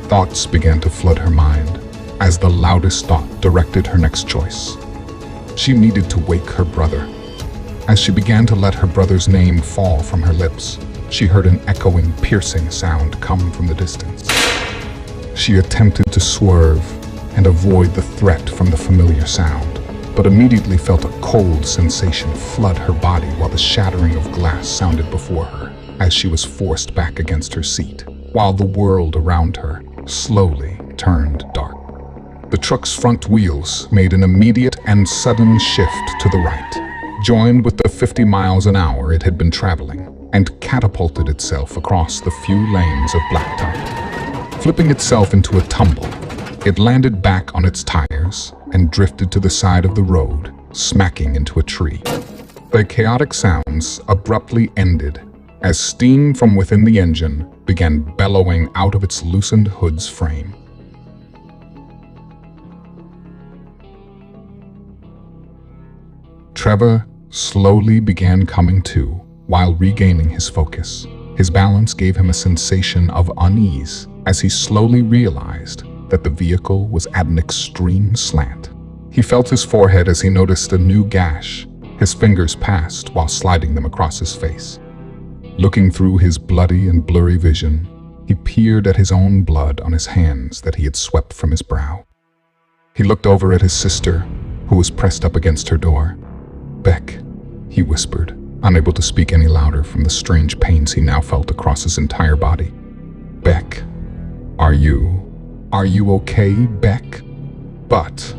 Thoughts began to flood her mind as the loudest thought directed her next choice. She needed to wake her brother. As she began to let her brother's name fall from her lips, she heard an echoing, piercing sound come from the distance. She attempted to swerve and avoid the threat from the familiar sound, but immediately felt a cold sensation flood her body while the shattering of glass sounded before her as she was forced back against her seat, while the world around her slowly turned dark. The truck's front wheels made an immediate and sudden shift to the right, joined with the 50 miles an hour it had been traveling, and catapulted itself across the few lanes of blacktop. Flipping itself into a tumble, it landed back on its tires and drifted to the side of the road, smacking into a tree. The chaotic sounds abruptly ended as steam from within the engine began bellowing out of its loosened hood's frame. Trevor slowly began coming to while regaining his focus. His balance gave him a sensation of unease as he slowly realized that the vehicle was at an extreme slant. He felt his forehead as he noticed a new gash. His fingers passed while sliding them across his face. Looking through his bloody and blurry vision, he peered at his own blood on his hands that he had swept from his brow. He looked over at his sister, who was pressed up against her door. "Beck," he whispered, unable to speak any louder from the strange pains he now felt across his entire body. "Beck, Are you okay, Beck? But,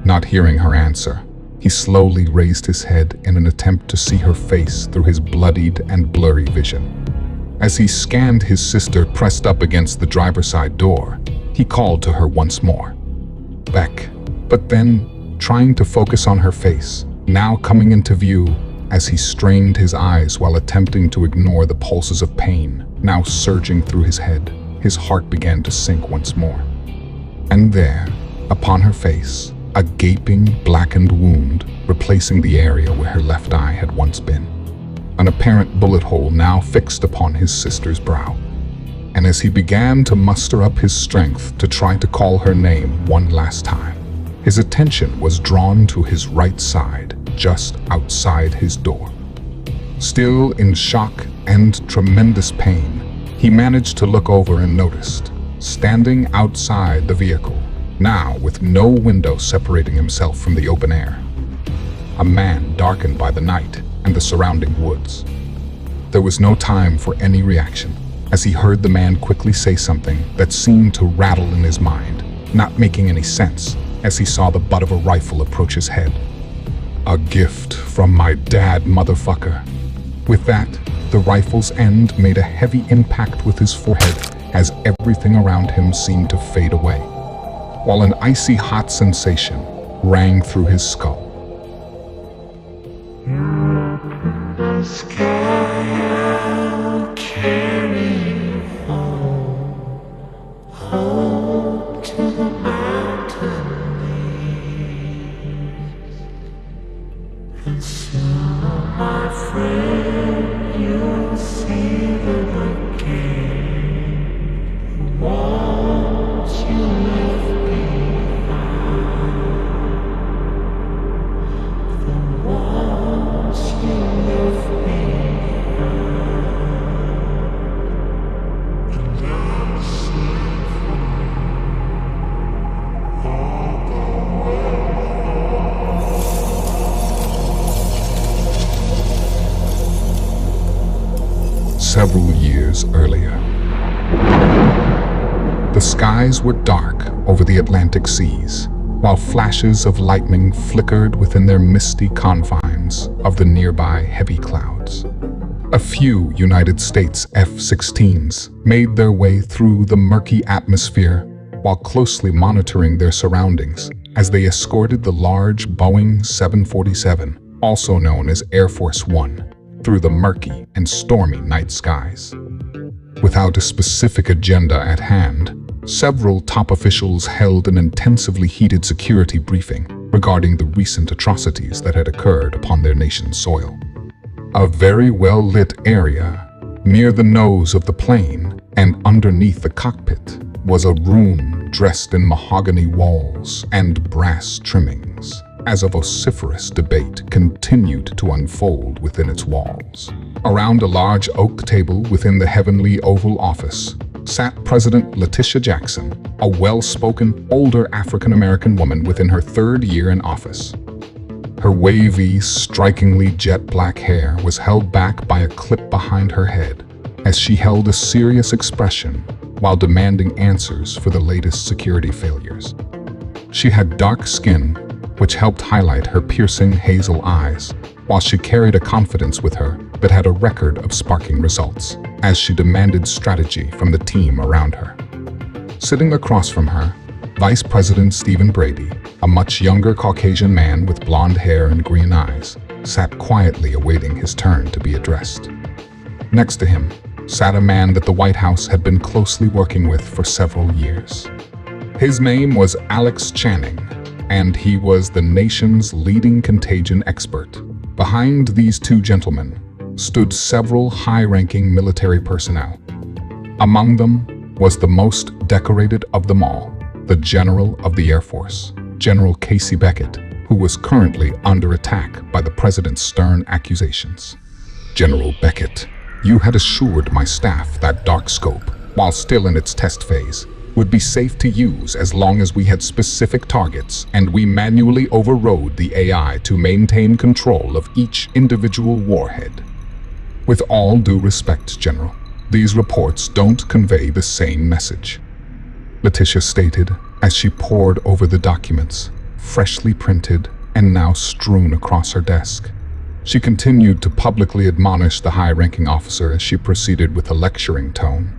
not hearing her answer, he slowly raised his head in an attempt to see her face through his bloodied and blurry vision. As he scanned his sister pressed up against the driver's side door, he called to her once more. Beck, but then, trying to focus on her face, now coming into view as he strained his eyes while attempting to ignore the pulses of pain now surging through his head, his heart began to sink once more. And there, upon her face, a gaping, blackened wound replacing the area where her left eye had once been. An apparent bullet hole now fixed upon his sister's brow. And as he began to muster up his strength to try to call her name one last time, his attention was drawn to his right side, just outside his door. Still in shock and tremendous pain, he managed to look over and noticed, standing outside the vehicle, now with no window separating himself from the open air, a man darkened by the night and the surrounding woods. There was no time for any reaction, as he heard the man quickly say something that seemed to rattle in his mind, not making any sense, as he saw the butt of a rifle approach his head. A gift from my dad, motherfucker. With that, the rifle's end made a heavy impact with his forehead as everything around him seemed to fade away, while an icy hot sensation rang through his skull. The sky will carry you home to the mountain peaks, and soon, my friend, you'll see them again. Once you left behind, the ones you left behind, and I'll sing for you all the way home. Several years earlier, the skies were dark over the Atlantic seas, while flashes of lightning flickered within their misty confines of the nearby heavy clouds. A few United States F-16s made their way through the murky atmosphere while closely monitoring their surroundings as they escorted the large Boeing 747, also known as Air Force One, through the murky and stormy night skies. Without a specific agenda at hand, several top officials held an intensively heated security briefing regarding the recent atrocities that had occurred upon their nation's soil. A very well-lit area near the nose of the plane and underneath the cockpit was a room dressed in mahogany walls and brass trimmings, as a vociferous debate continued to unfold within its walls. Around a large oak table within the heavenly Oval Office sat President Letitia Jackson, a well-spoken, older African-American woman within her third year in office. Her wavy, strikingly jet-black hair was held back by a clip behind her head as she held a serious expression while demanding answers for the latest security failures. She had dark skin, which helped highlight her piercing hazel eyes, while she carried a confidence with her that had a record of sparking results, as she demanded strategy from the team around her. Sitting across from her, Vice President Stephen Brady, a much younger Caucasian man with blonde hair and green eyes, sat quietly awaiting his turn to be addressed. Next to him sat a man that the White House had been closely working with for several years. His name was Alex Channing, and he was the nation's leading contagion expert. Behind these two gentlemen stood several high-ranking military personnel. Among them was the most decorated of them all, the General of the Air Force, General Casey Beckett, who was currently under attack by the President's stern accusations. General Beckett, you had assured my staff that dark scope, while still in its test phase, would be safe to use as long as we had specific targets and we manually overrode the AI to maintain control of each individual warhead. With all due respect, General, these reports don't convey the same message. Letitia stated as she pored over the documents, freshly printed and now strewn across her desk. She continued to publicly admonish the high-ranking officer as she proceeded with a lecturing tone.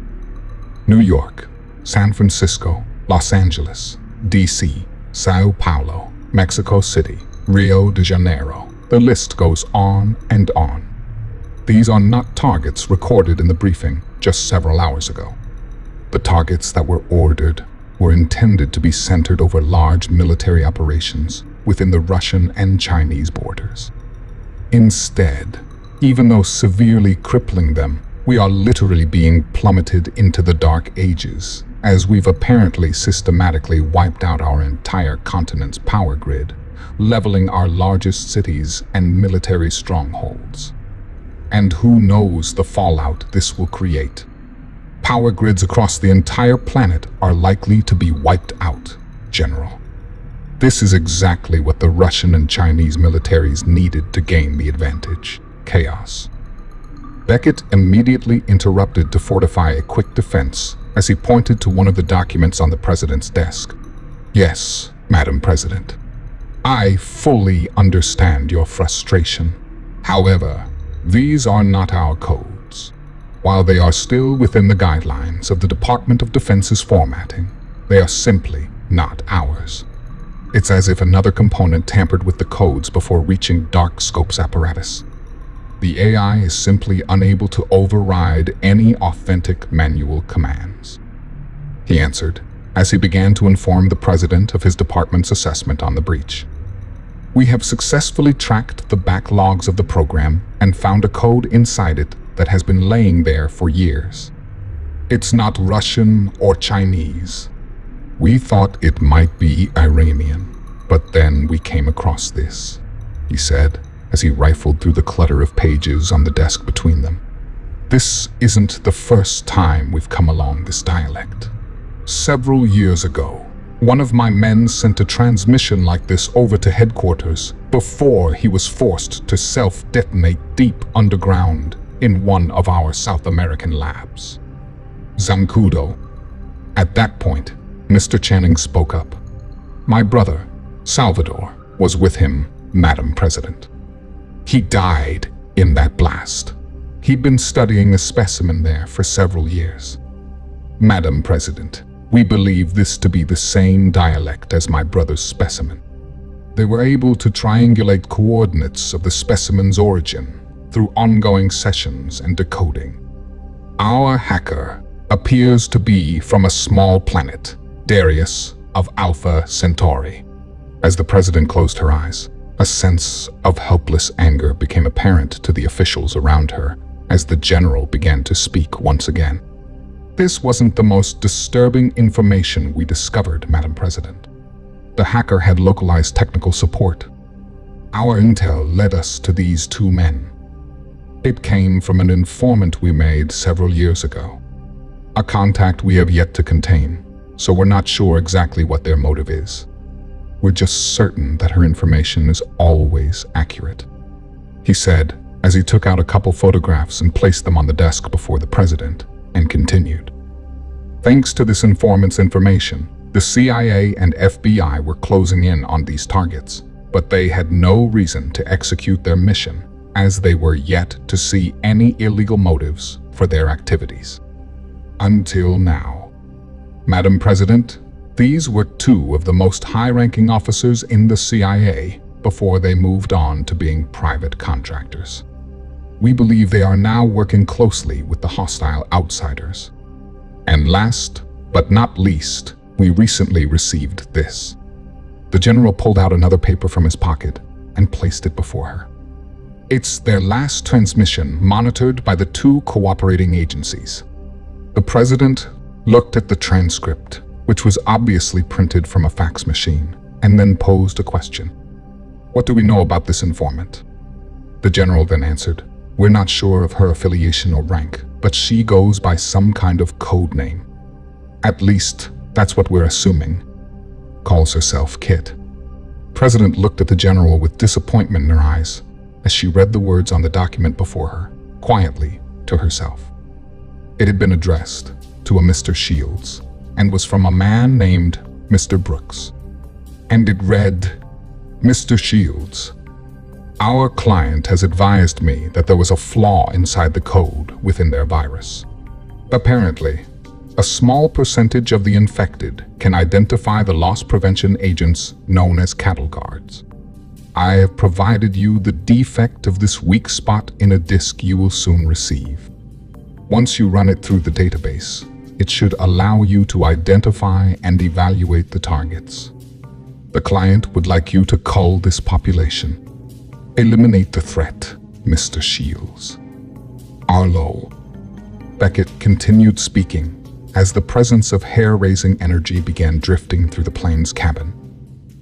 New York, San Francisco, Los Angeles, D.C., Sao Paulo, Mexico City, Rio de Janeiro. The list goes on and on. These are not targets recorded in the briefing just several hours ago. The targets that were ordered were intended to be centered over large military operations within the Russian and Chinese borders. Instead, even though severely crippling them, we are literally being plummeted into the dark ages, as we've apparently systematically wiped out our entire continent's power grid, leveling our largest cities and military strongholds. And who knows the fallout this will create? Power grids across the entire planet are likely to be wiped out, General. This is exactly what the Russian and Chinese militaries needed to gain the advantage: chaos. Beckett immediately interrupted to fortify a quick defense as he pointed to one of the documents on the president's desk. Yes, Madam President, I fully understand your frustration. However, these are not our codes. While they are still within the guidelines of the Department of Defense's formatting, they are simply not ours. It's as if another component tampered with the codes before reaching Dark Scope's apparatus. The AI is simply unable to override any authentic manual commands, he answered as he began to inform the president of his department's assessment on the breach. We have successfully tracked the backlogs of the program and found a code inside it that has been laying there for years. It's not Russian or Chinese. We thought it might be Iranian, but then we came across this, he said as he rifled through the clutter of pages on the desk between them. This isn't the first time we've come along this dialect. Several years ago, one of my men sent a transmission like this over to headquarters before he was forced to self-detonate deep underground in one of our South American labs. Zancudo. At that point, Mr. Channing spoke up. My brother, Salvador, was with him, Madam President. He died in that blast. He'd been studying the specimen there for several years. Madam President, we believe this to be the same dialect as my brother's specimen. They were able to triangulate coordinates of the specimen's origin through ongoing sessions and decoding. Our hacker appears to be from a small planet, Darius of Alpha Centauri. As the president closed her eyes, a sense of helpless anger became apparent to the officials around her as the general began to speak once again. This wasn't the most disturbing information we discovered, Madam President. The hacker had localized technical support. Our intel led us to these two men. It came from an informant we made several years ago. A contact we have yet to contain, so we're not sure exactly what their motive is. We're just certain that her information is always accurate, he said as he took out a couple photographs and placed them on the desk before the president, and continued. Thanks to this informant's information, the CIA and FBI were closing in on these targets, but they had no reason to execute their mission as they were yet to see any illegal motives for their activities. Until now. Madam President, these were two of the most high-ranking officers in the CIA before they moved on to being private contractors. We believe they are now working closely with the hostile outsiders. And last but not least, we recently received this. The general pulled out another paper from his pocket and placed it before her. It's their last transmission monitored by the two cooperating agencies. The president looked at the transcript, which was obviously printed from a fax machine, and then posed a question. What do we know about this informant? The general then answered, we're not sure of her affiliation or rank, but she goes by some kind of code name. At least, that's what we're assuming. Calls herself Kit. President looked at the general with disappointment in her eyes as she read the words on the document before her, quietly, to herself. It had been addressed to a Mr. Shields, and was from a man named Mr. Brooks. And it read, "Mr. Shields, our client has advised me that there was a flaw inside the code within their virus. Apparently, a small percentage of the infected can identify the loss prevention agents known as cattle guards. I have provided you the defect of this weak spot in a disk you will soon receive. Once you run it through the database, it should allow you to identify and evaluate the targets. The client would like you to cull this population. Eliminate the threat, Mr. Shields." Arlo. Beckett continued speaking as the presence of hair-raising energy began drifting through the plane's cabin.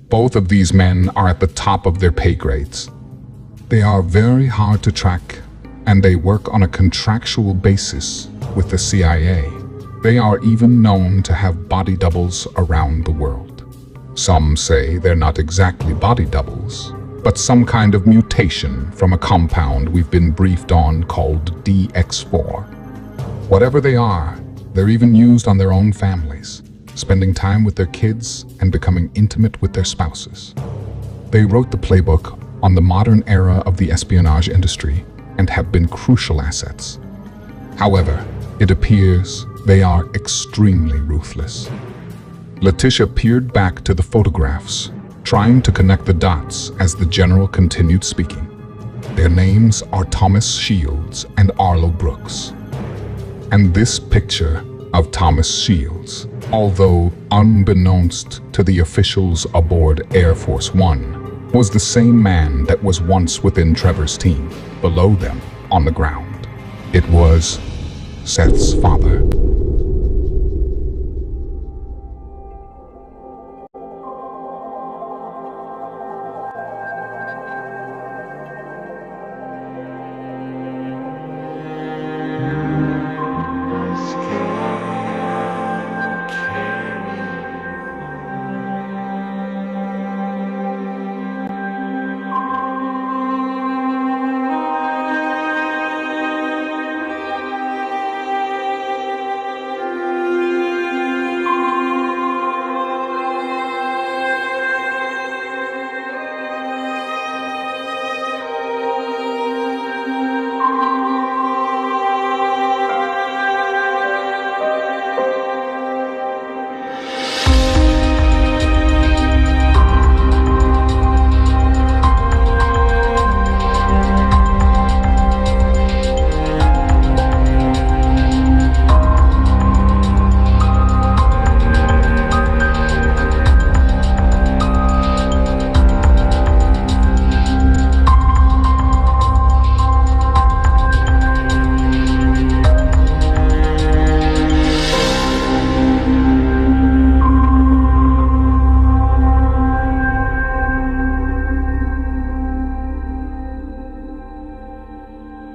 Both of these men are at the top of their pay grades. They are very hard to track, and they work on a contractual basis with the CIA. They are even known to have body doubles around the world. Some say they're not exactly body doubles, but some kind of mutation from a compound we've been briefed on called DX4. Whatever they are, they're even used on their own families, spending time with their kids and becoming intimate with their spouses. They wrote the playbook on the modern era of the espionage industry and have been crucial assets. However, it appears they are extremely ruthless. Letitia peered back to the photographs, trying to connect the dots as the general continued speaking. Their names are Thomas Shields and Arlo Brooks. And this picture of Thomas Shields, although unbeknownst to the officials aboard Air Force One, was the same man that was once within Trevor's team, below them on the ground. It was Seth's father.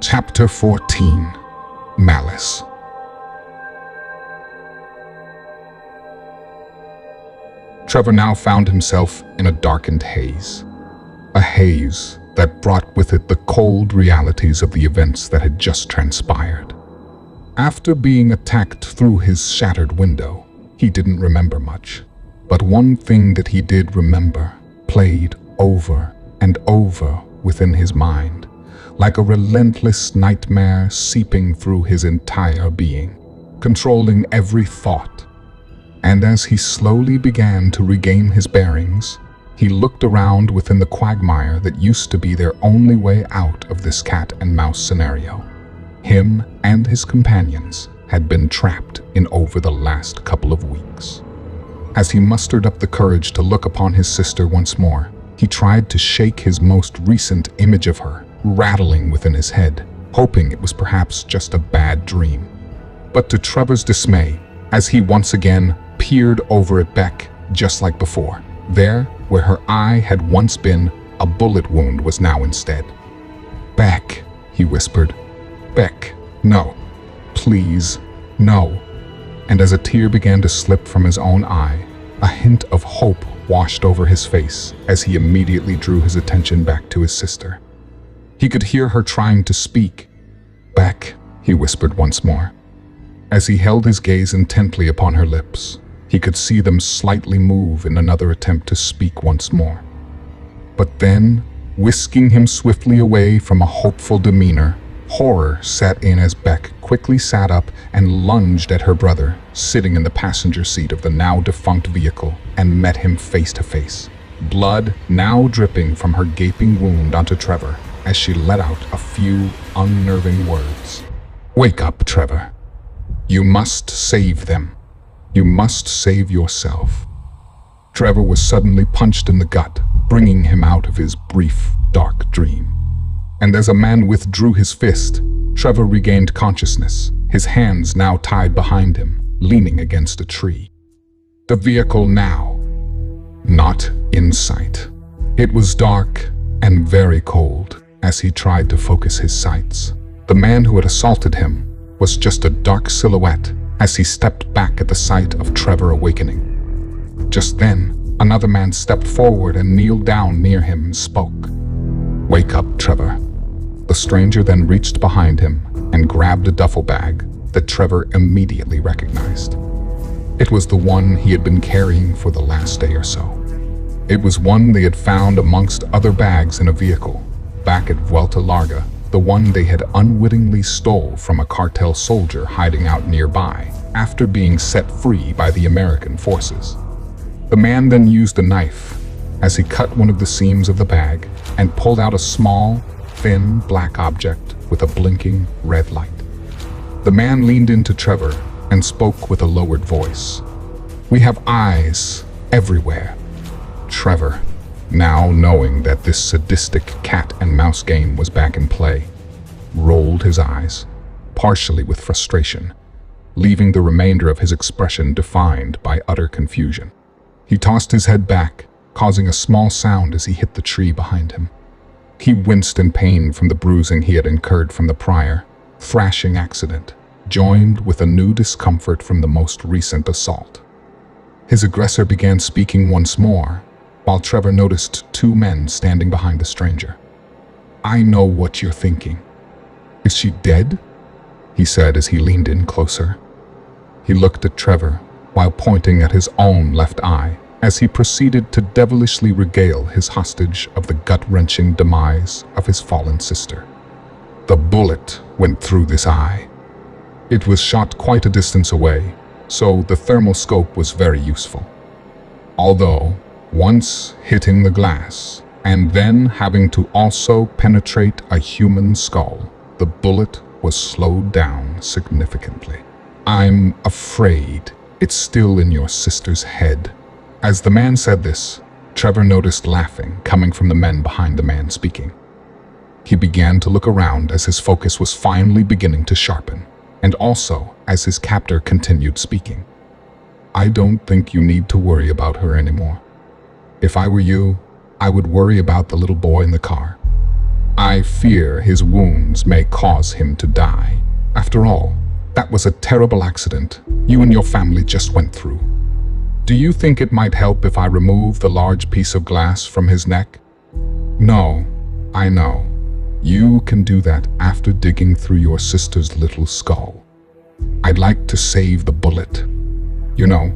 Chapter 14, Malice. Trevor now found himself in a darkened haze. A haze that brought with it the cold realities of the events that had just transpired. After being attacked through his shattered window, he didn't remember much. But one thing that he did remember played over and over within his mind, like a relentless nightmare seeping through his entire being, controlling every thought. And as he slowly began to regain his bearings, he looked around within the quagmire that used to be their only way out of this cat and mouse scenario. Him and his companions had been trapped in over the last couple of weeks. As he mustered up the courage to look upon his sister once more, he tried to shake his most recent image of her, rattling within his head, hoping it was perhaps just a bad dream. But to Trevor's dismay, as he once again peered over at Beck, just like before, there, where her eye had once been, a bullet wound was now instead. "Beck," he whispered. "Beck, no. Please, no." And as a tear began to slip from his own eye, a hint of hope washed over his face as he immediately drew his attention back to his sister. He could hear her trying to speak. "Beck," he whispered once more. As he held his gaze intently upon her lips, He could see them slightly move in another attempt to speak once more. But then, whisking him swiftly away from a hopeful demeanor, horror set in as Beck quickly sat up and lunged at her brother, sitting in the passenger seat of the now defunct vehicle, and met him face to face. Blood now dripping from her gaping wound onto Trevor as she let out a few unnerving words. "Wake up, Trevor. You must save them. You must save yourself." Trevor was suddenly punched in the gut, bringing him out of his brief, dark dream. And as a man withdrew his fist, Trevor regained consciousness, his hands now tied behind him, leaning against a tree. The vehicle now, not in sight. It was dark and very cold as he tried to focus his sights. The man who had assaulted him was just a dark silhouette as he stepped back at the sight of Trevor awakening. Just then, another man stepped forward and kneeled down near him and spoke. "Wake up, Trevor." The stranger then reached behind him and grabbed a duffel bag that Trevor immediately recognized. It was the one he had been carrying for the last day or so. It was one they had found amongst other bags in a vehicle back at Vuelta Larga, the one they had unwittingly stole from a cartel soldier hiding out nearby after being set free by the American forces. The man then used a knife as he cut one of the seams of the bag and pulled out a small, thin black object with a blinking red light. The man leaned into Trevor and spoke with a lowered voice. "We have eyes everywhere." Trevor, now knowing that this sadistic cat and mouse game was back in play, rolled his eyes, partially with frustration, leaving the remainder of his expression defined by utter confusion. He tossed his head back, causing a small sound as he hit the tree behind him. He winced in pain from the bruising he had incurred from the prior, thrashing accident, joined with a new discomfort from the most recent assault. His aggressor began speaking once more, while Trevor noticed two men standing behind the stranger. "I know what you're thinking. Is she dead?" he said as he leaned in closer. He looked at Trevor while pointing at his own left eye as he proceeded to devilishly regale his hostage of the gut-wrenching demise of his fallen sister. The bullet went through this eye. It was shot quite a distance away, so the thermal scope was very useful. Although, once hitting the glass, and then having to also penetrate a human skull, the bullet was slowed down significantly. "I'm afraid it's still in your sister's head." As the man said this, Trevor noticed laughing coming from the men behind the man speaking. He began to look around as his focus was finally beginning to sharpen, and also as his captor continued speaking. "I don't think you need to worry about her anymore. If I were you, I would worry about the little boy in the car. I fear his wounds may cause him to die. After all, that was a terrible accident you and your family just went through. Do you think it might help if I remove the large piece of glass from his neck? No, I know. You can do that after digging through your sister's little skull. I'd like to save the bullet. You know,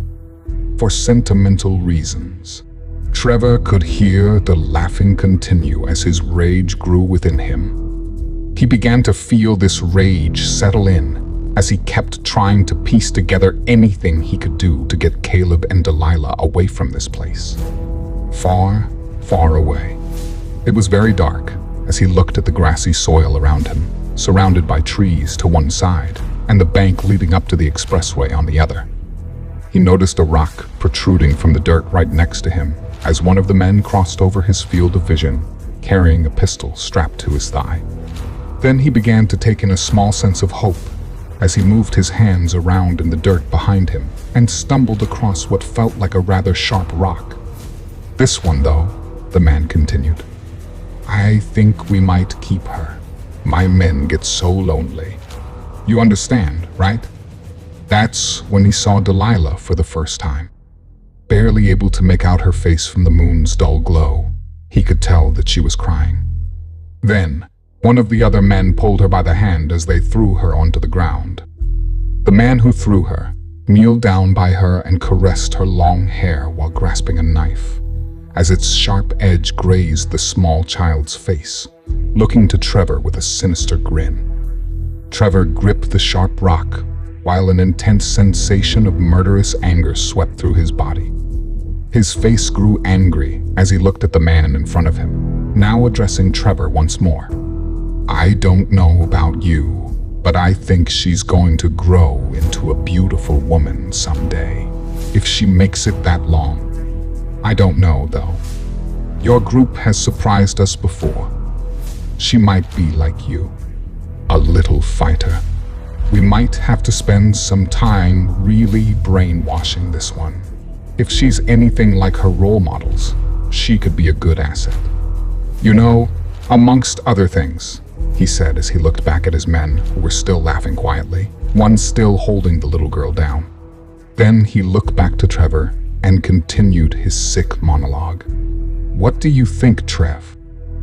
for sentimental reasons." Trevor could hear the laughing continue as his rage grew within him. He began to feel this rage settle in as he kept trying to piece together anything he could do to get Caleb and Delilah away from this place. Far, far away. It was very dark as he looked at the grassy soil around him, surrounded by trees to one side and the bank leading up to the expressway on the other. He noticed a rock protruding from the dirt right next to him as one of the men crossed over his field of vision, carrying a pistol strapped to his thigh. Then he began to take in a small sense of hope as he moved his hands around in the dirt behind him and stumbled across what felt like a rather sharp rock. "This one, though," the man continued. "I think we might keep her. My men get so lonely. You understand, right?" That's when he saw Delilah for the first time. Barely able to make out her face from the moon's dull glow, he could tell that she was crying. Then, one of the other men pulled her by the hand as they threw her onto the ground. The man who threw her, kneeled down by her and caressed her long hair while grasping a knife, as its sharp edge grazed the small child's face, looking to Trevor with a sinister grin. Trevor gripped the sharp rock, while an intense sensation of murderous anger swept through his body. His face grew angry as he looked at the man in front of him, now addressing Trevor once more. "I don't know about you, but I think she's going to grow into a beautiful woman someday, if she makes it that long. I don't know, though. Your group has surprised us before. She might be like you, a little fighter. We might have to spend some time really brainwashing this one. If she's anything like her role models, she could be a good asset. You know, amongst other things," he said as he looked back at his men who were still laughing quietly, one still holding the little girl down. Then he looked back to Trevor and continued his sick monologue. "What do you think, Trev?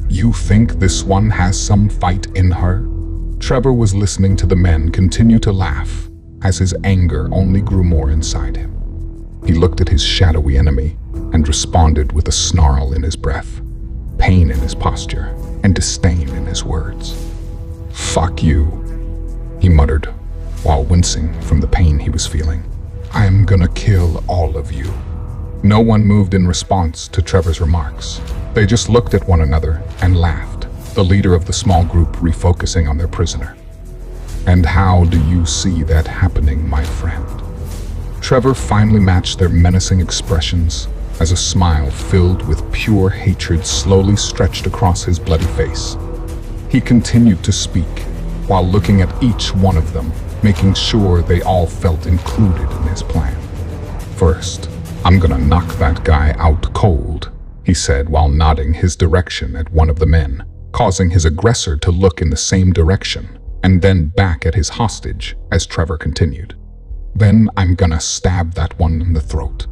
You think this one has some fight in her?" Trevor was listening to the men continue to laugh as his anger only grew more inside him. He looked at his shadowy enemy and responded with a snarl in his breath, pain in his posture, and disdain in his words. "Fuck you," he muttered, while wincing from the pain he was feeling. "I'm gonna kill all of you." No one moved in response to Trevor's remarks. They just looked at one another and laughed, the leader of the small group refocusing on their prisoner. "And how do you see that happening, my friend?" Trevor finally matched their menacing expressions as a smile filled with pure hatred slowly stretched across his bloody face. He continued to speak, while looking at each one of them, making sure they all felt included in his plan. "First, I'm gonna knock that guy out cold," he said while nodding his direction at one of the men, causing his aggressor to look in the same direction, and then back at his hostage as Trevor continued. "Then I'm gonna stab that one in the throat.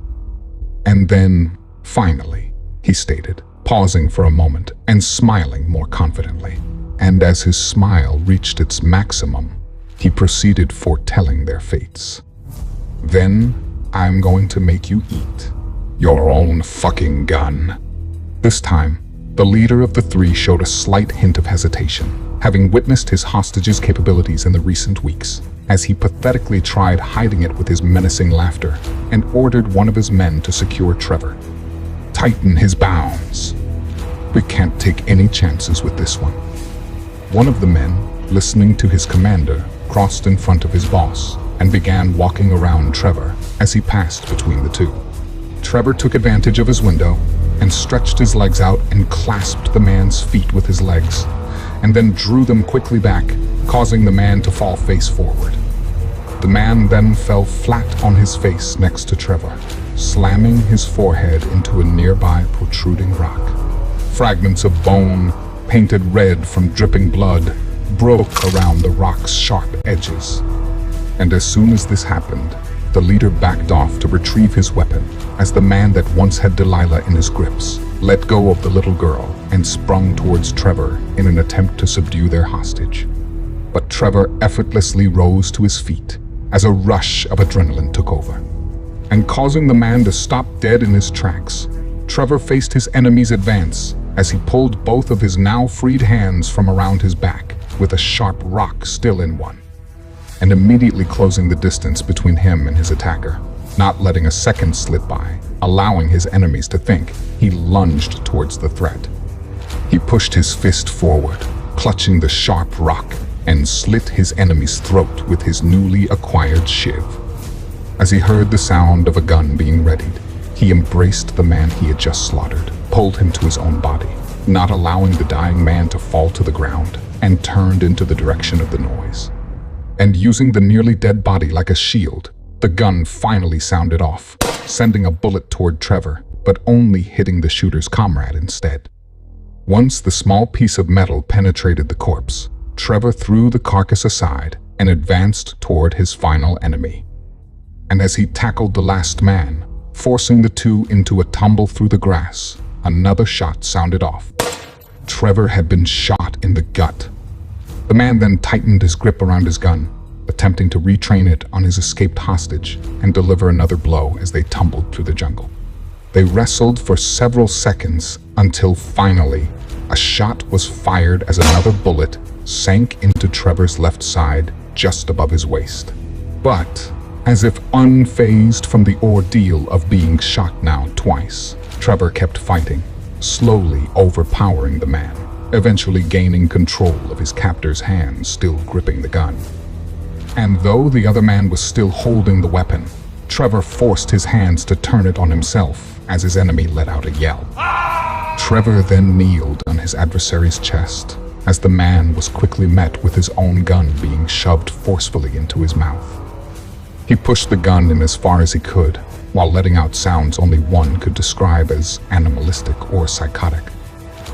And then, finally," he stated, pausing for a moment and smiling more confidently. And as his smile reached its maximum, he proceeded foretelling their fates. "Then I'm going to make you eat your own fucking gun." This time, the leader of the three showed a slight hint of hesitation, having witnessed his hostage's capabilities in the recent weeks, as he pathetically tried hiding it with his menacing laughter and ordered one of his men to secure Trevor. "Tighten his bounds. We can't take any chances with this one." One of the men, listening to his commander, crossed in front of his boss and began walking around Trevor as he passed between the two. Trevor took advantage of his window and stretched his legs out and clasped the man's feet with his legs, and then drew them quickly back, causing the man to fall face forward. The man then fell flat on his face next to Trevor, slamming his forehead into a nearby protruding rock. Fragments of bone, painted red from dripping blood, broke around the rock's sharp edges. And as soon as this happened, the leader backed off to retrieve his weapon, as the man that once had Delilah in his grips let go of the little girl and sprung towards Trevor in an attempt to subdue their hostage. But Trevor effortlessly rose to his feet as a rush of adrenaline took over. And causing the man to stop dead in his tracks, Trevor faced his enemy's advance as he pulled both of his now freed hands from around his back with a sharp rock still in one, and immediately closing the distance between him and his attacker, not letting a second slip by, allowing his enemies to think, he lunged towards the threat. He pushed his fist forward, clutching the sharp rock, and slit his enemy's throat with his newly acquired shiv. As he heard the sound of a gun being readied, he embraced the man he had just slaughtered, pulled him to his own body, not allowing the dying man to fall to the ground, and turned into the direction of the noise. And using the nearly dead body like a shield, the gun finally sounded off, sending a bullet toward Trevor, but only hitting the shooter's comrade instead. Once the small piece of metal penetrated the corpse, Trevor threw the carcass aside and advanced toward his final enemy. And as he tackled the last man, forcing the two into a tumble through the grass, another shot sounded off. Trevor had been shot in the gut. The man then tightened his grip around his gun, attempting to retrain it on his escaped hostage and deliver another blow as they tumbled through the jungle. They wrestled for several seconds until finally a shot was fired as another bullet sank into Trevor's left side just above his waist. But, as if unfazed from the ordeal of being shot now twice, Trevor kept fighting, slowly overpowering the man, eventually gaining control of his captor's hands still gripping the gun. And though the other man was still holding the weapon, Trevor forced his hands to turn it on himself as his enemy let out a yell. Trevor then kneeled on his adversary's chest as the man was quickly met with his own gun being shoved forcefully into his mouth. He pushed the gun in as far as he could, while letting out sounds only one could describe as animalistic or psychotic.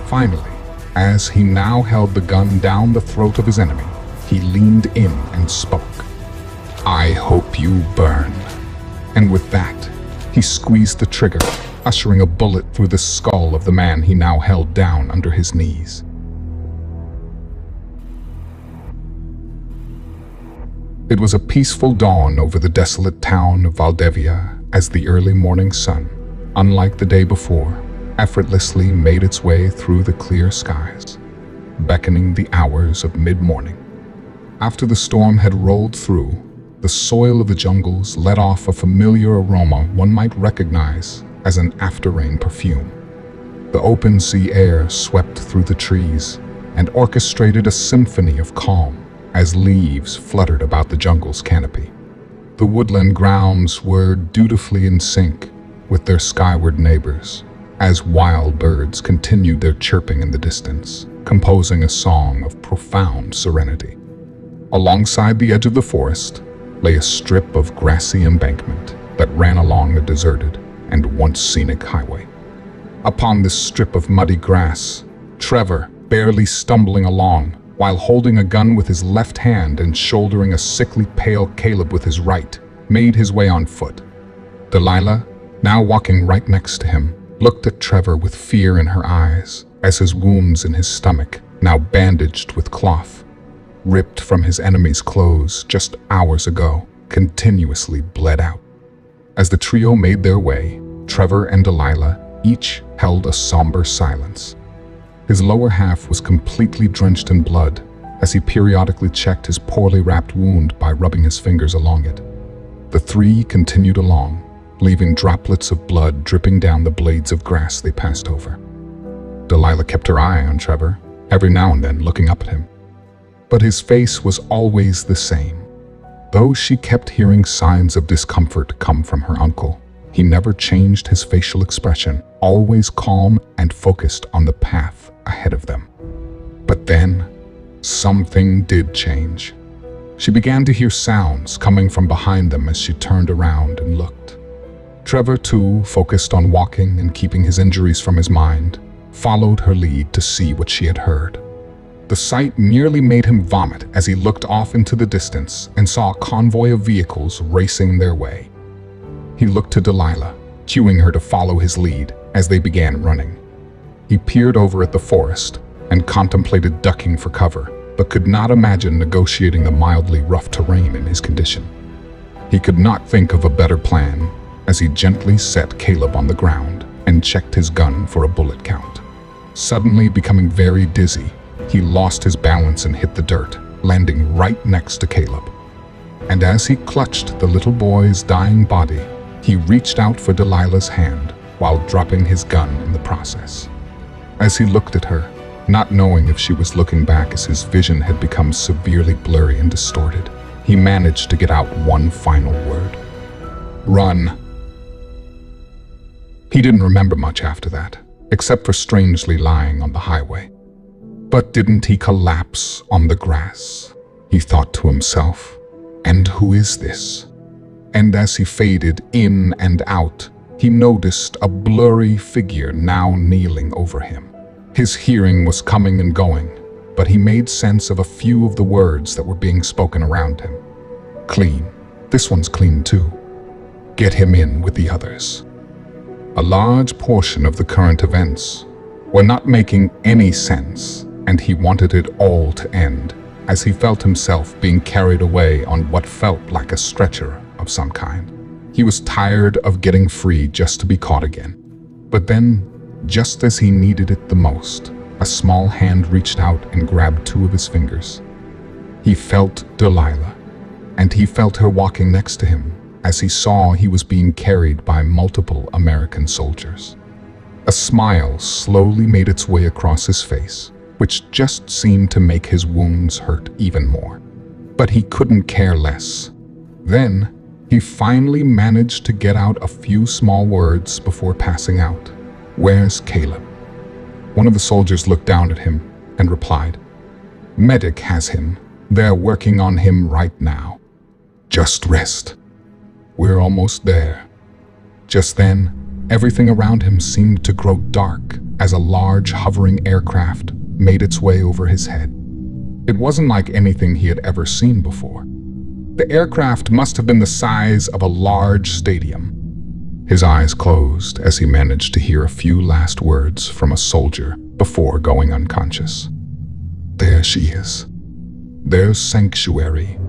Finally, as he now held the gun down the throat of his enemy, he leaned in and spoke. "I hope you burn." And with that, he squeezed the trigger, ushering a bullet through the skull of the man he now held down under his knees. It was a peaceful dawn over the desolate town of Valdivia as the early morning sun, unlike the day before, effortlessly made its way through the clear skies, beckoning the hours of mid-morning. After the storm had rolled through, the soil of the jungles let off a familiar aroma one might recognize as an after-rain perfume. The open sea air swept through the trees and orchestrated a symphony of calm as leaves fluttered about the jungle's canopy. The woodland grounds were dutifully in sync with their skyward neighbors, as wild birds continued their chirping in the distance, composing a song of profound serenity. Alongside the edge of the forest lay a strip of grassy embankment that ran along a deserted and once scenic highway. Upon this strip of muddy grass, Trevor, barely stumbling along, while holding a gun with his left hand and shouldering a sickly pale Caleb with his right, made his way on foot. Delilah, now walking right next to him, looked at Trevor with fear in her eyes as his wounds in his stomach, now bandaged with cloth, ripped from his enemy's clothes just hours ago, continuously bled out. As the trio made their way, Trevor and Delilah each held a somber silence. His lower half was completely drenched in blood as he periodically checked his poorly wrapped wound by rubbing his fingers along it. The three continued along, leaving droplets of blood dripping down the blades of grass they passed over. Delilah kept her eye on Trevor, every now and then looking up at him. But his face was always the same. Though she kept hearing signs of discomfort come from her uncle, he never changed his facial expression, always calm and focused on the path ahead of them. But then, something did change. She began to hear sounds coming from behind them as she turned around and looked. Trevor, too, focused on walking and keeping his injuries from his mind, followed her lead to see what she had heard. The sight nearly made him vomit as he looked off into the distance and saw a convoy of vehicles racing their way. He looked to Delilah, cueing her to follow his lead as they began running. He peered over at the forest and contemplated ducking for cover, but could not imagine negotiating the mildly rough terrain in his condition. He could not think of a better plan as he gently set Caleb on the ground and checked his gun for a bullet count. Suddenly becoming very dizzy, he lost his balance and hit the dirt, landing right next to Caleb. And as he clutched the little boy's dying body, he reached out for Delilah's hand while dropping his gun in the process. As he looked at her, not knowing if she was looking back as his vision had become severely blurry and distorted, he managed to get out one final word. "Run." He didn't remember much after that, except for strangely lying on the highway. But didn't he collapse on the grass? He thought to himself, and who is this? And as he faded in and out, he noticed a blurry figure now kneeling over him. His hearing was coming and going, but he made sense of a few of the words that were being spoken around him. Clean. This one's clean too. Get him in with the others. A large portion of the current events were not making any sense, and he wanted it all to end as he felt himself being carried away on what felt like a stretcher of some kind. He was tired of getting free just to be caught again. But then, just as he needed it the most, a small hand reached out and grabbed 2 of his fingers. He felt Delilah, and he felt her walking next to him as he saw he was being carried by multiple American soldiers. A smile slowly made its way across his face, which just seemed to make his wounds hurt even more. But he couldn't care less. Then, he finally managed to get out a few small words before passing out. "Where's Caleb?" One of the soldiers looked down at him and replied, "Medic has him. They're working on him right now. Just rest. We're almost there." Just then, everything around him seemed to grow dark as a large hovering aircraft made its way over his head. It wasn't like anything he had ever seen before. The aircraft must have been the size of a large stadium. His eyes closed as he managed to hear a few last words from a soldier before going unconscious. "There she is. There's sanctuary."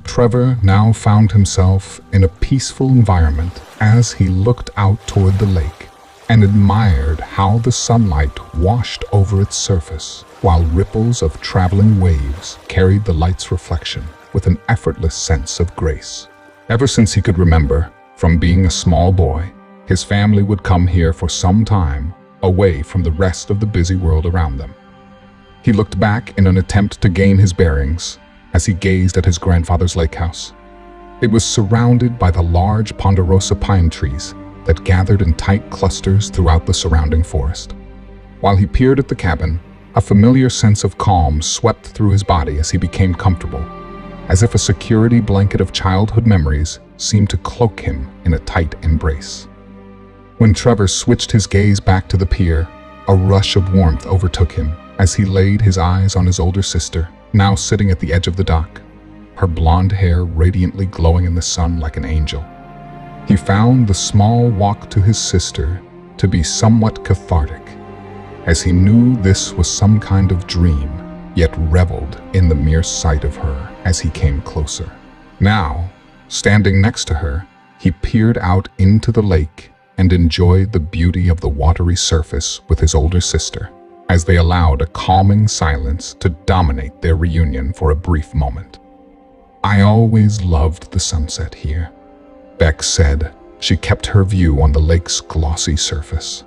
Trevor now found himself in a peaceful environment as he looked out toward the lake and admired how the sunlight washed over its surface, while ripples of traveling waves carried the light's reflection with an effortless sense of grace. Ever since he could remember, from being a small boy, his family would come here for some time, away from the rest of the busy world around them. He looked back in an attempt to gain his bearings as he gazed at his grandfather's lake house. It was surrounded by the large ponderosa pine trees that gathered in tight clusters throughout the surrounding forest. While he peered at the cabin, a familiar sense of calm swept through his body as he became comfortable, as if a security blanket of childhood memories seemed to cloak him in a tight embrace. When Trevor switched his gaze back to the pier, a rush of warmth overtook him as he laid his eyes on his older sister, now sitting at the edge of the dock, her blonde hair radiantly glowing in the sun like an angel. He found the small walk to his sister to be somewhat cathartic, as he knew this was some kind of dream, yet reveled in the mere sight of her as he came closer. Now, standing next to her, he peered out into the lake and enjoyed the beauty of the watery surface with his older sister, as they allowed a calming silence to dominate their reunion for a brief moment. "I always loved the sunset here," Beck said. She kept her view on the lake's glossy surface.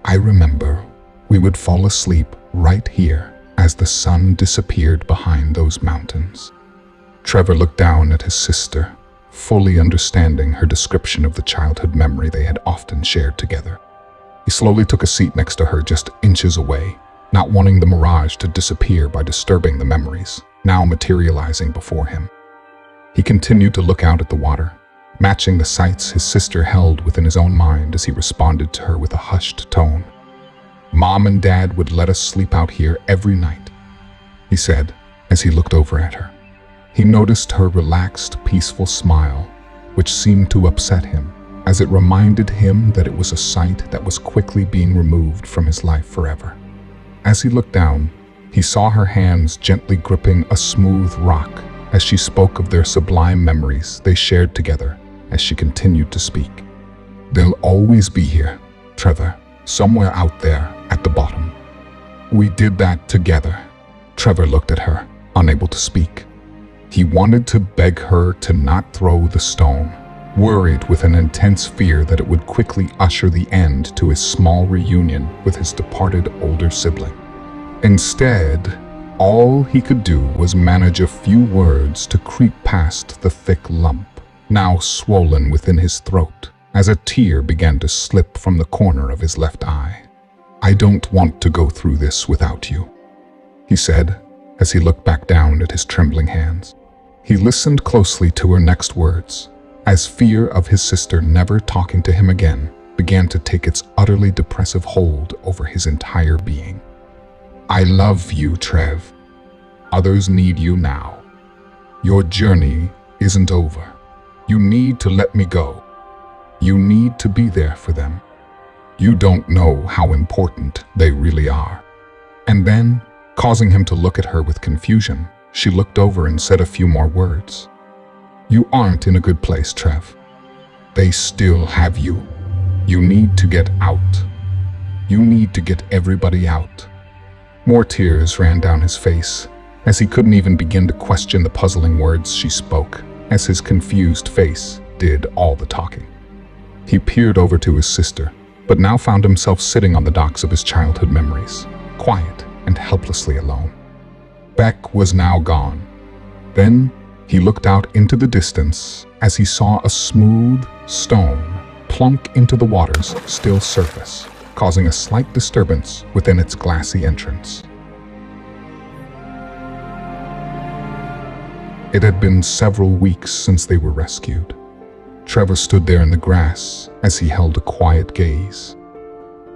"I remember we would fall asleep right here as the sun disappeared behind those mountains." Trevor looked down at his sister, fully understanding her description of the childhood memory they had often shared together. He slowly took a seat next to her just inches away, not wanting the mirage to disappear by disturbing the memories, now materializing before him. He continued to look out at the water, matching the sights his sister held within his own mind as he responded to her with a hushed tone. "Mom and Dad would let us sleep out here every night," he said as he looked over at her. He noticed her relaxed, peaceful smile, which seemed to upset him, as it reminded him that it was a sight that was quickly being removed from his life forever. As he looked down, he saw her hands gently gripping a smooth rock as she spoke of their sublime memories they shared together as she continued to speak. "They'll always be here, Trevor, somewhere out there at the bottom. We did that together." Trevor looked at her, unable to speak. He wanted to beg her to not throw the stone, worried with an intense fear that it would quickly usher the end to his small reunion with his departed older sibling. Instead, all he could do was manage a few words to creep past the thick lump, now swollen within his throat, as a tear began to slip from the corner of his left eye. "I don't want to go through this without you," he said as he looked back down at his trembling hands. He listened closely to her next words, as fear of his sister never talking to him again began to take its utterly depressive hold over his entire being. "I love you, Trev. Others need you now. Your journey isn't over. You need to let me go. You need to be there for them." You don't know how important they really are. And then, causing him to look at her with confusion, she looked over and said a few more words. You aren't in a good place, Trev. They still have you. You need to get out. You need to get everybody out. More tears ran down his face, as he couldn't even begin to question the puzzling words she spoke, as his confused face did all the talking. He peered over to his sister, but now found himself sitting on the docks of his childhood memories, quiet and helplessly alone. Beck was now gone. Then he looked out into the distance as he saw a smooth stone plunk into the water's still surface, causing a slight disturbance within its glassy entrance. It had been several weeks since they were rescued. Trevor stood there in the grass as he held a quiet gaze.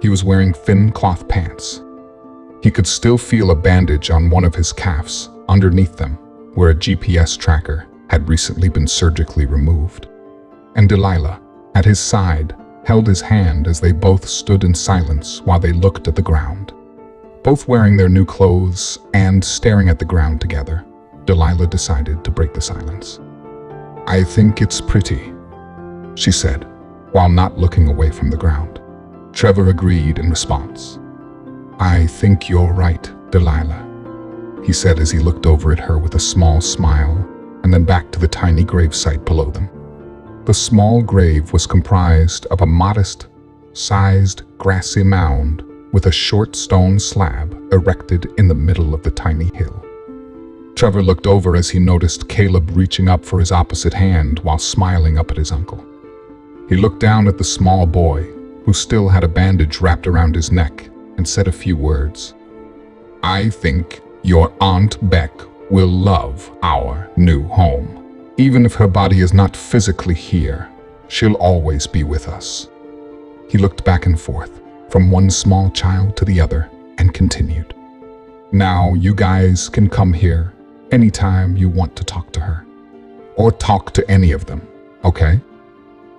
He was wearing thin cloth pants. He could still feel a bandage on one of his calves underneath them, where a GPS tracker had recently been surgically removed. And Delilah, at his side, held his hand as they both stood in silence while they looked at the ground. Both wearing their new clothes and staring at the ground together, Delilah decided to break the silence. I think it's pretty, she said, while not looking away from the ground. Trevor agreed in response. I think you're right, Delilah, he said as he looked over at her with a small smile and then back to the tiny gravesite below them. The small grave was comprised of a modest-sized grassy mound with a short stone slab erected in the middle of the tiny hill. Trevor looked over as he noticed Caleb reaching up for his opposite hand while smiling up at his uncle. He looked down at the small boy, who still had a bandage wrapped around his neck, and said a few words. I think your Aunt Beck will love our new home. Even if her body is not physically here, she'll always be with us. He looked back and forth, from one small child to the other, and continued. Now you guys can come here anytime you want to talk to her. Or talk to any of them, okay?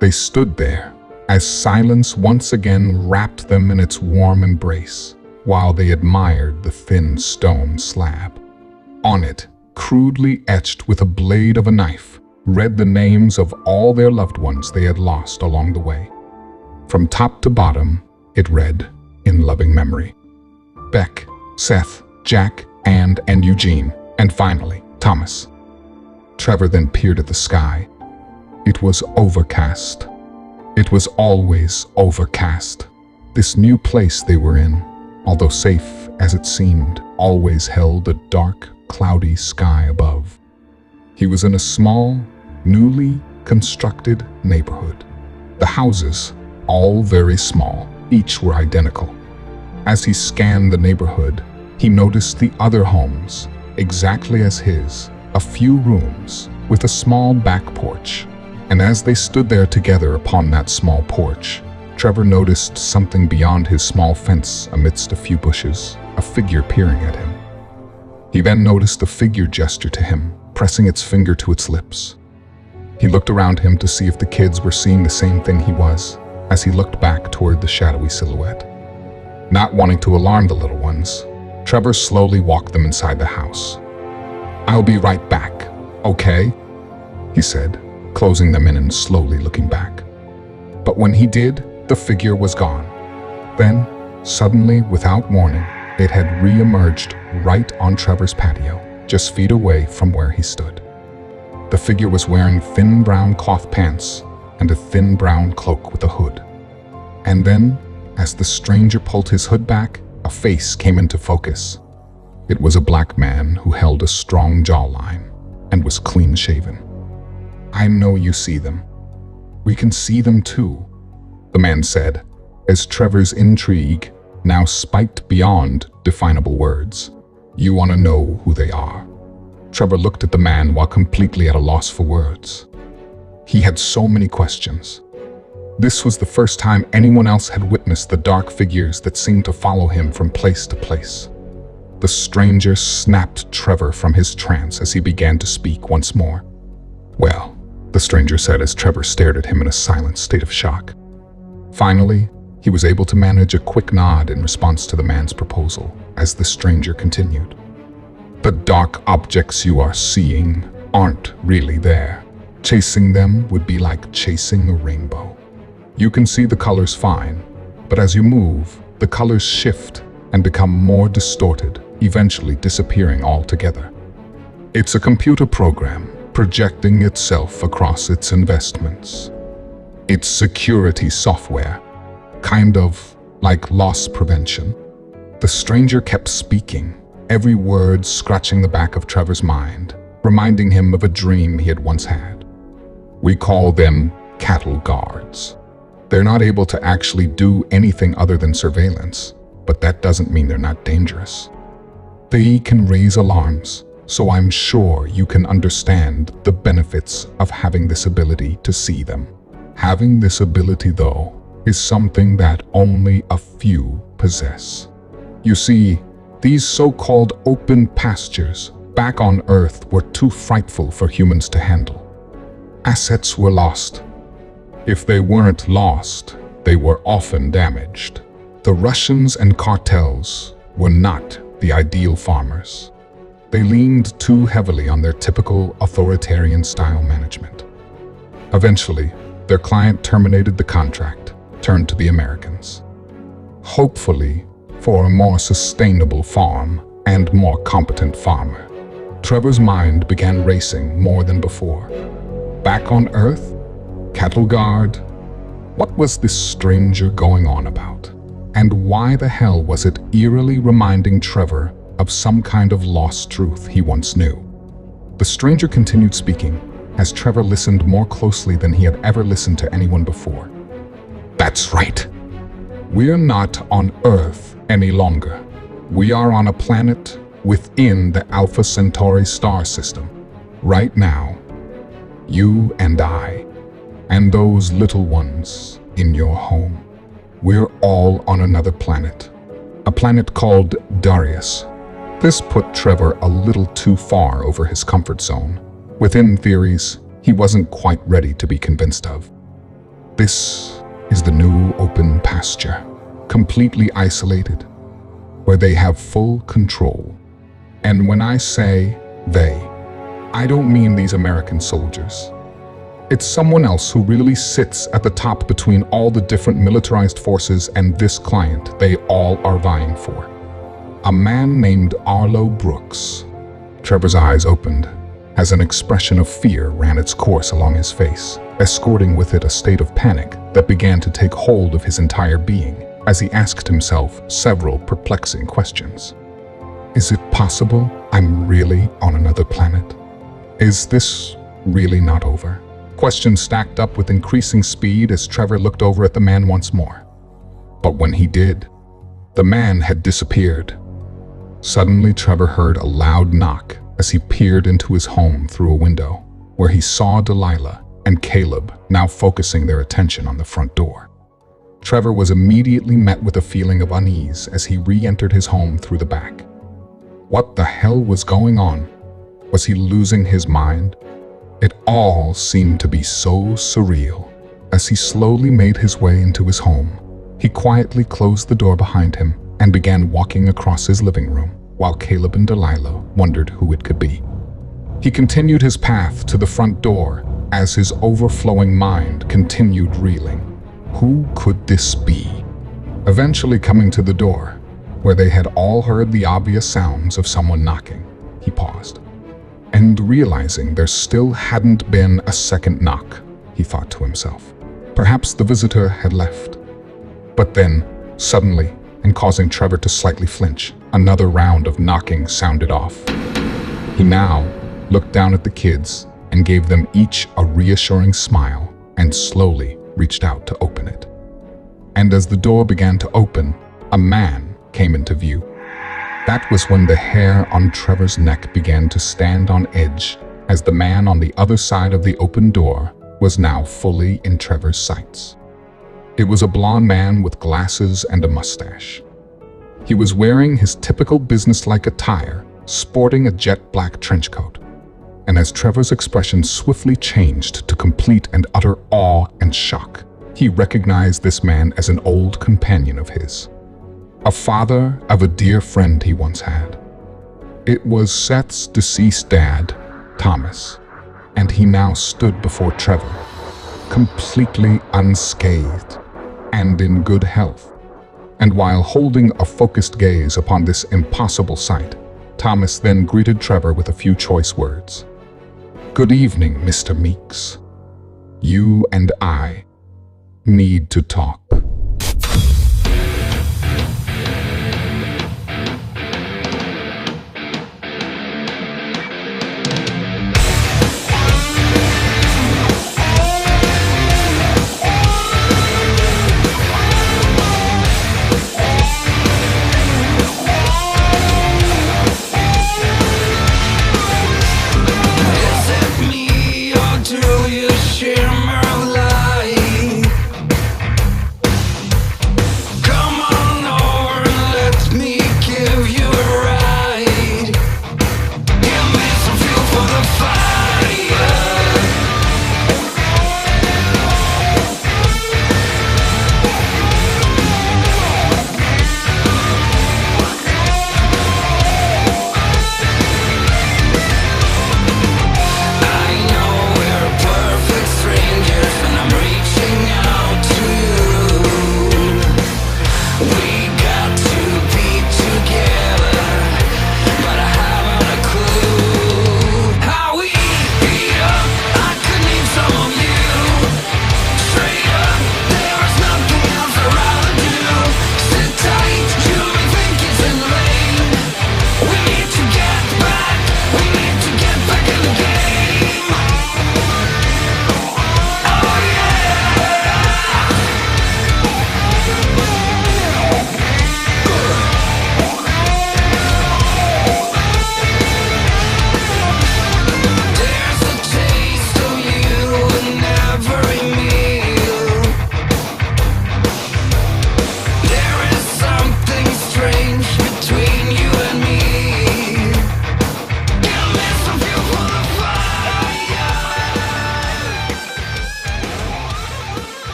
They stood there, as silence once again wrapped them in its warm embrace, while they admired the thin stone slab. On it, crudely etched with a blade of a knife, read the names of all their loved ones they had lost along the way. From top to bottom, it read, in loving memory, Beck, Seth, Jack, and Eugene, and finally, Thomas. Trevor then peered at the sky. It was overcast. It was always overcast. This new place they were in, although safe as it seemed, always held a dark, cloudy sky above. He was in a small, newly constructed neighborhood. The houses, all very small, each were identical. As he scanned the neighborhood, he noticed the other homes, exactly as his, a few rooms with a small back porch. And as they stood there together upon that small porch, Trevor noticed something beyond his small fence amidst a few bushes, a figure peering at him. He then noticed the figure gesture to him, pressing its finger to its lips. He looked around him to see if the kids were seeing the same thing he was, as he looked back toward the shadowy silhouette. Not wanting to alarm the little ones, Trevor slowly walked them inside the house. I'll be right back, okay? He said, closing them in and slowly looking back. But when he did, the figure was gone. Then, suddenly, without warning, it had re-emerged right on Trevor's patio, just feet away from where he stood. The figure was wearing thin brown cloth pants and a thin brown cloak with a hood. And then, as the stranger pulled his hood back, a face came into focus. It was a black man who held a strong jawline and was clean-shaven. I know you see them. We can see them too, the man said, as Trevor's intrigue now spiked beyond definable words. You want to know who they are? Trevor looked at the man while completely at a loss for words. He had so many questions. This was the first time anyone else had witnessed the dark figures that seemed to follow him from place to place. The stranger snapped Trevor from his trance as he began to speak once more. Well, the stranger said as Trevor stared at him in a silent state of shock. Finally, he He was able to manage a quick nod in response to the man's proposal as the stranger continued. The dark objects you are seeing aren't really there. Chasing them would be like chasing a rainbow. You can see the colors fine, but as you move, the colors shift and become more distorted, eventually disappearing altogether. It's a computer program projecting itself across its investments. It's security software, kind of like loss prevention. The stranger kept speaking, every word scratching the back of Trevor's mind, reminding him of a dream he had once had. We call them cattle guards. They're not able to actually do anything other than surveillance, but that doesn't mean they're not dangerous. They can raise alarms, so I'm sure you can understand the benefits of having this ability to see them. Having this ability, though, is something that only a few possess. You see, these so-called open pastures back on Earth were too frightful for humans to handle. Assets were lost. If they weren't lost, they were often damaged. The Russians and cartels were not the ideal farmers. They leaned too heavily on their typical authoritarian style management. Eventually, their client terminated the contract, turned to the Americans. Hopefully, for a more sustainable farm and more competent farmer. Trevor's mind began racing more than before. Back on Earth? Cattle guard? What was this stranger going on about? And why the hell was it eerily reminding Trevor of some kind of lost truth he once knew? The stranger continued speaking as Trevor listened more closely than he had ever listened to anyone before. That's right. We're not on Earth any longer. We are on a planet within the Alpha Centauri star system. Right now, you and I, and those little ones in your home, we're all on another planet. A planet called Darius. This put Trevor a little too far over his comfort zone, within theories he wasn't quite ready to be convinced of. This is the new open pasture, completely isolated, where they have full control. And when I say they, I don't mean these American soldiers. It's someone else who really sits at the top between all the different militarized forces and this client they all are vying for. A man named Arlo Brooks. Trevor's eyes opened as an expression of fear ran its course along his face, escorting with it a state of panic that began to take hold of his entire being as he asked himself several perplexing questions. Is it possible I'm really on another planet? Is this really not over? Questions stacked up with increasing speed as Trevor looked over at the man once more. But when he did, the man had disappeared. Suddenly, Trevor heard a loud knock as he peered into his home through a window, where he saw Delilah and Caleb now focusing their attention on the front door. Trevor was immediately met with a feeling of unease as he re-entered his home through the back. What the hell was going on? Was he losing his mind? It all seemed to be so surreal. As he slowly made his way into his home, he quietly closed the door behind him and began walking across his living room, while Caleb and Delilah wondered who it could be. He continued his path to the front door as his overflowing mind continued reeling. Who could this be? Eventually coming to the door, where they had all heard the obvious sounds of someone knocking, he paused. And realizing there still hadn't been a second knock, he thought to himself. Perhaps the visitor had left. But then, suddenly, and causing Trevor to slightly flinch, another round of knocking sounded off. He now looked down at the kids and gave them each a reassuring smile and slowly reached out to open it. And as the door began to open, a man came into view. That was when the hair on Trevor's neck began to stand on edge as the man on the other side of the open door was now fully in Trevor's sights. It was a blond man with glasses and a mustache. He was wearing his typical businesslike attire, sporting a jet black trench coat. And as Trevor's expression swiftly changed to complete and utter awe and shock, He recognized this man as an old companion of his, a father of a dear friend he once had. It was Seth's deceased dad, Thomas, and he now stood before Trevor, completely unscathed and in good health. And while holding a focused gaze upon this impossible sight, Thomas then greeted Trevor with a few choice words. "Good evening, Mr. Meeks. You and I need to talk."